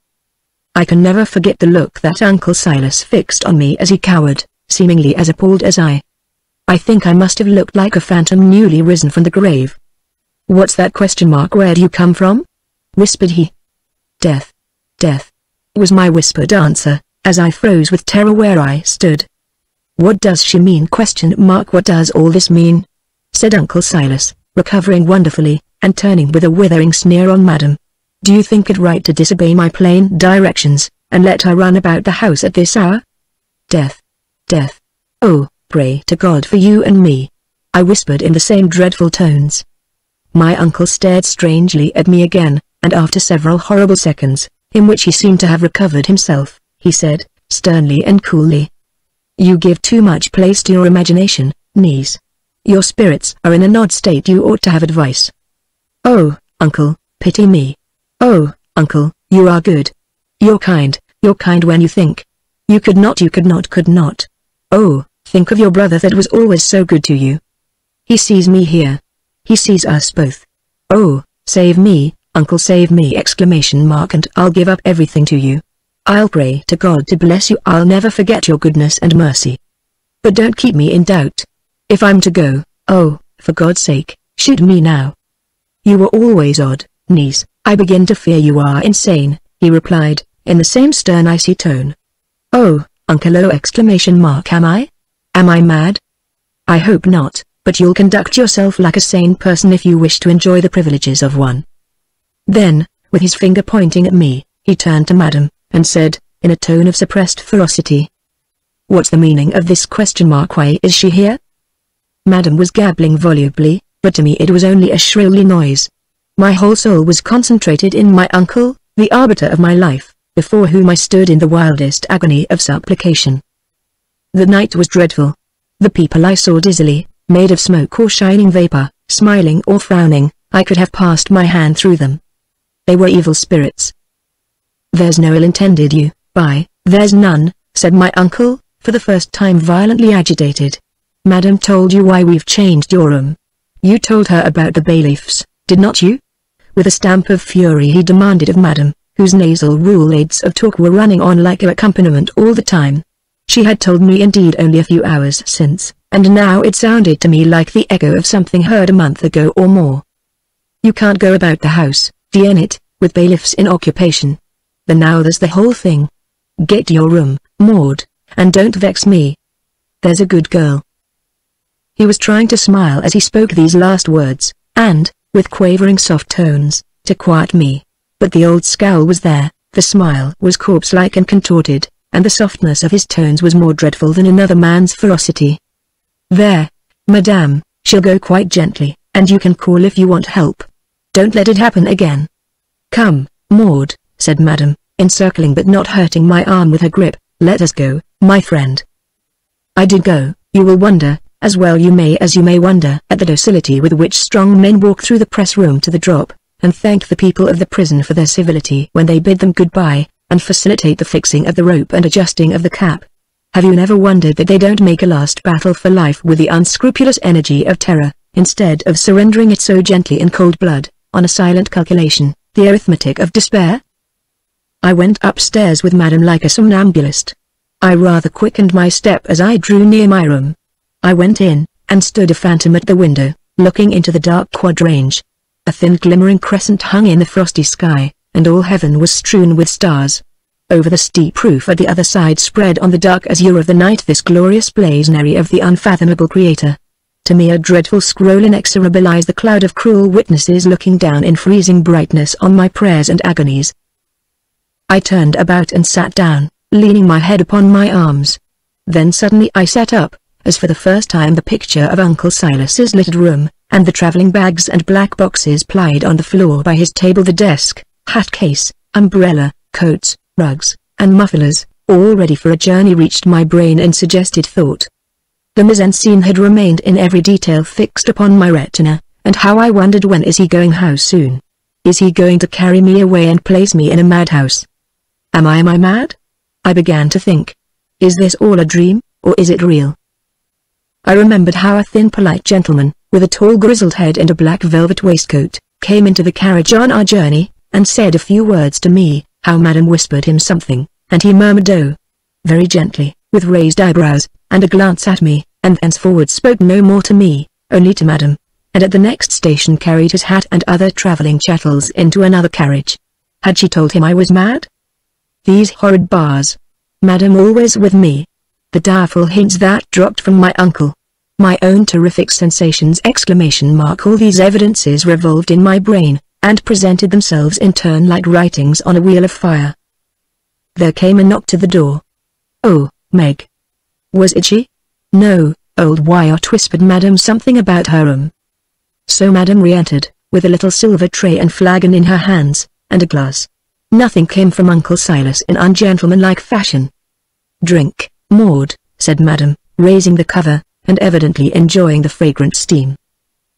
I can never forget the look that Uncle Silas fixed on me as he cowered, seemingly as appalled as I. I think I must have looked like a phantom newly risen from the grave. "What's that?" "Where do you come from?" whispered he. "Death. Death," was my whispered answer, as I froze with terror where I stood. "What does she mean?" "What does all this mean?" said Uncle Silas, recovering wonderfully, and turning with a withering sneer on Madam. "Do you think it right to disobey my plain directions, and let her run about the house at this hour?" "Death. Death. Oh, pray to God for you and me," I whispered in the same dreadful tones. My uncle stared strangely at me again, and after several horrible seconds, in which he seemed to have recovered himself, he said, sternly and coolly, "You give too much place to your imagination, niece. Your spirits are in an odd state. You ought to have advice." "Oh, uncle, pity me. Oh, uncle, you are good. You're kind when you think. You could not. Oh, think of your brother that was always so good to you. He sees me here. He sees us both. Oh, save me, uncle, save me! And I'll give up everything to you. I'll pray to God to bless you. I'll never forget your goodness and mercy. But don't keep me in doubt. If I'm to go, oh, for God's sake, shoot me now." "You were always odd, niece. I begin to fear you are insane," he replied, in the same stern icy tone. "Oh, uncle! Oh! Am I? Am I mad? I hope not, but you'll conduct yourself like a sane person if you wish to enjoy the privileges of one." Then, with his finger pointing at me, he turned to Madam, and said, in a tone of suppressed ferocity, "What's the meaning of this? Why is she here?" Madam was gabbling volubly, but to me it was only a shrilly noise. My whole soul was concentrated in my uncle, the arbiter of my life, before whom I stood in the wildest agony of supplication. The night was dreadful. The people I saw dizzily, made of smoke or shining vapor, smiling or frowning, I could have passed my hand through them. They were evil spirits. "There's no ill intended you, there's none," said my uncle, for the first time violently agitated. "Madam told you why we've changed your room. You told her about the bailiffs, did not you?" With a stamp of fury he demanded of Madam, whose nasal roulades of talk were running on like an accompaniment all the time. She had told me indeed only a few hours since, and now it sounded to me like the echo of something heard a month ago or more. "You can't go about the house, it, with bailiffs in occupation. Then now there's the whole thing. Get to your room, Maud, and don't vex me. There's a good girl." He was trying to smile as he spoke these last words, and, with quavering soft tones, to quiet me. But the old scowl was there, the smile was corpse-like and contorted, and the softness of his tones was more dreadful than another man's ferocity. "There, madame, she'll go quite gently, and you can call if you want help. Don't let it happen again." "Come, Maud," said Madame, encircling but not hurting my arm with her grip, "let us go, my friend." I did go. You will wonder, as well you may wonder at the docility with which strong men walk through the press room to the drop, and thank the people of the prison for their civility when they bid them goodbye, and facilitate the fixing of the rope and adjusting of the cap. Have you never wondered that they don't make a last battle for life with the unscrupulous energy of terror, instead of surrendering it so gently in cold blood, on a silent calculation, the arithmetic of despair? I went upstairs with Madame like a somnambulist. I rather quickened my step as I drew near my room. I went in, and stood a phantom at the window, looking into the dark quadrangle. A thin glimmering crescent hung in the frosty sky, and all heaven was strewn with stars. Over the steep roof at the other side spread on the dark azure of the night this glorious blazonry of the unfathomable Creator. To me a dreadful scroll inexorabilized the cloud of cruel witnesses looking down in freezing brightness on my prayers and agonies. I turned about and sat down, leaning my head upon my arms. Then suddenly I sat up, as for the first time the picture of Uncle Silas's littered room, and the traveling bags and black boxes plied on the floor by his table, the desk, hat case, umbrella, coats, rugs, and mufflers, all ready for a journey, reached my brain in suggested thought. The mise-en-scene had remained in every detail fixed upon my retina, and how I wondered, when is he going? How soon? Is he going to carry me away and place me in a madhouse? Am I mad? I began to think. Is this all a dream, or is it real? I remembered how a thin polite gentleman, with a tall grizzled head and a black velvet waistcoat, came into the carriage on our journey, and said a few words to me, how Madame whispered him something, and he murmured "oh," very gently, with raised eyebrows, and a glance at me, and thenceforward spoke no more to me, only to Madame, and at the next station carried his hat and other travelling chattels into another carriage. Had she told him I was mad? These horrid bars. Madame always with me. The direful hints that dropped from my uncle. My own terrific sensations! All these evidences revolved in my brain, and presented themselves in turn like writings on a wheel of fire. There came a knock to the door. "Oh, Meg." Was it she? No, old Wyatt whispered Madame something about her room. So Madame re-entered, with a little silver tray and flagon in her hands, and a glass. Nothing came from Uncle Silas in ungentlemanlike fashion. "Drink, Maud," said Madame, raising the cover, and evidently enjoying the fragrant steam.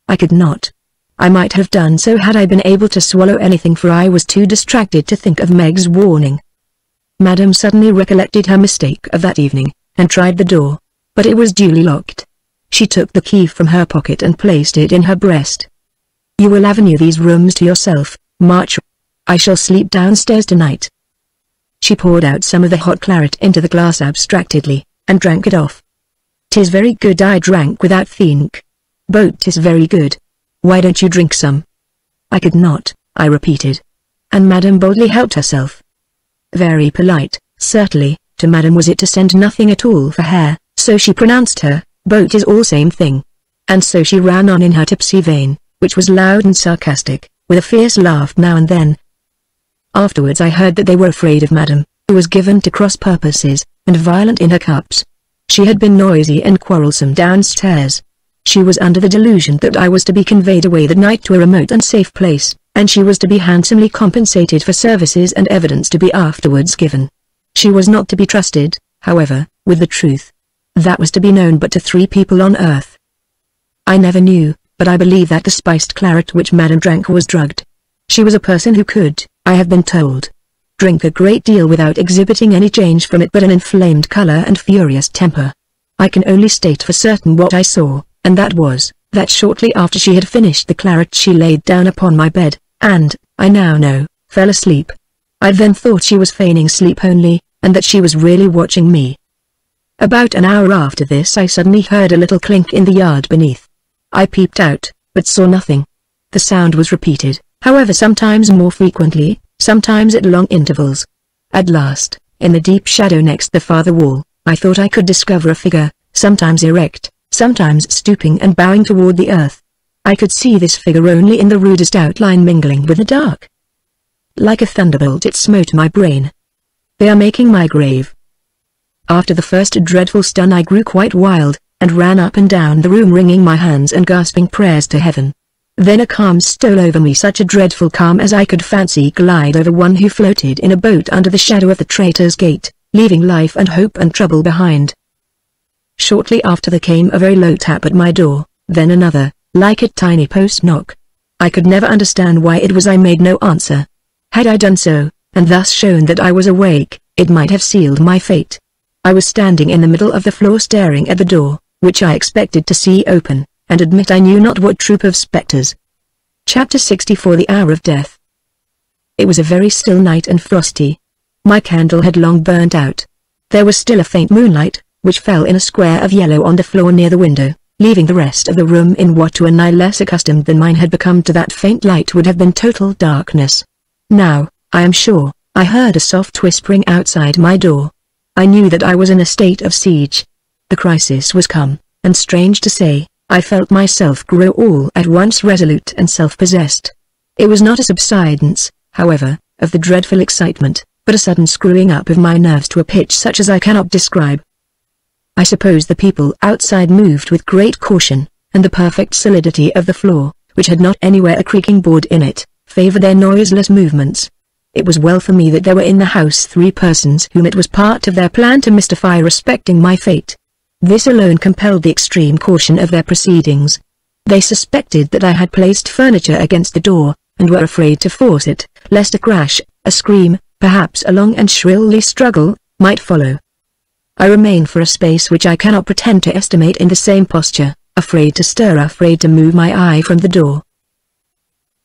I could not. I might have done so had I been able to swallow anything, for I was too distracted to think of Meg's warning. Madame suddenly recollected her mistake of that evening, and tried the door, but it was duly locked. She took the key from her pocket and placed it in her breast. "You will avenue these rooms to yourself, March. I shall sleep downstairs tonight." She poured out some of the hot claret into the glass abstractedly, and drank it off. "'Tis very good." I drank without think. "But 'tis very good. Why don't you drink some?" "I could not," I repeated. And Madame boldly helped herself. Very polite, certainly, to Madame was it to send nothing at all for her, so she pronounced her, "Boat is all same thing." And so she ran on in her tipsy vein, which was loud and sarcastic, with a fierce laugh now and then. Afterwards I heard that they were afraid of Madame, who was given to cross purposes, and violent in her cups. She had been noisy and quarrelsome downstairs. She was under the delusion that I was to be conveyed away that night to a remote and safe place, and she was to be handsomely compensated for services and evidence to be afterwards given. She was not to be trusted, however, with the truth. That was to be known but to 3 people on earth. I never knew, but I believe that the spiced claret which Madame drank was drugged. She was a person who could, I have been told, drink a great deal without exhibiting any change from it but an inflamed color and furious temper. I can only state for certain what I saw, and that was, that shortly after she had finished the claret she laid down upon my bed, and, I now know, fell asleep. I then thought she was feigning sleep only, and that she was really watching me. About an hour after this I suddenly heard a little clink in the yard beneath. I peeped out, but saw nothing. The sound was repeated, however, sometimes more frequently, sometimes at long intervals. At last, in the deep shadow next the farther wall, I thought I could discover a figure, sometimes erect, sometimes stooping and bowing toward the earth. I could see this figure only in the rudest outline mingling with the dark. Like a thunderbolt it smote my brain. They are making my grave. After the first dreadful stun I grew quite wild, and ran up and down the room wringing my hands and gasping prayers to heaven. Then a calm stole over me, such a dreadful calm as I could fancy glide over one who floated in a boat under the shadow of the Traitor's Gate, leaving life and hope and trouble behind. Shortly after there came a very low tap at my door, then another, like a tiny post knock. I could never understand why it was I made no answer. Had I done so, and thus shown that I was awake, it might have sealed my fate. I was standing in the middle of the floor staring at the door, which I expected to see open, and admit I knew not what troop of spectres. Chapter 64 The Hour of Death. It was a very still night and frosty. My candle had long burnt out. There was still a faint moonlight, which fell in a square of yellow on the floor near the window, leaving the rest of the room in what to an eye less accustomed than mine had become to that faint light would have been total darkness. Now, I am sure, I heard a soft whispering outside my door. I knew that I was in a state of siege. The crisis was come, and strange to say, I felt myself grow all at once resolute and self-possessed. It was not a subsidence, however, of the dreadful excitement, but a sudden screwing up of my nerves to a pitch such as I cannot describe. I suppose the people outside moved with great caution, and the perfect solidity of the floor, which had not anywhere a creaking board in it, favored their noiseless movements. It was well for me that there were in the house 3 persons whom it was part of their plan to mystify respecting my fate. This alone compelled the extreme caution of their proceedings. They suspected that I had placed furniture against the door, and were afraid to force it, lest a crash, a scream, perhaps a long and shrilly struggle, might follow. I remained for a space which I cannot pretend to estimate in the same posture, afraid to stir, afraid to move my eye from the door.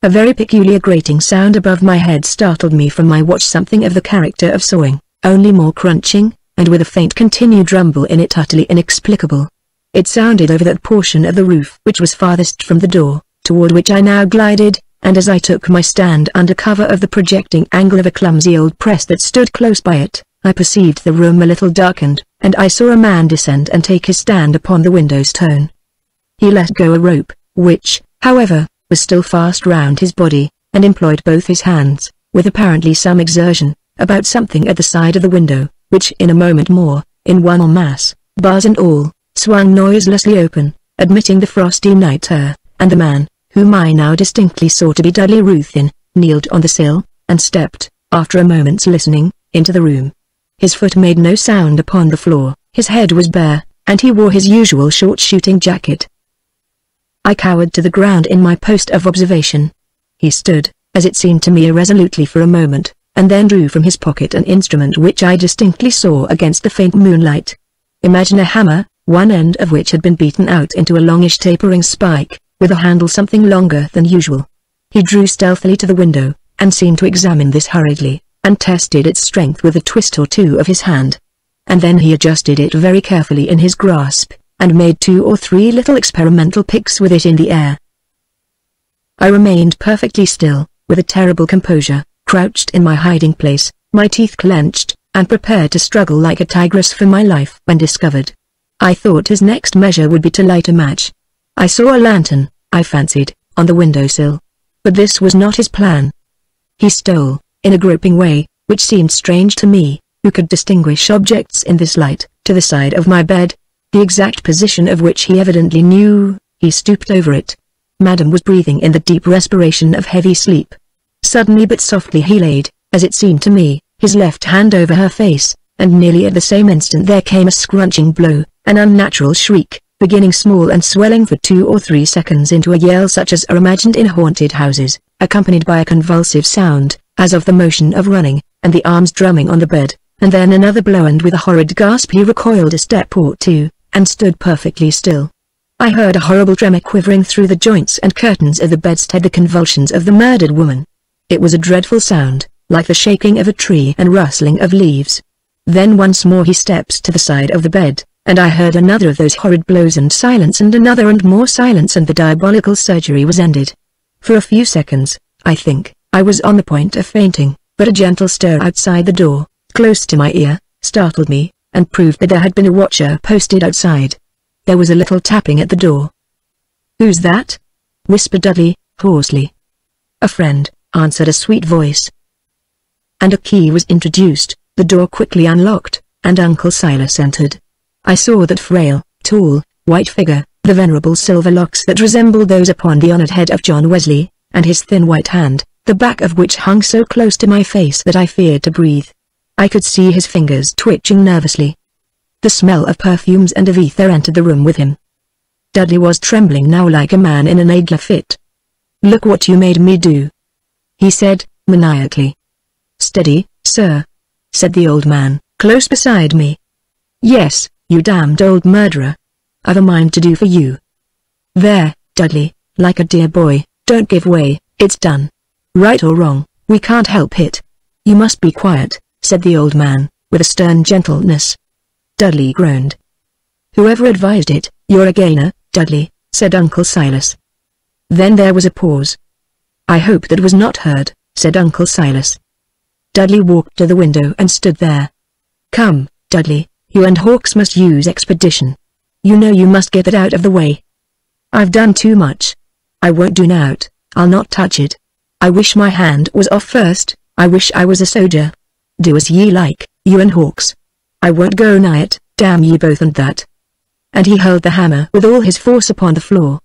A very peculiar grating sound above my head startled me from my watch, something of the character of sawing, only more crunching, and with a faint continued rumble in it utterly inexplicable. It sounded over that portion of the roof which was farthest from the door, toward which I now glided, and as I took my stand under cover of the projecting angle of a clumsy old press that stood close by it, I perceived the room a little darkened, and I saw a man descend and take his stand upon the window stone. He let go a rope, which, however, was still fast round his body, and employed both his hands, with apparently some exertion, about something at the side of the window, which in a moment more, in one en masse, bars and all, swung noiselessly open, admitting the frosty night air, and the man, whom I now distinctly saw to be Dudley Ruthven, kneeled on the sill, and stepped, after a moment's listening, into the room. His foot made no sound upon the floor, his head was bare, and he wore his usual short shooting jacket. I cowered to the ground in my post of observation. He stood, as it seemed to me, irresolutely for a moment, and then drew from his pocket an instrument which I distinctly saw against the faint moonlight. Imagine a hammer, one end of which had been beaten out into a longish tapering spike, with a handle something longer than usual. He drew stealthily to the window, and seemed to examine this hurriedly, and tested its strength with a twist or two of his hand. And then he adjusted it very carefully in his grasp, and made 2 or 3 little experimental picks with it in the air. I remained perfectly still, with a terrible composure, crouched in my hiding place, my teeth clenched, and prepared to struggle like a tigress for my life when discovered. I thought his next measure would be to light a match. I saw a lantern, I fancied, on the windowsill. But this was not his plan. He stole, in a groping way, which seemed strange to me, who could distinguish objects in this light, to the side of my bed, the exact position of which he evidently knew. He stooped over it. Madam was breathing in the deep respiration of heavy sleep. Suddenly but softly he laid, as it seemed to me, his left hand over her face, and nearly at the same instant there came a scrunching blow, an unnatural shriek, beginning small and swelling for 2 or 3 seconds into a yell such as are imagined in haunted houses, accompanied by a convulsive sound, as of the motion of running, and the arms drumming on the bed, and then another blow, and with a horrid gasp he recoiled a step or two, and stood perfectly still. I heard a horrible tremor quivering through the joints and curtains of the bedstead, the convulsions of the murdered woman. It was a dreadful sound, like the shaking of a tree and rustling of leaves. Then once more he stepped to the side of the bed, and I heard another of those horrid blows and silence, and another and more silence, and the diabolical surgery was ended. For a few seconds, I think, I was on the point of fainting, but a gentle stir outside the door, close to my ear, startled me, and proved that there had been a watcher posted outside. There was a little tapping at the door. "Who's that?" whispered Dudley, hoarsely. "A friend," answered a sweet voice. And a key was introduced, the door quickly unlocked, and Uncle Silas entered. I saw that frail, tall, white figure, the venerable silver locks that resembled those upon the honored head of John Wesley, and his thin white hand, the back of which hung so close to my face that I feared to breathe. I could see his fingers twitching nervously. The smell of perfumes and of ether entered the room with him. Dudley was trembling now like a man in an ague fit. "Look what you made me do," he said, maniacally. "Steady, sir," said the old man, close beside me. "Yes, you damned old murderer. I've a mind to do for you. There, Dudley, like a dear boy, don't give way, it's done. Right or wrong, we can't help it." "You must be quiet," said the old man, with a stern gentleness. Dudley groaned. "Whoever advised it, you're a gainer, Dudley," said Uncle Silas. Then there was a pause. "I hope that was not heard," said Uncle Silas. Dudley walked to the window and stood there. "Come, Dudley, you and Hawks must use expedition. You know you must get that out of the way." "I've done too much. I won't do nowt, I'll not touch it. I wish my hand was off first, I wish I was a soldier. Do as ye like, you and Hawks. I won't go nigh it, damn ye both and that." And he hurled the hammer with all his force upon the floor.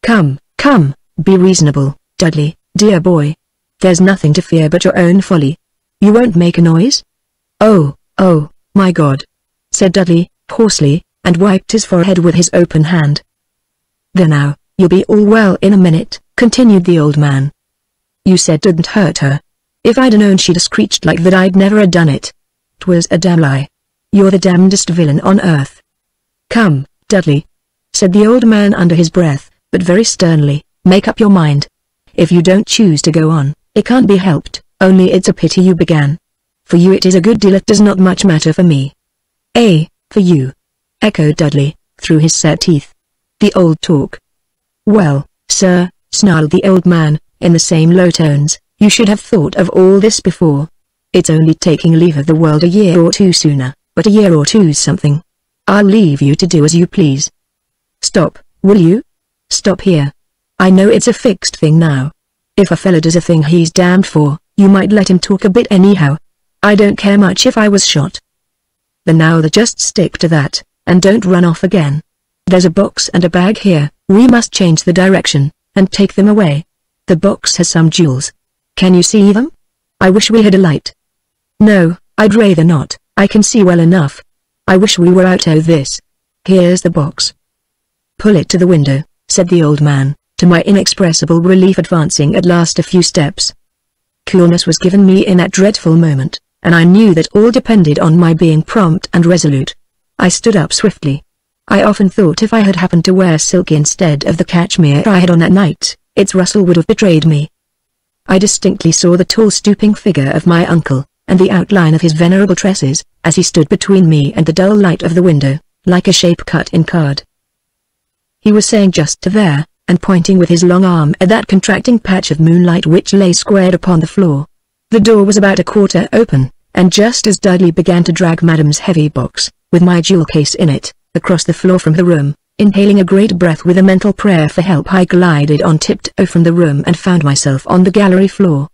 "Come, come, be reasonable, Dudley, dear boy. There's nothing to fear but your own folly. You won't make a noise?" "Oh, my God," said Dudley, hoarsely, and wiped his forehead with his open hand. "There now, you'll be all well in a minute," continued the old man. "You said 'didn't hurt her.' If I'd known she'd screeched like that I'd never a done it. 'Twas a damn lie. You're the damnedest villain on earth." "Come, Dudley," said the old man under his breath, but very sternly, "make up your mind. If you don't choose to go on, it can't be helped, only it's a pity you began. For you it is a good deal, it does not much matter for me." For you," echoed Dudley, through his set teeth. "The old talk." "Well, sir," snarled the old man, in the same low tones, "you should have thought of all this before. It's only taking leave of the world a year or two sooner, but a year or two's something. I'll leave you to do as you please." "Stop, will you? Stop here. I know it's a fixed thing now. If a fella does a thing he's damned for, you might let him talk a bit anyhow. I don't care much if I was shot. Then just stick to that, and don't run off again. There's a box and a bag here, we must change the direction, and take them away. The box has some jewels. Can you see them? I wish we had a light." "No, I'd rather not, I can see well enough. I wish we were out of this. Here's the box." "Pull it to the window," said the old man, to my inexpressible relief advancing at last a few steps. Coolness was given me in that dreadful moment, and I knew that all depended on my being prompt and resolute. I stood up swiftly. I often thought if I had happened to wear silk instead of the cashmere I had on that night, its rustle would have betrayed me. I distinctly saw the tall stooping figure of my uncle, and the outline of his venerable tresses, as he stood between me and the dull light of the window, like a shape cut in card. He was saying just to there, and pointing with his long arm at that contracting patch of moonlight which lay squared upon the floor. The door was about a quarter open, and just as Dudley began to drag Madam's heavy box, with my jewel case in it, across the floor from the room, inhaling a great breath with a mental prayer for help, I glided on tiptoe from the room and found myself on the gallery floor.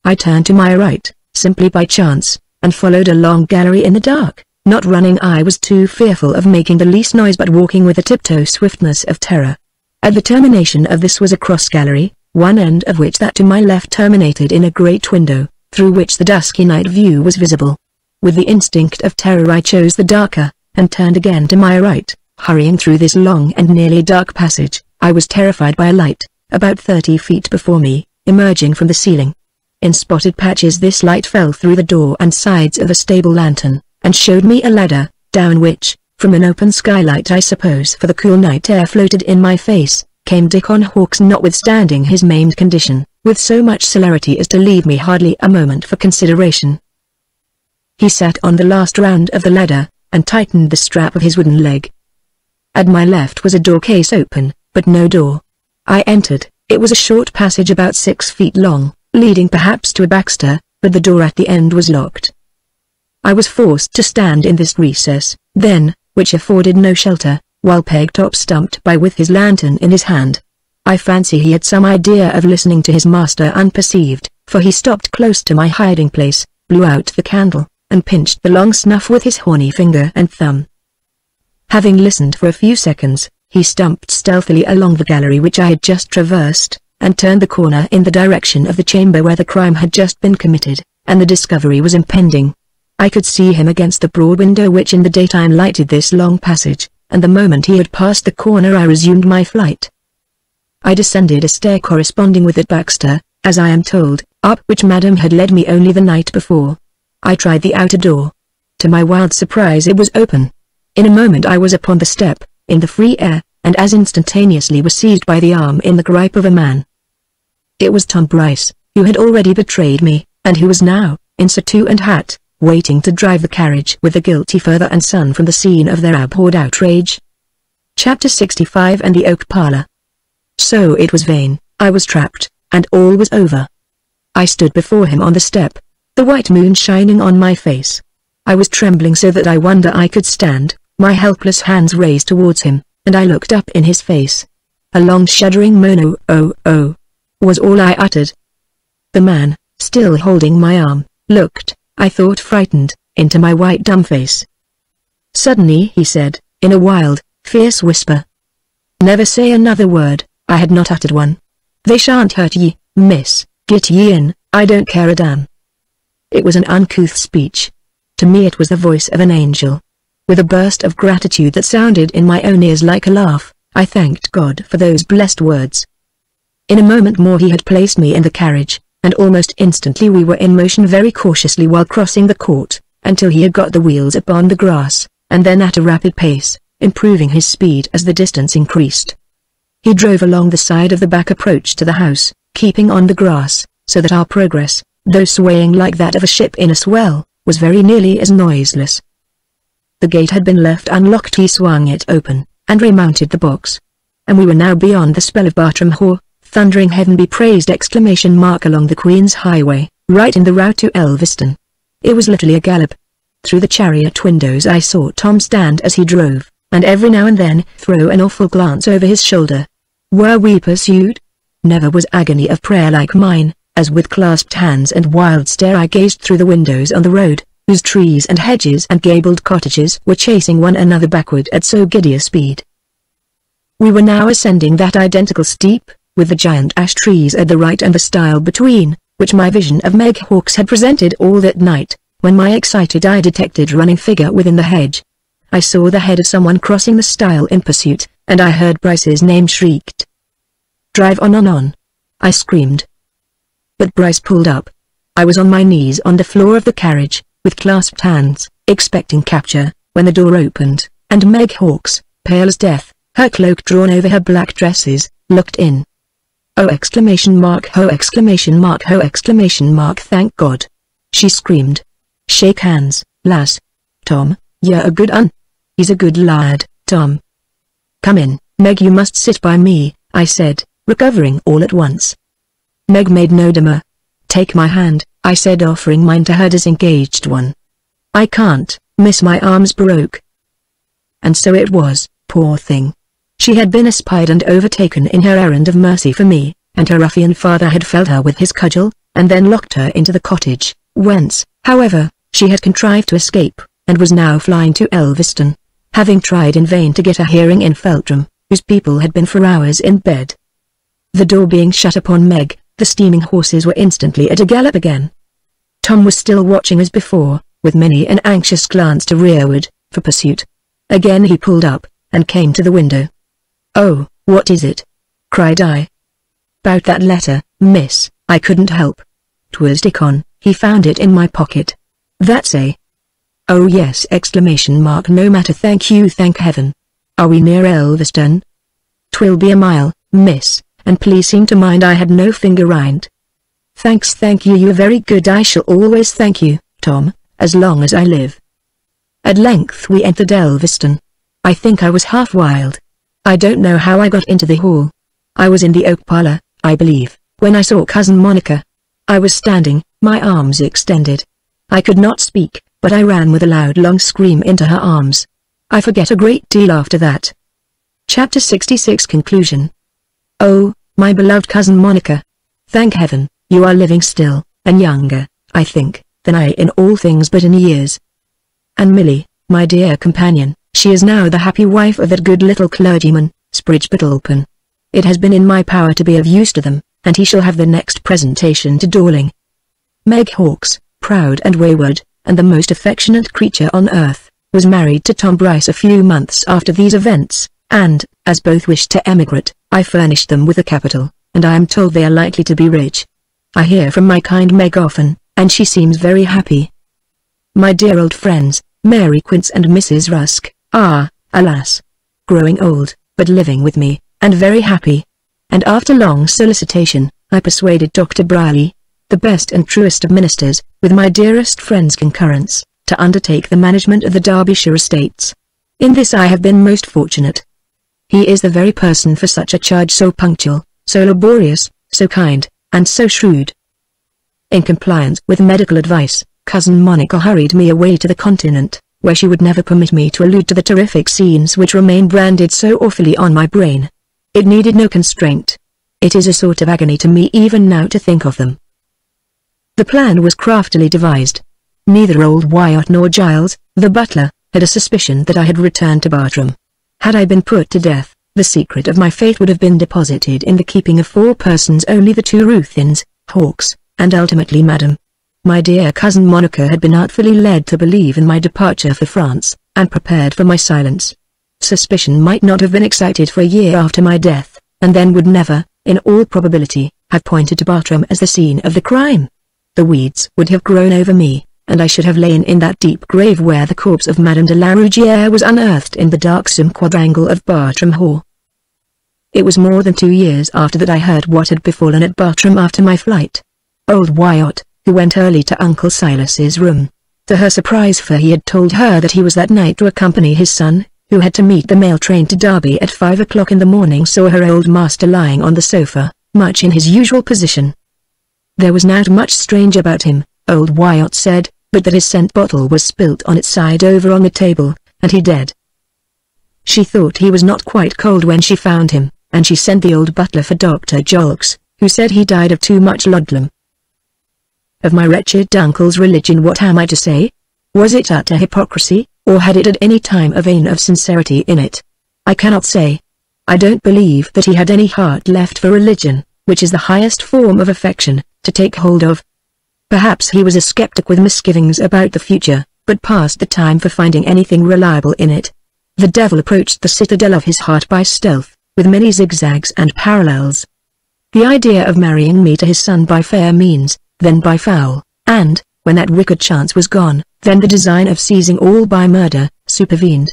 I turned to my right, simply by chance, and followed a long gallery in the dark, not running. I was too fearful of making the least noise, but walking with the tiptoe swiftness of terror. At the termination of this was a cross gallery, one end of which that to my left terminated in a great window, through which the dusky night view was visible. With the instinct of terror I chose the darker, and turned again to my right. Hurrying through this long and nearly dark passage, I was terrified by a light, about 30 feet before me, emerging from the ceiling. In spotted patches this light fell through the door and sides of a stable lantern, and showed me a ladder, down which, from an open skylight I suppose for the cool night air floated in my face, came Dickon Hawkes notwithstanding his maimed condition, with so much celerity as to leave me hardly a moment for consideration. He sat on the last round of the ladder, and tightened the strap of his wooden leg. At my left was a door case open, but no door. I entered. It was a short passage about 6 feet long, leading perhaps to a baxter, but the door at the end was locked. I was forced to stand in this recess, then, which afforded no shelter, while Pegtop stumped by with his lantern in his hand. I fancy he had some idea of listening to his master unperceived, for he stopped close to my hiding place, blew out the candle, and pinched the long snuff with his horny finger and thumb. Having listened for a few seconds, he stumped stealthily along the gallery which I had just traversed, and turned the corner in the direction of the chamber where the crime had just been committed, and the discovery was impending. I could see him against the broad window which in the daytime lighted this long passage, and the moment he had passed the corner I resumed my flight. I descended a stair corresponding with that baxter, as I am told, up which Madame had led me only the night before. I tried the outer door. To my wild surprise it was open. In a moment I was upon the step, in the free air, and as instantaneously was seized by the arm in the gripe of a man. It was Tom Bryce, who had already betrayed me, and who was now, in surtout and hat, waiting to drive the carriage with the guilty father and son from the scene of their abhorred outrage. Chapter 65 And the Oak Parlor. So it was vain, I was trapped, and all was over. I stood before him on the step, the white moon shining on my face. I was trembling so that I wonder I could stand, my helpless hands raised towards him, and I looked up in his face. A long shuddering moan oh, was all I uttered. The man, still holding my arm, looked, I thought frightened, into my white dumb face. Suddenly he said, in a wild, fierce whisper. Never say another word. I had not uttered one. They shan't hurt ye, miss, get ye in, I don't care a damn. It was an uncouth speech. To me it was the voice of an angel. With a burst of gratitude that sounded in my own ears like a laugh, I thanked God for those blessed words. In a moment more he had placed me in the carriage, and almost instantly we were in motion very cautiously while crossing the court, until he had got the wheels upon the grass, and then at a rapid pace, improving his speed as the distance increased. He drove along the side of the back approach to the house, keeping on the grass, so that our progress, though swaying like that of a ship in a swell, was very nearly as noiseless. The gate had been left unlocked. He swung it open, and remounted the box. And we were now beyond the spell of Bartram Haugh, thundering heaven be praised ! Along the Queen's Highway, right in the route to Elveston. It was literally a gallop. Through the chariot windows I saw Tom stand as he drove, and every now and then throw an awful glance over his shoulder. Were we pursued? Never was agony of prayer like mine, as with clasped hands and wild stare I gazed through the windows on the road, whose trees and hedges and gabled cottages were chasing one another backward at so giddy a speed. We were now ascending that identical steep, with the giant ash trees at the right and the stile between, which my vision of Meg Hawkes had presented all that night, when my excited eye detected a running figure within the hedge. I saw the head of someone crossing the stile in pursuit, and I heard Bryce's name shrieked. "Drive on," I screamed. But Bryce pulled up. I was on my knees on the floor of the carriage, with clasped hands, expecting capture, when the door opened, and Meg Hawkes, pale as death, her cloak drawn over her black dresses, looked in. "Oh!" "Oh!" "Thank God!" she screamed. "Shake hands, lass. Tom, you're a good un. He's a good lad, Tom." "Come in, Meg, you must sit by me," I said, recovering all at once. Meg made no demur. "Take my hand," I said, offering mine to her disengaged one. "I can't, miss, my arm's broke." And so it was, poor thing. She had been espied and overtaken in her errand of mercy for me, and her ruffian father had felled her with his cudgel, and then locked her into the cottage, whence, however, she had contrived to escape, and was now flying to Elveston, having tried in vain to get a hearing in Feltram, whose people had been for hours in bed. The door being shut upon Meg, the steaming horses were instantly at a gallop again. Tom was still watching as before, with many an anxious glance to rearward, for pursuit. Again he pulled up, and came to the window. "Oh, what is it?" cried I. "'Bout that letter, miss, I couldn't help. 'Twas Dickon, he found it in my pocket." "That's a—" "Oh yes!" No matter, thank you, thank heaven. Are we near Elveston?" "'Twill be a mile, miss, and please seem to mind I had no finger rind." "Thanks, thank you, you are very good. I shall always thank you, Tom, as long as I live." At length we entered Elveston. I think I was half wild. I don't know how I got into the hall. I was in the oak parlor, I believe, when I saw Cousin Monica. I was standing, my arms extended. I could not speak, but I ran with a loud long scream into her arms. I forget a great deal after that. Chapter 66 Conclusion. Oh, my beloved Cousin Monica. Thank heaven, you are living still, and younger, I think, than I in all things but in years. And Milly, my dear companion, she is now the happy wife of that good little clergyman, Spridge Biddlepen. It has been in my power to be of use to them, and he shall have the next presentation to Dorling. Meg Hawkes, proud and wayward, and the most affectionate creature on earth, was married to Tom Bryce a few months after these events, and, as both wished to emigrate, I furnished them with a capital, and I am told they are likely to be rich. I hear from my kind Meg often, and she seems very happy. My dear old friends, Mary Quince and Mrs. Rusk, are, alas, growing old, but living with me, and very happy. And after long solicitation, I persuaded Dr. Brierly, the best and truest of ministers, with my dearest friend's concurrence, to undertake the management of the Derbyshire estates. In this I have been most fortunate. He is the very person for such a charge, so punctual, so laborious, so kind, and so shrewd. In compliance with medical advice, Cousin Monica hurried me away to the continent, where she would never permit me to allude to the terrific scenes which remain branded so awfully on my brain. It needed no constraint. It is a sort of agony to me even now to think of them. The plan was craftily devised. Neither old Wyatt nor Giles, the butler, had a suspicion that I had returned to Bartram. Had I been put to death, the secret of my fate would have been deposited in the keeping of 4 persons only, the 2 Ruthins, Hawkes, and ultimately Madam. My dear Cousin Monica had been artfully led to believe in my departure for France, and prepared for my silence. Suspicion might not have been excited for a year after my death, and then would never, in all probability, have pointed to Bartram as the scene of the crime. The weeds would have grown over me, and I should have lain in that deep grave where the corpse of Madame de la Rougière was unearthed in the darksome quadrangle of Bartram Hall. It was more than 2 years after that I heard what had befallen at Bartram after my flight. Old Wyatt, who went early to Uncle Silas's room, to her surprise, for he had told her that he was that night to accompany his son, who had to meet the mail train to Derby at 5 o'clock in the morning, saw her old master lying on the sofa, much in his usual position. There was not much strange about him, old Wyatt said, but that his scent bottle was spilt on its side over on the table, and he dead. She thought he was not quite cold when she found him, and she sent the old butler for Dr. Jolks, who said he died of too much laudanum. Of my wretched uncle's religion what am I to say? Was it utter hypocrisy, or had it at any time a vein of sincerity in it? I cannot say. I don't believe that he had any heart left for religion, which is the highest form of affection, to take hold of. Perhaps he was a skeptic with misgivings about the future, but past the time for finding anything reliable in it. The devil approached the citadel of his heart by stealth, with many zigzags and parallels. The idea of marrying me to his son by fair means, then by foul, and, when that wicked chance was gone, then the design of seizing all by murder, supervened.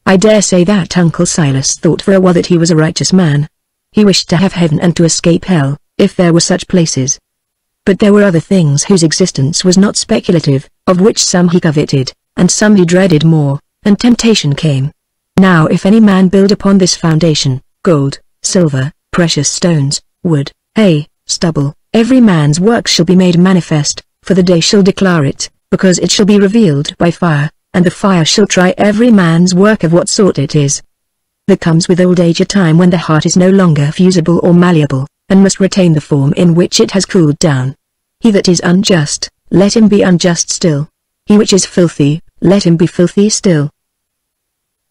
I dare say that Uncle Silas thought for a while that he was a righteous man. He wished to have heaven and to escape hell, if there were such places. But there were other things whose existence was not speculative, of which some he coveted, and some he dreaded more, and temptation came. Now if any man build upon this foundation, gold, silver, precious stones, wood, hay, stubble, every man's work shall be made manifest, for the day shall declare it, because it shall be revealed by fire, and the fire shall try every man's work of what sort it is. There comes with old age a time when the heart is no longer fusible or malleable, and must retain the form in which it has cooled down. He that is unjust, let him be unjust still. He which is filthy, let him be filthy still.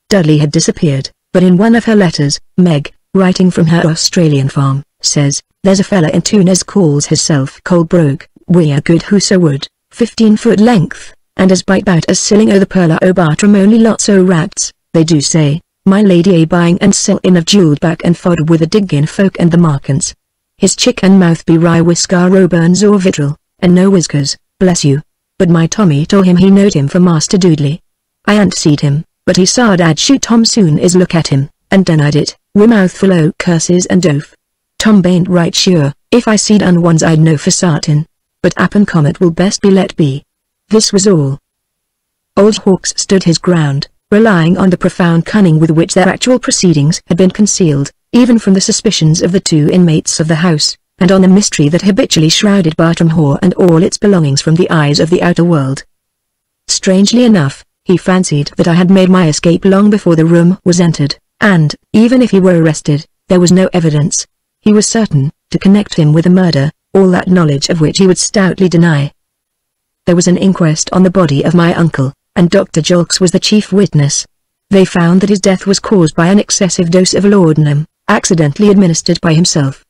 Dudley had disappeared, But in one of her letters, Meg, writing from her Australian farm, says, "There's a fella in Tunes calls hisself Colebroke, we a good whoso would, 15-foot length, and as bite bout as silling o' the perla o' Bartram only lots o' rats, they do say, my lady a buying and sellin' of jewelled back and fodder with a diggin' folk and the markants. His chicken mouth be rye whisker o' burns or vitriol, and no whiskers, bless you. But my Tommy told him he knowed him for Master Doodley. I ain't seed him, but he saw'd I'd shoot Tom soon as look at him, and denied it, wi' mouthful o' curses and oath. Tom bain't right sure, if I seed un ones I'd know for sartin. But Appin Comet will best be let be." This was all. Old Hawks stood his ground, relying on the profound cunning with which their actual proceedings had been concealed, even from the suspicions of the two inmates of the house, and on the mystery that habitually shrouded Bartram Haugh and all its belongings from the eyes of the outer world. Strangely enough, he fancied that I had made my escape long before the room was entered, and, even if he were arrested, there was no evidence, he was certain, to connect him with the murder, all that knowledge of which he would stoutly deny. There was an inquest on the body of my uncle, and Dr. Jolks was the chief witness. They found that his death was caused by an excessive dose of laudanum, accidentally administered by himself.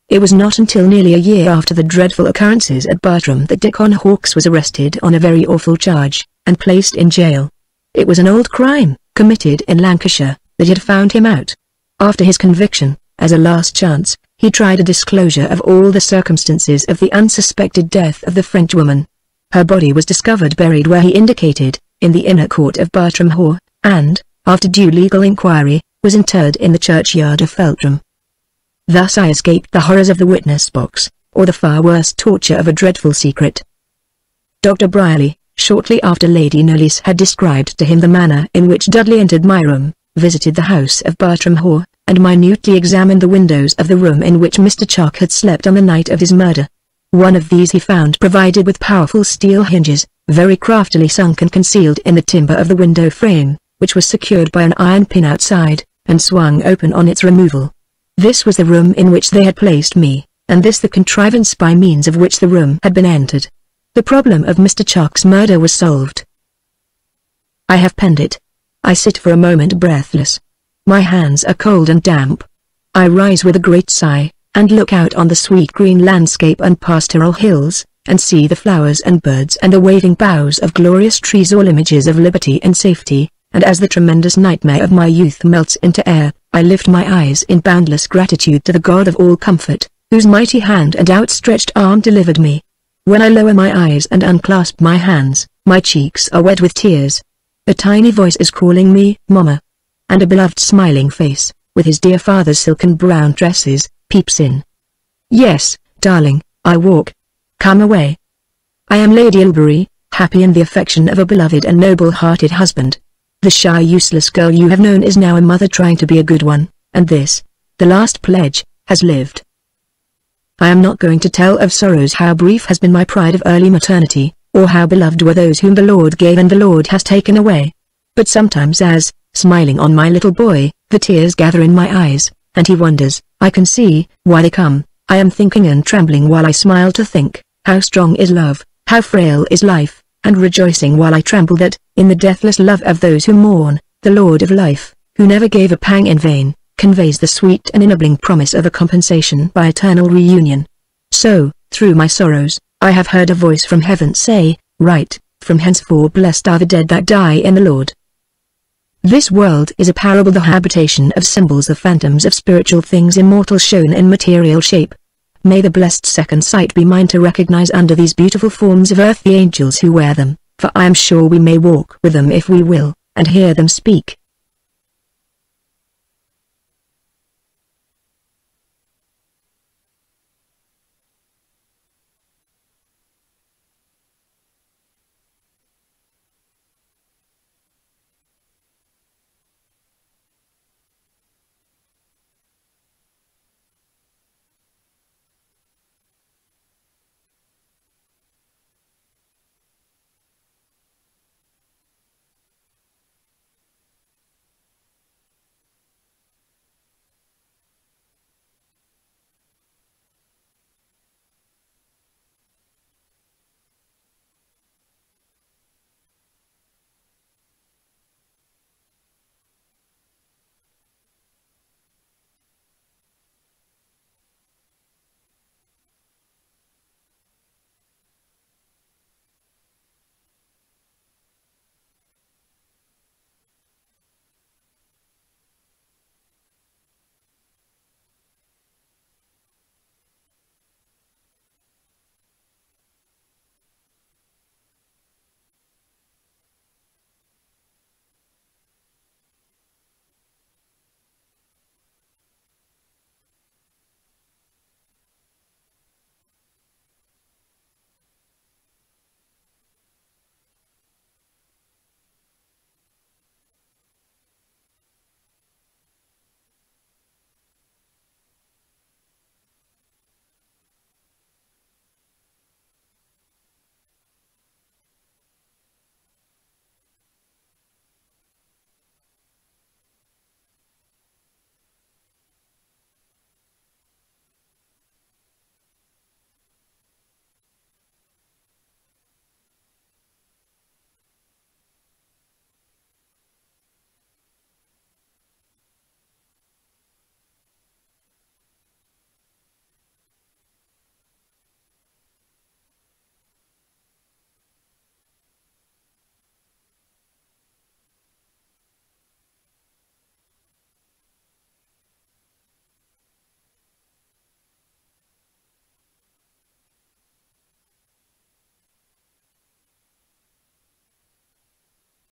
It was not until nearly a year after the dreadful occurrences at Bartram that Dickon Hawks was arrested on a very awful charge, and placed in jail. It was an old crime, committed in Lancashire, that had found him out. After his conviction, as a last chance, he tried a disclosure of all the circumstances of the unsuspected death of the Frenchwoman. Her body was discovered buried where he indicated, in the inner court of Bartram Haugh, and, after due legal inquiry, was interred in the churchyard of Feltram. Thus I escaped the horrors of the witness box, or the far worse torture of a dreadful secret. Dr. Brierly, shortly after Lady Knollys had described to him the manner in which Dudley entered my room, visited the house of Bartram Haugh, and minutely examined the windows of the room in which Mr. Chalk had slept on the night of his murder. One of these he found provided with powerful steel hinges, very craftily sunk and concealed in the timber of the window frame, which was secured by an iron pin outside, and swung open on its removal. This was the room in which they had placed me, and this the contrivance by means of which the room had been entered. The problem of Mr. Chalk's murder was solved. I have penned it. I sit for a moment breathless. My hands are cold and damp. I rise with a great sigh, and look out on the sweet green landscape and pastoral hills, and see the flowers and birds and the waving boughs of glorious trees, all images of liberty and safety, and as the tremendous nightmare of my youth melts into air, I lift my eyes in boundless gratitude to the God of all comfort, whose mighty hand and outstretched arm delivered me. When I lower my eyes and unclasp my hands, my cheeks are wet with tears. A tiny voice is calling me, Mama. And a beloved smiling face, with his dear father's silken brown tresses, peeps in. Yes, darling, I walk. Come away. I am Lady Ilbury, happy in the affection of a beloved and noble-hearted husband. The shy useless girl you have known is now a mother trying to be a good one, and this, the last pledge, has lived. I am not going to tell of sorrows how brief has been my pride of early maternity, or how beloved were those whom the Lord gave and the Lord has taken away. But sometimes as, smiling on my little boy, the tears gather in my eyes, and he wonders, I can see, why they come, I am thinking and trembling while I smile to think, how strong is love, how frail is life, and rejoicing while I tremble that, in the deathless love of those who mourn, the Lord of life, who never gave a pang in vain, conveys the sweet and ennobling promise of a compensation by eternal reunion. So, through my sorrows, I have heard a voice from heaven say, Write, from henceforth blessed are the dead that die in the Lord. This world is a parable, the habitation of symbols, of phantoms of spiritual things immortal shown in material shape. May the blessed second sight be mine to recognize under these beautiful forms of earth the angels who wear them, for I am sure we may walk with them if we will, and hear them speak.